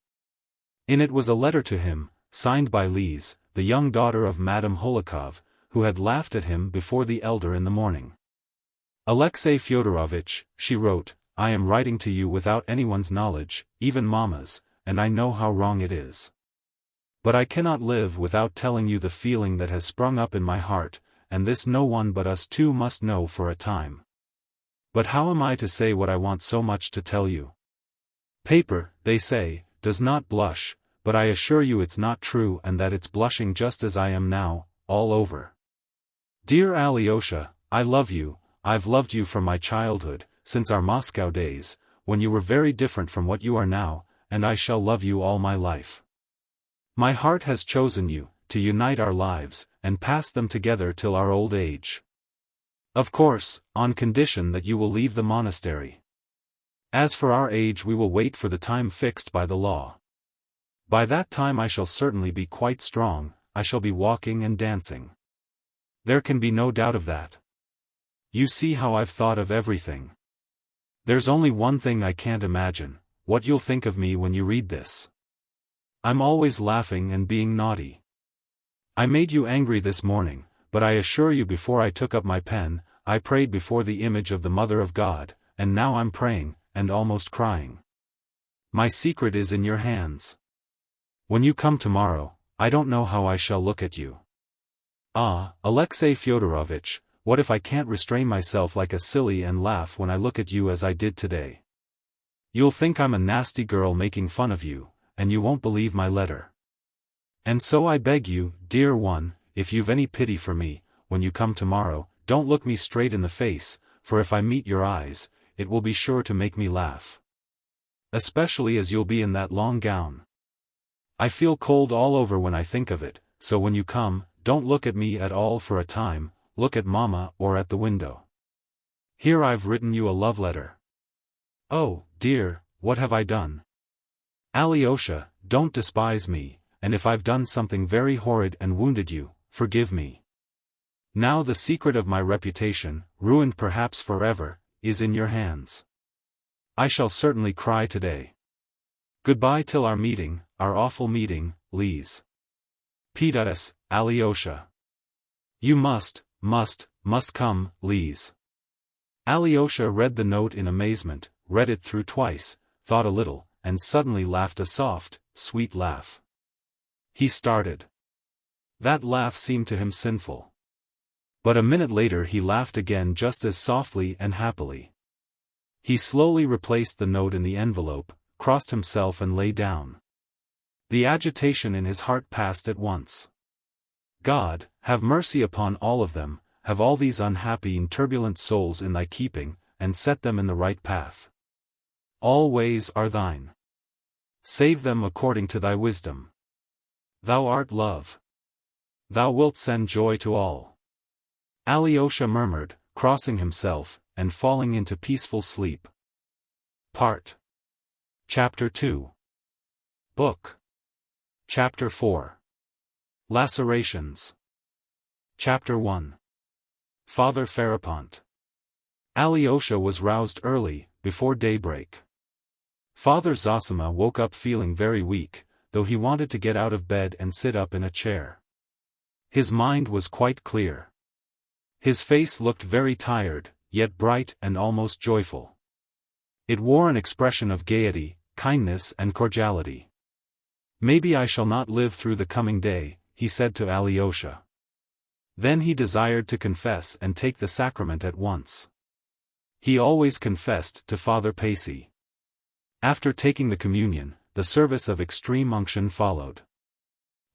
In it was a letter to him, signed by Lise, the young daughter of Madame Hohlakov, who had laughed at him before the elder in the morning. "Alexei Fyodorovitch," she wrote, "I am writing to you without anyone's knowledge, even Mamma's, and I know how wrong it is. But I cannot live without telling you the feeling that has sprung up in my heart, and this no one but us two must know for a time. But how am I to say what I want so much to tell you? Paper, they say, does not blush, but I assure you it's not true and that it's blushing just as I am now, all over. Dear Alyosha, I love you, I've loved you from my childhood, since our Moscow days, when you were very different from what you are now, and I shall love you all my life. My heart has chosen you, to unite our lives, and pass them together till our old age. Of course, on condition that you will leave the monastery. As for our age, we will wait for the time fixed by the law. By that time I shall certainly be quite strong, I shall be walking and dancing. There can be no doubt of that. You see how I've thought of everything. There's only one thing I can't imagine, what you'll think of me when you read this. I'm always laughing and being naughty. I made you angry this morning, but I assure you before I took up my pen, I prayed before the image of the Mother of God, and now I'm praying, and almost crying. My secret is in your hands. When you come tomorrow, I don't know how I shall look at you. Ah, Alexei Fyodorovitch, what if I can't restrain myself like a silly and laugh when I look at you as I did today? You'll think I'm a nasty girl making fun of you, and you won't believe my letter. And so I beg you, dear one, if you've any pity for me, when you come tomorrow, don't look me straight in the face, for if I meet your eyes, it will be sure to make me laugh. Especially as you'll be in that long gown. I feel cold all over when I think of it, so when you come, don't look at me at all for a time, look at Mama or at the window. Here I've written you a love letter. Oh, dear, what have I done? Alyosha, don't despise me, and if I've done something very horrid and wounded you, forgive me. Now the secret of my reputation, ruined perhaps forever, is in your hands. I shall certainly cry today. Goodbye till our meeting, our awful meeting, Liz. P.S. Alyosha. You must come, Liz. Alyosha read the note in amazement, read it through twice, thought a little, and suddenly laughed a soft, sweet laugh. He started. That laugh seemed to him sinful. But a minute later he laughed again just as softly and happily. He slowly replaced the note in the envelope, crossed himself and lay down. The agitation in his heart passed at once. God, have mercy upon all of them, have all these unhappy and turbulent souls in thy keeping, and set them in the right path. All ways are thine. Save them according to thy wisdom. Thou art love. Thou wilt send joy to all. Alyosha murmured, crossing himself, and falling into peaceful sleep. Chapter 2. Book. Chapter 4. Lacerations. Chapter 1. Father Ferapont. Alyosha was roused early, before daybreak. Father Zosima woke up feeling very weak, though he wanted to get out of bed and sit up in a chair. His mind was quite clear. His face looked very tired, yet bright and almost joyful. It wore an expression of gaiety, kindness and cordiality. Maybe I shall not live through the coming day, he said to Alyosha. Then he desired to confess and take the sacrament at once. He always confessed to Father Pacey. After taking the communion, the service of extreme unction followed.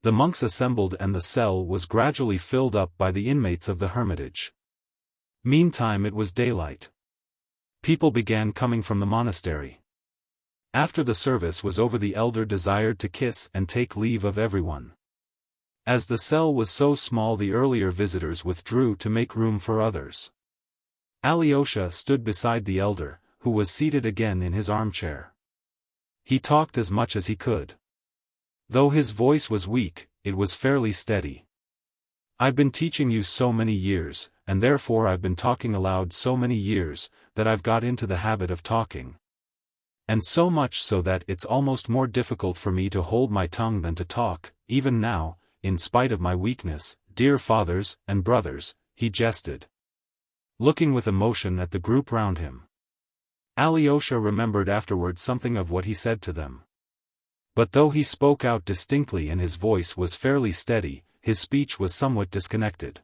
The monks assembled and the cell was gradually filled up by the inmates of the hermitage. Meantime it was daylight. People began coming from the monastery. After the service was over, the elder desired to kiss and take leave of everyone. As the cell was so small, the earlier visitors withdrew to make room for others. Alyosha stood beside the elder, who was seated again in his armchair. He talked as much as he could. Though his voice was weak, it was fairly steady. I've been teaching you so many years, and therefore I've been talking aloud so many years, that I've got into the habit of talking. And so much so that it's almost more difficult for me to hold my tongue than to talk, even now, in spite of my weakness, dear fathers and brothers, he jested, looking with emotion at the group round him. Alyosha remembered afterward something of what he said to them. But though he spoke out distinctly and his voice was fairly steady, his speech was somewhat disconnected.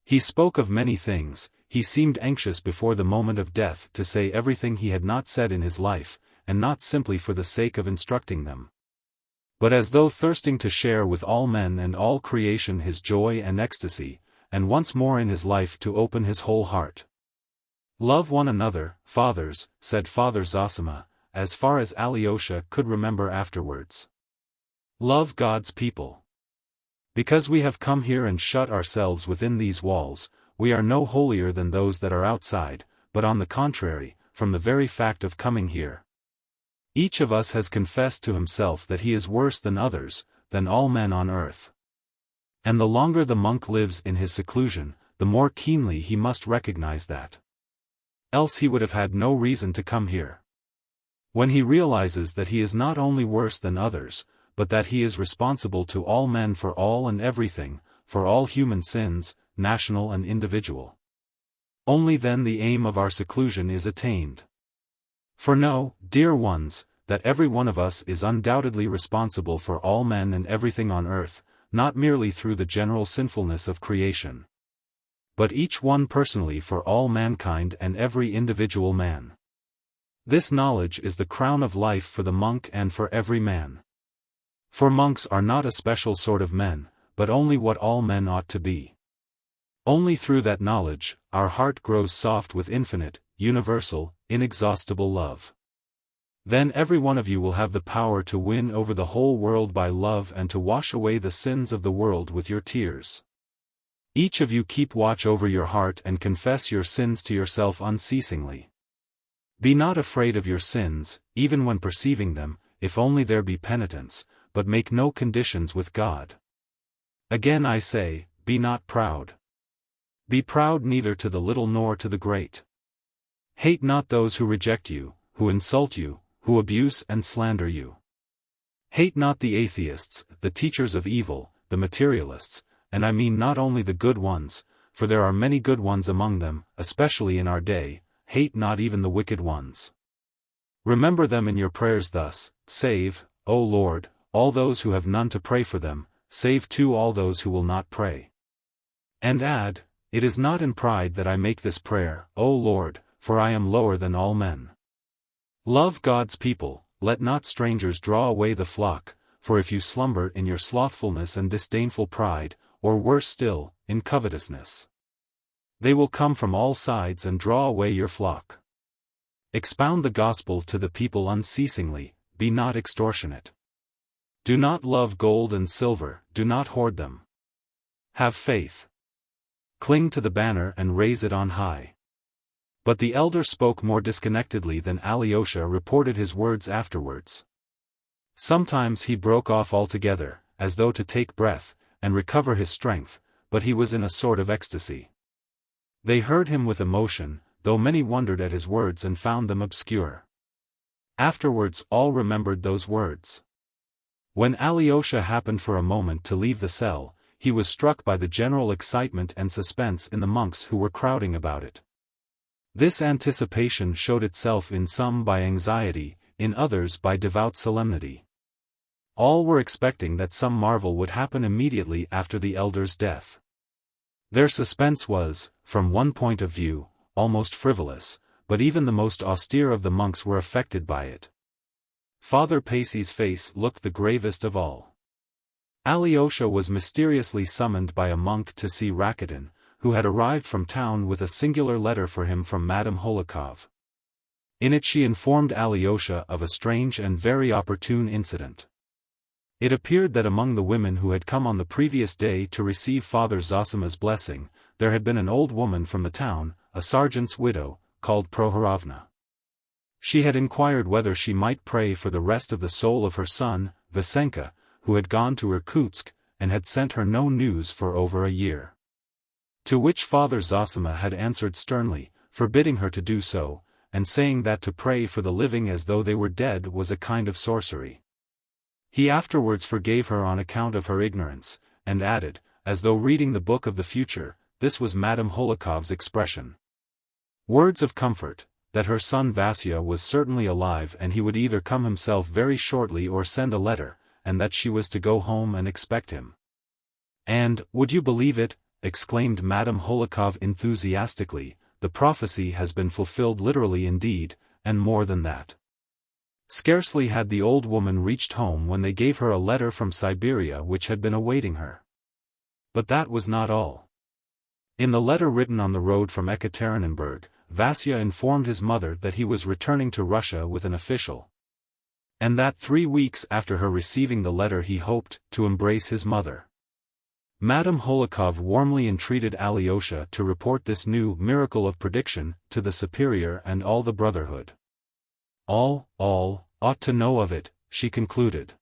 He spoke of many things, he seemed anxious before the moment of death to say everything he had not said in his life, and not simply for the sake of instructing them, but as though thirsting to share with all men and all creation his joy and ecstasy, and once more in his life to open his whole heart. Love one another, fathers, said Father Zosima, as far as Alyosha could remember afterwards. Love God's people. Because we have come here and shut ourselves within these walls, we are no holier than those that are outside, but on the contrary, from the very fact of coming here. Each of us has confessed to himself that he is worse than others, than all men on earth. And the longer the monk lives in his seclusion, the more keenly he must recognize that. Else he would have had no reason to come here. When he realizes that he is not only worse than others, but that he is responsible to all men for all and everything, for all human sins, national and individual. Only then the aim of our seclusion is attained. For know, dear ones, that every one of us is undoubtedly responsible for all men and everything on earth, not merely through the general sinfulness of creation, but each one personally for all mankind and every individual man. This knowledge is the crown of life for the monk and for every man. For monks are not a special sort of men, but only what all men ought to be. Only through that knowledge, our heart grows soft with infinite, universal, inexhaustible love. Then every one of you will have the power to win over the whole world by love and to wash away the sins of the world with your tears. Each of you keep watch over your heart and confess your sins to yourself unceasingly. Be not afraid of your sins, even when perceiving them, if only there be penitence, but make no conditions with God. Again I say, be not proud. Be proud neither to the little nor to the great. Hate not those who reject you, who insult you, who abuse and slander you. Hate not the atheists, the teachers of evil, the materialists, and I mean not only the good ones, for there are many good ones among them, especially in our day. Hate not even the wicked ones. Remember them in your prayers thus, save, O Lord, all those who have none to pray for them, save too all those who will not pray. And add, it is not in pride that I make this prayer, O Lord, for I am lower than all men. Love God's people, let not strangers draw away the flock, for if you slumber in your slothfulness and disdainful pride, or worse still, in covetousness, they will come from all sides and draw away your flock. Expound the gospel to the people unceasingly, be not extortionate. Do not love gold and silver, do not hoard them. Have faith. Cling to the banner and raise it on high. But the elder spoke more disconnectedly than Alyosha reported his words afterwards. Sometimes he broke off altogether, as though to take breath, and recover his strength, but he was in a sort of ecstasy. They heard him with emotion, though many wondered at his words and found them obscure. Afterwards all remembered those words. When Alyosha happened for a moment to leave the cell, he was struck by the general excitement and suspense in the monks who were crowding about it. This anticipation showed itself in some by anxiety, in others by devout solemnity. All were expecting that some marvel would happen immediately after the elder's death. Their suspense was, from one point of view, almost frivolous, but even the most austere of the monks were affected by it. Father Pacey's face looked the gravest of all. Alyosha was mysteriously summoned by a monk to see Rakitin, who had arrived from town with a singular letter for him from Madame Hohlakov. In it she informed Alyosha of a strange and very opportune incident. It appeared that among the women who had come on the previous day to receive Father Zosima's blessing, there had been an old woman from the town, a sergeant's widow, called Prohorovna. She had inquired whether she might pray for the rest of the soul of her son, Vasenka, who had gone to Irkutsk, and had sent her no news for over a year. To which Father Zosima had answered sternly, forbidding her to do so, and saying that to pray for the living as though they were dead was a kind of sorcery. He afterwards forgave her on account of her ignorance, and added, as though reading the book of the future, this was Madame Hohlakov's expression. Words of comfort, that her son Vasya was certainly alive and he would either come himself very shortly or send a letter, and that she was to go home and expect him. And, would you believe it, exclaimed Madame Hohlakov enthusiastically, the prophecy has been fulfilled literally indeed, and more than that. Scarcely had the old woman reached home when they gave her a letter from Siberia which had been awaiting her. But that was not all. In the letter written on the road from Ekaterinenburg, Vasya informed his mother that he was returning to Russia with an official, and that 3 weeks after her receiving the letter he hoped to embrace his mother. Madame Hohlakov warmly entreated Alyosha to report this new miracle of prediction to the superior and all the brotherhood. All ought to know of it, she concluded.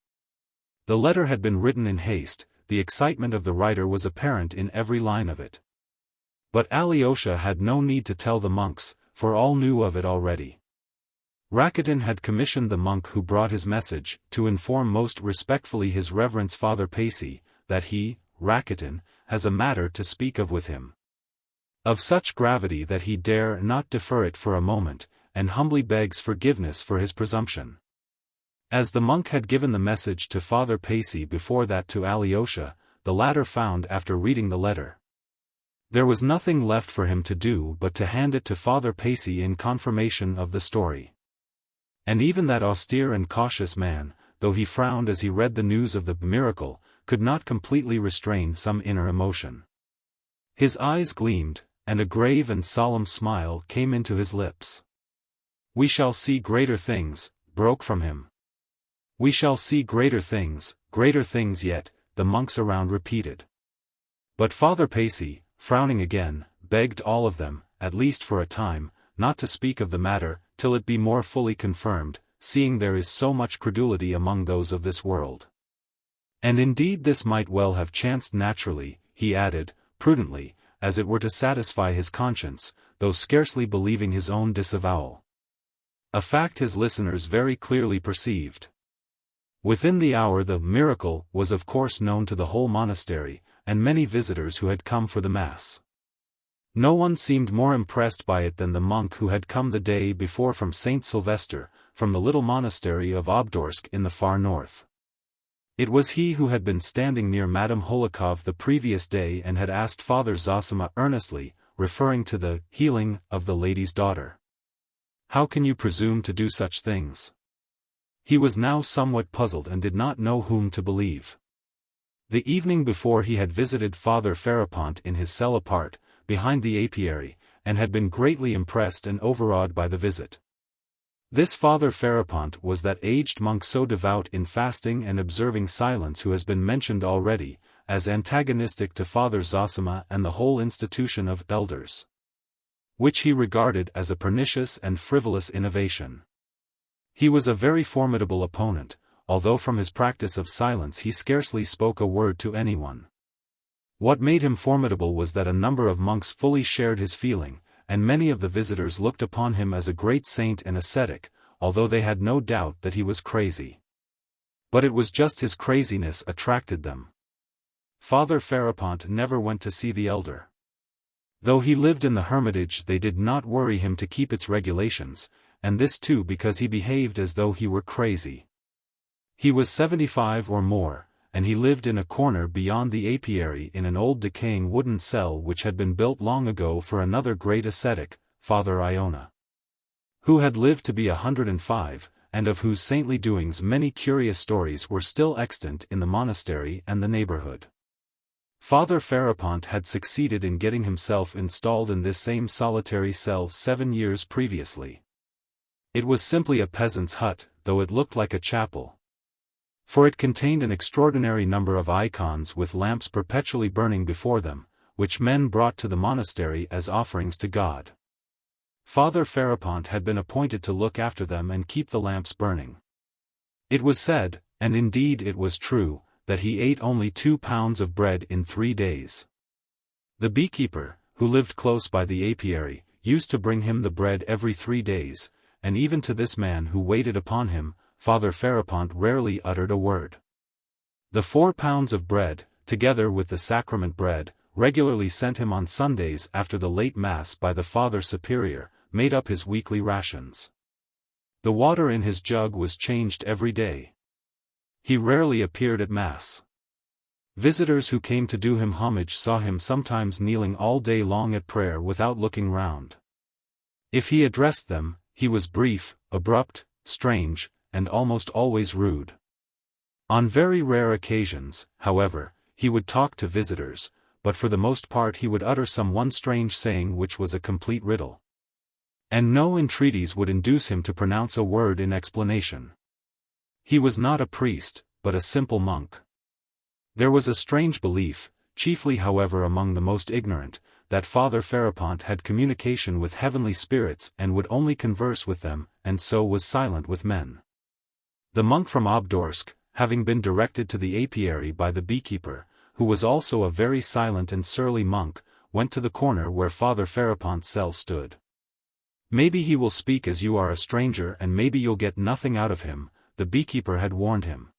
The letter had been written in haste, the excitement of the writer was apparent in every line of it. But Alyosha had no need to tell the monks, for all knew of it already. Rakitin had commissioned the monk who brought his message, to inform most respectfully his reverence Father Pacy, that he, Rakitin, has a matter to speak of with him, of such gravity that he dare not defer it for a moment, and humbly begs forgiveness for his presumption. As the monk had given the message to Father Pacy before that to Alyosha, the latter found after reading the letter, there was nothing left for him to do but to hand it to Father Pacy in confirmation of the story. And even that austere and cautious man, though he frowned as he read the news of the miracle, could not completely restrain some inner emotion. His eyes gleamed, and a grave and solemn smile came into his lips. "We shall see greater things," broke from him. "We shall see greater things yet," the monks around repeated. But Father Pacy, frowning again, begged all of them, at least for a time, not to speak of the matter, till it be more fully confirmed, seeing there is so much credulity among those of this world. And indeed this might well have chanced naturally, he added, prudently, as it were to satisfy his conscience, though scarcely believing his own disavowal. A fact his listeners very clearly perceived. Within the hour the miracle was of course known to the whole monastery, and many visitors who had come for the Mass. No one seemed more impressed by it than the monk who had come the day before from St. Sylvester, from the little monastery of Obdorsk in the far north. It was he who had been standing near Madame Hohlakov the previous day and had asked Father Zosima earnestly, referring to the healing of the lady's daughter. "How can you presume to do such things?" He was now somewhat puzzled and did not know whom to believe. The evening before he had visited Father Ferapont in his cell apart, behind the apiary, and had been greatly impressed and overawed by the visit. This Father Ferapont was that aged monk so devout in fasting and observing silence who has been mentioned already, as antagonistic to Father Zosima and the whole institution of elders, which he regarded as a pernicious and frivolous innovation. He was a very formidable opponent, although from his practice of silence he scarcely spoke a word to anyone. What made him formidable was that a number of monks fully shared his feeling, and many of the visitors looked upon him as a great saint and ascetic, although they had no doubt that he was crazy. But it was just his craziness attracted them. Father Ferapont never went to see the elder. Though he lived in the hermitage, they did not worry him to keep its regulations, and this too because he behaved as though he were crazy. He was 75 or more, and he lived in a corner beyond the apiary in an old decaying wooden cell which had been built long ago for another great ascetic, Father Iona, who had lived to be 105, and of whose saintly doings many curious stories were still extant in the monastery and the neighborhood. Father Ferapont had succeeded in getting himself installed in this same solitary cell 7 years previously. It was simply a peasant's hut, though it looked like a chapel, for it contained an extraordinary number of icons with lamps perpetually burning before them, which men brought to the monastery as offerings to God. Father Ferapont had been appointed to look after them and keep the lamps burning. It was said, and indeed it was true, that he ate only 2 pounds of bread in 3 days. The beekeeper, who lived close by the apiary, used to bring him the bread every 3 days, and even to this man who waited upon him, Father Ferapont rarely uttered a word. The 4 pounds of bread, together with the sacrament bread, regularly sent him on Sundays after the late Mass by the Father Superior, made up his weekly rations. The water in his jug was changed every day. He rarely appeared at Mass. Visitors who came to do him homage saw him sometimes kneeling all day long at prayer without looking round. If he addressed them, he was brief, abrupt, strange, and almost always rude. On very rare occasions, however, he would talk to visitors, but for the most part he would utter some one strange saying which was a complete riddle. And no entreaties would induce him to pronounce a word in explanation. He was not a priest, but a simple monk. There was a strange belief, chiefly however among the most ignorant, that Father Ferapont had communication with heavenly spirits and would only converse with them, and so was silent with men. The monk from Obdorsk, having been directed to the apiary by the beekeeper, who was also a very silent and surly monk, went to the corner where Father Ferapont's cell stood. "Maybe he will speak as you are a stranger and maybe you'll get nothing out of him," the beekeeper had warned him.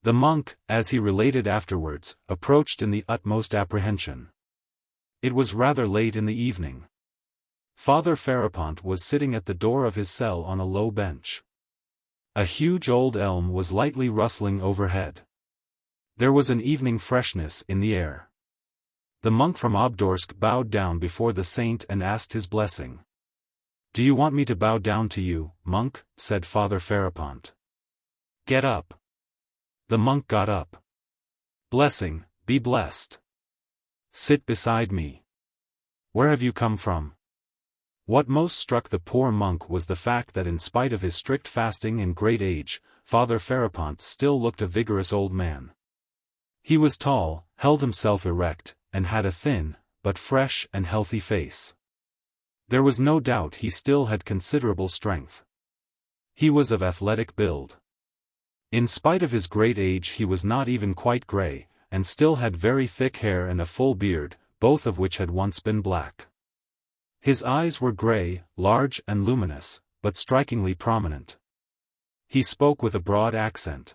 The monk, as he related afterwards, approached in the utmost apprehension. It was rather late in the evening. Father Ferapont was sitting at the door of his cell on a low bench. A huge old elm was lightly rustling overhead. There was an evening freshness in the air. The monk from Obdorsk bowed down before the saint and asked his blessing. "Do you want me to bow down to you, monk?" said Father Ferapont. "Get up." The monk got up. "Blessing, be blessed. Sit beside me. Where have you come from?" What most struck the poor monk was the fact that in spite of his strict fasting and great age, Father Ferapont still looked a vigorous old man. He was tall, held himself erect, and had a thin, but fresh and healthy face. There was no doubt he still had considerable strength. He was of athletic build. In spite of his great age he was not even quite grey, and still had very thick hair and a full beard, both of which had once been black. His eyes were grey, large and luminous, but strikingly prominent. He spoke with a broad accent.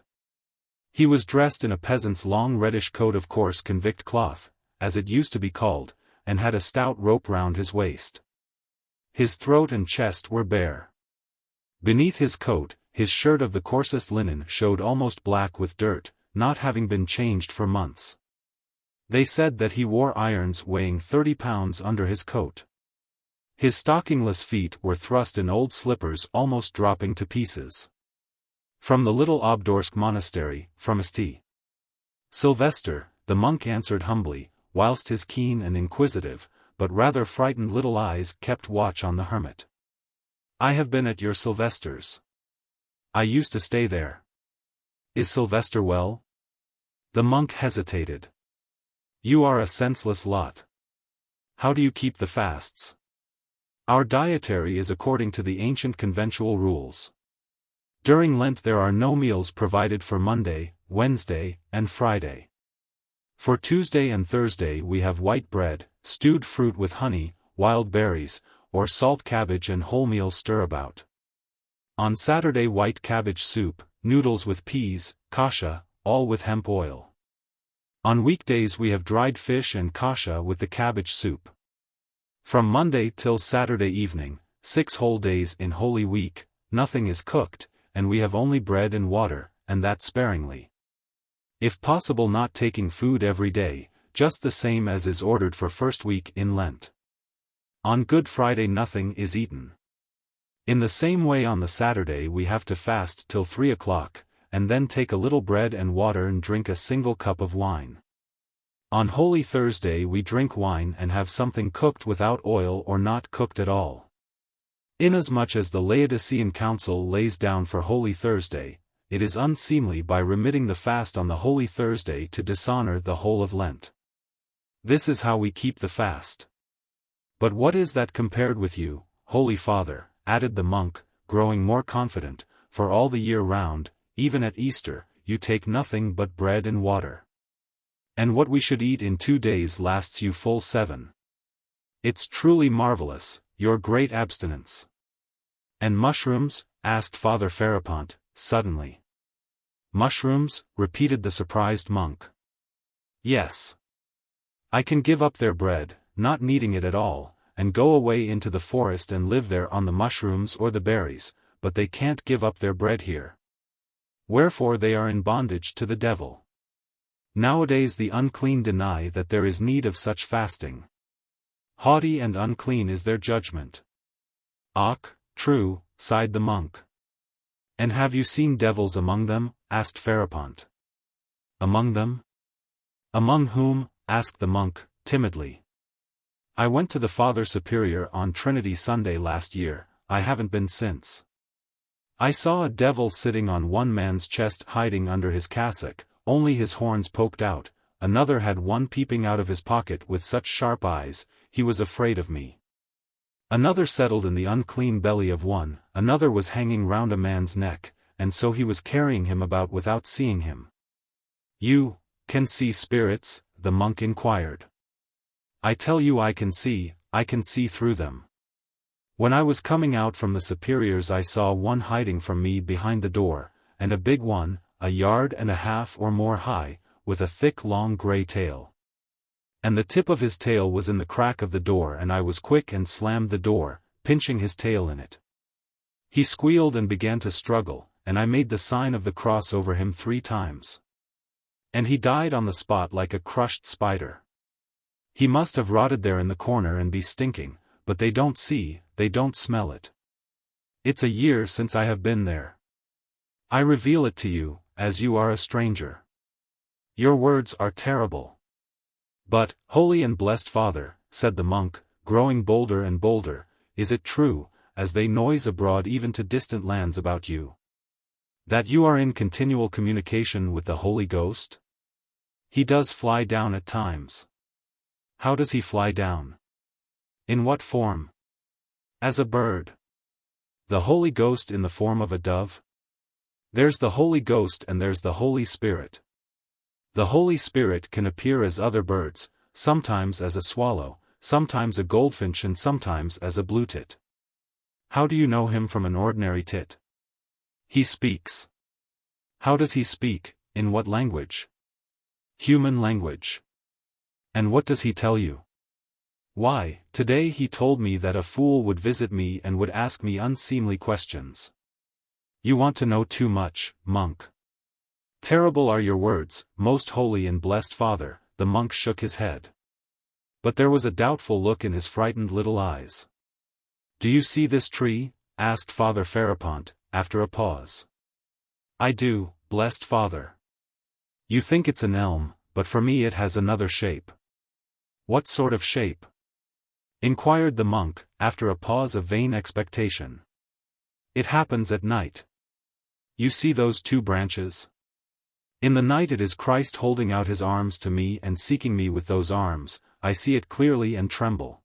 He was dressed in a peasant's long reddish coat of coarse convict cloth, as it used to be called, and had a stout rope round his waist. His throat and chest were bare. Beneath his coat, his shirt of the coarsest linen showed almost black with dirt, not having been changed for months. They said that he wore irons weighing 30 pounds under his coat. His stockingless feet were thrust in old slippers almost dropping to pieces. "From the little Obdorsk monastery, from St. Sylvester," the monk answered humbly, whilst his keen and inquisitive, but rather frightened little eyes kept watch on the hermit. "I have been at your Sylvester's. I used to stay there. Is Sylvester well?" The monk hesitated. "You are a senseless lot. How do you keep the fasts?" "Our dietary is according to the ancient conventual rules. During Lent there are no meals provided for Monday, Wednesday, and Friday. For Tuesday and Thursday we have white bread, stewed fruit with honey, wild berries, or salt cabbage and wholemeal stirabout. On Saturday white cabbage soup, noodles with peas, kasha, all with hemp oil. On weekdays we have dried fish and kasha with the cabbage soup. From Monday till Saturday evening, 6 whole days in Holy Week, nothing is cooked, and we have only bread and water, and that sparingly. If possible not taking food every day, just the same as is ordered for first week in Lent. On Good Friday nothing is eaten. In the same way on the Saturday we have to fast till 3 o'clock, and then take a little bread and water and drink a single cup of wine. On Holy Thursday we drink wine and have something cooked without oil or not cooked at all. Inasmuch as the Laodicean Council lays down for Holy Thursday, it is unseemly by remitting the fast on the Holy Thursday to dishonor the whole of Lent. This is how we keep the fast. But what is that compared with you, Holy Father?" added the monk, growing more confident, "for all the year round, even at Easter, you take nothing but bread and water. And what we should eat in 2 days lasts you full 7. It's truly marvelous, your great abstinence." "And mushrooms?" asked Father Ferapont, suddenly. "Mushrooms?" repeated the surprised monk. "Yes. I can give up their bread, not needing it at all, and go away into the forest and live there on the mushrooms or the berries, but they can't give up their bread here. Wherefore they are in bondage to the devil. Nowadays the unclean deny that there is need of such fasting. Haughty and unclean is their judgment." "Och, true," sighed the monk. "And have you seen devils among them?" asked Ferapont. "Among them? Among whom?" asked the monk, timidly. I went to the Father Superior on Trinity Sunday last year, I haven't been since. I saw a devil sitting on one man's chest hiding under his cassock, only his horns poked out, another had one peeping out of his pocket with such sharp eyes, he was afraid of me. Another settled in the unclean belly of one, another was hanging round a man's neck, and so he was carrying him about without seeing him. You can see spirits? The monk inquired. I tell you I can see through them. When I was coming out from the superiors I saw one hiding from me behind the door, and a big one, 1.5 yards or more high, with a thick long grey tail. And the tip of his tail was in the crack of the door and I was quick and slammed the door, pinching his tail in it. He squealed and began to struggle, and I made the sign of the cross over him 3 times. And he died on the spot like a crushed spider. He must have rotted there in the corner and be stinking, but they don't see, they don't smell it. It's a year since I have been there. I reveal it to you, as you are a stranger. Your words are terrible. But, holy and blessed Father, said the monk, growing bolder and bolder, is it true, as they noise abroad even to distant lands about you, that you are in continual communication with the Holy Ghost? He does fly down at times. How does he fly down? In what form? As a bird. The Holy Ghost in the form of a dove? There's the Holy Ghost and there's the Holy Spirit. The Holy Spirit can appear as other birds, sometimes as a swallow, sometimes a goldfinch and sometimes as a blue tit. How do you know him from an ordinary tit? He speaks. How does he speak, in what language? Human language. And what does he tell you? Why, today he told me that a fool would visit me and would ask me unseemly questions. You want to know too much, monk. Terrible are your words, most holy and blessed Father, the monk shook his head. But there was a doubtful look in his frightened little eyes. Do you see this tree? Asked Father Farapont, after a pause. I do, blessed Father. You think it's an elm, but for me it has another shape. What sort of shape? Inquired the monk, after a pause of vain expectation. It happens at night. You see those 2 branches? In the night it is Christ holding out his arms to me and seeking me with those arms, I see it clearly and tremble.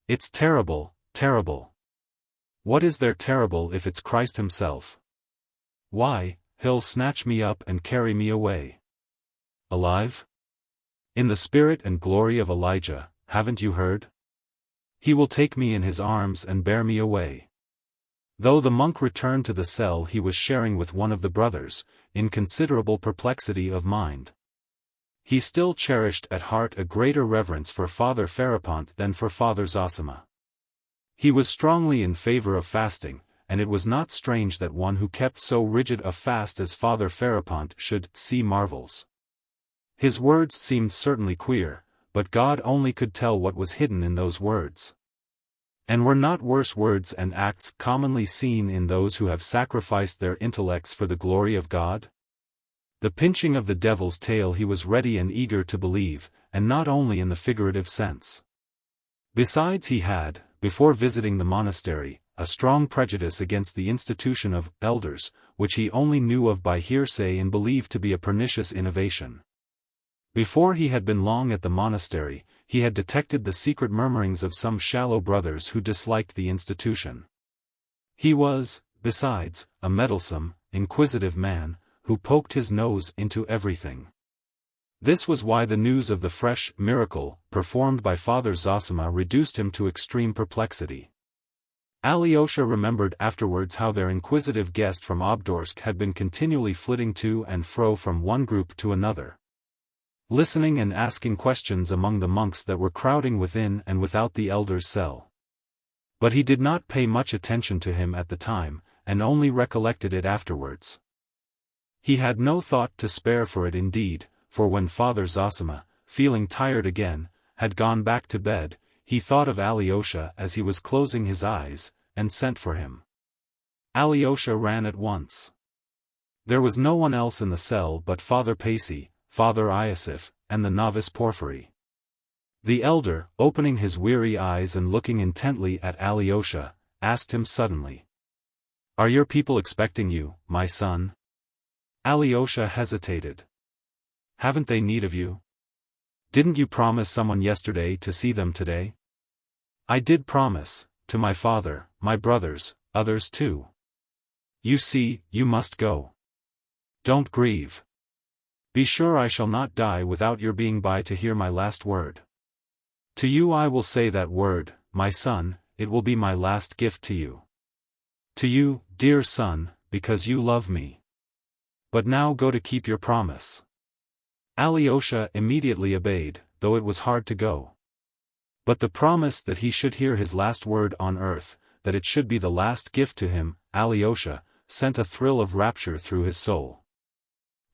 It's terrible, terrible. What is there terrible if it's Christ himself? Why, he'll snatch me up and carry me away. Alive? In the spirit and glory of Elijah, haven't you heard? He will take me in his arms and bear me away. Though the monk returned to the cell he was sharing with one of the brothers, in considerable perplexity of mind. He still cherished at heart a greater reverence for Father Farapont than for Father Zosima. He was strongly in favor of fasting, and it was not strange that one who kept so rigid a fast as Father Farapont should see marvels. His words seemed certainly queer, but God only could tell what was hidden in those words. And were not worse words and acts commonly seen in those who have sacrificed their intellects for the glory of God? The pinching of the devil's tail he was ready and eager to believe, and not only in the figurative sense. Besides he had, before visiting the monastery, a strong prejudice against the institution of elders, which he only knew of by hearsay and believed to be a pernicious innovation. Before he had been long at the monastery, he had detected the secret murmurings of some shallow brothers who disliked the institution. He was, besides, a meddlesome, inquisitive man, who poked his nose into everything. This was why the news of the fresh miracle performed by Father Zosima reduced him to extreme perplexity. Alyosha remembered afterwards how their inquisitive guest from Obdorsk had been continually flitting to and fro from one group to another, listening and asking questions among the monks that were crowding within and without the elder's cell. But he did not pay much attention to him at the time, and only recollected it afterwards. He had no thought to spare for it indeed, for when Father Zosima, feeling tired again, had gone back to bed, he thought of Alyosha as he was closing his eyes, and sent for him. Alyosha ran at once. There was no one else in the cell but Father Pacy, Father Iosif, and the novice Porphyry. The elder, opening his weary eyes and looking intently at Alyosha, asked him suddenly. "Are your people expecting you, my son?" Alyosha hesitated. "Haven't they need of you? Didn't you promise someone yesterday to see them today?" "I did promise, to my father, my brothers, others too." "You see, you must go. Don't grieve. Be sure I shall not die without your being by to hear my last word. To you I will say that word, my son, it will be my last gift to you. To you, dear son, because you love me. But now go to keep your promise." Alyosha immediately obeyed, though it was hard to go. But the promise that he should hear his last word on earth, that it should be the last gift to him, Alyosha, sent a thrill of rapture through his soul.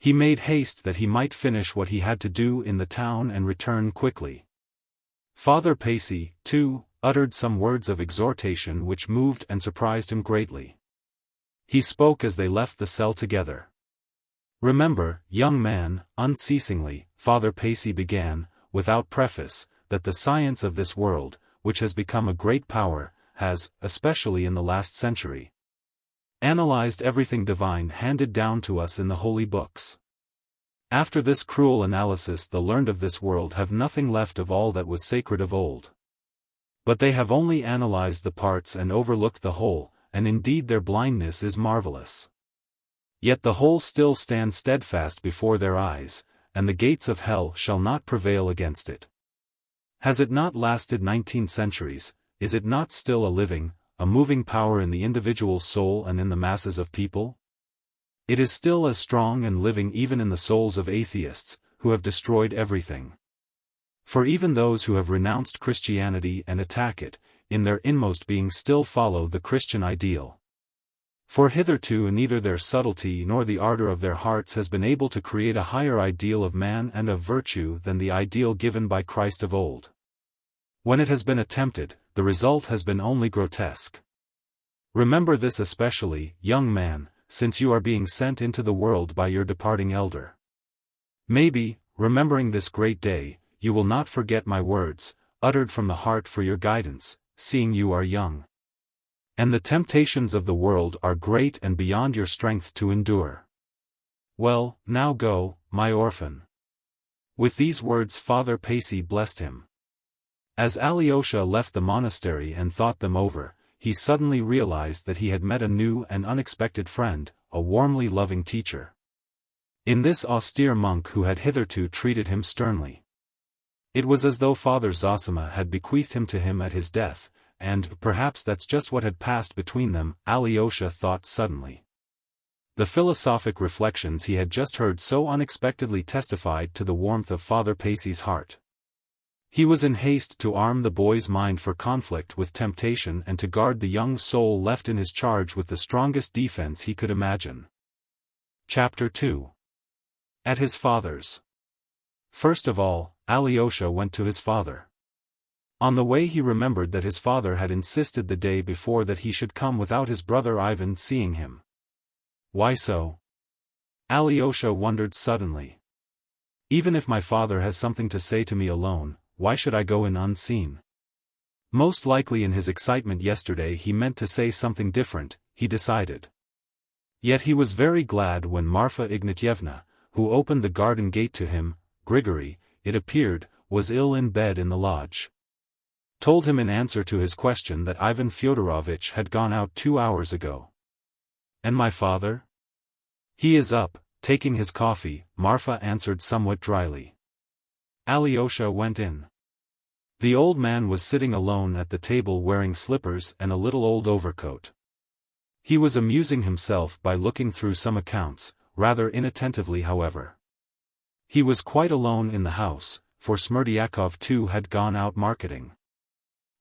He made haste that he might finish what he had to do in the town and return quickly. Father Pacy, too, uttered some words of exhortation which moved and surprised him greatly. He spoke as they left the cell together. "Remember, young man," unceasingly, Father Pacy began, without preface, "that the science of this world, which has become a great power, has, especially in the last century, analyzed everything divine handed down to us in the holy books. After this cruel analysis the learned of this world have nothing left of all that was sacred of old. But they have only analyzed the parts and overlooked the whole, and indeed their blindness is marvelous. Yet the whole still stands steadfast before their eyes, and the gates of hell shall not prevail against it. Has it not lasted 19 centuries, is it not still a living, a moving power in the individual soul and in the masses of people? It is still as strong and living even in the souls of atheists, who have destroyed everything. For even those who have renounced Christianity and attack it, in their inmost being still follow the Christian ideal. For hitherto neither their subtlety nor the ardor of their hearts has been able to create a higher ideal of man and of virtue than the ideal given by Christ of old. When it has been attempted, the result has been only grotesque. Remember this especially, young man, since you are being sent into the world by your departing elder. Maybe, remembering this great day, you will not forget my words, uttered from the heart for your guidance, seeing you are young. And the temptations of the world are great and beyond your strength to endure. Well, now go, my orphan." With these words Father Pacy blessed him. As Alyosha left the monastery and thought them over, he suddenly realized that he had met a new and unexpected friend, a warmly loving teacher. In this austere monk who had hitherto treated him sternly. It was as though Father Zosima had bequeathed him to him at his death, and perhaps that's just what had passed between them, Alyosha thought suddenly. The philosophic reflections he had just heard so unexpectedly testified to the warmth of Father Pacy's heart. He was in haste to arm the boy's mind for conflict with temptation and to guard the young soul left in his charge with the strongest defense he could imagine. Chapter 2. At his father's. First of all, Alyosha went to his father. On the way he remembered that his father had insisted the day before that he should come without his brother Ivan seeing him. Why so? Alyosha wondered suddenly. Even if my father has something to say to me alone, why should I go in unseen? Most likely in his excitement yesterday he meant to say something different, he decided. Yet he was very glad when Marfa Ignatyevna, who opened the garden gate to him, Grigory, it appeared, was ill in bed in the lodge. Told him in answer to his question that Ivan Fyodorovitch had gone out 2 hours ago. And my father? He is up, taking his coffee, Marfa answered somewhat dryly. Alyosha went in. The old man was sitting alone at the table wearing slippers and a little old overcoat. He was amusing himself by looking through some accounts, rather inattentively however. He was quite alone in the house, for Smerdyakov too had gone out marketing.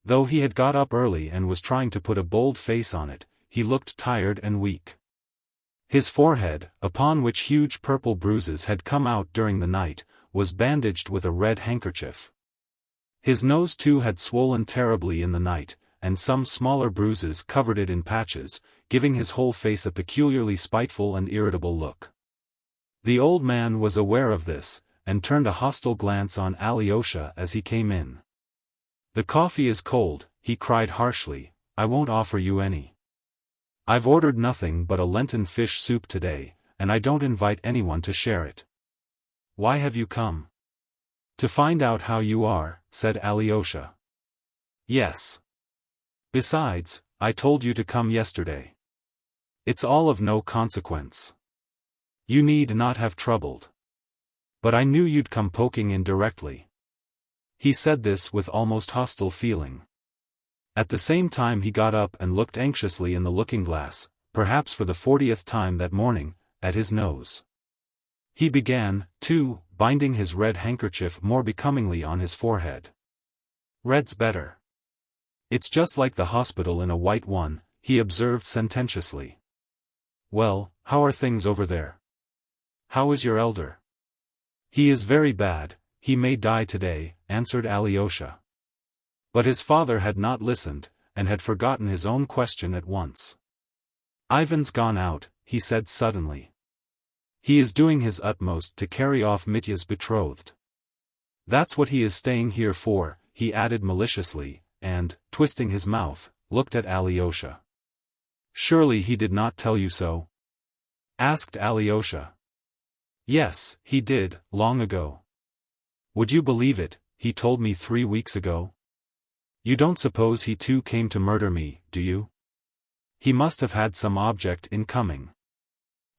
Though he had got up early and was trying to put a bold face on it, he looked tired and weak. His forehead, upon which huge purple bruises had come out during the night, was bandaged with a red handkerchief. His nose too had swollen terribly in the night, and some smaller bruises covered it in patches, giving his whole face a peculiarly spiteful and irritable look. The old man was aware of this, and turned a hostile glance on Alyosha as he came in. "The coffee is cold," he cried harshly, "I won't offer you any. I've ordered nothing but a Lenten fish soup today, and I don't invite anyone to share it." "Why have you come?" "To find out how you are," said Alyosha. "Yes. Besides, I told you to come yesterday. It's all of no consequence. You need not have troubled. But I knew you'd come poking in directly." He said this with almost hostile feeling. At the same time he got up and looked anxiously in the looking-glass, perhaps for the 40th time that morning, at his nose. He began, too, binding his red handkerchief more becomingly on his forehead. "Red's better. It's just like the hospital in a white one," he observed sententiously. "Well, how are things over there? How is your elder?" "He is very bad, he may die today," answered Alyosha. But his father had not listened, and had forgotten his own question at once. "Ivan's gone out," he said suddenly. "He is doing his utmost to carry off Mitya's betrothed. That's what he is staying here for," he added maliciously, and, twisting his mouth, looked at Alyosha. "Surely he did not tell you so?" asked Alyosha. "Yes, he did, long ago. Would you believe it, he told me 3 weeks ago. You don't suppose he too came to murder me, do you? He must have had some object in coming."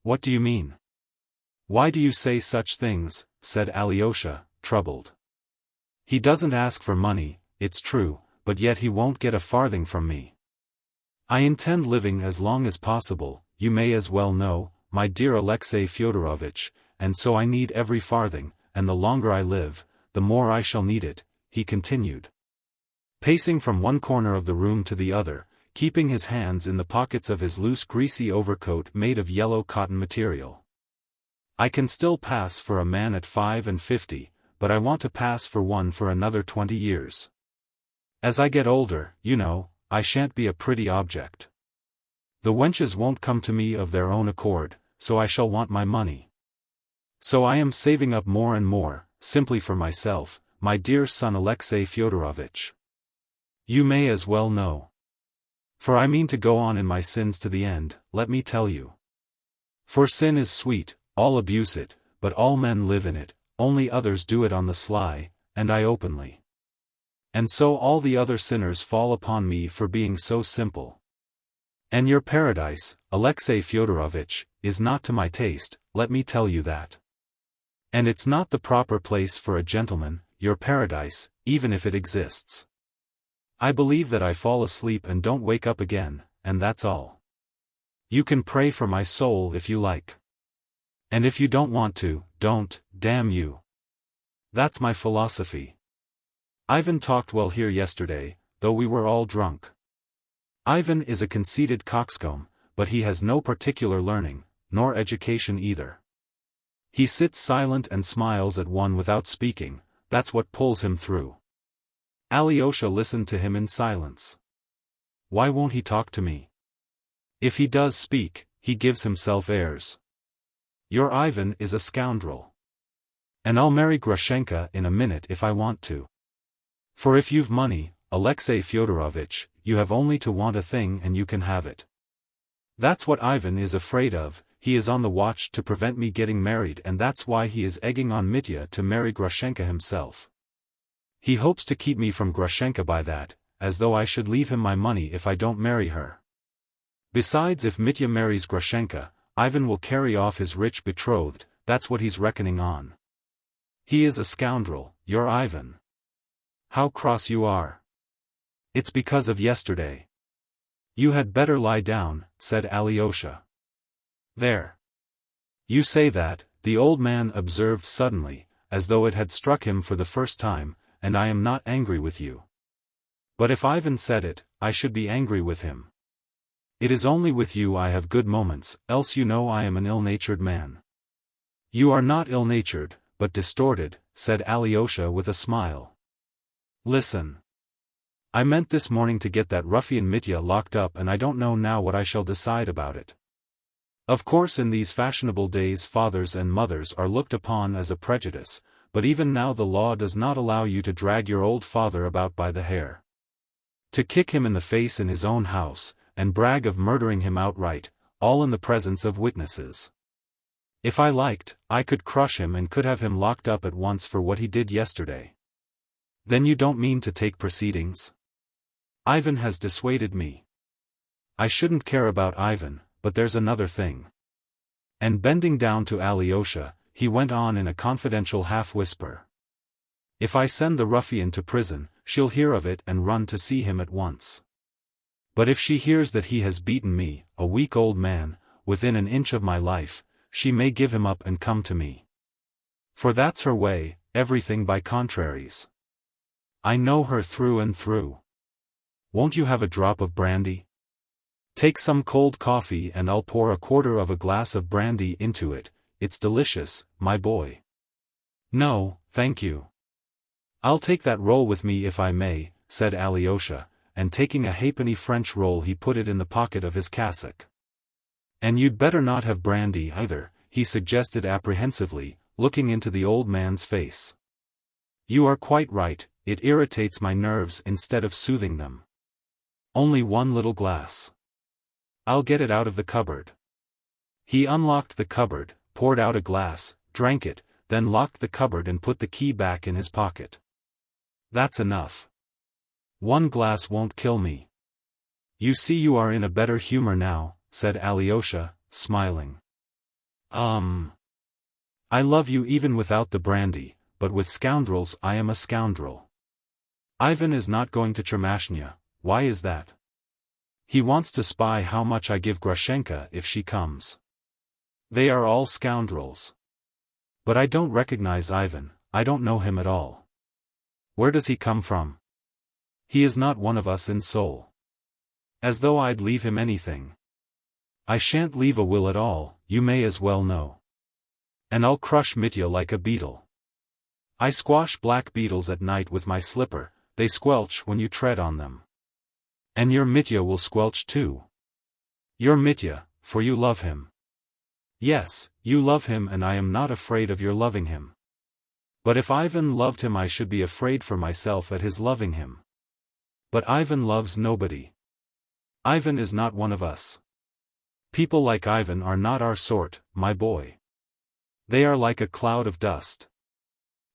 "What do you mean? Why do you say such things?" said Alyosha, troubled. "He doesn't ask for money, it's true, but yet he won't get a farthing from me. I intend living as long as possible, you may as well know, my dear Alexei Fyodorovitch, and so I need every farthing, and the longer I live, the more I shall need it," he continued, pacing from one corner of the room to the other, keeping his hands in the pockets of his loose greasy overcoat made of yellow cotton material. "I can still pass for a man at 55, but I want to pass for one for another 20 years. As I get older, you know, I shan't be a pretty object. The wenches won't come to me of their own accord, so I shall want my money. So I am saving up more and more, simply for myself, my dear son Alexei Fyodorovitch. You may as well know. For I mean to go on in my sins to the end, let me tell you. For sin is sweet, all abuse it, but all men live in it, only others do it on the sly, and I openly. And so all the other sinners fall upon me for being so simple. And your paradise, Alexei Fyodorovitch, is not to my taste, let me tell you that. And it's not the proper place for a gentleman, your paradise, even if it exists. I believe that I fall asleep and don't wake up again, and that's all. You can pray for my soul if you like. And if you don't want to, don't, damn you. That's my philosophy. Ivan talked well here yesterday, though we were all drunk. Ivan is a conceited coxcomb, but he has no particular learning, nor education either. He sits silent and smiles at one without speaking, that's what pulls him through. Alyosha listened to him in silence. Why won't he talk to me? If he does speak, he gives himself airs. Your Ivan is a scoundrel. And I'll marry Grushenka in a minute if I want to. For if you've money, Alexei Fyodorovitch, you have only to want a thing and you can have it. That's what Ivan is afraid of, he is on the watch to prevent me getting married, and that's why he is egging on Mitya to marry Grushenka himself. He hopes to keep me from Grushenka by that, as though I should leave him my money if I don't marry her. Besides, if Mitya marries Grushenka, Ivan will carry off his rich betrothed, that's what he's reckoning on. He is a scoundrel, your Ivan. How cross you are. It's because of yesterday. You had better lie down, said Alyosha. There. You say that, the old man observed suddenly, as though it had struck him for the first time, and I am not angry with you. But if Ivan said it, I should be angry with him. It is only with you I have good moments, else you know I am an ill-natured man. You are not ill-natured, but distorted, said Alyosha with a smile. Listen. I meant this morning to get that ruffian Mitya locked up, and I don't know now what I shall decide about it. Of course in these fashionable days fathers and mothers are looked upon as a prejudice, but even now the law does not allow you to drag your old father about by the hair. To kick him in the face in his own house, and brag of murdering him outright, all in the presence of witnesses. If I liked, I could crush him and could have him locked up at once for what he did yesterday. Then you don't mean to take proceedings? Ivan has dissuaded me. I shouldn't care about Ivan, but there's another thing. And bending down to Alyosha, he went on in a confidential half-whisper. If I send the ruffian to prison, she'll hear of it and run to see him at once. But if she hears that he has beaten me, a weak old man, within an inch of my life, she may give him up and come to me. For that's her way, everything by contraries. I know her through and through. Won't you have a drop of brandy? Take some cold coffee and I'll pour a quarter of a glass of brandy into it. It's delicious, my boy. No, thank you. I'll take that roll with me if I may, said Alyosha, and taking a halfpenny French roll he put it in the pocket of his cassock. And you'd better not have brandy either, he suggested apprehensively, looking into the old man's face. You are quite right, it irritates my nerves instead of soothing them. Only one little glass. I'll get it out of the cupboard. He unlocked the cupboard, poured out a glass, drank it, then locked the cupboard and put the key back in his pocket. That's enough. One glass won't kill me. You see you are in a better humor now, said Alyosha, smiling. I love you even without the brandy, but with scoundrels I am a scoundrel. Ivan is not going to Chermashnya, why is that? He wants to spy how much I give Grushenka if she comes. They are all scoundrels. But I don't recognize Ivan, I don't know him at all. Where does he come from? He is not one of us in soul. As though I'd leave him anything. I shan't leave a will at all, you may as well know. And I'll crush Mitya like a beetle. I squash black beetles at night with my slipper, they squelch when you tread on them. And your Mitya will squelch too. Your Mitya, for you love him. Yes, you love him and I am not afraid of your loving him. But if Ivan loved him I should be afraid for myself at his loving him. But Ivan loves nobody. Ivan is not one of us. People like Ivan are not our sort, my boy. They are like a cloud of dust.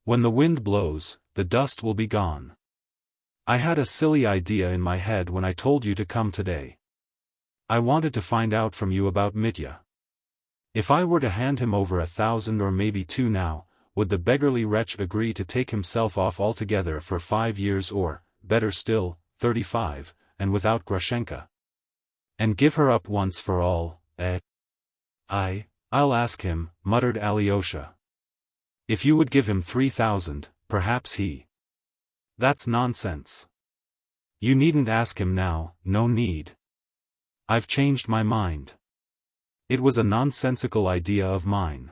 When the wind blows, the dust will be gone. I had a silly idea in my head when I told you to come today. I wanted to find out from you about Mitya. If I were to hand him over 1,000 or maybe 2 now, would the beggarly wretch agree to take himself off altogether for 5 years or, better still, 35, and without Grushenka? And give her up once for all, eh? I'll ask him, muttered Alyosha. If you would give him 3,000, perhaps he. That's nonsense. You needn't ask him now, no need. I've changed my mind. It was a nonsensical idea of mine.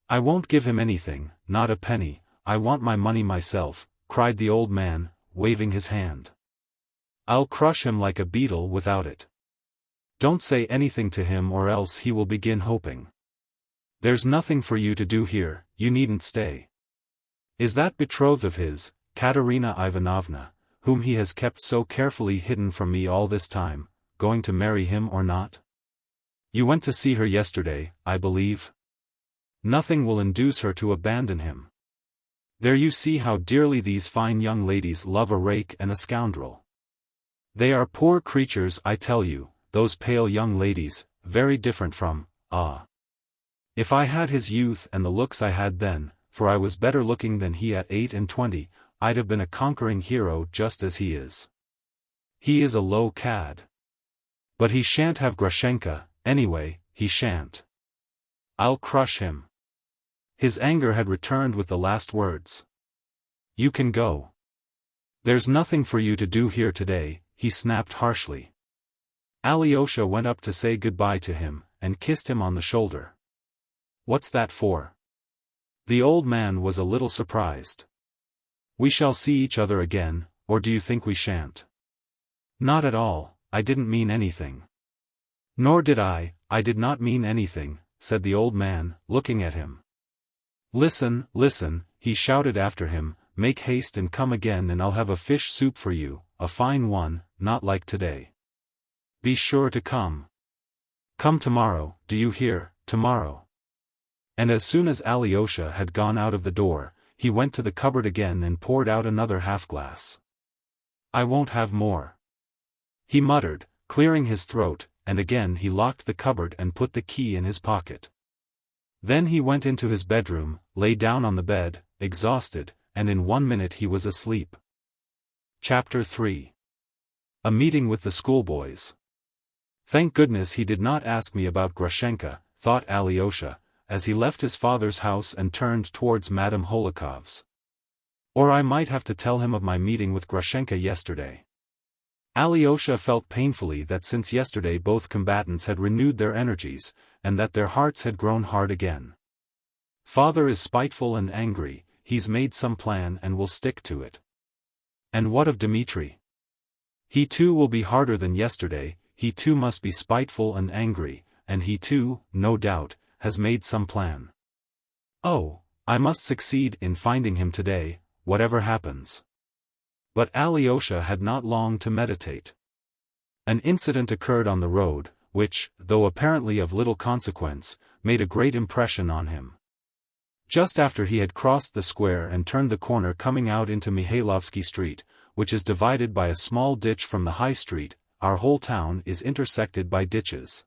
I won't give him anything, not a penny, I want my money myself, cried the old man, waving his hand. I'll crush him like a beetle without it. Don't say anything to him or else he will begin hoping. There's nothing for you to do here, you needn't stay. Is that betrothed of his, Katerina Ivanovna, whom he has kept so carefully hidden from me all this time, going to marry him or not? You went to see her yesterday, I believe? Nothing will induce her to abandon him. There you see how dearly these fine young ladies love a rake and a scoundrel. They are poor creatures, I tell you, those pale young ladies, very different from, If I had his youth and the looks I had then, for I was better looking than he at 28, I'd have been a conquering hero just as he is. He is a low cad. But he shan't have Grushenka, anyway, he shan't. I'll crush him. His anger had returned with the last words. You can go. There's nothing for you to do here today, he snapped harshly. Alyosha went up to say goodbye to him, and kissed him on the shoulder. What's that for? The old man was a little surprised. We shall see each other again, or do you think we shan't? Not at all, I didn't mean anything. Nor did I did not mean anything, said the old man, looking at him. Listen, he shouted after him, "Make haste and come again and I'll have a fish soup for you, a fine one, not like today. Be sure to come. Come tomorrow, do you hear, tomorrow." And as soon as Alyosha had gone out of the door, he went to the cupboard again and poured out another half-glass. "I won't have more," he muttered, clearing his throat, and again he locked the cupboard and put the key in his pocket. Then he went into his bedroom, lay down on the bed, exhausted, and in 1 minute he was asleep. Chapter 3. A meeting with the schoolboys. Thank goodness he did not ask me about Grushenka, thought Alyosha, as he left his father's house and turned towards Madame Hohlakovs. Or I might have to tell him of my meeting with Grushenka yesterday. Alyosha felt painfully that since yesterday both combatants had renewed their energies, and that their hearts had grown hard again. Father is spiteful and angry, he's made some plan and will stick to it. And what of Dmitri? He too will be harder than yesterday, he too must be spiteful and angry, and he too, no doubt, has made some plan. Oh, I must succeed in finding him today, whatever happens. But Alyosha had not long to meditate. An incident occurred on the road, which, though apparently of little consequence, made a great impression on him. Just after he had crossed the square and turned the corner coming out into Mihailovsky Street, which is divided by a small ditch from the High Street, our whole town is intersected by ditches.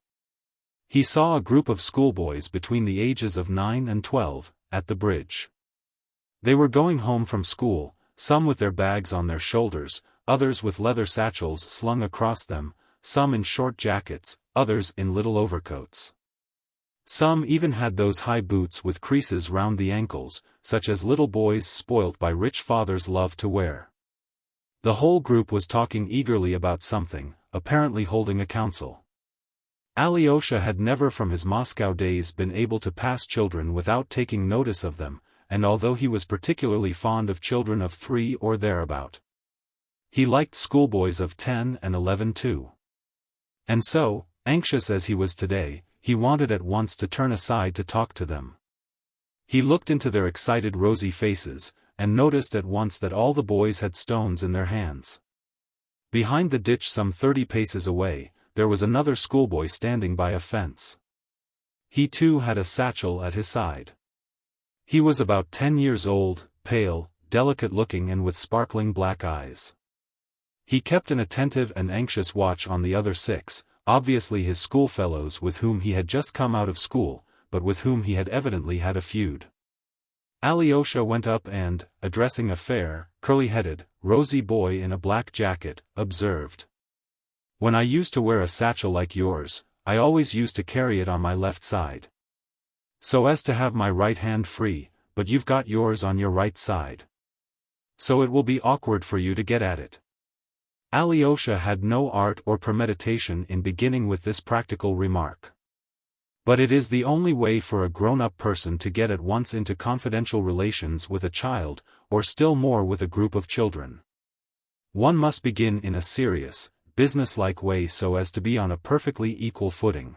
He saw a group of schoolboys between the ages of 9 and 12, at the bridge. They were going home from school, some with their bags on their shoulders, others with leather satchels slung across them, some in short jackets, others in little overcoats. Some even had those high boots with creases round the ankles, such as little boys spoilt by rich fathers love to wear. The whole group was talking eagerly about something, apparently holding a council. Alyosha had never from his Moscow days been able to pass children without taking notice of them, and although he was particularly fond of children of 3 or thereabout, he liked schoolboys of 10 and 11 too. And so, anxious as he was today, he wanted at once to turn aside to talk to them. He looked into their excited rosy faces, and noticed at once that all the boys had stones in their hands. Behind the ditch some 30 paces away, there was another schoolboy standing by a fence. He too had a satchel at his side. He was about 10 years old, pale, delicate-looking and with sparkling black eyes. He kept an attentive and anxious watch on the other 6, obviously his schoolfellows with whom he had just come out of school, but with whom he had evidently had a feud. Alyosha went up and, addressing a fair, curly-headed, rosy boy in a black jacket, observed, "When I used to wear a satchel like yours, I always used to carry it on my left side, so as to have my right hand free, but you've got yours on your right side. So it will be awkward for you to get at it." Alyosha had no art or premeditation in beginning with this practical remark. But it is the only way for a grown-up person to get at once into confidential relations with a child, or still more with a group of children. One must begin in a serious, businesslike way so as to be on a perfectly equal footing.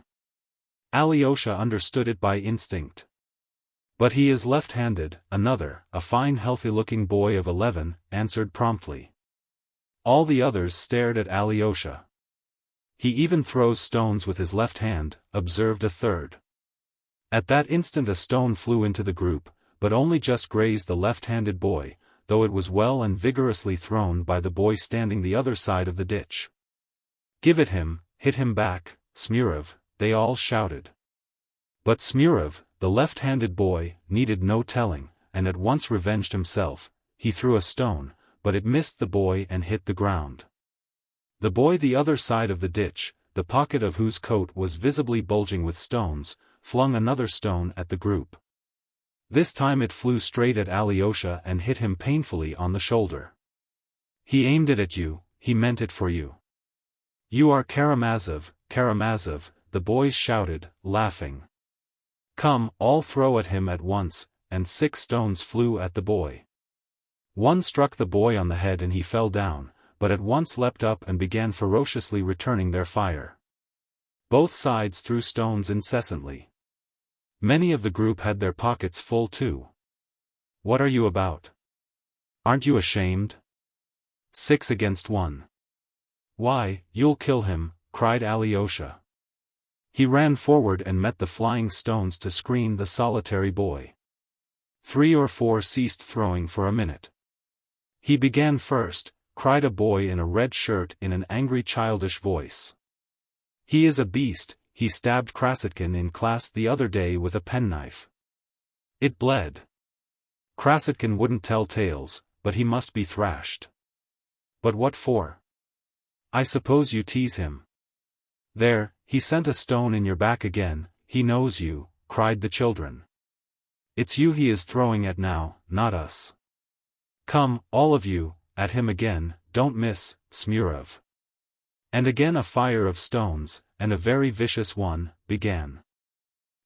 Alyosha understood it by instinct. "But he is left-handed," another, a fine healthy-looking boy of 11, answered promptly. All the others stared at Alyosha. "He even throws stones with his left hand," observed a third. At that instant a stone flew into the group, but only just grazed the left-handed boy, though it was well and vigorously thrown by the boy standing the other side of the ditch. "Give it him, hit him back, Smurov," they all shouted. But Smurov, the left-handed boy, needed no telling, and at once revenged himself. He threw a stone, but it missed the boy and hit the ground. The boy the other side of the ditch, the pocket of whose coat was visibly bulging with stones, flung another stone at the group. This time it flew straight at Alyosha and hit him painfully on the shoulder. "He aimed it at you, he meant it for you. You are Karamazov, Karamazov," the boys shouted, laughing. "Come, all throw at him at once," and 6 stones flew at the boy. One struck the boy on the head and he fell down, but at once leapt up and began ferociously returning their fire. Both sides threw stones incessantly. Many of the group had their pockets full too. What are you about? Aren't you ashamed? 6 against 1. Why, you'll kill him, cried Alyosha. He ran forward and met the flying stones to screen the solitary boy. 3 or 4 ceased throwing for a minute. He began first, cried a boy in a red shirt in an angry childish voice. He is a beast, he stabbed Krasotkin in class the other day with a penknife. It bled. Krasotkin wouldn't tell tales, but he must be thrashed. But what for? I suppose you tease him. There, he sent a stone in your back again, he knows you, cried the children. It's you he is throwing at now, not us. Come, all of you, at him again, don't miss, Smurov. And again a fire of stones, and a very vicious one, began.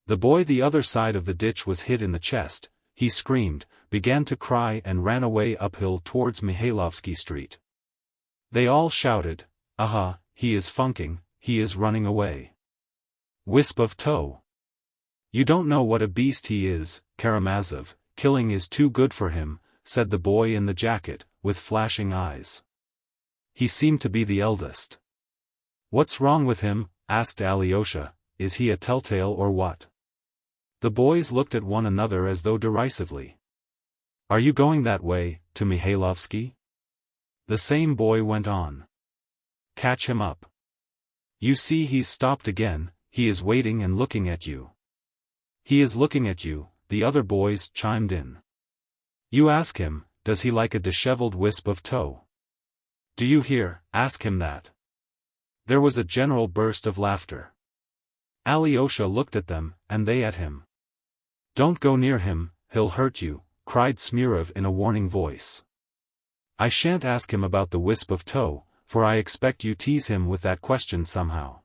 The boy the other side of the ditch was hit in the chest, he screamed, began to cry and ran away uphill towards Mihailovsky Street. They all shouted, "Aha, he is funking, he is running away. Wisp of tow. You don't know what a beast he is, Karamazov, killing is too good for him," said the boy in the jacket, with flashing eyes. He seemed to be the eldest. What's wrong with him? Asked Alyosha, is he a telltale or what? The boys looked at one another as though derisively. Are you going that way, to Mihailovsky? The same boy went on. Catch him up. You see he's stopped again, he is waiting and looking at you. He is looking at you, the other boys chimed in. You ask him, does he like a disheveled wisp of tow? Do you hear, ask him that. There was a general burst of laughter. Alyosha looked at them, and they at him. Don't go near him, he'll hurt you, cried Smurov in a warning voice. I shan't ask him about the wisp of tow, for I expect you tease him with that question somehow.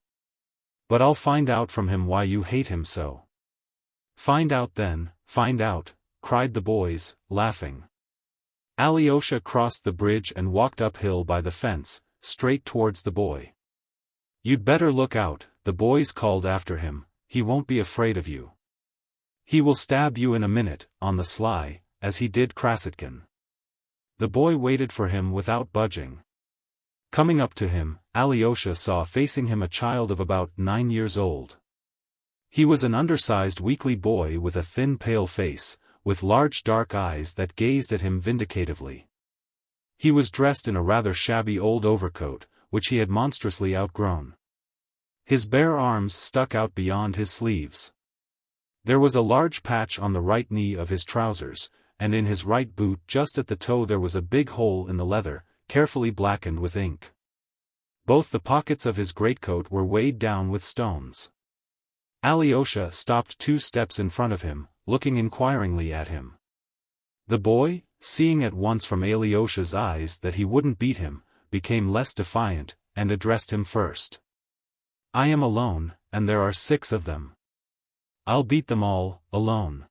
But I'll find out from him why you hate him so. Find out then, find out, cried the boys, laughing. Alyosha crossed the bridge and walked uphill by the fence, straight towards the boy. You'd better look out, the boys called after him, he won't be afraid of you. He will stab you in a minute, on the sly, as he did Krasotkin. The boy waited for him without budging. Coming up to him, Alyosha saw facing him a child of about 9 years old. He was an undersized weakly boy with a thin pale face, with large dark eyes that gazed at him vindicatively. He was dressed in a rather shabby old overcoat, which he had monstrously outgrown. His bare arms stuck out beyond his sleeves. There was a large patch on the right knee of his trousers, and in his right boot just at the toe there was a big hole in the leather, carefully blackened with ink. Both the pockets of his greatcoat were weighed down with stones. Alyosha stopped 2 steps in front of him, looking inquiringly at him. The boy, seeing at once from Alyosha's eyes that he wouldn't beat him, became less defiant, and addressed him first. I am alone, and there are 6 of them. I'll beat them all, alone.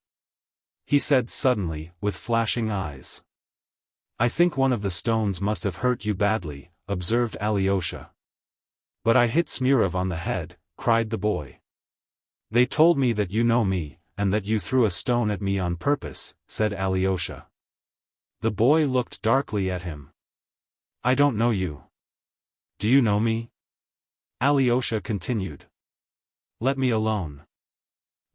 He said suddenly, with flashing eyes. I think one of the stones must have hurt you badly, observed Alyosha. But I hit Smurov on the head, cried the boy. They told me that you know me, and that you threw a stone at me on purpose, said Alyosha. The boy looked darkly at him. I don't know you. Do you know me? Alyosha continued. Let me alone.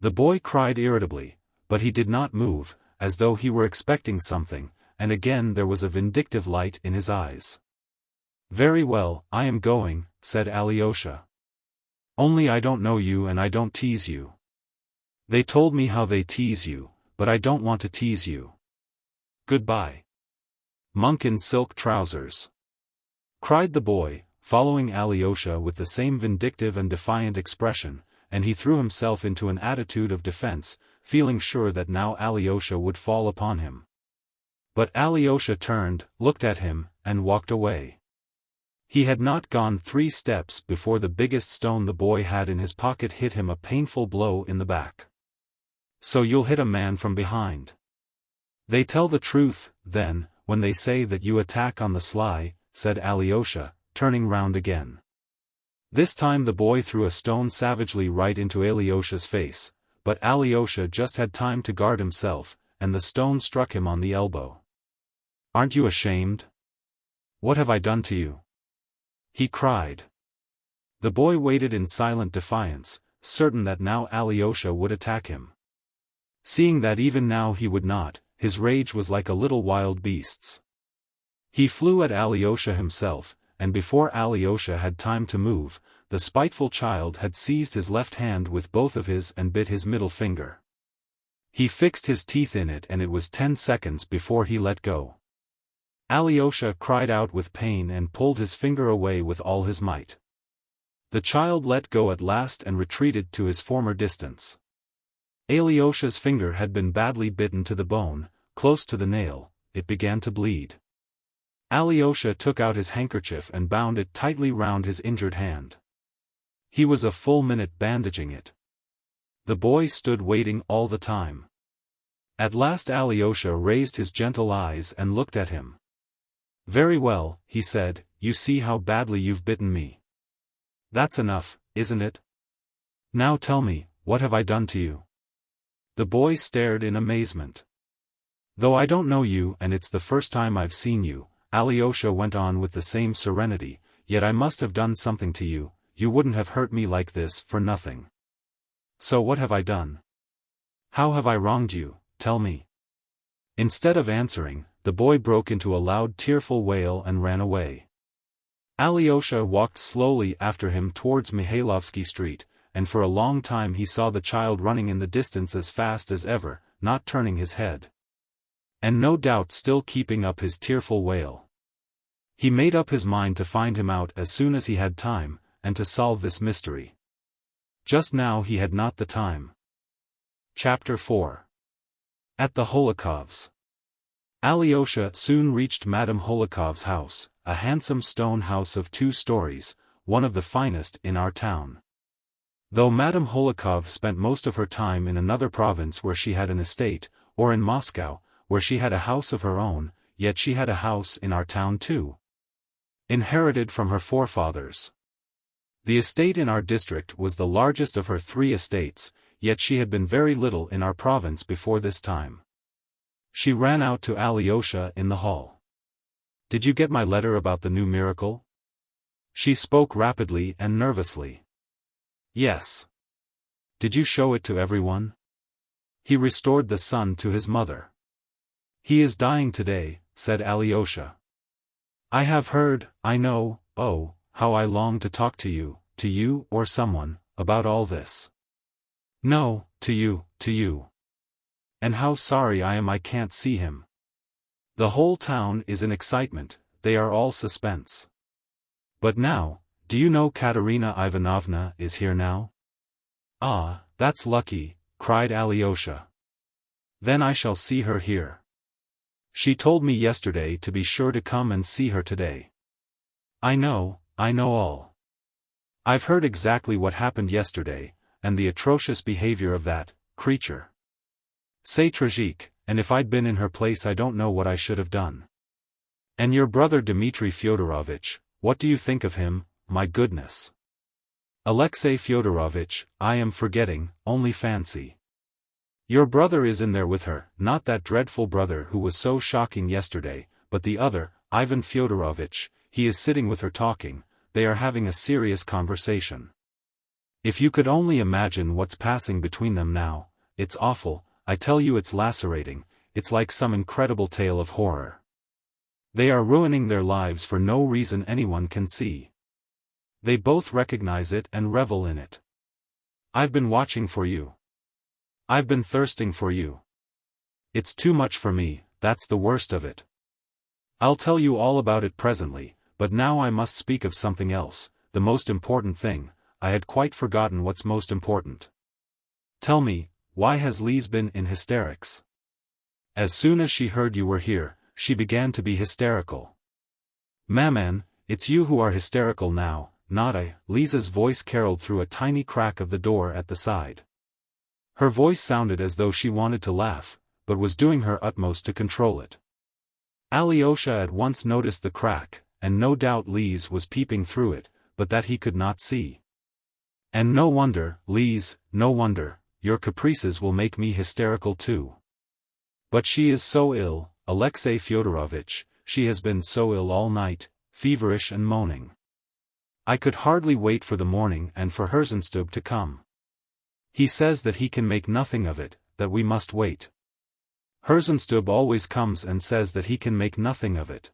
The boy cried irritably, but he did not move, as though he were expecting something, and again there was a vindictive light in his eyes. Very well, I am going, said Alyosha. Only I don't know you and I don't tease you. They told me how they tease you, but I don't want to tease you. Goodbye. Monk in silk trousers. Cried the boy, following Alyosha with the same vindictive and defiant expression, and he threw himself into an attitude of defense, feeling sure that now Alyosha would fall upon him. But Alyosha turned, looked at him, and walked away. He had not gone 3 steps before the biggest stone the boy had in his pocket hit him a painful blow in the back. So you'll hit a man from behind. They tell the truth, then, when they say that you attack on the sly, said Alyosha, turning round again. This time the boy threw a stone savagely right into Alyosha's face, but Alyosha just had time to guard himself, and the stone struck him on the elbow. "Aren't you ashamed? What have I done to you?" he cried. The boy waited in silent defiance, certain that now Alyosha would attack him. Seeing that even now he would not, his rage was like a little wild beast's. He flew at Alyosha himself, and before Alyosha had time to move, the spiteful child had seized his left hand with both of his and bit his middle finger. He fixed his teeth in it, and it was 10 seconds before he let go. Alyosha cried out with pain and pulled his finger away with all his might. The child let go at last and retreated to his former distance. Alyosha's finger had been badly bitten to the bone, close to the nail. It began to bleed. Alyosha took out his handkerchief and bound it tightly round his injured hand. He was a full minute bandaging it. The boy stood waiting all the time. At last Alyosha raised his gentle eyes and looked at him. "Very well," he said, "you see how badly you've bitten me. That's enough, isn't it? Now tell me, what have I done to you?" The boy stared in amazement. "Though I don't know you and it's the first time I've seen you," Alyosha went on with the same serenity, "yet I must have done something to you. You wouldn't have hurt me like this for nothing. So what have I done? How have I wronged you, tell me?" Instead of answering, the boy broke into a loud tearful wail and ran away. Alyosha walked slowly after him towards Mihailovsky Street, and for a long time he saw the child running in the distance as fast as ever, not turning his head. And no doubt still keeping up his tearful wail. He made up his mind to find him out as soon as he had time, and to solve this mystery. Just now he had not the time. Chapter 4. At the Hohlakovs. Alyosha soon reached Madame Hohlakov's house, a handsome stone house of 2 stories, one of the finest in our town. Though Madame Hohlakov spent most of her time in another province where she had an estate, or in Moscow, where she had a house of her own, yet she had a house in our town too. Inherited from her forefathers. The estate in our district was the largest of her 3 estates, yet she had been very little in our province before this time. She ran out to Alyosha in the hall. "Did you get my letter about the new miracle?" She spoke rapidly and nervously. "Yes." "Did you show it to everyone?" He restored the son to his mother. "He is dying today," said Alyosha. "I have heard, I know, oh, how I long to talk to you or someone, about all this. No, to you. And how sorry I am I can't see him. The whole town is in excitement, they are all suspense. But now, do you know Katerina Ivanovna is here now?" "Ah, that's lucky," cried Alyosha. "Then I shall see her here. She told me yesterday to be sure to come and see her today. I know all. I've heard exactly what happened yesterday, and the atrocious behavior of that creature. C'est tragique, and if I'd been in her place I don't know what I should have done. And your brother Dmitri Fyodorovitch, what do you think of him, my goodness? Alexei Fyodorovitch, I am forgetting, only fancy. Your brother is in there with her, not that dreadful brother who was so shocking yesterday, but the other, Ivan Fyodorovitch, he is sitting with her talking, they are having a serious conversation. If you could only imagine what's passing between them now, it's awful, I tell you it's lacerating, it's like some incredible tale of horror. They are ruining their lives for no reason anyone can see. They both recognize it and revel in it. I've been watching for you. I've been thirsting for you. It's too much for me, that's the worst of it. I'll tell you all about it presently, but now I must speak of something else, the most important thing. I had quite forgotten what's most important. Tell me, why has Liz been in hysterics? As soon as she heard you were here, she began to be hysterical. Maman, it's you who are hysterical now, not I. Lisa's voice caroled through a tiny crack of the door at the side. Her voice sounded as though she wanted to laugh, but was doing her utmost to control it. Alyosha at once noticed the crack, and no doubt Liz was peeping through it, but that he could not see. And no wonder, Liz, no wonder, your caprices will make me hysterical too. But she is so ill, Alexei Fyodorovitch, she has been so ill all night, feverish and moaning. I could hardly wait for the morning and for Herzenstube to come. He says that he can make nothing of it, that we must wait. Herzenstube always comes and says that he can make nothing of it.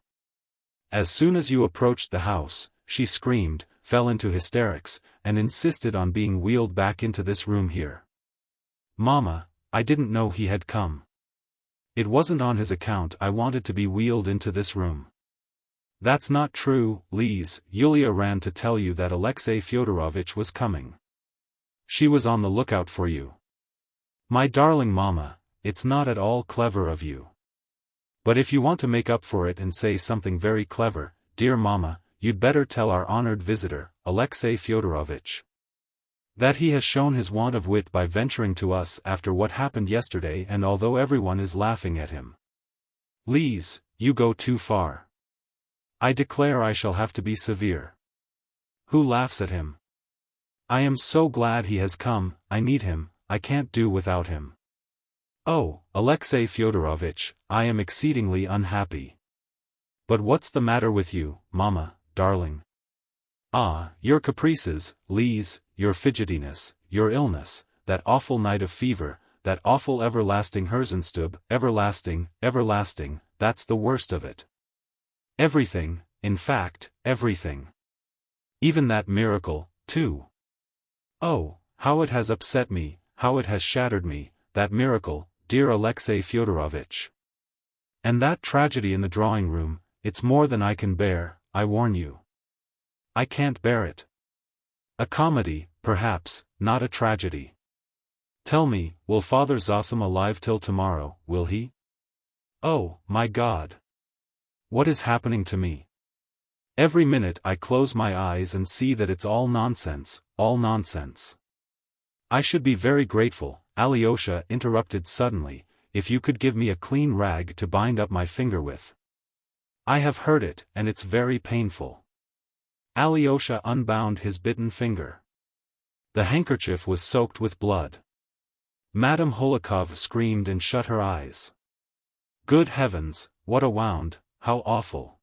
As soon as you approached the house, she screamed, fell into hysterics, and insisted on being wheeled back into this room here. Mama, I didn't know he had come. It wasn't on his account I wanted to be wheeled into this room. That's not true, Lise. Yulia ran to tell you that Alexei Fyodorovitch was coming. She was on the lookout for you. My darling Mama, it's not at all clever of you. But if you want to make up for it and say something very clever, dear Mama, you'd better tell our honored visitor, Alexei Fyodorovitch, that he has shown his want of wit by venturing to us after what happened yesterday, and although everyone is laughing at him. Lise, you go too far. I declare I shall have to be severe. Who laughs at him? I am so glad he has come, I need him, I can't do without him. Oh, Alexei Fyodorovitch, I am exceedingly unhappy. But what's the matter with you, Mama, darling? Ah, your caprices, Lise, your fidgetiness, your illness, that awful night of fever, that awful everlasting Herzenstube, everlasting, that's the worst of it. Everything, in fact, everything. Even that miracle, too. Oh, how it has upset me, how it has shattered me, that miracle, dear Alexei Fyodorovitch. And that tragedy in the drawing room, it's more than I can bear, I warn you. I can't bear it. A comedy, perhaps, not a tragedy. Tell me, will Father Zosim alive till tomorrow, will he? Oh, my God! What is happening to me? Every minute I close my eyes and see that it's all nonsense, all nonsense. I should be very grateful, Alyosha interrupted suddenly, if you could give me a clean rag to bind up my finger with. I have heard it, and it's very painful. Alyosha unbound his bitten finger. The handkerchief was soaked with blood. Madame Hohlakov screamed and shut her eyes. Good heavens, what a wound, how awful.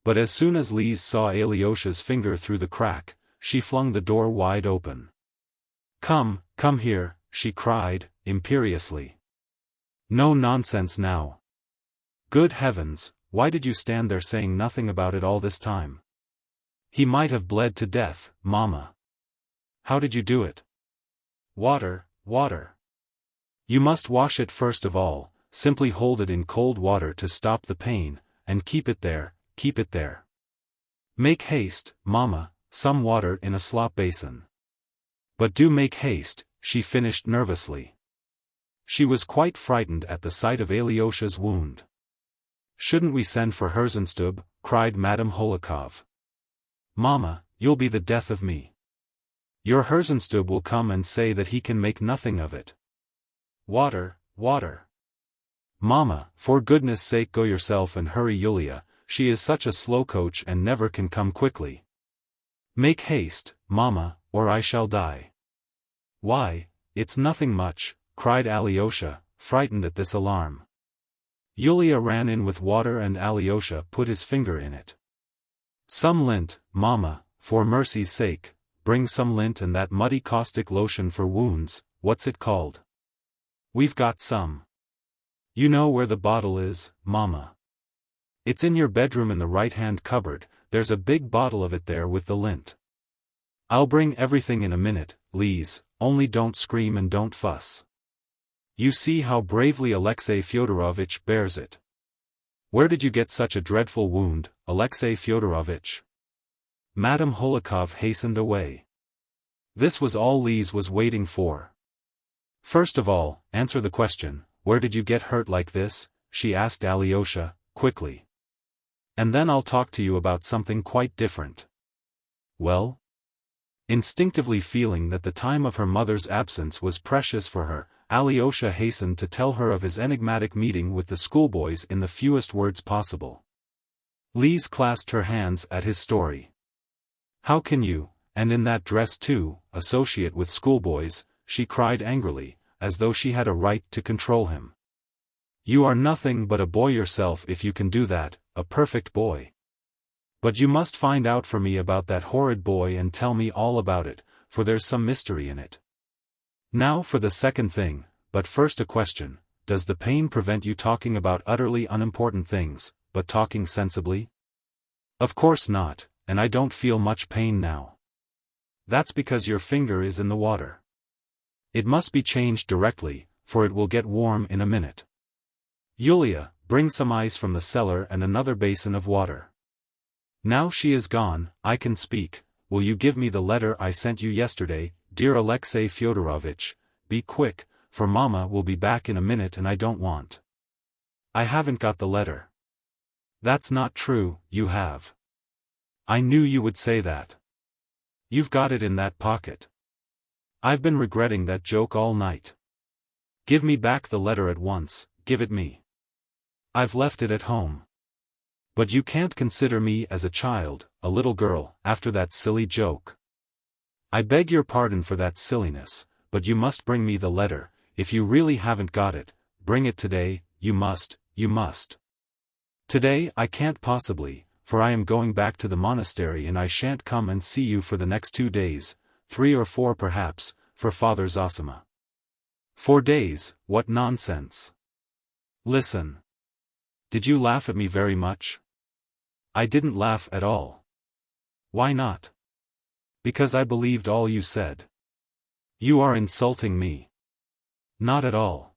But as soon as Lise saw Alyosha's finger through the crack, she flung the door wide open. Come here, she cried, imperiously. No nonsense now. Good heavens, why did you stand there saying nothing about it all this time? He might have bled to death, Mama. How did you do it? Water. You must wash it first of all, simply hold it in cold water to stop the pain, and keep it there. Make haste, Mama, some water in a slop basin. But do make haste, she finished nervously. She was quite frightened at the sight of Alyosha's wound. Shouldn't we send for Herzenstube? Cried Madame Hohlakov. Mama, you'll be the death of me. Your Herzenstube will come and say that he can make nothing of it. Water. Mama, for goodness sake go yourself and hurry Yulia, she is such a slow coach and never can come quickly. Make haste, Mama, or I shall die. Why, it's nothing much, cried Alyosha, frightened at this alarm. Yulia ran in with water and Alyosha put his finger in it. Some lint, Mama, for mercy's sake, bring some lint and that muddy caustic lotion for wounds, what's it called? We've got some. You know where the bottle is, Mama. It's in your bedroom in the right-hand cupboard, there's a big bottle of it there with the lint. I'll bring everything in a minute, Lise, only don't scream and don't fuss. You see how bravely Alexei Fyodorovitch bears it. Where did you get such a dreadful wound, Alexei Fyodorovitch? Madame Hohlakov hastened away. This was all Lise was waiting for. First of all, answer the question, where did you get hurt like this? She asked Alyosha, quickly. And then I'll talk to you about something quite different. Well? Instinctively feeling that the time of her mother's absence was precious for her, Alyosha hastened to tell her of his enigmatic meeting with the schoolboys in the fewest words possible. Lise clasped her hands at his story. How can you, and in that dress too, associate with schoolboys? She cried angrily, as though she had a right to control him. You are nothing but a boy yourself if you can do that, a perfect boy. But you must find out for me about that horrid boy and tell me all about it, for there's some mystery in it. Now for the second thing, but first a question, does the pain prevent you talking about utterly unimportant things, but talking sensibly? Of course not, and I don't feel much pain now. That's because your finger is in the water. It must be changed directly, for it will get warm in a minute. Yulia, bring some ice from the cellar and another basin of water. Now she is gone, I can speak. Will you give me the letter I sent you yesterday, dear Alexei Fyodorovitch? Be quick, for Mama will be back in a minute and I don't want. I haven't got the letter. That's not true, you have. I knew you would say that. You've got it in that pocket. I've been regretting that joke all night. Give me back the letter at once, give it me. I've left it at home. But you can't consider me as a child, a little girl, after that silly joke. I beg your pardon for that silliness, but you must bring me the letter. If you really haven't got it, bring it today, you must, you must. Today I can't possibly, for I am going back to the monastery and I shan't come and see you for the next 2 days, 3 or 4 perhaps, for Father Zosima. 4 days, what nonsense. Listen. Did you laugh at me very much? I didn't laugh at all. Why not? Because I believed all you said. You are insulting me. Not at all.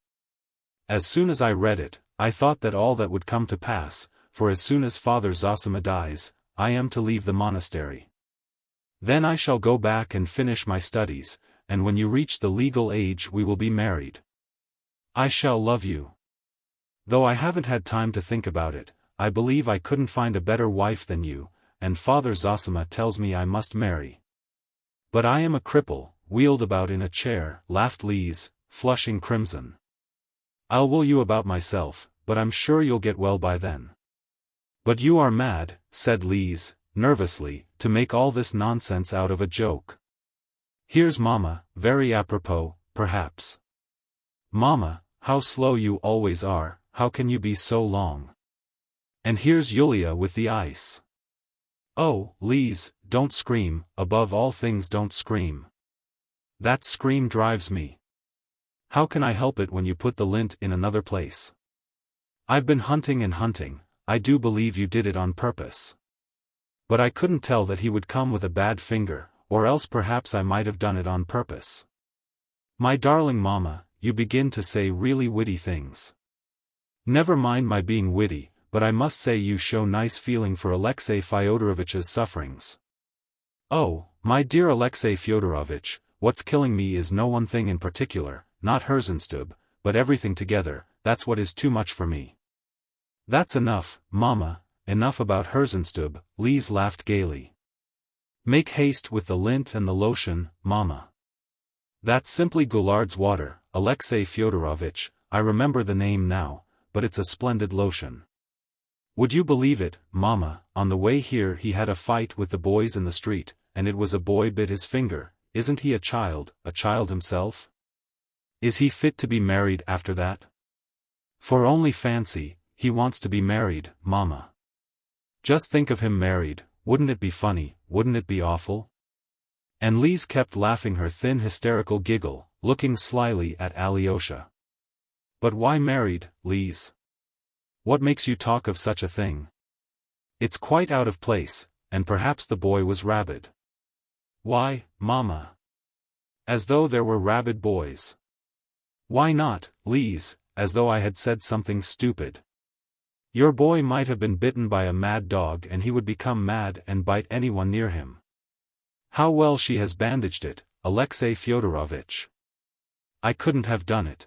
As soon as I read it, I thought that all that would come to pass, for as soon as Father Zosima dies, I am to leave the monastery. Then I shall go back and finish my studies, and when you reach the legal age we will be married. I shall love you. Though I haven't had time to think about it, I believe I couldn't find a better wife than you, and Father Zosima tells me I must marry. But I am a cripple, wheeled about in a chair, laughed Lise, flushing crimson. I'll will you about myself, but I'm sure you'll get well by then. But you are mad, said Lise, nervously, to make all this nonsense out of a joke. Here's Mama, very apropos, perhaps. Mama, how slow you always are, how can you be so long? And here's Yulia with the ice. Oh, Lise, don't scream, above all things don't scream. That scream drives me. How can I help it when you put the lint in another place? I've been hunting and hunting, I do believe you did it on purpose. But I couldn't tell that he would come with a bad finger, or else perhaps I might have done it on purpose. My darling Mama, you begin to say really witty things. Never mind my being witty, but I must say you show nice feeling for Alexei Fyodorovitch's sufferings. Oh, my dear Alexei Fyodorovitch, what's killing me is no one thing in particular, not Herzenstube, but everything together, that's what is too much for me. That's enough, Mama, enough about Herzenstube, Lise laughed gaily. Make haste with the lint and the lotion, Mama. That's simply Goulard's water, Alexei Fyodorovitch, I remember the name now, but it's a splendid lotion. Would you believe it, Mama, on the way here he had a fight with the boys in the street, and it was a boy bit his finger. Isn't he a child himself? Is he fit to be married after that? For only fancy, he wants to be married, Mama. Just think of him married, wouldn't it be funny, wouldn't it be awful? And Lise kept laughing her thin hysterical giggle, looking slyly at Alyosha. But why married, Lise? What makes you talk of such a thing? It's quite out of place, and perhaps the boy was rabid. Why, Mama? As though there were rabid boys. Why not, Lise, as though I had said something stupid. Your boy might have been bitten by a mad dog and he would become mad and bite anyone near him. How well she has bandaged it, Alexei Fyodorovitch. I couldn't have done it.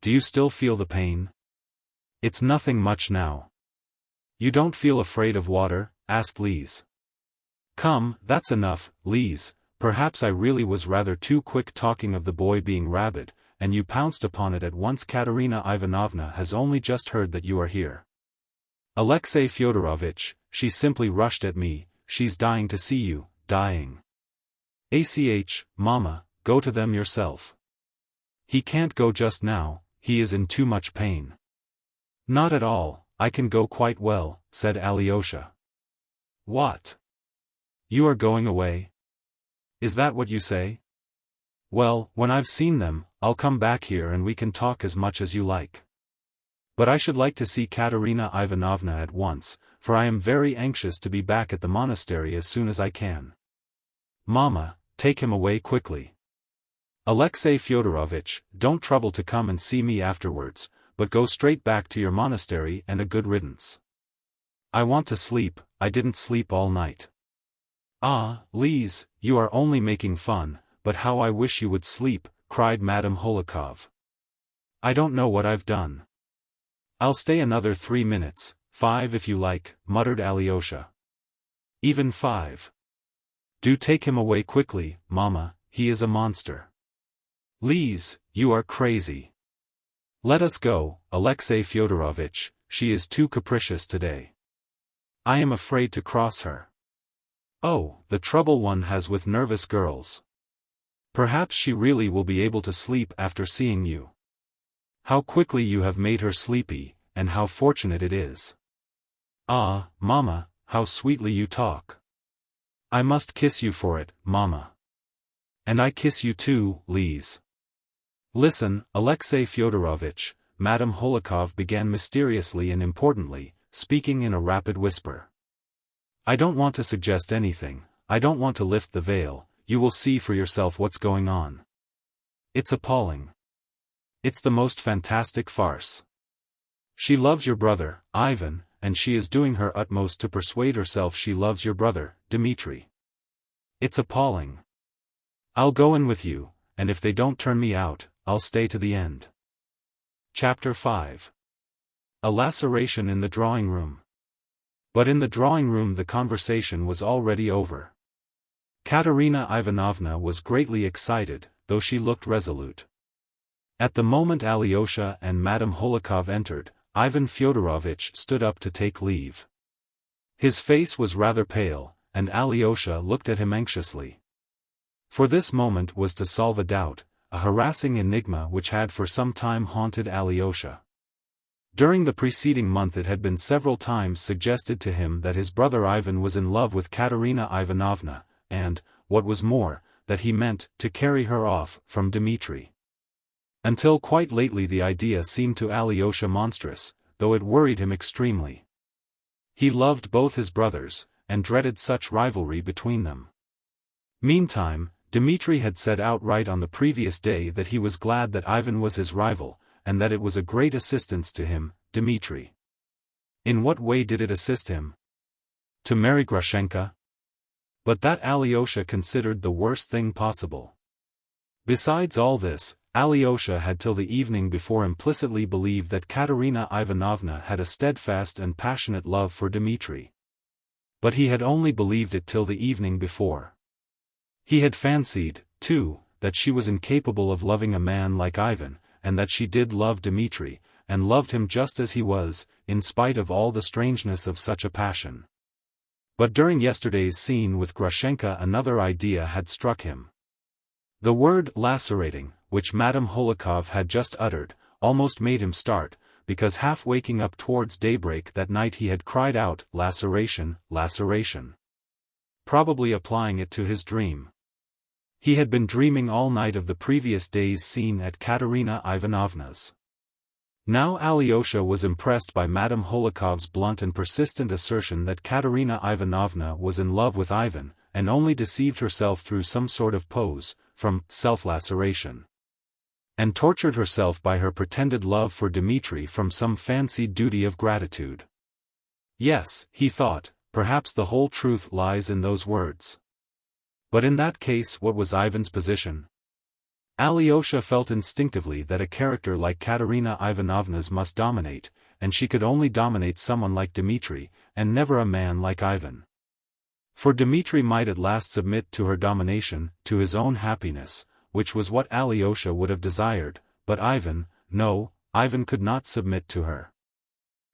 Do you still feel the pain? It's nothing much now. You don't feel afraid of water? Asked Lise. Come, that's enough, Lise, perhaps I really was rather too quick talking of the boy being rabid, and you pounced upon it at once. Katerina Ivanovna has only just heard that you are here. Alexei Fyodorovitch, she simply rushed at me, she's dying to see you, dying. Mama, go to them yourself. He can't go just now, he is in too much pain. Not at all, I can go quite well, said Alyosha. What? You are going away? Is that what you say? Well, when I've seen them, I'll come back here and we can talk as much as you like. But I should like to see Katerina Ivanovna at once, for I am very anxious to be back at the monastery as soon as I can. Mama, take him away quickly. Alexei Fyodorovitch, don't trouble to come and see me afterwards, but go straight back to your monastery and a good riddance. I want to sleep, I didn't sleep all night. Ah, Liz, you are only making fun, but how I wish you would sleep, cried Madame Hohlakov. I don't know what I've done. I'll stay another 3 minutes, 5 if you like, muttered Alyosha. Even 5. Do take him away quickly, Mama, he is a monster. Liz, you are crazy. Let us go, Alexei Fyodorovitch, she is too capricious today. I am afraid to cross her. Oh, the trouble one has with nervous girls. Perhaps she really will be able to sleep after seeing you. How quickly you have made her sleepy, and how fortunate it is. Ah, Mama, how sweetly you talk. I must kiss you for it, Mama. And I kiss you too, Liz. Listen, Alexei Fyodorovitch, Madame Hohlakov began mysteriously and importantly, speaking in a rapid whisper. I don't want to suggest anything, I don't want to lift the veil, you will see for yourself what's going on. It's appalling. It's the most fantastic farce. She loves your brother, Ivan, and she is doing her utmost to persuade herself she loves your brother, Dmitri. It's appalling. I'll go in with you, and if they don't turn me out, I'll stay to the end. Chapter 5. A laceration in the drawing room. But in the drawing room the conversation was already over. Katerina Ivanovna was greatly excited, though she looked resolute. At the moment Alyosha and Madame Hohlakov entered, Ivan Fyodorovitch stood up to take leave. His face was rather pale, and Alyosha looked at him anxiously. For this moment was to solve a doubt, a harassing enigma which had for some time haunted Alyosha. During the preceding month it had been several times suggested to him that his brother Ivan was in love with Katerina Ivanovna, and, what was more, that he meant to carry her off from Dmitri. Until quite lately the idea seemed to Alyosha monstrous, though it worried him extremely. He loved both his brothers, and dreaded such rivalry between them. Meantime, Dmitri had said outright on the previous day that he was glad that Ivan was his rival, and that it was a great assistance to him, Dmitri. In what way did it assist him? To marry Grushenka? But that Alyosha considered the worst thing possible. Besides all this, Alyosha had till the evening before implicitly believed that Katerina Ivanovna had a steadfast and passionate love for Dmitri. But he had only believed it till the evening before. He had fancied, too, that she was incapable of loving a man like Ivan, and that she did love Dmitri, and loved him just as he was, in spite of all the strangeness of such a passion. But during yesterday's scene with Grushenka another idea had struck him. The word lacerating, which Madame Hohlakov had just uttered, almost made him start, because half waking up towards daybreak that night he had cried out, "Laceration, laceration," probably applying it to his dream. He had been dreaming all night of the previous day's scene at Katerina Ivanovna's. Now Alyosha was impressed by Madame Hohlakov's blunt and persistent assertion that Katerina Ivanovna was in love with Ivan, and only deceived herself through some sort of pose, from self-laceration, and tortured herself by her pretended love for Dmitri from some fancied duty of gratitude. Yes, he thought, perhaps the whole truth lies in those words. But in that case what was Ivan's position? Alyosha felt instinctively that a character like Katerina Ivanovna's must dominate, and she could only dominate someone like Dmitri, and never a man like Ivan. For Dmitri might at last submit to her domination, to his own happiness, which was what Alyosha would have desired, but Ivan, no, Ivan could not submit to her.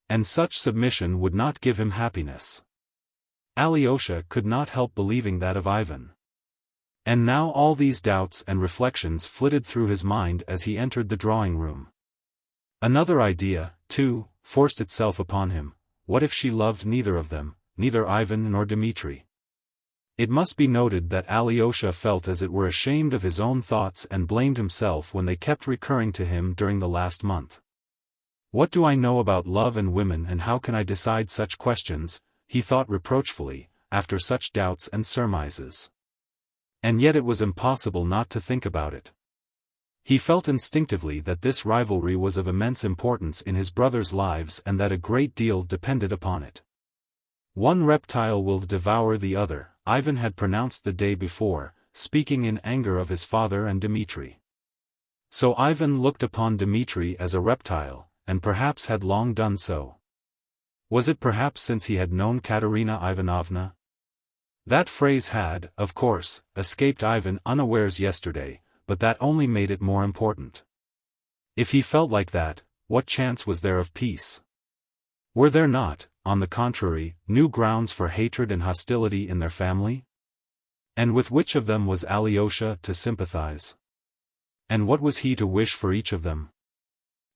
And such submission would not give him happiness. Alyosha could not help believing that of Ivan. And now all these doubts and reflections flitted through his mind as he entered the drawing room. Another idea, too, forced itself upon him. What if she loved neither of them, neither Ivan nor Dmitri? It must be noted that Alyosha felt as it were ashamed of his own thoughts and blamed himself when they kept recurring to him during the last month. What do I know about love and women, and how can I decide such questions, he thought reproachfully, after such doubts and surmises. And yet it was impossible not to think about it. He felt instinctively that this rivalry was of immense importance in his brothers' lives and that a great deal depended upon it. One reptile will devour the other, Ivan had pronounced the day before, speaking in anger of his father and Dmitri. So Ivan looked upon Dmitri as a reptile, and perhaps had long done so. Was it perhaps since he had known Katerina Ivanovna? That phrase had, of course, escaped Ivan unawares yesterday, but that only made it more important. If he felt like that, what chance was there of peace? Were there not, on the contrary, new grounds for hatred and hostility in their family? And with which of them was Alyosha to sympathize? And what was he to wish for each of them?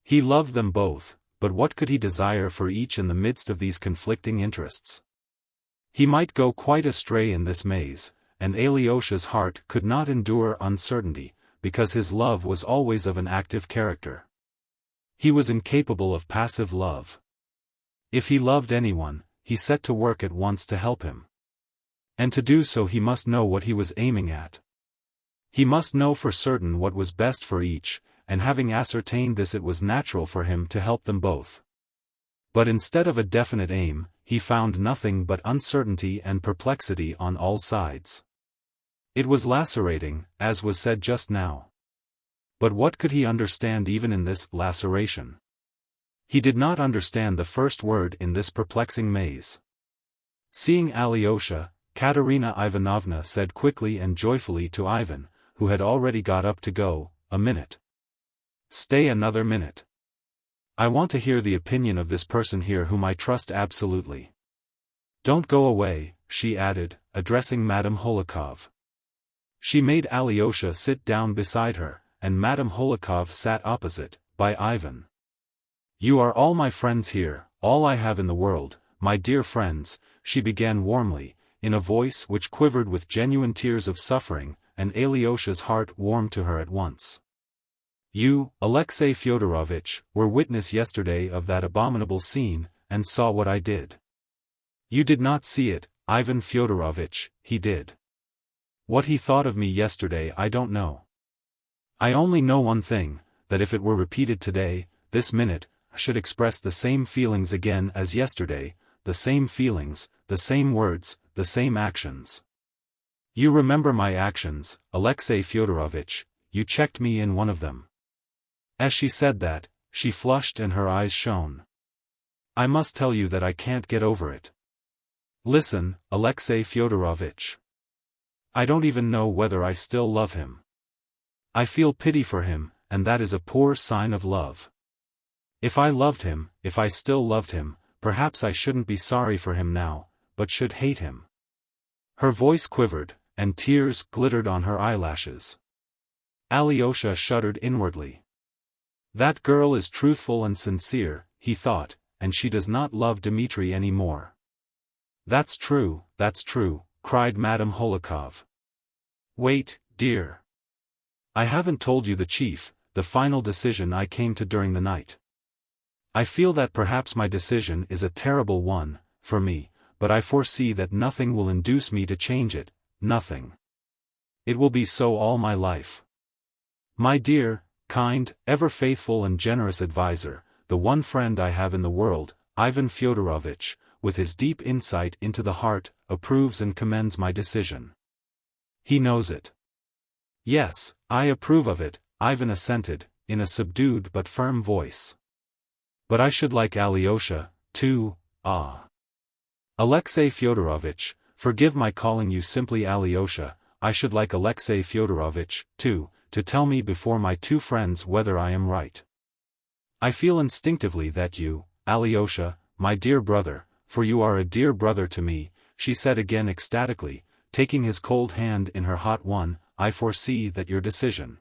He loved them both, but what could he desire for each in the midst of these conflicting interests? He might go quite astray in this maze, and Alyosha's heart could not endure uncertainty, because his love was always of an active character. He was incapable of passive love. If he loved anyone, he set to work at once to help him. And to do so he must know what he was aiming at. He must know for certain what was best for each, and having ascertained this it was natural for him to help them both. But instead of a definite aim, he found nothing but uncertainty and perplexity on all sides. It was lacerating, as was said just now. But what could he understand even in this laceration? He did not understand the first word in this perplexing maze. Seeing Alyosha, Katerina Ivanovna said quickly and joyfully to Ivan, who had already got up to go, "A minute. Stay another minute. I want to hear the opinion of this person here whom I trust absolutely. Don't go away," she added, addressing Madame Hohlakov. She made Alyosha sit down beside her, and Madame Hohlakov sat opposite, by Ivan. "You are all my friends here, all I have in the world, my dear friends," she began warmly, in a voice which quivered with genuine tears of suffering, and Alyosha's heart warmed to her at once. "You, Alexei Fyodorovitch, were witness yesterday of that abominable scene, and saw what I did. You did not see it, Ivan Fyodorovitch, he did. What he thought of me yesterday I don't know. I only know one thing, that if it were repeated today, this minute, I should express the same feelings again as yesterday, the same feelings, the same words, the same actions. You remember my actions, Alexei Fyodorovitch, you checked me in one of them." As she said that, she flushed and her eyes shone. "I must tell you that I can't get over it. Listen, Alexei Fyodorovitch. I don't even know whether I still love him. I feel pity for him, and that is a poor sign of love. If I loved him, if I still loved him, perhaps I shouldn't be sorry for him now, but should hate him." Her voice quivered, and tears glittered on her eyelashes. Alyosha shuddered inwardly. That girl is truthful and sincere, he thought, and she does not love Dmitri any more. That's true, cried Madame Hohlakov. "Wait, dear. I haven't told you the final decision I came to during the night. I feel that perhaps my decision is a terrible one, for me, but I foresee that nothing will induce me to change it, nothing. It will be so all my life. My dear, kind, ever faithful and generous adviser, the one friend I have in the world, Ivan Fyodorovitch, with his deep insight into the heart, approves and commends my decision. He knows it." "Yes, I approve of it," Ivan assented, in a subdued but firm voice. "But I should like Alyosha, too, Alexei Fyodorovitch, forgive my calling you simply Alyosha, I should like Alexei Fyodorovitch, too, to tell me before my two friends whether I am right. I feel instinctively that you, Alyosha, my dear brother, for you are a dear brother to me," she said again ecstatically, taking his cold hand in her hot one, "I foresee that your decision,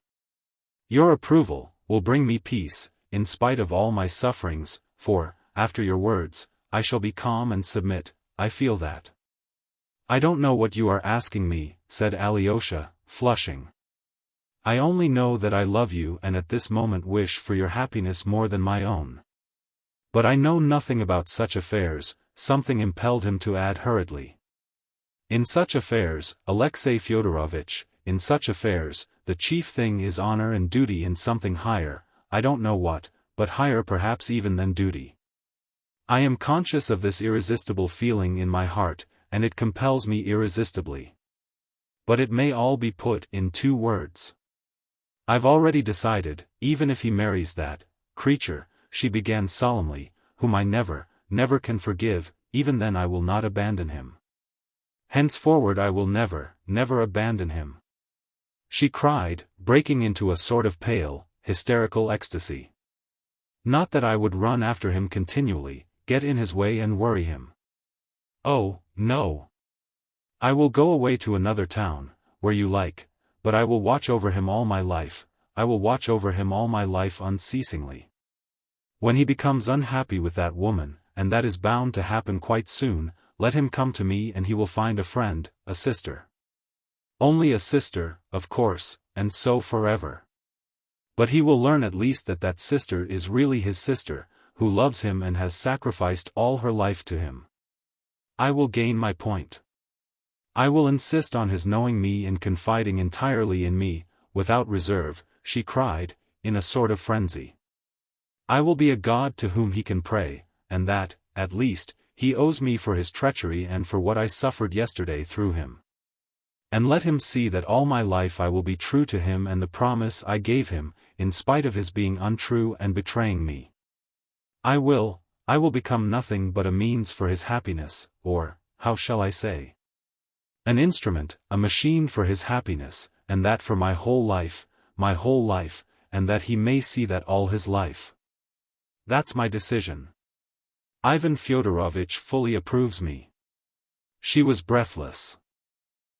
your approval, will bring me peace, in spite of all my sufferings, for, after your words, I shall be calm and submit, I feel that. I don't know what you are asking me, said Alyosha, flushing. I only know that I love you and at this moment wish for your happiness more than my own. But I know nothing about such affairs, something impelled him to add hurriedly. In such affairs, Alexei Fyodorovitch, in such affairs, the chief thing is honor and duty in something higher, I don't know what, but higher perhaps even than duty. I am conscious of this irresistible feeling in my heart, and it compels me irresistibly. But it may all be put in 2 words. I've already decided, even if he marries that creature, she began solemnly, whom I never can forgive, even then I will not abandon him. Henceforward I will never abandon him. She cried, breaking into a sort of pale, hysterical ecstasy. Not that I would run after him continually, get in his way and worry him. Oh, no. I will go away to another town, where you like, but I will watch over him all my life, I will watch over him all my life unceasingly. When he becomes unhappy with that woman, and that is bound to happen quite soon, let him come to me and he will find a friend, a sister. Only a sister, of course, and so forever. But he will learn at least that that sister is really his sister, who loves him and has sacrificed all her life to him. I will gain my point. I will insist on his knowing me and confiding entirely in me, without reserve, she cried, in a sort of frenzy. I will be a god to whom he can pray, and that, at least, he owes me for his treachery and for what I suffered yesterday through him. And let him see that all my life I will be true to him and the promise I gave him, in spite of his being untrue and betraying me. I will become nothing but a means for his happiness, or, how shall I say? An instrument, a machine for his happiness, and that for my whole life, and that he may see that all his life. That's my decision. Ivan Fyodorovitch fully approves me. She was breathless.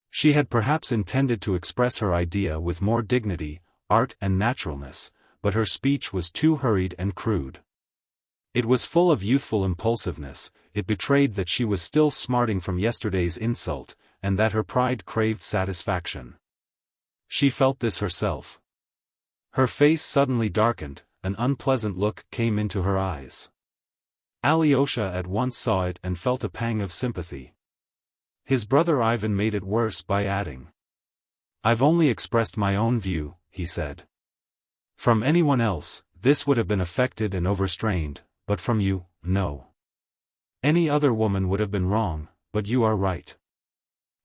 She had perhaps intended to express her idea with more dignity, art and naturalness, but her speech was too hurried and crude. It was full of youthful impulsiveness, it betrayed that she was still smarting from yesterday's insult, and that her pride craved satisfaction. She felt this herself. Her face suddenly darkened, an unpleasant look came into her eyes. Alyosha at once saw it and felt a pang of sympathy. His brother Ivan made it worse by adding. I've only expressed my own view, he said. From anyone else, this would have been affected and overstrained, but from you, no. Any other woman would have been wrong, but you are right.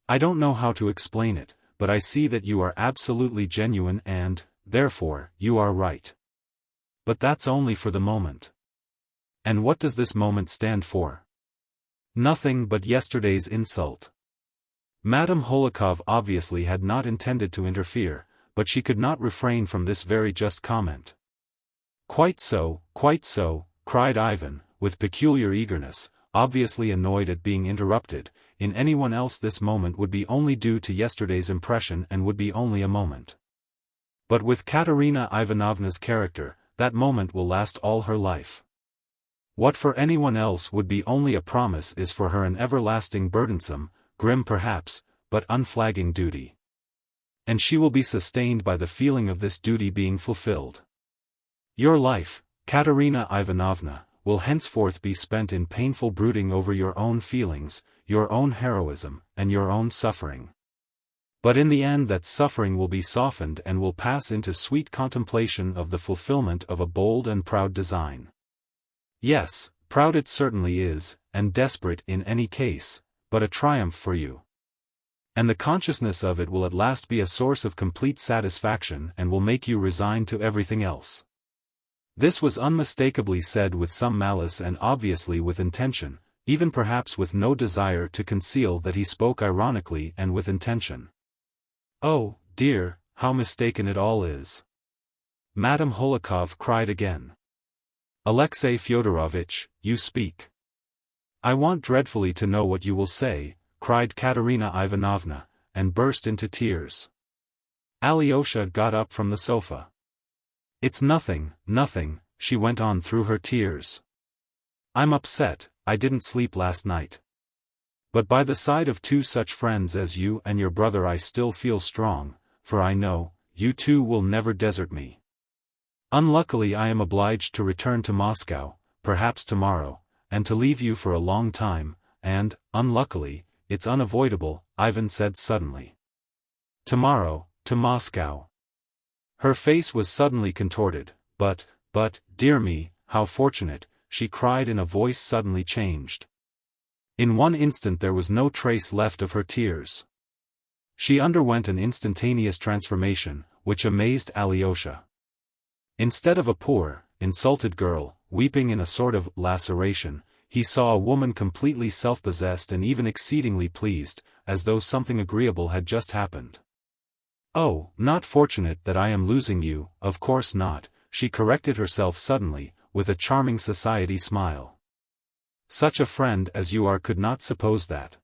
I don't know how to explain it, but I see that you are absolutely genuine and, therefore, you are right. But that's only for the moment. And what does this moment stand for? Nothing but yesterday's insult. Madame Hohlakov obviously had not intended to interfere, but she could not refrain from this very just comment. Quite so, cried Ivan, with peculiar eagerness, obviously annoyed at being interrupted. In anyone else this moment would be only due to yesterday's impression and would be only a moment. But with Katerina Ivanovna's character, that moment will last all her life. What for anyone else would be only a promise is for her an everlasting burdensome, grim perhaps, but unflagging duty. And she will be sustained by the feeling of this duty being fulfilled. Your life, Katerina Ivanovna, will henceforth be spent in painful brooding over your own feelings, your own heroism, and your own suffering. But in the end that suffering will be softened and will pass into sweet contemplation of the fulfillment of a bold and proud design. Yes, proud it certainly is, and desperate in any case, but a triumph for you. And the consciousness of it will at last be a source of complete satisfaction and will make you resigned to everything else. This was unmistakably said with some malice and obviously with intention, even perhaps with no desire to conceal that he spoke ironically and with intention. Oh, dear, how mistaken it all is! Madame Hohlakov cried again. Alexei Fyodorovitch, you speak. I want dreadfully to know what you will say, cried Katerina Ivanovna, and burst into tears. Alyosha got up from the sofa. It's nothing, she went on through her tears. I'm upset, I didn't sleep last night. But by the side of two such friends as you and your brother I still feel strong, for I know, you two will never desert me. Unluckily I am obliged to return to Moscow, perhaps tomorrow, and to leave you for a long time, and, unluckily, it's unavoidable, Ivan said suddenly. Tomorrow, to Moscow. Her face was suddenly contorted, but, dear me, how fortunate, she cried in a voice suddenly changed. In one instant there was no trace left of her tears. She underwent an instantaneous transformation, which amazed Alyosha. Instead of a poor, insulted girl, weeping in a sort of laceration, he saw a woman completely self-possessed and even exceedingly pleased, as though something agreeable had just happened. Oh, not fortunate that I am losing you, of course not, she corrected herself suddenly, with a charming society smile. Such a friend as you are could not suppose that.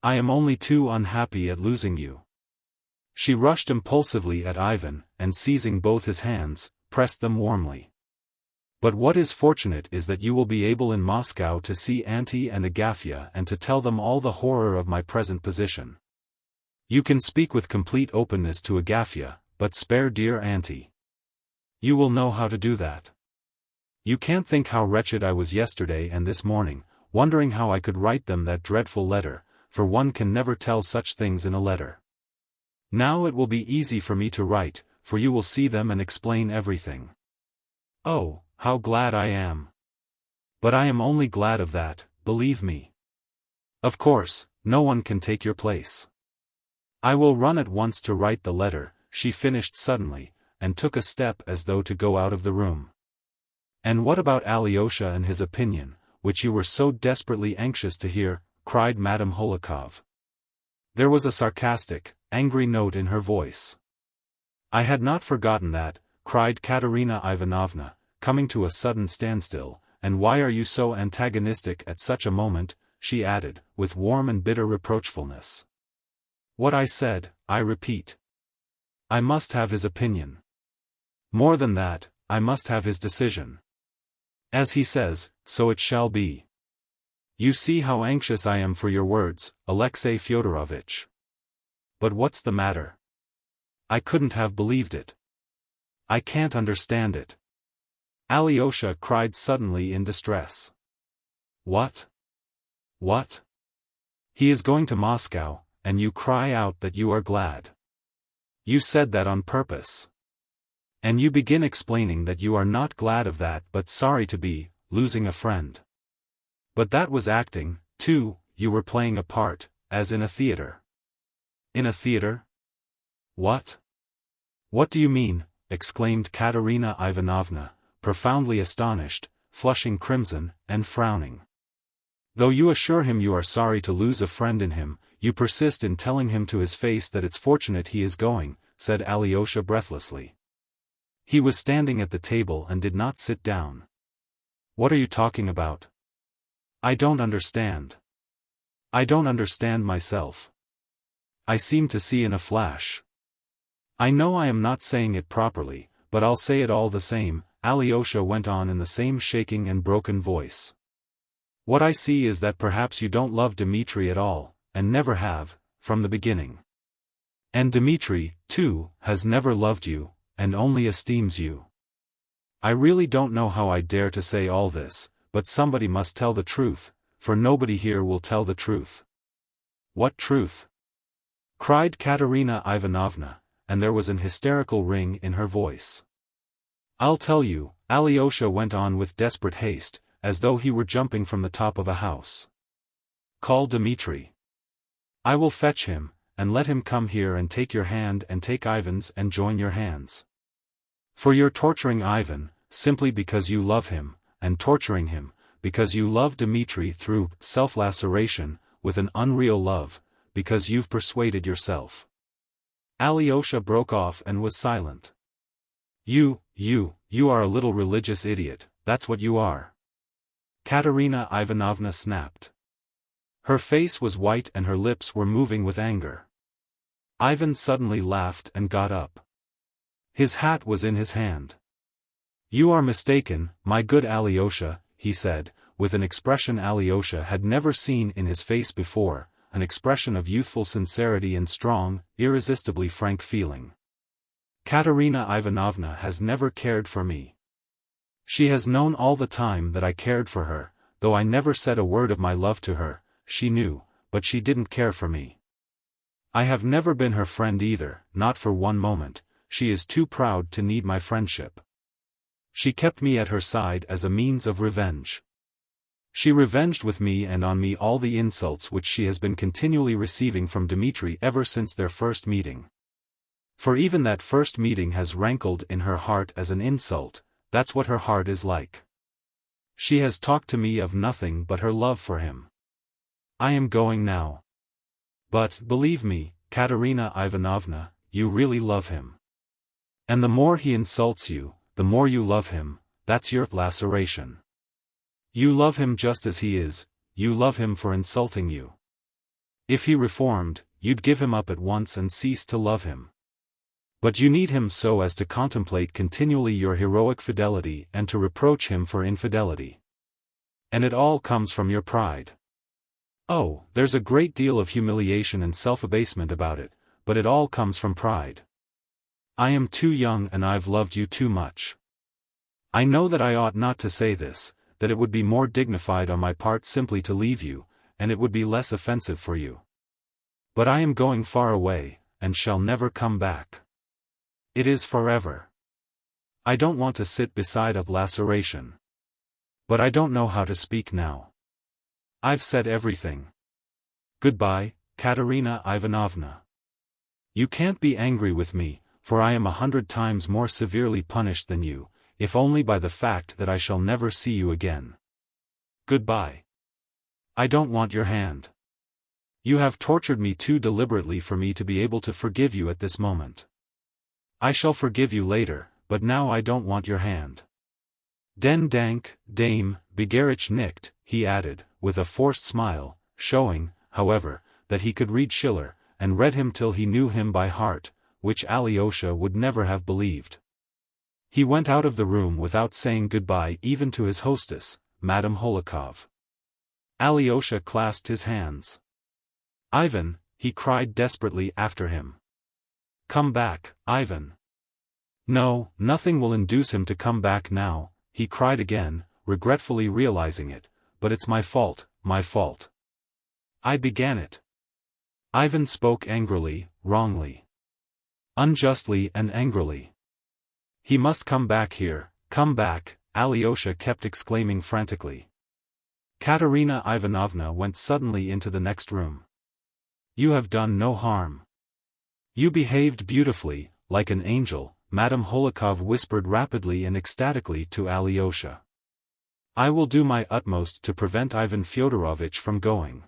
I am only too unhappy at losing you. She rushed impulsively at Ivan, and seizing both his hands, pressed them warmly. But what is fortunate is that you will be able in Moscow to see Auntie and Agafya and to tell them all the horror of my present position. You can speak with complete openness to Agafya, but spare dear Auntie. You will know how to do that. You can't think how wretched I was yesterday and this morning, wondering how I could write them that dreadful letter, for one can never tell such things in a letter. Now it will be easy for me to write, for you will see them and explain everything. Oh, how glad I am! But I am only glad of that, believe me. Of course, no one can take your place. I will run at once to write the letter, she finished suddenly, and took a step as though to go out of the room. And what about Alyosha and his opinion, which you were so desperately anxious to hear, cried Madame Hohlakov. There was a sarcastic, angry note in her voice. I had not forgotten that, cried Katerina Ivanovna, coming to a sudden standstill, and why are you so antagonistic at such a moment, she added, with warm and bitter reproachfulness. What I said, I repeat. I must have his opinion. More than that, I must have his decision. As he says, so it shall be. You see how anxious I am for your words, Alexei Fyodorovitch. But what's the matter? I couldn't have believed it. I can't understand it. Alyosha cried suddenly in distress. What? What? He is going to Moscow, and you cry out that you are glad. You said that on purpose. And you begin explaining that you are not glad of that but sorry to be, losing a friend. But that was acting, too, you were playing a part, as in a theater. In a theater? What? What do you mean? Exclaimed Katerina Ivanovna, profoundly astonished, flushing crimson, and frowning. Though you assure him you are sorry to lose a friend in him, you persist in telling him to his face that it's fortunate he is going, said Alyosha breathlessly. He was standing at the table and did not sit down. What are you talking about? I don't understand. I don't understand myself. I seem to see in a flash. I know I am not saying it properly, but I'll say it all the same, Alyosha went on in the same shaking and broken voice. What I see is that perhaps you don't love Dmitri at all, and never have, from the beginning. And Dmitri, too, has never loved you, and only esteems you. I really don't know how I dare to say all this, but somebody must tell the truth, for nobody here will tell the truth. What truth? Cried Katerina Ivanovna, and there was an hysterical ring in her voice. I'll tell you, Alyosha went on with desperate haste, as though he were jumping from the top of a house. Call Dmitri. I will fetch him, and let him come here and take your hand and take Ivan's and join your hands. For you're torturing Ivan, simply because you love him, and torturing him, because you love Dmitri through self-laceration, with an unreal love, because you've persuaded yourself. Alyosha broke off and was silent. You are a little religious idiot, that's what you are. Katerina Ivanovna snapped. Her face was white and her lips were moving with anger. Ivan suddenly laughed and got up. His hat was in his hand. You are mistaken, my good Alyosha, he said, with an expression Alyosha had never seen in his face before, an expression of youthful sincerity and strong, irresistibly frank feeling. Katerina Ivanovna has never cared for me. She has known all the time that I cared for her, though I never said a word of my love to her. She knew, but she didn't care for me. I have never been her friend either, not for one moment. She is too proud to need my friendship. She kept me at her side as a means of revenge. She revenged with me and on me all the insults which she has been continually receiving from Dmitri ever since their first meeting. For even that first meeting has rankled in her heart as an insult. That's what her heart is like. She has talked to me of nothing but her love for him. I am going now. But, believe me, Katerina Ivanovna, you really love him. And the more he insults you, the more you love him. That's your laceration. You love him just as he is, you love him for insulting you. If he reformed, you'd give him up at once and cease to love him. But you need him so as to contemplate continually your heroic fidelity and to reproach him for infidelity. And it all comes from your pride. Oh, there's a great deal of humiliation and self-abasement about it, but it all comes from pride. I am too young and I've loved you too much. I know that I ought not to say this, that it would be more dignified on my part simply to leave you, and it would be less offensive for you. But I am going far away, and shall never come back. It is forever. I don't want to sit beside a laceration. But I don't know how to speak now. I've said everything. Goodbye, Katerina Ivanovna. You can't be angry with me, for I am 100 times more severely punished than you, if only by the fact that I shall never see you again. Goodbye. I don't want your hand. You have tortured me too deliberately for me to be able to forgive you at this moment. I shall forgive you later, but now I don't want your hand. Den dank, dame, begerich nicht, he added, with a forced smile, showing, however, that he could read Schiller, and read him till he knew him by heart, which Alyosha would never have believed. He went out of the room without saying goodbye even to his hostess, Madame Hohlakov. Alyosha clasped his hands. Ivan, he cried desperately after him. Come back, Ivan. No, nothing will induce him to come back now, he cried again, regretfully realizing it, but it's my fault, my fault. I began it. Ivan spoke angrily, wrongly. Unjustly and angrily. He must come back here, come back, Alyosha kept exclaiming frantically. Katerina Ivanovna went suddenly into the next room. You have done no harm. You behaved beautifully, like an angel, Madame Hohlakov whispered rapidly and ecstatically to Alyosha. I will do my utmost to prevent Ivan Fyodorovitch from going.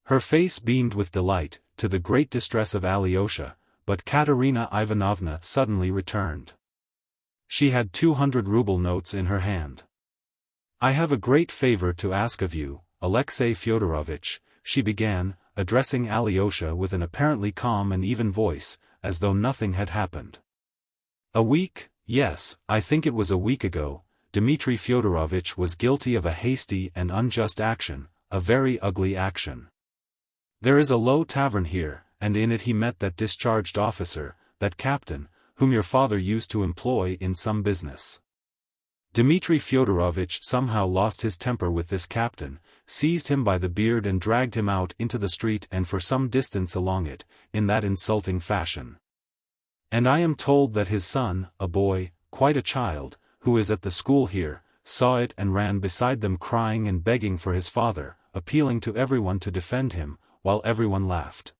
Her face beamed with delight, to the great distress of Alyosha, but Katerina Ivanovna suddenly returned. She had 200-ruble notes in her hand. I have a great favor to ask of you, Alexei Fyodorovitch, she began, addressing Alyosha with an apparently calm and even voice, as though nothing had happened. A week, yes, I think it was a week ago, Dmitri Fyodorovitch was guilty of a hasty and unjust action, a very ugly action. There is a low tavern here, and in it he met that discharged officer, that captain, whom your father used to employ in some business. Dmitri Fyodorovitch somehow lost his temper with this captain, seized him by the beard and dragged him out into the street and for some distance along it, in that insulting fashion. And I am told that his son, a boy, quite a child, who is at the school here, saw it and ran beside them crying and begging for his father, appealing to everyone to defend him, while everyone laughed.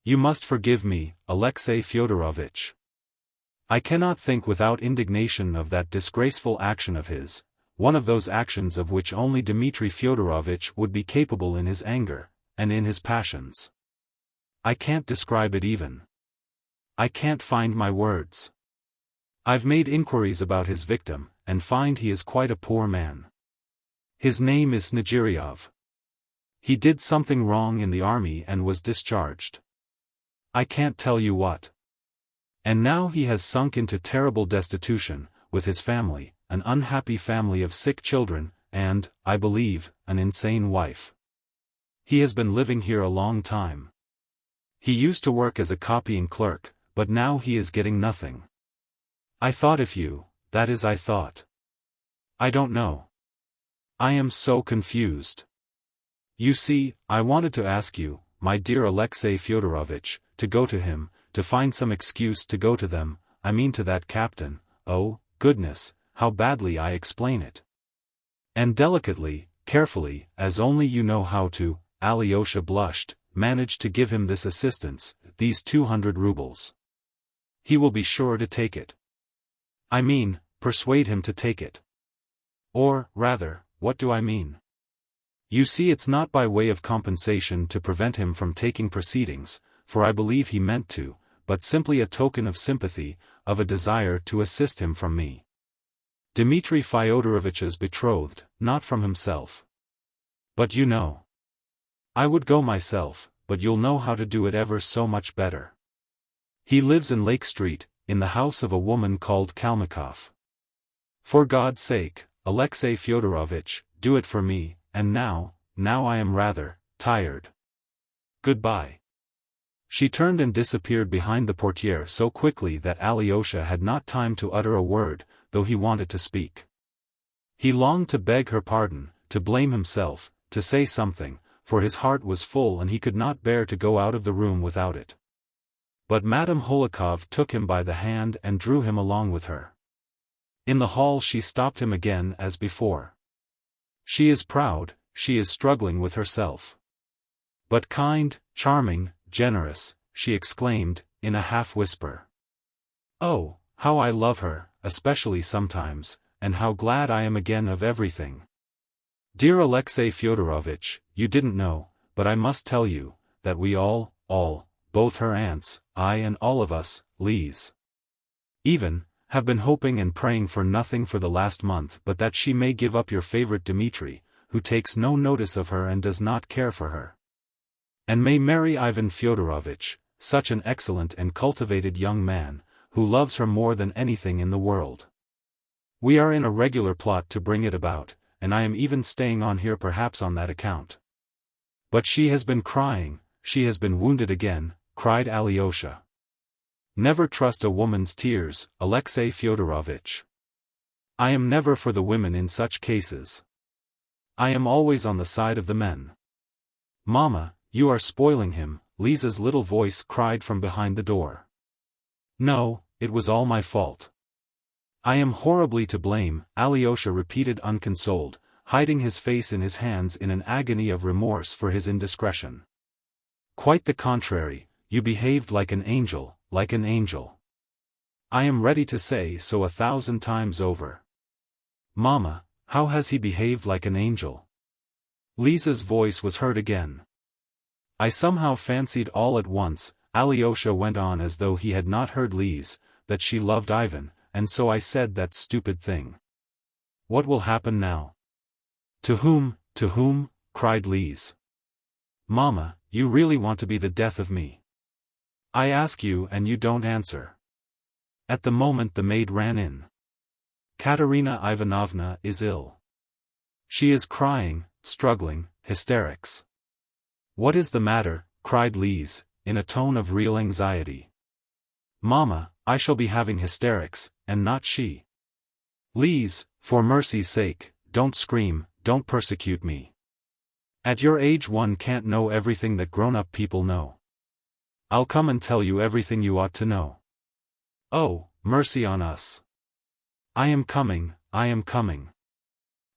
You must forgive me, Alexei Fyodorovitch. I cannot think without indignation of that disgraceful action of his, one of those actions of which only Dmitri Fyodorovitch would be capable in his anger, and in his passions. I can't describe it even. I can't find my words. I've made inquiries about his victim, and find he is quite a poor man. His name is Snegiryov. He did something wrong in the army and was discharged. I can't tell you what. And now he has sunk into terrible destitution, with his family, an unhappy family of sick children, and, I believe, an insane wife. He has been living here a long time. He used to work as a copying clerk, but now he is getting nothing. I thought if you, that is I thought. I don't know. I am so confused. You see, I wanted to ask you, my dear Alexei Fyodorovitch, to go to him, to find some excuse to go to them, I mean to that captain. Oh, goodness, how badly I explain it. And delicately, carefully, as only you know how to, Alyosha blushed, managed to give him this assistance, these 200 rubles. He will be sure to take it. I mean, persuade him to take it. Or, rather, what do I mean? You see, it's not by way of compensation to prevent him from taking proceedings, for I believe he meant to, but simply a token of sympathy, of a desire to assist him from me. Dmitri Fyodorovitch's betrothed, not from himself. But you know. I would go myself, but you'll know how to do it ever so much better. He lives in Lake Street, in the house of a woman called Kalmykov. For God's sake, Alexei Fyodorovitch, do it for me, and now I am rather tired. Goodbye. She turned and disappeared behind the portiere so quickly that Alyosha had not time to utter a word, though he wanted to speak. He longed to beg her pardon, to blame himself, to say something, for his heart was full and he could not bear to go out of the room without it. But Madame Hohlakov took him by the hand and drew him along with her. In the hall she stopped him again as before. She is proud, she is struggling with herself. But kind, charming, generous, she exclaimed, in a half-whisper. Oh, how I love her, especially sometimes, and how glad I am again of everything. Dear Alexei Fyodorovitch, you didn't know, but I must tell you, that we all, both her aunts, I and all of us, Liz, even, have been hoping and praying for nothing for the last month but that she may give up your favorite Dmitri, who takes no notice of her and does not care for her. And may marry Ivan Fyodorovitch, such an excellent and cultivated young man, who loves her more than anything in the world. We are in a regular plot to bring it about, and I am even staying on here perhaps on that account. But she has been crying, she has been wounded again, cried Alyosha. Never trust a woman's tears, Alexei Fyodorovitch. I am never for the women in such cases. I am always on the side of the men. Mamma, you are spoiling him, Liza's little voice cried from behind the door. No, it was all my fault. I am horribly to blame, Alyosha repeated unconsoled, hiding his face in his hands in an agony of remorse for his indiscretion. Quite the contrary, you behaved like an angel, like an angel. I am ready to say so 1,000 times over. Mamma, how has he behaved like an angel? Liza's voice was heard again. I somehow fancied all at once, Alyosha went on as though he had not heard Liz, that she loved Ivan, and so I said that stupid thing. What will happen now? To whom, cried Liz. Mamma, you really want to be the death of me. I ask you and you don't answer. At the moment the maid ran in. Katerina Ivanovna is ill. She is crying, struggling, hysterics. What is the matter? Cried Liz, in a tone of real anxiety. Mamma, I shall be having hysterics, and not she. Liz, for mercy's sake, don't scream, don't persecute me. At your age one can't know everything that grown-up people know. I'll come and tell you everything you ought to know. Oh, mercy on us. I am coming.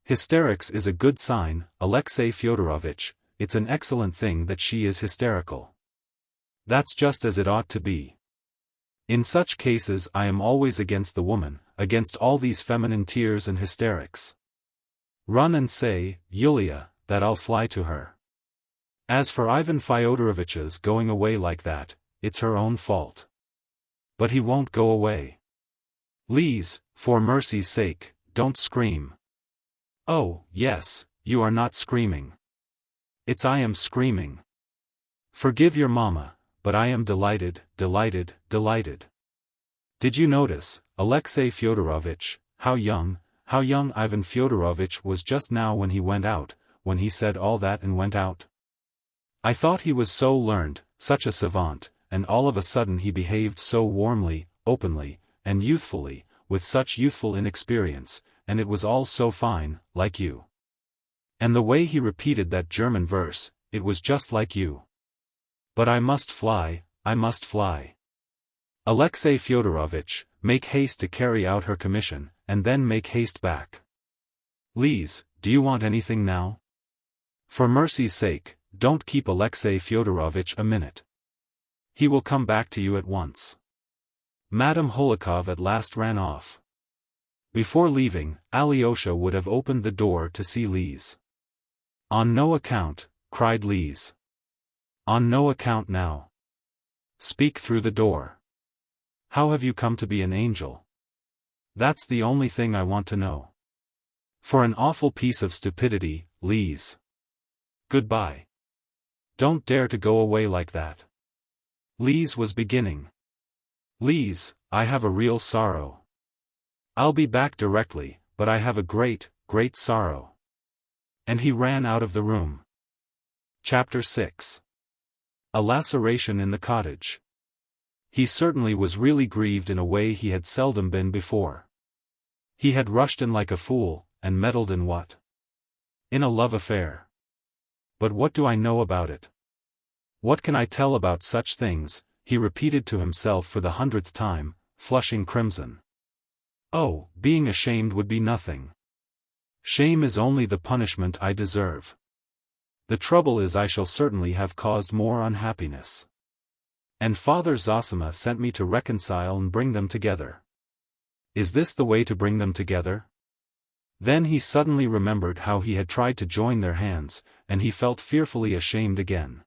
Hysterics is a good sign, Alexei Fyodorovitch, it's an excellent thing that she is hysterical. That's just as it ought to be. In such cases I am always against the woman, against all these feminine tears and hysterics. Run and say, Yulia, that I'll fly to her. As for Ivan Fyodorovitch's going away like that, it's her own fault. But he won't go away. Liz, for mercy's sake, don't scream. Oh, yes, you are not screaming. It's I am screaming. Forgive your mamma, but I am delighted. Did you notice, Alexei Fyodorovitch, how young, how young Ivan Fyodorovitch was just now when he went out, when he said all that and went out. I thought he was so learned, such a savant, and all of a sudden he behaved so warmly, openly, and youthfully, with such youthful inexperience, and it was all so fine, like you. And the way he repeated that German verse, it was just like you. But I must fly, I must fly. Alexei Fyodorovitch, make haste to carry out her commission, and then make haste back. Lise, do you want anything now? For mercy's sake, don't keep Alexei Fyodorovitch a minute. He will come back to you at once. Madame Hohlakov at last ran off. Before leaving, Alyosha would have opened the door to see Lise. On no account, cried Lise. On no account now. Speak through the door. How have you come to be an angel? That's the only thing I want to know. For an awful piece of stupidity, Lise. Goodbye. Don't dare to go away like that. Lise was beginning. Lise, I have a real sorrow. I'll be back directly, but I have a great, great sorrow. And he ran out of the room. Chapter 6. A laceration in the cottage. He certainly was really grieved in a way he had seldom been before. He had rushed in like a fool, and meddled in what? In a love affair. But what do I know about it? What can I tell about such things, he repeated to himself for the 100th time, flushing crimson. Oh, being ashamed would be nothing. Shame is only the punishment I deserve. The trouble is I shall certainly have caused more unhappiness. And Father Zosima sent me to reconcile and bring them together. Is this the way to bring them together? Then he suddenly remembered how he had tried to join their hands, and he felt fearfully ashamed again.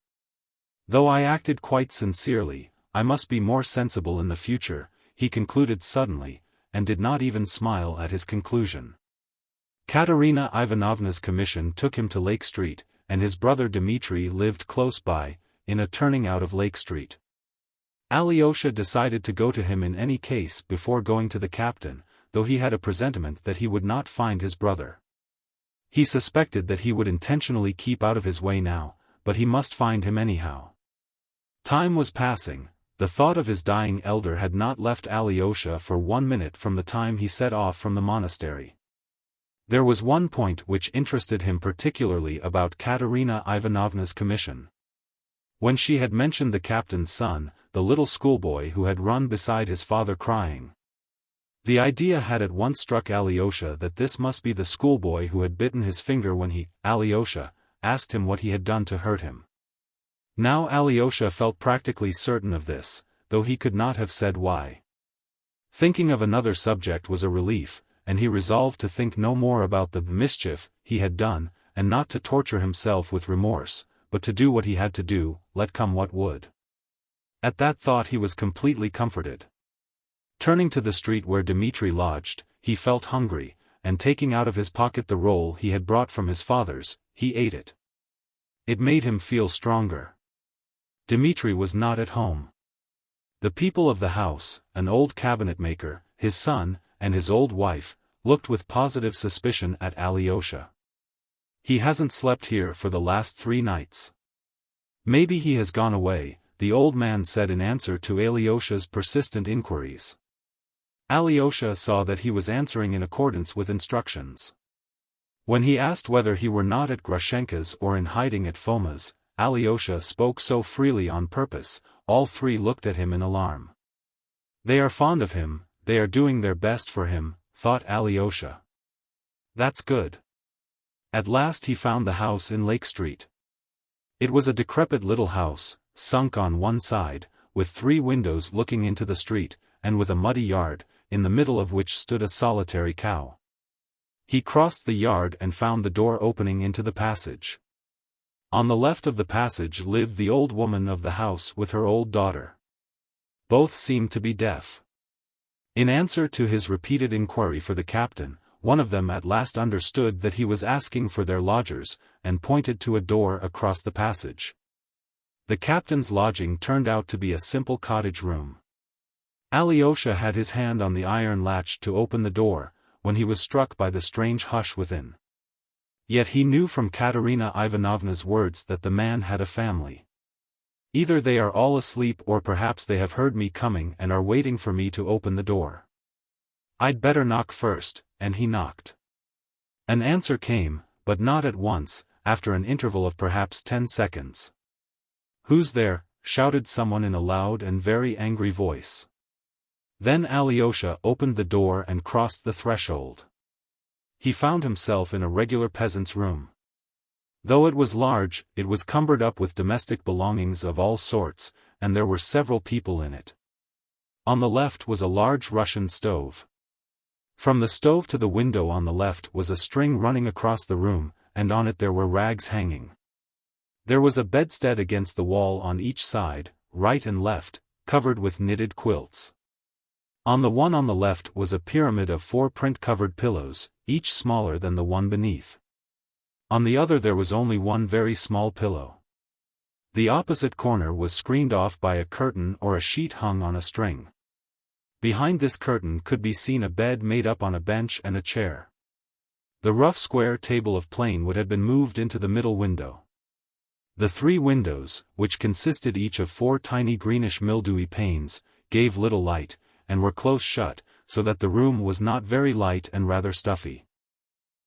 Though I acted quite sincerely, I must be more sensible in the future, he concluded suddenly, and did not even smile at his conclusion. Katerina Ivanovna's commission took him to Lake Street, and his brother Dmitri lived close by, in a turning out of Lake Street. Alyosha decided to go to him in any case before going to the captain, though he had a presentiment that he would not find his brother. He suspected that he would intentionally keep out of his way now, but he must find him anyhow. Time was passing. The thought of his dying elder had not left Alyosha for 1 minute from the time he set off from the monastery. There was one point which interested him particularly about Katerina Ivanovna's commission. When she had mentioned the captain's son, the little schoolboy who had run beside his father crying. The idea had at once struck Alyosha that this must be the schoolboy who had bitten his finger when he, Alyosha, asked him what he had done to hurt him. Now Alyosha felt practically certain of this, though he could not have said why. Thinking of another subject was a relief, and he resolved to think no more about the mischief he had done, and not to torture himself with remorse, but to do what he had to do, let come what would. At that thought he was completely comforted. Turning to the street where Dmitri lodged, he felt hungry, and taking out of his pocket the roll he had brought from his father's, he ate it. It made him feel stronger. Dmitri was not at home. The people of the house, an old cabinet-maker, his son, and his old wife, looked with positive suspicion at Alyosha. He hasn't slept here for the last 3 nights. Maybe he has gone away, the old man said in answer to Alyosha's persistent inquiries. Alyosha saw that he was answering in accordance with instructions. When he asked whether he were not at Grushenka's or in hiding at Foma's, Alyosha spoke so freely on purpose, all 3 looked at him in alarm. They are fond of him, they are doing their best for him, thought Alyosha. That's good. At last he found the house in Lake Street. It was a decrepit little house, sunk on one side, with 3 windows looking into the street, and with a muddy yard, in the middle of which stood a solitary cow. He crossed the yard and found the door opening into the passage. On the left of the passage lived the old woman of the house with her old daughter. Both seemed to be deaf. In answer to his repeated inquiry for the captain, one of them at last understood that he was asking for their lodgers, and pointed to a door across the passage. The captain's lodging turned out to be a simple cottage room. Alyosha had his hand on the iron latch to open the door, when he was struck by the strange hush within. Yet he knew from Katerina Ivanovna's words that the man had a family. Either they are all asleep or perhaps they have heard me coming and are waiting for me to open the door. I'd better knock first, and he knocked. An answer came, but not at once, after an interval of perhaps 10 seconds. "Who's there?" shouted someone in a loud and very angry voice. Then Alyosha opened the door and crossed the threshold. He found himself in a regular peasant's room. Though it was large, it was cumbered up with domestic belongings of all sorts, and there were several people in it. On the left was a large Russian stove. From the stove to the window on the left was a string running across the room, and on it there were rags hanging. There was a bedstead against the wall on each side, right and left, covered with knitted quilts. On the one on the left was a pyramid of 4 print-covered pillows, each smaller than the one beneath. On the other there was only one very small pillow. The opposite corner was screened off by a curtain or a sheet hung on a string. Behind this curtain could be seen a bed made up on a bench and a chair. The rough square table of plain wood had been moved into the middle window. The 3 windows, which consisted each of 4 tiny greenish mildewy panes, gave little light, and were close shut, so that the room was not very light and rather stuffy.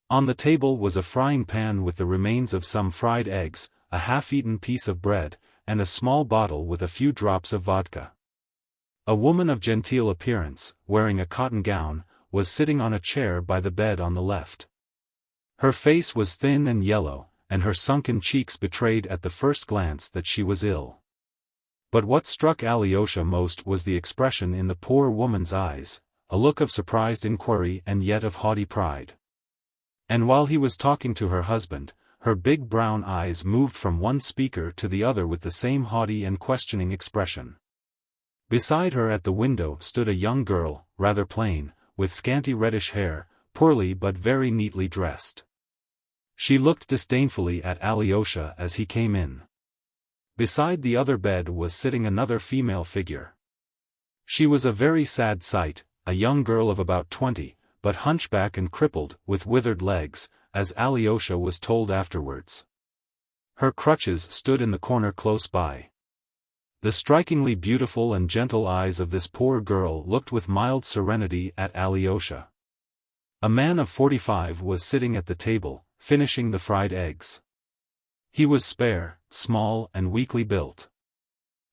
On the table was a frying pan with the remains of some fried eggs, a half-eaten piece of bread, and a small bottle with a few drops of vodka. A woman of genteel appearance, wearing a cotton gown, was sitting on a chair by the bed on the left. Her face was thin and yellow, and her sunken cheeks betrayed at the first glance that she was ill. But what struck Alyosha most was the expression in the poor woman's eyes, a look of surprised inquiry and yet of haughty pride. And while he was talking to her husband, her big brown eyes moved from one speaker to the other with the same haughty and questioning expression. Beside her at the window stood a young girl, rather plain, with scanty reddish hair, poorly but very neatly dressed. She looked disdainfully at Alyosha as he came in. Beside the other bed was sitting another female figure. She was a very sad sight, a young girl of about 20, but hunchback and crippled, with withered legs, as Alyosha was told afterwards. Her crutches stood in the corner close by. The strikingly beautiful and gentle eyes of this poor girl looked with mild serenity at Alyosha. A man of 45 was sitting at the table, finishing the fried eggs. He was spare, small and weakly built.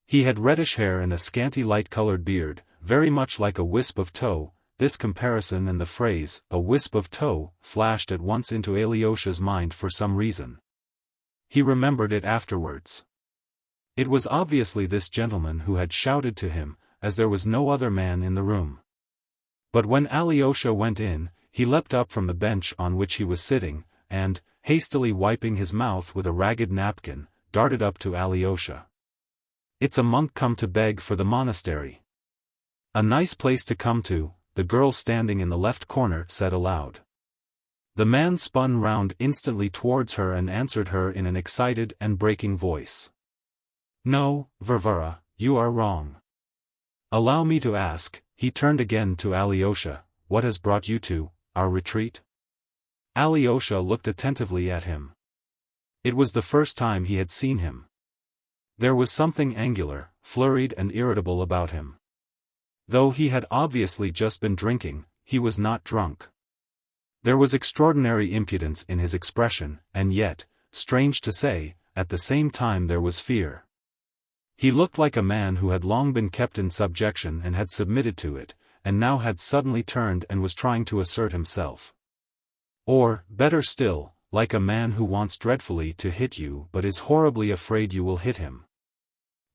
He had reddish hair and a scanty light-colored beard, very much like a wisp of tow. This comparison and the phrase, "a wisp of tow," flashed at once into Alyosha's mind for some reason. He remembered it afterwards. It was obviously this gentleman who had shouted to him, as there was no other man in the room. But when Alyosha went in, he leapt up from the bench on which he was sitting, and, hastily wiping his mouth with a ragged napkin, darted up to Alyosha. "It's a monk come to beg for the monastery." "A nice place to come to," the girl standing in the left corner said aloud. The man spun round instantly towards her and answered her in an excited and breaking voice. "No, Varvara, you are wrong. Allow me to ask," he turned again to Alyosha, "what has brought you to our retreat?" Alyosha looked attentively at him. It was the first time he had seen him. There was something angular, flurried and irritable about him. Though he had obviously just been drinking, he was not drunk. There was extraordinary impudence in his expression, and yet, strange to say, at the same time there was fear. He looked like a man who had long been kept in subjection and had submitted to it, and now had suddenly turned and was trying to assert himself. Or, better still, like a man who wants dreadfully to hit you but is horribly afraid you will hit him.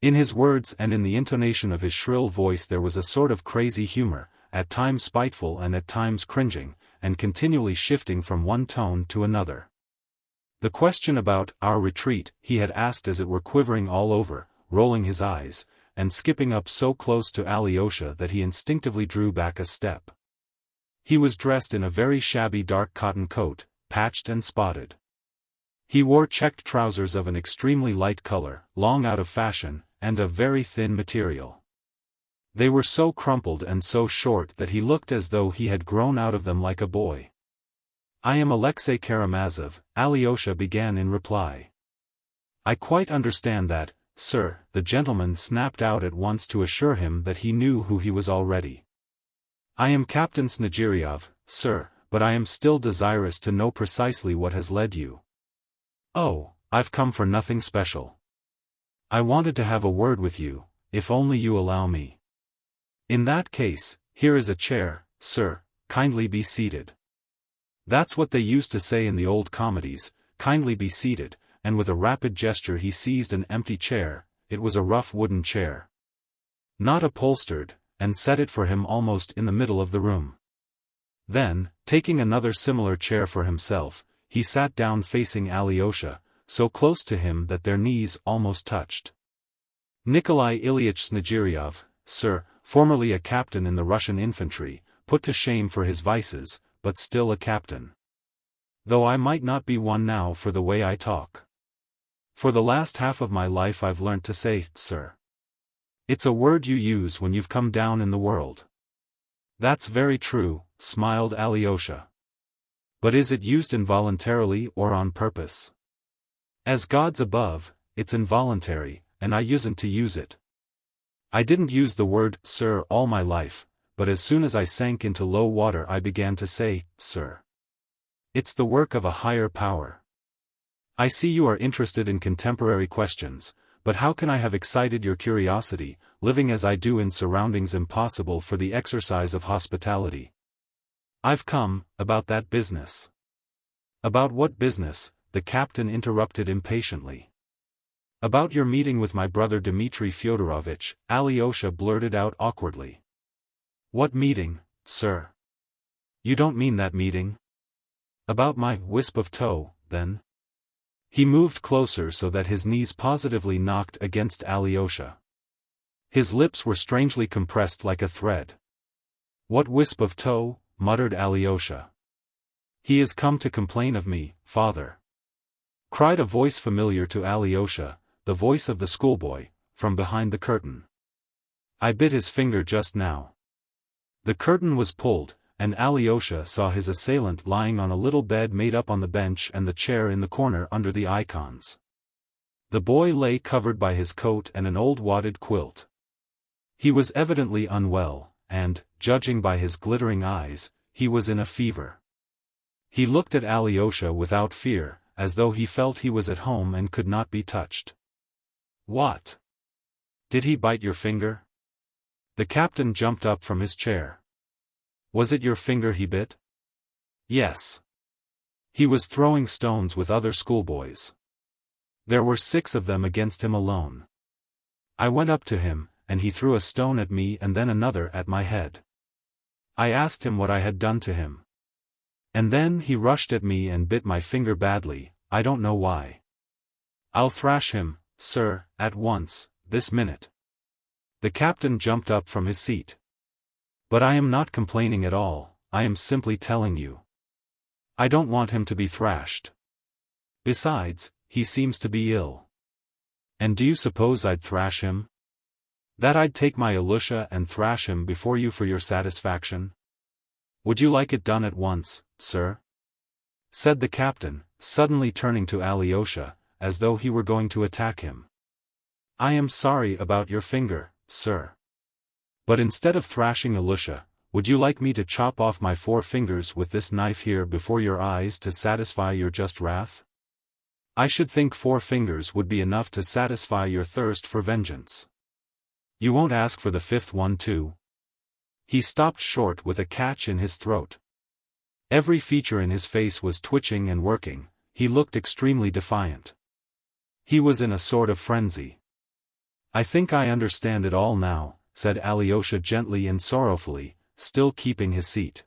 In his words and in the intonation of his shrill voice there was a sort of crazy humor, at times spiteful and at times cringing, and continually shifting from one tone to another. The question about our retreat he had asked as it were quivering all over, rolling his eyes, and skipping up so close to Alyosha that he instinctively drew back a step. He was dressed in a very shabby dark cotton coat, patched and spotted. He wore checked trousers of an extremely light color, long out of fashion, and of very thin material. They were so crumpled and so short that he looked as though he had grown out of them like a boy. "I am Alexei Karamazov," Alyosha began in reply. "I quite understand that, sir," the gentleman snapped out at once to assure him that he knew who he was already. "I am Captain Smerdyakov, sir, but I am still desirous to know precisely what has led you." "Oh, I've come for nothing special. I wanted to have a word with you, if only you allow me." "In that case, here is a chair, sir, kindly be seated." That's what they used to say in the old comedies, "Kindly be seated," and with a rapid gesture he seized an empty chair, it was a rough wooden chair, not upholstered, and set it for him almost in the middle of the room. Then, taking another similar chair for himself, he sat down facing Alyosha, so close to him that their knees almost touched. "Nikolai Ilyich Smerdyakov, sir, formerly a captain in the Russian infantry, put to shame for his vices, but still a captain. Though I might not be one now for the way I talk. For the last half of my life I've learnt to say, sir. It's a word you use when you've come down in the world." "That's very true," smiled Alyosha. "But is it used involuntarily or on purpose?" "As God's above, it's involuntary, and I usen't to use it. I didn't use the word, sir, all my life, but as soon as I sank into low water I began to say, sir. It's the work of a higher power. I see you are interested in contemporary questions, but how can I have excited your curiosity, living as I do in surroundings impossible for the exercise of hospitality?" "I've come, about that business." "About what business?" the captain interrupted impatiently. "About your meeting with my brother Dmitri Fyodorovitch," Alyosha blurted out awkwardly. "What meeting, sir? You don't mean that meeting?" "About my wisp of tow, then?" He moved closer so that his knees positively knocked against Alyosha. His lips were strangely compressed like a thread. "What wisp of tow?" muttered Alyosha. "He is come to complain of me, father," cried a voice familiar to Alyosha, the voice of the schoolboy, from behind the curtain. "I bit his finger just now." The curtain was pulled, and Alyosha saw his assailant lying on a little bed made up on the bench and the chair in the corner under the icons. The boy lay covered by his coat and an old wadded quilt. He was evidently unwell, and, judging by his glittering eyes, he was in a fever. He looked at Alyosha without fear, as though he felt he was at home and could not be touched. "What? Did he bite your finger?" The captain jumped up from his chair. "Was it your finger he bit?" "Yes. He was throwing stones with other schoolboys. There were 6 of them against him alone. I went up to him, and he threw a stone at me and then another at my head. I asked him what I had done to him. And then he rushed at me and bit my finger badly, I don't know why. I'll thrash him, sir, at once, this minute." The captain jumped up from his seat. "But I am not complaining at all, I am simply telling you. I don't want him to be thrashed. Besides, he seems to be ill. And do you suppose I'd thrash him? That I'd take my Alyosha and thrash him before you for your satisfaction? Would you like it done at once, sir?" said the captain, suddenly turning to Alyosha, as though he were going to attack him. "I am sorry about your finger, sir. But instead of thrashing Alyosha, would you like me to chop off my 4 fingers with this knife here before your eyes to satisfy your just wrath? I should think 4 fingers would be enough to satisfy your thirst for vengeance. You won't ask for the 5th one too?" He stopped short with a catch in his throat. Every feature in his face was twitching and working, he looked extremely defiant. He was in a sort of frenzy. "I think I understand it all now," said Alyosha gently and sorrowfully, still keeping his seat.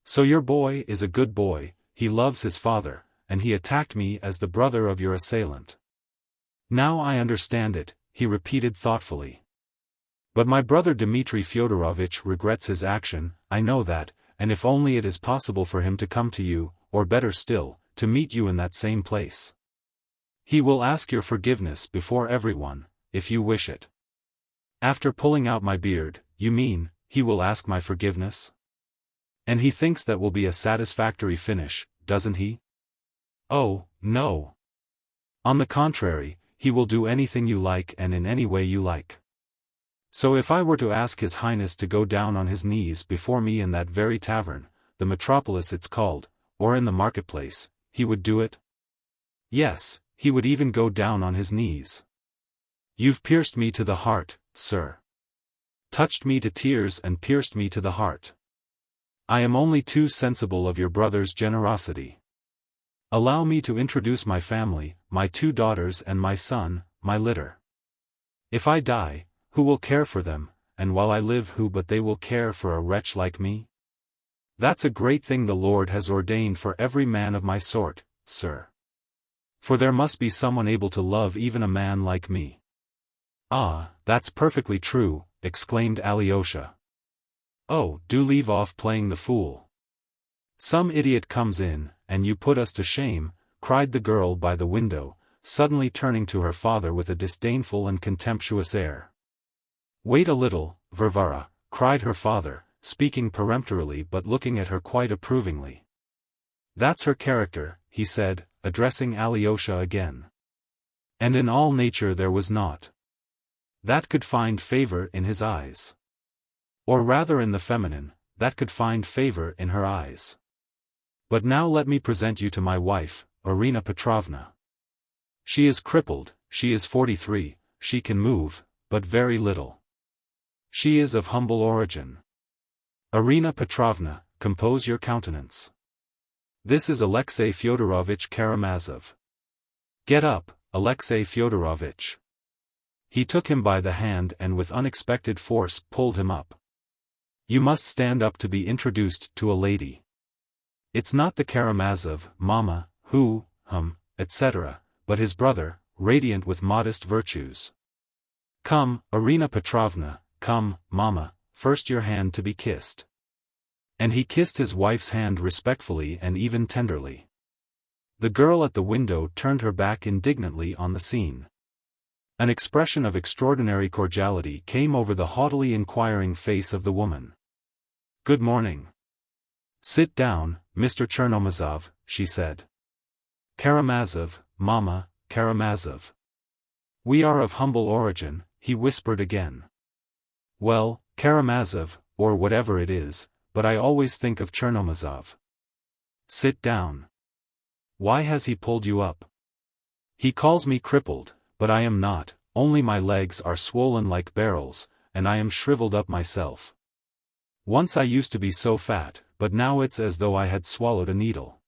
"So your boy is a good boy, he loves his father, and he attacked me as the brother of your assailant. Now I understand it," he repeated thoughtfully. "But my brother Dmitri Fyodorovitch regrets his action, I know that, and if only it is possible for him to come to you, or better still, to meet you in that same place. He will ask your forgiveness before everyone, if you wish it." After pulling out my beard, you mean, he will ask my forgiveness? And he thinks that will be a satisfactory finish, doesn't he? Oh, no. On the contrary, he will do anything you like and in any way you like. So if I were to ask His Highness to go down on his knees before me in that very tavern, the metropolis it's called, or in the marketplace, he would do it? Yes, he would even go down on his knees. You've pierced me to the heart, sir. Touched me to tears and pierced me to the heart. I am only too sensible of your brother's generosity. Allow me to introduce my family, my 2 daughters and my son, my litter. If I die, who will care for them, and while I live who but they will care for a wretch like me? That's a great thing the Lord has ordained for every man of my sort, sir. For there must be someone able to love even a man like me. Ah, that's perfectly true, exclaimed Alyosha. Oh, do leave off playing the fool. Some idiot comes in, and you put us to shame, cried the girl by the window, suddenly turning to her father with a disdainful and contemptuous air. Wait a little, Varvara, cried her father, speaking peremptorily but looking at her quite approvingly. That's her character, he said, addressing Alyosha again. And in all nature there was naught that could find favor in his eyes. Or rather in the feminine, that could find favor in her eyes. But now let me present you to my wife, Irina Petrovna. She is crippled, she is 43, she can move, but very little. She is of humble origin. Irina Petrovna, compose your countenance. This is Alexei Fyodorovich Karamazov. Get up, Alexei Fyodorovich. He took him by the hand and with unexpected force pulled him up. You must stand up to be introduced to a lady. It's not the Karamazov, mamma, who, etc., but his brother, radiant with modest virtues. Come, Irina Petrovna, come, mamma, first your hand to be kissed. And he kissed his wife's hand respectfully and even tenderly. The girl at the window turned her back indignantly on the scene. An expression of extraordinary cordiality came over the haughtily inquiring face of the woman. Good morning. Sit down, Mr. Chernomazov, she said. Karamazov, mamma, Karamazov. We are of humble origin, he whispered again. Well, Karamazov, or whatever it is, but I always think of Chernomazov. Sit down. Why has he pulled you up? He calls me crippled, but I am not, only my legs are swollen like barrels, and I am shriveled up myself. Once I used to be so fat, but now it's as though I had swallowed a needle.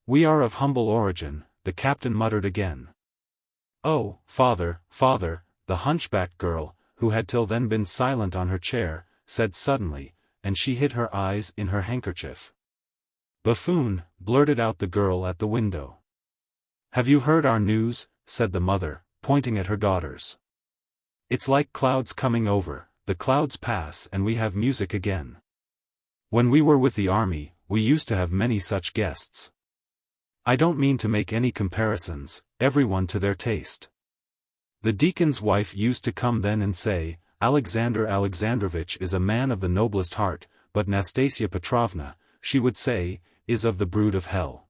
We are of humble origin, the captain muttered again. Oh, father, father, the hunchback girl, who had till then been silent on her chair, said suddenly, and she hid her eyes in her handkerchief. Buffoon, blurted out the girl at the window. Have you heard our news? Said the mother, pointing at her daughters. It's like clouds coming over, the clouds pass and we have music again. When we were with the army, we used to have many such guests. I don't mean to make any comparisons, everyone to their taste. The deacon's wife used to come then and say, Alexander Alexandrovich is a man of the noblest heart, but Nastasia Petrovna, she would say, is of the brood of hell.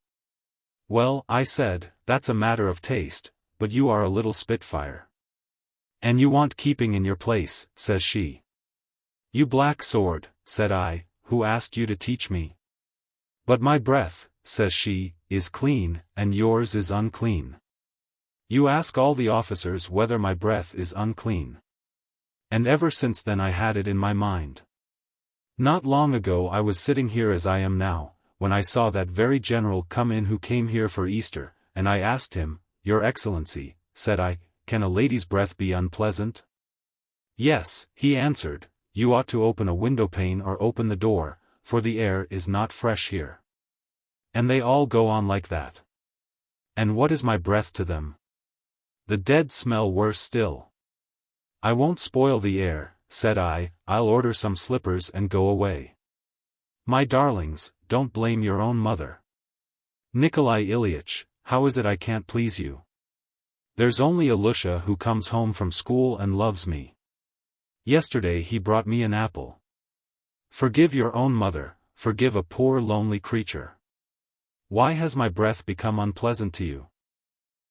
Well, I said, that's a matter of taste, but you are a little spitfire. And you want keeping in your place, says she. You black sword, said I, who asked you to teach me? But my breath, says she, is clean, and yours is unclean. You ask all the officers whether my breath is unclean. And ever since then I had it in my mind. Not long ago I was sitting here as I am now, when I saw that very general come in who came here for Easter, and I asked him, Your Excellency, said I, can a lady's breath be unpleasant? Yes, he answered, you ought to open a window pane or open the door, for the air is not fresh here. And they all go on like that. And what is my breath to them? The dead smell worse still. I won't spoil the air, said I, I'll order some slippers and go away. My darlings, don't blame your own mother. Nikolai Ilyich, how is it I can't please you? There's only Alyosha who comes home from school and loves me. Yesterday he brought me an apple. Forgive your own mother, forgive a poor lonely creature. Why has my breath become unpleasant to you?"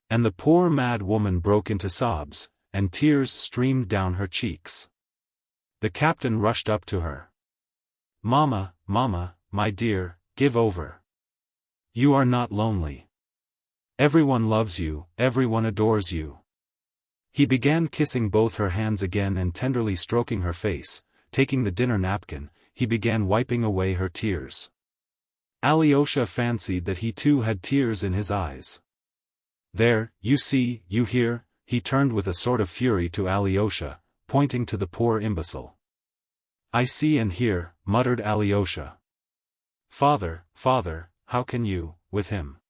And the poor mad woman broke into sobs, and tears streamed down her cheeks. The captain rushed up to her. "Mama, Mama, my dear, give over. You are not lonely. Everyone loves you, everyone adores you." He began kissing both her hands again and tenderly stroking her face. Taking the dinner napkin, he began wiping away her tears. Alyosha fancied that he too had tears in his eyes. "There, you see, you hear," he turned with a sort of fury to Alyosha, pointing to the poor imbecile. "I see and hear," muttered Alyosha. "Father, father, how can you, with him?"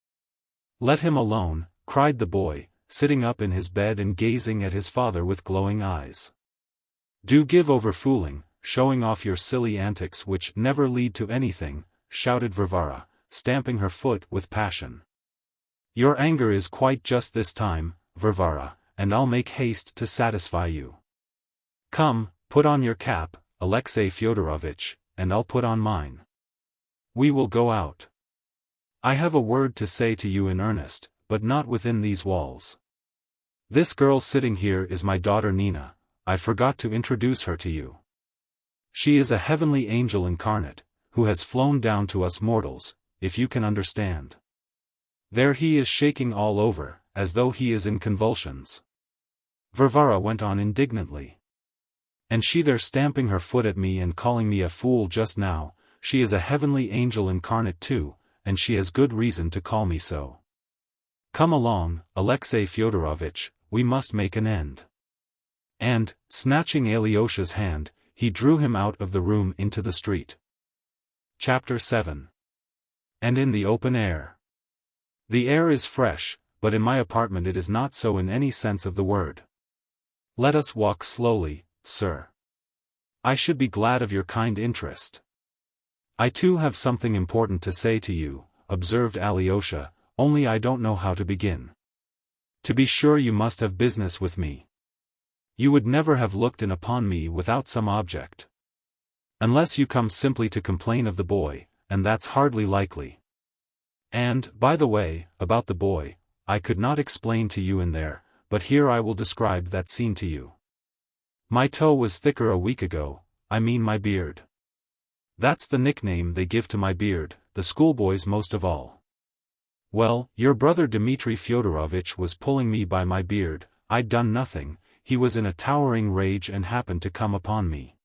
"Let him alone," cried the boy, sitting up in his bed and gazing at his father with glowing eyes. "Do give over fooling, showing off your silly antics which never lead to anything," shouted Varvara, stamping her foot with passion. "Your anger is quite just this time, Varvara, and I'll make haste to satisfy you. Come, put on your cap, Alexei Fyodorovitch, and I'll put on mine. We will go out. I have a word to say to you in earnest, but not within these walls. This girl sitting here is my daughter Nina. I forgot to introduce her to you. She is a heavenly angel incarnate, who has flown down to us mortals, if you can understand." There he is shaking all over, as though he is in convulsions. Varvara went on indignantly. "And she there stamping her foot at me and calling me a fool just now. She is a heavenly angel incarnate too, and she has good reason to call me so. Come along, Alexei Fyodorovitch, we must make an end." And, snatching Alyosha's hand, he drew him out of the room into the street. Chapter 7. And in the open air. The air is fresh, but in my apartment it is not so in any sense of the word. Let us walk slowly, sir. I should be glad of your kind interest. I too have something important to say to you, observed Alyosha, only I don't know how to begin. To be sure you must have business with me. You would never have looked in upon me without some object. Unless you come simply to complain of the boy, and that's hardly likely. And, by the way, about the boy, I could not explain to you in there, but here I will describe that scene to you. My toe was thicker a week ago, I mean my beard. That's the nickname they give to my beard, the schoolboys most of all. Well, your brother Dmitri Fyodorovitch was pulling me by my beard. I'd done nothing, he was in a towering rage and happened to come upon me.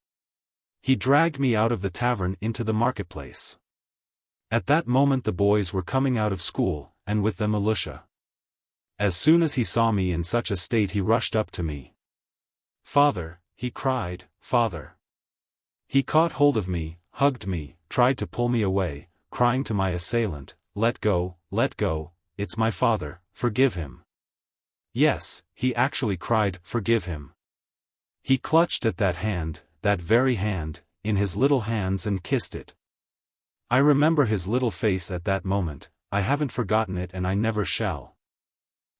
He dragged me out of the tavern into the marketplace. At that moment the boys were coming out of school, and with them Alyosha. As soon as he saw me in such a state he rushed up to me. "Father," he cried, "father." He caught hold of me, hugged me, tried to pull me away, crying to my assailant, let go, it's my father, forgive him." Yes, he actually cried, "Forgive him." He clutched at that hand, that very hand, in his little hands and kissed it. I remember his little face at that moment, I haven't forgotten it and I never shall.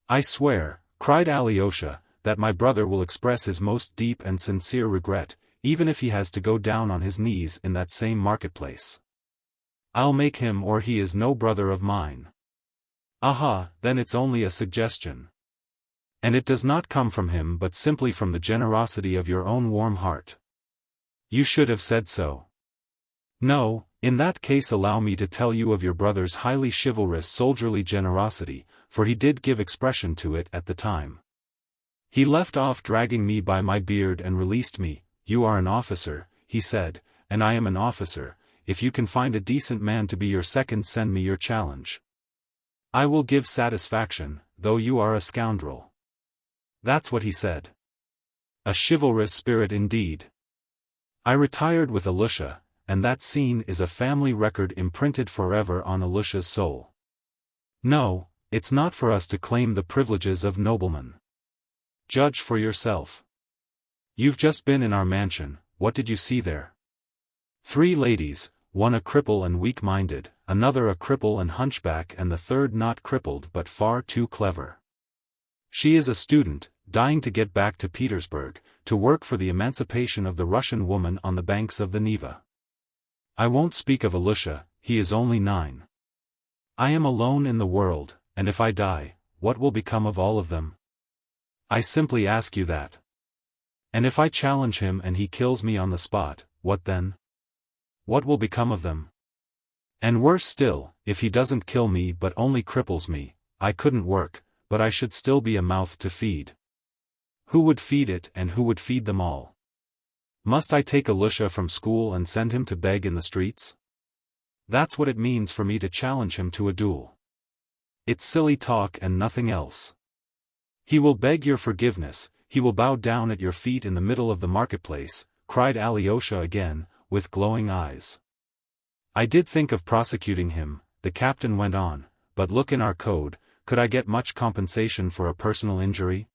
"I swear," cried Alyosha, "that my brother will express his most deep and sincere regret, even if he has to go down on his knees in that same marketplace. I'll make him or he is no brother of mine." "Aha, then it's only a suggestion. And it does not come from him but simply from the generosity of your own warm heart. You should have said so." "No, in that case allow me to tell you of your brother's highly chivalrous soldierly generosity, for he did give expression to it at the time. He left off dragging me by my beard and released me. 'You are an officer,' he said, 'and I am an officer. If you can find a decent man to be your second, send me your challenge. I will give satisfaction, though you are a scoundrel.' That's what he said. A chivalrous spirit indeed. I retired with Alyosha, and that scene is a family record imprinted forever on Alyosha's soul. No, it's not for us to claim the privileges of noblemen. Judge for yourself. You've just been in our mansion, what did you see there? 3 ladies, one a cripple and weak-minded, another a cripple and hunchback and the third not crippled but far too clever. She is a student, dying to get back to Petersburg, to work for the emancipation of the Russian woman on the banks of the Neva. I won't speak of Alyosha, he is only 9. I am alone in the world, and if I die, what will become of all of them? I simply ask you that. And if I challenge him and he kills me on the spot, what then? What will become of them? And worse still, if he doesn't kill me but only cripples me, I couldn't work, but I should still be a mouth to feed. Who would feed it and who would feed them all? Must I take Alyosha from school and send him to beg in the streets? That's what it means for me to challenge him to a duel. It's silly talk and nothing else. He will beg your forgiveness, he will bow down at your feet in the middle of the marketplace, cried Alyosha again, with glowing eyes. I did think of prosecuting him, the captain went on, but look in our code, could I get much compensation for a personal injury?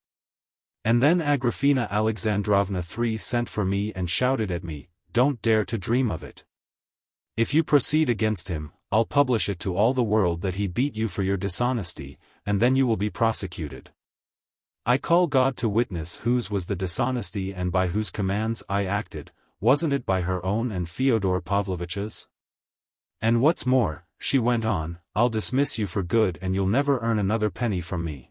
And then Agrafena Alexandrovna III sent for me and shouted at me, don't dare to dream of it. If you proceed against him, I'll publish it to all the world that he beat you for your dishonesty, and then you will be prosecuted. I call God to witness whose was the dishonesty and by whose commands I acted, wasn't it by her own and Fyodor Pavlovitch's? And what's more, she went on, I'll dismiss you for good and you'll never earn another penny from me.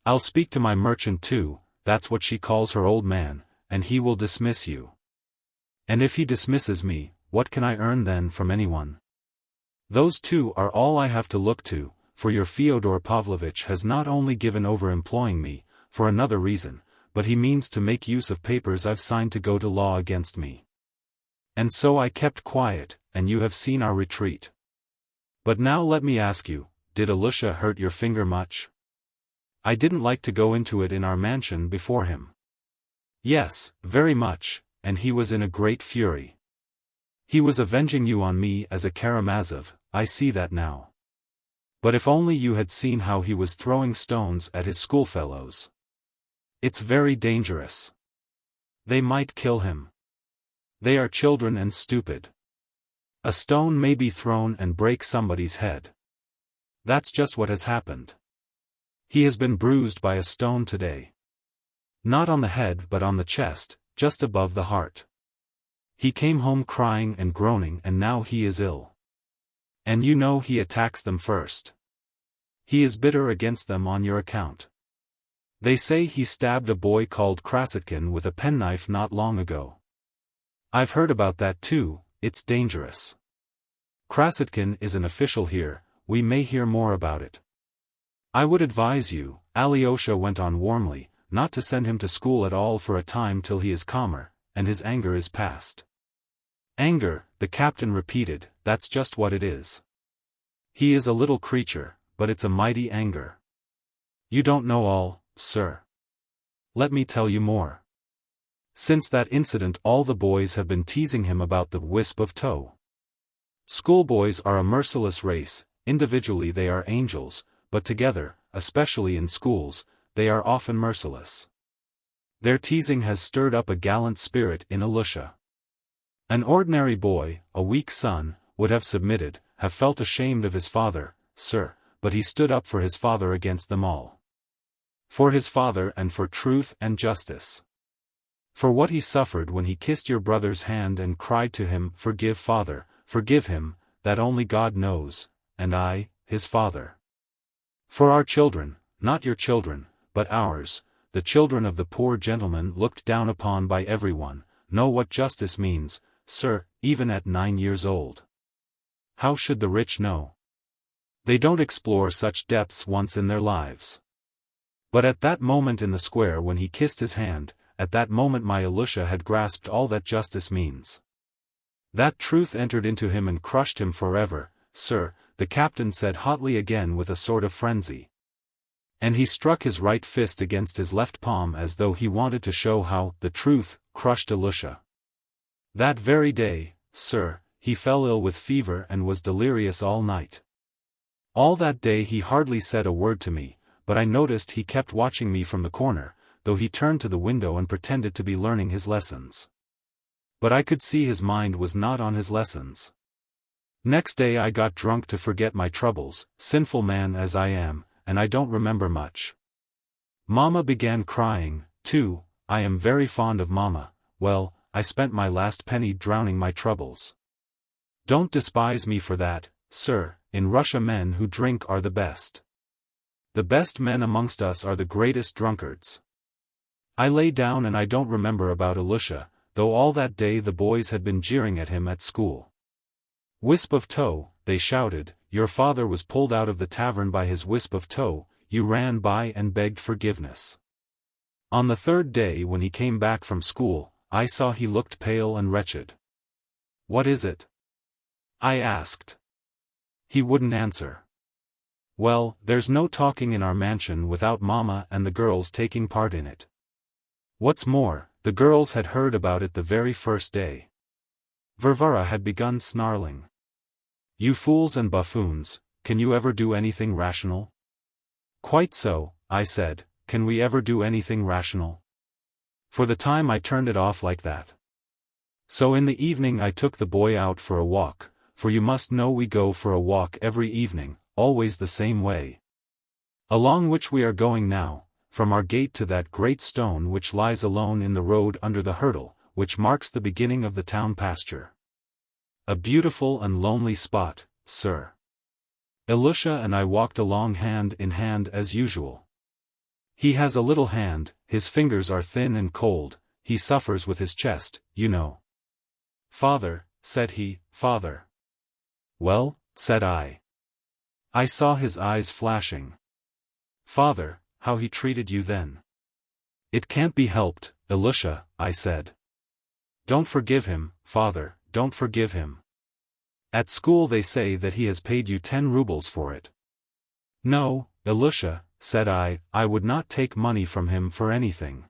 I'll speak to my merchant too, that's what she calls her old man, and he will dismiss you. And if he dismisses me, what can I earn then from anyone? Those two are all I have to look to, for your Fyodor Pavlovitch has not only given over employing me, for another reason, but he means to make use of papers I've signed to go to law against me. And so I kept quiet, and you have seen our retreat. But now let me ask you, did Alyosha hurt your finger much? I didn't like to go into it in our mansion before him. Yes, very much, and he was in a great fury. He was avenging you on me as a Karamazov, I see that now. But if only you had seen how he was throwing stones at his schoolfellows. It's very dangerous. They might kill him. They are children and stupid. A stone may be thrown and break somebody's head. That's just what has happened. He has been bruised by a stone today. Not on the head but on the chest, just above the heart. He came home crying and groaning and now he is ill. And you know he attacks them first. He is bitter against them on your account. They say he stabbed a boy called Krasotkin with a penknife not long ago. I've heard about that too, it's dangerous. Krasotkin is an official here, we may hear more about it. I would advise you, Alyosha went on warmly, not to send him to school at all for a time till he is calmer, and his anger is past. Anger, the captain repeated, that's just what it is. He is a little creature, but it's a mighty anger. You don't know all, sir. Let me tell you more. Since that incident all the boys have been teasing him about the wisp of tow. Schoolboys are a merciless race, individually they are angels, but together, especially in schools, they are often merciless. Their teasing has stirred up a gallant spirit in Alyosha. An ordinary boy, a weak son, would have submitted, have felt ashamed of his father, sir, but he stood up for his father against them all. For his father and for truth and justice. For what he suffered when he kissed your brother's hand and cried to him, forgive father, forgive him, that only God knows, and I, his father. For our children, not your children, but ours, the children of the poor gentleman looked down upon by everyone, know what justice means, sir, even at 9 years old. How should the rich know? They don't explore such depths once in their lives. But at that moment in the square when he kissed his hand, at that moment my Alyosha had grasped all that justice means. That truth entered into him and crushed him forever, sir, the captain said hotly again with a sort of frenzy. And he struck his right fist against his left palm as though he wanted to show how the truth crushed Alyosha. That very day, sir, he fell ill with fever and was delirious all night. All that day he hardly said a word to me, but I noticed he kept watching me from the corner, though he turned to the window and pretended to be learning his lessons. But I could see his mind was not on his lessons. Next day I got drunk to forget my troubles, sinful man as I am, and I don't remember much. Mama began crying, too. I am very fond of Mama. Well, I spent my last penny drowning my troubles. Don't despise me for that, sir. In Russia men who drink are the best. The best men amongst us are the greatest drunkards. I lay down and I don't remember about Alyosha, though all that day the boys had been jeering at him at school. Wisp of tow, they shouted, your father was pulled out of the tavern by his wisp of tow, you ran by and begged forgiveness. On the third day when he came back from school, I saw he looked pale and wretched. What is it? I asked. He wouldn't answer. Well, there's no talking in our mansion without Mama and the girls taking part in it. What's more, the girls had heard about it the very first day. Varvara had begun snarling. You fools and buffoons, can you ever do anything rational? Quite so, I said, can we ever do anything rational? For the time I turned it off like that. So in the evening I took the boy out for a walk, for you must know we go for a walk every evening, always the same way. Along which we are going now, from our gate to that great stone which lies alone in the road under the hurdle, which marks the beginning of the town pasture. A beautiful and lonely spot, sir. Alyosha and I walked along hand in hand as usual. He has a little hand, his fingers are thin and cold, he suffers with his chest, you know. Father, said he, father. Well, said I. I saw his eyes flashing. Father, how he treated you then. It can't be helped, Alyosha, I said. Don't forgive him, father, don't forgive him. At school they say that he has paid you 10 rubles for it. No, Alyosha, said I would not take money from him for anything.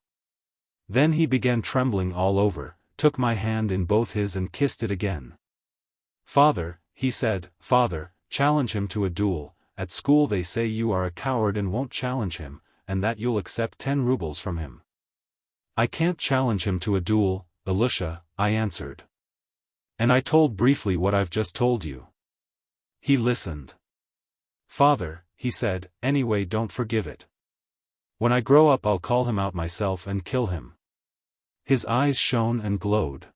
Then he began trembling all over, took my hand in both his and kissed it again. Father, he said, father, challenge him to a duel. At school they say you are a coward and won't challenge him, and that you'll accept 10 rubles from him. I can't challenge him to a duel, Alyosha, I answered. And I told briefly what I've just told you. He listened. Father, he said, anyway don't forgive it. When I grow up I'll call him out myself and kill him. His eyes shone and glowed.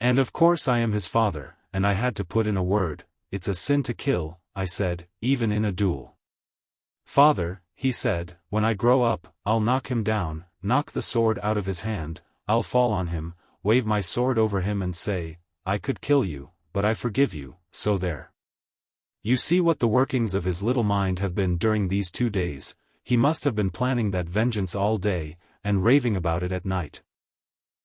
And of course I am his father, and I had to put in a word, it's a sin to kill, I said, even in a duel. Father, he said, when I grow up, I'll knock him down, knock the sword out of his hand, I'll fall on him, wave my sword over him and say, I could kill you, but I forgive you, so there. You see what the workings of his little mind have been during these 2 days, he must have been planning that vengeance all day, and raving about it at night.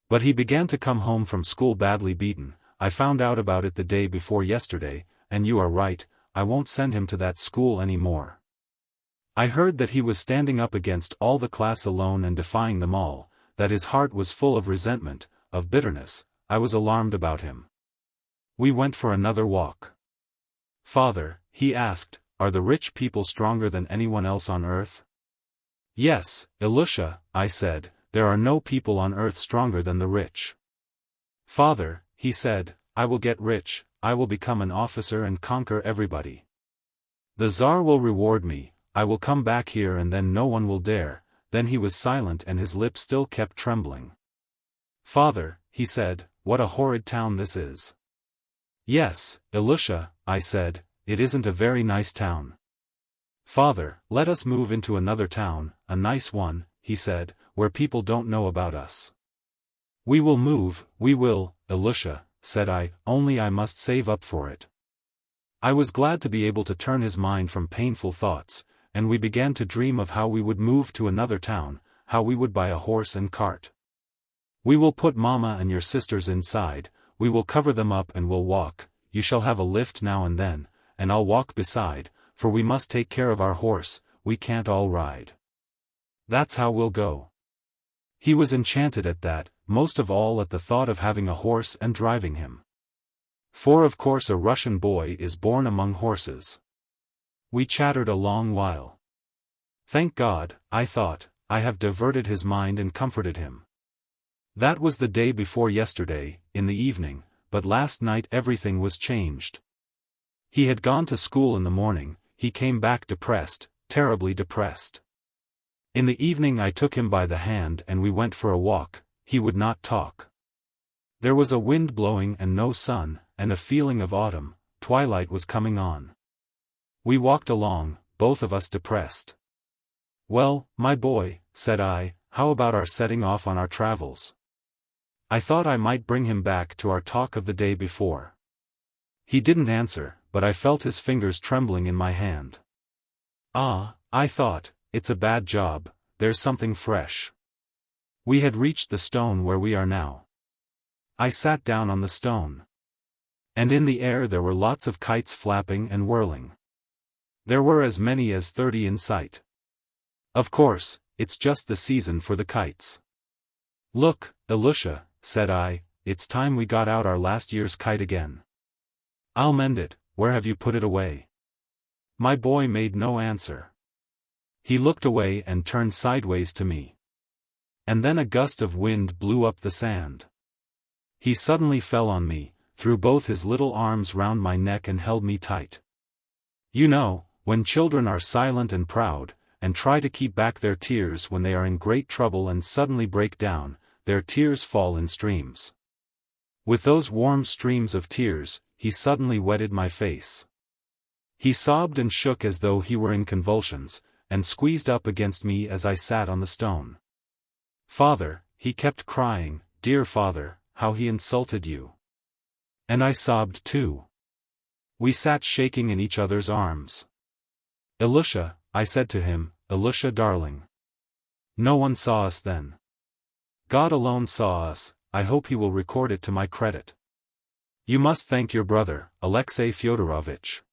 But he began to come home from school badly beaten. I found out about it the day before yesterday, and you are right, I won't send him to that school any more. I heard that he was standing up against all the class alone and defying them all, that his heart was full of resentment, of bitterness. I was alarmed about him. We went for another walk. Father, he asked, are the rich people stronger than anyone else on earth? Yes, Alyosha, I said, there are no people on earth stronger than the rich. Father, he said, I will get rich, I will become an officer and conquer everybody. The Tsar will reward me, I will come back here and then no one will dare. Then he was silent and his lips still kept trembling. Father, he said, what a horrid town this is. Yes, Alyosha, I said, it isn't a very nice town. Father, let us move into another town, a nice one, he said, where people don't know about us. We will move, we will, Alyosha, said I, only I must save up for it. I was glad to be able to turn his mind from painful thoughts, and we began to dream of how we would move to another town, how we would buy a horse and cart. We will put Mama and your sisters inside, we will cover them up and we'll walk, you shall have a lift now and then, and I'll walk beside, for we must take care of our horse, we can't all ride. That's how we'll go. He was enchanted at that, most of all at the thought of having a horse and driving him. For of course a Russian boy is born among horses. We chattered a long while. Thank God, I thought, I have diverted his mind and comforted him. That was the day before yesterday, in the evening, but last night everything was changed. He had gone to school in the morning, he came back depressed, terribly depressed. In the evening I took him by the hand and we went for a walk. He would not talk. There was a wind blowing and no sun, and a feeling of autumn. Twilight was coming on. We walked along, both of us depressed. "Well, my boy," said I, "how about our setting off on our travels?" I thought I might bring him back to our talk of the day before. He didn't answer, but I felt his fingers trembling in my hand. "Ah," I thought, "it's a bad job, there's something fresh." We had reached the stone where we are now. I sat down on the stone. And in the air there were lots of kites flapping and whirling. There were as many as 30 in sight. Of course, it's just the season for the kites. "Look, Alyosha," said I, "it's time we got out our last year's kite again." "I'll mend it, where have you put it away?" My boy made no answer. He looked away and turned sideways to me. And then a gust of wind blew up the sand. He suddenly fell on me, threw both his little arms round my neck and held me tight. You know, when children are silent and proud, and try to keep back their tears when they are in great trouble and suddenly break down, their tears fall in streams. With those warm streams of tears, he suddenly wetted my face. He sobbed and shook as though he were in convulsions, and squeezed up against me as I sat on the stone. "Father," he kept crying, "dear father, how he insulted you." And I sobbed too. We sat shaking in each other's arms. "Alyosha," I said to him, "Alyosha darling. No one saw us then. God alone saw us, I hope he will record it to my credit. You must thank your brother, Alexei Fyodorovitch."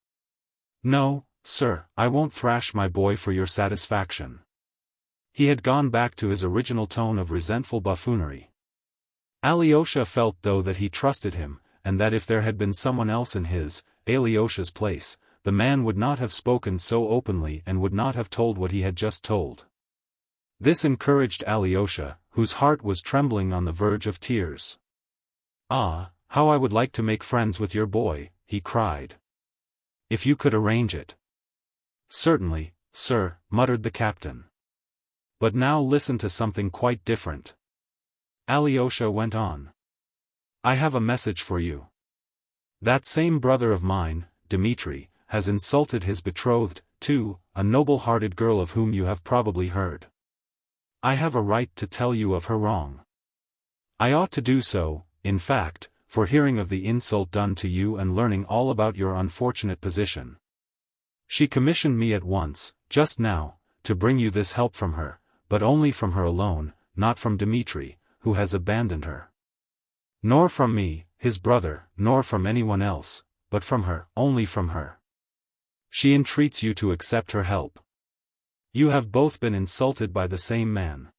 "No, sir, I won't thrash my boy for your satisfaction." He had gone back to his original tone of resentful buffoonery. Alyosha felt though that he trusted him, and that if there had been someone else in his, Alyosha's place, the man would not have spoken so openly and would not have told what he had just told. This encouraged Alyosha, whose heart was trembling on the verge of tears. "Ah, how I would like to make friends with your boy," he cried. "If you could arrange it." "Certainly, sir," muttered the captain. "But now listen to something quite different." Alyosha went on. "I have a message for you. That same brother of mine, Dmitri, has insulted his betrothed, too, a noble-hearted girl of whom you have probably heard. I have a right to tell you of her wrong. I ought to do so, in fact, for hearing of the insult done to you and learning all about your unfortunate position. She commissioned me at once, just now, to bring you this help from her, but only from her alone, not from Dmitri, who has abandoned her. Nor from me, his brother, nor from anyone else, but from her, only from her. She entreats you to accept her help. You have both been insulted by the same man.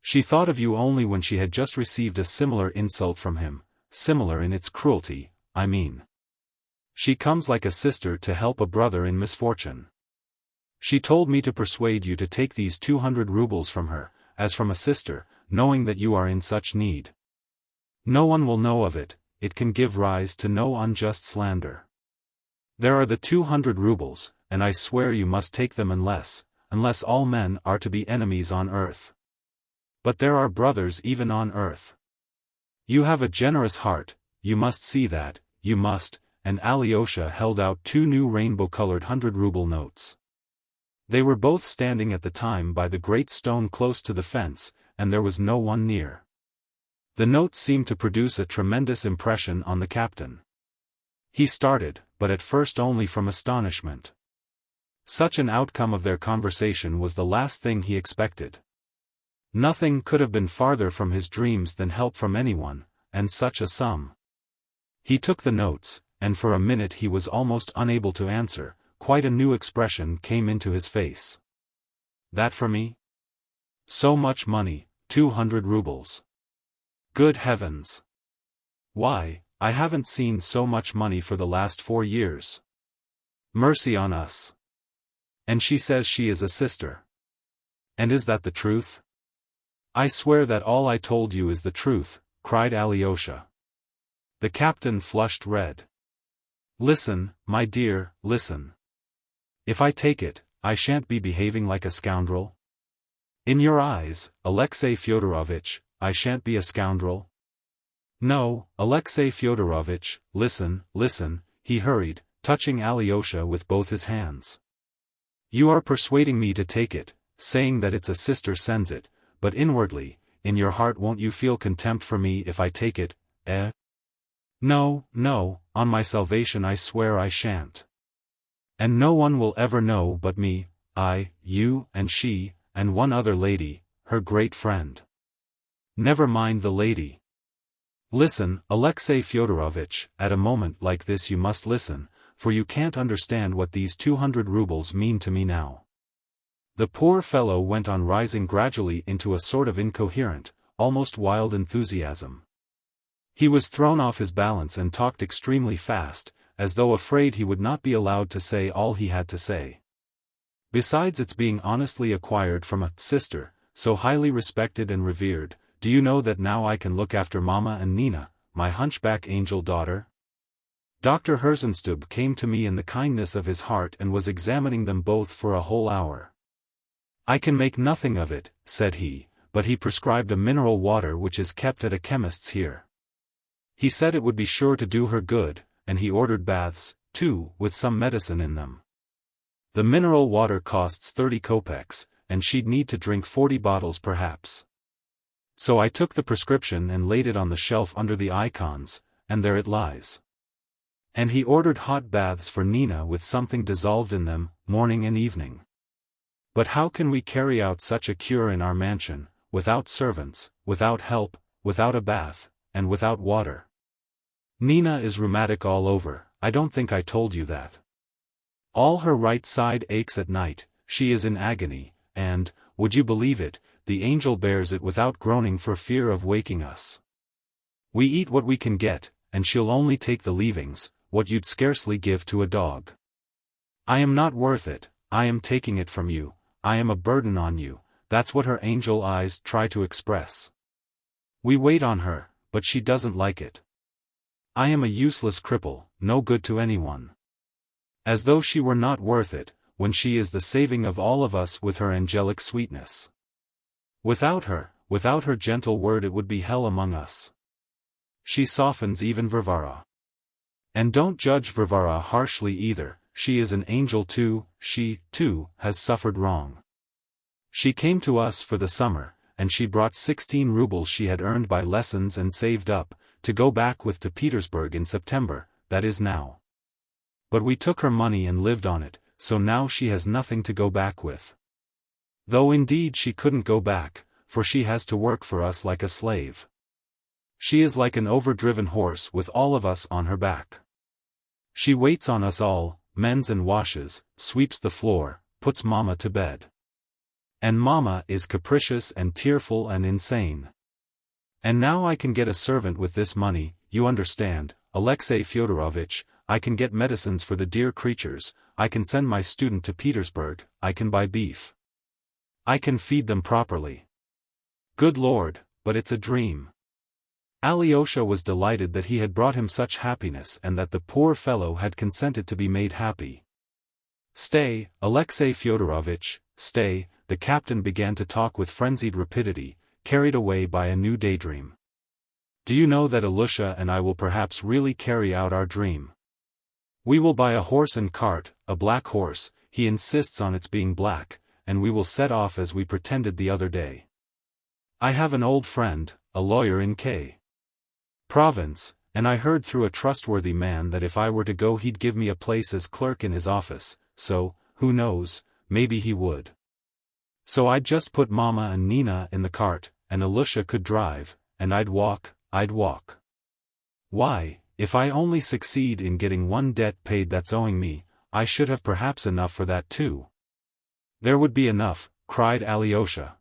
She thought of you only when she had just received a similar insult from him, similar in its cruelty, I mean. She comes like a sister to help a brother in misfortune. She told me to persuade you to take these 200 rubles from her, as from a sister, knowing that you are in such need. No one will know of it, it can give rise to no unjust slander. There are the 200 rubles, and I swear you must take them unless all men are to be enemies on earth. But there are brothers even on earth. You have a generous heart, you must see that, you must," and Alyosha held out 2 new rainbow-colored 100-ruble notes. They were both standing at the time by the great stone close to the fence, and there was no one near. The notes seemed to produce a tremendous impression on the captain. He started, but at first only from astonishment. Such an outcome of their conversation was the last thing he expected. Nothing could have been farther from his dreams than help from anyone, and such a sum. He took the notes, and for a minute he was almost unable to answer. Quite a new expression came into his face. "That for me? So much money, 200 rubles. Good heavens! Why, I haven't seen so much money for the last 4 years. Mercy on us! And she says she is a sister. And is that the truth?" "I swear that all I told you is the truth," cried Alyosha. The captain flushed red. "Listen, my dear, listen. If I take it, I shan't be behaving like a scoundrel?" In your eyes, Alexei Fyodorovitch, I shan't be a scoundrel? No, Alexei Fyodorovitch, listen, listen, he hurried, touching Alyosha with both his hands. You are persuading me to take it, saying that it's a sister sends it, but inwardly, in your heart won't you feel contempt for me if I take it, eh? No, no, on my salvation I swear I shan't. And no one will ever know but me, I, you, and she, and one other lady, her great friend. Never mind the lady. Listen, Alexei Fyodorovitch, at a moment like this you must listen, for you can't understand what these 200 rubles mean to me now. The poor fellow went on rising gradually into a sort of incoherent, almost wild enthusiasm. He was thrown off his balance and talked extremely fast, as though afraid he would not be allowed to say all he had to say. Besides its being honestly acquired from a sister, so highly respected and revered, do you know that now I can look after Mama and Nina, my hunchback angel daughter? Dr. Herzenstube came to me in the kindness of his heart and was examining them both for a whole hour. I can make nothing of it, said he, but he prescribed a mineral water which is kept at a chemist's here. He said it would be sure to do her good, and he ordered baths, too, with some medicine in them. The mineral water costs 30 kopecks, and she'd need to drink 40 bottles perhaps. So I took the prescription and laid it on the shelf under the icons, and there it lies. And he ordered hot baths for Nina with something dissolved in them, morning and evening. But how can we carry out such a cure in our mansion, without servants, without help, without a bath, and without water? Nina is rheumatic all over, I don't think I told you that. All her right side aches at night, she is in agony, and, would you believe it, the angel bears it without groaning for fear of waking us. We eat what we can get, and she'll only take the leavings, what you'd scarcely give to a dog. I am not worth it, I am taking it from you, I am a burden on you, that's what her angel eyes try to express. We wait on her, but she doesn't like it. I am a useless cripple, no good to anyone. As though she were not worth it, when she is the saving of all of us with her angelic sweetness. Without her gentle word it would be hell among us. She softens even Varvara. And don't judge Varvara harshly either, she is an angel too, she, too, has suffered wrong. She came to us for the summer, and she brought 16 rubles she had earned by lessons and saved up, to go back with to Petersburg in September, that is now. But we took her money and lived on it, so now she has nothing to go back with. Though indeed she couldn't go back, for she has to work for us like a slave. She is like an overdriven horse with all of us on her back. She waits on us all, mends and washes, sweeps the floor, puts Mama to bed. And Mama is capricious and tearful and insane. And now I can get a servant with this money, you understand, Alexei Fyodorovitch, I can get medicines for the dear creatures, I can send my student to Petersburg, I can buy beef. I can feed them properly. Good Lord, but it's a dream. Alyosha was delighted that he had brought him such happiness and that the poor fellow had consented to be made happy. Stay, Alexei Fyodorovitch, stay, the captain began to talk with frenzied rapidity, carried away by a new daydream. Do you know that Alyosha and I will perhaps really carry out our dream? We will buy a horse and cart, a black horse, he insists on its being black, and we will set off as we pretended the other day. I have an old friend, a lawyer in K. Province, and I heard through a trustworthy man that if I were to go he'd give me a place as clerk in his office, so, who knows, maybe he would. So I'd just put Mama and Nina in the cart, and Alyosha could drive, and I'd walk. Why, if I only succeed in getting one debt paid that's owing me, I should have perhaps enough for that too. There would be enough, cried Alyosha.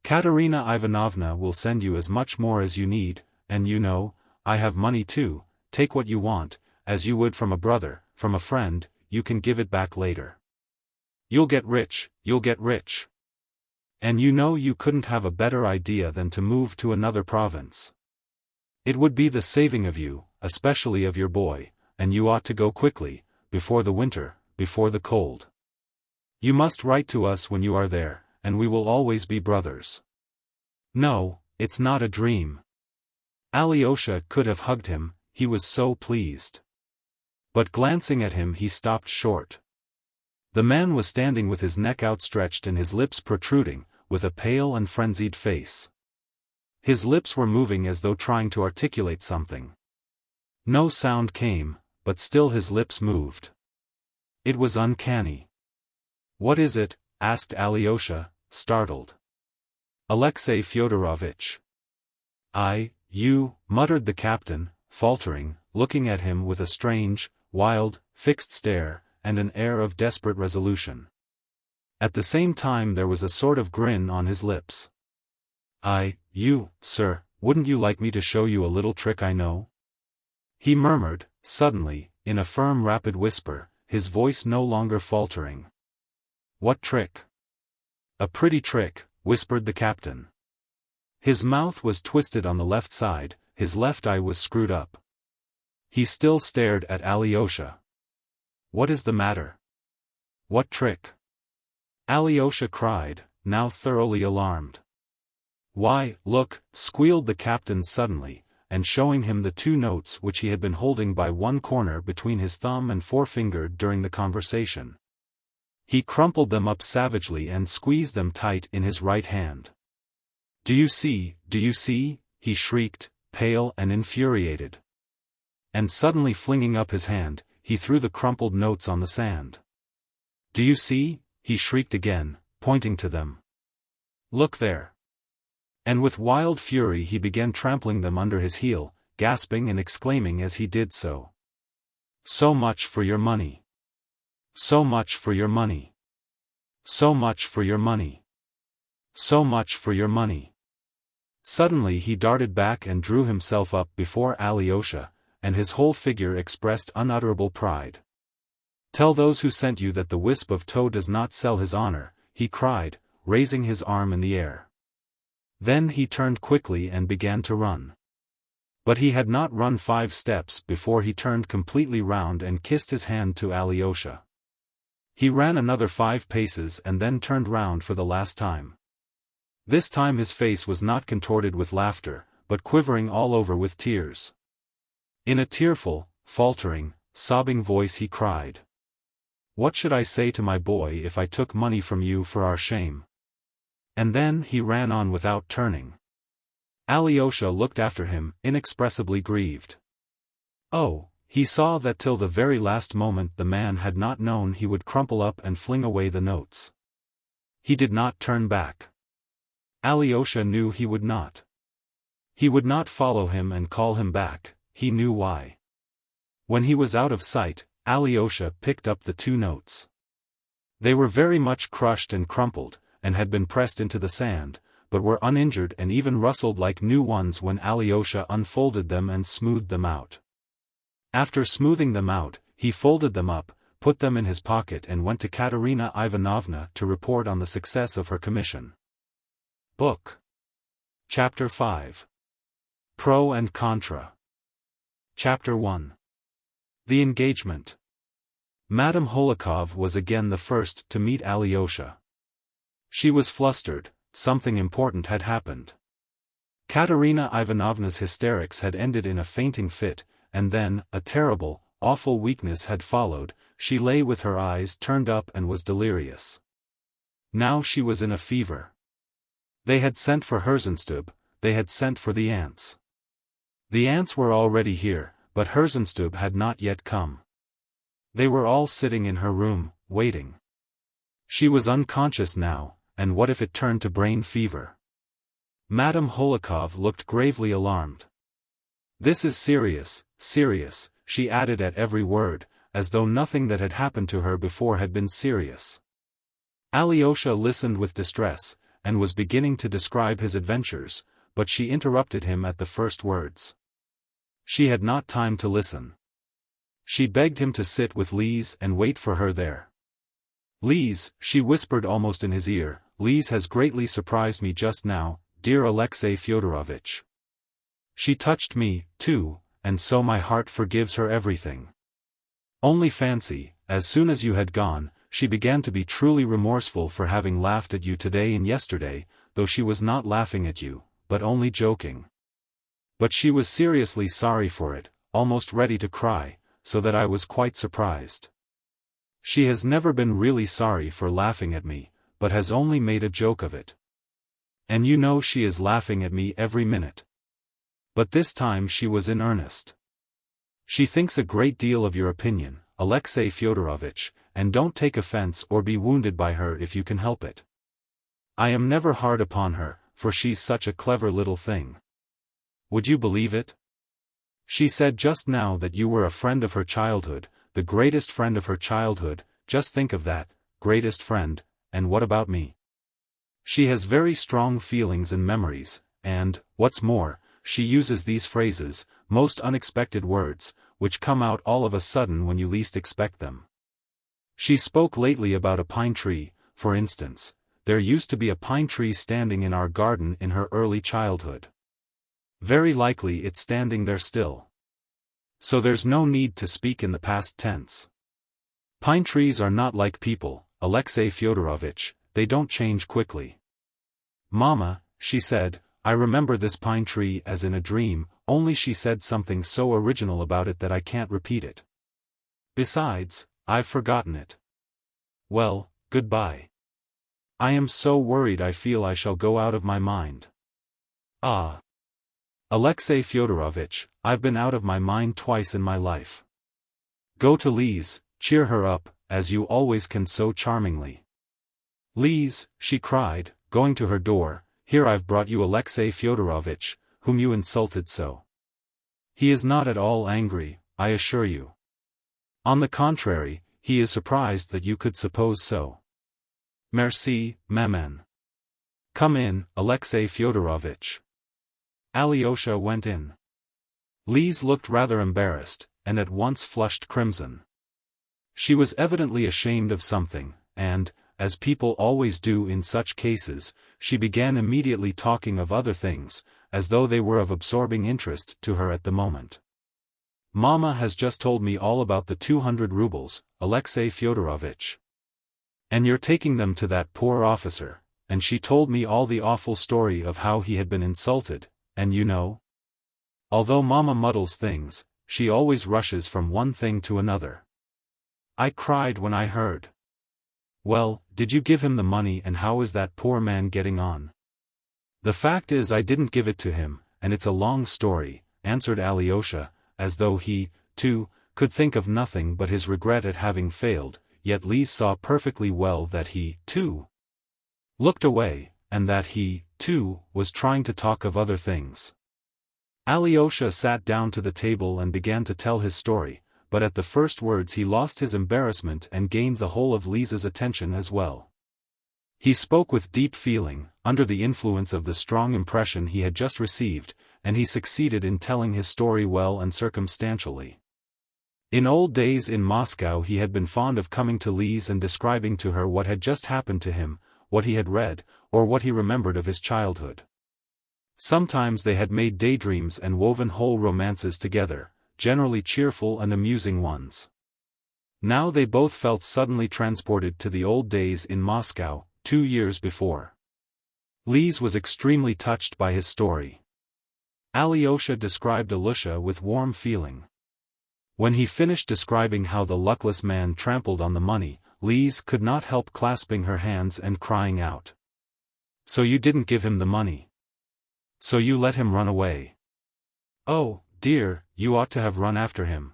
Katerina Ivanovna will send you as much more as you need, and you know, I have money too, take what you want, as you would from a brother, from a friend, you can give it back later. You'll get rich. And you know you couldn't have a better idea than to move to another province. It would be the saving of you, especially of your boy, and you ought to go quickly, before the winter, before the cold. You must write to us when you are there, and we will always be brothers. No, it's not a dream. Alyosha could have hugged him, he was so pleased. But glancing at him he stopped short. The man was standing with his neck outstretched and his lips protruding, with a pale and frenzied face. His lips were moving as though trying to articulate something. No sound came, but still his lips moved. It was uncanny. "What is it?" asked Alyosha, startled. "Alexei Fyodorovitch." You," muttered the captain, faltering, looking at him with a strange, wild, fixed stare, and an air of desperate resolution. At the same time there was a sort of grin on his lips. You, sir, wouldn't you like me to show you a little trick I know?" he murmured, suddenly, in a firm rapid whisper, his voice no longer faltering. "What trick?" "A pretty trick," whispered the captain. His mouth was twisted on the left side, his left eye was screwed up. He still stared at Alyosha. "What is the matter?" "What trick?" Alyosha cried, now thoroughly alarmed. "Why, look," squealed the captain suddenly, and showing him the 2 notes which he had been holding by one corner between his thumb and forefinger during the conversation. He crumpled them up savagely and squeezed them tight in his right hand. Do you see, he shrieked, pale and infuriated. And suddenly flinging up his hand, he threw the crumpled notes on the sand. "Do you see?" he shrieked again, pointing to them. "Look there." And with wild fury he began trampling them under his heel, gasping and exclaiming as he did so. "So much for your money. So much for your money. So much for your money. So much for your money." Suddenly he darted back and drew himself up before Alyosha, and his whole figure expressed unutterable pride. "Tell those who sent you that the wisp of tow does not sell his honor," he cried, raising his arm in the air. Then he turned quickly and began to run. But he had not run 5 steps before he turned completely round and kissed his hand to Alyosha. He ran another 5 paces and then turned round for the last time. This time his face was not contorted with laughter, but quivering all over with tears. In a tearful, faltering, sobbing voice he cried, "What should I say to my boy if I took money from you for our shame?" And then he ran on without turning. Alyosha looked after him, inexpressibly grieved. Oh, he saw that till the very last moment the man had not known he would crumple up and fling away the notes. He did not turn back. Alyosha knew he would not. He would not follow him and call him back, he knew why. When he was out of sight, Alyosha picked up the 2 notes. They were very much crushed and crumpled, and had been pressed into the sand, but were uninjured and even rustled like new ones when Alyosha unfolded them and smoothed them out. After smoothing them out, he folded them up, put them in his pocket and went to Katerina Ivanovna to report on the success of her commission. Book. Chapter 5. Pro and Contra. Chapter 1. The Engagement. Madame Hohlakov was again the first to meet Alyosha. She was flustered, something important had happened. Katerina Ivanovna's hysterics had ended in a fainting fit, and then, a terrible, awful weakness had followed. She lay with her eyes turned up and was delirious. Now she was in a fever. They had sent for Herzenstube, they had sent for the ants. The ants were already here, but Herzenstube had not yet come. They were all sitting in her room, waiting. She was unconscious now, and what if it turned to brain fever? Madame Hohlakov looked gravely alarmed. "This is serious, serious," she added at every word, as though nothing that had happened to her before had been serious. Alyosha listened with distress, and was beginning to describe his adventures, but she interrupted him at the first words. She had not time to listen. She begged him to sit with Lise and wait for her there. "Lise," she whispered almost in his ear, "Lise has greatly surprised me just now, dear Alexei Fyodorovitch. She touched me, too, and so my heart forgives her everything. Only fancy, as soon as you had gone, she began to be truly remorseful for having laughed at you today and yesterday, though she was not laughing at you, but only joking. But she was seriously sorry for it, almost ready to cry, so that I was quite surprised. She has never been really sorry for laughing at me, but has only made a joke of it. And you know she is laughing at me every minute. But this time she was in earnest. She thinks a great deal of your opinion, Alexei Fyodorovitch, and don't take offense or be wounded by her if you can help it. I am never hard upon her, for she's such a clever little thing. Would you believe it? She said just now that you were a friend of her childhood, the greatest friend of her childhood. Just think of that, greatest friend, and what about me? She has very strong feelings and memories, and, what's more, she uses these phrases, most unexpected words, which come out all of a sudden when you least expect them. She spoke lately about a pine tree, for instance. There used to be a pine tree standing in our garden in her early childhood. Very likely it's standing there still. So there's no need to speak in the past tense. Pine trees are not like people, Alexei Fyodorovitch, they don't change quickly. Mama, she said, I remember this pine tree as in a dream, only she said something so original about it that I can't repeat it. Besides, I've forgotten it. Well, goodbye. I am so worried I feel I shall go out of my mind. Ah. Alexei Fyodorovitch, I've been out of my mind twice in my life. Go to Liz, cheer her up, as you always can so charmingly. Liz, she cried, going to her door, here I've brought you Alexei Fyodorovitch, whom you insulted so. He is not at all angry, I assure you. On the contrary, he is surprised that you could suppose so. Merci, maman. Come in, Alexei Fyodorovitch. Alyosha went in. Liz looked rather embarrassed, and at once flushed crimson. She was evidently ashamed of something, and, as people always do in such cases, she began immediately talking of other things, as though they were of absorbing interest to her at the moment. Mama has just told me all about the 200 rubles, Alexei Fyodorovitch. And you're taking them to that poor officer, and she told me all the awful story of how he had been insulted, and you know? Although Mama muddles things, she always rushes from one thing to another. I cried when I heard. Well, did you give him the money and how is that poor man getting on? The fact is I didn't give it to him, and it's a long story, answered Alyosha, as though he, too, could think of nothing but his regret at having failed, yet Liz saw perfectly well that he, too, looked away, and that he, too, was trying to talk of other things. Alyosha sat down to the table and began to tell his story, but at the first words he lost his embarrassment and gained the whole of Liz's attention as well. He spoke with deep feeling, under the influence of the strong impression he had just received, and he succeeded in telling his story well and circumstantially. In old days in Moscow he had been fond of coming to Liz and describing to her what had just happened to him, what he had read, or what he remembered of his childhood. Sometimes they had made daydreams and woven whole romances together, generally cheerful and amusing ones. Now they both felt suddenly transported to the old days in Moscow, 2 years before. Liz was extremely touched by his story. Alyosha described Alyosha with warm feeling. When he finished describing how the luckless man trampled on the money, Liz could not help clasping her hands and crying out. So you didn't give him the money? So you let him run away? Oh, dear, you ought to have run after him.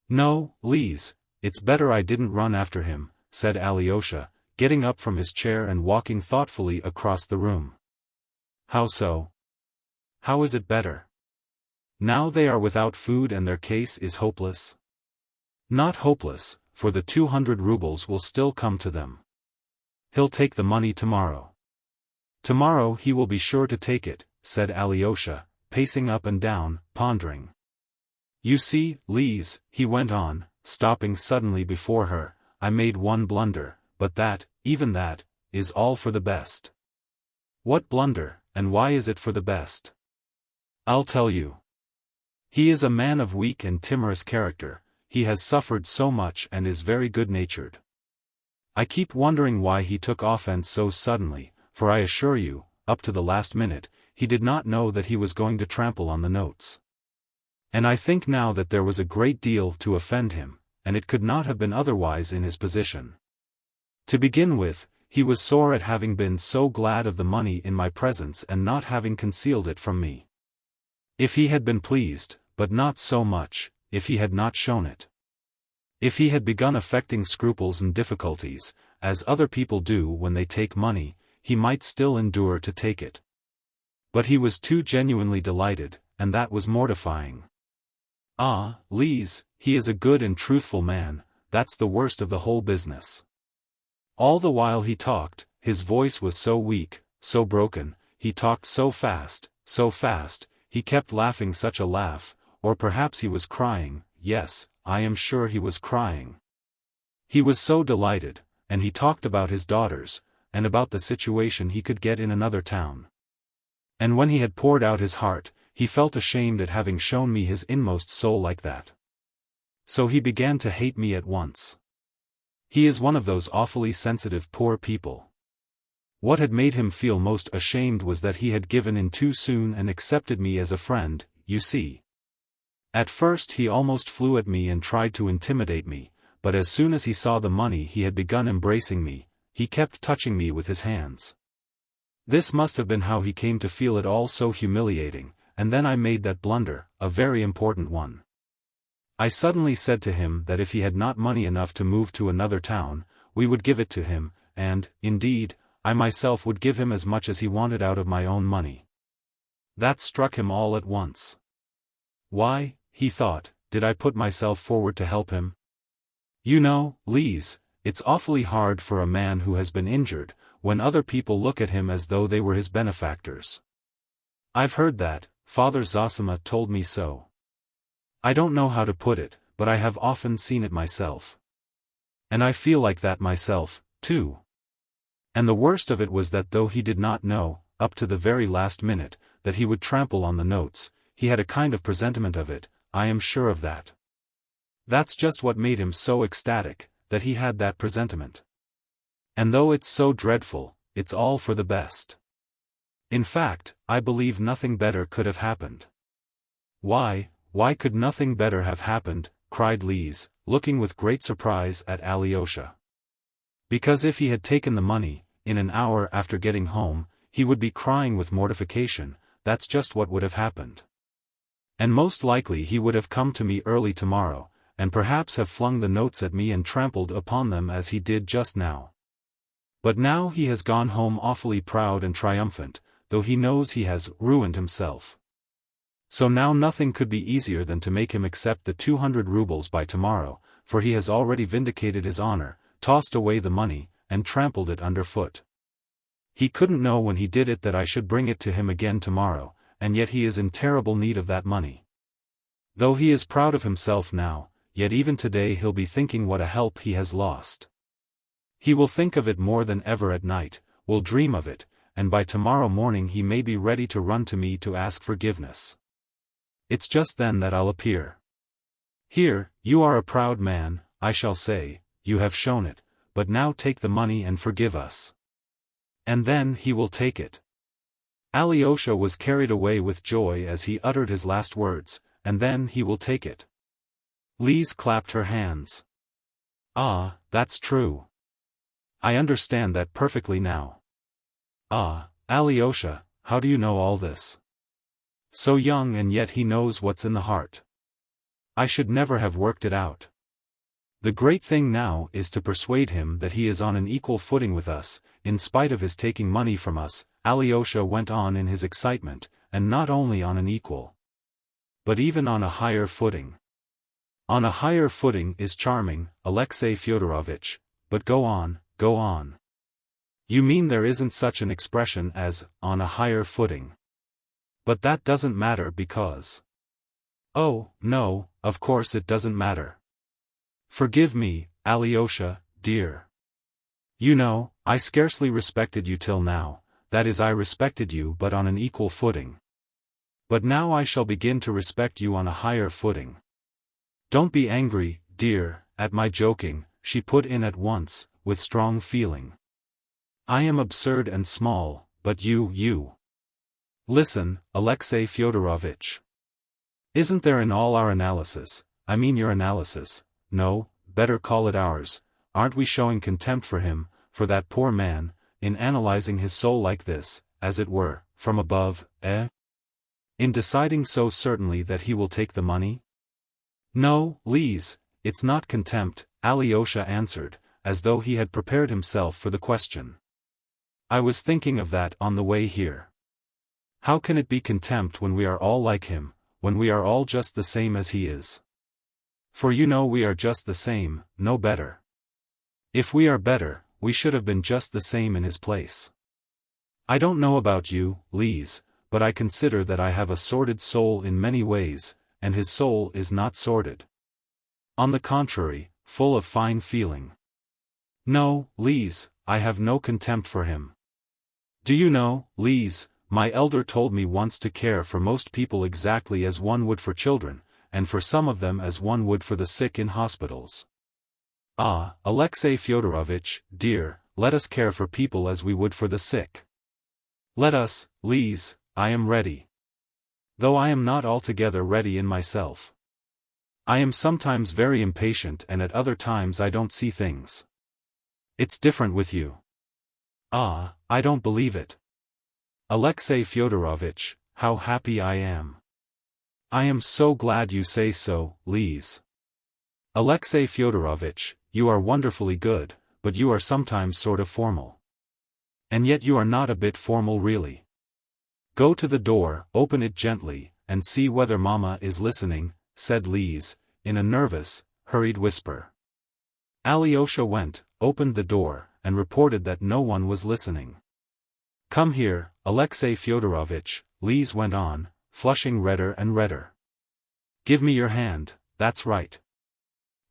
No, Liz, it's better I didn't run after him, said Alyosha, getting up from his chair and walking thoughtfully across the room. How so? How is it better? Now they are without food and their case is hopeless? Not hopeless, for the 200 rubles will still come to them. He'll take the money tomorrow. Tomorrow he will be sure to take it, said Alyosha, pacing up and down, pondering. You see, Liz, he went on, stopping suddenly before her, I made one blunder, but that, even that, is all for the best. What blunder, and why is it for the best? I'll tell you. He is a man of weak and timorous character, he has suffered so much and is very good-natured. I keep wondering why he took offense so suddenly, for I assure you, up to the last minute, he did not know that he was going to trample on the notes. And I think now that there was a great deal to offend him, and it could not have been otherwise in his position. To begin with, he was sore at having been so glad of the money in my presence and not having concealed it from me. If he had been pleased, but not so much, if he had not shown it. If he had begun affecting scruples and difficulties, as other people do when they take money, he might still endure to take it. But he was too genuinely delighted, and that was mortifying. Ah, Lise, he is a good and truthful man, that's the worst of the whole business. All the while he talked, his voice was so weak, so broken, he talked so fast, he kept laughing such a laugh, or perhaps he was crying, yes, I am sure he was crying. He was so delighted, and he talked about his daughters, and about the situation he could get in another town. And when he had poured out his heart, he felt ashamed at having shown me his inmost soul like that. So he began to hate me at once. He is one of those awfully sensitive poor people. What had made him feel most ashamed was that he had given in too soon and accepted me as a friend, you see. At first he almost flew at me and tried to intimidate me, but as soon as he saw the money he had begun embracing me, he kept touching me with his hands. This must have been how he came to feel it all so humiliating, and then I made that blunder, a very important one. I suddenly said to him that if he had not money enough to move to another town, we would give it to him, and, indeed, I myself would give him as much as he wanted out of my own money. That struck him all at once. Why, he thought, did I put myself forward to help him? You know, Lise, it's awfully hard for a man who has been injured, when other people look at him as though they were his benefactors. I've heard that, Father Zosima told me so. I don't know how to put it, but I have often seen it myself. And I feel like that myself, too. And the worst of it was that though he did not know, up to the very last minute, that he would trample on the notes, he had a kind of presentiment of it, I am sure of that. That's just what made him so ecstatic, that he had that presentiment. And though it's so dreadful, it's all for the best. In fact, I believe nothing better could have happened. Why could nothing better have happened, cried Lise, looking with great surprise at Alyosha. Because if he had taken the money, in an hour after getting home, he would be crying with mortification, that's just what would have happened. And most likely he would have come to me early tomorrow, and perhaps have flung the notes at me and trampled upon them as he did just now. But now he has gone home awfully proud and triumphant, though he knows he has ruined himself. So now nothing could be easier than to make him accept the 200 rubles by tomorrow, for he has already vindicated his honor, tossed away the money, and trampled it underfoot. He couldn't know when he did it that I should bring it to him again tomorrow, and yet he is in terrible need of that money. Though he is proud of himself now, yet even today he'll be thinking what a help he has lost. He will think of it more than ever at night, will dream of it, and by tomorrow morning he may be ready to run to me to ask forgiveness. It's just then that I'll appear. Here, you are a proud man, I shall say, you have shown it, but now take the money and forgive us. And then he will take it. Alyosha was carried away with joy as he uttered his last words, and then he will take it. Lise clapped her hands. Ah, that's true. I understand that perfectly now. Ah, Alyosha, how do you know all this? So young and yet he knows what's in the heart. I should never have worked it out. The great thing now is to persuade him that he is on an equal footing with us, in spite of his taking money from us, Alyosha went on in his excitement, and not only on an equal, but even on a higher footing. On a higher footing is charming, Alexei Fyodorovitch, but go on, go on. You mean there isn't such an expression as, on a higher footing? But that doesn't matter because... Oh, no, of course it doesn't matter. Forgive me, Alyosha, dear. You know, I scarcely respected you till now, that is I respected you but on an equal footing. But now I shall begin to respect you on a higher footing. Don't be angry, dear, at my joking, she put in at once, with strong feeling. I am absurd and small, but you. Listen, Alexei Fyodorovitch. Isn't there in all our analysis, I mean your analysis, no, better call it ours, aren't we showing contempt for him, for that poor man, in analyzing his soul like this, as it were, from above, eh? In deciding so certainly that he will take the money? No, Lise, it's not contempt, Alyosha answered, as though he had prepared himself for the question. I was thinking of that on the way here. How can it be contempt when we are all like him, when we are all just the same as he is? For you know we are just the same, no better. If we are better, we should have been just the same in his place. I don't know about you, Lise, but I consider that I have a sordid soul in many ways, and his soul is not sordid. On the contrary, full of fine feeling. No, Lise, I have no contempt for him. Do you know, Lise, my elder told me once to care for most people exactly as one would for children, and for some of them as one would for the sick in hospitals. Ah, Alexei Fyodorovitch, dear, let us care for people as we would for the sick. Let us, Lise, I am ready. Though I am not altogether ready in myself. I am sometimes very impatient and at other times I don't see things. It's different with you. Ah, I don't believe it. Alexei Fyodorovitch, how happy I am. I am so glad you say so, Lise. Alexei Fyodorovitch, you are wonderfully good, but you are sometimes sort of formal. And yet you are not a bit formal really. Go to the door, open it gently, and see whether Mama is listening, said Lise, in a nervous, hurried whisper. Alyosha went, opened the door, and reported that no one was listening. Come here, Alexei Fyodorovitch, Lise went on, flushing redder and redder. Give me your hand, that's right.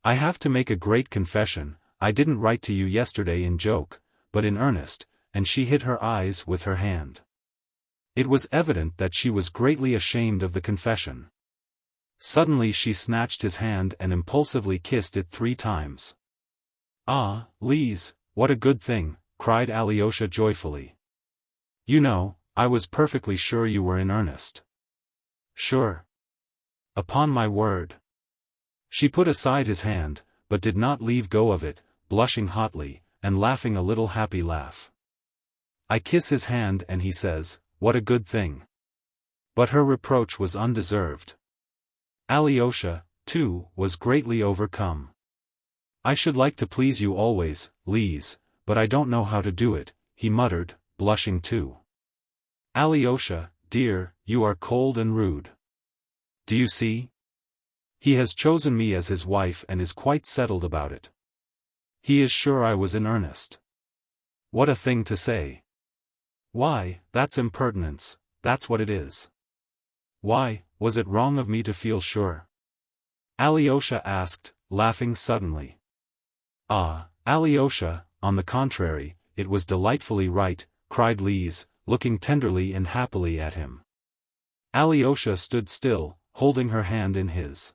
I have to make a great confession, I didn't write to you yesterday in joke, but in earnest, and she hid her eyes with her hand. It was evident that she was greatly ashamed of the confession. Suddenly she snatched his hand and impulsively kissed it 3 times. Ah, Lise, what a good thing, cried Alyosha joyfully. You know, I was perfectly sure you were in earnest. Sure. Upon my word. She put aside his hand, but did not leave go of it, blushing hotly, and laughing a little happy laugh. I kiss his hand and he says, what a good thing. But her reproach was undeserved. Alyosha, too, was greatly overcome. I should like to please you always, Lise, but I don't know how to do it, he muttered, blushing too. Alyosha, dear, you are cold and rude. Do you see? He has chosen me as his wife and is quite settled about it. He is sure I was in earnest. What a thing to say. Why, that's impertinence, that's what it is. Why, was it wrong of me to feel sure? Alyosha asked, laughing suddenly. Ah, Alyosha, on the contrary, it was delightfully right, cried Lise, looking tenderly and happily at him. Alyosha stood still, holding her hand in his.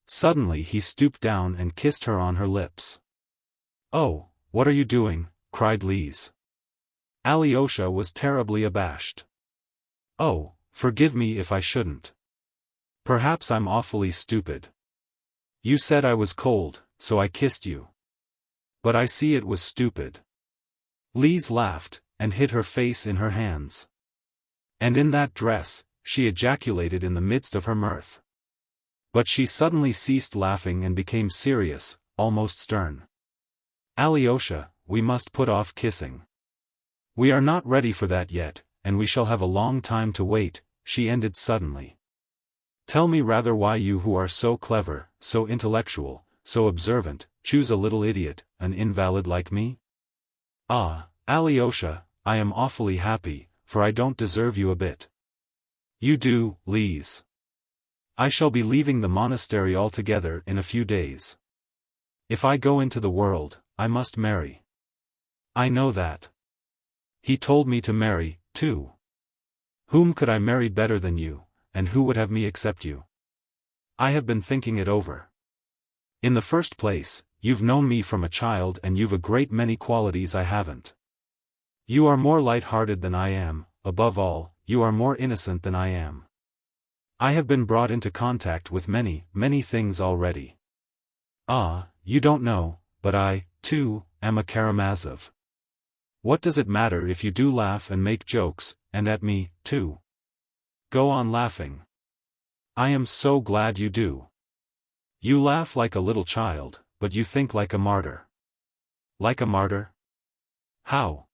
Suddenly he stooped down and kissed her on her lips. Oh, what are you doing? Cried Lise. Alyosha was terribly abashed. Oh, forgive me if I shouldn't. Perhaps I'm awfully stupid. You said I was cold, so I kissed you. But I see it was stupid. Lise laughed, and hid her face in her hands. And in that dress, she ejaculated in the midst of her mirth. But she suddenly ceased laughing and became serious, almost stern. Alyosha, we must put off kissing. We are not ready for that yet, and we shall have a long time to wait, she ended suddenly. Tell me rather why you who are so clever, so intellectual, so observant, choose a little idiot, an invalid like me? Ah, Alyosha, I am awfully happy, for I don't deserve you a bit. You do, Lise. I shall be leaving the monastery altogether in a few days. If I go into the world, I must marry. I know that. He told me to marry, too. Whom could I marry better than you, and who would have me accept you? I have been thinking it over. In the first place, you've known me from a child and you've a great many qualities I haven't. You are more light-hearted than I am, above all, you are more innocent than I am. I have been brought into contact with many, many things already. Ah, you don't know, but I, too, am a Karamazov. What does it matter if you do laugh and make jokes, and at me, too? Go on laughing. I am so glad you do. You laugh like a little child, but you think like a martyr. Like a martyr? How?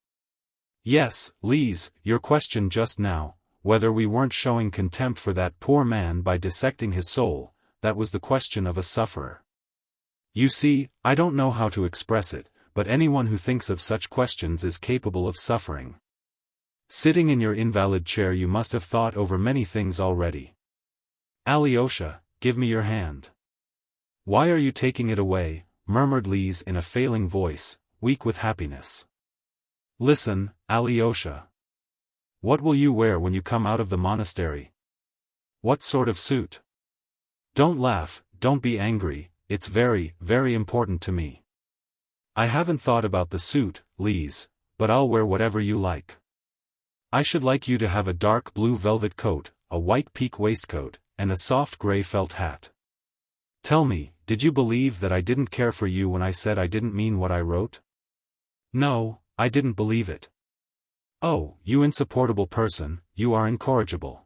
Yes, Liz, your question just now, whether we weren't showing contempt for that poor man by dissecting his soul, that was the question of a sufferer. You see, I don't know how to express it, but anyone who thinks of such questions is capable of suffering. Sitting in your invalid chair you must have thought over many things already. Alyosha, give me your hand. Why are you taking it away? Murmured Liz in a failing voice, weak with happiness. Listen, Alyosha. What will you wear when you come out of the monastery? What sort of suit? Don't laugh, don't be angry, it's very, very important to me. I haven't thought about the suit, Liz, but I'll wear whatever you like. I should like you to have a dark blue velvet coat, a white pique waistcoat, and a soft grey felt hat. Tell me, did you believe that I didn't care for you when I said I didn't mean what I wrote? No, I didn't believe it. Oh, you insupportable person, you are incorrigible.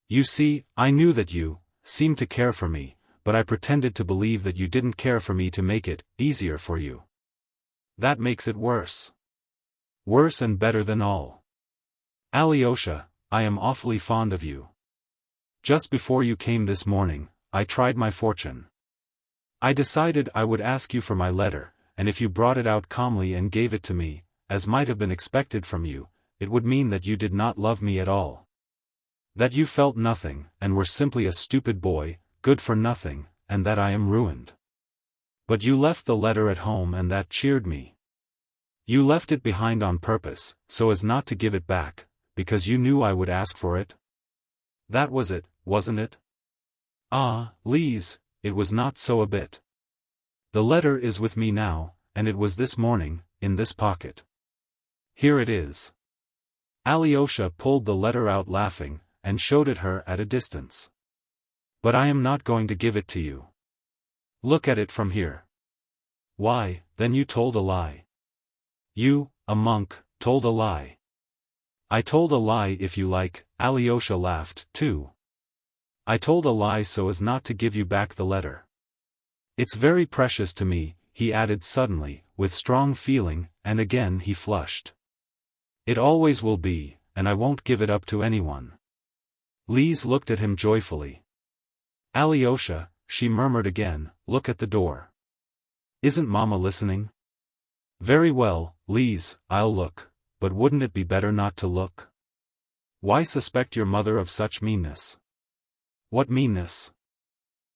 You see, I knew that you seemed to care for me, but I pretended to believe that you didn't care for me to make it easier for you. That makes it worse. Worse and better than all. Alyosha, I am awfully fond of you. Just before you came this morning, I tried my fortune. I decided I would ask you for my letter, and if you brought it out calmly and gave it to me, as might have been expected from you, it would mean that you did not love me at all. That you felt nothing, and were simply a stupid boy, good for nothing, and that I am ruined. But you left the letter at home and that cheered me. You left it behind on purpose, so as not to give it back, because you knew I would ask for it? That was it, wasn't it? Ah, Liz, it was not so a bit. The letter is with me now, and it was this morning, in this pocket. Here it is. Alyosha pulled the letter out laughing, and showed it her at a distance. But I am not going to give it to you. Look at it from here. Why, then you told a lie. You, a monk, told a lie. I told a lie if you like, Alyosha laughed, too. I told a lie so as not to give you back the letter. It's very precious to me, he added suddenly, with strong feeling, and again he flushed. It always will be, and I won't give it up to anyone. Liz looked at him joyfully. Alyosha, she murmured again, look at the door. Isn't Mama listening? Very well, Liz, I'll look, but wouldn't it be better not to look? Why suspect your mother of such meanness? What meanness?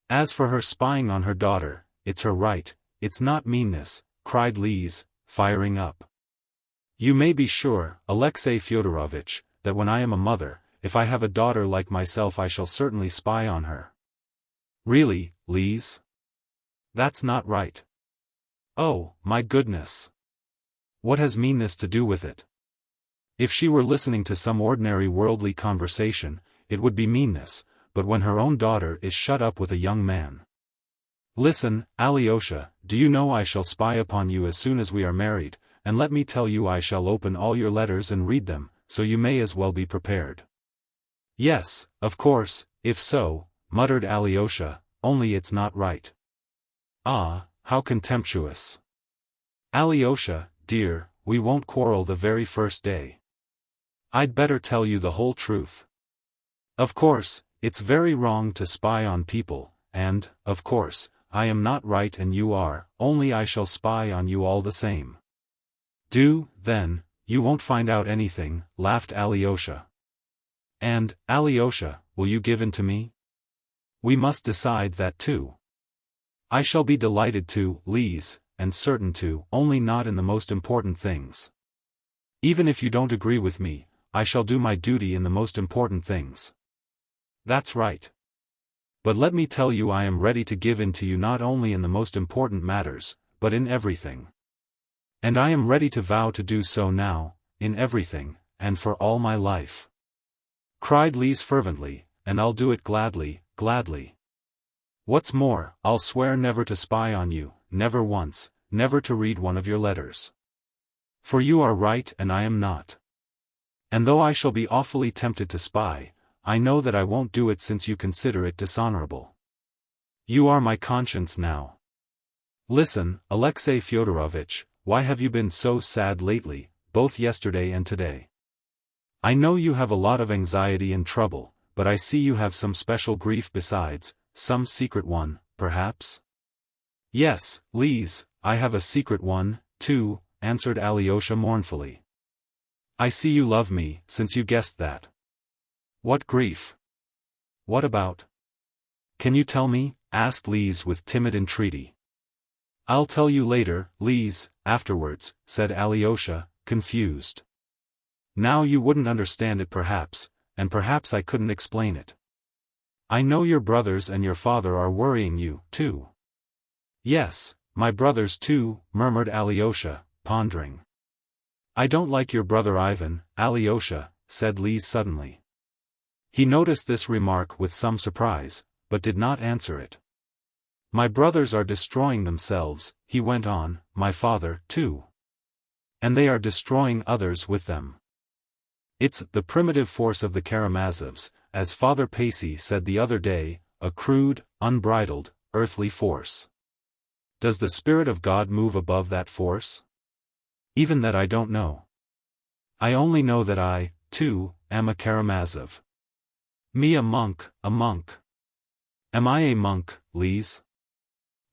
As for her spying on her daughter, it's her right, it's not meanness, cried Liz, firing up. You may be sure, Alexei Fyodorovitch, that when I am a mother, if I have a daughter like myself I shall certainly spy on her. Really, Liz? That's not right. Oh, my goodness. What has meanness to do with it? If she were listening to some ordinary worldly conversation, it would be meanness, but when her own daughter is shut up with a young man. Listen, Alyosha, do you know I shall spy upon you as soon as we are married, and let me tell you I shall open all your letters and read them, so you may as well be prepared. Yes, of course, if so, muttered Alyosha, only it's not right. Ah, how contemptuous. Alyosha, dear, we won't quarrel the very first day. I'd better tell you the whole truth. Of course, it's very wrong to spy on people, and, of course, I am not right and you are, only I shall spy on you all the same. Do, then, you won't find out anything, laughed Alyosha. And, Alyosha, will you give in to me? We must decide that too. I shall be delighted to, Liz, and certain to, only not in the most important things. Even if you don't agree with me, I shall do my duty in the most important things. That's right. But let me tell you, I am ready to give in to you not only in the most important matters, but in everything. And I am ready to vow to do so now, in everything, and for all my life. Cried Lise fervently, and I'll do it gladly, gladly. What's more, I'll swear never to spy on you, never once, never to read one of your letters. For you are right and I am not. And though I shall be awfully tempted to spy, I know that I won't do it since you consider it dishonorable. You are my conscience now. Listen, Alexei Fyodorovitch, why have you been so sad lately, both yesterday and today? I know you have a lot of anxiety and trouble, but I see you have some special grief besides, some secret one, perhaps? Yes, Lise, I have a secret one, too, answered Alyosha mournfully. I see you love me, since you guessed that. What grief? What about? Can you tell me? Asked Lise with timid entreaty. I'll tell you later, Lise, afterwards, said Alyosha, confused. Now you wouldn't understand it perhaps, and perhaps I couldn't explain it. I know your brothers and your father are worrying you, too. Yes, my brothers too, murmured Alyosha, pondering. I don't like your brother Ivan, Alyosha, said Lise suddenly. He noticed this remark with some surprise, but did not answer it. My brothers are destroying themselves, he went on, my father, too. And they are destroying others with them. It's the primitive force of the Karamazovs, as Father Pacey said the other day, a crude, unbridled, earthly force. Does the Spirit of God move above that force? Even that I don't know. I only know that I, too, am a Karamazov. Me a monk, a monk. Am I a monk, Lise?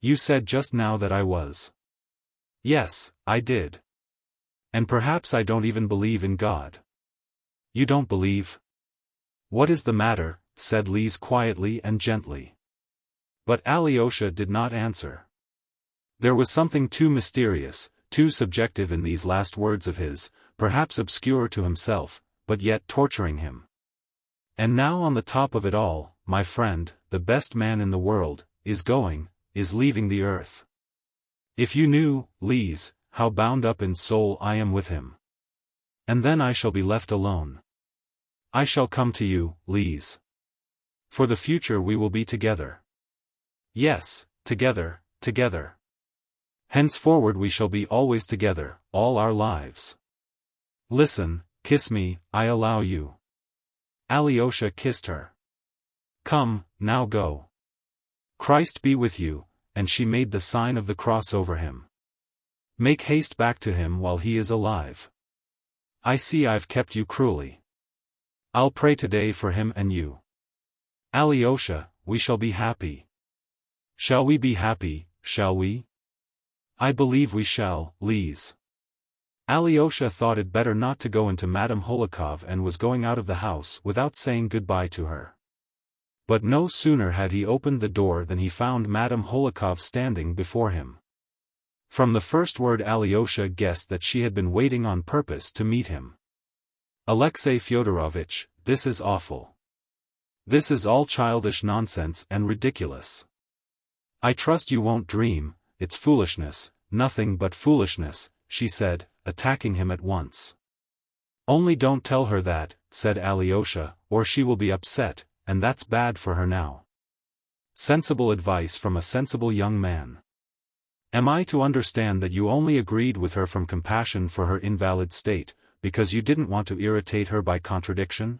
You said just now that I was. Yes, I did. And perhaps I don't even believe in God. You don't believe? What is the matter? Said Lise quietly and gently. But Alyosha did not answer. There was something too mysterious, too subjective in these last words of his, perhaps obscure to himself, but yet torturing him. And now on the top of it all, my friend, the best man in the world, is leaving the earth. If you knew, Lise, how bound up in soul I am with him. And then I shall be left alone. I shall come to you, Lise. For the future we will be together. Yes, together, together. Henceforward we shall be always together, all our lives. Listen, kiss me, I allow you. Alyosha kissed her. Come, now go. Christ be with you, and she made the sign of the cross over him. Make haste back to him while he is alive. I see I've kept you cruelly. I'll pray today for him and you. Alyosha, we shall be happy. Shall we be happy, shall we? I believe we shall, Lise. Alyosha thought it better not to go into Madame Hohlakov and was going out of the house without saying goodbye to her. But no sooner had he opened the door than he found Madame Hohlakov standing before him. From the first word Alyosha guessed that she had been waiting on purpose to meet him. Alexei Fyodorovitch, this is awful. This is all childish nonsense and ridiculous. I trust you won't dream, it's foolishness, nothing but foolishness, she said, attacking him at once. Only don't tell her that, said Alyosha, or she will be upset, and that's bad for her now. Sensible advice from a sensible young man. Am I to understand that you only agreed with her from compassion for her invalid state, because you didn't want to irritate her by contradiction?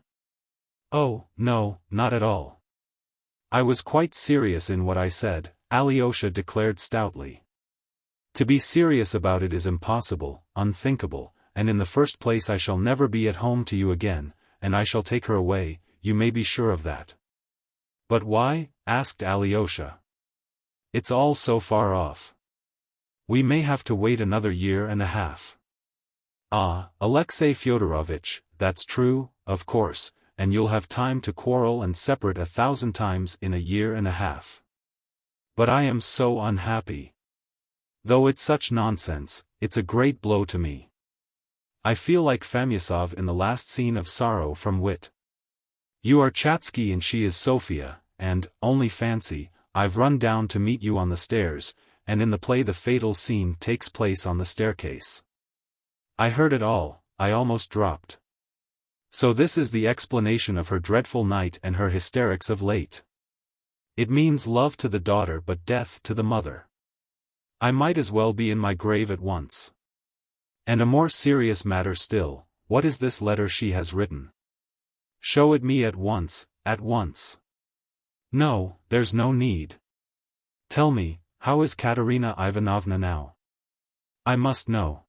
Oh, no, not at all. I was quite serious in what I said, Alyosha declared stoutly. To be serious about it is impossible, unthinkable, and in the first place I shall never be at home to you again, and I shall take her away, you may be sure of that. But why? Asked Alyosha. It's all so far off. We may have to wait another year and a half. Ah, Alexei Fyodorovitch, that's true, of course, and you'll have time to quarrel and separate 1,000 times in a year and a half. But I am so unhappy. Though it's such nonsense, it's a great blow to me. I feel like Fyodor in the last scene of Sorrow from Wit. You are Chatsky and she is Sophia, and, only fancy, I've run down to meet you on the stairs, and in the play the fatal scene takes place on the staircase. I heard it all, I almost dropped. So this is the explanation of her dreadful night and her hysterics of late. It means love to the daughter but death to the mother. I might as well be in my grave at once. And a more serious matter still, what is this letter she has written? Show it me at once, at once. No, there's no need. Tell me, how is Katerina Ivanovna now? I must know.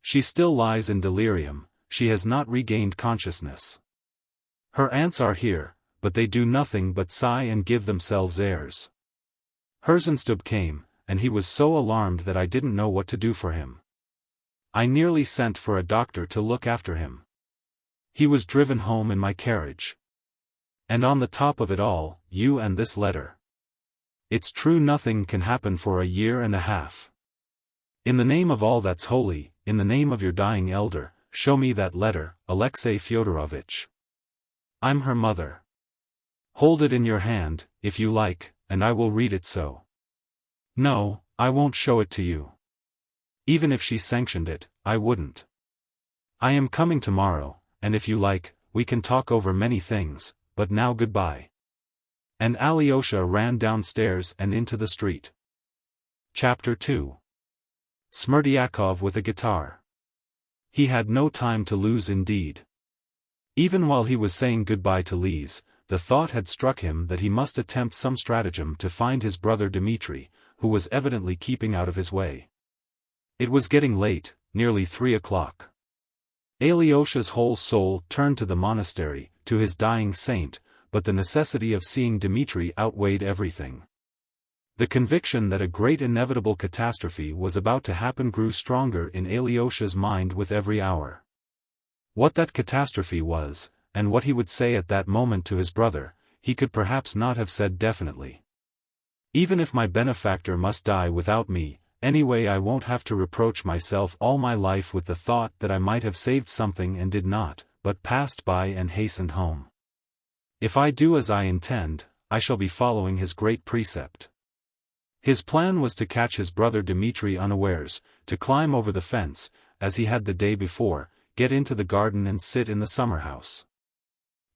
She still lies in delirium, she has not regained consciousness. Her aunts are here, but they do nothing but sigh and give themselves airs. Herzenstube came, and he was so alarmed that I didn't know what to do for him. I nearly sent for a doctor to look after him. He was driven home in my carriage. And on the top of it all, you and this letter. It's true nothing can happen for a year and a half. In the name of all that's holy, in the name of your dying elder, show me that letter, Alexei Fyodorovitch. I'm her mother. Hold it in your hand, if you like, and I will read it so. No, I won't show it to you. Even if she sanctioned it, I wouldn't. I am coming tomorrow, and if you like, we can talk over many things, but now goodbye. And Alyosha ran downstairs and into the street. Chapter 2. Smerdyakov with a guitar. He had no time to lose indeed. Even while he was saying goodbye to Liz, the thought had struck him that he must attempt some stratagem to find his brother Dmitri, who was evidently keeping out of his way. It was getting late, nearly 3 o'clock. Alyosha's whole soul turned to the monastery, to his dying saint, but the necessity of seeing Dmitri outweighed everything. The conviction that a great inevitable catastrophe was about to happen grew stronger in Alyosha's mind with every hour. What that catastrophe was, and what he would say at that moment to his brother, he could perhaps not have said definitely. Even if my benefactor must die without me, anyway I won't have to reproach myself all my life with the thought that I might have saved something and did not, but passed by and hastened home. If I do as I intend, I shall be following his great precept. His plan was to catch his brother Dmitri unawares, to climb over the fence, as he had the day before, get into the garden and sit in the summer-house.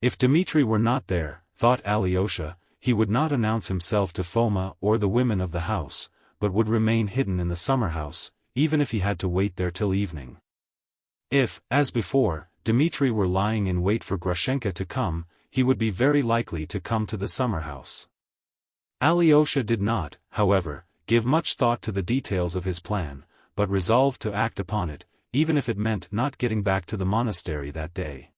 If Dmitri were not there, thought Alyosha, he would not announce himself to Foma or the women of the house, but would remain hidden in the summer-house, even if he had to wait there till evening. If, as before, Dmitri were lying in wait for Grushenka to come, he would be very likely to come to the summer-house. Alyosha did not, however, give much thought to the details of his plan, but resolved to act upon it, even if it meant not getting back to the monastery that day.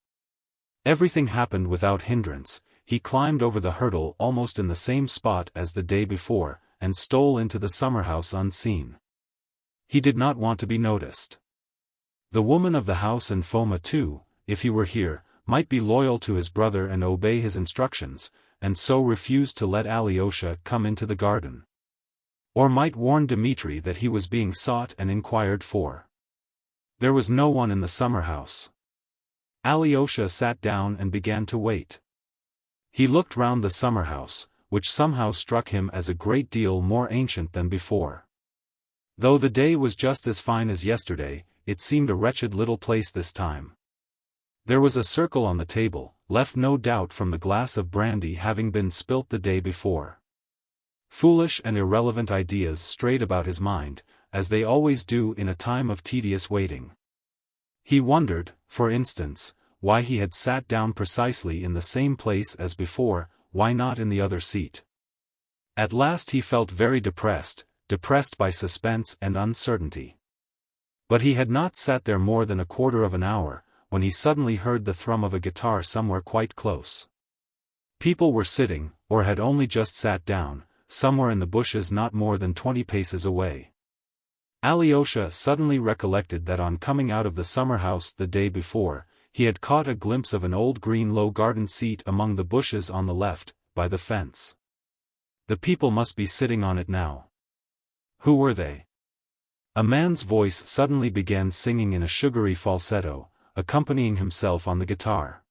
Everything happened without hindrance. He climbed over the hurdle almost in the same spot as the day before, and stole into the summer-house unseen. He did not want to be noticed. The woman of the house and Foma too, if he were here, might be loyal to his brother and obey his instructions, and so refuse to let Alyosha come into the garden. Or might warn Dmitri that he was being sought and inquired for. There was no one in the summer-house. Alyosha sat down and began to wait. He looked round the summer-house, which somehow struck him as a great deal more ancient than before. Though the day was just as fine as yesterday, it seemed a wretched little place this time. There was a circle on the table, left no doubt from the glass of brandy having been spilt the day before. Foolish and irrelevant ideas strayed about his mind, as they always do in a time of tedious waiting. He wondered, for instance, why he had sat down precisely in the same place as before, why not in the other seat. At last he felt very depressed by suspense and uncertainty. But he had not sat there more than a quarter of an hour, when he suddenly heard the thrum of a guitar somewhere quite close. People were sitting, or had only just sat down, somewhere in the bushes not more than 20 paces away. Alyosha suddenly recollected that on coming out of the summer-house the day before, he had caught a glimpse of an old green low garden seat among the bushes on the left, by the fence. The people must be sitting on it now. Who were they? A man's voice suddenly began singing in a sugary falsetto, accompanying himself on the guitar.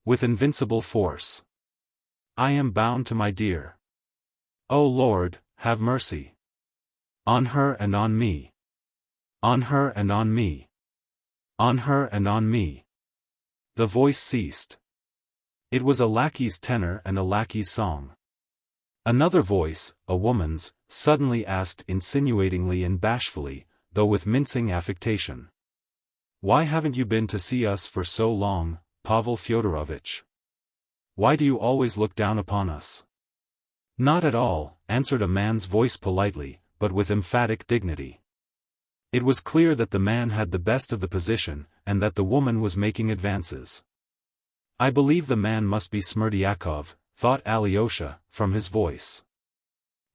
With invincible force. I am bound to my dear. O Lord, have mercy. On her and on me. On her and on me. On her and on me. The voice ceased. It was a lackey's tenor and a lackey's song. Another voice, a woman's, suddenly asked insinuatingly and bashfully, though with mincing affectation. Why haven't you been to see us for so long, Pavel Fyodorovitch? Why do you always look down upon us? Not at all, answered a man's voice politely, but with emphatic dignity. It was clear that the man had the best of the position, and that the woman was making advances. I believe the man must be Smerdyakov, thought Alyosha, from his voice.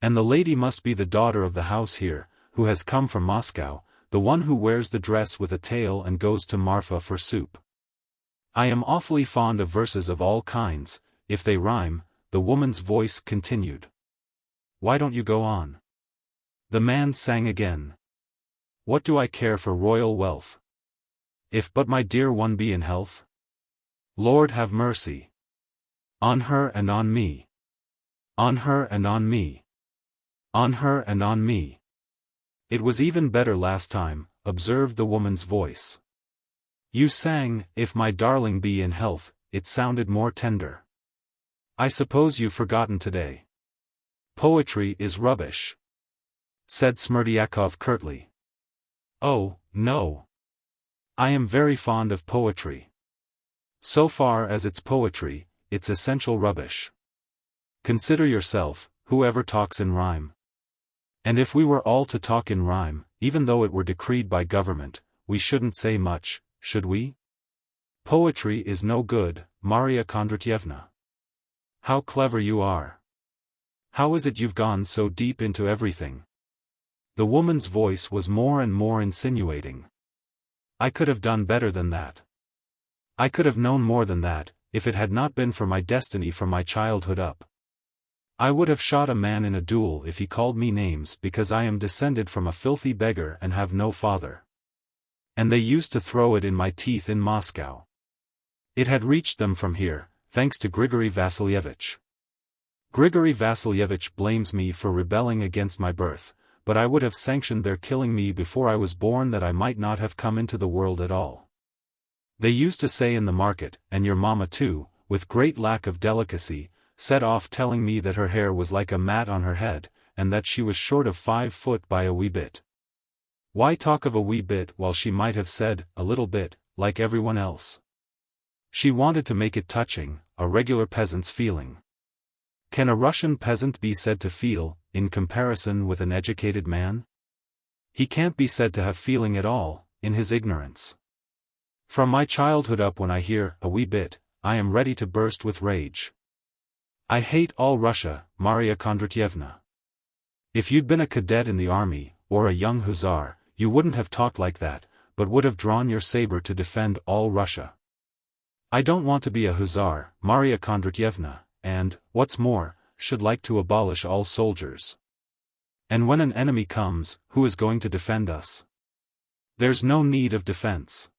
And the lady must be the daughter of the house here, who has come from Moscow, the one who wears the dress with a tail and goes to Marfa for soup. I am awfully fond of verses of all kinds, if they rhyme, the woman's voice continued. Why don't you go on? The man sang again. What do I care for royal wealth? If but my dear one be in health? Lord have mercy. On her and on me. On her and on me. On her and on me. It was even better last time, observed the woman's voice. You sang, if my darling be in health, it sounded more tender. I suppose you've forgotten today. Poetry is rubbish, said Smerdyakov curtly. Oh, no. I am very fond of poetry. So far as it's poetry, it's essential rubbish. Consider yourself, whoever talks in rhyme. And if we were all to talk in rhyme, even though it were decreed by government, we shouldn't say much, should we? Poetry is no good, Maria Kondratyevna. How clever you are. How is it you've gone so deep into everything? The woman's voice was more and more insinuating. I could have done better than that. I could have known more than that, if it had not been for my destiny from my childhood up. I would have shot a man in a duel if he called me names because I am descended from a filthy beggar and have no father. And they used to throw it in my teeth in Moscow. It had reached them from here, thanks to Grigory Vassilyevich. Grigory Vassilyevich blames me for rebelling against my birth, but I would have sanctioned their killing me before I was born that I might not have come into the world at all. They used to say in the market, and your mamma too, with great lack of delicacy, set off telling me that her hair was like a mat on her head, and that she was short of 5 foot by a wee bit. Why talk of a wee bit while she might have said, a little bit, like everyone else? She wanted to make it touching, a regular peasant's feeling. Can a Russian peasant be said to feel, in comparison with an educated man? He can't be said to have feeling at all, in his ignorance. From my childhood up when I hear, a wee bit, I am ready to burst with rage. I hate all Russia, Maria Kondratyevna. If you'd been a cadet in the army, or a young hussar, you wouldn't have talked like that, but would have drawn your saber to defend all Russia. I don't want to be a hussar, Maria Kondratyevna, and, what's more, should like to abolish all soldiers. And when an enemy comes, who is going to defend us? There's no need of defense.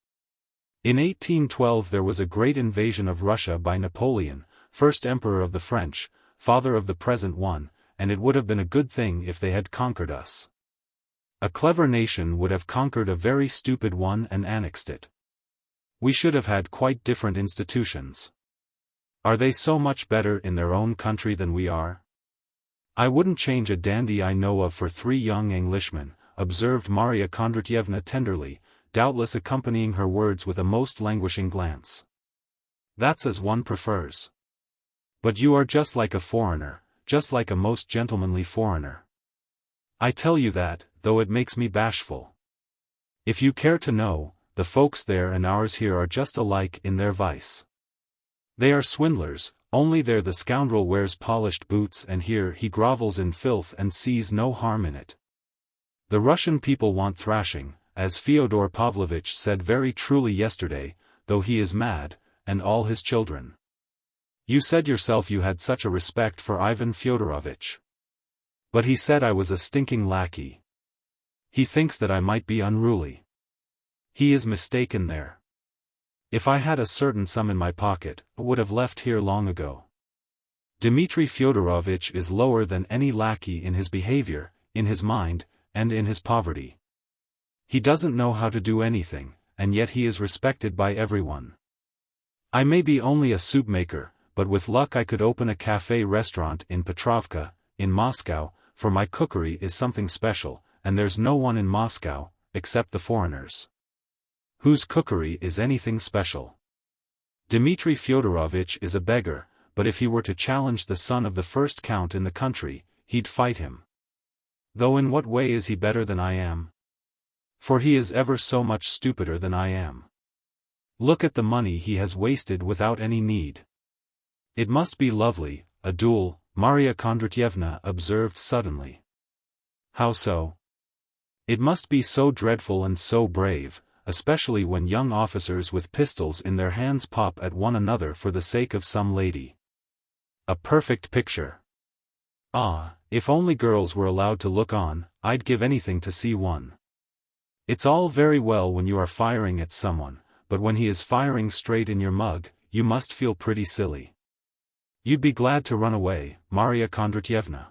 In 1812 there was a great invasion of Russia by Napoleon, first emperor of the French, father of the present one, and it would have been a good thing if they had conquered us. A clever nation would have conquered a very stupid one and annexed it. We should have had quite different institutions. Are they so much better in their own country than we are? I wouldn't change a dandy I know of for 3 young Englishmen, observed Maria Kondratyevna tenderly, doubtless accompanying her words with a most languishing glance. That's as one prefers. But you are just like a foreigner, just like a most gentlemanly foreigner. I tell you that, though it makes me bashful. If you care to know, the folks there and ours here are just alike in their vice. They are swindlers, only there the scoundrel wears polished boots and here he grovels in filth and sees no harm in it. The Russian people want thrashing, as Fyodor Pavlovitch said very truly yesterday, though he is mad, and all his children. You said yourself you had such a respect for Ivan Fyodorovitch. But he said I was a stinking lackey. He thinks that I might be unruly. He is mistaken there. If I had a certain sum in my pocket, I would have left here long ago. Dmitri Fyodorovich is lower than any lackey in his behavior, in his mind, and in his poverty. He doesn't know how to do anything, and yet he is respected by everyone. I may be only a soup maker, but with luck I could open a cafe-restaurant in Petrovka, in Moscow, for my cookery is something special, and there's no one in Moscow, except the foreigners, whose cookery is anything special. Dmitri Fyodorovich is a beggar, but if he were to challenge the son of the first count in the country, he'd fight him. Though in what way is he better than I am? For he is ever so much stupider than I am. Look at the money he has wasted without any need. It must be lovely, a duel, Marya Kondratyevna observed suddenly. How so? It must be so dreadful and so brave, especially when young officers with pistols in their hands pop at one another for the sake of some lady. A perfect picture. Ah, if only girls were allowed to look on, I'd give anything to see one. It's all very well when you are firing at someone, but when he is firing straight in your mug, you must feel pretty silly. You'd be glad to run away, Marya Kondratyevna.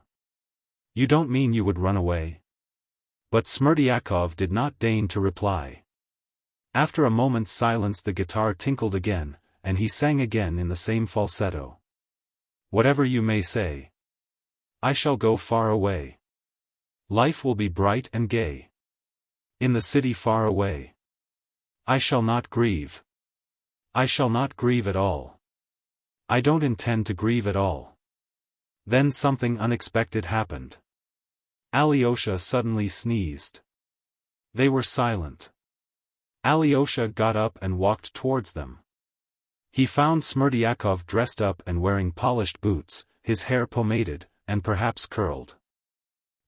You don't mean you would run away? But Smerdyakov did not deign to reply. After a moment's silence the guitar tinkled again, and he sang again in the same falsetto. Whatever you may say, I shall go far away. Life will be bright and gay. In the city far away. I shall not grieve. I shall not grieve at all. I don't intend to grieve at all. Then something unexpected happened. Alyosha suddenly sneezed. They were silent. Alyosha got up and walked towards them. He found Smerdyakov dressed up and wearing polished boots, his hair pomaded, and perhaps curled.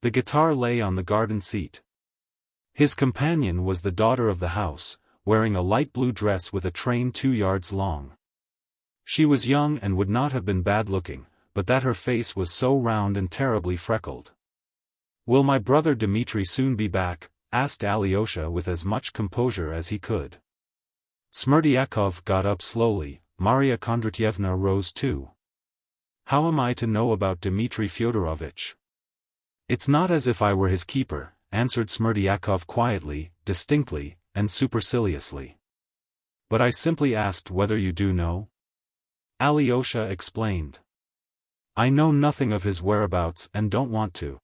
The guitar lay on the garden seat. His companion was the daughter of the house, wearing a light blue dress with a train 2 yards long. She was young and would not have been bad-looking, but that her face was so round and terribly freckled. "Will my brother Dmitri soon be back?" asked Alyosha with as much composure as he could. Smerdyakov got up slowly, Marya Kondratyevna rose too. "How am I to know about Dmitri Fyodorovich?" "It's not as if I were his keeper," answered Smerdyakov quietly, distinctly, and superciliously. "But I simply asked whether you do know?" Alyosha explained. "I know nothing of his whereabouts and don't want to.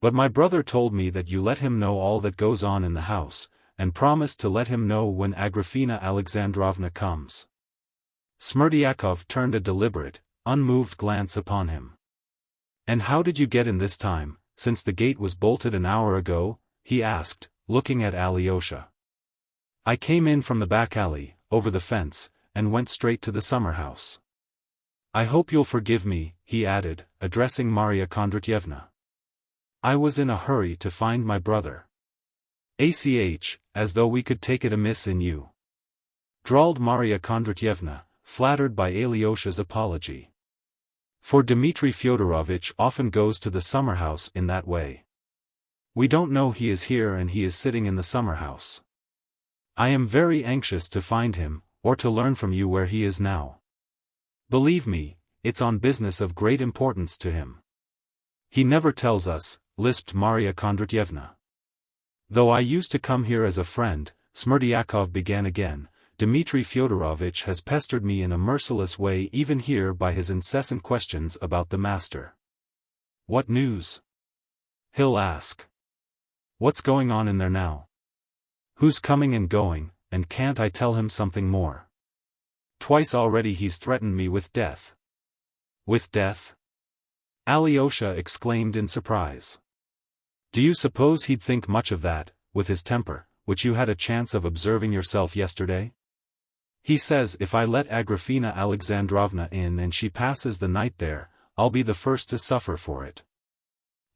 But my brother told me that you let him know all that goes on in the house, and promised to let him know when Agrafena Alexandrovna comes." Smerdyakov turned a deliberate, unmoved glance upon him. "And how did you get in this time, since the gate was bolted an hour ago?" he asked, looking at Alyosha. "I came in from the back alley, over the fence, and went straight to the summer house. I hope you'll forgive me," he added, addressing Marya Kondratyevna. "I was in a hurry to find my brother." As though we could take it amiss in you," drawled Marya Kondratyevna, flattered by Alyosha's apology. "For Dmitri Fyodorovich often goes to the summer house in that way. We don't know he is here and he is sitting in the summer house. I am very anxious to find him, or to learn from you where he is now. Believe me, it's on business of great importance to him." "He never tells us," lisped Marya Kondratyevna. "Though I used to come here as a friend," Smerdyakov began again, "Dmitri Fyodorovich has pestered me in a merciless way even here by his incessant questions about the master. 'What news?' he'll ask. 'What's going on in there now? Who's coming and going, and can't I tell him something more? Twice already he's threatened me with death." "With death?" Alyosha exclaimed in surprise. "Do you suppose he'd think much of that, with his temper, which you had a chance of observing yourself yesterday? He says if I let Agrafena Alexandrovna in and she passes the night there, I'll be the first to suffer for it.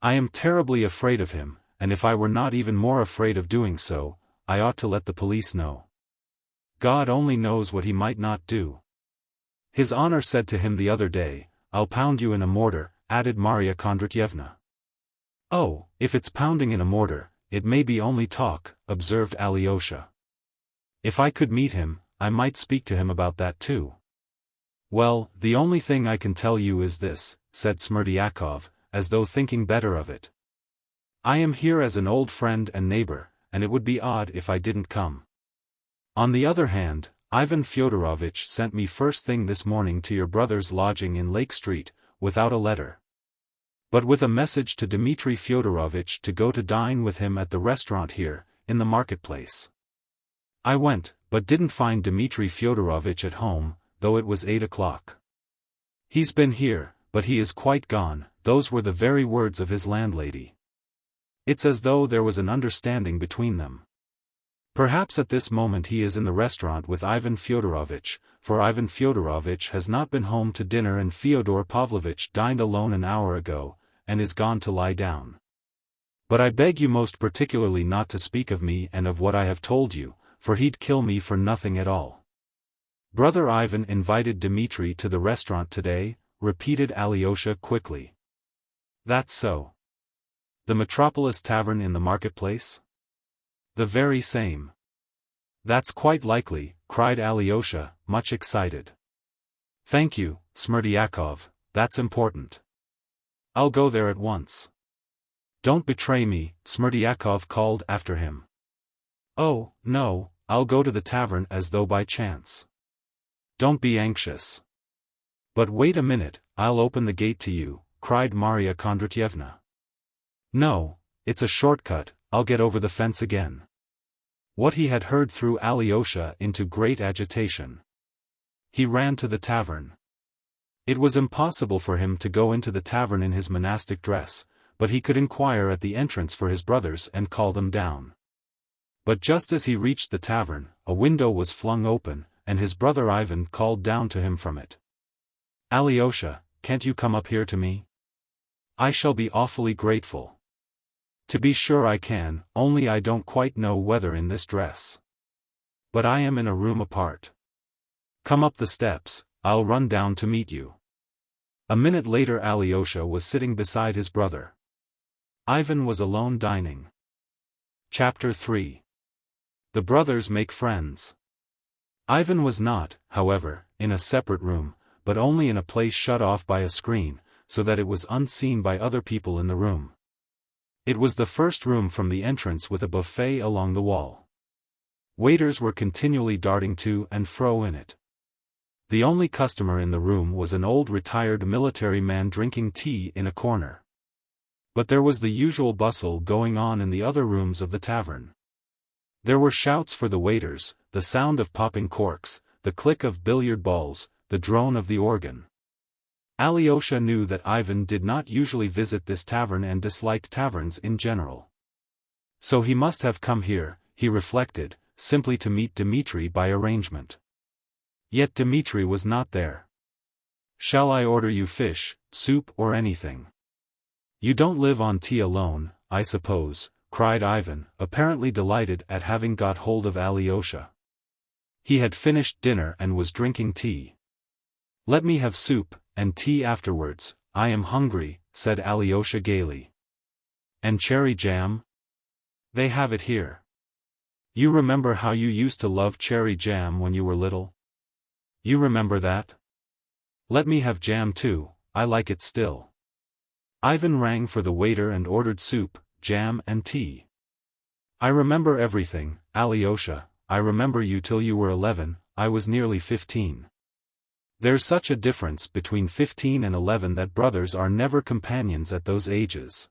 I am terribly afraid of him, and if I were not even more afraid of doing so, I ought to let the police know. God only knows what he might not do. His honor said to him the other day, 'I'll pound you in a mortar,'" added Marya Kondratyevna. "Oh, if it's pounding in a mortar, it may be only talk," observed Alyosha. "If I could meet him, I might speak to him about that too." Well, the only thing I can tell you is this, said Smerdyakov, as though thinking better of it. I am here as an old friend and neighbor, and it would be odd if I didn't come. On the other hand, Ivan Fyodorovitch sent me first thing this morning to your brother's lodging in Lake Street, without a letter, but with a message to Dmitri Fyodorovitch to go to dine with him at the restaurant here, in the marketplace. I went, but didn't find Dmitri Fyodorovitch at home, though it was 8 o'clock. He's been here, but he is quite gone, those were the very words of his landlady. It's as though there was an understanding between them. Perhaps at this moment he is in the restaurant with Ivan Fyodorovitch, for Ivan Fyodorovitch has not been home to dinner and Fyodor Pavlovitch dined alone an hour ago, and is gone to lie down. But I beg you most particularly not to speak of me and of what I have told you, for he'd kill me for nothing at all. Brother Ivan invited Dmitri to the restaurant today, repeated Alyosha quickly. That's so. The Metropolis Tavern in the marketplace? The very same. That's quite likely, cried Alyosha, much excited. Thank you, Smerdyakov, that's important. I'll go there at once. Don't betray me, Smerdyakov called after him. Oh, no, I'll go to the tavern as though by chance. Don't be anxious. But wait a minute, I'll open the gate to you, cried Marya Kondratyevna. No, it's a shortcut, I'll get over the fence again. What he had heard threw Alyosha into great agitation. He ran to the tavern. It was impossible for him to go into the tavern in his monastic dress, but he could inquire at the entrance for his brothers and call them down. But just as he reached the tavern, a window was flung open, and his brother Ivan called down to him from it. Alyosha, can't you come up here to me? I shall be awfully grateful. To be sure I can, only I don't quite know whether in this dress. But I am in a room apart. Come up the steps, I'll run down to meet you. A minute later Alyosha was sitting beside his brother. Ivan was alone dining. Chapter 3. The brothers make friends. Ivan was not, however, in a separate room, but only in a place shut off by a screen, so that it was unseen by other people in the room. It was the first room from the entrance with a buffet along the wall. Waiters were continually darting to and fro in it. The only customer in the room was an old retired military man drinking tea in a corner. But there was the usual bustle going on in the other rooms of the tavern. There were shouts for the waiters, the sound of popping corks, the click of billiard balls, the drone of the organ. Alyosha knew that Ivan did not usually visit this tavern and disliked taverns in general. So he must have come here, he reflected, simply to meet Dmitri by arrangement. Yet Dmitri was not there. Shall I order you fish, soup or anything? You don't live on tea alone, I suppose, cried Ivan, apparently delighted at having got hold of Alyosha. He had finished dinner and was drinking tea. Let me have soup, and tea afterwards, I am hungry, said Alyosha gaily. And cherry jam? They have it here. You remember how you used to love cherry jam when you were little? You remember that? Let me have jam too, I like it still. Ivan rang for the waiter and ordered soup, jam and tea. I remember everything, Alyosha, I remember you till you were 11, I was nearly 15. There's such a difference between 15 and 11 that brothers are never companions at those ages.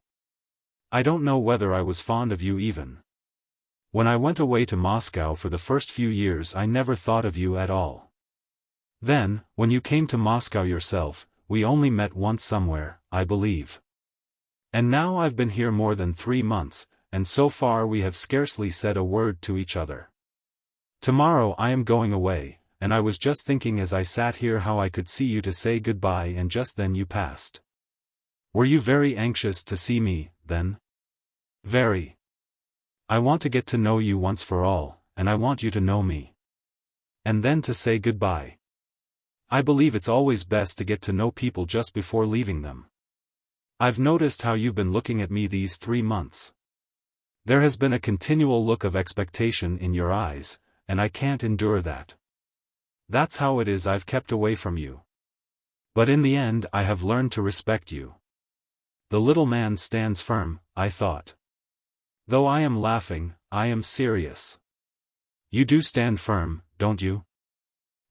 I don't know whether I was fond of you even. When I went away to Moscow for the first few years I never thought of you at all. Then, when you came to Moscow yourself, we only met once somewhere, I believe. And now I've been here more than 3 months, and so far we have scarcely said a word to each other. Tomorrow I am going away, and I was just thinking as I sat here how I could see you to say goodbye and just then you passed. Were you very anxious to see me, then? Very. I want to get to know you once for all, and I want you to know me. And then to say goodbye. I believe it's always best to get to know people just before leaving them. I've noticed how you've been looking at me these 3 months. There has been a continual look of expectation in your eyes, and I can't endure that. That's how it is I've kept away from you. But in the end I have learned to respect you. The little man stands firm, I thought. Though I am laughing, I am serious. You do stand firm, don't you?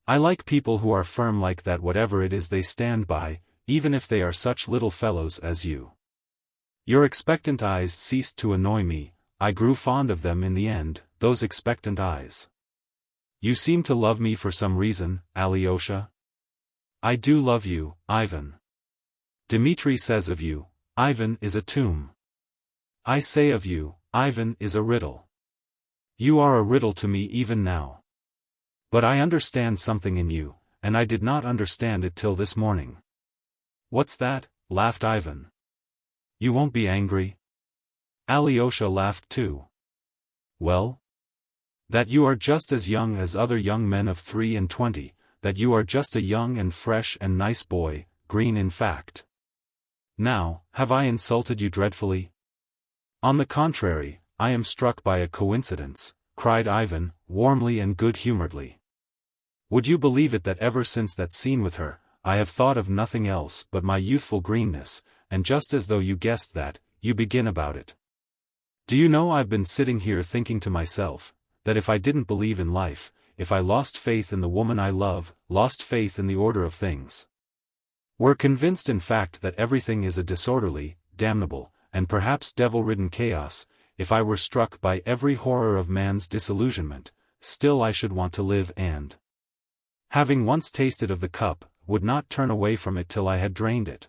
I like people who are firm like that, whatever it is they stand by, even if they are such little fellows as you. Your expectant eyes ceased to annoy me, I grew fond of them in the end, those expectant eyes. You seem to love me for some reason, Alyosha. I do love you, Ivan. Dmitri says of you, Ivan is a tomb. I say of you, Ivan is a riddle. You are a riddle to me even now. But I understand something in you, and I did not understand it till this morning. What's that? Laughed Ivan. You won't be angry? Alyosha laughed too. Well? That you are just as young as other young men of 23, that you are just a young and fresh and nice boy, green in fact. Now, have I insulted you dreadfully? On the contrary, I am struck by a coincidence, cried Ivan, warmly and good-humoredly. Would you believe it that ever since that scene with her, I have thought of nothing else but my youthful greenness, and just as though you guessed that, you begin about it. Do you know I've been sitting here thinking to myself, that if I didn't believe in life, if I lost faith in the woman I love, lost faith in the order of things, were convinced in fact that everything is a disorderly, damnable, and perhaps devil-ridden chaos, if I were struck by every horror of man's disillusionment, still I should want to live and, having once tasted of the cup, would not turn away from it till I had drained it.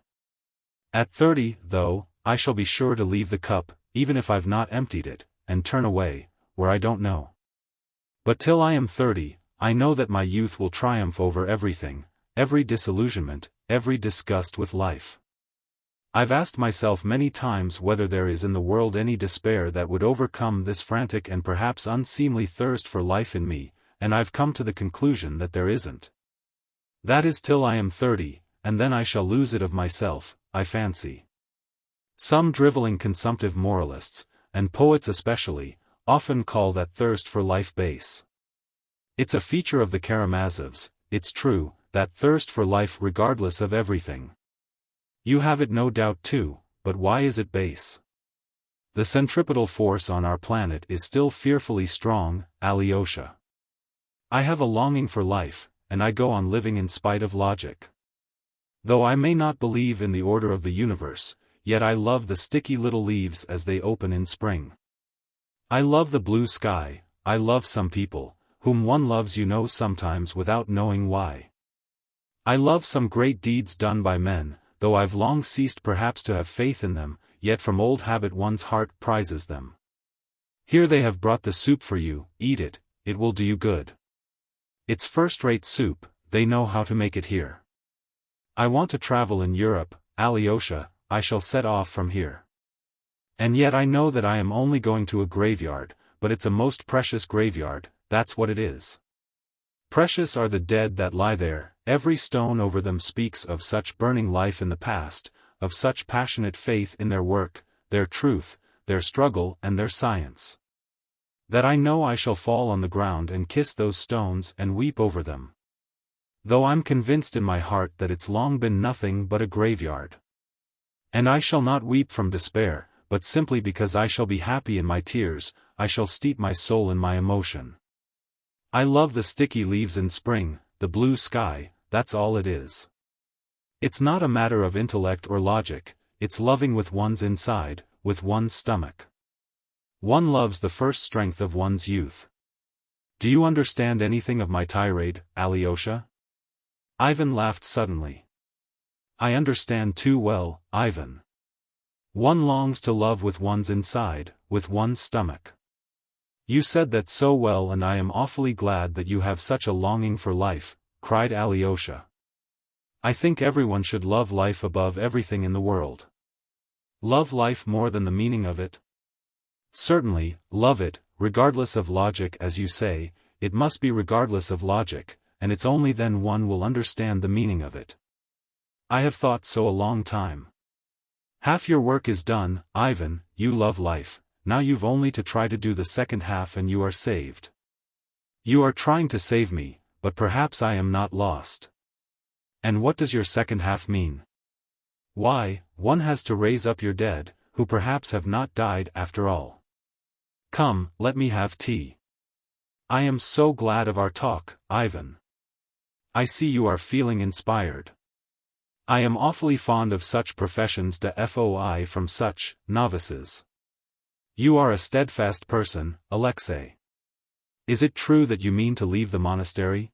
At 30, though, I shall be sure to leave the cup, even if I've not emptied it, and turn away, where I don't know. But till I am 30, I know that my youth will triumph over everything, every disillusionment, every disgust with life. I've asked myself many times whether there is in the world any despair that would overcome this frantic and perhaps unseemly thirst for life in me, and I've come to the conclusion that there isn't. That is till I am 30, and then I shall lose it of myself, I fancy. Some drivelling consumptive moralists, and poets especially, often call that thirst for life base. It's a feature of the Karamazovs, it's true, that thirst for life regardless of everything. You have it no doubt too, but why is it base? The centripetal force on our planet is still fearfully strong, Alyosha. I have a longing for life, and I go on living in spite of logic. Though I may not believe in the order of the universe, yet I love the sticky little leaves as they open in spring. I love the blue sky, I love some people, whom one loves sometimes without knowing why. I love some great deeds done by men, though I've long ceased perhaps to have faith in them, yet from old habit one's heart prizes them. Here they have brought the soup for you, eat it, it will do you good. It's first-rate soup, they know how to make it here. I want to travel in Europe, Alyosha, I shall set off from here. And yet I know that I am only going to a graveyard, but it's a most precious graveyard, that's what it is. Precious are the dead that lie there, every stone over them speaks of such burning life in the past, of such passionate faith in their work, their truth, their struggle and their science. That I know I shall fall on the ground and kiss those stones and weep over them. Though I'm convinced in my heart that it's long been nothing but a graveyard. And I shall not weep from despair, but simply because I shall be happy in my tears, I shall steep my soul in my emotion. I love the sticky leaves in spring, the blue sky, that's all it is. It's not a matter of intellect or logic, it's loving with one's inside, with one's stomach. One loves the first strength of one's youth. Do you understand anything of my tirade, Alyosha? Ivan laughed suddenly. I understand too well, Ivan. One longs to love with one's inside, with one's stomach. You said that so well, and I am awfully glad that you have such a longing for life, cried Alyosha. I think everyone should love life above everything in the world. Love life more than the meaning of it? Certainly, love it, regardless of logic as you say, it must be regardless of logic, and it's only then one will understand the meaning of it. I have thought so a long time. Half your work is done, Ivan, you love life. Now you've only to try to do the second half and you are saved. You are trying to save me, but perhaps I am not lost. And what does your second half mean? Why, one has to raise up your dead, who perhaps have not died after all. Come, let me have tea. I am so glad of our talk, Ivan. I see you are feeling inspired. I am awfully fond of such professions de foi from such novices. You are a steadfast person, Alexei. Is it true that you mean to leave the monastery?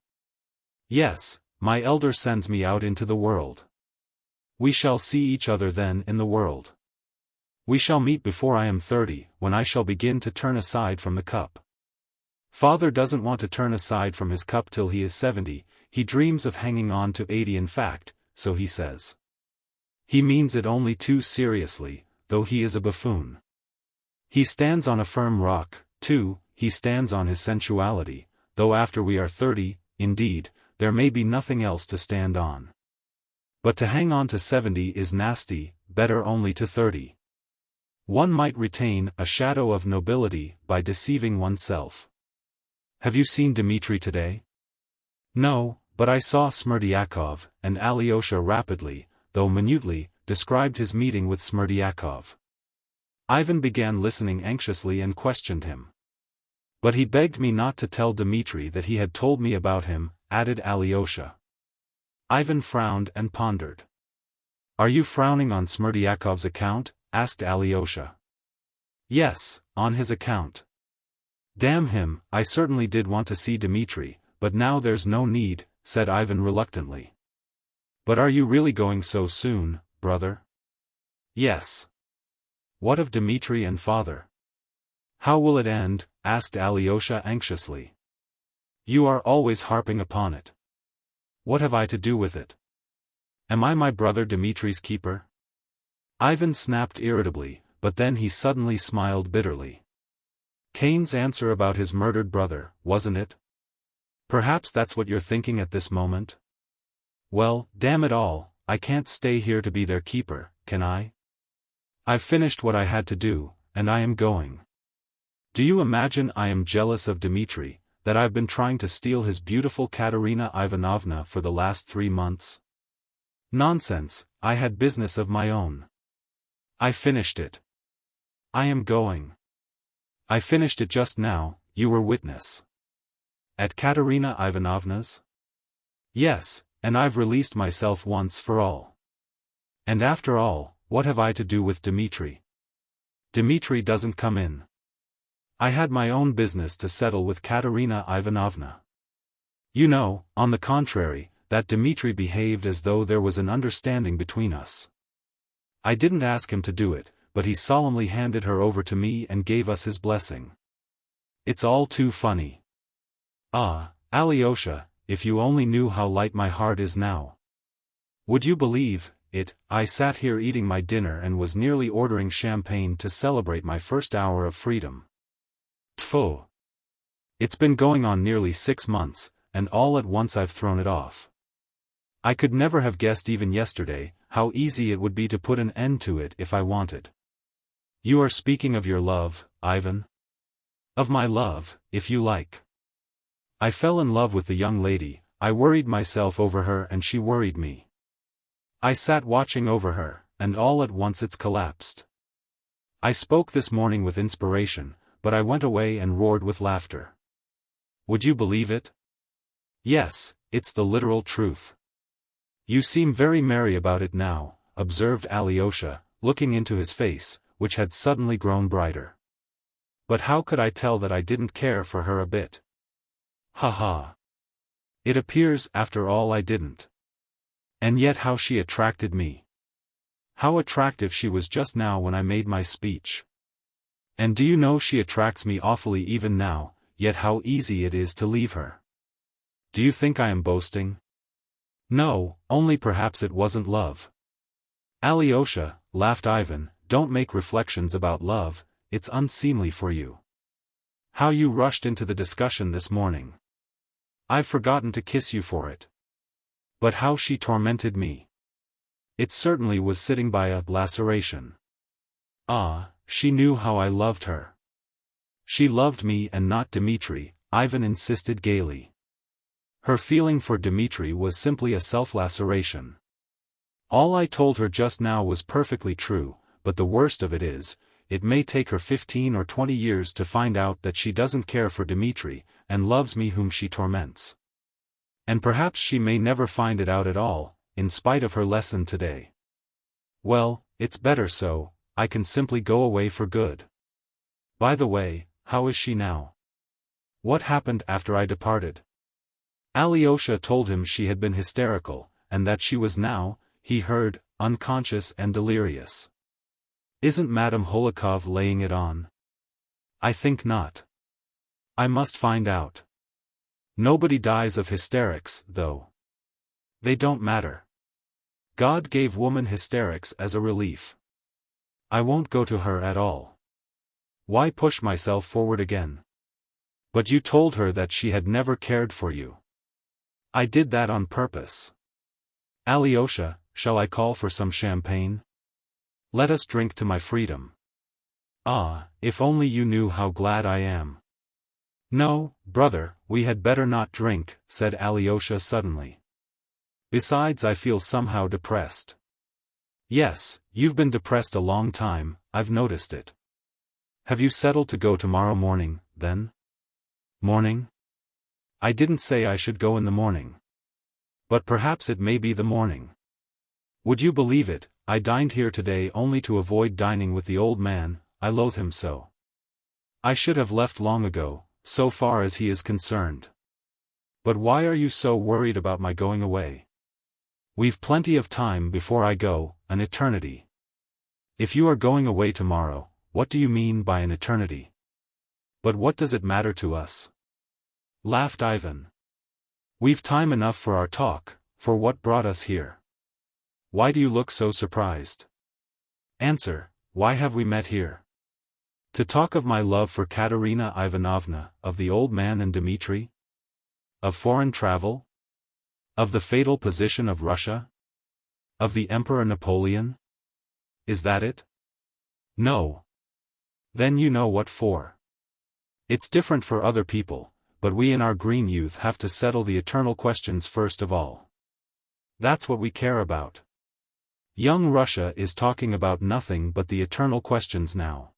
Yes, my elder sends me out into the world. We shall see each other then in the world. We shall meet before I am 30, when I shall begin to turn aside from the cup. Father doesn't want to turn aside from his cup till he is 70, he dreams of hanging on to 80 in fact, so he says. He means it only too seriously, though he is a buffoon. He stands on a firm rock, too, he stands on his sensuality, though after we are 30, indeed, there may be nothing else to stand on. But to hang on to 70 is nasty, better only to 30. One might retain a shadow of nobility by deceiving oneself. Have you seen Dmitri today? No, but I saw Smerdyakov, and Alyosha rapidly, though minutely, described his meeting with Smerdyakov. Ivan began listening anxiously and questioned him. But he begged me not to tell Dmitri that he had told me about him, added Alyosha. Ivan frowned and pondered. Are you frowning on Smerdyakov's account? Asked Alyosha. Yes, on his account. Damn him, I certainly did want to see Dmitri, but now there's no need, said Ivan reluctantly. But are you really going so soon, brother? Yes. What of Dmitri and father? How will it end? Asked Alyosha anxiously. You are always harping upon it. What have I to do with it? Am I my brother Dmitri's keeper? Ivan snapped irritably, but then he suddenly smiled bitterly. Cain's answer about his murdered brother, wasn't it? Perhaps that's what you're thinking at this moment? Well, damn it all, I can't stay here to be their keeper, can I? I've finished what I had to do, and I am going. Do you imagine I am jealous of Dmitri, that I've been trying to steal his beautiful Katerina Ivanovna for the last 3 months? Nonsense, I had business of my own. I finished it. I am going. I finished it just now, you were witness. At Katerina Ivanovna's? Yes, and I've released myself once for all. And after all, what have I to do with Dmitri? Dmitri doesn't come in. I had my own business to settle with Katerina Ivanovna. You know, on the contrary, that Dmitri behaved as though there was an understanding between us. I didn't ask him to do it, but he solemnly handed her over to me and gave us his blessing. It's all too funny. Ah, Alyosha, if you only knew how light my heart is now. Would you believe it, I sat here eating my dinner and was nearly ordering champagne to celebrate my first hour of freedom. Tfu! It's been going on nearly 6 months, and all at once I've thrown it off. I could never have guessed even yesterday, how easy it would be to put an end to it if I wanted. You are speaking of your love, Ivan? Of my love, if you like. I fell in love with the young lady, I worried myself over her and she worried me. I sat watching over her, and all at once it's collapsed. I spoke this morning with inspiration, but I went away and roared with laughter. Would you believe it? Yes, it's the literal truth. You seem very merry about it now, observed Alyosha, looking into his face, which had suddenly grown brighter. But how could I tell that I didn't care for her a bit? Ha ha. It appears, after all, I didn't. And yet how she attracted me. How attractive she was just now when I made my speech. And do you know she attracts me awfully even now, yet how easy it is to leave her. Do you think I am boasting? No, only perhaps it wasn't love. Alyosha, laughed Ivan, don't make reflections about love, it's unseemly for you. How you rushed into the discussion this morning. I've forgotten to kiss you for it. But how she tormented me. It certainly was sitting by a laceration. Ah, she knew how I loved her. She loved me and not Dmitri, Ivan insisted gaily. Her feeling for Dmitri was simply a self-laceration. All I told her just now was perfectly true, but the worst of it is, it may take her 15 or 20 years to find out that she doesn't care for Dmitri, and loves me whom she torments. And perhaps she may never find it out at all, in spite of her lesson today. Well, it's better so, I can simply go away for good. By the way, how is she now? What happened after I departed? Alyosha told him she had been hysterical, and that she was now, he heard, unconscious and delirious. Isn't Madame Hohlakov laying it on? I think not. I must find out. Nobody dies of hysterics, though. They don't matter. God gave woman hysterics as a relief. I won't go to her at all. Why push myself forward again? But you told her that she had never cared for you. I did that on purpose. Alyosha, shall I call for some champagne? Let us drink to my freedom. Ah, if only you knew how glad I am. No, brother, we had better not drink, said Alyosha suddenly. Besides, I feel somehow depressed. Yes, you've been depressed a long time, I've noticed it. Have you settled to go tomorrow morning, then? Morning? I didn't say I should go in the morning. But perhaps it may be the morning. Would you believe it, I dined here today only to avoid dining with the old man, I loathe him so. I should have left long ago, so far as he is concerned. But why are you so worried about my going away? We've plenty of time before I go, an eternity. If you are going away tomorrow, what do you mean by an eternity? But what does it matter to us? Laughed Ivan. We've time enough for our talk, for what brought us here. Why do you look so surprised? Answer, why have we met here? To talk of my love for Katerina Ivanovna, of the old man and Dmitri? Of foreign travel? Of the fatal position of Russia? Of the Emperor Napoleon? Is that it? No. Then you know what for. It's different for other people, but we in our green youth have to settle the eternal questions first of all. That's what we care about. Young Russia is talking about nothing but the eternal questions now.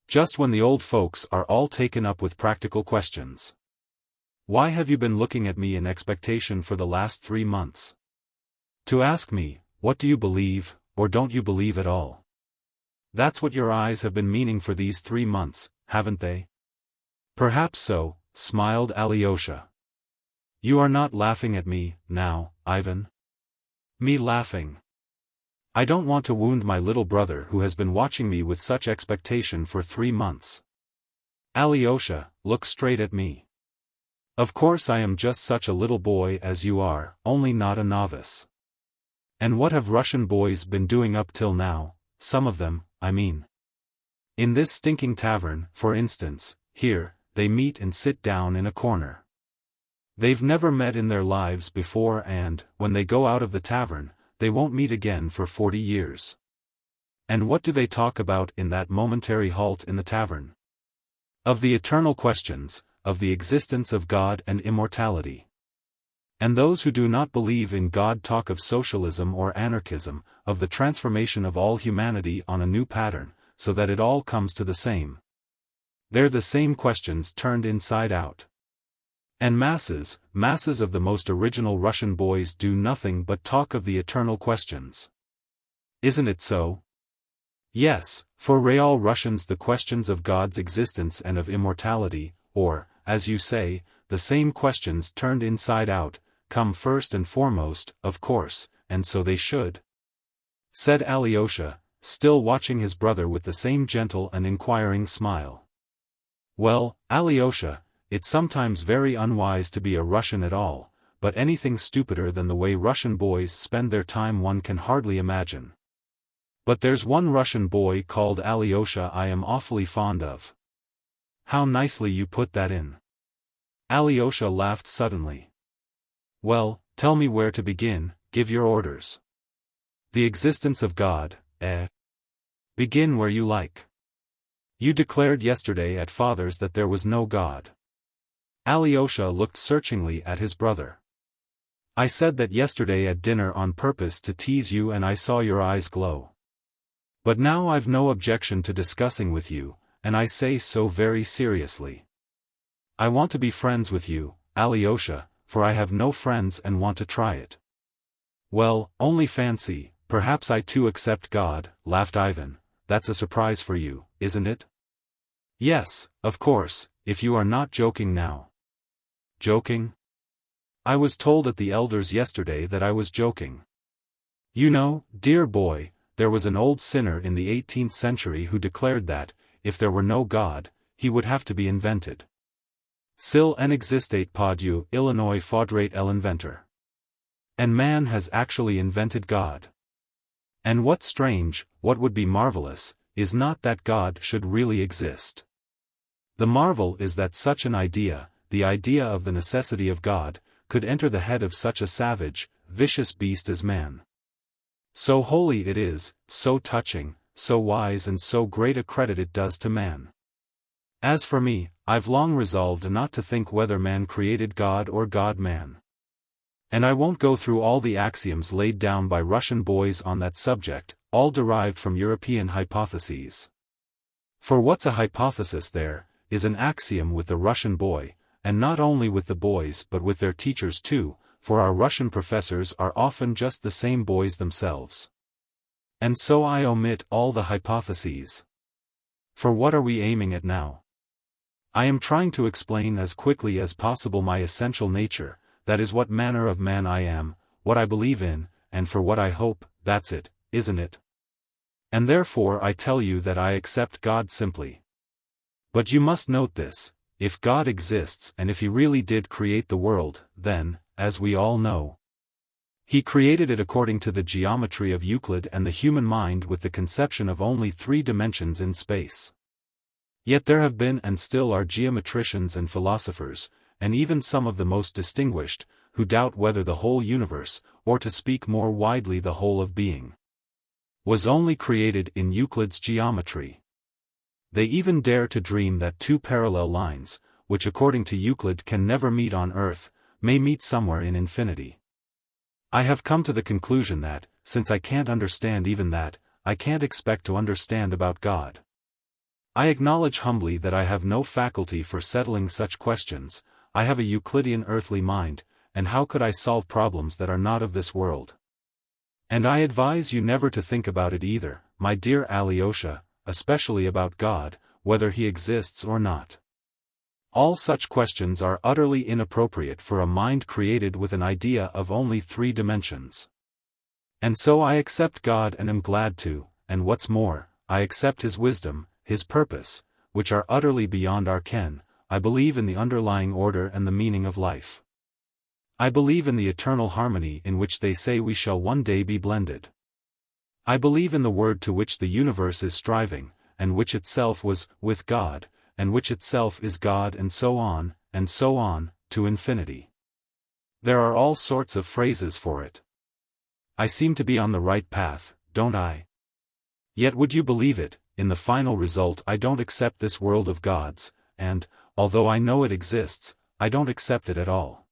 Just when the old folks are all taken up with practical questions. Why have you been looking at me in expectation for the last 3 months? To ask me, what do you believe, or don't you believe at all? That's what your eyes have been meaning for these 3 months, haven't they? Perhaps so, smiled Alyosha. You are not laughing at me, now, Ivan? Me laughing? I don't want to wound my little brother who has been watching me with such expectation for 3 months. Alyosha, look straight at me. Of course I am just such a little boy as you are, only not a novice. And what have Russian boys been doing up till now, some of them, I mean? In this stinking tavern, for instance, here, they meet and sit down in a corner. They've never met in their lives before and, when they go out of the tavern, they won't meet again for 40 years. And what do they talk about in that momentary halt in the tavern? Of the eternal questions, of the existence of God and immortality. And those who do not believe in God talk of socialism or anarchism, of the transformation of all humanity on a new pattern, so that it all comes to the same. They're the same questions turned inside out. And masses of the most original Russian boys do nothing but talk of the eternal questions. Isn't it so? Yes, for real Russians the questions of God's existence and of immortality, or, as you say, the same questions turned inside out, come first and foremost, of course, and so they should. Said Alyosha, still watching his brother with the same gentle and inquiring smile. Well, Alyosha, it's sometimes very unwise to be a Russian at all, but anything stupider than the way Russian boys spend their time one can hardly imagine. But there's one Russian boy called Alyosha I am awfully fond of. How nicely you put that in. Alyosha laughed suddenly. Well, tell me where to begin, give your orders. The existence of God, eh? Begin where you like. You declared yesterday at father's that there was no God. Alyosha looked searchingly at his brother. I said that yesterday at dinner on purpose to tease you and I saw your eyes glow. But now I've no objection to discussing with you, and I say so very seriously. I want to be friends with you, Alyosha, for I have no friends and want to try it. Well, only fancy, perhaps I too accept God, laughed Ivan. That's a surprise for you, isn't it? Yes, of course, if you are not joking now. Joking? I was told at the elders yesterday that I was joking. You know, dear boy, there was an old sinner in the 18th century who declared that, if there were no God, he would have to be invented. S'il n'existait pas Dieu, Illinois faudrait l'inventor. And man has actually invented God. And what's strange, what would be marvelous, is not that God should really exist. The marvel is that such an idea, the idea of the necessity of God, could enter the head of such a savage, vicious beast as man. So holy it is, so touching, so wise and so great a credit it does to man. As for me, I've long resolved not to think whether man created God or God man. And I won't go through all the axioms laid down by Russian boys on that subject, all derived from European hypotheses. For what's a hypothesis there, is an axiom with the Russian boy, and not only with the boys but with their teachers too, for our Russian professors are often just the same boys themselves. And so I omit all the hypotheses. For what are we aiming at now? I am trying to explain as quickly as possible my essential nature, that is what manner of man I am, what I believe in, and for what I hope, that's it, isn't it? And therefore I tell you that I accept God simply. But you must note this, if God exists and if he really did create the world, then, as we all know, he created it according to the geometry of Euclid and the human mind with the conception of only 3 dimensions in space. Yet there have been and still are geometricians and philosophers, and even some of the most distinguished, who doubt whether the whole universe, or to speak more widely the whole of being, was only created in Euclid's geometry. They even dare to dream that 2 parallel lines, which according to Euclid can never meet on earth, may meet somewhere in infinity. I have come to the conclusion that, since I can't understand even that, I can't expect to understand about God. I acknowledge humbly that I have no faculty for settling such questions. I have a Euclidean earthly mind, and how could I solve problems that are not of this world? And I advise you never to think about it either, my dear Alyosha, especially about God, whether he exists or not. All such questions are utterly inappropriate for a mind created with an idea of only 3 dimensions. And so I accept God and am glad to, and what's more, I accept his wisdom, his purpose, which are utterly beyond our ken. I believe in the underlying order and the meaning of life. I believe in the eternal harmony in which they say we shall one day be blended. I believe in the word to which the universe is striving, and which itself was, with God, and which itself is God and so on, to infinity. There are all sorts of phrases for it. I seem to be on the right path, don't I? Yet would you believe it, in the final result I don't accept this world of God's, and, although I know it exists, I don't accept it at all.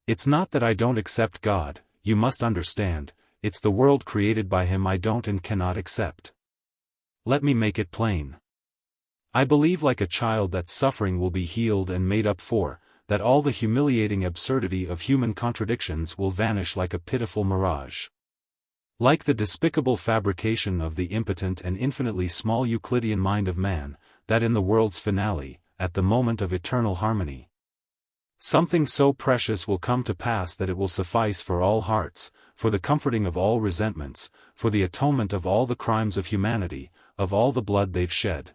It's not that I don't accept God, you must understand, it's the world created by him I don't and cannot accept. Let me make it plain. I believe like a child that suffering will be healed and made up for, that all the humiliating absurdity of human contradictions will vanish like a pitiful mirage. Like the despicable fabrication of the impotent and infinitely small Euclidean mind of man, that in the world's finale, at the moment of eternal harmony, something so precious will come to pass that it will suffice for all hearts, for the comforting of all resentments, for the atonement of all the crimes of humanity, of all the blood they've shed.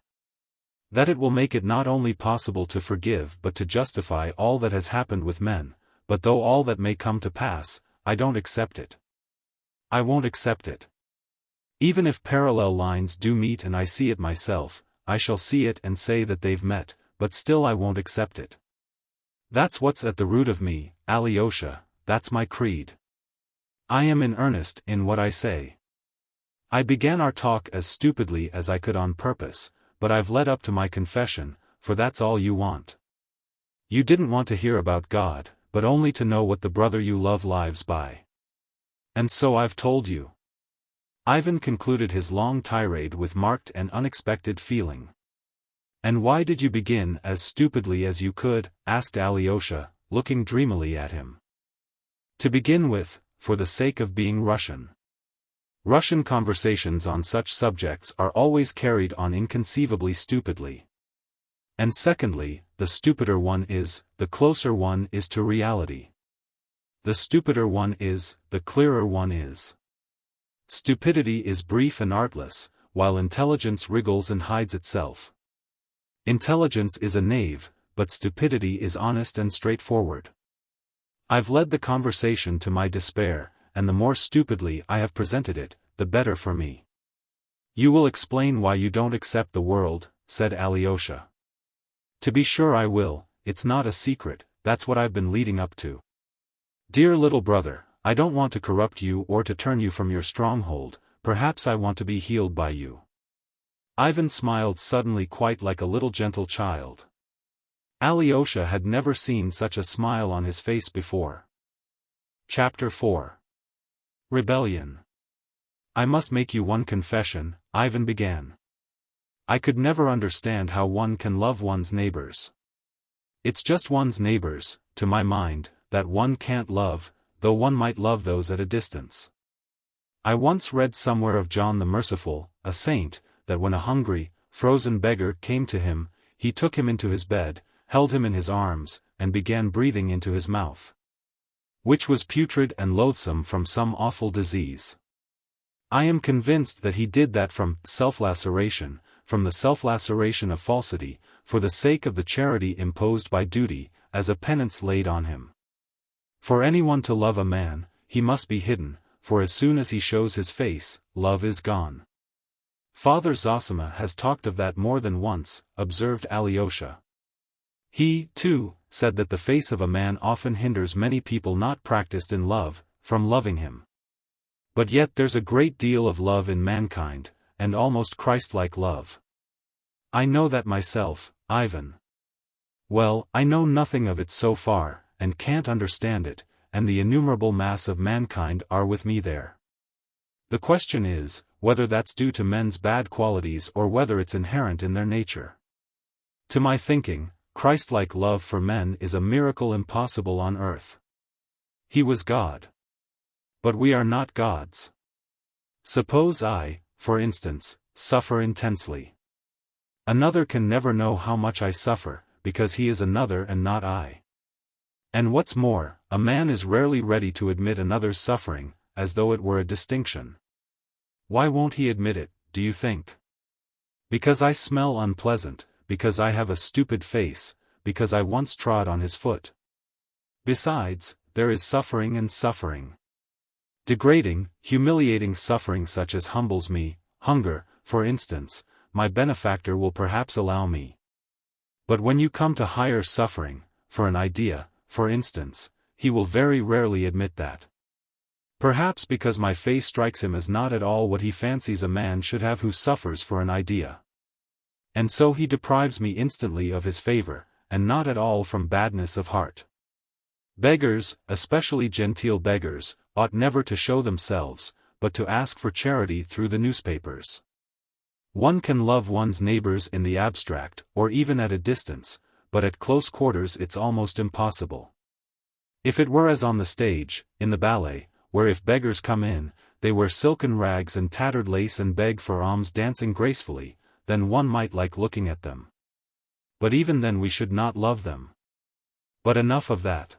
That it will make it not only possible to forgive but to justify all that has happened with men, but though all that may come to pass, I don't accept it. I won't accept it. Even if parallel lines do meet and I see it myself, I shall see it and say that they've met, but still I won't accept it. That's what's at the root of me, Alyosha, that's my creed. I am in earnest in what I say. I began our talk as stupidly as I could on purpose, but I've led up to my confession, for that's all you want. You didn't want to hear about God, but only to know what the brother you love lives by. And so I've told you." Ivan concluded his long tirade with marked and unexpected feeling. "And why did you begin as stupidly as you could?" asked Alyosha, looking dreamily at him. "To begin with, for the sake of being Russian. Russian conversations on such subjects are always carried on inconceivably stupidly. And secondly, the stupider one is, the closer one is to reality. The stupider one is, the clearer one is. Stupidity is brief and artless, while intelligence wriggles and hides itself. Intelligence is a knave, but stupidity is honest and straightforward. I've led the conversation to my despair, and the more stupidly I have presented it, the better for me." "You will explain why you don't accept the world," said Alyosha. "To be sure I will, it's not a secret, that's what I've been leading up to. Dear little brother, I don't want to corrupt you or to turn you from your stronghold, perhaps I want to be healed by you." Ivan smiled suddenly quite like a little gentle child. Alyosha had never seen such a smile on his face before. Chapter 4. Rebellion. "I must make you one confession," Ivan began. "I could never understand how one can love one's neighbors. It's just one's neighbors, to my mind, that one can't love, though one might love those at a distance. I once read somewhere of John the Merciful, a saint, that when a hungry, frozen beggar came to him, he took him into his bed, held him in his arms, and began breathing into his mouth, which was putrid and loathsome from some awful disease. I am convinced that he did that from self-laceration, from the self-laceration of falsity, for the sake of the charity imposed by duty, as a penance laid on him. For anyone to love a man, he must be hidden, for as soon as he shows his face, love is gone." "Father Zosima has talked of that more than once," observed Alyosha. He, too, said that the face of a man often hinders many people not practiced in love, from loving him. But yet there's a great deal of love in mankind, and almost Christ-like love. I know that myself, Ivan. Well, I know nothing of it so far, and can't understand it, and the innumerable mass of mankind are with me there. The question is, whether that's due to men's bad qualities or whether it's inherent in their nature. To my thinking, Christ-like love for men is a miracle impossible on earth. He was God. But we are not gods. Suppose I, for instance, suffer intensely. Another can never know how much I suffer, because he is another and not I. And what's more, a man is rarely ready to admit another's suffering, as though it were a distinction. Why won't he admit it, do you think? Because I smell unpleasant, because I have a stupid face, because I once trod on his foot. Besides, there is suffering and suffering. Degrading, humiliating suffering such as humbles me, hunger, for instance, my benefactor will perhaps allow me. But when you come to higher suffering, for an idea, for instance, he will very rarely admit that. Perhaps because my face strikes him as not at all what he fancies a man should have who suffers for an idea. And so he deprives me instantly of his favor, and not at all from badness of heart. Beggars, especially genteel beggars, ought never to show themselves, but to ask for charity through the newspapers. One can love one's neighbors in the abstract, or even at a distance, but at close quarters it's almost impossible. If it were as on the stage, in the ballet, where if beggars come in, they wear silken rags and tattered lace and beg for alms dancing gracefully, then one might like looking at them. But even then we should not love them. But enough of that.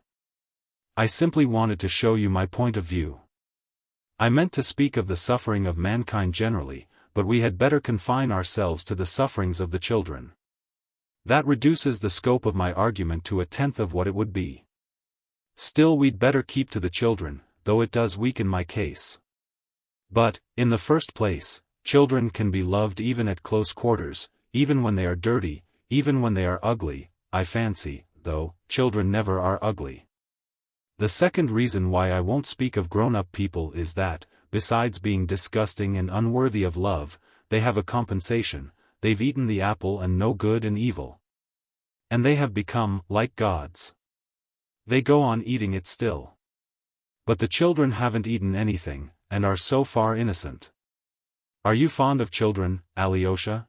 I simply wanted to show you my point of view. I meant to speak of the suffering of mankind generally, but we had better confine ourselves to the sufferings of the children. That reduces the scope of my argument to a tenth of what it would be. Still we'd better keep to the children, though it does weaken my case. But, in the first place, children can be loved even at close quarters, even when they are dirty, even when they are ugly, I fancy, though, children never are ugly. The second reason why I won't speak of grown-up people is that, besides being disgusting and unworthy of love, they have a compensation, they've eaten the apple and know good and evil. And they have become like gods. They go on eating it still. But the children haven't eaten anything, and are so far innocent. Are you fond of children, Alyosha?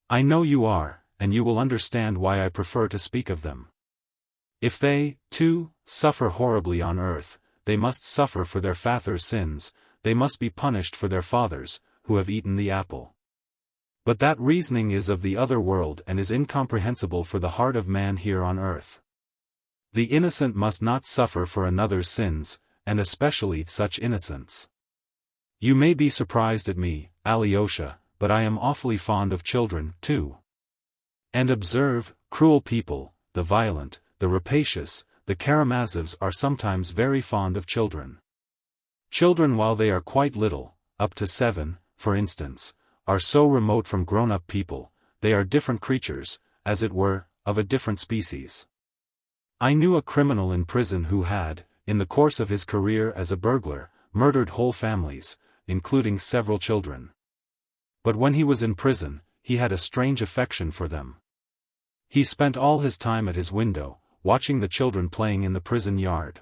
I know you are, and you will understand why I prefer to speak of them. If they, too, suffer horribly on earth, they must suffer for their father's sins, they must be punished for their fathers, who have eaten the apple. But that reasoning is of the other world and is incomprehensible for the heart of man here on earth. The innocent must not suffer for another's sins, and especially such innocence. You may be surprised at me, Alyosha, but I am awfully fond of children, too. And observe, cruel people, the violent, the rapacious, the Karamazovs are sometimes very fond of children. Children while they are quite little, up to 7, for instance, are so remote from grown-up people, they are different creatures, as it were, of a different species. I knew a criminal in prison who had, in the course of his career as a burglar, murdered whole families, including several children. But when he was in prison, he had a strange affection for them. He spent all his time at his window, watching the children playing in the prison yard.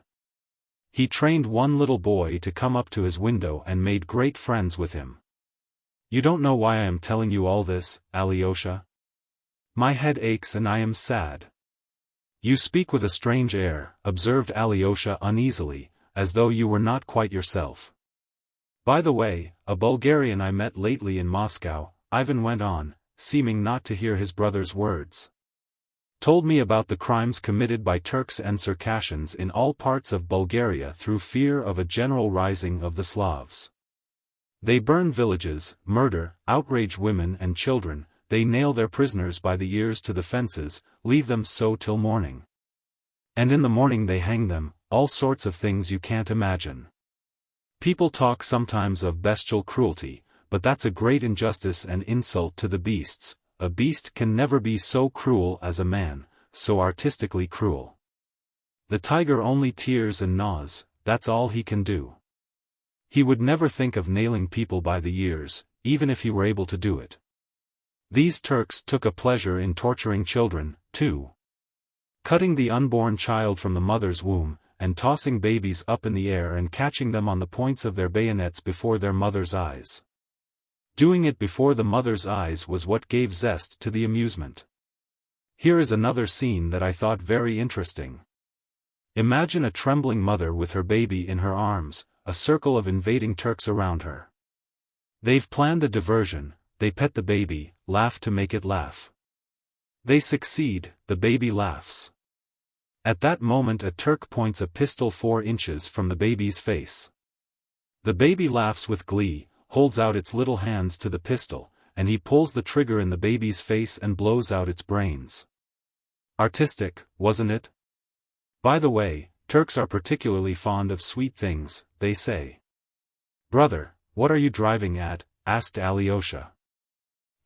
He trained one little boy to come up to his window and made great friends with him. You don't know why I am telling you all this, Alyosha? My head aches and I am sad. You speak with a strange air, observed Alyosha uneasily, as though you were not quite yourself. By the way, a Bulgarian I met lately in Moscow, Ivan went on, seeming not to hear his brother's words, told me about the crimes committed by Turks and Circassians in all parts of Bulgaria through fear of a general rising of the Slavs. They burn villages, murder, outrage women and children, they nail their prisoners by the ears to the fences, leave them so till morning. And in the morning they hang them, all sorts of things you can't imagine. People talk sometimes of bestial cruelty, but that's a great injustice and insult to the beasts. A beast can never be so cruel as a man, so artistically cruel. The tiger only tears and gnaws, that's all he can do. He would never think of nailing people by the ears, even if he were able to do it. These Turks took a pleasure in torturing children, too. Cutting the unborn child from the mother's womb, and tossing babies up in the air and catching them on the points of their bayonets before their mother's eyes. Doing it before the mother's eyes was what gave zest to the amusement. Here is another scene that I thought very interesting. Imagine a trembling mother with her baby in her arms, a circle of invading Turks around her. They've planned a diversion, they pet the baby, laugh to make it laugh. They succeed, the baby laughs. At that moment a Turk points a pistol 4 inches from the baby's face. The baby laughs with glee, holds out its little hands to the pistol, and he pulls the trigger in the baby's face and blows out its brains. Artistic, wasn't it? By the way, Turks are particularly fond of sweet things, they say. Brother, what are you driving at? Asked Alyosha.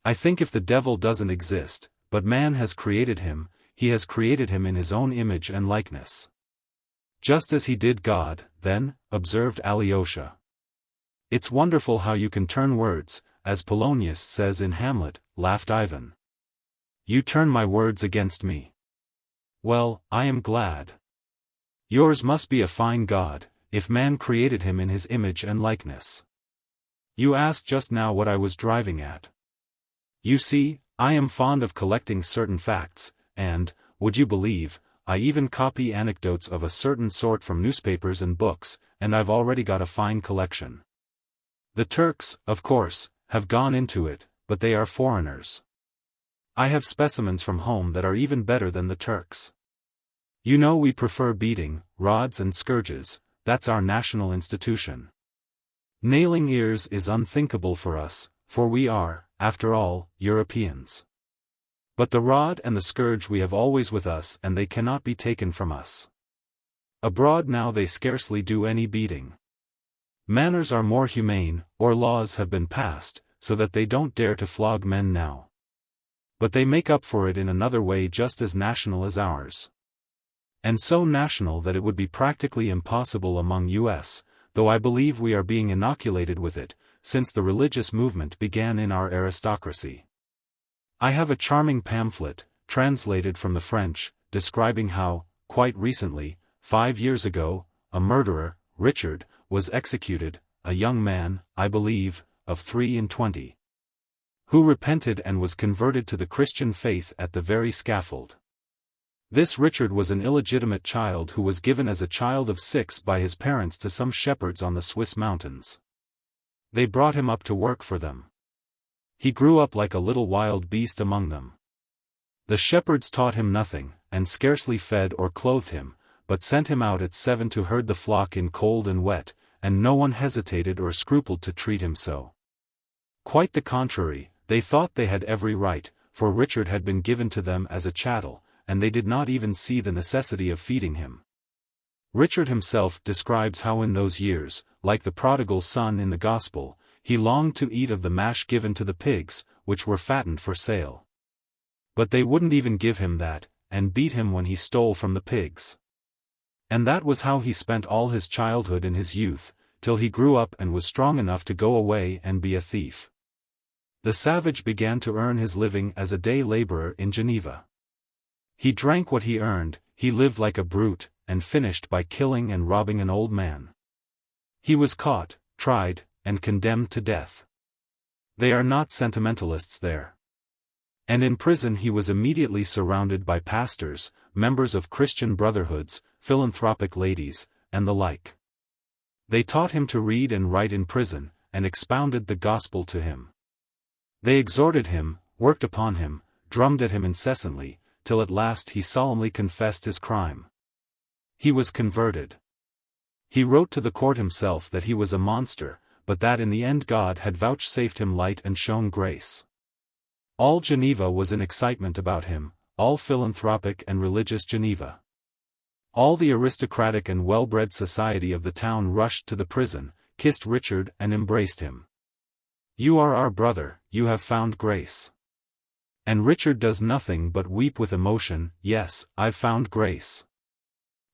I think if the devil doesn't exist, but man has created him, he has created him in his own image and likeness. Just as he did God, then, observed Alyosha. It's wonderful how you can turn words, as Polonius says in Hamlet, laughed Ivan. You turn my words against me. Well, I am glad. Yours must be a fine God, if man created him in his image and likeness. You asked just now what I was driving at. You see, I am fond of collecting certain facts, and, would you believe, I even copy anecdotes of a certain sort from newspapers and books, and I've already got a fine collection. The Turks, of course, have gone into it, but they are foreigners. I have specimens from home that are even better than the Turks. You know we prefer beating, rods and scourges, that's our national institution. Nailing ears is unthinkable for us, for we are, after all, Europeans. But the rod and the scourge we have always with us and they cannot be taken from us. Abroad now they scarcely do any beating. Manners are more humane, or laws have been passed, so that they don't dare to flog men now. But they make up for it in another way just as national as ours. And so national that it would be practically impossible among us, though I believe we are being inoculated with it, since the religious movement began in our aristocracy. I have a charming pamphlet, translated from the French, describing how, quite recently, 5 years ago, a murderer, Richard, was executed, a young man, I believe, of 23, who repented and was converted to the Christian faith at the very scaffold. This Richard was an illegitimate child who was given as a child of 6 by his parents to some shepherds on the Swiss mountains. They brought him up to work for them. He grew up like a little wild beast among them. The shepherds taught him nothing, and scarcely fed or clothed him, but sent him out at 7 to herd the flock in cold and wet, and no one hesitated or scrupled to treat him so. Quite the contrary, they thought they had every right, for Richard had been given to them as a chattel, and they did not even see the necessity of feeding him. Richard himself describes how in those years, like the prodigal son in the Gospel, he longed to eat of the mash given to the pigs, which were fattened for sale. But they wouldn't even give him that, and beat him when he stole from the pigs. And that was how he spent all his childhood and his youth, till he grew up and was strong enough to go away and be a thief. The savage began to earn his living as a day laborer in Geneva. He drank what he earned, he lived like a brute, and finished by killing and robbing an old man. He was caught, tried, and condemned to death. They are not sentimentalists there. And in prison he was immediately surrounded by pastors, members of Christian brotherhoods, philanthropic ladies, and the like. They taught him to read and write in prison, and expounded the gospel to him. They exhorted him, worked upon him, drummed at him incessantly, till at last he solemnly confessed his crime. He was converted. He wrote to the court himself that he was a monster, but that in the end God had vouchsafed him light and shown grace. All Geneva was in excitement about him, all philanthropic and religious Geneva. All the aristocratic and well-bred society of the town rushed to the prison, kissed Richard and embraced him. "You are our brother, you have found grace." And Richard does nothing but weep with emotion, "Yes, I've found grace.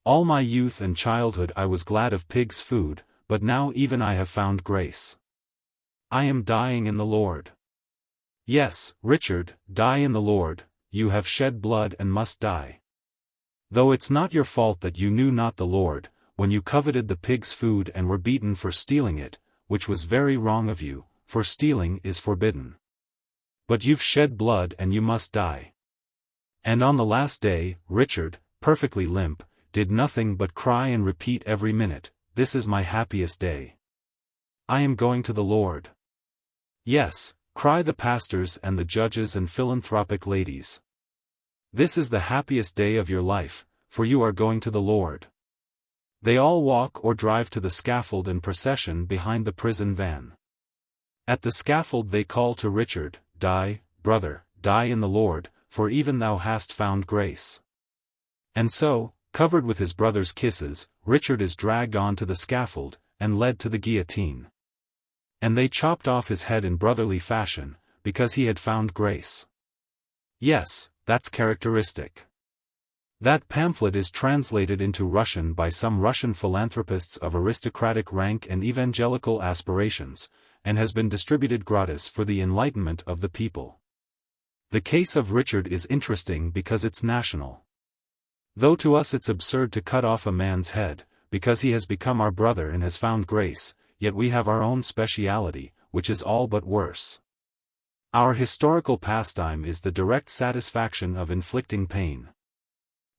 All my youth and childhood I was glad of pigs' food, but now even I have found grace. I am dying in the Lord." Yes, Richard, die in the Lord, you have shed blood and must die. Though it's not your fault that you knew not the Lord, when you coveted the pigs' food and were beaten for stealing it, which was very wrong of you, for stealing is forbidden. But you've shed blood and you must die. And on the last day, Richard, perfectly limp, did nothing but cry and repeat every minute, "This is my happiest day. I am going to the Lord." Yes, cry the pastors and the judges and philanthropic ladies. This is the happiest day of your life, for you are going to the Lord. They all walk or drive to the scaffold in procession behind the prison van. At the scaffold they call to Richard, "Die, brother, die in the Lord, for even thou hast found grace." And so, covered with his brother's kisses, Richard is dragged on to the scaffold, and led to the guillotine. And they chopped off his head in brotherly fashion, because he had found grace. Yes, that's characteristic. That pamphlet is translated into Russian by some Russian philanthropists of aristocratic rank and evangelical aspirations, and has been distributed gratis for the enlightenment of the people. The case of Richard is interesting because it's national. Though to us it's absurd to cut off a man's head, because he has become our brother and has found grace, yet we have our own speciality, which is all but worse. Our historical pastime is the direct satisfaction of inflicting pain.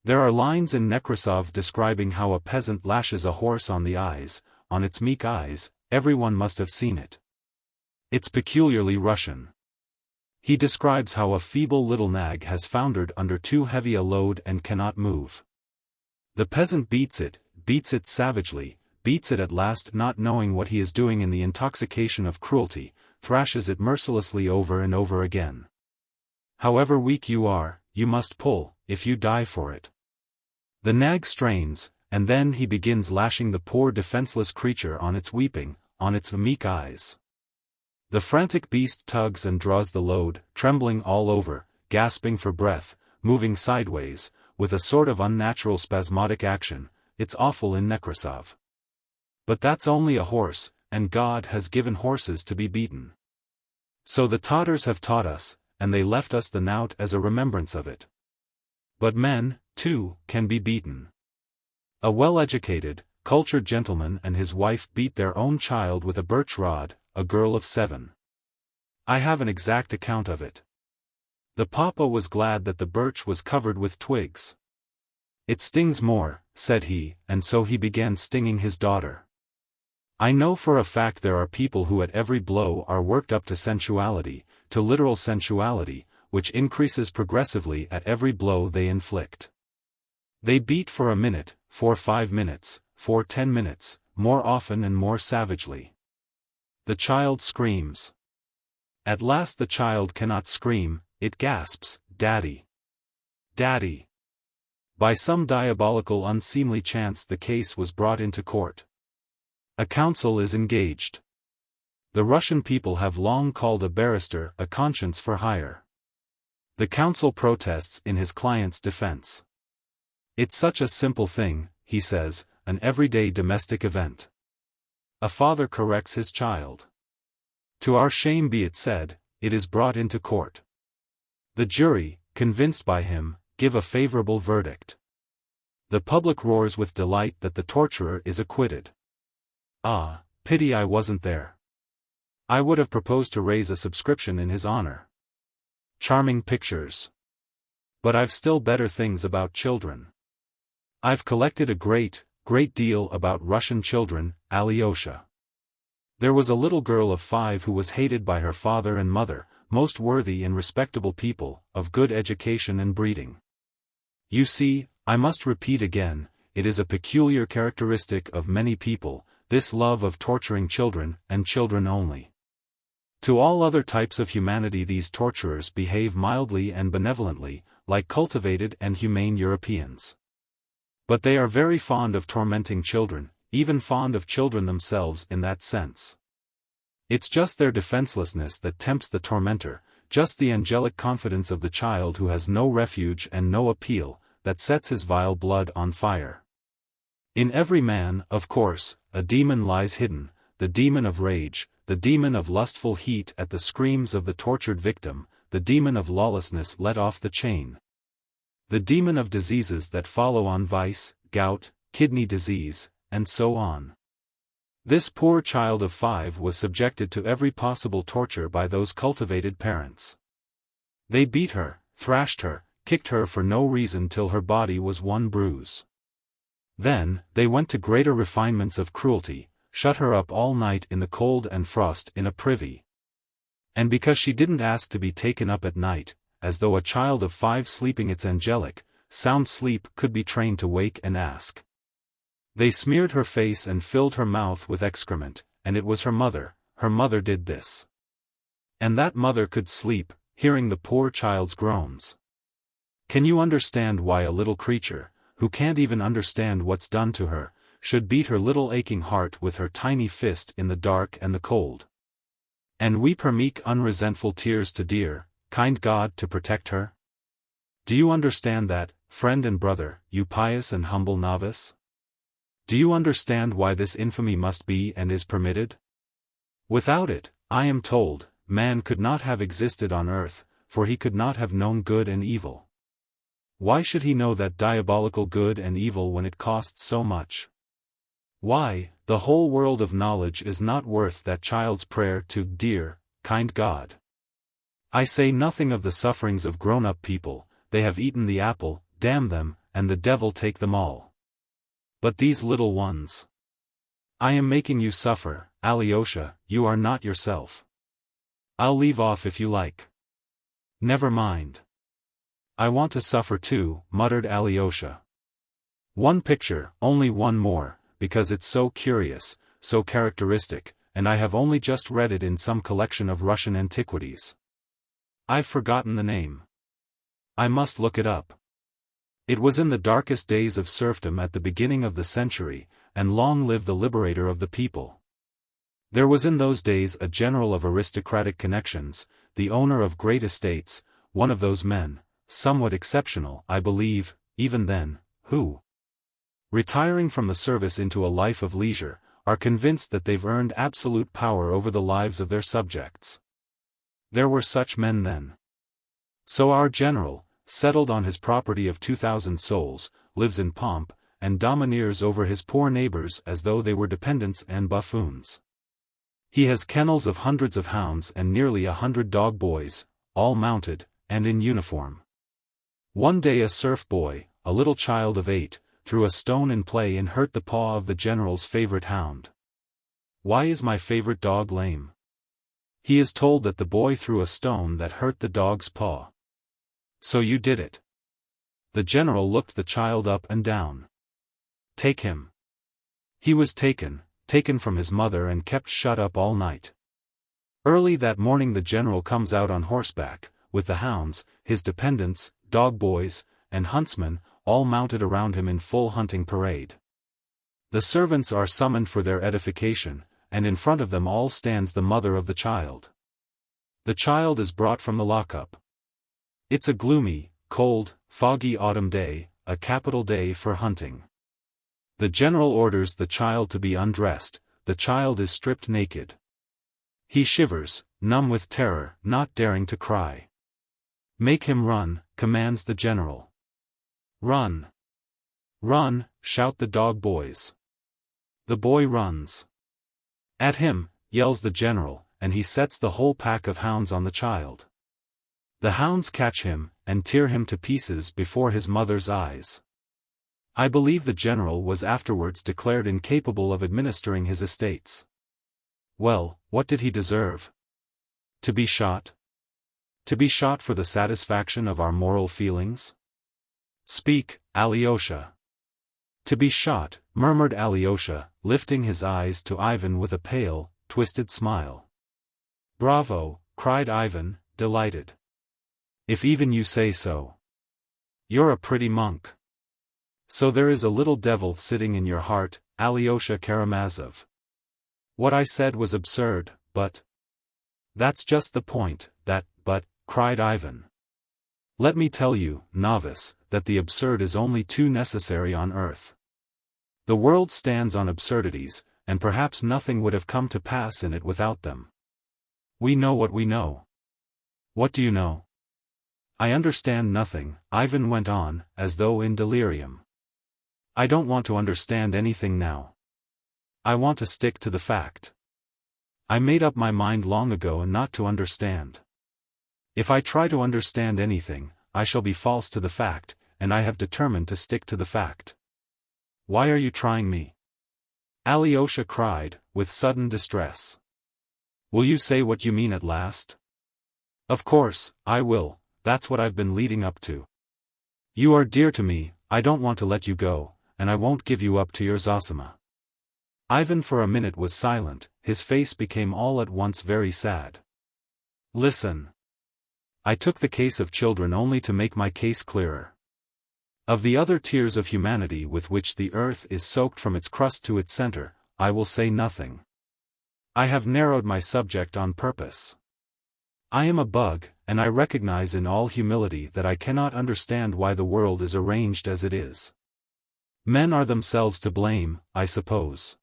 There are lines in Nekrasov describing how a peasant lashes a horse on the eyes, on its meek eyes, everyone must have seen it. It's peculiarly Russian. He describes how a feeble little nag has foundered under too heavy a load and cannot move. The peasant beats it savagely, beats it at last not knowing what he is doing in the intoxication of cruelty, thrashes it mercilessly over and over again. However weak you are, you must pull, if you die for it. The nag strains, and then he begins lashing the poor defenseless creature on its weeping, on its meek eyes. The frantic beast tugs and draws the load, trembling all over, gasping for breath, moving sideways, with a sort of unnatural spasmodic action. It's awful in Nekrasov. But that's only a horse, and God has given horses to be beaten. So the Tatars have taught us, and they left us the knout as a remembrance of it. But men, too, can be beaten. A well-educated, cultured gentleman and his wife beat their own child with a birch rod, a girl of 7. I have an exact account of it. The papa was glad that the birch was covered with twigs. "It stings more," said he, and so he began stinging his daughter. I know for a fact there are people who at every blow are worked up to sensuality, to literal sensuality, which increases progressively at every blow they inflict. They beat for a minute, for 5 minutes, for 10 minutes, more often and more savagely. The child screams. At last the child cannot scream, it gasps, "Daddy! Daddy!" By some diabolical unseemly chance the case was brought into court. A counsel is engaged. The Russian people have long called a barrister a conscience for hire. The counsel protests in his client's defense. "It's such a simple thing," he says, "an everyday domestic event. A father corrects his child. To our shame be it said, it is brought into court. The jury, convinced by him, give a favorable verdict. The public roars with delight that the torturer is acquitted. Ah, pity I wasn't there. I would have proposed to raise a subscription in his honor. Charming pictures. But I've still better things about children. I've collected a great deal about Russian children, Alyosha. There was a little girl of 5 who was hated by her father and mother, most worthy and respectable people, of good education and breeding. You see, I must repeat again, it is a peculiar characteristic of many people, this love of torturing children, and children only. To all other types of humanity these torturers behave mildly and benevolently, like cultivated and humane Europeans. But they are very fond of tormenting children, even fond of children themselves in that sense. It's just their defenselessness that tempts the tormentor, just the angelic confidence of the child who has no refuge and no appeal, that sets his vile blood on fire. In every man, of course, a demon lies hidden, the demon of rage, the demon of lustful heat at the screams of the tortured victim, the demon of lawlessness let off the chain. The demon of diseases that follow on vice, gout, kidney disease, and so on. This poor child of 5 was subjected to every possible torture by those cultivated parents. They beat her, thrashed her, kicked her for no reason till her body was one bruise. Then, they went to greater refinements of cruelty, shut her up all night in the cold and frost in a privy. And because she didn't ask to be taken up at night, as though a child of 5 sleeping its angelic, sound sleep could be trained to wake and ask. They smeared her face and filled her mouth with excrement, and it was her mother did this. And that mother could sleep, hearing the poor child's groans. Can you understand why a little creature, who can't even understand what's done to her, should beat her little aching heart with her tiny fist in the dark and the cold? And weep her meek unresentful tears to dear, kind God to protect her? Do you understand that, friend and brother, you pious and humble novice? Do you understand why this infamy must be and is permitted? Without it, I am told, man could not have existed on earth, for he could not have known good and evil. Why should he know that diabolical good and evil when it costs so much? Why, the whole world of knowledge is not worth that child's prayer to dear, kind God. I say nothing of the sufferings of grown-up people, they have eaten the apple, damn them, and the devil take them all. But these little ones. I am making you suffer, Alyosha, you are not yourself. I'll leave off if you like. Never mind. I want to suffer too, muttered Alyosha. One picture, only one more, because it's so curious, so characteristic, and I have only just read it in some collection of Russian antiquities. I've forgotten the name. I must look it up. It was in the darkest days of serfdom at the beginning of the century, and long live the liberator of the people. There was in those days a general of aristocratic connections, the owner of great estates, one of those men, somewhat exceptional, I believe, even then, who, retiring from the service into a life of leisure, are convinced that they've earned absolute power over the lives of their subjects. There were such men then. So our general, settled on his property of 2,000 souls, lives in pomp, and domineers over his poor neighbors as though they were dependents and buffoons. He has kennels of hundreds of hounds and nearly 100 dog boys, all mounted, and in uniform. One day a serf boy, a little child of 8, threw a stone in play and hurt the paw of the general's favorite hound. Why is my favorite dog lame? He is told that the boy threw a stone that hurt the dog's paw. So you did it. The general looked the child up and down. Take him. He was taken from his mother and kept shut up all night. Early that morning the general comes out on horseback, with the hounds, his dependents, dog boys, and huntsmen, all mounted around him in full hunting parade. The servants are summoned for their edification, and in front of them all stands the mother of the child. The child is brought from the lockup. It's a gloomy, cold, foggy autumn day, a capital day for hunting. The general orders the child to be undressed. The child is stripped naked. He shivers, numb with terror, not daring to cry. Make him run, commands the general. Run! Run, shout the dog boys. The boy runs. At him, yells the general, and he sets the whole pack of hounds on the child. The hounds catch him, and tear him to pieces before his mother's eyes. I believe the general was afterwards declared incapable of administering his estates. Well, what did he deserve? To be shot? To be shot for the satisfaction of our moral feelings? Speak, Alyosha. To be shot, murmured Alyosha, lifting his eyes to Ivan with a pale, twisted smile. Bravo, cried Ivan, delighted. If even you say so. You're a pretty monk. So there is a little devil sitting in your heart, Alyosha Karamazov. What I said was absurd, but... That's just the point, but, cried Ivan. Let me tell you, novice, that the absurd is only too necessary on earth. The world stands on absurdities, and perhaps nothing would have come to pass in it without them. We know what we know. What do you know? I understand nothing, Ivan went on, as though in delirium. I don't want to understand anything now. I want to stick to the fact. I made up my mind long ago not to understand. If I try to understand anything, I shall be false to the fact, and I have determined to stick to the fact. Why are you trying me? Alyosha cried, with sudden distress. Will you say what you mean at last? Of course, I will, that's what I've been leading up to. You are dear to me, I don't want to let you go, and I won't give you up to your Zosima. Ivan for a minute was silent, his face became all at once very sad. Listen. I took the case of children only to make my case clearer. Of the other tears of humanity with which the earth is soaked from its crust to its center, I will say nothing. I have narrowed my subject on purpose. I am a bug, and I recognize in all humility that I cannot understand why the world is arranged as it is. Men are themselves to blame, I suppose.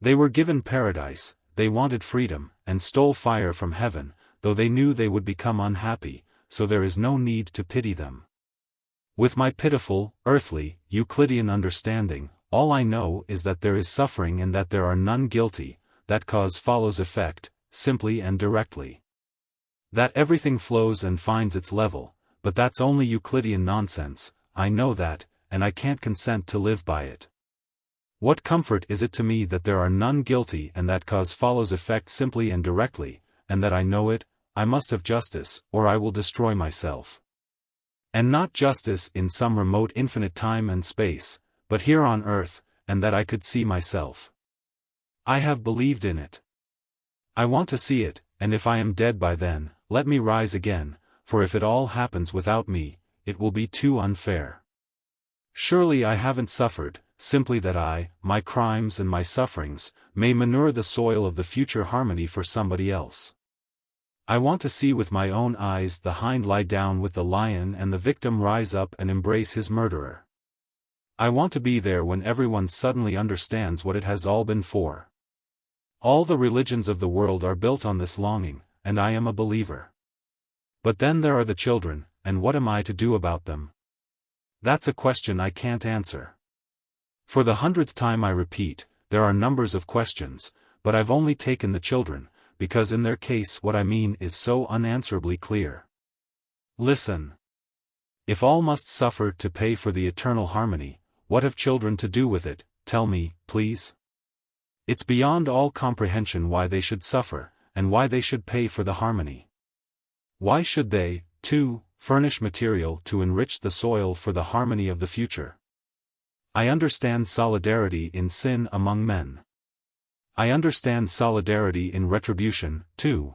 They were given paradise, they wanted freedom, and stole fire from heaven, though they knew they would become unhappy, so there is no need to pity them. With my pitiful, earthly, Euclidean understanding, all I know is that there is suffering and that there are none guilty, that cause follows effect, simply and directly. That everything flows and finds its level, but that's only Euclidean nonsense, I know that, and I can't consent to live by it. What comfort is it to me that there are none guilty and that cause follows effect simply and directly, and that I know it? I must have justice, or I will destroy myself. And not justice in some remote infinite time and space, but here on earth, and that I could see myself. I have believed in it. I want to see it, and if I am dead by then, let me rise again, for if it all happens without me, it will be too unfair. Surely I haven't suffered, simply that I, my crimes and my sufferings, may manure the soil of the future harmony for somebody else. I want to see with my own eyes the hind lie down with the lion and the victim rise up and embrace his murderer. I want to be there when everyone suddenly understands what it has all been for. All the religions of the world are built on this longing, and I am a believer. But then there are the children, and what am I to do about them? That's a question I can't answer. For the 100th time I repeat, there are numbers of questions, but I've only taken the children, because in their case what I mean is so unanswerably clear. Listen. If all must suffer to pay for the eternal harmony, what have children to do with it, tell me, please? It's beyond all comprehension why they should suffer, and why they should pay for the harmony. Why should they, too, furnish material to enrich the soil for the harmony of the future? I understand solidarity in sin among men. I understand solidarity in retribution, too.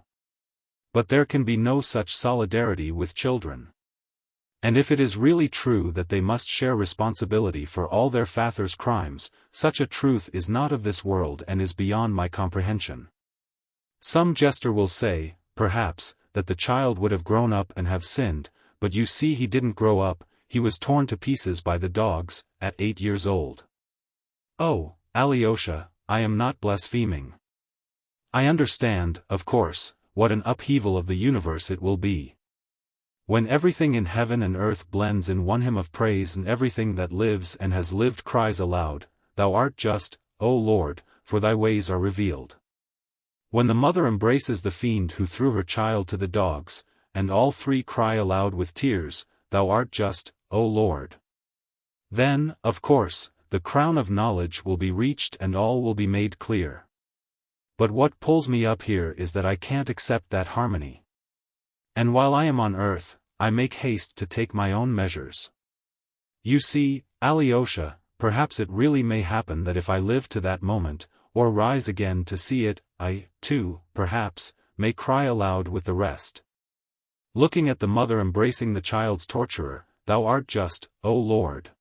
But there can be no such solidarity with children. And if it is really true that they must share responsibility for all their father's crimes, such a truth is not of this world and is beyond my comprehension. Some jester will say, perhaps, that the child would have grown up and have sinned, but you see he didn't grow up, he was torn to pieces by the dogs, at 8 years old. Oh, Alyosha, I am not blaspheming. I understand, of course, what an upheaval of the universe it will be. When everything in heaven and earth blends in one hymn of praise and everything that lives and has lived cries aloud, Thou art just, O Lord, for thy ways are revealed. When the mother embraces the fiend who threw her child to the dogs, and all three cry aloud with tears, Thou art just, O Lord. Then, of course, the crown of knowledge will be reached and all will be made clear. But what pulls me up here is that I can't accept that harmony. And while I am on earth, I make haste to take my own measures. You see, Alyosha, perhaps it really may happen that if I live to that moment, or rise again to see it, I, too, perhaps, may cry aloud with the rest. Looking at the mother embracing the child's torturer, Thou art just, O Lord.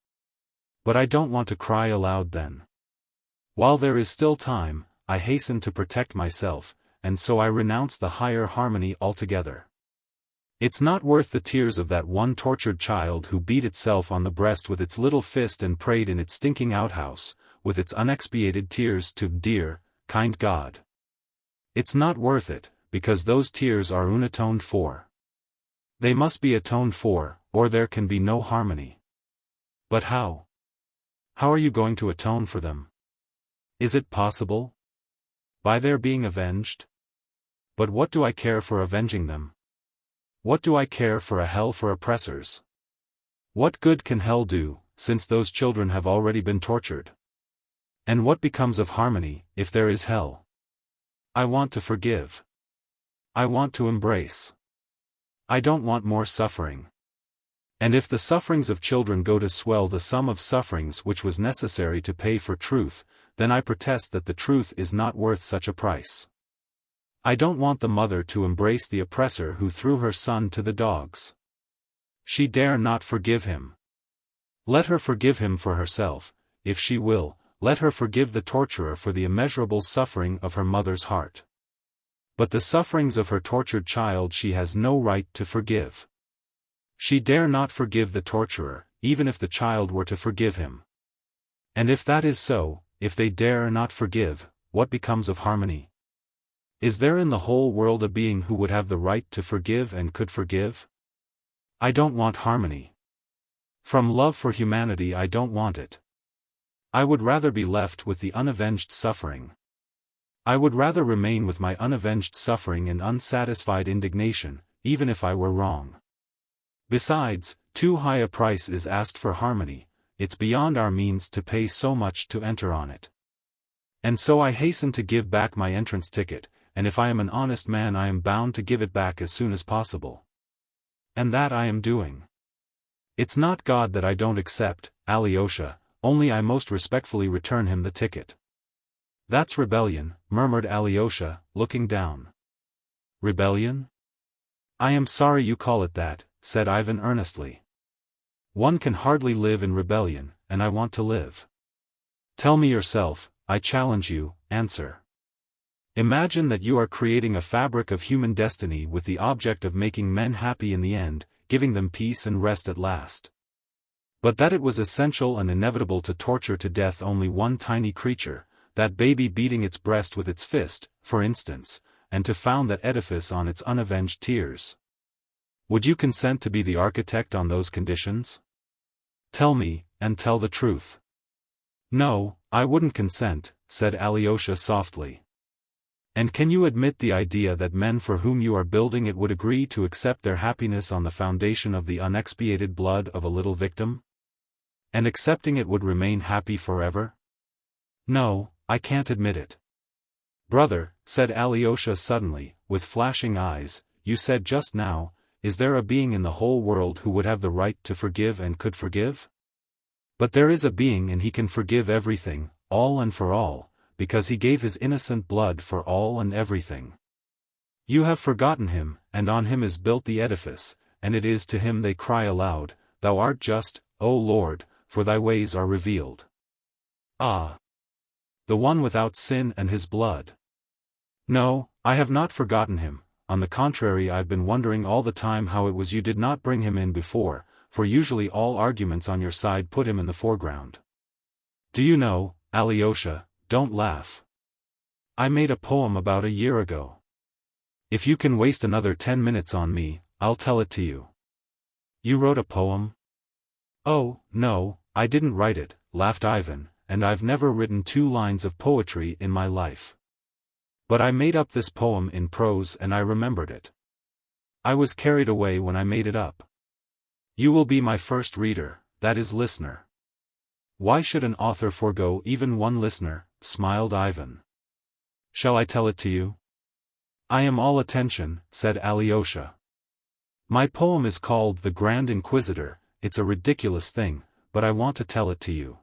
But I don't want to cry aloud then. While there is still time, I hasten to protect myself, and so I renounce the higher harmony altogether. It's not worth the tears of that one tortured child who beat itself on the breast with its little fist and prayed in its stinking outhouse, with its unexpiated tears to dear, kind God. It's not worth it, because those tears are unatoned for. They must be atoned for, or there can be no harmony. But how? How are you going to atone for them? Is it possible? By their being avenged? But what do I care for avenging them? What do I care for a hell for oppressors? What good can hell do, since those children have already been tortured? And what becomes of harmony, if there is hell? I want to forgive. I want to embrace. I don't want more suffering. And if the sufferings of children go to swell the sum of sufferings which was necessary to pay for truth, then I protest that the truth is not worth such a price. I don't want the mother to embrace the oppressor who threw her son to the dogs. She dare not forgive him. Let her forgive him for herself, if she will, let her forgive the torturer for the immeasurable suffering of her mother's heart. But the sufferings of her tortured child she has no right to forgive. She dare not forgive the torturer, even if the child were to forgive him. And if that is so, if they dare not forgive, what becomes of harmony? Is there in the whole world a being who would have the right to forgive and could forgive? I don't want harmony. From love for humanity I don't want it. I would rather be left with the unavenged suffering. I would rather remain with my unavenged suffering and unsatisfied indignation, even if I were wrong. Besides, too high a price is asked for harmony, it's beyond our means to pay so much to enter on it. And so I hasten to give back my entrance ticket, and if I am an honest man I am bound to give it back as soon as possible. And that I am doing. It's not God that I don't accept, Alyosha, only I most respectfully return him the ticket. That's rebellion, murmured Alyosha, looking down. Rebellion? I am sorry you call it that, said Ivan earnestly. One can hardly live in rebellion, and I want to live. Tell me yourself, I challenge you, answer. Imagine that you are creating a fabric of human destiny with the object of making men happy in the end, giving them peace and rest at last. But that it was essential and inevitable to torture to death only one tiny creature, that baby beating its breast with its fist, for instance, and to found that edifice on its unavenged tears. Would you consent to be the architect on those conditions? Tell me, and tell the truth. No, I wouldn't consent, said Alyosha softly. And can you admit the idea that men for whom you are building it would agree to accept their happiness on the foundation of the unexpiated blood of a little victim? And accepting it would remain happy forever? No, I can't admit it. Brother, said Alyosha suddenly, with flashing eyes, you said just now, is there a being in the whole world who would have the right to forgive and could forgive? But there is a being and he can forgive everything, all and for all, because he gave his innocent blood for all and everything. You have forgotten him, and on him is built the edifice, and it is to him they cry aloud, Thou art just, O Lord, for thy ways are revealed. Ah! The one without sin and his blood. No, I have not forgotten him, on the contrary I've been wondering all the time how it was you did not bring him in before, for usually all arguments on your side put him in the foreground. Do you know, Alyosha, don't laugh. I made a poem about a year ago. If you can waste another 10 minutes on me, I'll tell it to you. You wrote a poem? Oh, no, I didn't write it, laughed Ivan, and I've never written 2 lines of poetry in my life. But I made up this poem in prose and I remembered it. I was carried away when I made it up. You will be my first reader, that is listener. Why should an author forego even one listener, smiled Ivan. Shall I tell it to you? I am all attention, said Alyosha. My poem is called The Grand Inquisitor, it's a ridiculous thing, but I want to tell it to you.